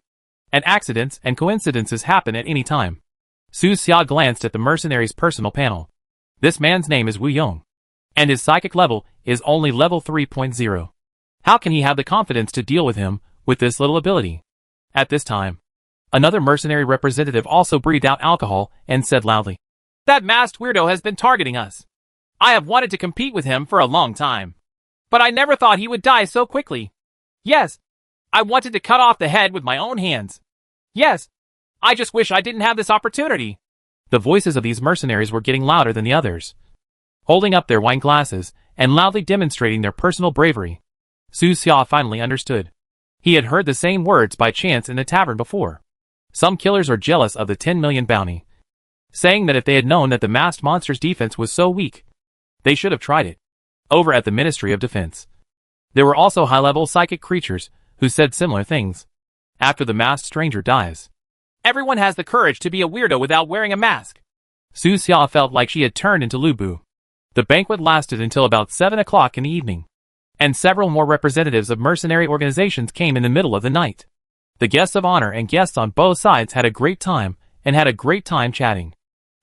and accidents and coincidences happen at any time. Su Xia glanced at the mercenary's personal panel. This man's name is Wu Yong, and his psychic level is only level 3.0. How can he have the confidence to deal with him with this little ability? At this time, another mercenary representative also breathed out alcohol and said loudly, that masked weirdo has been targeting us. I have wanted to compete with him for a long time, but I never thought he would die so quickly. Yes, I wanted to cut off the head with my own hands. Yes, I just wish I didn't have this opportunity. The voices of these mercenaries were getting louder than the others, holding up their wine glasses and loudly demonstrating their personal bravery. Su Xia finally understood. He had heard the same words by chance in the tavern before. Some killers are jealous of the 10 million bounty, saying that if they had known that the masked monster's defense was so weak, they should have tried it. Over at the Ministry of Defense, there were also high-level psychic creatures who said similar things. After the masked stranger dies, everyone has the courage to be a weirdo without wearing a mask. Su Xia felt like she had turned into Lu Bu. The banquet lasted until about 7 o'clock in the evening, and several more representatives of mercenary organizations came in the middle of the night. The guests of honor and guests on both sides had a great time, and had a great time chatting.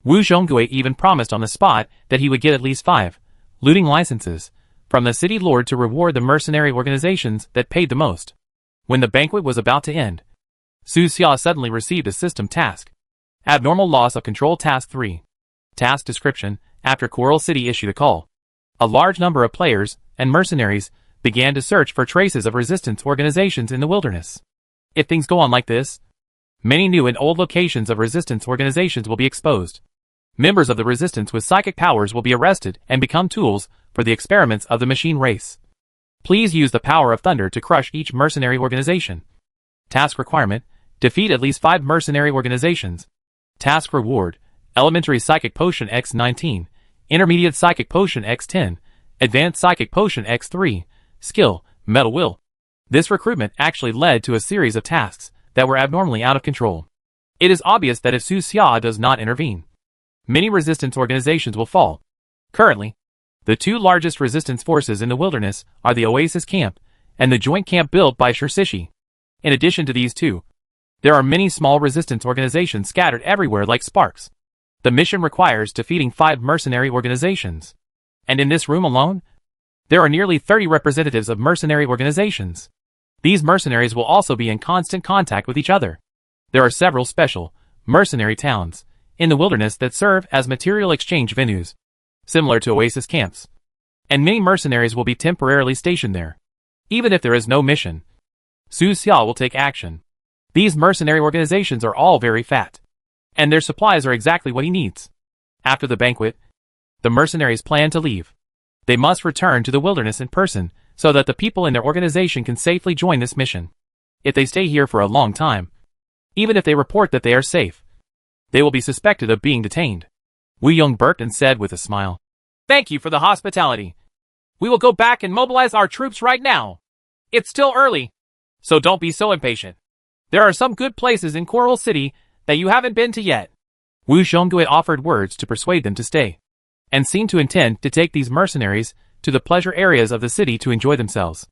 Wu Zhonggui even promised on the spot that he would get at least 5 looting licenses from the city lord to reward the mercenary organizations that paid the most. When the banquet was about to end, Su Xia suddenly received a system task. Abnormal loss of control task 3. Task description: after Coral City issued a call, a large number of players and mercenaries began to search for traces of resistance organizations in the wilderness. If things go on like this, many new and old locations of resistance organizations will be exposed. Members of the resistance with psychic powers will be arrested and become tools for the experiments of the machine race. Please use the power of thunder to crush each mercenary organization. Task requirement: defeat at least 5 mercenary organizations. Task reward: elementary psychic potion X19. Intermediate Psychic Potion X10, Advanced Psychic Potion X3, Skill, Metal Will. This recruitment actually led to a series of tasks that were abnormally out of control. It is obvious that if Su Xia does not intervene, many resistance organizations will fall. Currently, the two largest resistance forces in the wilderness are the Oasis Camp and the joint camp built by Shirsishi. In addition to these two, there are many small resistance organizations scattered everywhere like sparks. The mission requires defeating 5 mercenary organizations. And in this room alone, there are nearly 30 representatives of mercenary organizations. These mercenaries will also be in constant contact with each other. There are several special, mercenary towns in the wilderness that serve as material exchange venues, similar to Oasis camps. And many mercenaries will be temporarily stationed there. Even if there is no mission, Su Xia will take action. These mercenary organizations are all very fat, and their supplies are exactly what he needs. After the banquet, the mercenaries plan to leave. They must return to the wilderness in person so that the people in their organization can safely join this mission. If they stay here for a long time, even if they report that they are safe, they will be suspected of being detained. Wu Yong burped and said with a smile, "Thank you for the hospitality. We will go back and mobilize our troops right now. It's still early, so don't be so impatient. There are some good places in Coral City that you haven't been to yet." Wu Zhonggui offered words to persuade them to stay, and seemed to intend to take these mercenaries to the pleasure areas of the city to enjoy themselves.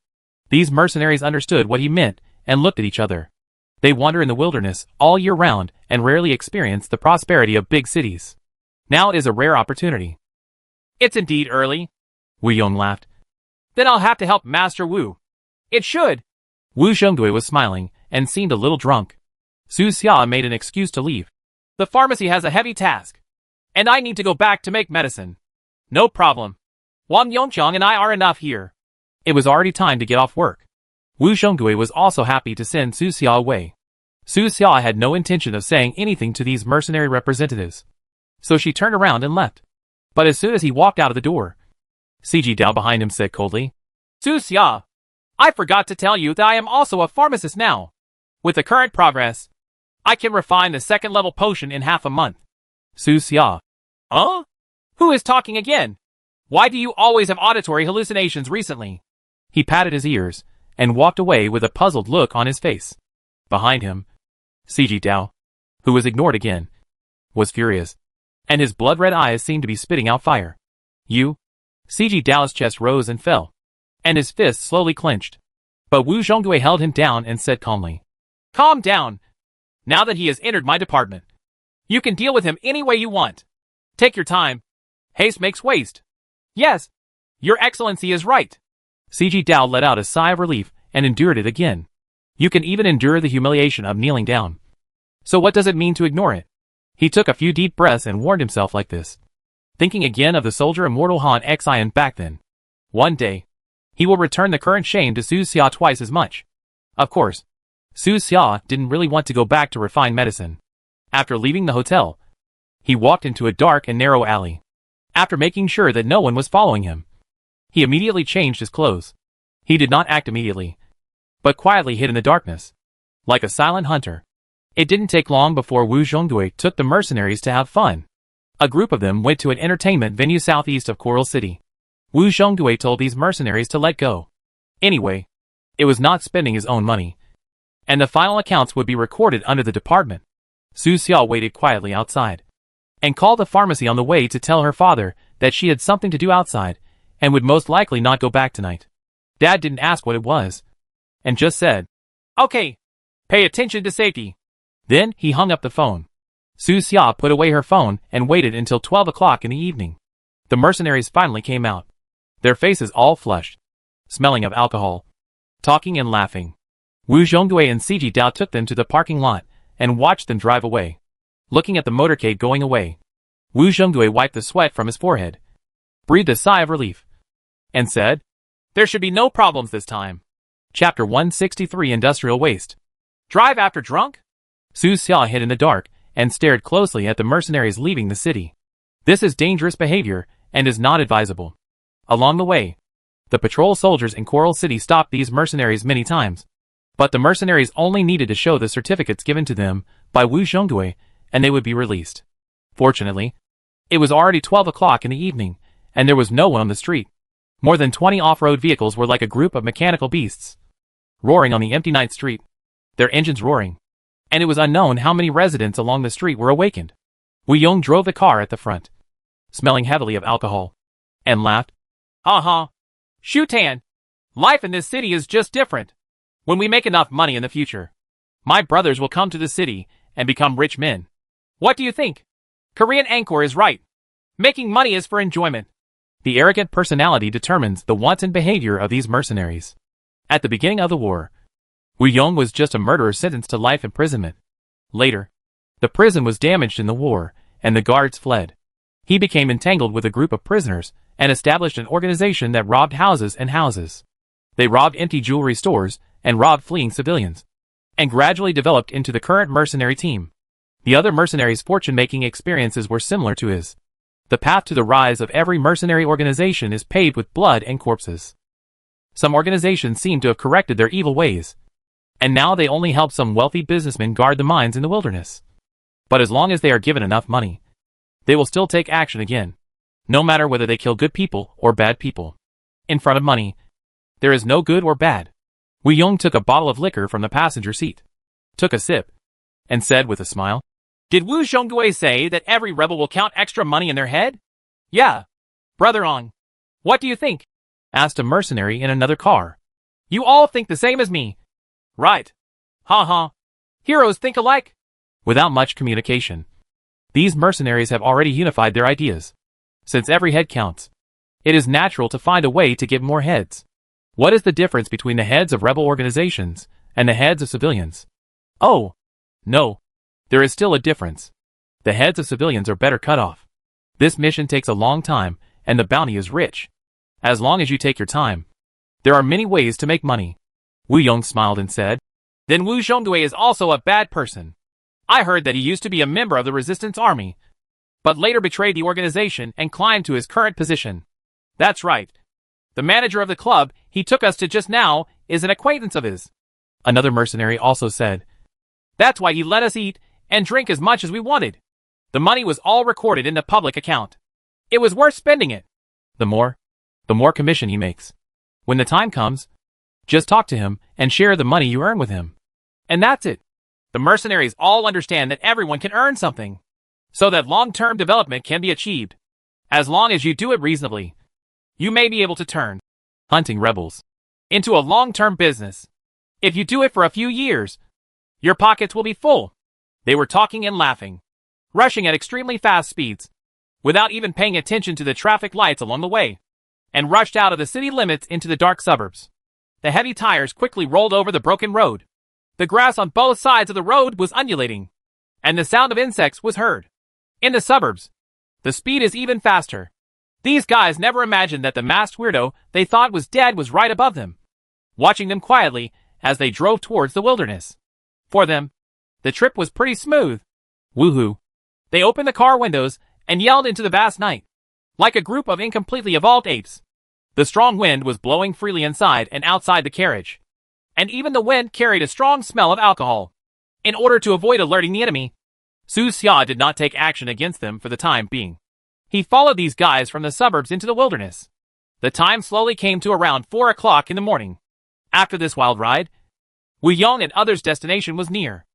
These mercenaries understood what he meant and looked at each other. They wander in the wilderness all year round and rarely experience the prosperity of big cities. Now it is a rare opportunity. "It's indeed early," Wu Yong laughed. "Then I'll have to help Master Wu." "It should." Wu Zhonggui was smiling and seemed a little drunk. Su Xia made an excuse to leave. "The pharmacy has a heavy task, and I need to go back to make medicine." "No problem. Wang Yongqiang and I are enough here." It was already time to get off work. Wu Zhonggui was also happy to send Su Xia away. Su Xia had no intention of saying anything to these mercenary representatives, so she turned around and left. But as soon as he walked out of the door, CG Dao behind him said coldly, "Su Xia, I forgot to tell you that I am also a pharmacist now. With the current progress, I can refine the second-level potion in half a month." Su Xia. "Huh? Who is talking again? Why do you always have auditory hallucinations recently?" He patted his ears and walked away with a puzzled look on his face. Behind him, CG Dao, who was ignored again, was furious, and his blood-red eyes seemed to be spitting out fire. "You?" CG Dao's chest rose and fell, and his fists slowly clenched. But Wu Zhonggui held him down and said calmly, "Calm down. Now that he has entered my department, you can deal with him any way you want. Take your time. Haste makes waste." "Yes, Your Excellency is right." CG Dao let out a sigh of relief and endured it again. You can even endure the humiliation of kneeling down. So what does it mean to ignore it? He took a few deep breaths and warned himself like this, thinking again of the soldier immortal Han Xian back then. One day, he will return the current shame to Su Xia twice as much. Of course, Su Xia didn't really want to go back to refine medicine. After leaving the hotel, he walked into a dark and narrow alley. After making sure that no one was following him, he immediately changed his clothes. He did not act immediately, but quietly hid in the darkness, like a silent hunter. It didn't take long before Wu Zhonggui took the mercenaries to have fun. A group of them went to an entertainment venue southeast of Coral City. Wu Zhonggui told these mercenaries to let go. Anyway, it was not spending his own money, and the final accounts would be recorded under the department. Su Xia waited quietly outside, and called the pharmacy on the way to tell her father that she had something to do outside, and would most likely not go back tonight. Dad didn't ask what it was, and just said, "Okay, pay attention to safety." Then he hung up the phone. Su Xia put away her phone and waited until 12 o'clock in the evening. The mercenaries finally came out, their faces all flushed, smelling of alcohol, talking and laughing. Wu Zhonggui and CG Dao took them to the parking lot and watched them drive away. Looking at the motorcade going away, Wu Zhonggui wiped the sweat from his forehead, breathed a sigh of relief, and said, "There should be no problems this time." Chapter 163 Industrial Waste. Drive after drunk? Su Xia hid in the dark and stared closely at the mercenaries leaving the city. This is dangerous behavior and is not advisable. Along the way, the patrol soldiers in Coral City stopped these mercenaries many times, but the mercenaries only needed to show the certificates given to them by Wu Zhonggui and they would be released. Fortunately, It was already 12 o'clock in the evening, and there was no one on the street. More than 20 off-road vehicles were like a group of mechanical beasts, roaring on the empty night street, their engines roaring. And it was unknown how many residents along the street were awakened. Woo Young drove the car at the front, smelling heavily of alcohol, and laughed. Ha. Shutan, life in this city is just different. When we make enough money in the future, my brothers will come to the city and become rich men. What do you think? Korean Angkor is right. Making money is for enjoyment. The arrogant personality determines the wanton behavior of these mercenaries. At the beginning of the war, Woo Young was just a murderer sentenced to life imprisonment. Later, the prison was damaged in the war, and the guards fled. He became entangled with a group of prisoners and established an organization that robbed houses and houses. They robbed empty jewelry stores and robbed fleeing civilians, and gradually developed into the current mercenary team. The other mercenaries' fortune-making experiences were similar to his. The path to the rise of every mercenary organization is paved with blood and corpses. Some organizations seem to have corrected their evil ways, and now they only help some wealthy businessmen guard the mines in the wilderness. But as long as they are given enough money, they will still take action again, no matter whether they kill good people or bad people. In front of money, there is no good or bad. Woo Young took a bottle of liquor from the passenger seat, took a sip, and said with a smile, "Did Woo Zhongdui say that every rebel will count extra money in their head?" "Yeah. Brother Ong. What do you think?" asked a mercenary in another car. "You all think the same as me." "Right. Ha. Heroes think alike." Without much communication, these mercenaries have already unified their ideas. Since every head counts, it is natural to find a way to get more heads. What is the difference between the heads of rebel organizations and the heads of civilians? Oh, no. There is still a difference. The heads of civilians are better cut off. This mission takes a long time, and the bounty is rich. As long as you take your time, there are many ways to make money. Woo Young smiled and said, "Then Woo Zhongdui is also a bad person. I heard that he used to be a member of the resistance army, but later betrayed the organization and climbed to his current position." "That's right. The manager of the club he took us to just now is an acquaintance of his." Another mercenary also said, "That's why he let us eat and drink as much as we wanted. The money was all recorded in the public account. It was worth spending it." The more commission he makes. When the time comes, just talk to him and share the money you earn with him. And that's it. The mercenaries all understand that everyone can earn something, so that long-term development can be achieved. As long as you do it reasonably, you may be able to turn hunting rebels into a long-term business. If you do it for a few years, your pockets will be full. They were talking and laughing, rushing at extremely fast speeds, without even paying attention to the traffic lights along the way, and rushed out of the city limits into the dark suburbs. The heavy tires quickly rolled over the broken road. The grass on both sides of the road was undulating, and the sound of insects was heard. In the suburbs, the speed is even faster. These guys never imagined that the masked weirdo they thought was dead was right above them, watching them quietly as they drove towards the wilderness. For them, the trip was pretty smooth. Woohoo! They opened the car windows and yelled into the vast night, like a group of incompletely evolved apes. The strong wind was blowing freely inside and outside the carriage, and even the wind carried a strong smell of alcohol. In order to avoid alerting the enemy, Su Xia did not take action against them for the time being. He followed these guys from the suburbs into the wilderness. The time slowly came to around 4 o'clock in the morning. After this wild ride, Woo Young and others' destination was near.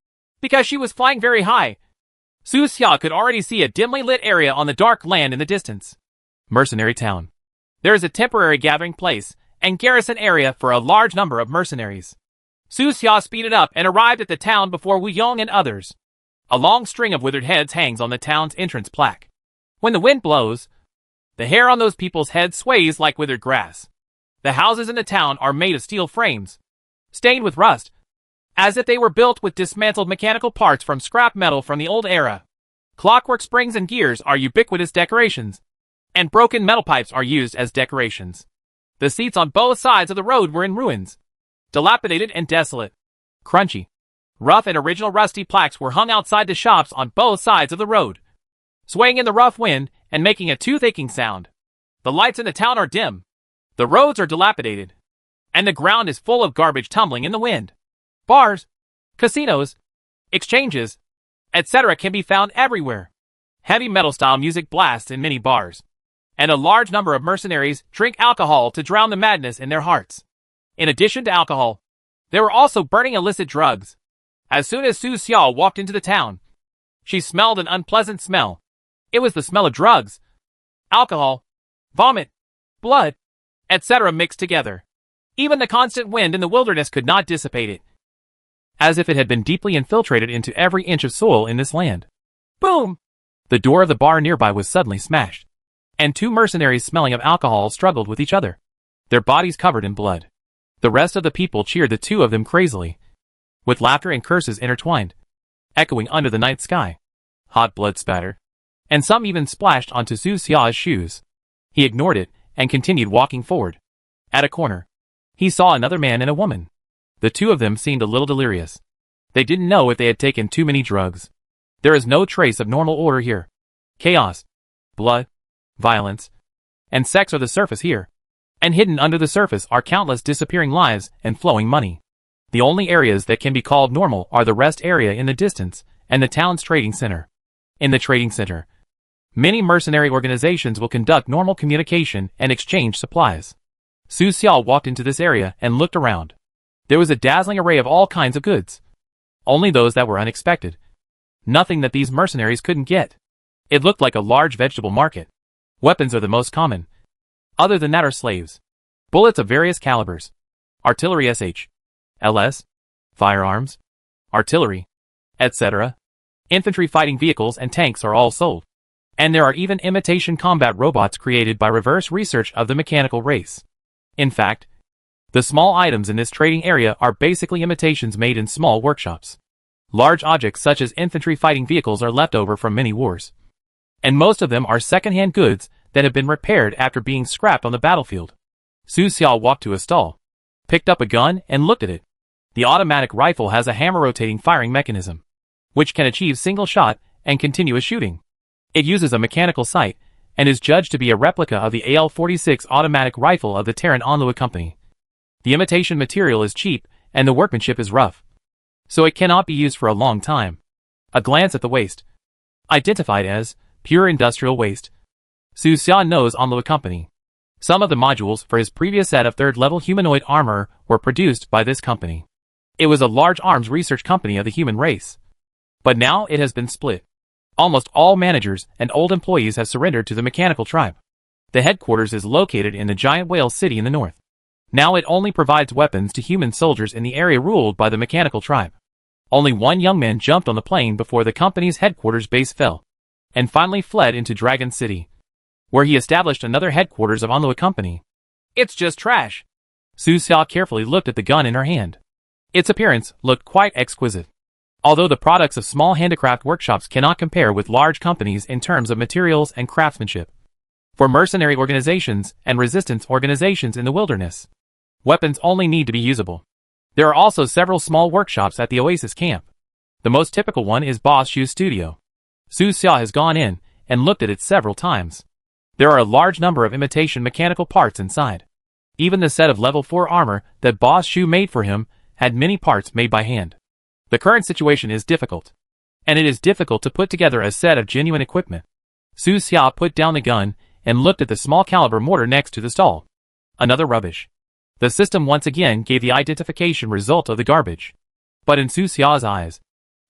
Because she was flying very high, Su Xia could already see a dimly lit area on the dark land in the distance. Mercenary Town. There is a temporary gathering place and garrison area for a large number of mercenaries. Su Xia speeded up and arrived at the town before Woo Young and others. A long string of withered heads hangs on the town's entrance plaque. When the wind blows, the hair on those people's heads sways like withered grass. The houses in the town are made of steel frames, stained with rust, as if they were built with dismantled mechanical parts from scrap metal from the old era. Clockwork springs and gears are ubiquitous decorations, and broken metal pipes are used as decorations. The seats on both sides of the road were in ruins, dilapidated and desolate. Crunchy, rough and original rusty plaques were hung outside the shops on both sides of the road, swaying in the rough wind and making a tooth-aching sound. The lights in the town are dim. The roads are dilapidated, and the ground is full of garbage tumbling in the wind. Bars, casinos, exchanges, etc. can be found everywhere. Heavy metal-style music blasts in many bars. And a large number of mercenaries drink alcohol to drown the madness in their hearts. In addition to alcohol, they were also burning illicit drugs. As soon as Su Xiao walked into the town, she smelled an unpleasant smell. It was the smell of drugs, alcohol, vomit, blood, etc. mixed together. Even the constant wind in the wilderness could not dissipate it, as if it had been deeply infiltrated into every inch of soil in this land. Boom! The door of the bar nearby was suddenly smashed, and two mercenaries smelling of alcohol struggled with each other, their bodies covered in blood. The rest of the people cheered the two of them crazily, with laughter and curses intertwined, echoing under the night sky. Hot blood spatter, and some even splashed onto Su Xiao's shoes. He ignored it and continued walking forward. At a corner, he saw another man and a woman. The two of them seemed a little delirious. They didn't know if they had taken too many drugs. There is no trace of normal order here. Chaos, blood, violence, and sex are the surface here. And hidden under the surface are countless disappearing lives and flowing money. The only areas that can be called normal are the rest area in the distance and the town's trading center. In the trading center, many mercenary organizations will conduct normal communication and exchange supplies. Su Xiao walked into this area and looked around. There was a dazzling array of all kinds of goods. Only those that were unexpected. Nothing that these mercenaries couldn't get. It looked like a large vegetable market. Weapons are the most common. Other than that are slaves. Bullets of various calibers. Artillery SH. LS. Firearms. Artillery. Etc. Infantry fighting vehicles and tanks are all sold. And there are even imitation combat robots created by reverse research of the mechanical race. In fact, the small items in this trading area are basically imitations made in small workshops. Large objects such as infantry fighting vehicles are left over from many wars. And most of them are second-hand goods that have been repaired after being scrapped on the battlefield. Su Xiao walked to a stall, picked up a gun and looked at it. The automatic rifle has a hammer-rotating firing mechanism, which can achieve single shot and continuous shooting. It uses a mechanical sight and is judged to be a replica of the AL-46 automatic rifle of the Terran Onlua Company. The imitation material is cheap and the workmanship is rough, so it cannot be used for a long time. A glance at the waste, identified as pure industrial waste. Su Xiao knows Onlua Company. Some of the modules for his previous set of third-level humanoid armor were produced by this company. It was a large arms research company of the human race. But now it has been split. Almost all managers and old employees have surrendered to the mechanical tribe. The headquarters is located in the giant whale city in the north. Now it only provides weapons to human soldiers in the area ruled by the mechanical tribe. Only one young man jumped on the plane before the company's headquarters base fell, and finally fled into Dragon City, where he established another headquarters of Onlua Company. It's just trash. Su Xiao carefully looked at the gun in her hand. Its appearance looked quite exquisite. Although the products of small handicraft workshops cannot compare with large companies in terms of materials and craftsmanship. For mercenary organizations and resistance organizations in the wilderness, weapons only need to be usable. There are also several small workshops at the Oasis camp. The most typical one is Boss Shu's studio. Su Xiao has gone in and looked at it several times. There are a large number of imitation mechanical parts inside. Even the set of level 4 armor that Boss Shu made for him had many parts made by hand. The current situation is difficult, and it is difficult to put together a set of genuine equipment. Su Xiao put down the gun and looked at the small caliber mortar next to the stall. Another rubbish. The system once again gave the identification result of the garbage. But in Su Xiao's eyes,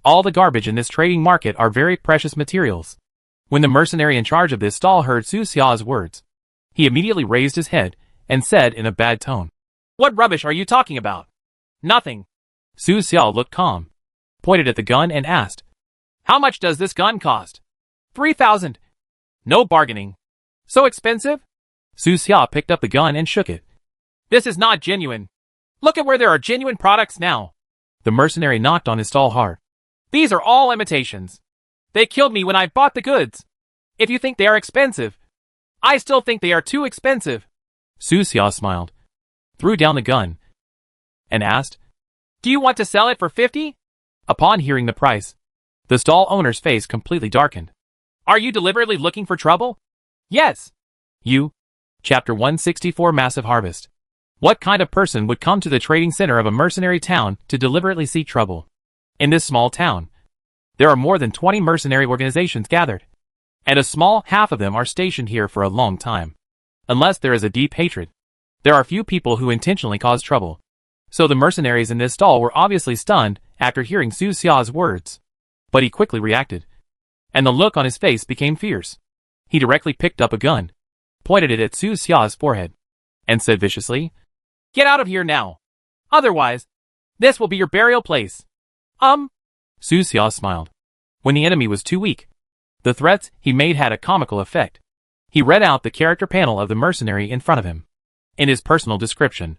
all the garbage in this trading market are very precious materials. When the mercenary in charge of this stall heard Su Xiao's words, he immediately raised his head and said in a bad tone, "What rubbish are you talking about?" "Nothing." Su Xiao looked calm, pointed at the gun and asked, "How much does this gun cost?" 3,000. No bargaining. So expensive? Su Xiao picked up the gun and shook it. This is not genuine. Look at where there are genuine products now. The mercenary knocked on his stall hard. These are all imitations. They killed me when I bought the goods. If you think they are expensive, I still think they are too expensive. Su Xiao smiled, threw down the gun, and asked, "Do you want to sell it for 50? Upon hearing the price, the stall owner's face completely darkened. Are you deliberately looking for trouble? Yes. You. Chapter 164 Massive Harvest. What kind of person would come to the trading center of a mercenary town to deliberately seek trouble? In this small town, there are more than 20 mercenary organizations gathered. and a small half of them are stationed here for a long time. Unless there is a deep hatred, there are few people who intentionally cause trouble. So the mercenaries in this stall were obviously stunned after hearing Su Xia's words. But he quickly reacted, and the look on his face became fierce. He directly picked up a gun, pointed it at Su Xia's forehead, and said viciously, "Get out of here now. Otherwise, this will be your burial place." Su Xia smiled. When the enemy was too weak, the threats he made had a comical effect. He read out the character panel of the mercenary in front of him. In his personal description,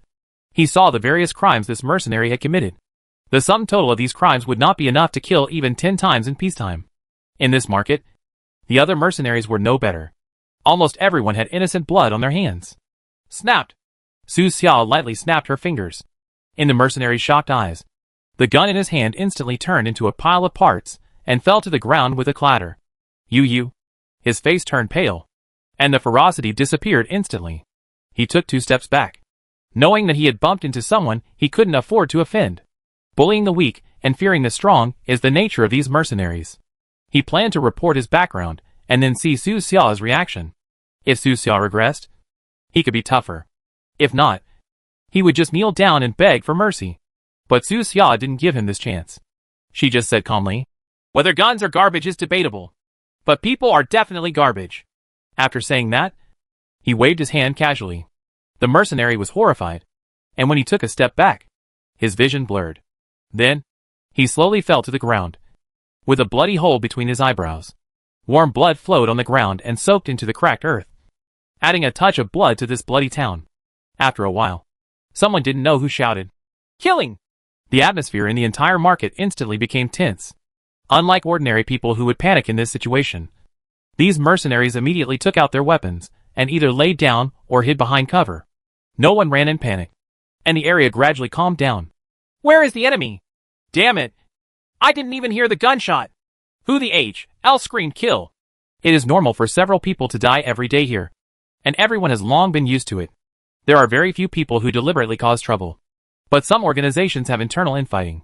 he saw the various crimes this mercenary had committed. The sum total of these crimes would not be enough to kill even 10 times in peacetime. In this market, the other mercenaries were no better. Almost everyone had innocent blood on their hands. Snapped. Su Xia lightly snapped her fingers. In the mercenary's shocked eyes, the gun in his hand instantly turned into a pile of parts and fell to the ground with a clatter. You. His face turned pale, and the ferocity disappeared instantly. He took 2 steps back, knowing that he had bumped into someone he couldn't afford to offend. Bullying the weak and fearing the strong is the nature of these mercenaries. He planned to report his background and then see Su Xia's reaction. If Su Xia regressed, he could be tougher. If not, he would just kneel down and beg for mercy. But Su Xia didn't give him this chance. She just said calmly, "Whether guns are garbage is debatable, but people are definitely garbage." After saying that, he waved his hand casually. The mercenary was horrified, and when he took a step back, his vision blurred. Then, he slowly fell to the ground, with a bloody hole between his eyebrows. Warm blood flowed on the ground and soaked into the cracked earth, adding a touch of blood to this bloody town. After a while, someone didn't know who shouted, "Killing!" The atmosphere in the entire market instantly became tense. Unlike ordinary people who would panic in this situation, these mercenaries immediately took out their weapons and either laid down or hid behind cover. No one ran in panic, and the area gradually calmed down. "Where is the enemy? Damn it! I didn't even hear the gunshot. Who the hell screamed kill?" It is normal for several people to die every day here, and everyone has long been used to it. There are very few people who deliberately cause trouble, but some organizations have internal infighting,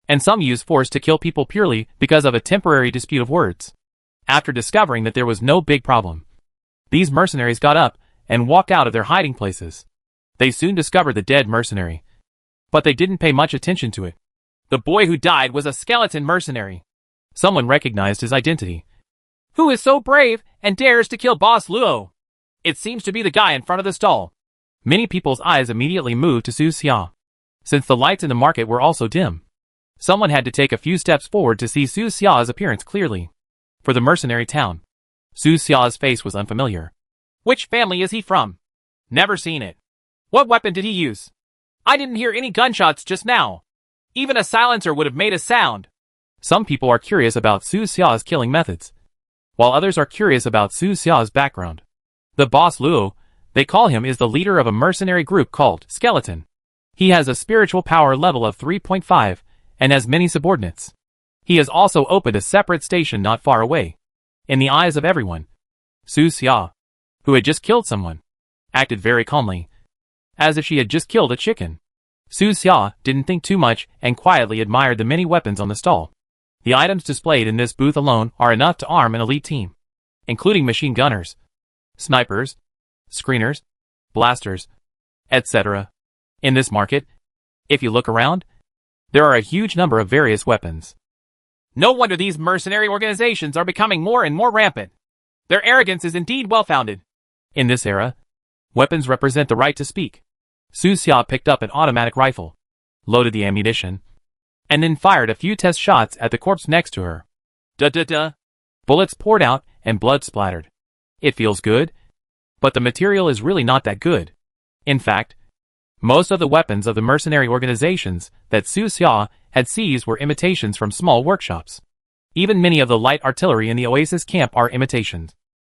and some use force to kill people purely because of a temporary dispute of words. After discovering that there was no big problem, these mercenaries got up and walked out of their hiding places. They soon discovered the dead mercenary, but they didn't pay much attention to it. The boy who died was a skeleton mercenary. Someone recognized his identity. "Who is so brave and dares to kill Boss Luo?" It seems to be the guy in front of the stall. Many people's eyes immediately moved to Su Xia. Since the lights in the market were also dim, someone had to take a few steps forward to see Su Xia's appearance clearly. For the mercenary town, Su Xia's face was unfamiliar. "Which family is he from? Never seen it. What weapon did he use? I didn't hear any gunshots just now. Even a silencer would have made a sound." Some people are curious about Su Xia's killing methods, while others are curious about Su Xia's background. The boss Luo, they call him, is the leader of a mercenary group called Skeleton. He has a spiritual power level of 3.5 and has many subordinates. He has also opened a separate station not far away. In the eyes of everyone, Su Xia, who had just killed someone, acted very calmly, as if she had just killed a chicken. Su Xia didn't think too much and quietly admired the many weapons on the stall. The items displayed in this booth alone are enough to arm an elite team, including machine gunners, snipers, screeners, blasters, etc. In this market, if you look around, there are a huge number of various weapons. No wonder these mercenary organizations are becoming more and more rampant. Their arrogance is indeed well-founded. In this era, weapons represent the right to speak. Su Xia picked up an automatic rifle, loaded the ammunition, and then fired a few test shots at the corpse next to her. Da-da-da. Bullets poured out and blood splattered. It feels good, but the material is really not that good. In fact, most of the weapons of the mercenary organizations that Su Xia had seized were imitations from small workshops. Even many of the light artillery in the Oasis camp are imitations,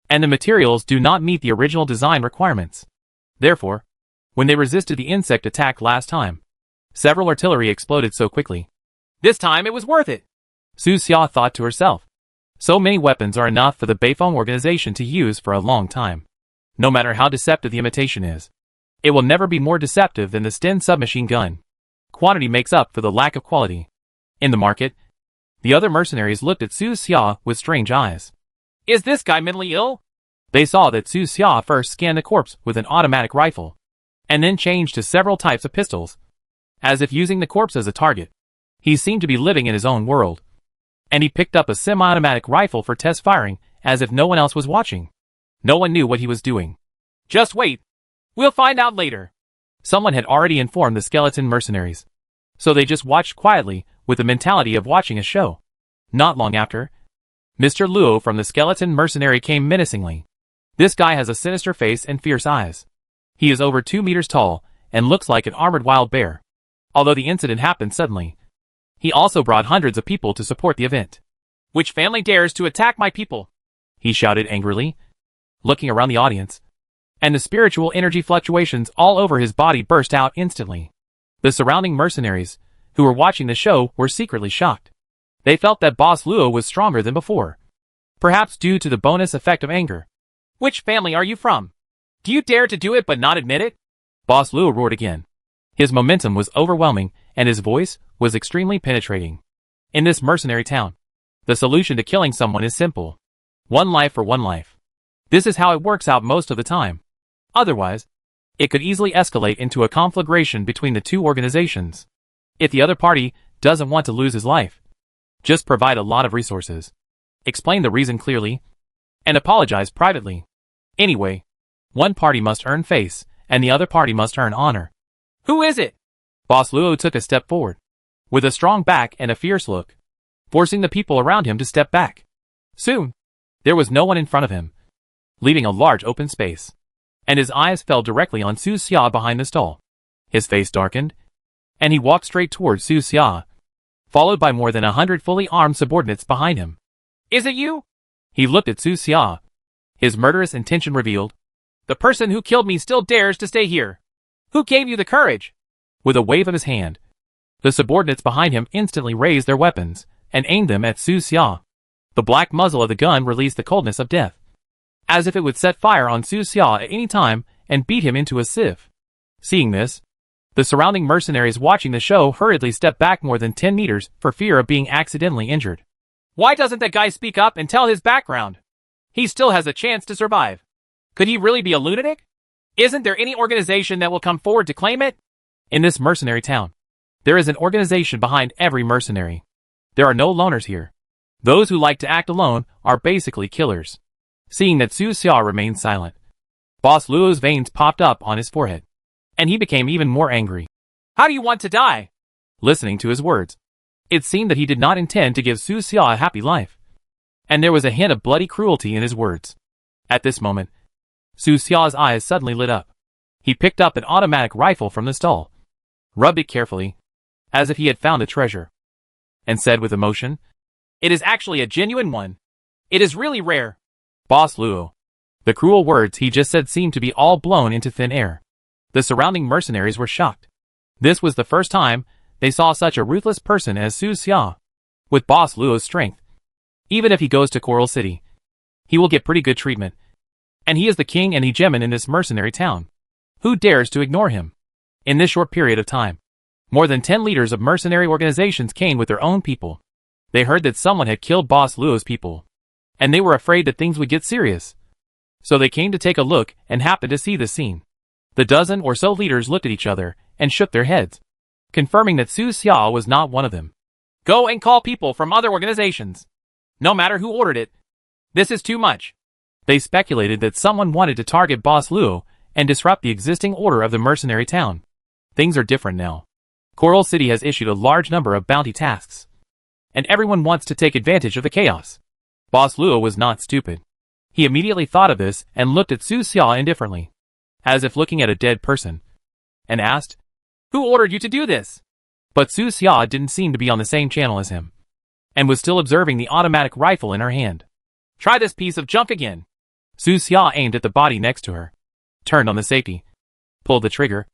and the materials do not meet the original design requirements. Therefore, when they resisted the insect attack last time, several artillery exploded so quickly. This time it was worth it, Su Xia thought to herself. So many weapons are enough for the Beifeng organization to use for a long time. No matter how deceptive the imitation is, it will never be more deceptive than the Sten submachine gun. Quantity makes up for the lack of quality. In the market, the other mercenaries looked at Su Xia with strange eyes. Is this guy mentally ill? They saw that Su Xia first scanned the corpse with an automatic rifle, and then changed to several types of pistols, as if using the corpse as a target. He seemed to be living in his own world, and he picked up a semi-automatic rifle for test firing, as if no one else was watching. No one knew what he was doing. Just wait. We'll find out later. Someone had already informed the skeleton mercenaries, so they just watched quietly, with the mentality of watching a show. Not long after, Mr. Luo from the skeleton mercenary came menacingly. This guy has a sinister face and fierce eyes. He is over 2 meters tall, and looks like an armored wild bear. Although the incident happened suddenly, he also brought hundreds of people to support the event. Which family dares to attack my people? He shouted angrily, looking around the audience, and the spiritual energy fluctuations all over his body burst out instantly. The surrounding mercenaries, who were watching the show, were secretly shocked. They felt that Boss Luo was stronger than before, perhaps due to the bonus effect of anger. Which family are you from? Do you dare to do it but not admit it? Boss Luo roared again. His momentum was overwhelming, and his voice was extremely penetrating. In this mercenary town, the solution to killing someone is simple. One life for one life. This is how it works out most of the time. Otherwise, it could easily escalate into a conflagration between the two organizations. If the other party doesn't want to lose his life, just provide a lot of resources, explain the reason clearly, and apologize privately. Anyway, one party must earn face, and the other party must earn honor. Who is it? Boss Luo took a step forward, with a strong back and a fierce look, forcing the people around him to step back. Soon, there was no one in front of him, leaving a large open space, and his eyes fell directly on Su Xia behind the stall. His face darkened, and he walked straight towards Su Xia, followed by more than 100 fully armed subordinates behind him. Is it you? He looked at Su Xia, his murderous intention revealed. The person who killed me still dares to stay here. Who gave you the courage? With a wave of his hand, the subordinates behind him instantly raised their weapons and aimed them at Su Xia. The black muzzle of the gun released the coldness of death, as if it would set fire on Su Xia at any time and beat him into a sieve. Seeing this, the surrounding mercenaries watching the show hurriedly stepped back more than 10 meters for fear of being accidentally injured. Why doesn't that guy speak up and tell his background? He still has a chance to survive. Could he really be a lunatic? Isn't there any organization that will come forward to claim it? In this mercenary town, there is an organization behind every mercenary. There are no loners here. Those who like to act alone are basically killers. Seeing that Su Xia remained silent, Boss Luo's veins popped up on his forehead, and he became even more angry. How do you want to die? Listening to his words, it seemed that he did not intend to give Su Xia a happy life, and there was a hint of bloody cruelty in his words. At this moment, Su Xia's eyes suddenly lit up. He picked up an automatic rifle from the stall, rubbed it carefully, as if he had found a treasure, and said with emotion, "It is actually a genuine one. It is really rare." Boss Luo. The cruel words he just said seemed to be all blown into thin air. The surrounding mercenaries were shocked. This was the first time they saw such a ruthless person as Su Xia. With Boss Luo's strength, even if he goes to Coral City, he will get pretty good treatment. And he is the king and hegemon in this mercenary town. Who dares to ignore him? In this short period of time, more than 10 leaders of mercenary organizations came with their own people. They heard that someone had killed Boss Luo's people, and they were afraid that things would get serious. So they came to take a look and happened to see the scene. The dozen or so leaders looked at each other and shook their heads, confirming that Su Xia was not one of them. Go and call people from other organizations. No matter who ordered it. This is too much. They speculated that someone wanted to target Boss Luo and disrupt the existing order of the mercenary town. Things are different now. Coral City has issued a large number of bounty tasks, and everyone wants to take advantage of the chaos. Boss Luo was not stupid. He immediately thought of this and looked at Su Xia indifferently, as if looking at a dead person, and asked, "Who ordered you to do this?" But Su Xia didn't seem to be on the same channel as him, and was still observing the automatic rifle in her hand. "Try this piece of junk again." Su Xia aimed at the body next to her, turned on the safety, pulled the trigger,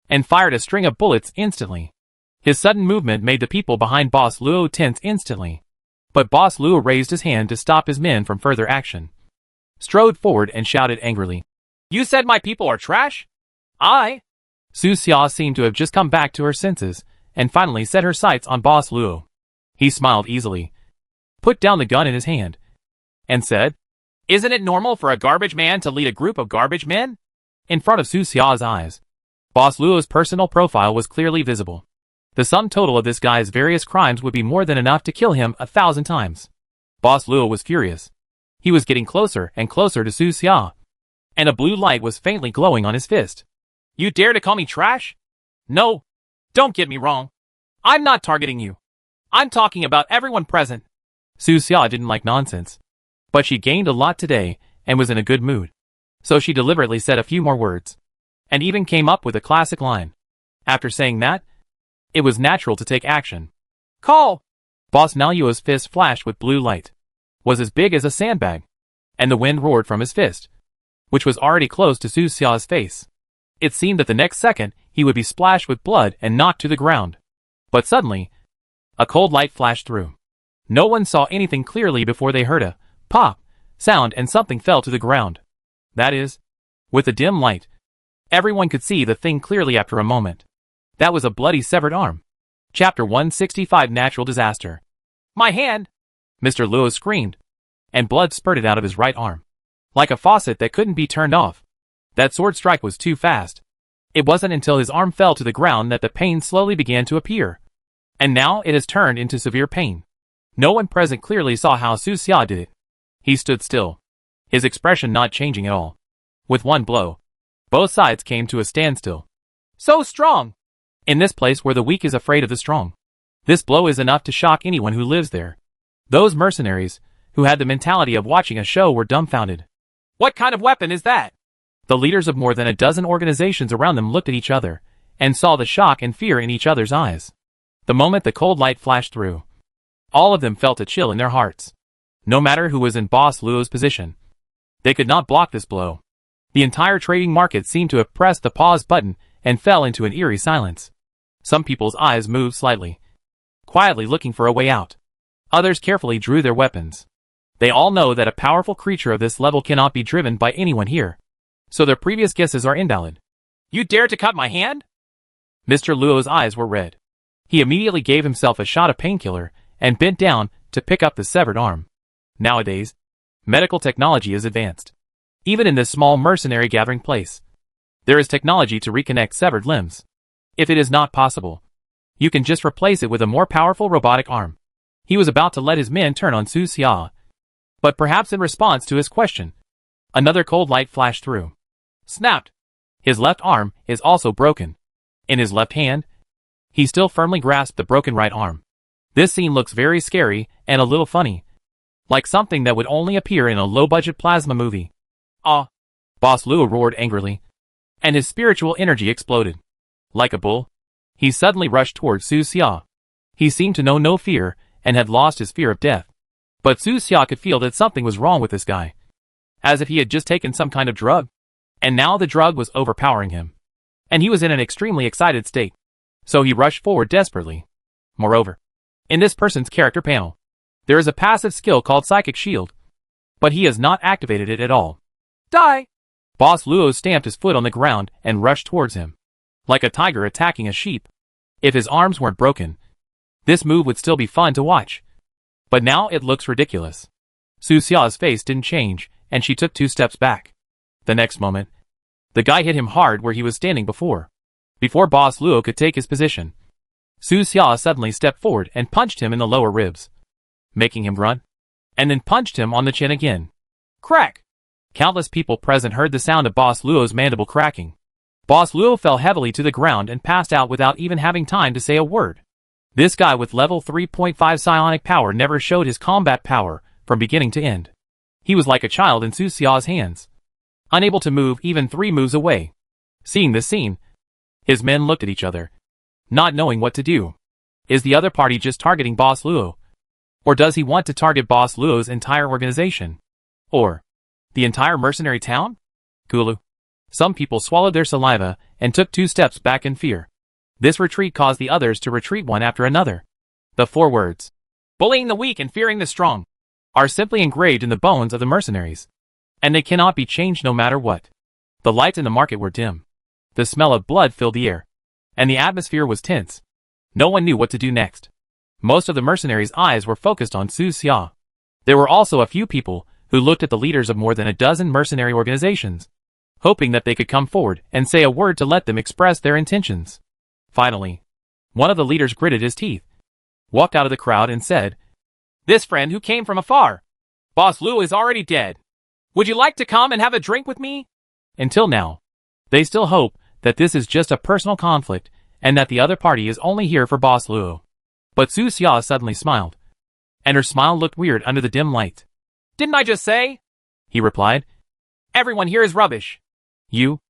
and fired a string of bullets instantly. His sudden movement made the people behind Boss Luo tense instantly. But Boss Luo raised his hand to stop his men from further action, strode forward and shouted angrily, "You said my people are trash? Su Xia seemed to have just come back to her senses, and finally set her sights on Boss Luo. He smiled easily, put down the gun in his hand, and said, Isn't it normal for a garbage man to lead a group of garbage men? In front of Su Xia's eyes, Boss Luo's personal profile was clearly visible. The sum total of this guy's various crimes would be more than enough to kill him 1,000 times. Boss Luo was furious. He was getting closer and closer to Su Xia, and a blue light was faintly glowing on his fist. You dare to call me trash? No, don't get me wrong. I'm not targeting you. I'm talking about everyone present. Su Xia didn't like nonsense, but she gained a lot today and was in a good mood. So she deliberately said a few more words, and even came up with a classic line. After saying that, it was natural to take action. Call! Boss Naluo's fist flashed with blue light. Was as big as a sandbag, and the wind roared from his fist, which was already close to Su Xia's face. It seemed that the next second he would be splashed with blood and knocked to the ground. But suddenly, a cold light flashed through. No one saw anything clearly before they heard a pop sound and something fell to the ground. That is, with the dim light, everyone could see the thing clearly after a moment. That was a bloody severed arm. Chapter 165 Natural Disaster. My hand! Mr. Luo screamed, and blood spurted out of his right arm, like a faucet that couldn't be turned off. That sword strike was too fast. It wasn't until his arm fell to the ground that the pain slowly began to appear. And now it has turned into severe pain. No one present clearly saw how Su Xia did it. He stood still, his expression not changing at all. With one blow, both sides came to a standstill. So strong! In this place where the weak is afraid of the strong, this blow is enough to shock anyone who lives there. Those mercenaries, who had the mentality of watching a show, were dumbfounded. What kind of weapon is that? The leaders of more than a dozen organizations around them looked at each other, and saw the shock and fear in each other's eyes. The moment the cold light flashed through, all of them felt a chill in their hearts. No matter who was in Boss Luo's position, they could not block this blow. The entire trading market seemed to have pressed the pause button and fell into an eerie silence. Some people's eyes moved slightly, quietly looking for a way out. Others carefully drew their weapons. They all know that a powerful creature of this level cannot be driven by anyone here, so their previous guesses are invalid. You dare to cut my hand? Mr. Luo's eyes were red. He immediately gave himself a shot of painkiller and bent down to pick up the severed arm. Nowadays, medical technology is advanced. Even in this small mercenary gathering place, there is technology to reconnect severed limbs. If it is not possible, you can just replace it with a more powerful robotic arm. He was about to let his men turn on Su Xia, but perhaps in response to his question, another cold light flashed through. Snapped! His left arm is also broken. In his left hand, he still firmly grasped the broken right arm. This scene looks very scary and a little funny, like something that would only appear in a low-budget plasma movie. Ah! Boss Luo roared angrily, and his spiritual energy exploded. Like a bull, he suddenly rushed towards Su Xia. He seemed to know no fear and had lost his fear of death. But Su Xia could feel that something was wrong with this guy, as if he had just taken some kind of drug. And now the drug was overpowering him, and he was in an extremely excited state. So he rushed forward desperately. Moreover, in this person's character panel, there is a passive skill called Psychic Shield, but he has not activated it at all. Die! Boss Luo stamped his foot on the ground and rushed towards him, like a tiger attacking a sheep. If his arms weren't broken, this move would still be fun to watch. But now it looks ridiculous. Su Xia's face didn't change, and she took 2 steps back. The next moment, the guy hit him hard where he was standing before. Before Boss Luo could take his position, Su Xia suddenly stepped forward and punched him in the lower ribs, making him grunt, and then punched him on the chin again. Crack! Countless people present heard the sound of Boss Luo's mandible cracking. Boss Luo fell heavily to the ground and passed out without even having time to say a word. This guy with level 3.5 psionic power never showed his combat power from beginning to end. He was like a child in Su Xia's hands, unable to move even 3 moves away. Seeing this scene, his men looked at each other, not knowing what to do. Is the other party just targeting Boss Luo? Or does he want to target Boss Luo's entire organization? Or the entire mercenary town? Gulu. Some people swallowed their saliva and took 2 steps back in fear. This retreat caused the others to retreat one after another. The 4 words, bullying the weak and fearing the strong, are simply engraved in the bones of the mercenaries, and they cannot be changed no matter what. The lights in the market were dim. The smell of blood filled the air, and the atmosphere was tense. No one knew what to do next. Most of the mercenaries' eyes were focused on Su Xia. There were also a few people who looked at the leaders of more than a dozen mercenary organizations, hoping that they could come forward and say a word to let them express their intentions. Finally, one of the leaders gritted his teeth, walked out of the crowd and said, "This friend who came from afar. Boss Liu is already dead. Would you like to come and have a drink with me?" Until now, they still hope that this is just a personal conflict and that the other party is only here for Boss Liu. But Su Xia suddenly smiled, and her smile looked weird under the dim light. "Didn't I just say?" he replied. "Everyone here is rubbish." "You?"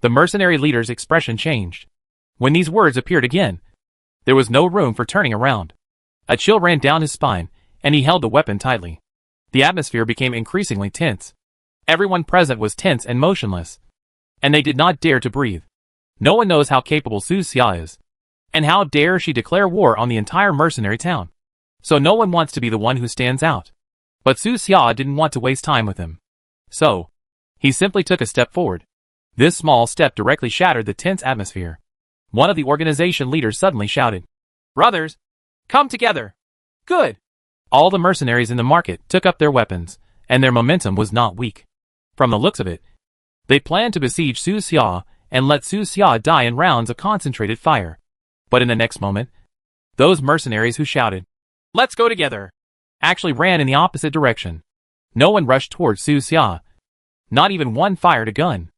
The mercenary leader's expression changed. When these words appeared again, there was no room for turning around. A chill ran down his spine, and he held the weapon tightly. The atmosphere became increasingly tense. Everyone present was tense and motionless, and they did not dare to breathe. No one knows how capable Su Xia is, and how dare she declare war on the entire mercenary town. So no one wants to be the one who stands out. But Su Xia didn't want to waste time with him. So, he simply took a step forward. This small step directly shattered the tense atmosphere. One of the organization leaders suddenly shouted, "Brothers, come together." "Good." All the mercenaries in the market took up their weapons, and their momentum was not weak. From the looks of it, they planned to besiege Su Xia and let Su Xia die in rounds of concentrated fire. But in the next moment, those mercenaries who shouted, "Let's go together," actually ran in the opposite direction. No one rushed towards Su Xia. Not even one fired a gun.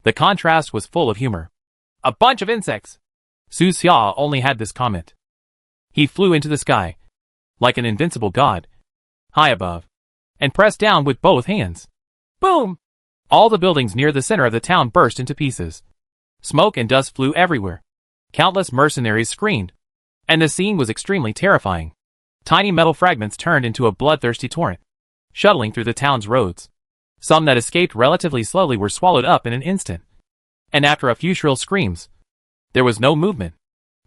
The contrast was full of humor. "A bunch of insects." Su Xia only had this comment. He flew into the sky, like an invincible god, high above, and pressed down with both hands. Boom! All the buildings near the center of the town burst into pieces. Smoke and dust flew everywhere. Countless mercenaries screamed, and the scene was extremely terrifying. Tiny metal fragments turned into a bloodthirsty torrent, shuttling through the town's roads. Some that escaped relatively slowly were swallowed up in an instant. And after a few shrill screams, there was no movement.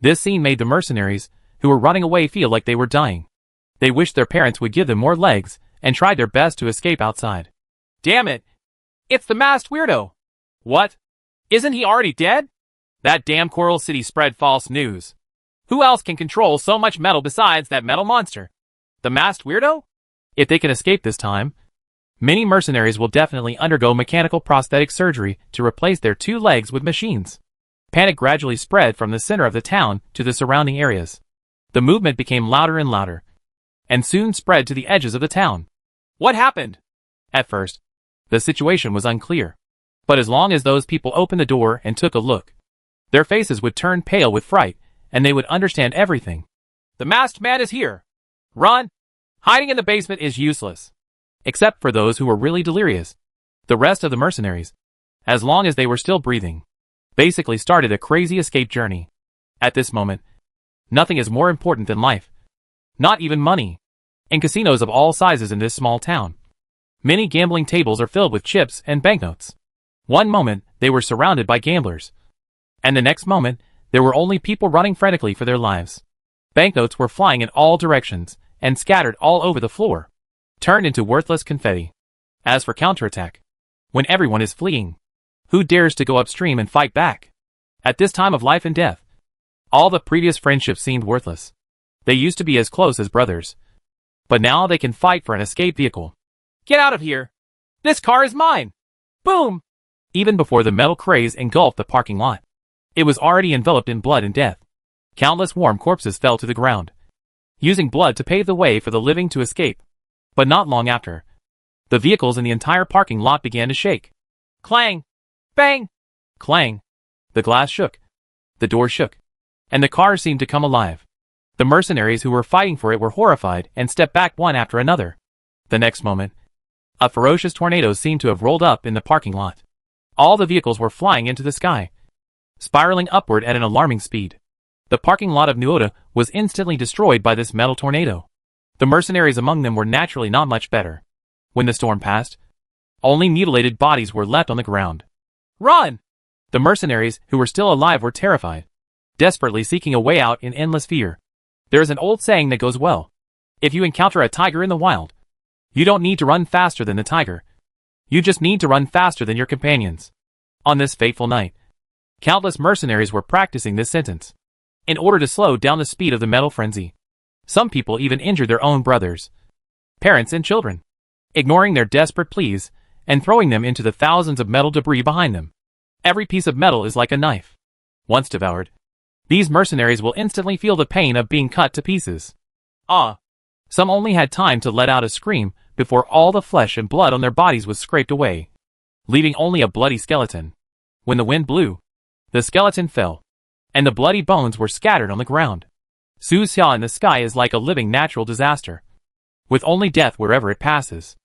This scene made the mercenaries, who were running away, feel like they were dying. They wished their parents would give them more legs, and tried their best to escape outside. "Damn it! It's the masked weirdo!" "What? Isn't he already dead?" "That damn Coral City spread false news. Who else can control so much metal besides that metal monster? The masked weirdo?" If they can escape this time, many mercenaries will definitely undergo mechanical prosthetic surgery to replace their 2 legs with machines. Panic gradually spread from the center of the town to the surrounding areas. The movement became louder and louder, and soon spread to the edges of the town. "What happened?" At first, the situation was unclear. But as long as those people opened the door and took a look, their faces would turn pale with fright, and they would understand everything. "The masked man is here. Run! Hiding in the basement is useless." Except for those who were really delirious. The rest of the mercenaries, as long as they were still breathing, basically started a crazy escape journey. At this moment, nothing is more important than life. Not even money. In casinos of all sizes in this small town, many gambling tables are filled with chips and banknotes. One moment, they were surrounded by gamblers. And the next moment, there were only people running frantically for their lives. Banknotes were flying in all directions, and scattered all over the floor, turned into worthless confetti. As for counterattack, when everyone is fleeing, who dares to go upstream and fight back? At this time of life and death, all the previous friendships seemed worthless. They used to be as close as brothers. But now they can fight for an escape vehicle. "Get out of here! This car is mine!" Boom! Even before the metal craze engulfed the parking lot, it was already enveloped in blood and death. Countless warm corpses fell to the ground, using blood to pave the way for the living to escape. But not long after, the vehicles in the entire parking lot began to shake. Clang! Bang! Clang! The glass shook, the door shook, and the car seemed to come alive. The mercenaries who were fighting for it were horrified and stepped back one after another. The next moment, a ferocious tornado seemed to have rolled up in the parking lot. All the vehicles were flying into the sky, spiraling upward at an alarming speed. The parking lot of Nuoda was instantly destroyed by this metal tornado. The mercenaries among them were naturally not much better. When the storm passed, only mutilated bodies were left on the ground. "Run!" The mercenaries who were still alive were terrified, desperately seeking a way out in endless fear. There is an old saying that goes well. If you encounter a tiger in the wild, you don't need to run faster than the tiger. You just need to run faster than your companions. On this fateful night, countless mercenaries were practicing this sentence, in order to slow down the speed of the metal frenzy. Some people even injured their own brothers, parents and children. ignoring their desperate pleas and throwing them into the thousands of metal debris behind them. Every piece of metal is like a knife. Once devoured, these mercenaries will instantly feel the pain of being cut to pieces. Some only had time to let out a scream before all the flesh and blood on their bodies was scraped away, leaving only a bloody skeleton. When the wind blew, the skeleton fell, and the bloody bones were scattered on the ground. Su Xia in the sky is like a living natural disaster, with only death wherever it passes.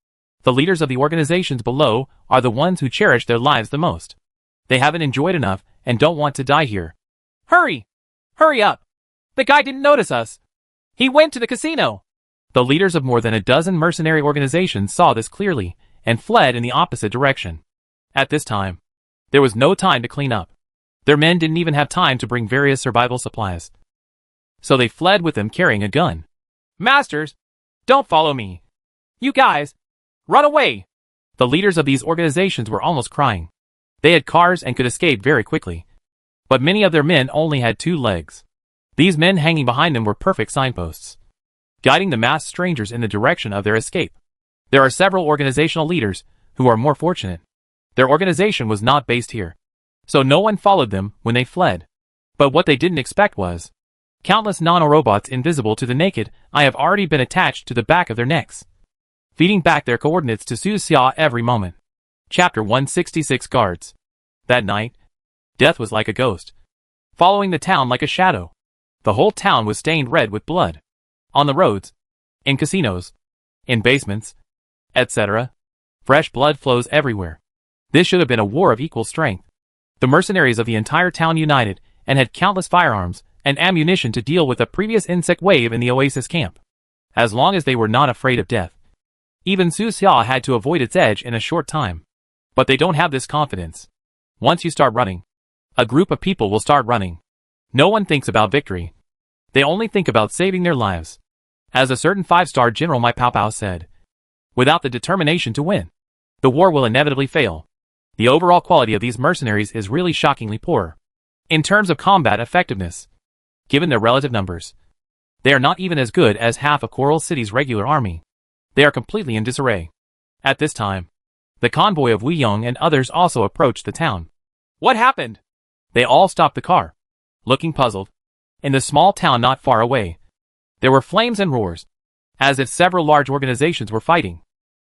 The leaders of the organizations below are the ones who cherish their lives the most. They haven't enjoyed enough and don't want to die here. Hurry! Hurry up! The guy didn't notice us. He went to the casino. The leaders of more than a dozen mercenary organizations saw this clearly and fled in the opposite direction. At this time, there was no time to clean up. Their men didn't even have time to bring various survival supplies. So they fled with them carrying a gun. Masters, don't follow me. You guys, run away! The leaders of these organizations were almost crying. They had cars and could escape very quickly. But many of their men only had 2 legs. These men hanging behind them were perfect signposts, guiding the masked strangers in the direction of their escape. There are several organizational leaders who are more fortunate. Their organization was not based here, so no one followed them when they fled. But what they didn't expect was countless nanorobots invisible to the naked eye have already been attached to the back of their necks, feeding back their coordinates to Su Xia every moment. Chapter 166 Guards. That night, death was like a ghost, following the town like a shadow. The whole town was stained red with blood. On the roads, in casinos, in basements, etc. Fresh blood flows everywhere. This should have been a war of equal strength. The mercenaries of the entire town united and had countless firearms and ammunition to deal with the previous insect wave in the Oasis camp. As long as they were not afraid of death, even Su Xia had to avoid its edge in a short time. But they don't have this confidence. Once you start running, a group of people will start running. No one thinks about victory. They only think about saving their lives. As a certain 5-star General Mai Pao Pao said, without the determination to win, the war will inevitably fail. The overall quality of these mercenaries is really shockingly poor. In terms of combat effectiveness, given their relative numbers, they are not even as good as half of Coral City's regular army. They are completely in disarray. At this time, the convoy of Wei Yong and others also approached the town. What happened? They all stopped the car, looking puzzled. In the small town not far away, there were flames and roars, as if several large organizations were fighting.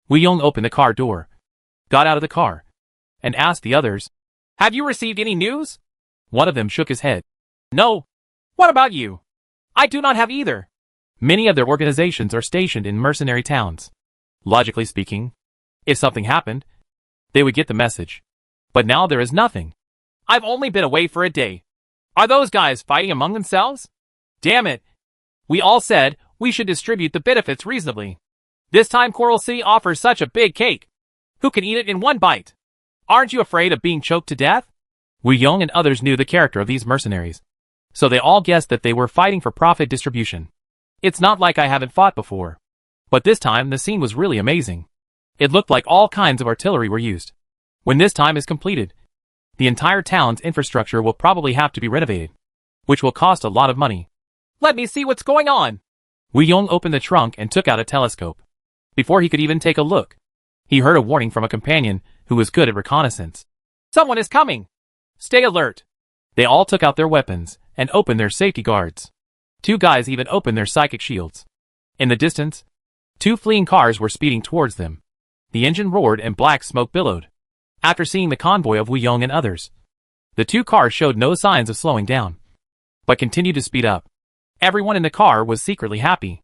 Wei Yong opened the car door, got out of the car, and asked the others, "Have you received any news?" One of them shook his head. "No. What about you?" "I do not have either." Many of their organizations are stationed in mercenary towns. Logically speaking, if something happened, they would get the message. But now there is nothing. "I've only been away for a day. Are those guys fighting among themselves? Damn it. We all said we should distribute the benefits reasonably. This time Coral City offers such a big cake. Who can eat it in one bite? Aren't you afraid of being choked to death?" Wei Yong and others knew the character of these mercenaries, so they all guessed that they were fighting for profit distribution. It's not like I haven't fought before. But this time the scene was really amazing. It looked like all kinds of artillery were used. When this time is completed, the entire town's infrastructure will probably have to be renovated, which will cost a lot of money. "Let me see what's going on." Wei Yong opened the trunk and took out a telescope. Before he could even take a look, he heard a warning from a companion who was good at reconnaissance. "Someone is coming. Stay alert." They all took out their weapons and opened their safety guards. 2 guys even opened their psychic shields. In the distance, 2 fleeing cars were speeding towards them. The engine roared and black smoke billowed. After seeing the convoy of Wei Yong and others, the 2 cars showed no signs of slowing down, but continued to speed up. Everyone in the car was secretly happy.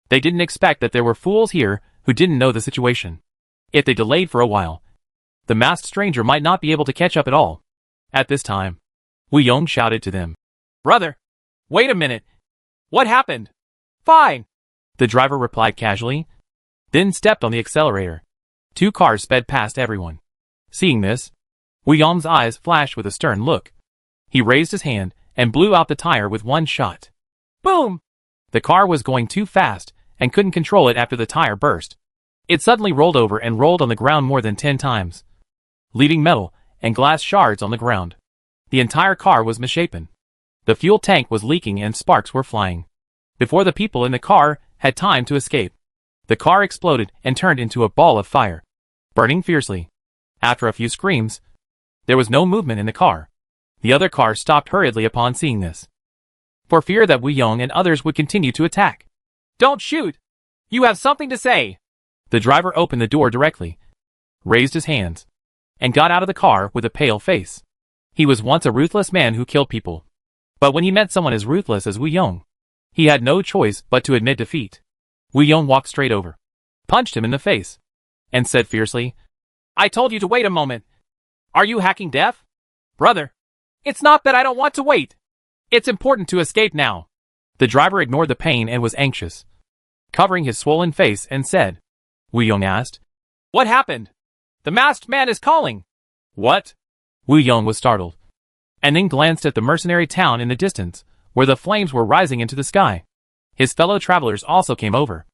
They didn't expect that there were fools here who didn't know the situation. If they delayed for a while, the masked stranger might not be able to catch up at all. At this time, Wei Yong shouted to them, "Brother, wait a minute. What happened?" "Fine," the driver replied casually, then stepped on the accelerator. 2 cars sped past everyone. Seeing this, Wei Yong's eyes flashed with a stern look. He raised his hand and blew out the tire with one shot. Boom! The car was going too fast and couldn't control it after the tire burst. It suddenly rolled over and rolled on the ground more than 10 times, leaving metal and glass shards on the ground. The entire car was misshapen. The fuel tank was leaking and sparks were flying. Before the people in the car had time to escape, The car exploded and turned into a ball of fire, burning fiercely. After a few screams, there was no movement in the car. The other car stopped hurriedly upon seeing this, for fear that Wu Yong and others would continue to attack. Don't shoot! You have something to say! The driver opened the door directly, raised his hands, and got out of the car with a pale face. He was once a ruthless man who killed people. But when he met someone as ruthless as Wu Yong, he had no choice but to admit defeat. Wu Yong walked straight over, punched him in the face, and said fiercely, I told you to wait a moment. Are you hacking deaf? Brother, it's not that I don't want to wait. It's important to escape now. The driver ignored the pain and was anxious, covering his swollen face, and said. Wu Yong asked, What happened? The masked man is calling. What? Wu Yong was startled, and then glanced at the mercenary town in the distance, where the flames were rising into the sky. His fellow travelers also came over,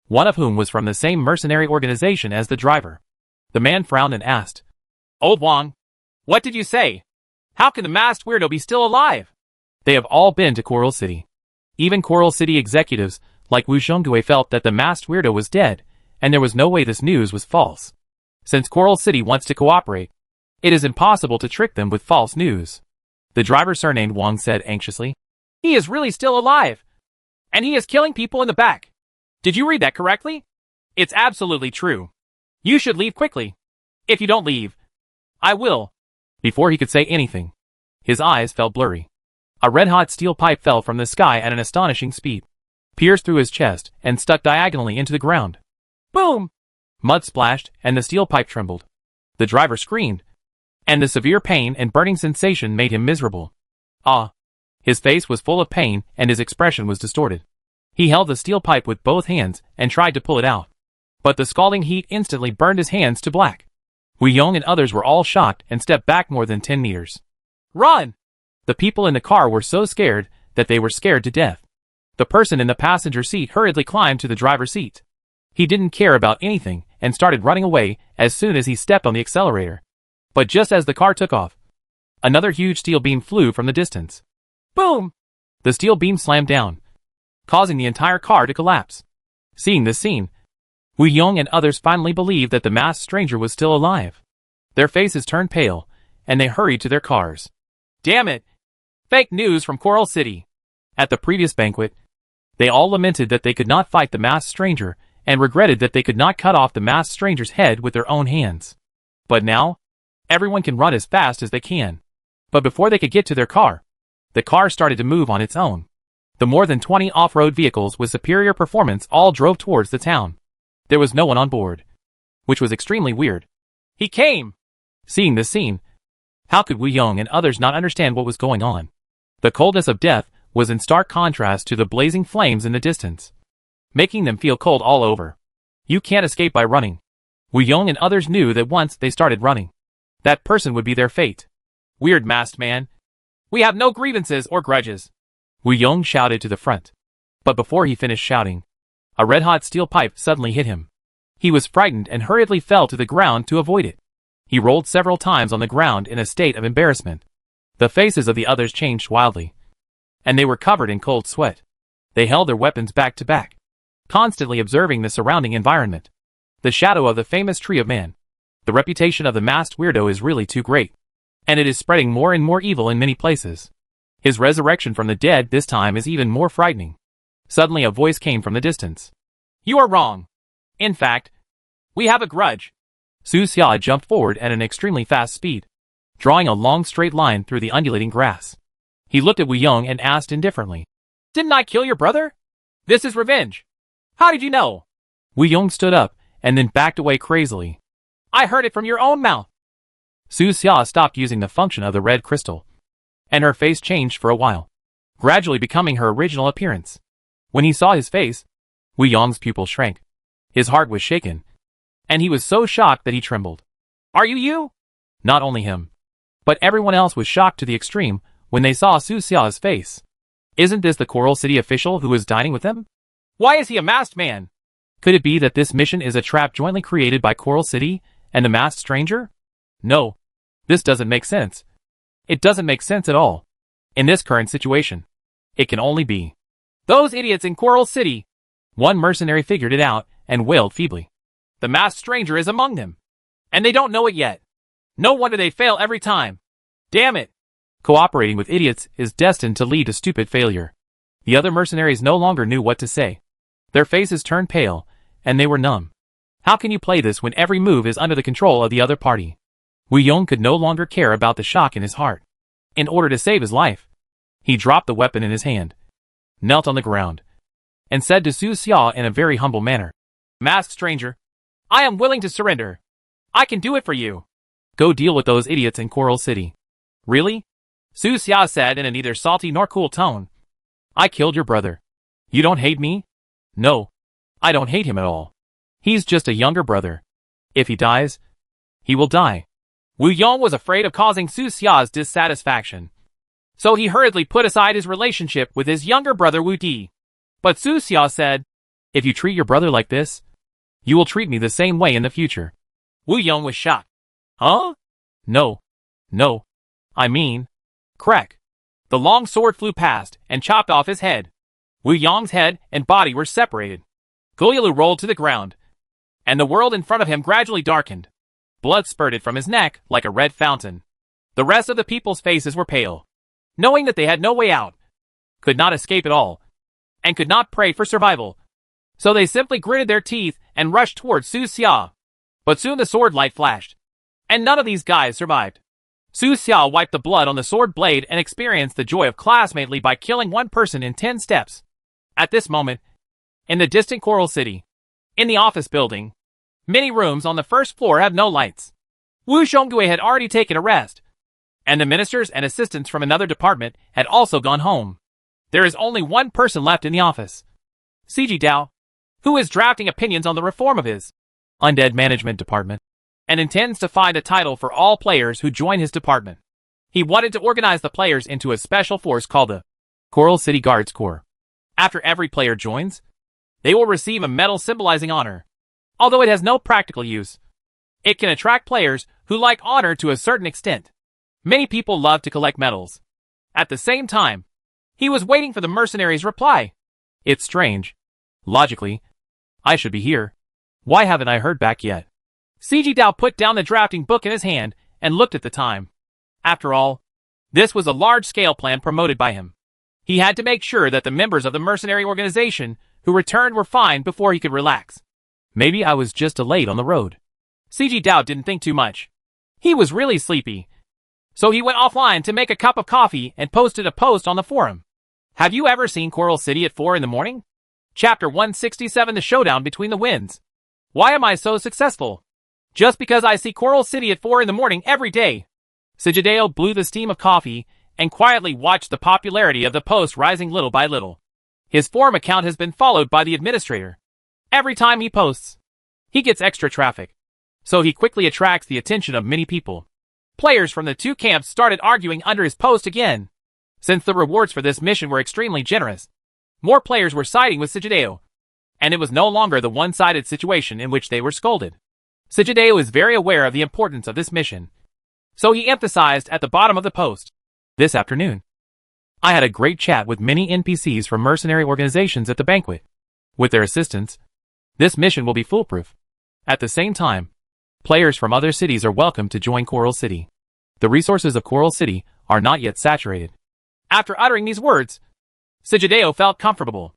one of whom was from the same mercenary organization as the driver. The man frowned and asked, Old Wang, what did you say? How can the masked weirdo be still alive? They have all been to Coral City. Even Coral City executives like Wu Zhongdui felt that the masked weirdo was dead, and there was no way this news was false. Since Coral City wants to cooperate, it is impossible to trick them with false news. The driver surnamed Wang said anxiously, He is really still alive, and he is killing people in the back. Did you read that correctly? It's absolutely true. You should leave quickly. If you don't leave, I will. Before he could say anything, his eyes fell blurry. A red-hot steel pipe fell from the sky at an astonishing speed, pierced through his chest, and stuck diagonally into the ground. Boom! Mud splashed, and the steel pipe trembled. The driver screamed, and the severe pain and burning sensation made him miserable. Ah! His face was full of pain, and his expression was distorted. He held the steel pipe with both hands and tried to pull it out, but the scalding heat instantly burned his hands to black. Wu Yong and others were all shocked and stepped back more than 10 meters. Run! The people in the car were so scared that they were scared to death. The person in the passenger seat hurriedly climbed to the driver's seat. He didn't care about anything and started running away as soon as he stepped on the accelerator. But just as the car took off, another huge steel beam flew from the distance. Boom! The steel beam slammed down, causing the entire car to collapse. Seeing this scene, Wu Yong and others finally believed that the masked stranger was still alive. Their faces turned pale, and they hurried to their cars. Damn it! Fake news from Coral City. At the previous banquet, they all lamented that they could not fight the masked stranger and regretted that they could not cut off the masked stranger's head with their own hands. But now, everyone can run as fast as they can. But before they could get to their car, the car started to move on its own. The more than 20 off-road vehicles with superior performance all drove towards the town. There was no one on board, which was extremely weird. He came! Seeing this scene, how could Wu Yong and others not understand what was going on? The coldness of death was in stark contrast to the blazing flames in the distance, making them feel cold all over. You can't escape by running. Wu Yong and others knew that once they started running, that person would be their fate. Weird masked man. We have no grievances or grudges. Wu Yong shouted to the front. But before he finished shouting, a red-hot steel pipe suddenly hit him. He was frightened and hurriedly fell to the ground to avoid it. He rolled several times on the ground in a state of embarrassment. The faces of the others changed wildly, and they were covered in cold sweat. They held their weapons back to back, constantly observing the surrounding environment. The shadow of the famous tree of man. The reputation of the masked weirdo is really too great, and it is spreading more and more evil in many places. His resurrection from the dead this time is even more frightening. Suddenly a voice came from the distance. You are wrong. In fact, we have a grudge. Su Xia jumped forward at an extremely fast speed, drawing a long straight line through the undulating grass. He looked at Wu Yong and asked indifferently, Didn't I kill your brother? This is revenge. How did you know? Wu Yong stood up and then backed away crazily. I heard it from your own mouth. Su Xia stopped using the function of the red crystal, and her face changed for a while, gradually becoming her original appearance. When he saw his face, Wu Yong's pupil shrank. His heart was shaken, and he was so shocked that he trembled. Are you? Not only him, but everyone else was shocked to the extreme when they saw Su Xia's face. Isn't this the Coral City official who was dining with them? Why is he a masked man? Could it be that this mission is a trap jointly created by Coral City and the masked stranger? No, this doesn't make sense. It doesn't make sense at all. In this current situation, it can only be those idiots in Coral City. One mercenary figured it out and wailed feebly. The masked stranger is among them. And they don't know it yet. No wonder they fail every time. Damn it. Cooperating with idiots is destined to lead to stupid failure. The other mercenaries no longer knew what to say. Their faces turned pale, and they were numb. How can you play this when every move is under the control of the other party? Wu Yong could no longer care about the shock in his heart. In order to save his life, he dropped the weapon in his hand, knelt on the ground, and said to Su Xia in a very humble manner, Masked stranger, I am willing to surrender. I can do it for you. Go deal with those idiots in Coral City. Really? Su Xia said in a neither salty nor cool tone. I killed your brother. You don't hate me? No, I don't hate him at all. He's just a younger brother. If he dies, he will die. Wu Yong was afraid of causing Su Xia's dissatisfaction. So he hurriedly put aside his relationship with his younger brother Wu Di. But Su Xia said, If you treat your brother like this, you will treat me the same way in the future. Wu Yong was shocked. Huh? No. I mean, crack. The long sword flew past and chopped off his head. Wu Yong's head and body were separated. Gulialu rolled to the ground, and the world in front of him gradually darkened. Blood spurted from his neck like a red fountain. The rest of the people's faces were pale, knowing that they had no way out, could not escape at all, and could not pray for survival. So they simply gritted their teeth and rushed towards Su Xia. But soon the sword light flashed, and none of these guys survived. Su Xia wiped the blood on the sword blade and experienced the joy of classmately by killing one person in 10 steps. At this moment, in the distant Coral City, in the office building, many rooms on the first floor have no lights. Wu Xiongdui had already taken a rest, and the ministers and assistants from another department had also gone home. There is only one person left in the office, Cg Dao, who is drafting opinions on the reform of his undead management department, and intends to find a title for all players who join his department. He wanted to organize the players into a special force called the Coral City Guards Corps. After every player joins, they will receive a medal symbolizing honor. Although it has no practical use, it can attract players who like honor to a certain extent. Many people love to collect medals. At the same time, he was waiting for the mercenaries' reply. It's strange. Logically, I should be here. Why haven't I heard back yet? Cg Dao put down the drafting book in his hand and looked at the time. After all, this was a large-scale plan promoted by him. He had to make sure that the members of the mercenary organization who returned were fine before he could relax. Maybe I was just delayed on the road. Cg Dao didn't think too much. He was really sleepy. So he went offline to make a cup of coffee and posted a post on the forum. Have you ever seen Coral City at 4 in the morning? Chapter 167, The Showdown Between the Winds. Why am I so successful? Just because I see Coral City at 4 in the morning every day. Sigideo blew the steam of coffee and quietly watched the popularity of the post rising little by little. His forum account has been followed by the administrator. Every time he posts, he gets extra traffic. So he quickly attracts the attention of many people. Players from the two camps started arguing under his post again. Since the rewards for this mission were extremely generous, more players were siding with Sigideo, and it was no longer the one-sided situation in which they were scolded. Sigideo is very aware of the importance of this mission, so he emphasized at the bottom of the post. This afternoon, I had a great chat with many NPCs from mercenary organizations at the banquet. With their assistance, this mission will be foolproof. At the same time, players from other cities are welcome to join Coral City. The resources of Coral City are not yet saturated. After uttering these words, Sigideo felt comfortable.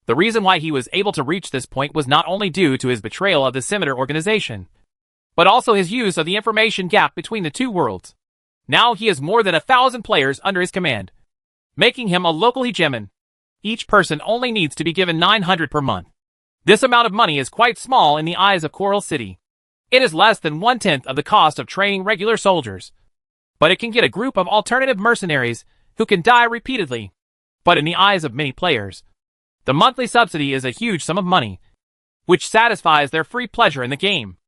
The reason why he was able to reach this point was not only due to his betrayal of the Scimitar organization, but also his use of the information gap between the two worlds. Now he has more than 1,000 players under his command, making him a local hegemon. Each person only needs to be given 900 per month. This amount of money is quite small in the eyes of Coral City. It is less than 1/10 of the cost of training regular soldiers. But it can get a group of alternative mercenaries who can die repeatedly. But in the eyes of many players, the monthly subsidy is a huge sum of money, which satisfies their free pleasure in the game.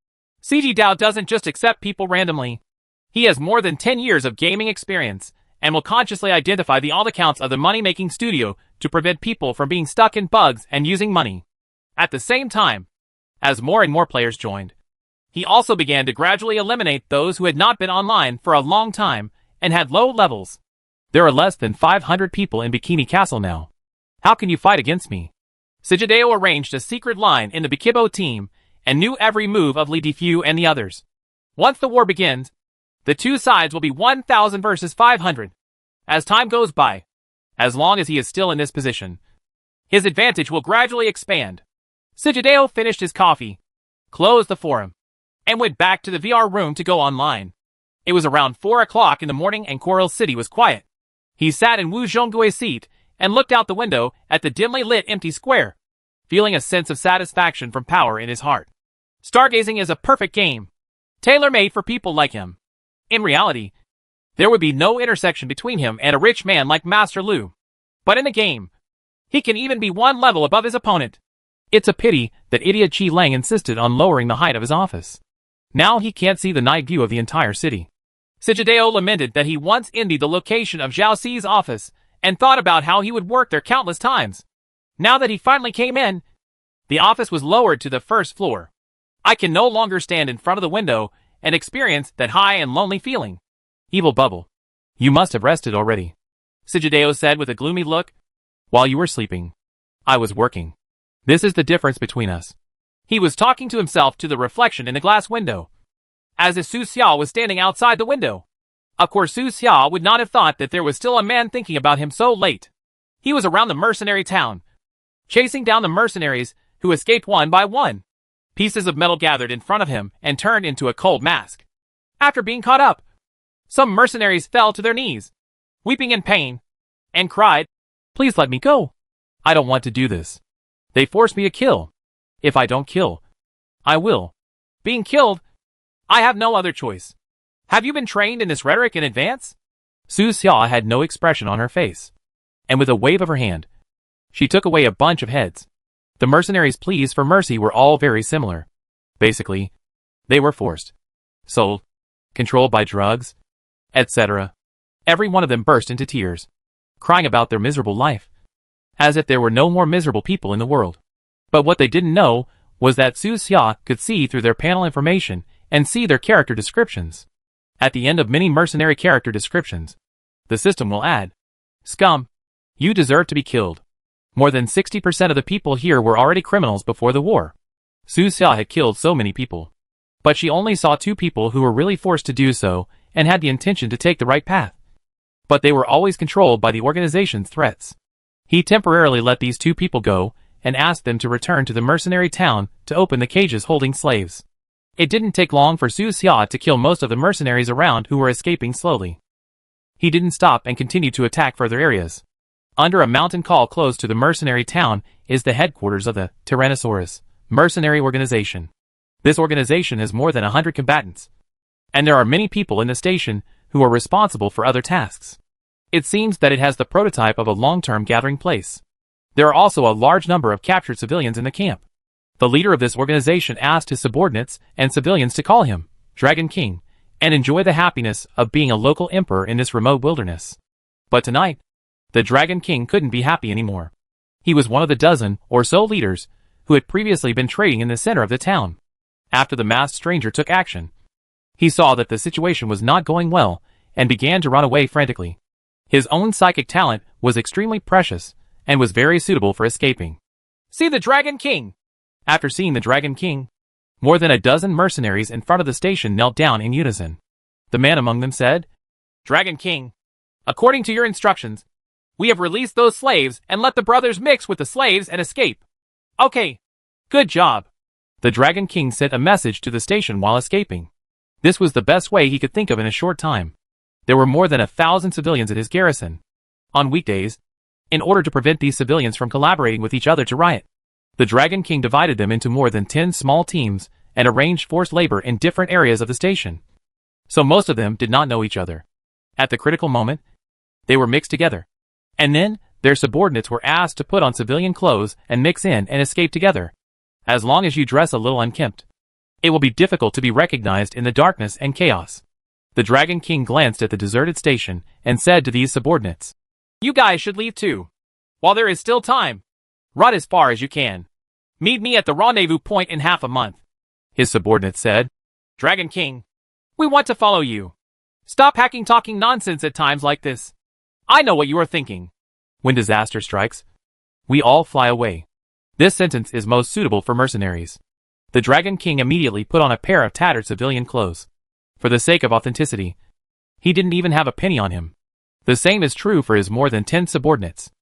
Cg Dao doesn't just accept people randomly. He has more than 10 years of gaming experience, and will consciously identify the all accounts of the money-making studio to prevent people from being stuck in bugs and using money. At the same time, as more and more players joined, he also began to gradually eliminate those who had not been online for a long time and had low levels. There are less than 500 people in Bikini Castle now. How can you fight against me? Sigideo arranged a secret line in the Bikibo team and knew every move of Li Defu and the others. Once the war begins, the two sides will be 1,000 versus 500. As time goes by, as long as he is still in this position, his advantage will gradually expand. Sigideo finished his coffee, closed the forum, and went back to the VR room to go online. It was around 4 o'clock in the morning and Coral City was quiet. He sat in Wu Zhonggui's seat and looked out the window at the dimly lit empty square, feeling a sense of satisfaction from power in his heart. Stargazing is a perfect game, tailor-made for people like him. In reality, there would be no intersection between him and a rich man like Master Lu. But in the game, he can even be one level above his opponent. It's a pity that idiot Qi Lang insisted on lowering the height of his office. Now he can't see the night view of the entire city. Sigideo lamented that he once envied the location of Zhao Xi's office and thought about how he would work there countless times. Now that he finally came in, the office was lowered to the first floor. I can no longer stand in front of the window and experience that high and lonely feeling. Evil Bubble. You must have rested already, Sigideo said with a gloomy look. While you were sleeping, I was working. This is the difference between us. He was talking to himself to the reflection in the glass window, as if Su Xiao was standing outside the window. Of course, Su Xiao would not have thought that there was still a man thinking about him so late. He was around the mercenary town, chasing down the mercenaries who escaped one by one. Pieces of metal gathered in front of him and turned into a cold mask. After being caught up, some mercenaries fell to their knees, weeping in pain, and cried, "Please let me go. I don't want to do this. They force me to kill. If I don't kill, I will. Being killed, I have no other choice. Have you been trained in this rhetoric in advance?" Su Xia had no expression on her face, and with a wave of her hand, she took away a bunch of heads. The mercenaries' pleas for mercy were all very similar. Basically, they were forced, sold, controlled by drugs, etc. Every one of them burst into tears, crying about their miserable life, as if there were no more miserable people in the world. But what they didn't know was that Su Xia could see through their panel information and see their character descriptions. At the end of many mercenary character descriptions, the system will add, "Scum, you deserve to be killed." More than 60% of the people here were already criminals before the war. Su Xia had killed so many people, but she only saw 2 people who were really forced to do so and had the intention to take the right path. But they were always controlled by the organization's threats. He temporarily let these 2 people go and asked them to return to the mercenary town to open the cages holding slaves. It didn't take long for Su Xia to kill most of the mercenaries around who were escaping slowly. He didn't stop and continued to attack further areas. Under a mountain call close to the mercenary town is the headquarters of the Tyrannosaurus mercenary organization. This organization has more than 100 combatants, and there are many people in the station who are responsible for other tasks. It seems that it has the prototype of a long-term gathering place. There are also a large number of captured civilians in the camp. The leader of this organization asked his subordinates and civilians to call him Dragon King and enjoy the happiness of being a local emperor in this remote wilderness. But tonight, the Dragon King couldn't be happy anymore. He was one of the dozen or so leaders who had previously been trading in the center of the town. After the masked stranger took action, he saw that the situation was not going well and began to run away frantically. His own psychic talent was extremely precious and was very suitable for escaping. "See the Dragon King!" After seeing the Dragon King, more than a dozen mercenaries in front of the station knelt down in unison. The man among them said, "Dragon King, according to your instructions, we have released those slaves and let the brothers mix with the slaves and escape. Okay, good job." The Dragon King sent a message to the station while escaping. This was the best way he could think of in a short time. There were more than 1,000 civilians at his garrison. On weekdays, in order to prevent these civilians from collaborating with each other to riot, the Dragon King divided them into more than 10 small teams and arranged forced labor in different areas of the station. So most of them did not know each other. At the critical moment, they were mixed together. And then, their subordinates were asked to put on civilian clothes and mix in and escape together. As long as you dress a little unkempt, it will be difficult to be recognized in the darkness and chaos. The Dragon King glanced at the deserted station and said to these subordinates, "You guys should leave too. While there is still time, run as far as you can. Meet me at the rendezvous point in half a month." His subordinates said, "Dragon King, we want to follow you. Stop talking nonsense at times like this. I know what you are thinking. When disaster strikes, we all fly away. This sentence is most suitable for mercenaries. The Dragon King immediately put on a pair of tattered civilian clothes. For the sake of authenticity, he didn't even have a penny on him. The same is true for his more than 10 subordinates.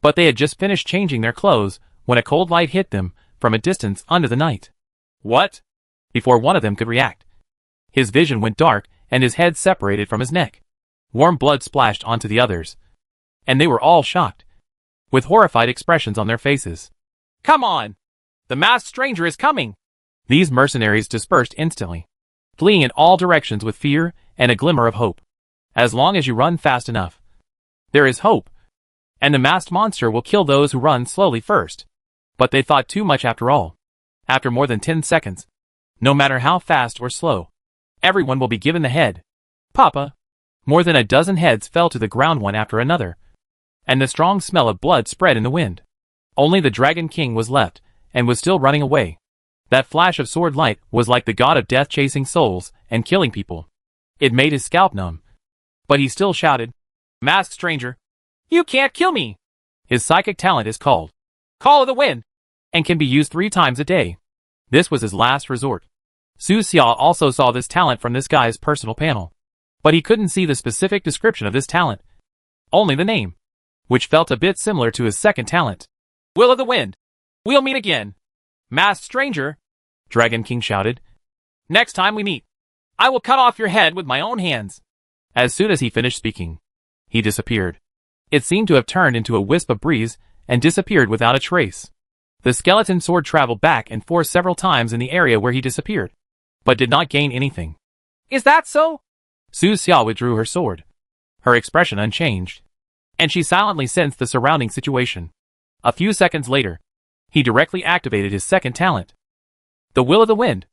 But they had just finished changing their clothes when a cold light hit them from a distance under the night. What? Before one of them could react, his vision went dark and his head separated from his neck. Warm blood splashed onto the others, and they were all shocked, with horrified expressions on their faces. Come on! The masked stranger is coming! These mercenaries dispersed instantly, fleeing in all directions with fear and a glimmer of hope. As long as you run fast enough, there is hope, and the masked monster will kill those who run slowly first. But they thought too much after all. After more than 10 seconds, no matter how fast or slow, everyone will be given the head. Papa! More than a dozen heads fell to the ground one after another, and the strong smell of blood spread in the wind. Only the Dragon King was left, and was still running away. That flash of sword light was like the god of death chasing souls and killing people. It made his scalp numb. But he still shouted, Masked stranger! You can't kill me! His psychic talent is called Call of the Wind, and can be used 3 times a day. This was his last resort. Su Xia also saw this talent from this guy's personal panel. But he couldn't see the specific description of this talent. Only the name, which felt a bit similar to his second talent. Will of the Wind! We'll meet again! Masked stranger! Dragon King shouted. Next time we meet, I will cut off your head with my own hands. As soon as he finished speaking, he disappeared. It seemed to have turned into a wisp of breeze and disappeared without a trace. The skeleton sword traveled back and forth several times in the area where he disappeared, but did not gain anything. Is that so? Su Xia withdrew her sword, her expression unchanged, and she silently sensed the surrounding situation. A few seconds later, he directly activated his second talent, the Will of the Wind.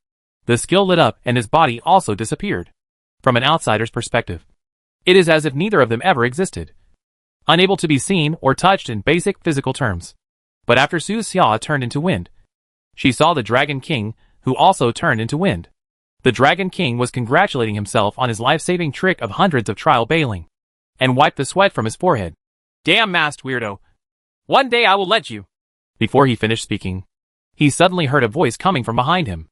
The skill lit up and his body also disappeared. From an outsider's perspective, it is as if neither of them ever existed, unable to be seen or touched in basic physical terms. But after Su Xia turned into wind, she saw the Dragon King, who also turned into wind. The Dragon King was congratulating himself on his life-saving trick of hundreds of trial bailing, and wiped the sweat from his forehead. Damn masked weirdo. One day I will let you. Before he finished speaking, he suddenly heard a voice coming from behind him.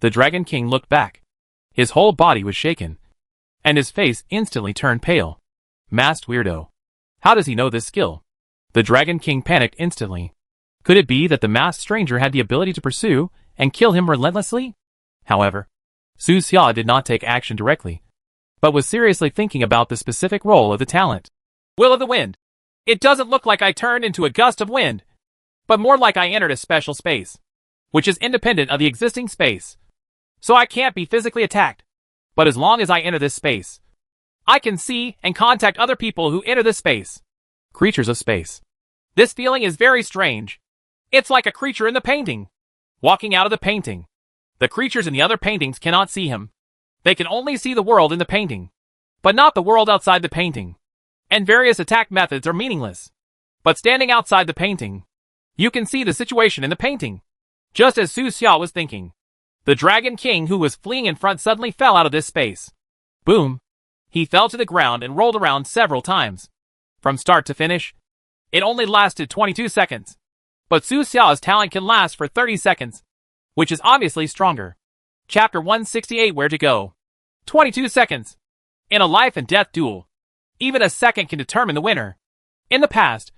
The Dragon King looked back. His whole body was shaken, and his face instantly turned pale. Masked weirdo. How does he know this skill? The Dragon King panicked instantly. Could it be that the masked stranger had the ability to pursue and kill him relentlessly? However, Su Xia did not take action directly, but was seriously thinking about the specific role of the talent. Will of the Wind. It doesn't look like I turned into a gust of wind, but more like I entered a special space, which is independent of the existing space. So I can't be physically attacked. But as long as I enter this space, I can see and contact other people who enter this space. Creatures of space. This feeling is very strange. It's like a creature in the painting, walking out of the painting. The creatures in the other paintings cannot see him. They can only see the world in the painting, but not the world outside the painting. And various attack methods are meaningless. But standing outside the painting, you can see the situation in the painting. Just as Su Xia was thinking, the Dragon King who was fleeing in front suddenly fell out of this space. Boom! He fell to the ground and rolled around several times. From start to finish, it only lasted 22 seconds. But Su Xiao's talent can last for 30 seconds, which is obviously stronger. Chapter 168 Where to Go. 22 seconds. In a life and death duel, even a second can determine the winner. In the past,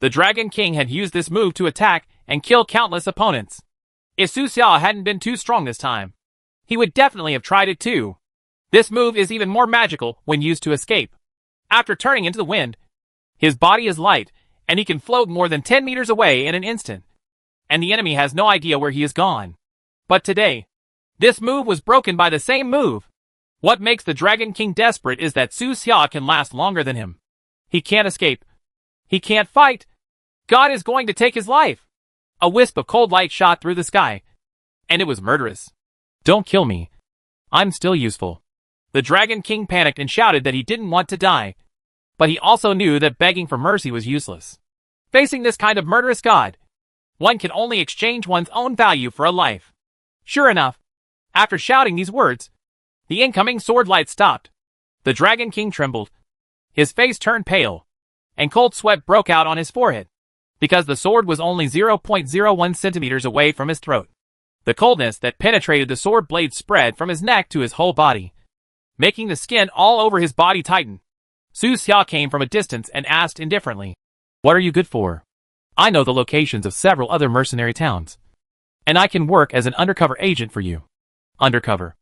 the Dragon King had used this move to attack and kill countless opponents. If Su Xia hadn't been too strong this time, he would definitely have tried it too. This move is even more magical when used to escape. After turning into the wind, his body is light, and he can float more than 10 meters away in an instant. And the enemy has no idea where he is gone. But today, this move was broken by the same move. What makes the Dragon King desperate is that Su Xia can last longer than him. He can't escape. He can't fight. God is going to take his life. A wisp of cold light shot through the sky, and it was murderous. Don't kill me. I'm still useful. The Dragon King panicked and shouted that he didn't want to die. But he also knew that begging for mercy was useless. Facing this kind of murderous god, one can only exchange one's own value for a life. Sure enough, after shouting these words, the incoming sword light stopped. The Dragon King trembled. His face turned pale, and cold sweat broke out on his forehead. because the sword was only 0.01 centimeters away from his throat. The coldness that penetrated the sword blade spread from his neck to his whole body, making the skin all over his body tighten. Su Xia came from a distance and asked indifferently, "What are you good for?" "I know the locations of several other mercenary towns, and I can work as an undercover agent for you." Undercover?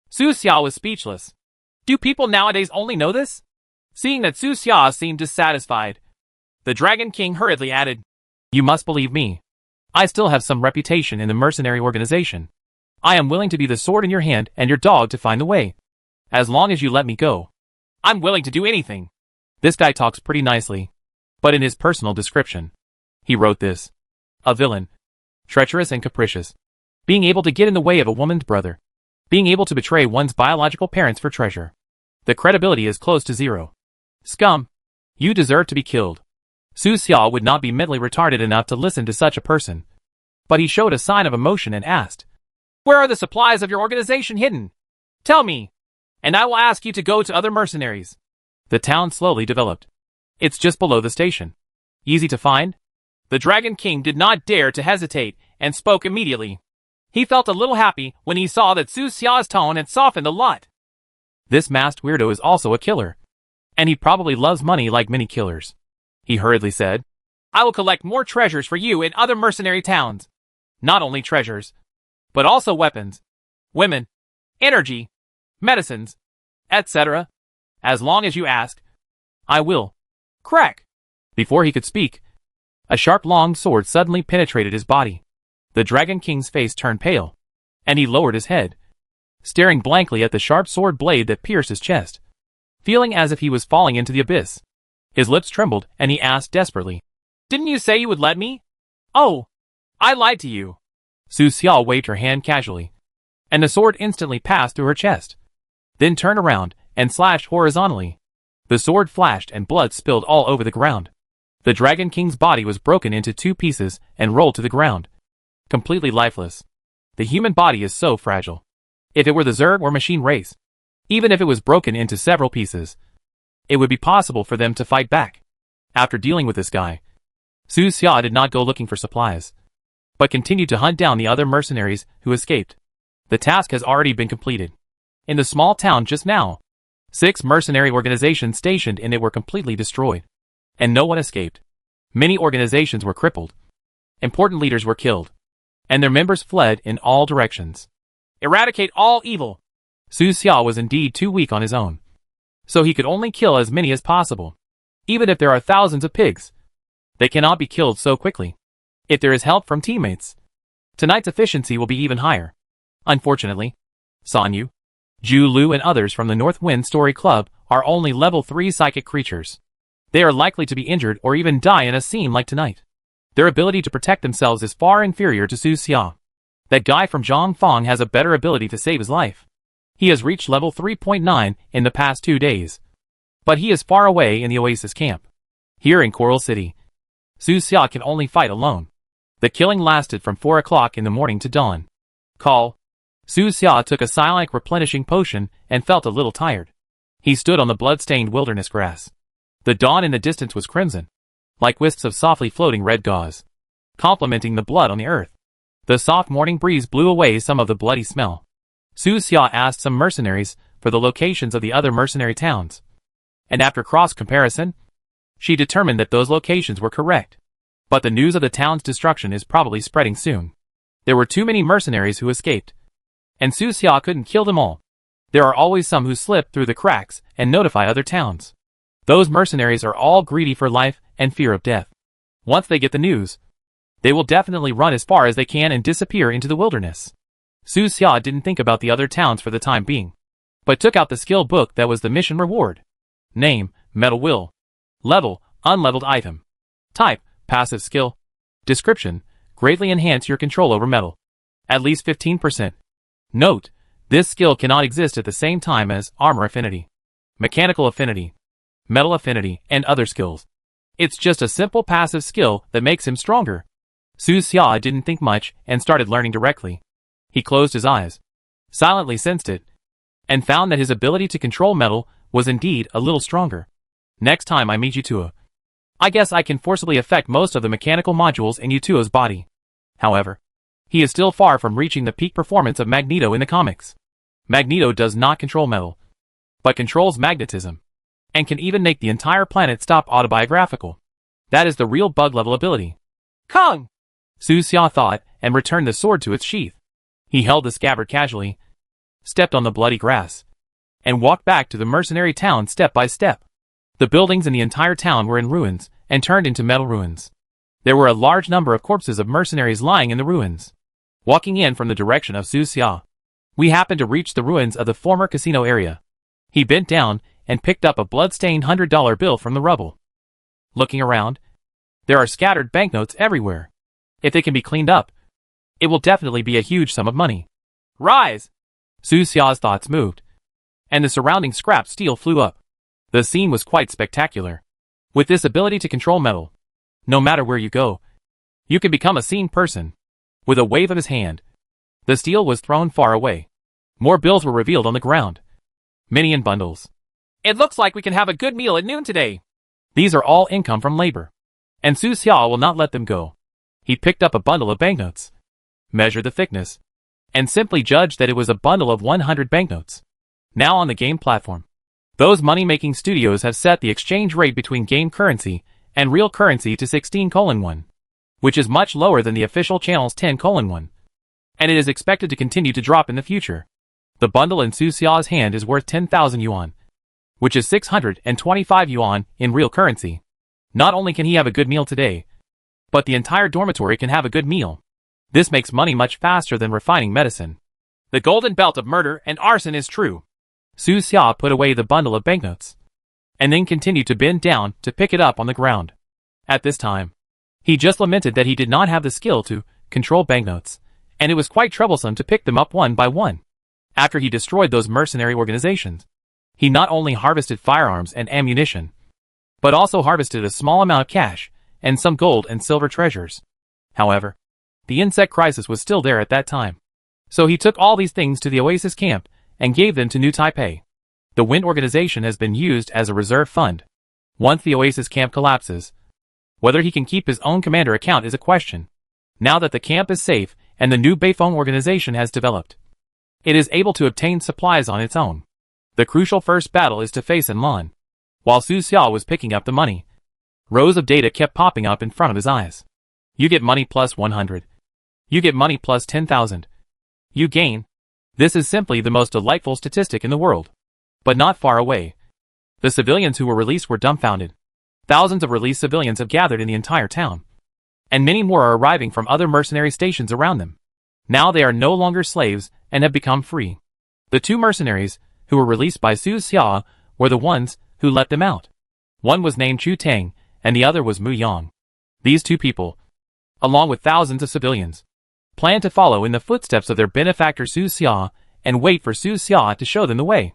Su Xia was speechless. Do people nowadays only know this? Seeing that Su Xia seemed dissatisfied, the Dragon King hurriedly added, "You must believe me. I still have some reputation in the mercenary organization. I am willing to be the sword in your hand and your dog to find the way. As long as you let me go, I'm willing to do anything." This guy talks pretty nicely, but in his personal description, he wrote this: a villain, treacherous and capricious, being able to get in the way of a woman's brother, being able to betray one's biological parents for treasure. The credibility is close to zero. Scum. You deserve to be killed. Su Xia would not be mentally retarded enough to listen to such a person, but he showed a sign of emotion and asked, "Where are the supplies of your organization hidden? Tell me, and I will ask you to go to other mercenaries." The town slowly developed. It's just below the station. Easy to find? The Dragon King did not dare to hesitate and spoke immediately. He felt a little happy when he saw that Su Xia's tone had softened a lot. This masked weirdo is also a killer, and he probably loves money like many killers. He hurriedly said, "I will collect more treasures for you in other mercenary towns. Not only treasures, but also weapons, women, energy, medicines, etc. As long as you ask, I will." Crack! Before he could speak, a sharp long sword suddenly penetrated his body. The Dragon King's face turned pale, and he lowered his head, staring blankly at the sharp sword blade that pierced his chest, feeling as if he was falling into the abyss. His lips trembled, and he asked desperately, "Didn't you say you would let me?" "Oh, I lied to you." Su Xia waved her hand casually, and the sword instantly passed through her chest, then turned around and slashed horizontally. The sword flashed and blood spilled all over the ground. The Dragon King's body was broken into 2 pieces and rolled to the ground, completely lifeless. The human body is so fragile. If it were the Zerg or machine race, even if it was broken into several pieces, it would be possible for them to fight back. After dealing with this guy, Su Xia did not go looking for supplies, but continued to hunt down the other mercenaries who escaped. The task has already been completed. In the small town just now, 6 mercenary organizations stationed in it were completely destroyed, and no one escaped. Many organizations were crippled. Important leaders were killed, and their members fled in all directions. Eradicate all evil. Su Xia was indeed too weak on his own, so he could only kill as many as possible. Even if there are thousands of pigs, they cannot be killed so quickly. If there is help from teammates, tonight's efficiency will be even higher. Unfortunately, Sanyu, Ju Lu and others from the North Wind Story Club are only level 3 psychic creatures. They are likely to be injured or even die in a scene like tonight. Their ability to protect themselves is far inferior to Su Xia. That guy from Zhongfang has a better ability to save his life. He has reached level 3.9 in the past 2 days, but he is far away in the Oasis camp. Here in Coral City, Su Xia can only fight alone. The killing lasted from 4 o'clock in the morning to dawn. Call. Su Xia took a psionic replenishing potion and felt a little tired. He stood on the blood-stained wilderness grass. The dawn in the distance was crimson, like wisps of softly floating red gauze, complementing the blood on the earth. The soft morning breeze blew away some of the bloody smell. Su Xia asked some mercenaries for the locations of the other mercenary towns, and after cross-comparison, she determined that those locations were correct. But the news of the town's destruction is probably spreading soon. There were too many mercenaries who escaped, and Su Xia couldn't kill them all. There are always some who slip through the cracks and notify other towns. Those mercenaries are all greedy for life and fear of death. Once they get the news, they will definitely run as far as they can and disappear into the wilderness. Su Xia didn't think about the other towns for the time being, but took out the skill book that was the mission reward. Name, Metal Will. Level, unleveled item. Type, passive skill. Description, greatly enhance your control over metal. At least 15%. Note, this skill cannot exist at the same time as armor affinity, mechanical affinity, metal affinity, and other skills. It's just a simple passive skill that makes him stronger. Su Xia didn't think much and started learning directly. He closed his eyes, silently sensed it, and found that his ability to control metal was indeed a little stronger. Next time I meet you to I guess I can forcibly affect most of the mechanical modules in Utuo's body. However, he is still far from reaching the peak performance of Magneto in the comics. Magneto does not control metal, but controls magnetism, and can even make the entire planet stop autobiographical. That is the real bug-level ability. Kong! Su Xia thought, and returned the sword to its sheath. He held the scabbard casually, stepped on the bloody grass, and walked back to the mercenary town step by step. The buildings in the entire town were in ruins, and turned into metal ruins. There were a large number of corpses of mercenaries lying in the ruins. Walking in from the direction of Su Xia, we happened to reach the ruins of the former casino area. He bent down and picked up a blood-stained $100 bill from the rubble. Looking around, there are scattered banknotes everywhere. If they can be cleaned up, it will definitely be a huge sum of money. Rise! Su Xia's thoughts moved, and the surrounding scrap steel flew up. The scene was quite spectacular. With this ability to control metal, no matter where you go, you can become a seen person. With a wave of his hand, the steel was thrown far away. More bills were revealed on the ground, many in bundles. It looks like we can have a good meal at noon today. These are all income from labor, and Su Xia will not let them go. He picked up a bundle of banknotes, measured the thickness, and simply judged that it was a bundle of 100 banknotes. Now on the game platform, those money-making studios have set the exchange rate between game currency and real currency to 16:1, which is much lower than the official channel's 10:1, and it is expected to continue to drop in the future. The bundle in Su Xia's hand is worth 10,000 yuan, which is 625 yuan in real currency. Not only can he have a good meal today, but the entire dormitory can have a good meal. This makes money much faster than refining medicine. The golden belt of murder and arson is true. Su Xia put away the bundle of banknotes, and then continued to bend down to pick it up on the ground. At this time, he just lamented that he did not have the skill to control banknotes, and it was quite troublesome to pick them up one by one. After he destroyed those mercenary organizations, he not only harvested firearms and ammunition, but also harvested a small amount of cash and some gold and silver treasures. However, the insect crisis was still there at that time, so he took all these things to the Oasis camp and gave them to New Taipei. The Wind organization has been used as a reserve fund. Once the Oasis camp collapses, whether he can keep his own commander account is a question. Now that the camp is safe and the new Beifeng organization has developed, it is able to obtain supplies on its own. The crucial first battle is to face Enlon. While Su Xia was picking up the money, rows of data kept popping up in front of his eyes. You get money plus 100. You get money plus 10,000. You gain. This is simply the most delightful statistic in the world. But not far away, the civilians who were released were dumbfounded. Thousands of released civilians have gathered in the entire town, and many more are arriving from other mercenary stations around them. Now they are no longer slaves and have become free. The two mercenaries who were released by Su Xia were the ones who let them out. One was named Chu Tang, and the other was Mu Yang. These two people, along with thousands of civilians, plan to follow in the footsteps of their benefactor Su Xia and wait for Su Xia to show them the way.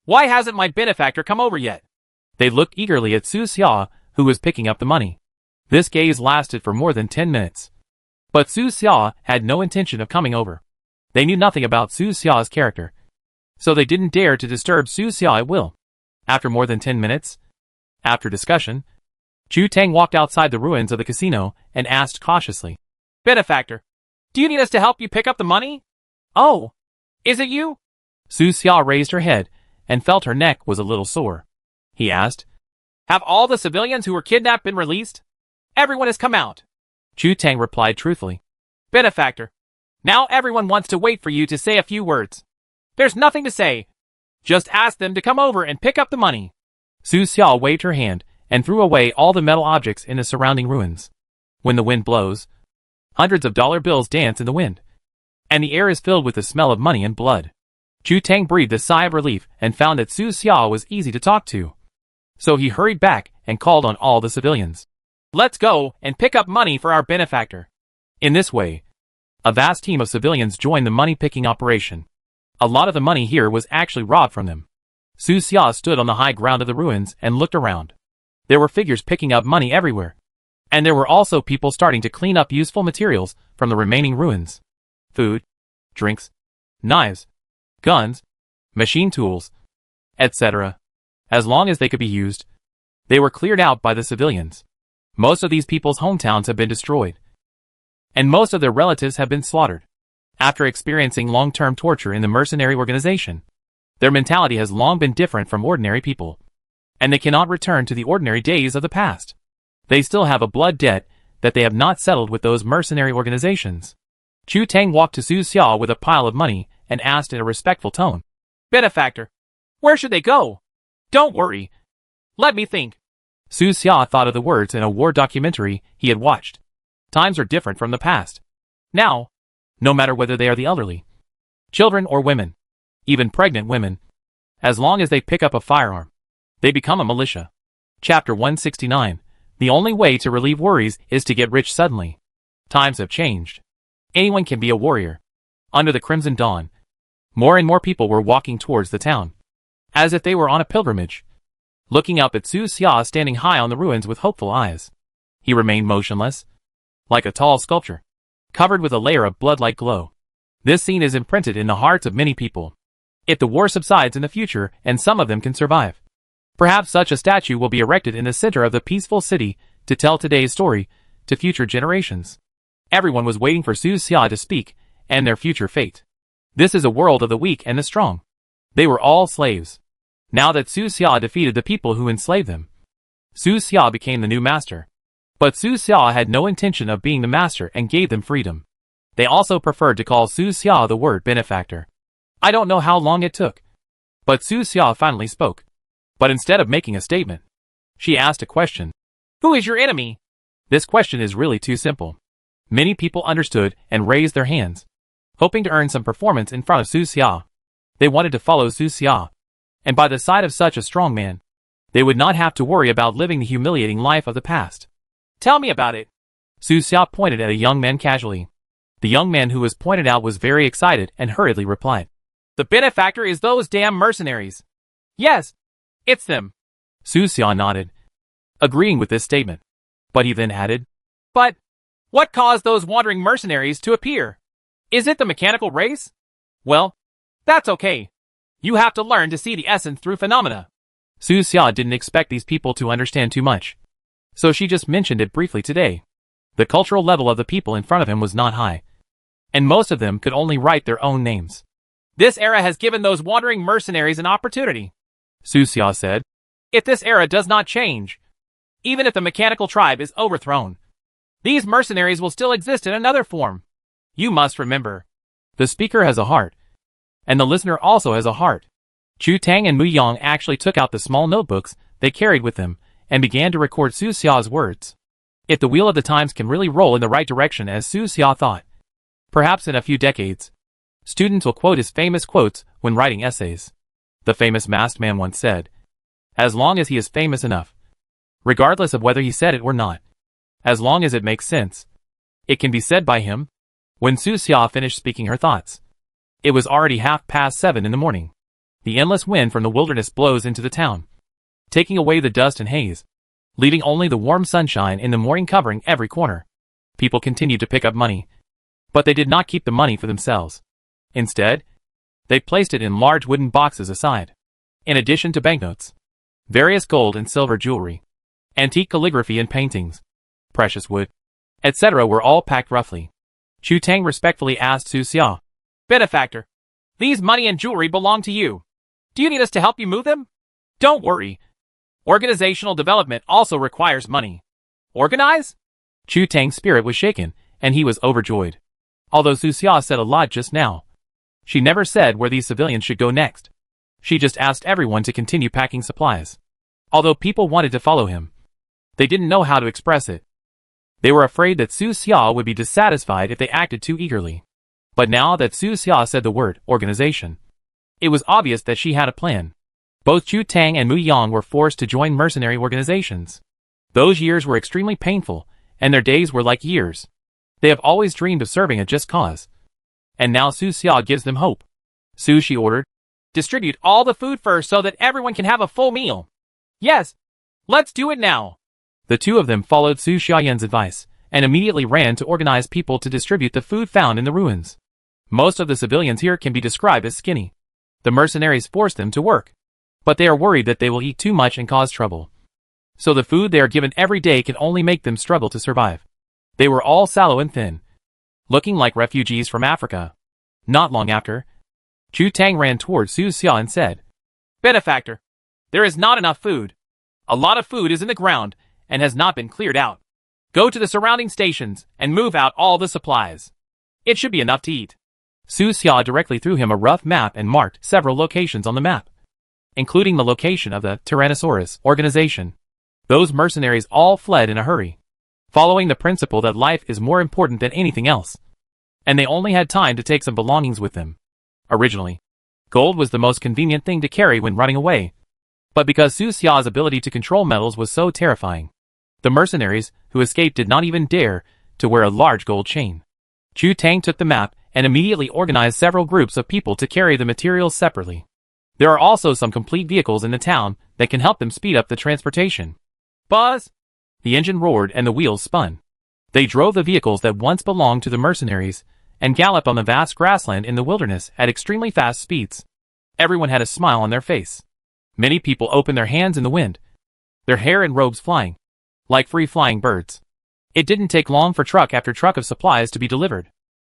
Why hasn't my benefactor come over yet? They looked eagerly at Su Xia, who was picking up the money. This gaze lasted for more than 10 minutes. But Su Xia had no intention of coming over. They knew nothing about Su Xia's character, so they didn't dare to disturb Su Xia at will. After more than 10 minutes, after discussion, Chu Tang walked outside the ruins of the casino and asked cautiously, Benefactor, do you need us to help you pick up the money? Oh, is it you? Su Xia raised her head and felt her neck was a little sore. He asked, Have all the civilians who were kidnapped been released? Everyone has come out. Chu Tang replied truthfully. Benefactor, now everyone wants to wait for you to say a few words. There's nothing to say. Just ask them to come over and pick up the money. Su Xia waved her hand and threw away all the metal objects in the surrounding ruins. When the wind blows, hundreds of dollar bills dance in the wind, and the air is filled with the smell of money and blood. Chu Tang breathed a sigh of relief and found that Su Xia was easy to talk to. So he hurried back and called on all the civilians. Let's go and pick up money for our benefactor. In this way, a vast team of civilians joined the money-picking operation. A lot of the money here was actually robbed from them. Su Xia stood on the high ground of the ruins and looked around. There were figures picking up money everywhere. And there were also people starting to clean up useful materials from the remaining ruins. Food, drinks, knives, guns, machine tools, etc. As long as they could be used, they were cleared out by the civilians. Most of these people's hometowns have been destroyed, and most of their relatives have been slaughtered. After experiencing long-term torture in the mercenary organization, their mentality has long been different from ordinary people, and they cannot return to the ordinary days of the past. They still have a blood debt that they have not settled with those mercenary organizations. Chu Tang walked to Su Xia with a pile of money and asked in a respectful tone, Benefactor, where should they go? Don't worry. Let me think. Su Xia thought of the words in a war documentary he had watched. Times are different from the past. Now, no matter whether they are the elderly, children or women, even pregnant women, as long as they pick up a firearm, they become a militia. Chapter 169. The only way to relieve worries is to get rich suddenly. Times have changed. Anyone can be a warrior. Under the Crimson Dawn, more and more people were walking towards the town, as if they were on a pilgrimage, looking up at Su Xia standing high on the ruins with hopeful eyes. He remained motionless, like a tall sculpture, covered with a layer of blood-like glow. This scene is imprinted in the hearts of many people. If the war subsides in the future and some of them can survive, perhaps such a statue will be erected in the center of the peaceful city to tell today's story to future generations. Everyone was waiting for Su Xia to speak and their future fate. This is a world of the weak and the strong. They were all slaves. Now that Su Xia defeated the people who enslaved them, Su Xia became the new master. But Su Xia had no intention of being the master and gave them freedom. They also preferred to call Su Xia the word benefactor. I don't know how long it took, but Su Xia finally spoke. But instead of making a statement, she asked a question. Who is your enemy? This question is really too simple. Many people understood and raised their hands, hoping to earn some performance in front of Su Xia. They wanted to follow Su Xia, and by the side of such a strong man, they would not have to worry about living the humiliating life of the past. Tell me about it. Su Xia pointed at a young man casually. The young man who was pointed out was very excited and hurriedly replied, The benefactor is those damn mercenaries. Yes, it's them. Su Xia nodded, agreeing with this statement. But he then added, But what caused those wandering mercenaries to appear? Is it the mechanical race? Well, that's okay. You have to learn to see the essence through phenomena. Su Xia didn't expect these people to understand too much, so she just mentioned it briefly today. The cultural level of the people in front of him was not high, and most of them could only write their own names. This era has given those wandering mercenaries an opportunity, Su Xia said. If this era does not change, even if the mechanical tribe is overthrown, these mercenaries will still exist in another form. You must remember. The speaker has a heart, and the listener also has a heart. Chu Tang and Mu Yang actually took out the small notebooks they carried with them and began to record Su Xia's words. If the wheel of the times can really roll in the right direction as Su Xia thought, perhaps in a few decades, students will quote his famous quotes when writing essays. The famous masked man once said, as long as he is famous enough, regardless of whether he said it or not, as long as it makes sense, it can be said by him. When Su Xia finished speaking her thoughts, it was already 7:30 in the morning. The endless wind from the wilderness blows into the town, taking away the dust and haze, leaving only the warm sunshine in the morning covering every corner. People continued to pick up money, but they did not keep the money for themselves. Instead, they placed it in large wooden boxes aside. In addition to banknotes, various gold and silver jewelry, antique calligraphy and paintings, precious wood, etc. were all packed roughly. Chu Tang respectfully asked Su Xia, Benefactor, these money and jewelry belong to you. Do you need us to help you move them? Don't worry. Organizational development also requires money. Organize? Chu Tang's spirit was shaken, and he was overjoyed. Although Su Xia said a lot just now, she never said where these civilians should go next. She just asked everyone to continue packing supplies. Although people wanted to follow him, they didn't know how to express it. They were afraid that Su Xia would be dissatisfied if they acted too eagerly. But now that Su Xia said the word organization, it was obvious that she had a plan. Both Chu Tang and Mu Yang were forced to join mercenary organizations. Those years were extremely painful, and their days were like years. They have always dreamed of serving a just cause. And now Su Xia gives them hope. Su, she ordered, distribute all the food first so that everyone can have a full meal. Yes, let's do it now. The two of them followed Su Xiaoyan's advice, and immediately ran to organize people to distribute the food found in the ruins. Most of the civilians here can be described as skinny. The mercenaries forced them to work, but they are worried that they will eat too much and cause trouble. So the food they are given every day can only make them struggle to survive. They were all sallow and thin, looking like refugees from Africa. Not long after, Chu Tang ran towards Su Xia and said, "Benefactor, there is not enough food. A lot of food is in the ground and has not been cleared out. Go to the surrounding stations and move out all the supplies. It should be enough to eat." Su Xia directly threw him a rough map and marked several locations on the map, including the location of the Tyrannosaurus organization. Those mercenaries all fled in a hurry, following the principle that life is more important than anything else, and they only had time to take some belongings with them. Originally, gold was the most convenient thing to carry when running away, but because Su Xia's ability to control metals was so terrifying, the mercenaries who escaped did not even dare to wear a large gold chain. Chu Tang took the map and immediately organized several groups of people to carry the materials separately. There are also some complete vehicles in the town that can help them speed up the transportation. Buzz! The engine roared and the wheels spun. They drove the vehicles that once belonged to the mercenaries and galloped on the vast grassland in the wilderness at extremely fast speeds. Everyone had a smile on their face. Many people opened their hands in the wind, their hair and robes flying, like free-flying birds. It didn't take long for truck after truck of supplies to be delivered.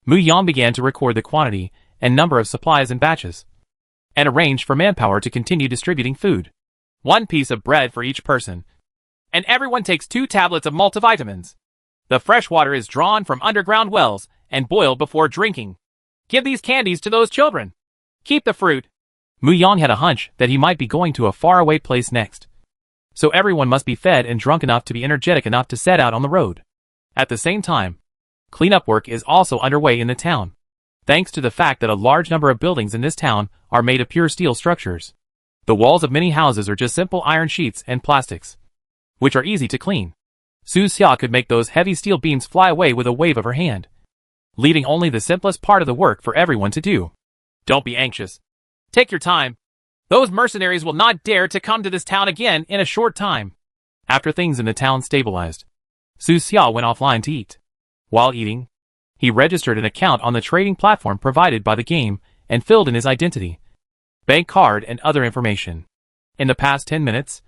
Mu Yan began to record the quantity and number of supplies in batches, and arranged for manpower to continue distributing food. 1 piece of bread for each person, and everyone takes 2 tablets of multivitamins. The fresh water is drawn from underground wells and boiled before drinking. Give these candies to those children. Keep the fruit. Mu Yan had a hunch that he might be going to a faraway place next, so everyone must be fed and drunk enough to be energetic enough to set out on the road. At the same time, cleanup work is also underway in the town, thanks to the fact that a large number of buildings in this town are made of pure steel structures. The walls of many houses are just simple iron sheets and plastics, which are easy to clean. Su Xia could make those heavy steel beams fly away with a wave of her hand, leaving only the simplest part of the work for everyone to do. Don't be anxious. Take your time. Those mercenaries will not dare to come to this town again in a short time. After things in the town stabilized, Su Xia went offline to eat. While eating, he registered an account on the trading platform provided by the game and filled in his identity, bank card and other information. In the past 10 minutes,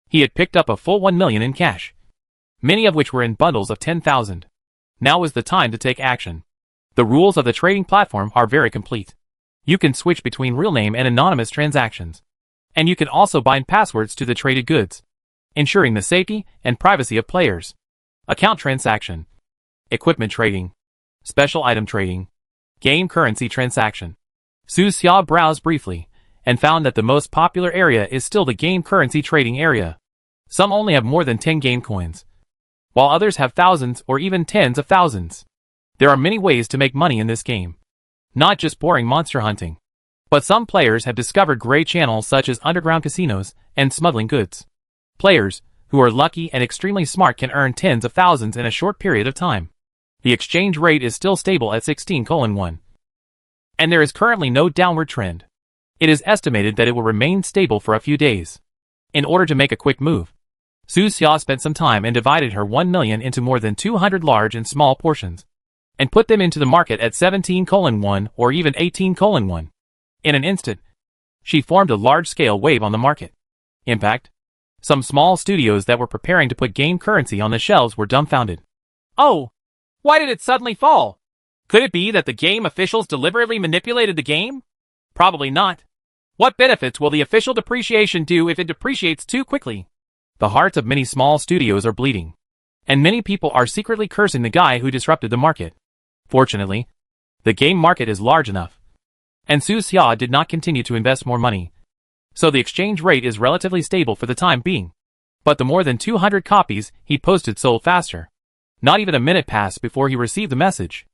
he had picked up a full 1 million in cash, many of which were in bundles of 10,000. Now was the time to take action. The rules of the trading platform are very complete. You can switch between real name and anonymous transactions, and you can also bind passwords to the traded goods, ensuring the safety and privacy of players. Account transaction, equipment trading, special item trading, game currency transaction. Su Xia browsed briefly and found that the most popular area is still the game currency trading area. Some only have more than 10 game coins, while others have thousands or even tens of thousands. There are many ways to make money in this game, not just boring monster hunting, but some players have discovered gray channels such as underground casinos and smuggling goods. Players who are lucky and extremely smart can earn tens of thousands in a short period of time. The exchange rate is still stable at 16:1, and there is currently no downward trend. It is estimated that it will remain stable for a few days. In order to make a quick move, Su Xia spent some time and divided her 1 million into more than 200 large and small portions, and put them into the market at 17:1 or even 18:1. In an instant, she formed a large-scale wave on the market. Impact. Some small studios that were preparing to put game currency on the shelves were dumbfounded. Oh! Why did it suddenly fall? Could it be that the game officials deliberately manipulated the game? Probably not. What benefits will the official depreciation do if it depreciates too quickly? The hearts of many small studios are bleeding, and many people are secretly cursing the guy who disrupted the market. Fortunately, the game market is large enough, and Su Xia did not continue to invest more money, so the exchange rate is relatively stable for the time being. But the more than 200 copies he posted sold faster. Not even a minute passed before he received the message.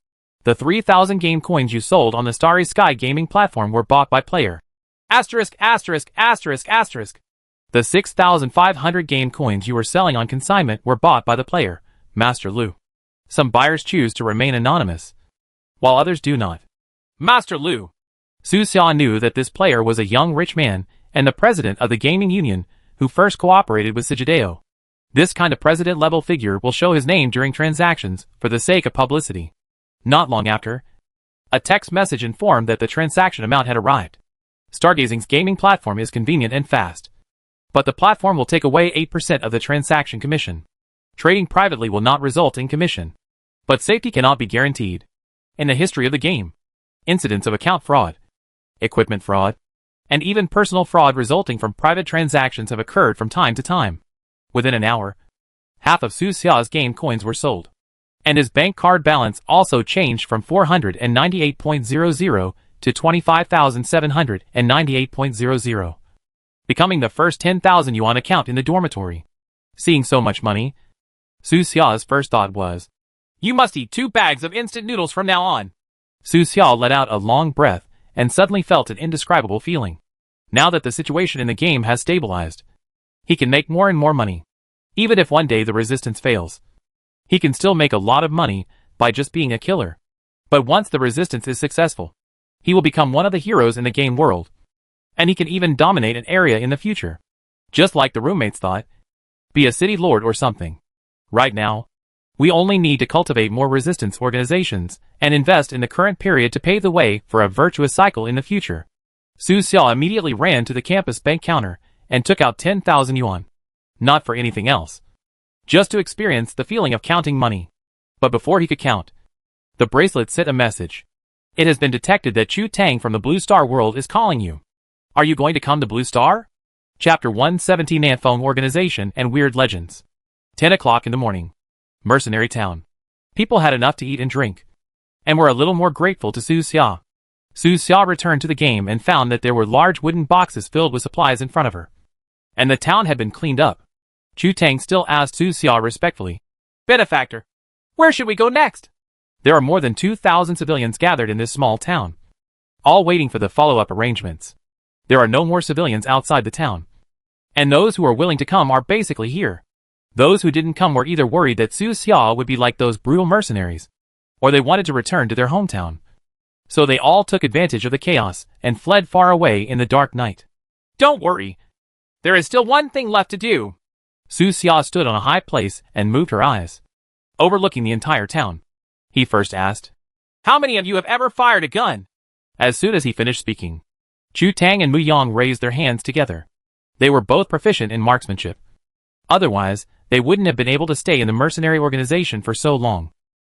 The 3,000 game coins you sold on the Starry Sky gaming platform were bought by player. Asterisk, asterisk, asterisk, asterisk. The 6,500 game coins you were selling on consignment were bought by the player, Master Lu. Some buyers choose to remain anonymous, while others do not. Master Lu. Su Xia knew that this player was a young rich man and the president of the gaming union who first cooperated with Sigideo. This kind of president-level figure will show his name during transactions for the sake of publicity. Not long after, a text message informed that the transaction amount had arrived. Stargazing's gaming platform is convenient and fast, But the platform will take away 8% of the transaction commission. Trading privately will not result in commission. But safety cannot be guaranteed. In the history of the game, incidents of account fraud, equipment fraud, and even personal fraud resulting from private transactions have occurred from time to time. Within an hour, half of Su Xia's game coins were sold. And his bank card balance also changed from 498.00 to 25,798.00, becoming the first 10,000 yuan account in the dormitory. Seeing so much money, Su Xia's first thought was, "You must eat 2 bags of instant noodles from now on." Su Xia let out a long breath and suddenly felt an indescribable feeling. Now that the situation in the game has stabilized, he can make more and more money. Even if one day the resistance fails, he can still make a lot of money by just being a killer. But once the resistance is successful, he will become one of the heroes in the game world. And he can even dominate an area in the future. Just like the roommates thought. Be a city lord or something. Right now, we only need to cultivate more resistance organizations and invest in the current period to pave the way for a virtuous cycle in the future. Su Xia immediately ran to the campus bank counter and took out 10,000 yuan. Not for anything else. Just to experience the feeling of counting money. But before he could count, the bracelet sent a message. It has been detected that Chu Tang from the Blue Star world is calling you. Are you going to come to Blue Star? Chapter 117 Nanfeng Organization and Weird Legends. 10 o'clock in the morning. Mercenary Town. People had enough to eat and drink, and were a little more grateful to Su Xia. Su Xia returned to the game and found that there were large wooden boxes filled with supplies in front of her. And the town had been cleaned up. Chu Tang still asked Su Xia respectfully, "Benefactor, where should we go next?" There are more than 2,000 civilians gathered in this small town, all waiting for the follow-up arrangements. There are no more civilians outside the town. And those who are willing to come are basically here. Those who didn't come were either worried that Su Xia would be like those brutal mercenaries, or they wanted to return to their hometown. So they all took advantage of the chaos and fled far away in the dark night. "Don't worry. There is still one thing left to do." Su Xia stood on a high place and moved her eyes, overlooking the entire town. He first asked, "How many of you have ever fired a gun?" As soon as he finished speaking, Chu Tang and Mu Yang raised their hands together. They were both proficient in marksmanship. Otherwise, they wouldn't have been able to stay in the mercenary organization for so long.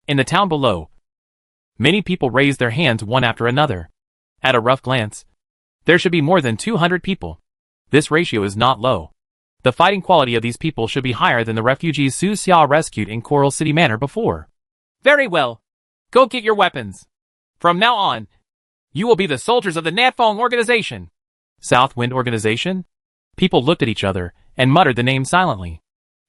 In the town below, many people raised their hands one after another. At a rough glance, there should be more than 200 people. This ratio is not low. The fighting quality of these people should be higher than the refugees Su Xia rescued in Coral City Manor before. "Very well. Go get your weapons. From now on, you will be the soldiers of the Nanfeng Organization." Southwind Organization? People looked at each other and muttered the name silently.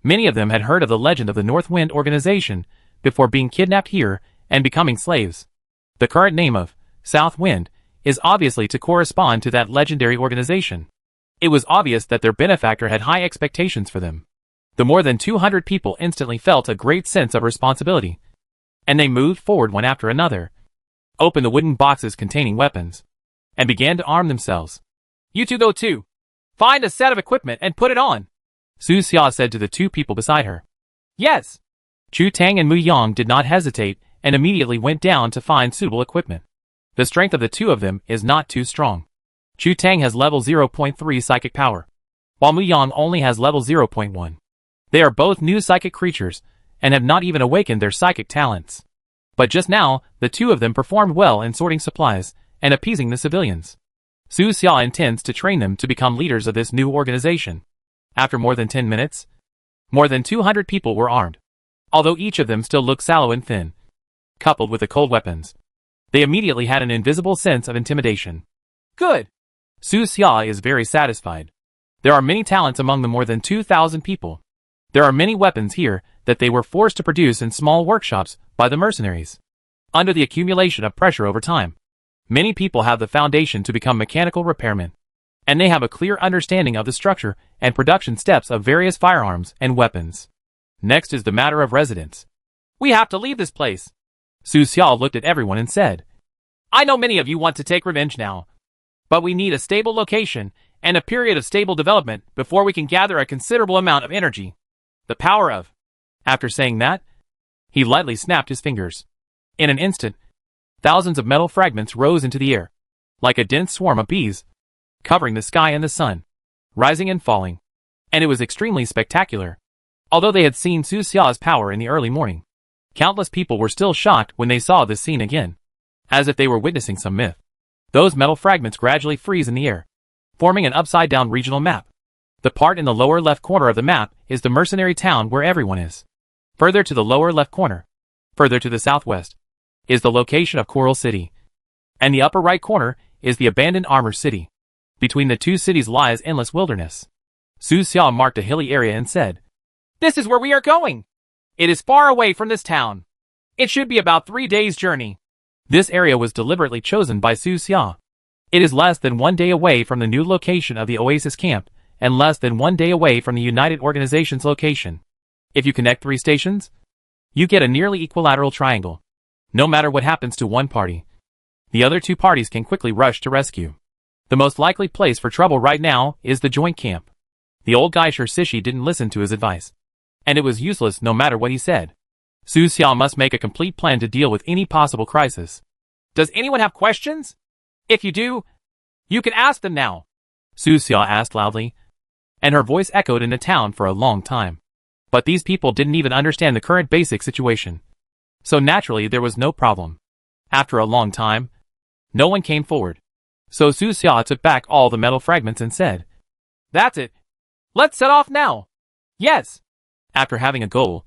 Many of them had heard of the legend of the Northwind Organization before being kidnapped here and becoming slaves. The current name of Southwind is obviously to correspond to that legendary organization. It was obvious that their benefactor had high expectations for them. The more than 200 people instantly felt a great sense of responsibility, and they moved forward one after another, opened the wooden boxes containing weapons, and began to arm themselves. "You two go too. Find a set of equipment and put it on," Su Xia said to the two people beside her. "Yes." Chu Tang and Mu Yang did not hesitate and immediately went down to find suitable equipment. The strength of the two of them is not too strong. Chu Tang has level 0.3 psychic power, while Mu Yang only has level 0.1. They are both new psychic creatures and have not even awakened their psychic talents. But just now, the two of them performed well in sorting supplies and appeasing the civilians. Su Xia intends to train them to become leaders of this new organization. After more than 10 minutes, more than 200 people were armed. Although each of them still looked sallow and thin, coupled with the cold weapons, they immediately had an invisible sense of intimidation. "Good." Su Xia is very satisfied. There are many talents among the more than 2,000 people. There are many weapons here that they were forced to produce in small workshops by the mercenaries. Under the accumulation of pressure over time, many people have the foundation to become mechanical repairmen, and they have a clear understanding of the structure and production steps of various firearms and weapons. Next is the matter of residence. "We have to leave this place." Su Xia looked at everyone and said, "I know many of you want to take revenge now, but we need a stable location and a period of stable development before we can gather a considerable amount of energy. The power of..." After saying that, he lightly snapped his fingers. In an instant, thousands of metal fragments rose into the air, like a dense swarm of bees, covering the sky and the sun, rising and falling, and it was extremely spectacular. Although they had seen Su Xia's power in the early morning, countless people were still shocked when they saw this scene again, as if they were witnessing some myth. Those metal fragments gradually freeze in the air, forming an upside-down regional map. The part in the lower left corner of the map is the mercenary town where everyone is. Further to the lower left corner, further to the southwest, is the location of Coral City. And the upper right corner is the abandoned armor city. Between the two cities lies endless wilderness. Su Xia marked a hilly area and said, "This is where we are going. It is far away from this town. It should be about 3 days' journey." This area was deliberately chosen by Su Xia. It is less than 1 day away from the new location of the Oasis camp, and less than 1 day away from the United Organization's location. If you connect 3 stations, you get a nearly equilateral triangle. No matter what happens to one party, the other 2 parties can quickly rush to rescue. The most likely place for trouble right now is the joint camp. The old guy Shirsishi didn't listen to his advice, and it was useless no matter what he said. Su Xia must make a complete plan to deal with any possible crisis. Does anyone have questions? If you do, you can ask them now, Su Xia asked loudly, and her voice echoed in the town for a long time. But these people didn't even understand the current basic situation. So naturally there was no problem. After a long time, no one came forward. So Su Xia took back all the metal fragments and said, "That's it. Let's set off now." Yes. After having a goal,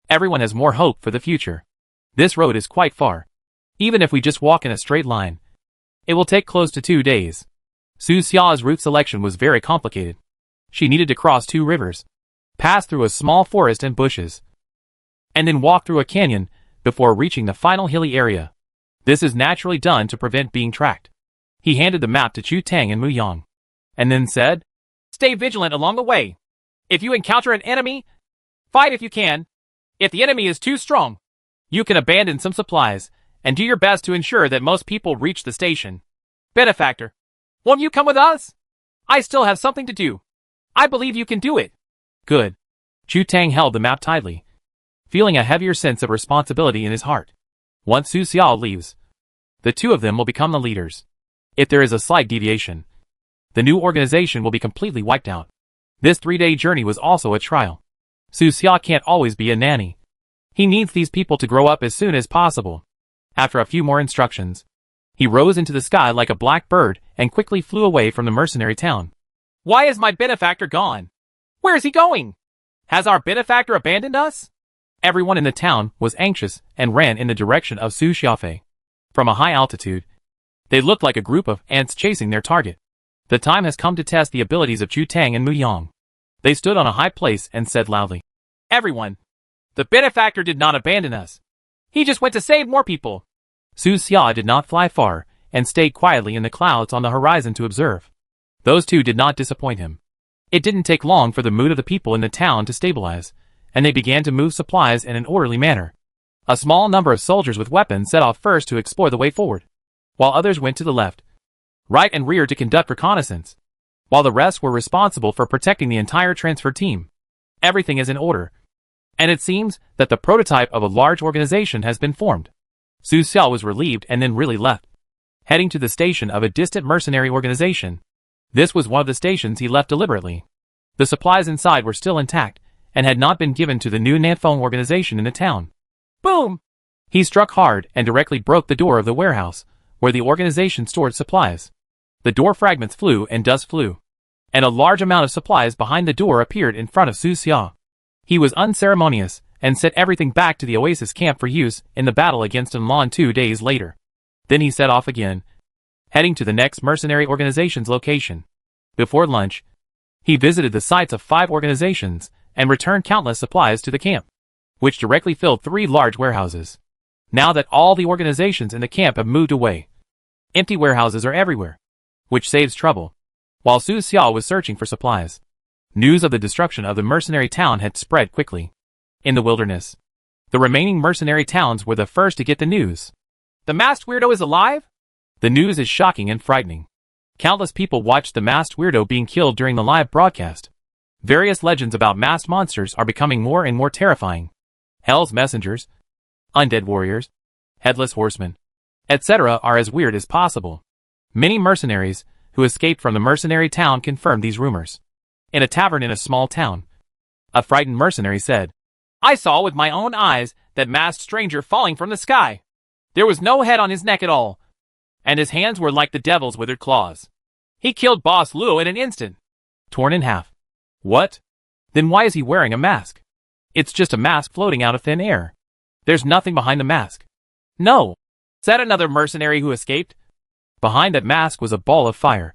everyone has more hope for the future. This road is quite far. Even if we just walk in a straight line, it will take close to 2 days. Su Xia's route selection was very complicated. She needed to cross 2 rivers, pass through a small forest and bushes, and then walk through a canyon before reaching the final hilly area. This is naturally done to prevent being tracked. He handed the map to Chu Tang and Mu Yang, and then said, "Stay vigilant along the way. If you encounter an enemy, fight if you can. If the enemy is too strong, you can abandon some supplies and do your best to ensure that most people reach the station. Benefactor, won't you come with us? I still have something to do. I believe you can do it." Good. Chu Tang held the map tightly, feeling a heavier sense of responsibility in his heart. Once Su Xia leaves, the 2 of them will become the leaders. If there is a slight deviation, the new organization will be completely wiped out. This 3-day journey was also a trial. Su Xia can't always be a nanny. He needs these people to grow up as soon as possible. After a few more instructions, he rose into the sky like a black bird and quickly flew away from the mercenary town. Why is my benefactor gone? Where is he going? Has our benefactor abandoned us? Everyone in the town was anxious and ran in the direction of Su Xiafei. From a high altitude, they looked like a group of ants chasing their target. The time has come to test the abilities of Chu Tang and Mu Yang. They stood on a high place and said loudly, "Everyone, the benefactor did not abandon us. He just went to save more people." Su Xia did not fly far and stayed quietly in the clouds on the horizon to observe. Those 2 did not disappoint him. It didn't take long for the mood of the people in the town to stabilize, and they began to move supplies in an orderly manner. A small number of soldiers with weapons set off first to explore the way forward, while others went to the left, right and rear to conduct reconnaissance, while the rest were responsible for protecting the entire transfer team. Everything is in order, and it seems that the prototype of a large organization has been formed. Su Xia was relieved and then really left, heading to the station of a distant mercenary organization. This was one of the stations he left deliberately. The supplies inside were still intact and had not been given to the new Nanfeng organization in the town. Boom! He struck hard and directly broke the door of the warehouse, where the organization stored supplies. The door fragments flew and dust flew, and a large amount of supplies behind the door appeared in front of Su Xia. He was unceremonious and sent everything back to the Oasis camp for use in the battle against Enlon 2 days later. Then he set off again, heading to the next mercenary organization's location. Before lunch, he visited the sites of 5 organizations and returned countless supplies to the camp, which directly filled 3 large warehouses. Now that all the organizations in the camp have moved away, empty warehouses are everywhere, which saves trouble. While Su Xia was searching for supplies, news of the destruction of the mercenary town had spread quickly. In the wilderness, the remaining mercenary towns were the first to get the news. The masked weirdo is alive? The news is shocking and frightening. Countless people watched the masked weirdo being killed during the live broadcast. Various legends about masked monsters are becoming more and more terrifying. Hell's messengers, undead warriors, headless horsemen, etc. are as weird as possible. Many mercenaries who escaped from the mercenary town confirmed these rumors. In a tavern in a small town, a frightened mercenary said, "I saw with my own eyes that masked stranger falling from the sky. There was no head on his neck at all, and his hands were like the devil's withered claws. He killed Boss Luo in an instant, torn in half." "What? Then why is he wearing a mask? It's just a mask floating out of thin air. There's nothing behind the mask." "No," said another mercenary who escaped. Behind that mask was a ball of fire.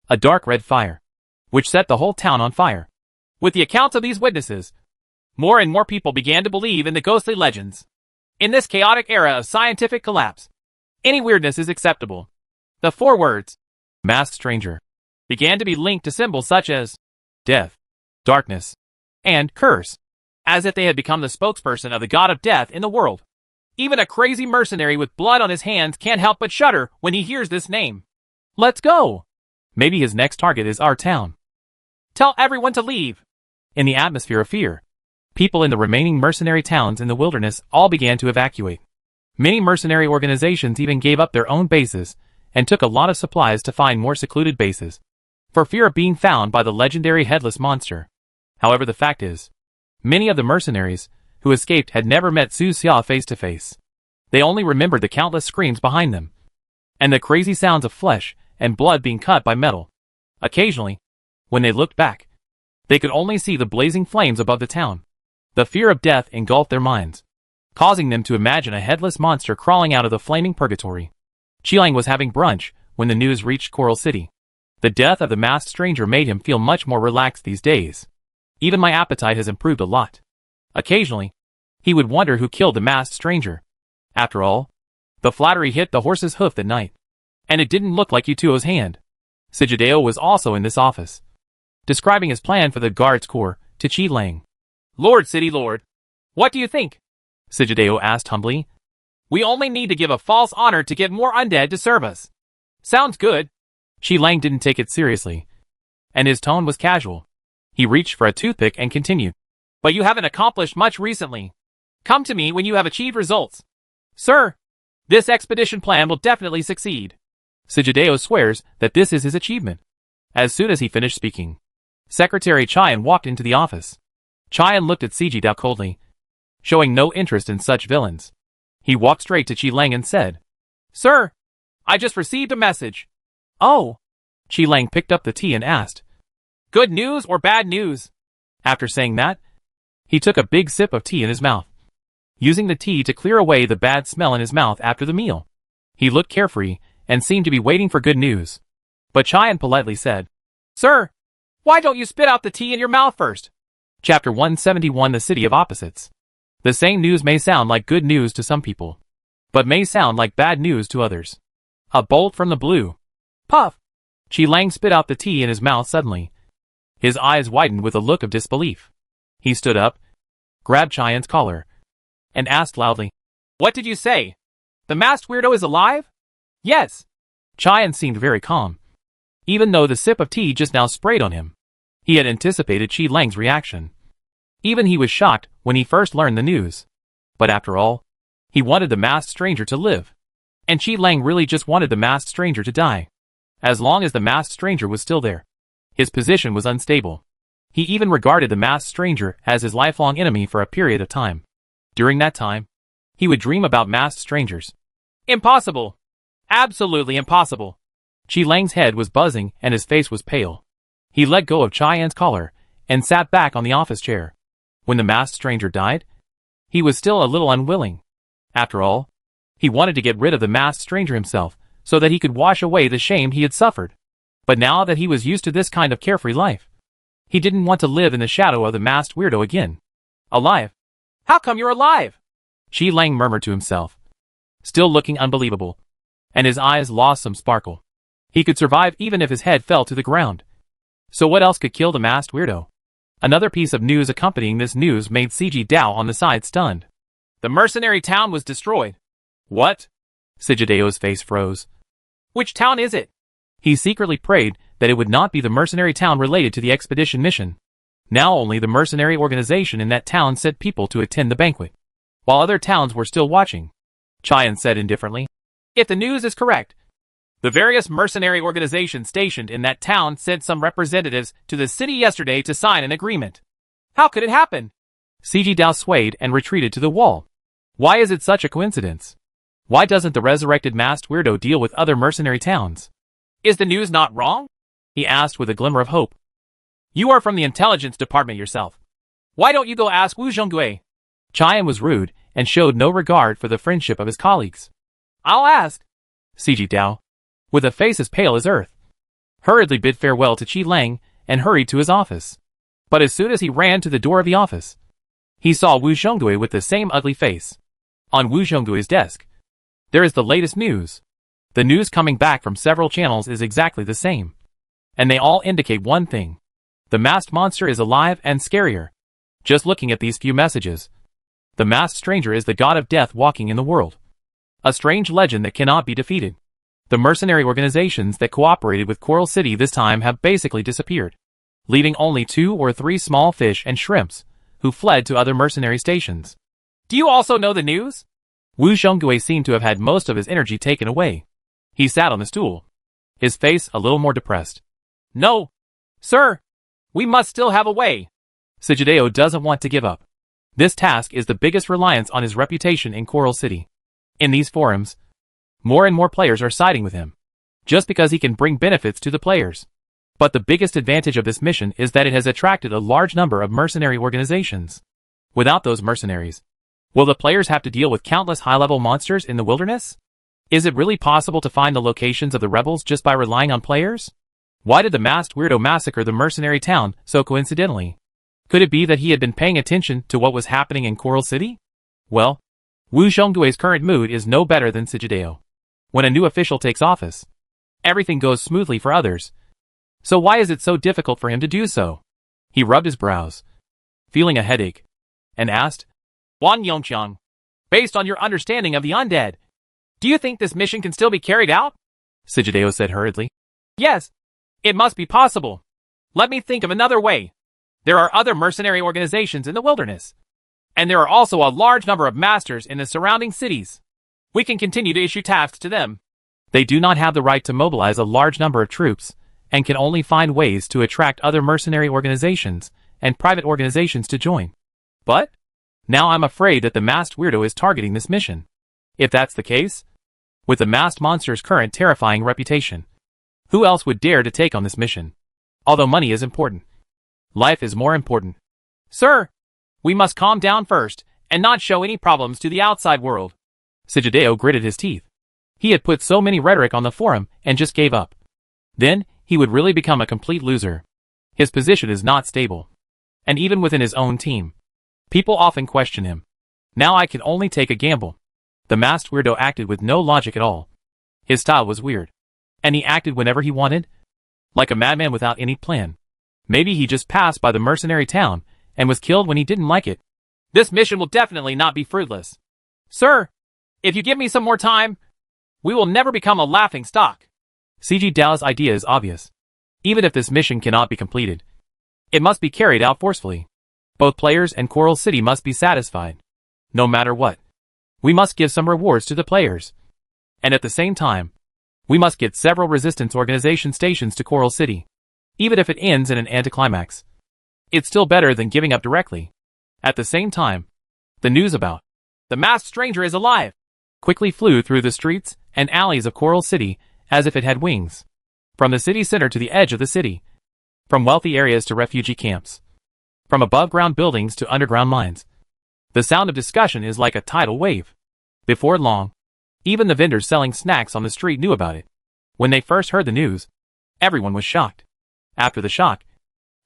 A dark red fire, which set the whole town on fire. With the accounts of these witnesses, more and more people began to believe in the ghostly legends. In this chaotic era of scientific collapse, any weirdness is acceptable. The 4 words, "masked stranger," began to be linked to symbols such as death, darkness, and curse, as if they had become the spokesperson of the god of death in the world. Even a crazy mercenary with blood on his hands can't help but shudder when he hears this name. "Let's go!" Maybe his next target is our town. "Tell everyone to leave." In the atmosphere of fear, people in the remaining mercenary towns in the wilderness all began to evacuate. Many mercenary organizations even gave up their own bases and took a lot of supplies to find more secluded bases, for fear of being found by the legendary headless monster. However, the fact is, many of the mercenaries who escaped had never met Su Xia face to face. They only remembered the countless screams behind them, and the crazy sounds of flesh and blood being cut by metal. Occasionally, when they looked back, they could only see the blazing flames above the town. The fear of death engulfed their minds, causing them to imagine a headless monster crawling out of the flaming purgatory. Qilang was having brunch when the news reached Coral City. The death of the masked stranger made him feel much more relaxed these days. "Even my appetite has improved a lot." Occasionally, he would wonder who killed the masked stranger. After all, the flattery hit the horse's hoof that night, and it didn't look like Yutuo's hand. Sijideo was also in this office, describing his plan for the guards corps to Qi Lang. "Lord City Lord, what do you think?" Sijideo asked humbly. "We only need to give a false honor to get more undead to serve us." "Sounds good." Qi Lang didn't take it seriously, and his tone was casual. He reached for a toothpick and continued. "But you haven't accomplished much recently. Come to me when you have achieved results." "Sir, this expedition plan will definitely succeed." Sijideo swears that this is his achievement. As soon as he finished speaking, Secretary Chayan walked into the office. Chayan looked at Sijidao coldly, showing no interest in such villains. He walked straight to Qi Lang and said, "Sir, I just received a message." "Oh." Qi Lang picked up the tea and asked, "Good news or bad news?" After saying that, he took a big sip of tea in his mouth, using the tea to clear away the bad smell in his mouth after the meal. He looked carefree and seemed to be waiting for good news. But Chayan politely said, "Sir, why don't you spit out the tea in your mouth first?" Chapter 171, The City of Opposites. The same news may sound like good news to some people, but may sound like bad news to others. A bolt from the blue. Puff! Qi Lang spit out the tea in his mouth suddenly. His eyes widened with a look of disbelief. He stood up, grabbed Chayan's collar, and asked loudly, "What did you say? The masked weirdo is alive?" "Yes." Chayan seemed very calm, even though the sip of tea just now sprayed on him. He had anticipated Qi Lang's reaction. Even he was shocked when he first learned the news. But after all, he wanted the masked stranger to live. And Qi Lang really just wanted the masked stranger to die. As long as the masked stranger was still there, his position was unstable. He even regarded the masked stranger as his lifelong enemy for a period of time. During that time, he would dream about masked strangers. Impossible! Absolutely impossible! Qi Lang's head was buzzing and his face was pale. He let go of Chayan's collar and sat back on the office chair. When the masked stranger died, he was still a little unwilling. After all, he wanted to get rid of the masked stranger himself so that he could wash away the shame he had suffered. But now that he was used to this kind of carefree life, he didn't want to live in the shadow of the masked weirdo again. Alive? How come you're alive? Qi Lang murmured to himself, still looking unbelievable, and his eyes lost some sparkle. He could survive even if his head fell to the ground. So what else could kill the masked weirdo? Another piece of news accompanying this news made Sijidao on the side stunned. The mercenary town was destroyed. What? Sijideo's face froze. Which town is it? He secretly prayed that it would not be the mercenary town related to the expedition mission. Now only the mercenary organization in that town sent people to attend the banquet, while other towns were still watching. Chayan said indifferently, "If the news is correct, The various mercenary organizations stationed in that town sent some representatives to the city yesterday to sign an agreement. How could it happen? CG Dao swayed and retreated to the wall. Why is it such a coincidence? Why doesn't the resurrected masked weirdo deal with other mercenary towns? Is the news not wrong? He asked with a glimmer of hope. You are from the intelligence department yourself. Why don't you go ask Wu Zhonggui? Cheyenne was rude and showed no regard for the friendship of his colleagues. I'll ask. CG Dao, with a face as pale as earth, hurriedly bid farewell to Qi Lang and hurried to his office. But as soon as he ran to the door of the office, he saw Wu Zhonggui with the same ugly face. On Wu Zhonggui's desk, there is the latest news. The news coming back from several channels is exactly the same. And they all indicate one thing. The masked monster is alive and scarier. Just looking at these few messages, the masked stranger is the god of death walking in the world. A strange legend that cannot be defeated. The mercenary organizations that cooperated with Coral City this time have basically disappeared, leaving only 2 or 3 small fish and shrimps, who fled to other mercenary stations. Do you also know the news? Wu Zhonggui seemed to have had most of his energy taken away. He sat on the stool, his face a little more depressed. No, sir. We must still have a way. Sijideo doesn't want to give up. This task is the biggest reliance on his reputation in Coral City. In these forums, more and more players are siding with him, just because he can bring benefits to the players. But the biggest advantage of this mission is that it has attracted a large number of mercenary organizations. Without those mercenaries, will the players have to deal with countless high-level monsters in the wilderness? Is it really possible to find the locations of the rebels just by relying on players? Why did the masked weirdo massacre the mercenary town so coincidentally? Could it be that he had been paying attention to what was happening in Coral City? Well, Wu Zhonggui's current mood is no better than Sijideo. When a new official takes office, everything goes smoothly for others. So why is it so difficult for him to do so? He rubbed his brows, feeling a headache, and asked, Wan Yongqiang, based on your understanding of the undead, do you think this mission can still be carried out? Sijideo said hurriedly. Yes, it must be possible. Let me think of another way. There are other mercenary organizations in the wilderness, and there are also a large number of masters in the surrounding cities. We can continue to issue tasks to them. They do not have the right to mobilize a large number of troops, and can only find ways to attract other mercenary organizations and private organizations to join. But now I'm afraid that the masked weirdo is targeting this mission. If that's the case, with the masked monster's current terrifying reputation, who else would dare to take on this mission? Although money is important, life is more important. Sir, we must calm down first and not show any problems to the outside world. Sijideo gritted his teeth. He had put so many rhetoric on the forum and just gave up. Then, he would really become a complete loser. His position is not stable. And even within his own team, people often question him. Now I can only take a gamble. The masked weirdo acted with no logic at all. His style was weird. And he acted whenever he wanted, like a madman without any plan. Maybe he just passed by the mercenary town and was killed when he didn't like it. This mission will definitely not be fruitless. Sir, if you give me some more time, we will never become a laughing stock. CG Dao's idea is obvious. Even if this mission cannot be completed, it must be carried out forcefully. Both players and Coral City must be satisfied. No matter what, we must give some rewards to the players. And at the same time, we must get several resistance organization stations to Coral City. Even if it ends in an anticlimax, it's still better than giving up directly. At the same time, the news about the masked stranger is alive quickly flew through the streets and alleys of Coral City as if it had wings. From the city center to the edge of the city. From wealthy areas to refugee camps. From above-ground buildings to underground mines. The sound of discussion is like a tidal wave. Before long, even the vendors selling snacks on the street knew about it. When they first heard the news, everyone was shocked. After the shock,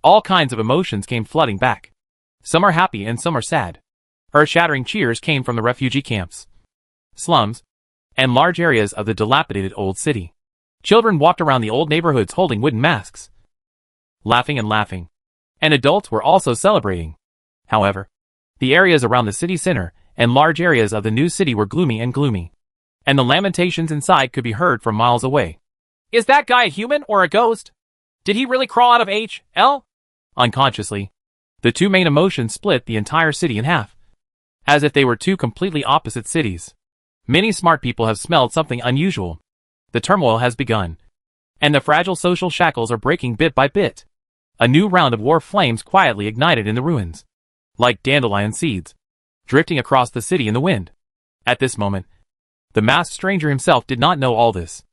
all kinds of emotions came flooding back. Some are happy and some are sad. Earth-shattering cheers came from the refugee camps, slums, and large areas of the dilapidated old city. Children walked around the old neighborhoods holding wooden masks, laughing and laughing. And adults were also celebrating. However, the areas around the city center and large areas of the new city were gloomy and gloomy. And the lamentations inside could be heard from miles away. Is that guy a human or a ghost? Did he really crawl out of HL? Unconsciously, the two main emotions split the entire city in half, as if they were two completely opposite cities. Many smart people have smelled something unusual. The turmoil has begun, and the fragile social shackles are breaking bit by bit. A new round of war flames quietly ignited in the ruins, like dandelion seeds, drifting across the city in the wind. At this moment, the masked stranger himself did not know all this.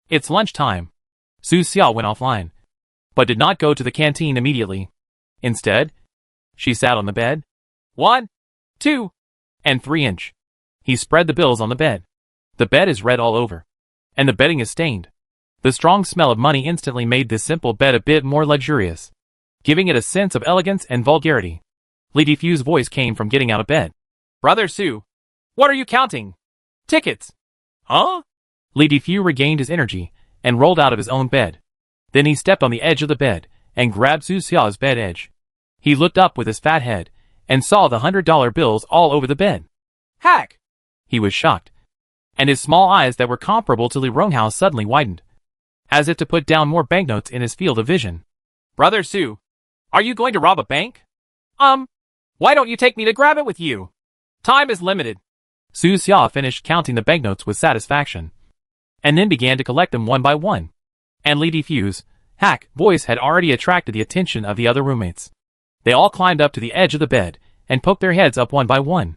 It's lunchtime. Su Xia went offline, but did not go to the canteen immediately. Instead, she sat on the bed. 1, 2, and 3-inch. He spread the bills on the bed. The bed is red all over, and the bedding is stained. The strong smell of money instantly made this simple bed a bit more luxurious, giving it a sense of elegance and vulgarity. Li Defu's voice came from getting out of bed. Brother Su, what are you counting? Tickets. Huh? Li Defu regained his energy and rolled out of his own bed. Then he stepped on the edge of the bed and grabbed Su Xia's bed edge. He looked up with his fat head and saw the $100 bills all over the bed. Hack! He was shocked, and his small eyes that were comparable to Li Ronghao suddenly widened, as if to put down more banknotes in his field of vision. Brother Su, are you going to rob a bank? Why don't you take me to grab it with you? Time is limited. Su Xia finished counting the banknotes with satisfaction, and then began to collect them one by one. And Li Defu's hack voice had already attracted the attention of the other roommates. They all climbed up to the edge of the bed and poked their heads up one by one,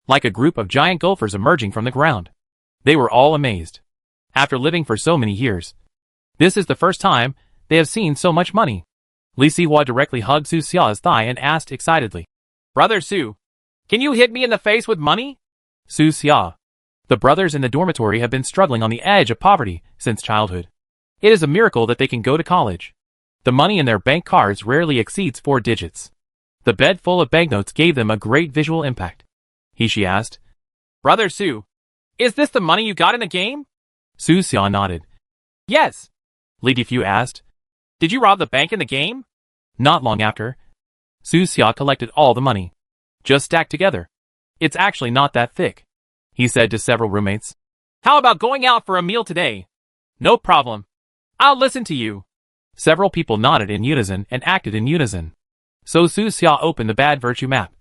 like a group of giant gophers emerging from the ground. They were all amazed. After living for so many years, this is the first time they have seen so much money. Li Sihua directly hugged Su Xia's thigh and asked excitedly, Brother Su, can you hit me in the face with money? Su Xia. The brothers in the dormitory have been struggling on the edge of poverty since childhood. It is a miracle that they can go to college. The money in their bank cards rarely exceeds 4 digits. The bed full of banknotes gave them a great visual impact. She asked, Brother Su, is this the money you got in the game? Su Xia nodded. Yes. Li Defu asked, Did you rob the bank in the game? Not long after, Su Xia collected all the money, just stacked together. It's actually not that thick, he said to several roommates. How about going out for a meal today? No problem. I'll listen to you. Several people nodded in unison and acted in unison. So Su Xia opened the Bad Virtue map,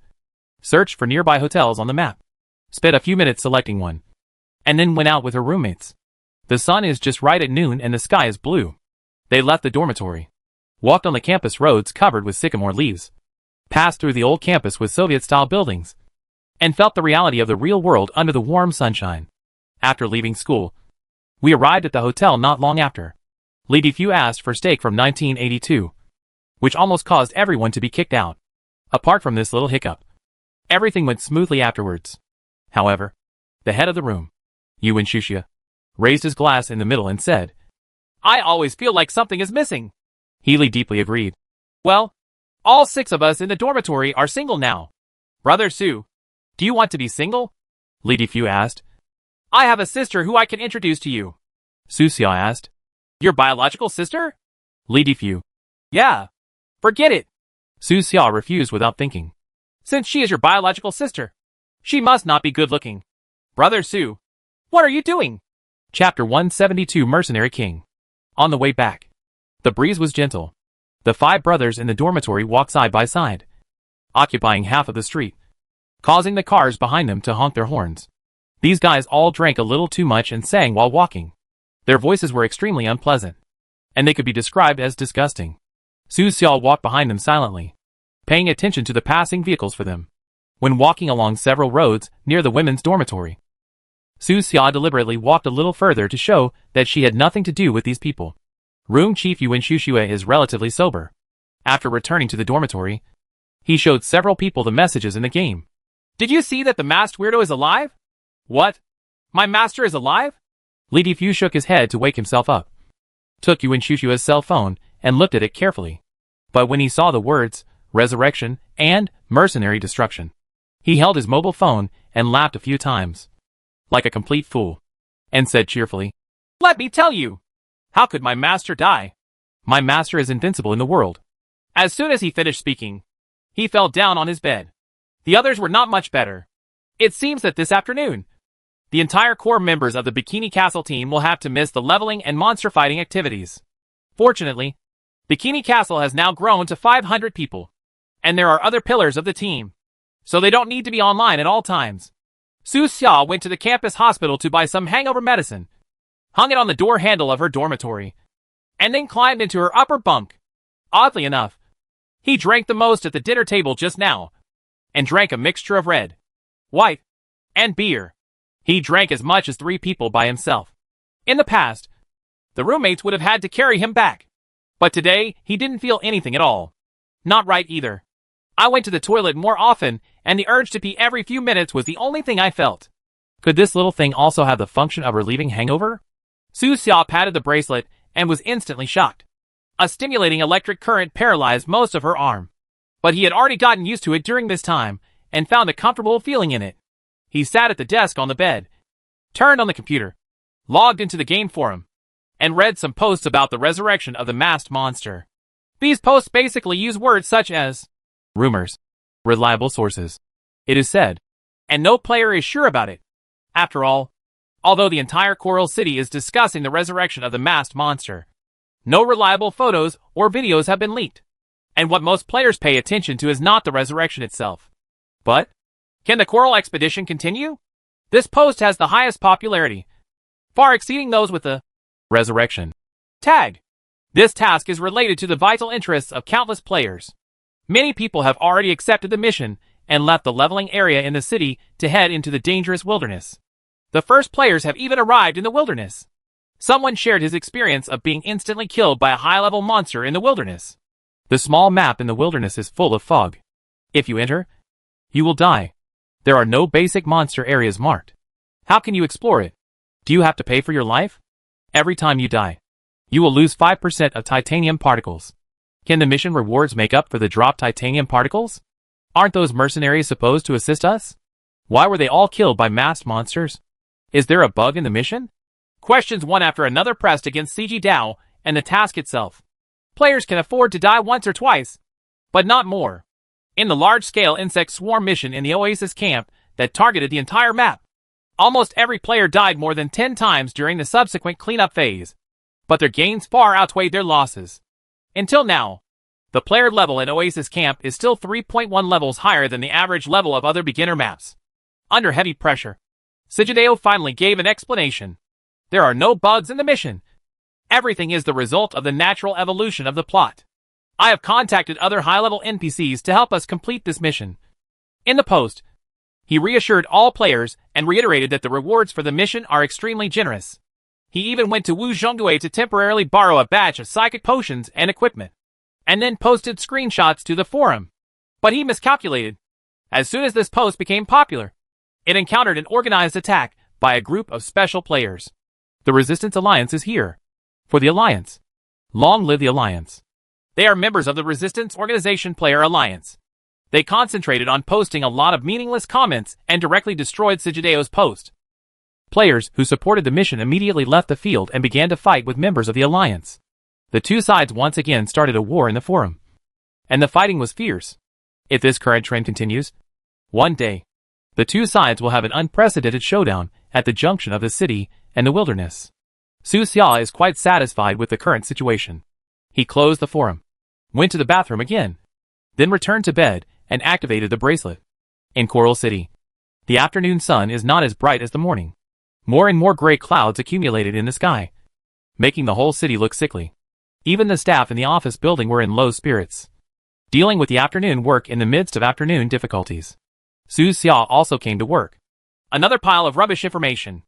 searched for nearby hotels on the map, spent a few minutes selecting one, and then went out with her roommates. The sun is just right at noon and the sky is blue. They left the dormitory, walked on the campus roads covered with sycamore leaves, passed through the old campus with Soviet-style buildings, and felt the reality of the real world under the warm sunshine. After leaving school, we arrived at the hotel not long after. Li Defu asked for steak from 1982, which almost caused everyone to be kicked out. Apart from this little hiccup, everything went smoothly afterwards. However, the head of the room, Yuan Shuxia, raised his glass in the middle and said, I always feel like something is missing. Healy deeply agreed. Well, all 6 of us in the dormitory are single now. Brother Su, do you want to be single? Li Defu asked. I have a sister who I can introduce to you. Su Xia asked. Your biological sister? Li Defu. Yeah. Forget it. Su Xia refused without thinking. Since she is your biological sister, she must not be good looking. Brother Su, what are you doing? Chapter 172 Mercenary King. On the way back, the breeze was gentle. The 5 brothers in the dormitory walked side by side, occupying half of the street, causing the cars behind them to honk their horns. These guys all drank a little too much and sang while walking. Their voices were extremely unpleasant, and they could be described as disgusting. Su Xia walked behind them silently, paying attention to the passing vehicles for them. When walking along several roads near the women's dormitory, Su Xia deliberately walked a little further to show that she had nothing to do with these people. Room Chief Yuan Shuxia is relatively sober. After returning to the dormitory, he showed several people the messages in the game. Did you see that the masked weirdo is alive? What? My master is alive? Li Defu shook his head to wake himself up, took Yuan Shuxia's cell phone and looked at it carefully. But when he saw the words, resurrection and mercenary destruction, he held his mobile phone and laughed a few times, like a complete fool, and said cheerfully, Let me tell you. How could my master die? My master is invincible in the world. As soon as he finished speaking, he fell down on his bed. The others were not much better. It seems that this afternoon, the entire core members of the Bikini Castle team will have to miss the leveling and monster fighting activities. Fortunately, Bikini Castle has now grown to 500 people, and there are other pillars of the team, so they don't need to be online at all times. Su Xia went to the campus hospital to buy some hangover medicine. hung it on the door handle of her dormitory, and then climbed into her upper bunk. Oddly enough, he drank the most at the dinner table just now, and drank a mixture of red, white, and beer. He drank as much as 3 people by himself. In the past, the roommates would have had to carry him back. But today, he didn't feel anything at all. Not right either. I went to the toilet more often, and the urge to pee every few minutes was the only thing I felt. Could this little thing also have the function of relieving hangover? Su Xia patted the bracelet and was instantly shocked. A stimulating electric current paralyzed most of her arm. But he had already gotten used to it during this time, and found a comfortable feeling in it. He sat at the desk on the bed, turned on the computer, logged into the game forum, and read some posts about the resurrection of the masked monster. These posts basically use words such as rumors, reliable sources, it is said, and no player is sure about it. After all, although the entire Coral City is discussing the resurrection of the masked monster, no reliable photos or videos have been leaked. And what most players pay attention to is not the resurrection itself. But, can the Coral expedition continue? This post has the highest popularity, far exceeding those with the resurrection tag. This task is related to the vital interests of countless players. Many people have already accepted the mission and left the leveling area in the city to head into the dangerous wilderness. The first players have even arrived in the wilderness. Someone shared his experience of being instantly killed by a high-level monster in the wilderness. The small map in the wilderness is full of fog. If you enter, you will die. There are no basic monster areas marked. How can you explore it? Do you have to pay for your life? Every time you die, you will lose 5% of titanium particles. Can the mission rewards make up for the dropped titanium particles? Aren't those mercenaries supposed to assist us? Why were they all killed by masked monsters? Is there a bug in the mission? Questions one after another pressed against CG Dao and the task itself. Players can afford to die once or twice, but not more. In the large-scale insect swarm mission in the Oasis camp that targeted the entire map, almost every player died more than 10 times during the subsequent cleanup phase, but their gains far outweighed their losses. Until now, the player level in Oasis camp is still 3.1 levels higher than the average level of other beginner maps. Under heavy pressure, Sigideo finally gave an explanation. There are no bugs in the mission. Everything is the result of the natural evolution of the plot. I have contacted other high-level NPCs to help us complete this mission. In the post, he reassured all players and reiterated that the rewards for the mission are extremely generous. He even went to Wu Zhongdui to temporarily borrow a batch of psychic potions and equipment, and then posted screenshots to the forum. But he miscalculated. As soon as this post became popular, it encountered an organized attack by a group of special players. The Resistance Alliance is here. For the Alliance. Long live the Alliance. They are members of the Resistance Organization Player Alliance. They concentrated on posting a lot of meaningless comments and directly destroyed Sigideo's post. Players who supported the mission immediately left the field and began to fight with members of the Alliance. The two sides once again started a war in the forum. And the fighting was fierce. If this current trend continues, one day, the two sides will have an unprecedented showdown at the junction of the city and the wilderness. Su Xia is quite satisfied with the current situation. He closed the forum, went to the bathroom again, then returned to bed and activated the bracelet. In Coral City, the afternoon sun is not as bright as the morning. More and more gray clouds accumulated in the sky, making the whole city look sickly. Even the staff in the office building were in low spirits, dealing with the afternoon work in the midst of afternoon difficulties. Su Xia also came to work. Another pile of rubbish information.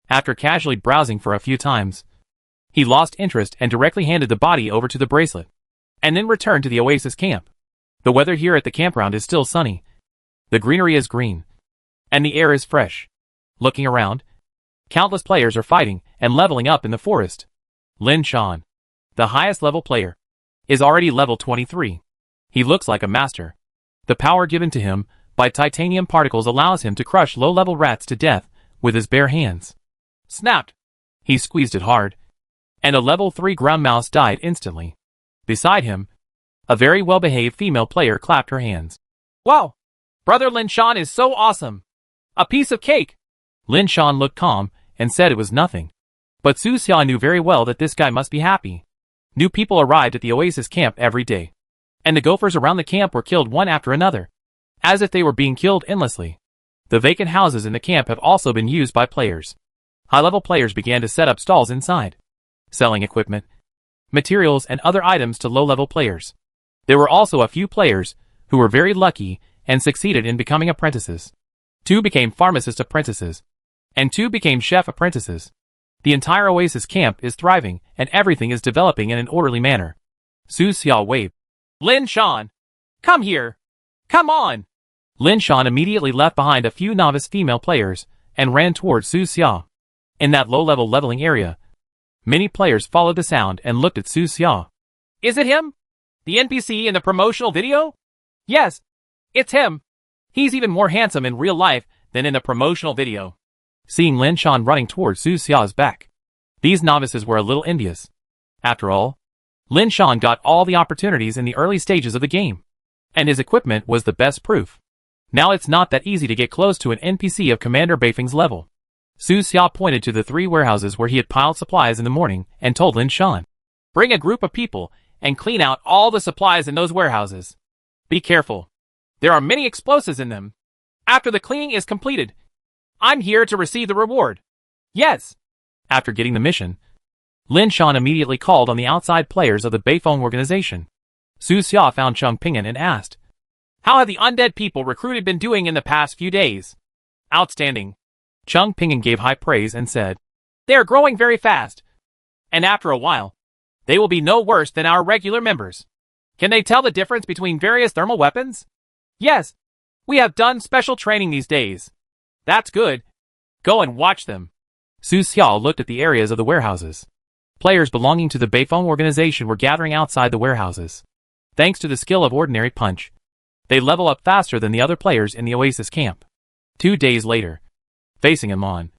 After casually browsing for a few times, he lost interest and directly handed the body over to the bracelet, and then returned to the Oasis camp. The weather here at the campground is still sunny. The greenery is green, and the air is fresh. Looking around, countless players are fighting and leveling up in the forest. Lin Shan, the highest level player, is already level 23. He looks like a master. The power given to him by titanium particles allows him to crush low-level rats to death with his bare hands. Snapped. He squeezed it hard, and a level 3 ground mouse died instantly. Beside him, a very well-behaved female player clapped her hands. Wow! Brother Lin Shan is so awesome! A piece of cake! Lin Shan looked calm and said it was nothing. But Su Xia knew very well that this guy must be happy. New people arrived at the Oasis camp every day, and the gophers around the camp were killed one after another, as if they were being killed endlessly. The vacant houses in the camp have also been used by players. High-level players began to set up stalls inside, selling equipment, materials, and other items to low-level players. There were also a few players who were very lucky and succeeded in becoming apprentices. 2 became pharmacist apprentices, and 2 became chef apprentices. The entire Oasis camp is thriving, and everything is developing in an orderly manner. Su Xia waved. Lin Shan! Come here! Come on! Lin Shan immediately left behind a few novice female players and ran towards Su Xia. In that low-level leveling area, many players followed the sound and looked at Su Xia. Is it him? The NPC in the promotional video? Yes, it's him. He's even more handsome in real life than in the promotional video. Seeing Lin Shan running towards Su Xia's back, these novices were a little envious. After all, Lin Shan got all the opportunities in the early stages of the game, and his equipment was the best proof. Now it's not that easy to get close to an NPC of Commander Beifeng's level. Su Xia pointed to the 3 warehouses where he had piled supplies in the morning and told Lin Shan, "Bring a group of people and clean out all the supplies in those warehouses. Be careful. There are many explosives in them. After the cleaning is completed, I'm here to receive the reward." Yes. After getting the mission, Lin Shan immediately called on the outside players of the Beifeng organization. Su Xia found Cheng Ping'an and asked, "How have the undead people recruited been doing in the past few days?" "Outstanding." Cheng Ping'an gave high praise and said, "They are growing very fast. And after a while, they will be no worse than our regular members." "Can they tell the difference between various thermal weapons?" "Yes. We have done special training these days." "That's good. Go and watch them." Su Xia looked at the areas of the warehouses. Players belonging to the Beifeng organization were gathering outside the warehouses. Thanks to the skill of Ordinary Punch, they level up faster than the other players in the Oasis camp. 2 days later, facing him on,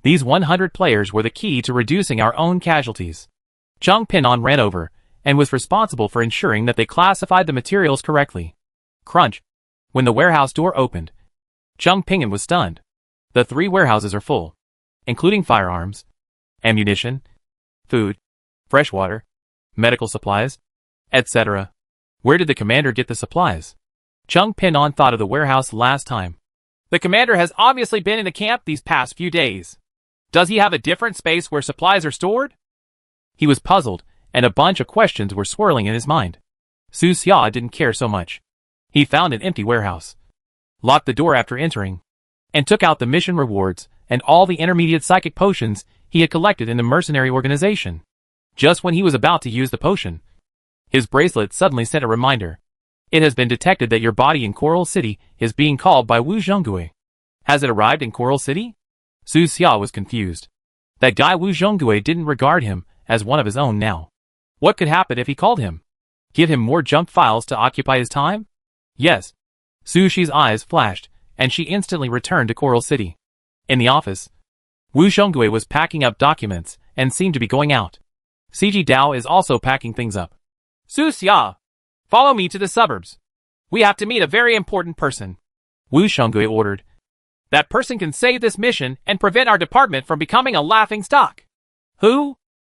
these 100 players were the key to reducing our own casualties. Cheng Ping'an ran over and was responsible for ensuring that they classified the materials correctly. Crunch. When the warehouse door opened, Cheng Ping'an was stunned. The 3 warehouses are full, including firearms, ammunition, food, fresh water, medical supplies, etc. Where did the commander get the supplies? Cheng Ping'an thought of the warehouse last time. The commander has obviously been in the camp these past few days. Does he have a different space where supplies are stored? He was puzzled, and a bunch of questions were swirling in his mind. Su Xia didn't care so much. He found an empty warehouse, locked the door after entering, and took out the mission rewards and all the intermediate psychic potions he had collected in the mercenary organization. Just when he was about to use the potion, his bracelet suddenly sent a reminder. It has been detected that your body in Coral City is being called by Wu Zhonggui. Has it arrived in Coral City? Su Xia was confused. That guy Wu Zhonggui didn't regard him as one of his own now. What could happen if he called him? Give him more junk files to occupy his time? Yes. Su Xi's eyes flashed, and she instantly returned to Coral City. In the office, Wu Zhonggui was packing up documents and seemed to be going out. CG Dao is also packing things up. Su Xia, follow me to the suburbs. We have to meet a very important person. Wu Zhonggui ordered. That person can save this mission and prevent our department from becoming a laughing stock. Who?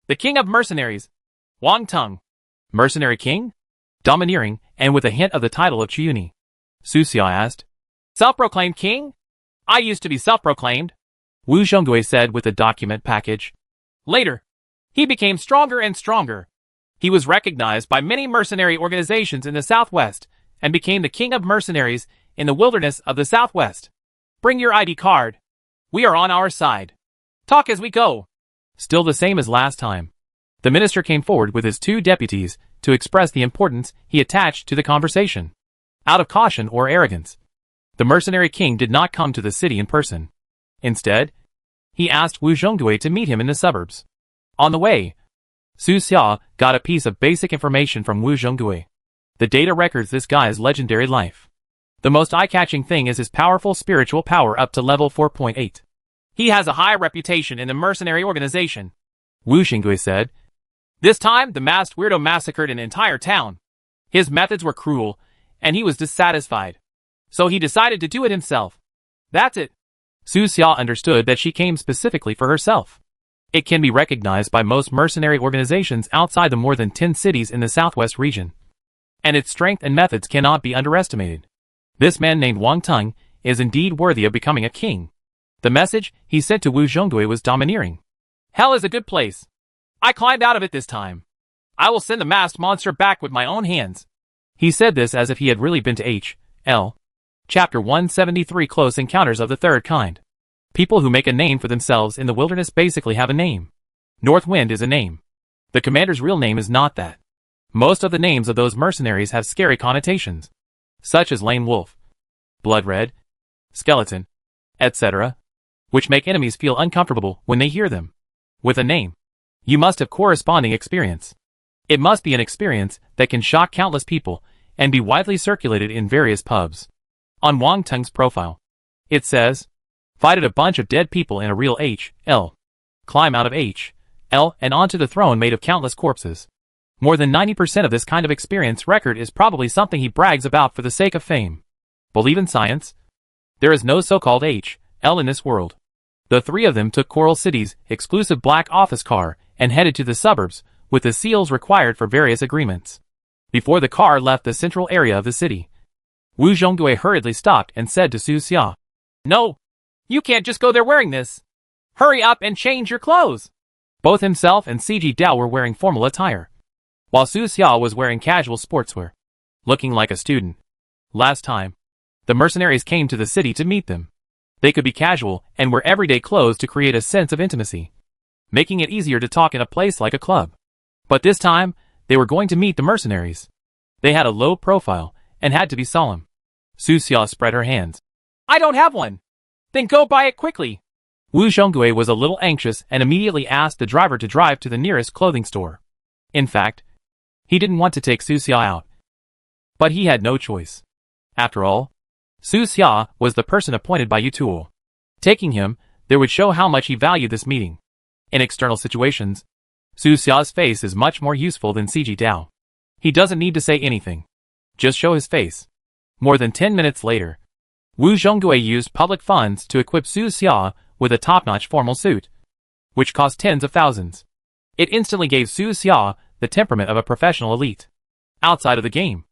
The king of mercenaries, Wang Teng. Mercenary king? Domineering, and with a hint of the title of Chiuni. Su Xia asked. Self-proclaimed king? I used to be self-proclaimed, Wu Zhonggui said with the document package. Later, he became stronger and stronger. He was recognized by many mercenary organizations in the Southwest and became the king of mercenaries in the wilderness of the Southwest. Bring your ID card. We are on our side. Talk as we go. Still the same as last time. The minister came forward with his 2 deputies to express the importance he attached to the conversation. Out of caution or arrogance, the mercenary king did not come to the city in person. Instead, he asked Wu Zhonggui to meet him in the suburbs. On the way, Su Xia got a piece of basic information from Wu Zhonggui. The data records this guy's legendary life. The most eye-catching thing is his powerful spiritual power up to level 4.8. He has a high reputation in the mercenary organization, Wu Zhonggui said. This time, the masked weirdo massacred an entire town. His methods were cruel, and he was dissatisfied. So he decided to do it himself. That's it. Su Xia understood that she came specifically for herself. It can be recognized by most mercenary organizations outside the more than 10 cities in the southwest region. And its strength and methods cannot be underestimated. This man named Wang Teng is indeed worthy of becoming a king. The message he sent to Wu Zhonggui was domineering. Hell is a good place. I climbed out of it this time. I will send the masked monster back with my own hands. He said this as if he had really been to H.L. Chapter 173 Close Encounters of the Third Kind. People who make a name for themselves in the wilderness basically have a name. Northwind is a name. The commander's real name is not that. Most of the names of those mercenaries have scary connotations, such as Lame Wolf, Blood Red, Skeleton, etc., which make enemies feel uncomfortable when they hear them. With a name, you must have corresponding experience. It must be an experience that can shock countless people and be widely circulated in various pubs. On Wang Teng's profile, it says, "Fighted a bunch of dead people in a real H.L. Climb out of H.L. and onto the throne made of countless corpses." More than 90% of this kind of experience record is probably something he brags about for the sake of fame. Believe in science? There is no so-called H.L. in this world. The three of them took Coral City's exclusive black office car and headed to the suburbs with the seals required for various agreements. Before the car left the central area of the city, Wu Zhonggui hurriedly stopped and said to Su Xia, "No, you can't just go there wearing this. Hurry up and change your clothes." Both himself and CG Dao were wearing formal attire, while Su Xia was wearing casual sportswear, looking like a student. Last time, the mercenaries came to the city to meet them. They could be casual and wear everyday clothes to create a sense of intimacy, making it easier to talk in a place like a club. But this time, they were going to meet the mercenaries. They had a low profile and had to be solemn. Su Xia spread her hands. "I don't have one." "Then go buy it quickly." Wu Zhonggui was a little anxious and immediately asked the driver to drive to the nearest clothing store. In fact, he didn't want to take Su Xia out. But he had no choice. After all, Su Xia was the person appointed by Yutuo. Taking him, there would show how much he valued this meeting. In external situations, Su Xia's face is much more useful than CG Dao. He doesn't need to say anything. Just show his face. More than 10 minutes later, Wu Zhonggui used public funds to equip Su Xia with a top-notch formal suit, which cost tens of thousands. It instantly gave Su Xia the temperament of a professional elite. Outside of the game,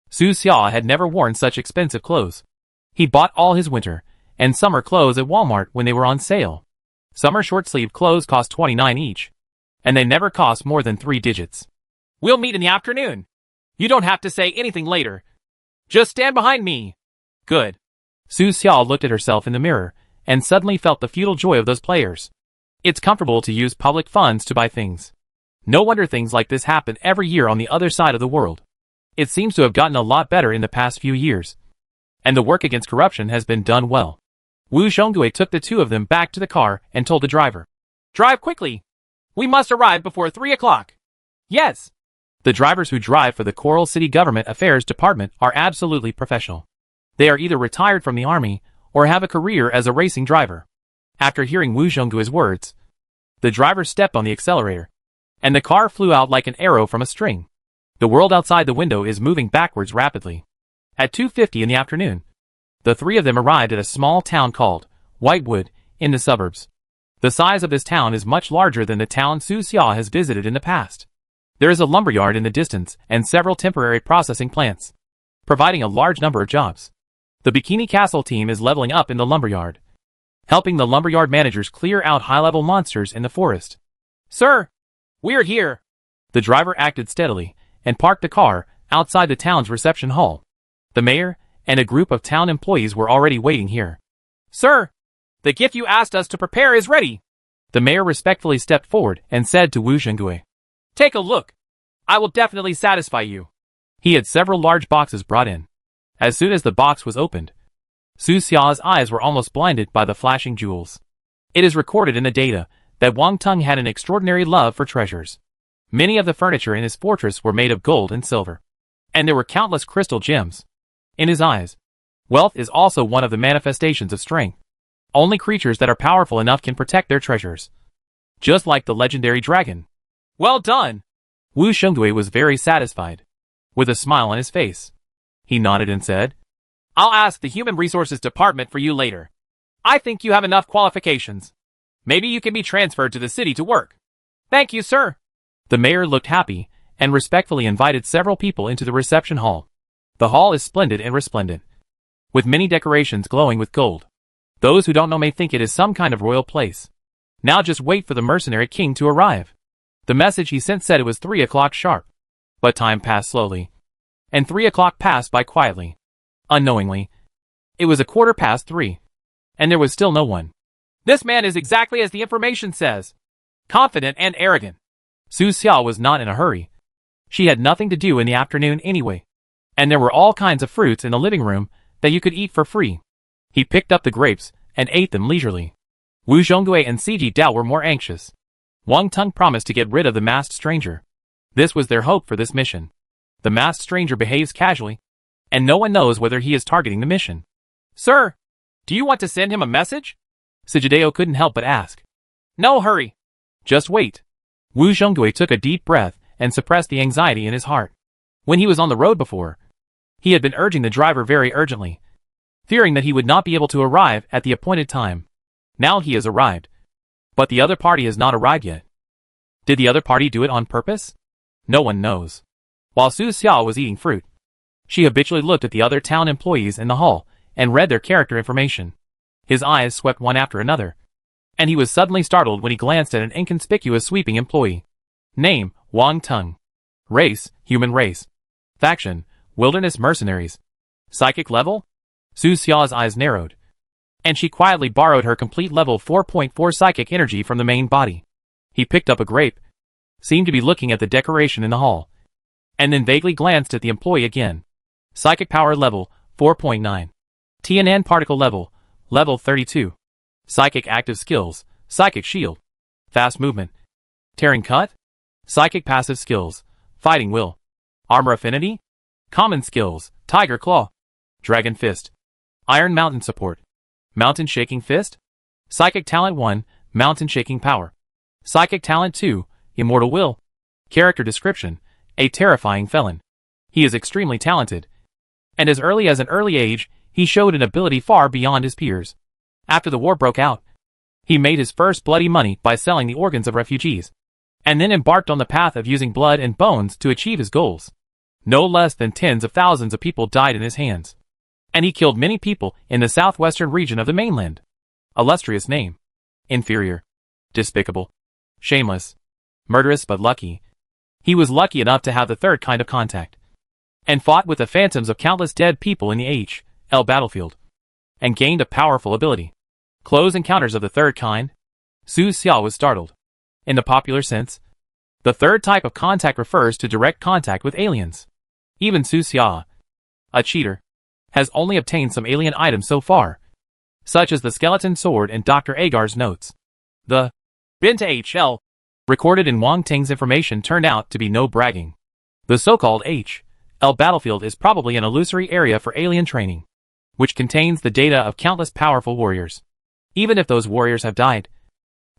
Su Xia had never worn such expensive clothes. He bought all his winter and summer clothes at Walmart when they were on sale. Summer short-sleeve clothes cost 29 each, and they never cost more than 3 digits. "We'll meet in the afternoon. You don't have to say anything later. Just stand behind me." "Good." Su Xia looked at herself in the mirror and suddenly felt the futile joy of those players. It's comfortable to use public funds to buy things. No wonder things like this happen every year on the other side of the world. It seems to have gotten a lot better in the past few years, and the work against corruption has been done well. Wu Zhonggui took the two of them back to the car and told the driver, "Drive quickly. We must arrive before 3 o'clock. "Yes." The drivers who drive for the Coral City Government Affairs Department are absolutely professional. They are either retired from the army or have a career as a racing driver. After hearing Wu Zhonggui's words, the driver stepped on the accelerator, and the car flew out like an arrow from a string. The world outside the window is moving backwards rapidly. At 2:50 in the afternoon, the three of them arrived at a small town called Whitewood in the suburbs. The size of this town is much larger than the town Su Xia has visited in the past. There is a lumberyard in the distance and several temporary processing plants, providing a large number of jobs. The Bikini Castle team is leveling up in the lumberyard, helping the lumberyard managers clear out high-level monsters in the forest. "Sir, we're here." The driver acted steadily and parked the car outside the town's reception hall. The mayor and a group of town employees were already waiting here. "Sir, the gift you asked us to prepare is ready." The mayor respectfully stepped forward and said to Wu Zhonggui, "Take a look. I will definitely satisfy you." He had several large boxes brought in. As soon as the box was opened, Su Xia's eyes were almost blinded by the flashing jewels. It is recorded in the data that Wang Teng had an extraordinary love for treasures. Many of the furniture in his fortress were made of gold and silver, and there were countless crystal gems. In his eyes, wealth is also one of the manifestations of strength. Only creatures that are powerful enough can protect their treasures. Just like the legendary dragon. "Well done." Wu Zhonggui was very satisfied. With a smile on his face, he nodded and said, "I'll ask the Human Resources Department for you later. I think you have enough qualifications. Maybe you can be transferred to the city to work." "Thank you, sir." The mayor looked happy and respectfully invited several people into the reception hall. The hall is splendid and resplendent, with many decorations glowing with gold. Those who don't know may think it is some kind of royal place. Now just wait for the mercenary king to arrive. The message he sent said it was 3 o'clock sharp. But time passed slowly. And 3 o'clock passed by quietly. Unknowingly. It was 3:15. And there was still no one. This man is exactly as the information says. Confident and arrogant. Su Xiao was not in a hurry. She had nothing to do in the afternoon anyway. And there were all kinds of fruits in the living room that you could eat for free. He picked up the grapes and ate them leisurely. Wu Zhonggui and Ciji Dao were more anxious. Wang Tung promised to get rid of the masked stranger. This was their hope for this mission. The masked stranger behaves casually, and no one knows whether he is targeting the mission. Sir, do you want to send him a message? Sijideo couldn't help but ask. No hurry. Just wait. Wu Zhonggui took a deep breath and suppressed the anxiety in his heart. When he was on the road before, he had been urging the driver very urgently, fearing that he would not be able to arrive at the appointed time. Now he has arrived. But the other party has not arrived yet. Did the other party do it on purpose? No one knows. While Su Xiao was eating fruit, she habitually looked at the other town employees in the hall and read their character information. His eyes swept one after another, and he was suddenly startled when he glanced at an inconspicuous sweeping employee. Name, Wang Tung. Race, human race. Faction, wilderness mercenaries. Psychic level? Su Xiao's eyes narrowed, and she quietly borrowed her complete level 4.4 psychic energy from the main body. He picked up a grape, seemed to be looking at the decoration in the hall, and then vaguely glanced at the employee again. Psychic power level, 4.9. TNN particle level, level 32. Psychic active skills, psychic shield. Fast movement. Tearing cut. Psychic passive skills, fighting will. Armor affinity. Common skills, tiger claw. Dragon fist. Iron mountain support. Mountain shaking fist. Psychic talent 1, mountain shaking power. Psychic talent 2, immortal will. Character description, a terrifying felon. He is extremely talented, and as early as an early age, he showed an ability far beyond his peers. After the war broke out, he made his first bloody money by selling the organs of refugees, and then embarked on the path of using blood and bones to achieve his goals. No less than tens of thousands of people died in his hands, and he killed many people in the southwestern region of the mainland. Illustrious name. Inferior. Despicable. Shameless. Murderous but lucky. He was lucky enough to have the third kind of contact, and fought with the phantoms of countless dead people in the H.L. battlefield, and gained a powerful ability. Close encounters of the third kind? Su Xiao was startled. In the popular sense, the third type of contact refers to direct contact with aliens. Even Su Xiao, a cheater, has only obtained some alien items so far, such as the skeleton sword and Dr. Agar's notes. The been to H.L. recorded in Wang Ting's information turned out to be no bragging. The so-called H.L. battlefield is probably an illusory area for alien training, which contains the data of countless powerful warriors. Even if those warriors have died,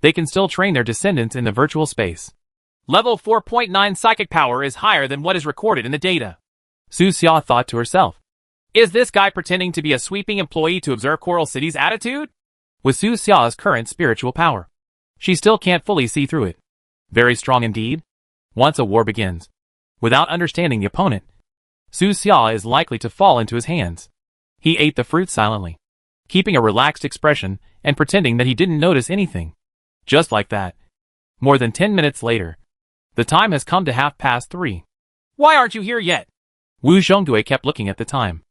they can still train their descendants in the virtual space. Level 4.9 psychic power is higher than what is recorded in the data. Su Xia thought to herself. Is this guy pretending to be a sweeping employee to observe Coral City's attitude? With Su Xia's current spiritual power, she still can't fully see through it. Very strong indeed. Once a war begins, without understanding the opponent, Su Xia is likely to fall into his hands. He ate the fruit silently, keeping a relaxed expression and pretending that he didn't notice anything. Just like that. More than 10 minutes later, the time has come to 3:30. Why aren't you here yet? Wu Zhonggui kept looking at the time.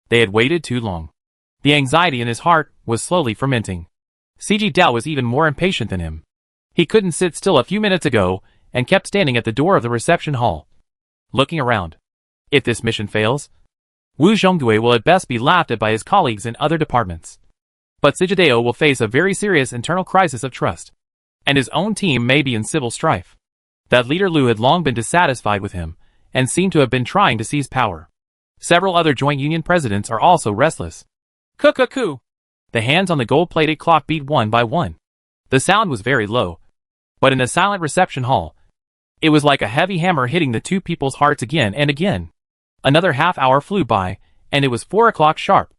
They had waited too long. The anxiety in his heart was slowly fermenting. Ciji Dao was even more impatient than him. He couldn't sit still a few minutes ago and kept standing at the door of the reception hall, looking around. If this mission fails, Wu Zhonggui will at best be laughed at by his colleagues in other departments. But Sijideo will face a very serious internal crisis of trust, and his own team may be in civil strife. That leader Lu had long been dissatisfied with him, and seemed to have been trying to seize power. Several other joint union presidents are also restless. Cuckoo! The hands on the gold-plated clock beat one by one. The sound was very low, but in the silent reception hall, it was like a heavy hammer hitting the two people's hearts again and again. Another half hour flew by, and it was 4 o'clock sharp.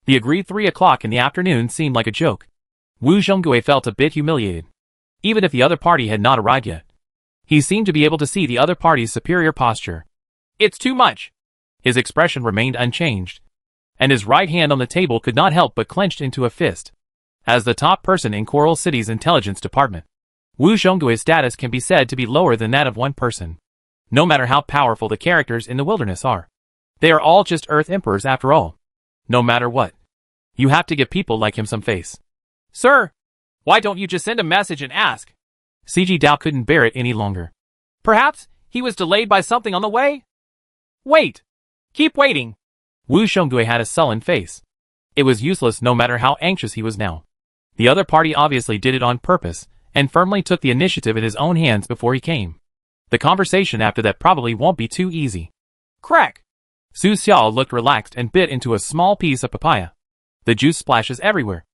The agreed 3 o'clock in the afternoon seemed like a joke. Wu Zhonggui felt a bit humiliated, even if the other party had not arrived yet. He seemed to be able to see the other party's superior posture. It's too much. His expression remained unchanged, and his right hand on the table could not help but clenched into a fist. As the top person in Coral City's intelligence department, Wu Zhonggui's status can be said to be lower than that of one person. No matter how powerful the characters in the wilderness are, they are all just Earth Emperors after all. No matter what, you have to give people like him some face. Sir, why don't you just send a message and ask? CG Dao couldn't bear it any longer. Perhaps he was delayed by something on the way? Wait. Keep waiting. Wu Zhonggui had a sullen face. It was useless no matter how anxious he was now. The other party obviously did it on purpose, and firmly took the initiative in his own hands before he came. The conversation after that probably won't be too easy. Crack! Su Xiao looked relaxed and bit into a small piece of papaya. The juice splashes everywhere,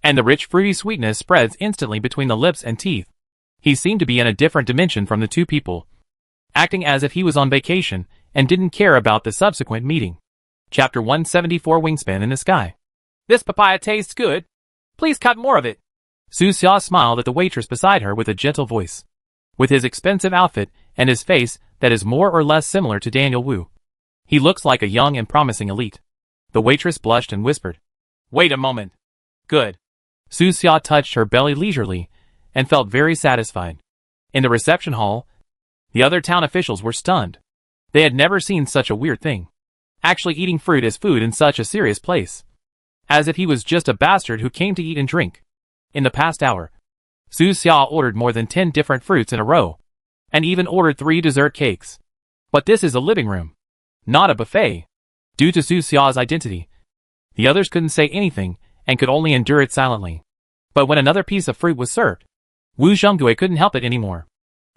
and the rich fruity sweetness spreads instantly between the lips and teeth. He seemed to be in a different dimension from the two people, acting as if he was on vacation and didn't care about the subsequent meeting. Chapter 174 Wingspan in the Sky. This papaya tastes good. Please cut more of it. Su Xia smiled at the waitress beside her with a gentle voice. With his expensive outfit and his face that is more or less similar to Daniel Wu, he looks like a young and promising elite. The waitress blushed and whispered, "Wait a moment." "Good." Su Xia touched her belly leisurely and felt very satisfied. In the reception hall, the other town officials were stunned. They had never seen such a weird thing. Actually eating fruit as food in such a serious place. As if he was just a bastard who came to eat and drink. In the past hour, Su Xia ordered more than 10 different fruits in a row, and even ordered 3 dessert cakes. But this is a living room, not a buffet. Due to Su Xia's identity, the others couldn't say anything and could only endure it silently. But when another piece of fruit was served, Wu Zhonggui couldn't help it anymore.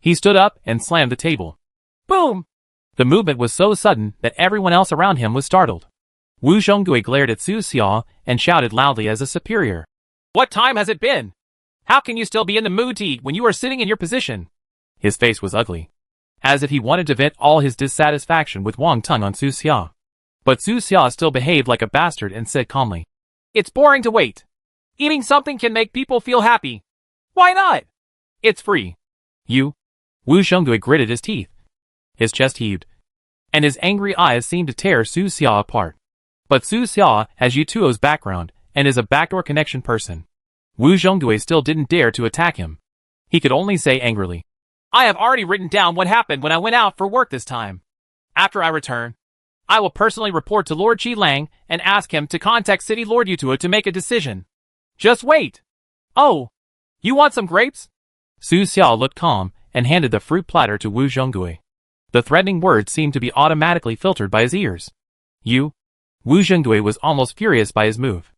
He stood up and slammed the table. Boom! The movement was so sudden that everyone else around him was startled. Wu Zhonggui glared at Su Xia and shouted loudly as a superior. "What time has it been? How can you still be in the mood to eat when you are sitting in your position?" His face was ugly, as if he wanted to vent all his dissatisfaction with Wang Tung on Su Xia. But Su Xia still behaved like a bastard and said calmly, "It's boring to wait. Eating something can make people feel happy. Why not? It's free." "You?" Wu Zhonggui gritted his teeth. His chest heaved, and his angry eyes seemed to tear Su Xia apart. But Su Xia has Yutuo's background and is a backdoor connection person. Wu Zhonggui still didn't dare to attack him. He could only say angrily, "I have already written down what happened when I went out for work this time. After I return, I will personally report to Lord Qi Lang and ask him to contact City Lord Yutuo to make a decision. Just wait." "Oh, you want some grapes?" Su Xia looked calm and handed the fruit platter to Wu Zhonggui. The threatening words seemed to be automatically filtered by his ears. "You?" Wu Zhonggui was almost furious by his move.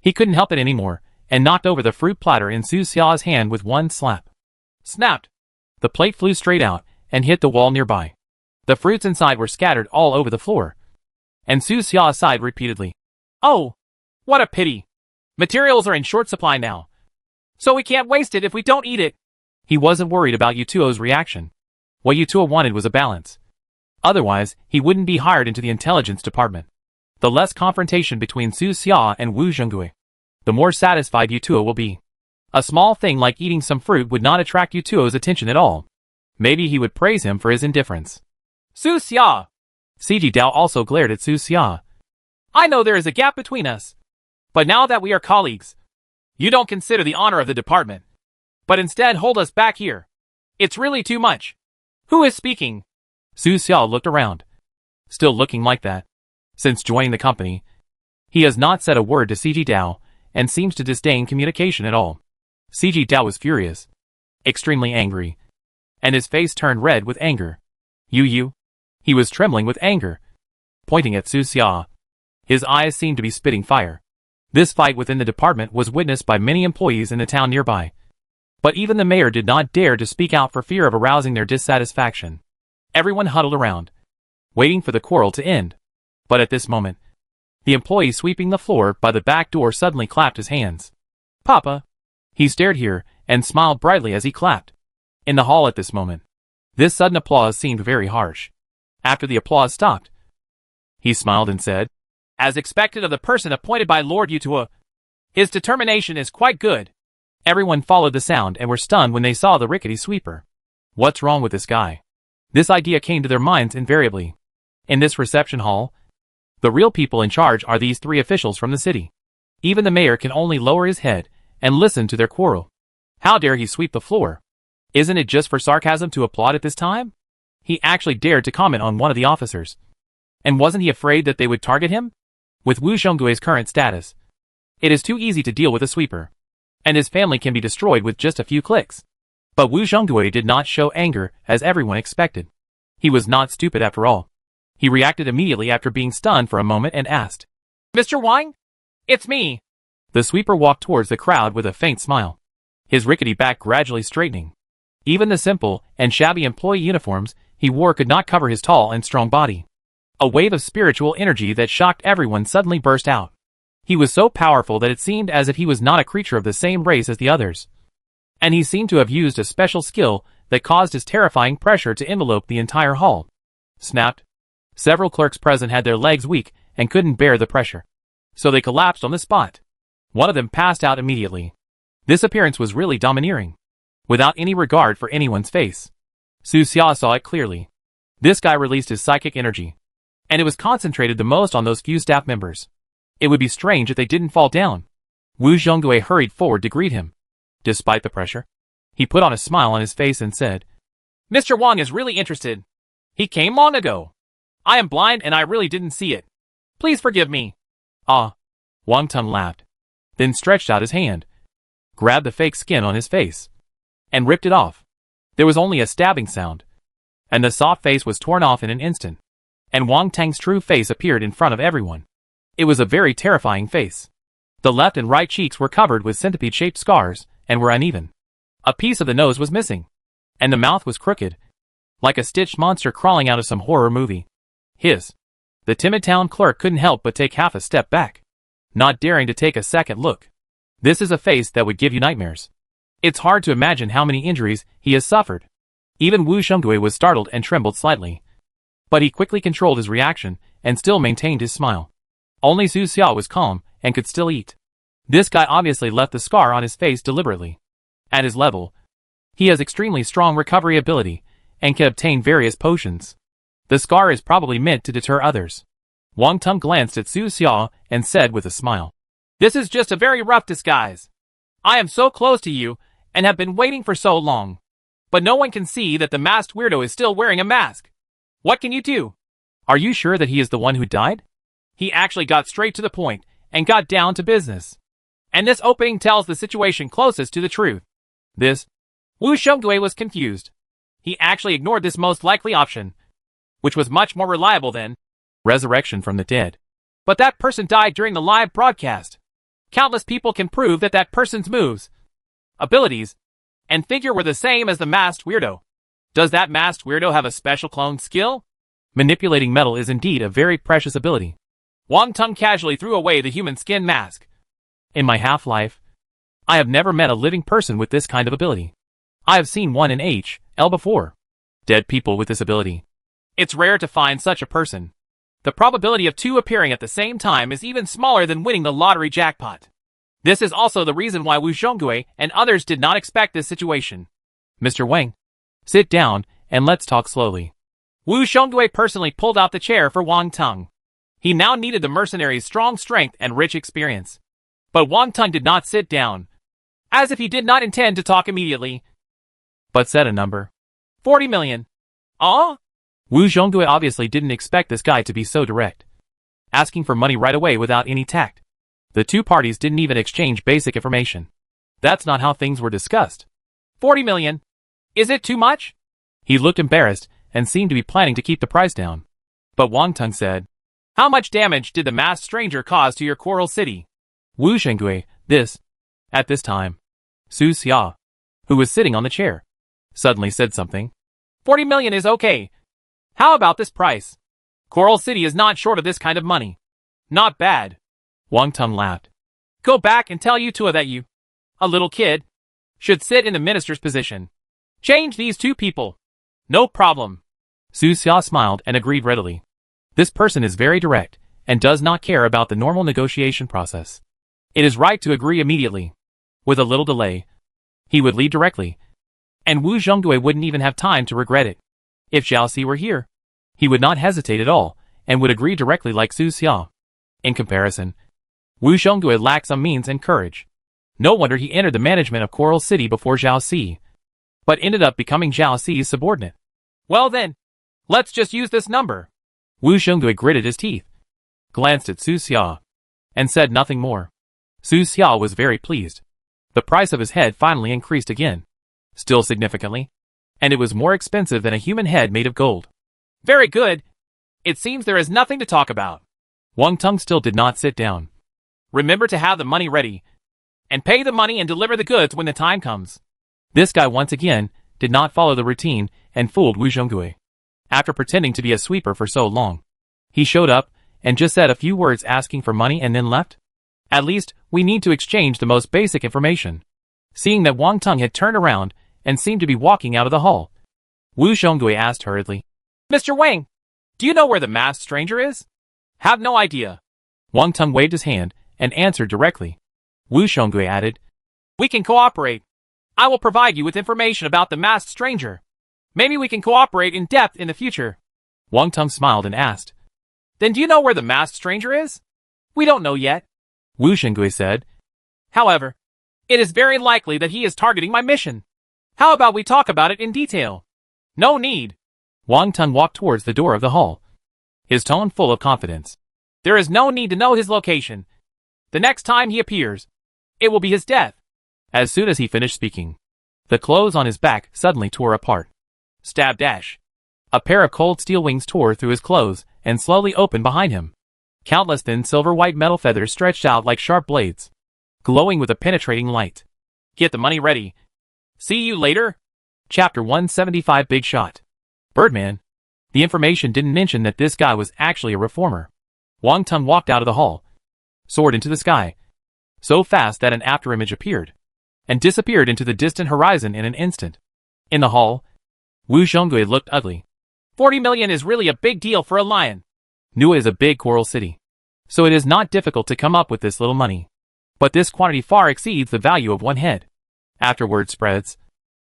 He couldn't help it anymore, and knocked over the fruit platter in Su Xia's hand with one slap. Snapped. The plate flew straight out and hit the wall nearby. The fruits inside were scattered all over the floor. And Su Xia sighed repeatedly. "Oh, what a pity. Materials are in short supply now, so we can't waste it if we don't eat it." He wasn't worried about Yutuo's reaction. What Yutuo wanted was a balance. Otherwise, he wouldn't be hired into the intelligence department. The less confrontation between Su Xia and Wu Zhonggui, the more satisfied Yutuo will be. A small thing like eating some fruit would not attract Yutuo's attention at all. Maybe he would praise him for his indifference. "Su Xia!" CG Dao also glared at Su Xia. "I know there is a gap between us. But now that we are colleagues, you don't consider the honor of the department, but instead hold us back here. It's really too much. Who is speaking?" Su Xia looked around. Still looking like that. Since joining the company, he has not said a word to CG Dao, and seems to disdain communication at all. CG Dao was furious. Extremely angry. And his face turned red with anger. You. He was trembling with anger. Pointing at Su Xia. His eyes seemed to be spitting fire. This fight within the department was witnessed by many employees in the town nearby. But even the mayor did not dare to speak out for fear of arousing their dissatisfaction. Everyone huddled around, waiting for the quarrel to end. But at this moment, the employee sweeping the floor by the back door suddenly clapped his hands. "Papa!" He stared here and smiled brightly as he clapped. In the hall at this moment, this sudden applause seemed very harsh. After the applause stopped, he smiled and said, "As expected of the person appointed by Lord Yutuo, his determination is quite good." Everyone followed the sound and were stunned when they saw the rickety sweeper. What's wrong with this guy? This idea came to their minds invariably. In this reception hall, the real people in charge are these 3 officials from the city. Even the mayor can only lower his head and listened to their quarrel. How dare he sweep the floor? Isn't it just for sarcasm to applaud at this time? He actually dared to comment on one of the officers. And wasn't he afraid that they would target him? With Wu Zhonggui's current status, it is too easy to deal with a sweeper, and his family can be destroyed with just a few clicks. But Wu Zhonggui did not show anger as everyone expected. He was not stupid after all. He reacted immediately after being stunned for a moment and asked, Mr. Wang? It's me. The sweeper walked towards the crowd with a faint smile, his rickety back gradually straightening. Even the simple and shabby employee uniforms he wore could not cover his tall and strong body. A wave of spiritual energy that shocked everyone suddenly burst out. He was so powerful that it seemed as if he was not a creature of the same race as the others. And he seemed to have used a special skill that caused his terrifying pressure to envelope the entire hall. Snapped. Several clerks present had their legs weak and couldn't bear the pressure, so they collapsed on the spot. One of them passed out immediately. This appearance was really domineering, without any regard for anyone's face. Su Xia saw it clearly. This guy released his psychic energy, and it was concentrated the most on those few staff members. It would be strange if they didn't fall down. Wu Zhonggui hurried forward to greet him. Despite the pressure, he put on a smile on his face and said, Mr. Wang is really interested. He came long ago. I am blind and I really didn't see it. Please forgive me. Ah. Wang Teng laughed, then stretched out his hand, grabbed the fake skin on his face, and ripped it off. There was only a stabbing sound, and the soft face was torn off in an instant, and Wang Teng's true face appeared in front of everyone. It was a very terrifying face. The left and right cheeks were covered with centipede-shaped scars and were uneven. A piece of the nose was missing, and the mouth was crooked, like a stitched monster crawling out of some horror movie. The timid town clerk couldn't help but take half a step back, not daring to take a second look. This is a face that would give you nightmares. It's hard to imagine how many injuries he has suffered. Even Wu Zhonggui was startled and trembled slightly, but he quickly controlled his reaction and still maintained his smile. Only Su Xia was calm and could still eat. This guy obviously left the scar on his face deliberately. At his level, he has extremely strong recovery ability and can obtain various potions. The scar is probably meant to deter others. Wang Teng glanced at Su Xia and said with a smile, This is just a very rough disguise. I am so close to you and have been waiting for so long. But no one can see that the masked weirdo is still wearing a mask. What can you do? Are you sure that he is the one who died? He actually got straight to the point and got down to business. And this opening tells the situation closest to the truth. Wu Zhonggui was confused. He actually ignored this most likely option, which was much more reliable than resurrection from the dead. But that person died during the live broadcast. Countless people can prove that that person's moves, abilities, and figure were the same as the masked weirdo. Does that masked weirdo have a special clone skill? Manipulating metal is indeed a very precious ability. Wang Teng casually threw away the human skin mask. In my half-life, I have never met a living person with this kind of ability. I have seen one in HL before. Dead people with this ability. It's rare to find such a person. The probability of two appearing at the same time is even smaller than winning the lottery jackpot. This is also the reason why Wu Zhonggui and others did not expect this situation. Mr. Wang, sit down and let's talk slowly. Wu Zhonggui personally pulled out the chair for Wang Teng. He now needed the mercenary's strong strength and rich experience. But Wang Teng did not sit down, as if he did not intend to talk immediately, but said a number. 40 million. Wu Zhonggui obviously didn't expect this guy to be so direct, asking for money right away without any tact. The two parties didn't even exchange basic information. That's not how things were discussed. 40 million? Is it too much? He looked embarrassed and seemed to be planning to keep the price down. But Wang Teng said, How much damage did the masked stranger cause to your Coral City? Wu Zhonggui, at this time, Su Xia, who was sitting on the chair, suddenly said something. 40 million is okay. How about this price? Coral City is not short of this kind of money. Not bad. Wang Teng laughed. Go back and tell Yutua that you, a little kid, should sit in the minister's position. Change these two people. No problem. Su Xia smiled and agreed readily. This person is very direct and does not care about the normal negotiation process. It is right to agree immediately. With a little delay, he would lead directly, and Wu Zhonggui wouldn't even have time to regret it. If Xiaoxi were here, he would not hesitate at all and would agree directly like Su Xia. In comparison, Wu Zhonggui lacked some means and courage. No wonder he entered the management of Coral City before Zhao Si, but ended up becoming Zhao Si's subordinate. Well then, let's just use this number. Wu Xiongui gritted his teeth, glanced at Su Xia, and said nothing more. Su Xia was very pleased. The price of his head finally increased again, still significantly, and it was more expensive than a human head made of gold. Very good. It seems there is nothing to talk about. Wang Tung still did not sit down. Remember to have the money ready, and pay the money and deliver the goods when the time comes. This guy once again did not follow the routine and fooled Wu Xiongui. After pretending to be a sweeper for so long, he showed up and just said a few words asking for money and then left. At least, we need to exchange the most basic information. Seeing that Wang Tung had turned around and seemed to be walking out of the hall, Wu Xiongui asked hurriedly, Mr. Wang, do you know where the masked stranger is? Have no idea. Wang Tung waved his hand and answered directly. Wu Xiongui added, We can cooperate. I will provide you with information about the masked stranger. Maybe we can cooperate in depth in the future. Wang Tung smiled and asked, Then do you know where the masked stranger is? We don't know yet. Wu Xiongui said. However, it is very likely that he is targeting my mission. How about we talk about it in detail? No need. Wang Tung walked towards the door of the hall, his tone full of confidence. There is no need to know his location. The next time he appears, it will be his death. As soon as he finished speaking, the clothes on his back suddenly tore apart. Stab dash. A pair of cold steel wings tore through his clothes and slowly opened behind him. Countless thin silver-white metal feathers stretched out like sharp blades, glowing with a penetrating light. Get the money ready. See you later. Chapter 175 Big Shot. Birdman. The information didn't mention that this guy was actually a reformer. Wang Tung walked out of the hall, soared into the sky, so fast that an afterimage appeared, and disappeared into the distant horizon in an instant. In the hall, Wu Xiongui looked ugly. 40 million is really a big deal for a lion. Nua is a big coral city, so it is not difficult to come up with this little money. But this quantity far exceeds the value of one head. After word spreads,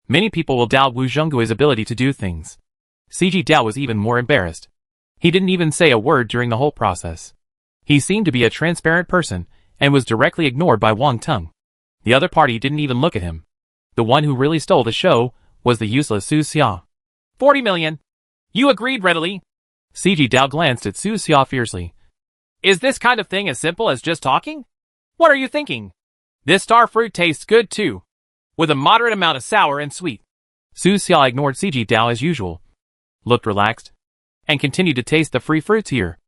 many people will doubt Wu Xionggui's ability to do things. CG Dao was even more embarrassed. He didn't even say a word during the whole process. He seemed to be a transparent person, and was directly ignored by Wang Tung. The other party didn't even look at him. The one who really stole the show was the useless Su Xia. 40 million. You agreed readily. CG Dao glanced at Su Xia fiercely. Is this kind of thing as simple as just talking? What are you thinking? This star fruit tastes good too, with a moderate amount of sour and sweet. Su Xia ignored CG Dao as usual, looked relaxed, and continued to taste the free fruits here.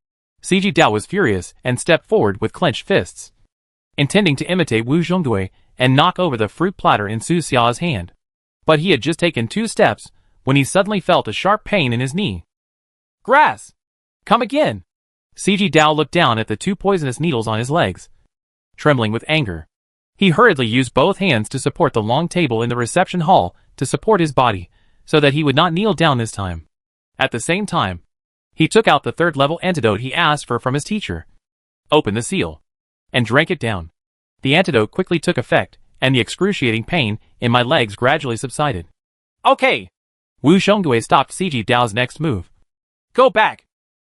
CG Dao was furious and stepped forward with clenched fists, intending to imitate Wu Xiongui and knock over the fruit platter in Su Xia's hand. But he had just taken 2 steps when he suddenly felt a sharp pain in his knee. Grass! Come again! CG Dao looked down at the 2 poisonous needles on his legs, trembling with anger. He hurriedly used both hands to support the long table in the reception hall to support his body, so that he would not kneel down this time. At the same time, he took out the 3rd-level antidote he asked for from his teacher, opened the seal, and drank it down. The antidote quickly took effect, and the excruciating pain in my legs gradually subsided. Okay. Wu Xiongui stopped CG Dao's next move. Go back.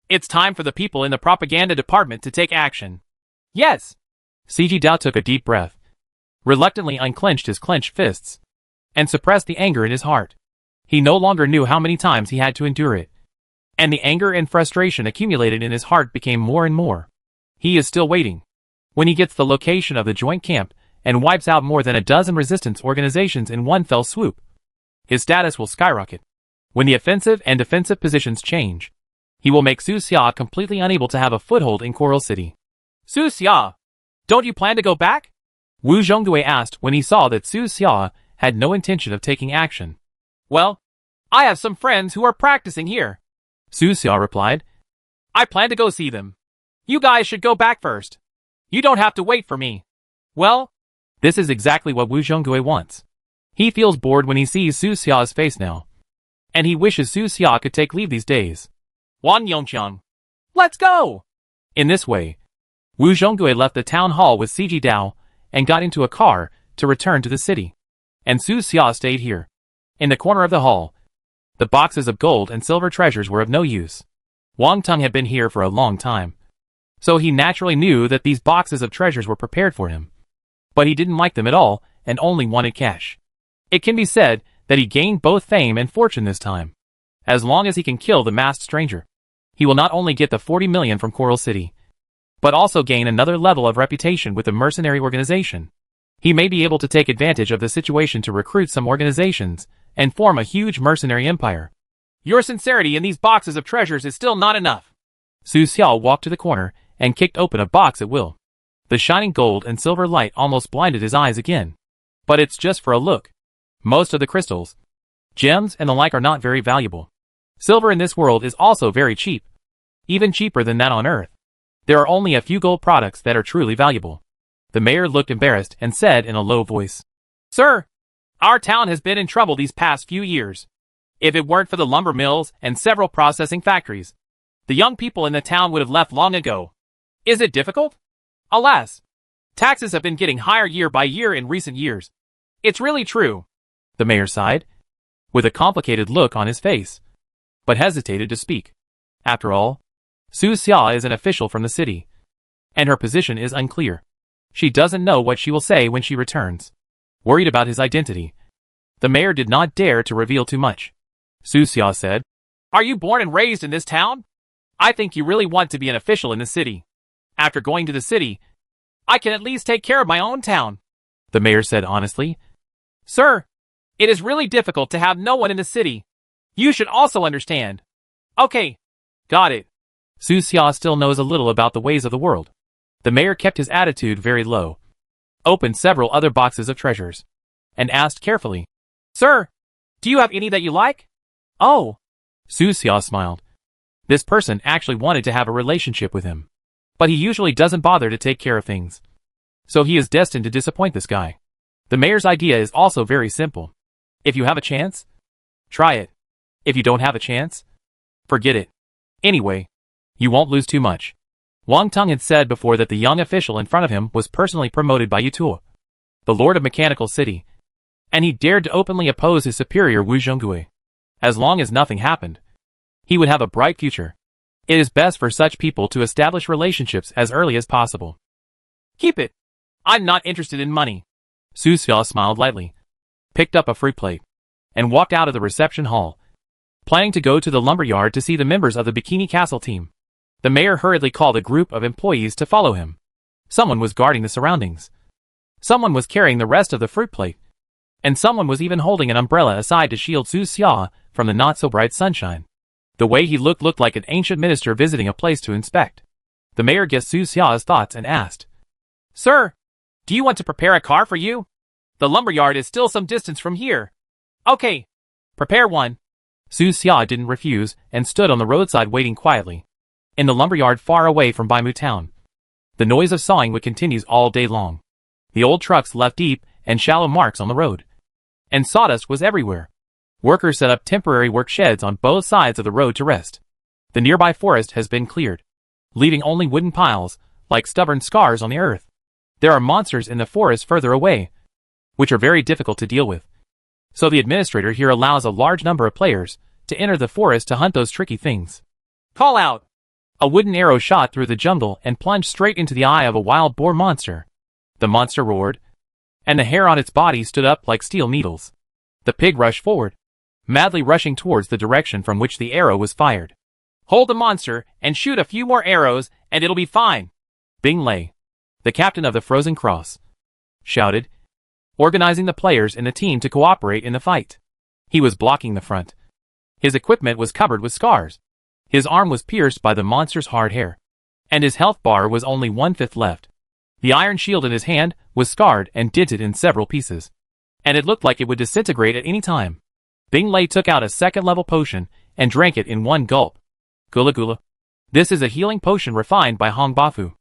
It's time for the people in the propaganda department to take action. Yes. CG Dao took a deep breath, reluctantly unclenched his clenched fists, and suppressed the anger in his heart. He no longer knew how many times he had to endure it, and the anger and frustration accumulated in his heart became more and more. He is still waiting. When he gets the location of the joint camp and wipes out more than a dozen resistance organizations in one fell swoop, his status will skyrocket. When the offensive and defensive positions change, he will make Su Xia completely unable to have a foothold in Coral City. Su Xia, don't you plan to go back? Wu Xiongui asked when he saw that Su Xia had no intention of taking action. Well, I have some friends who are practicing here. Su Xia replied. I plan to go see them. You guys should go back first. You don't have to wait for me. Well, this is exactly what Wu Xiongui wants. He feels bored when he sees Su Xia's face now, and he wishes Su Xia could take leave these days. Wan Yongqiang, let's go! In this way, Wu Xiongui left the town hall with CG Dao and got into a car to return to the city. And Su Xia stayed here. In the corner of the hall, the boxes of gold and silver treasures were of no use. Wang Tung had been here for a long time, so he naturally knew that these boxes of treasures were prepared for him. But he didn't like them at all and only wanted cash. It can be said that he gained both fame and fortune this time. As long as he can kill the masked stranger, he will not only get the 40 million from Coral City, but also gain another level of reputation with the mercenary organization. He may be able to take advantage of the situation to recruit some organizations and form a huge mercenary empire. Your sincerity in these boxes of treasures is still not enough. Su Xiao walked to the corner and kicked open a box at will. The shining gold and silver light almost blinded his eyes again. But it's just for a look. Most of the crystals, gems and the like are not very valuable. Silver in this world is also very cheap. Even cheaper than that on Earth. There are only a few gold products that are truly valuable. The mayor looked embarrassed and said in a low voice, Sir, our town has been in trouble these past few years. If it weren't for the lumber mills and several processing factories, the young people in the town would have left long ago. Is it difficult? Alas, taxes have been getting higher year by year in recent years. It's really true. The mayor sighed, with a complicated look on his face, but hesitated to speak. After all, Su Xia is an official from the city, and her position is unclear. She doesn't know what she will say when she returns. Worried about his identity, the mayor did not dare to reveal too much. Su Xia said, Are you born and raised in this town? I think you really want to be an official in the city. After going to the city, I can at least take care of my own town. The mayor said honestly. Sir, it is really difficult to have no one in the city. You should also understand. Okay, got it. Su Xia still knows a little about the ways of the world. The mayor kept his attitude very low, opened several other boxes of treasures, and asked carefully, Sir, do you have any that you like? Oh, Su Xia smiled. This person actually wanted to have a relationship with him, but he usually doesn't bother to take care of things. So he is destined to disappoint this guy. The mayor's idea is also very simple. If you have a chance, try it. If you don't have a chance, forget it. Anyway, you won't lose too much. Wang Tung had said before that the young official in front of him was personally promoted by Yutuo, the lord of Mechanical City, and he dared to openly oppose his superior Wu Zhonggui. As long as nothing happened, he would have a bright future. It is best for such people to establish relationships as early as possible. Keep it. I'm not interested in money. Su Xia smiled lightly, picked up a fruit plate, and walked out of the reception hall, planning to go to the lumberyard to see the members of the Bikini Castle team. The mayor hurriedly called a group of employees to follow him. Someone was guarding the surroundings. Someone was carrying the rest of the fruit plate. And someone was even holding an umbrella aside to shield Su Xia from the not-so-bright sunshine. The way he looked like an ancient minister visiting a place to inspect. The mayor guessed Su Xia's thoughts and asked, Sir, do you want to prepare a car for you? The lumberyard is still some distance from here. Okay, prepare one. Su Xia didn't refuse and stood on the roadside waiting quietly. In the lumberyard far away from Baimu town, the noise of sawing wood continues all day long. The old trucks left deep and shallow marks on the road, and sawdust was everywhere. Workers set up temporary work sheds on both sides of the road to rest. The nearby forest has been cleared, leaving only wooden piles, like stubborn scars on the earth. There are monsters in the forest further away, which are very difficult to deal with. So the administrator here allows a large number of players to enter the forest to hunt those tricky things. Call out! A wooden arrow shot through the jungle and plunged straight into the eye of a wild boar monster. The monster roared, and the hair on its body stood up like steel needles. The pig rushed forward, madly rushing towards the direction from which the arrow was fired. Hold the monster and shoot a few more arrows and it'll be fine. Bing Lei, the captain of the Frozen Cross, shouted, organizing the players in the team to cooperate in the fight. He was blocking the front. His equipment was covered with scars. His arm was pierced by the monster's hard hair, and his health bar was only 1/5 left. The iron shield in his hand was scarred and dented in several pieces, and it looked like it would disintegrate at any time. Bing Lei took out a second-level potion and drank it in one gulp. Gula Gula. This is a healing potion refined by Hong Bafu,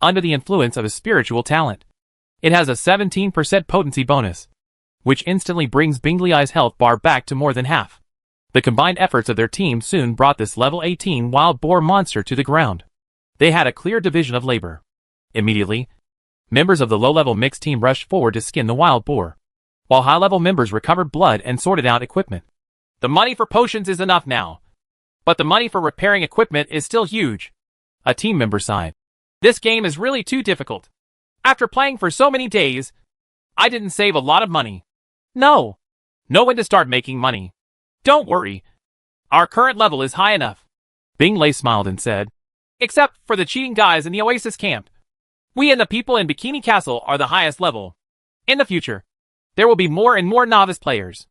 under the influence of a spiritual talent. It has a 17% potency bonus, which instantly brings Bing Lei's health bar back to more than half. The combined efforts of their team soon brought this level 18 wild boar monster to the ground. They had a clear division of labor. Immediately, members of the low-level mixed team rushed forward to skin the wild boar, while high-level members recovered blood and sorted out equipment. The money for potions is enough now, but the money for repairing equipment is still huge. A team member sighed. This game is really too difficult. After playing for so many days, I didn't save a lot of money. No. Know when to start making money. Don't worry. Our current level is high enough. Bing Lei smiled and said, Except for the cheating guys in the Oasis camp. We and the people in Bikini Castle are the highest level. In the future, there will be more and more novice players.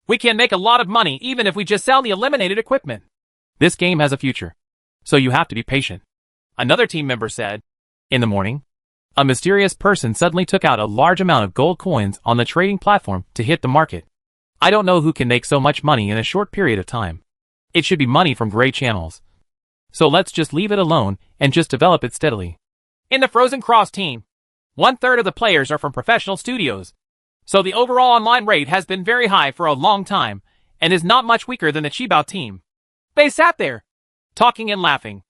We can make a lot of money even if we just sell the eliminated equipment. This game has a future, so you have to be patient. Another team member said. In the morning, a mysterious person suddenly took out a large amount of gold coins on the trading platform to hit the market. I don't know who can make so much money in a short period of time. It should be money from gray channels. So let's just leave it alone and just develop it steadily. In the Frozen Cross team, 1/3 of the players are from professional studios. So the overall online rate has been very high for a long time and is not much weaker than the Chibao team. They sat there, talking and laughing,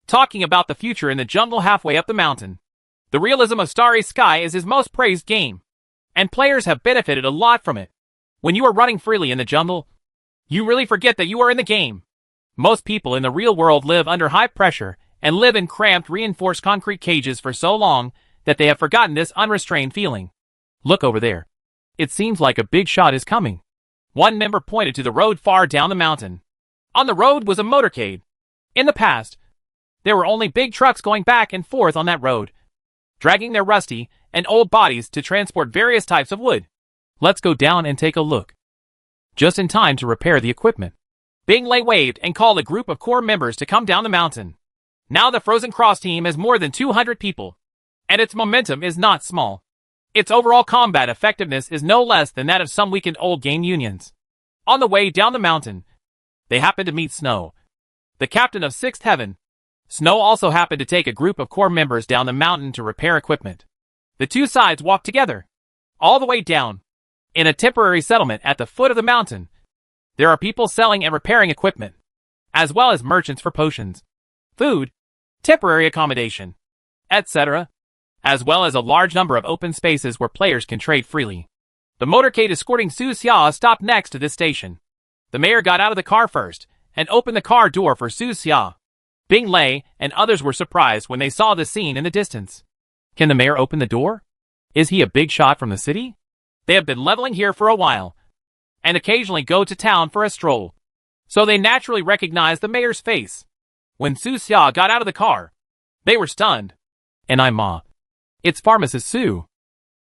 talking about the future in the jungle halfway up the mountain. The realism of Starry Sky is his most praised game, and players have benefited a lot from it. When you are running freely in the jungle, you really forget that you are in the game. Most people in the real world live under high pressure and live in cramped reinforced concrete cages for so long that they have forgotten this unrestrained feeling. Look over there. It seems like a big shot is coming. One member pointed to the road far down the mountain. On the road was a motorcade. In the past, there were only big trucks going back and forth on that road, dragging their rusty and old bodies to transport various types of wood. Let's go down and take a look. Just in time to repair the equipment. Bing Lei waved and called a group of core members to come down the mountain. Now the Frozen Cross team has more than 200 people, and its momentum is not small. Its overall combat effectiveness is no less than that of some weakened-old game unions. On the way down the mountain, they happened to meet Snow, the captain of Sixth Heaven. Snow also happened to take a group of core members down the mountain to repair equipment. The two sides walked together, all the way down. In a temporary settlement at the foot of the mountain, there are people selling and repairing equipment, as well as merchants for potions, food, temporary accommodation, etc., as well as a large number of open spaces where players can trade freely. The motorcade escorting Su Xia stopped next to this station. The mayor got out of the car first and opened the car door for Su Xia. Bing Lei and others were surprised when they saw the scene in the distance. Can the mayor open the door? Is he a big shot from the city? They have been leveling here for a while, and occasionally go to town for a stroll. So they naturally recognized the mayor's face. When Su Xia got out of the car, they were stunned. And I'm Ma. It's Pharmacist Su.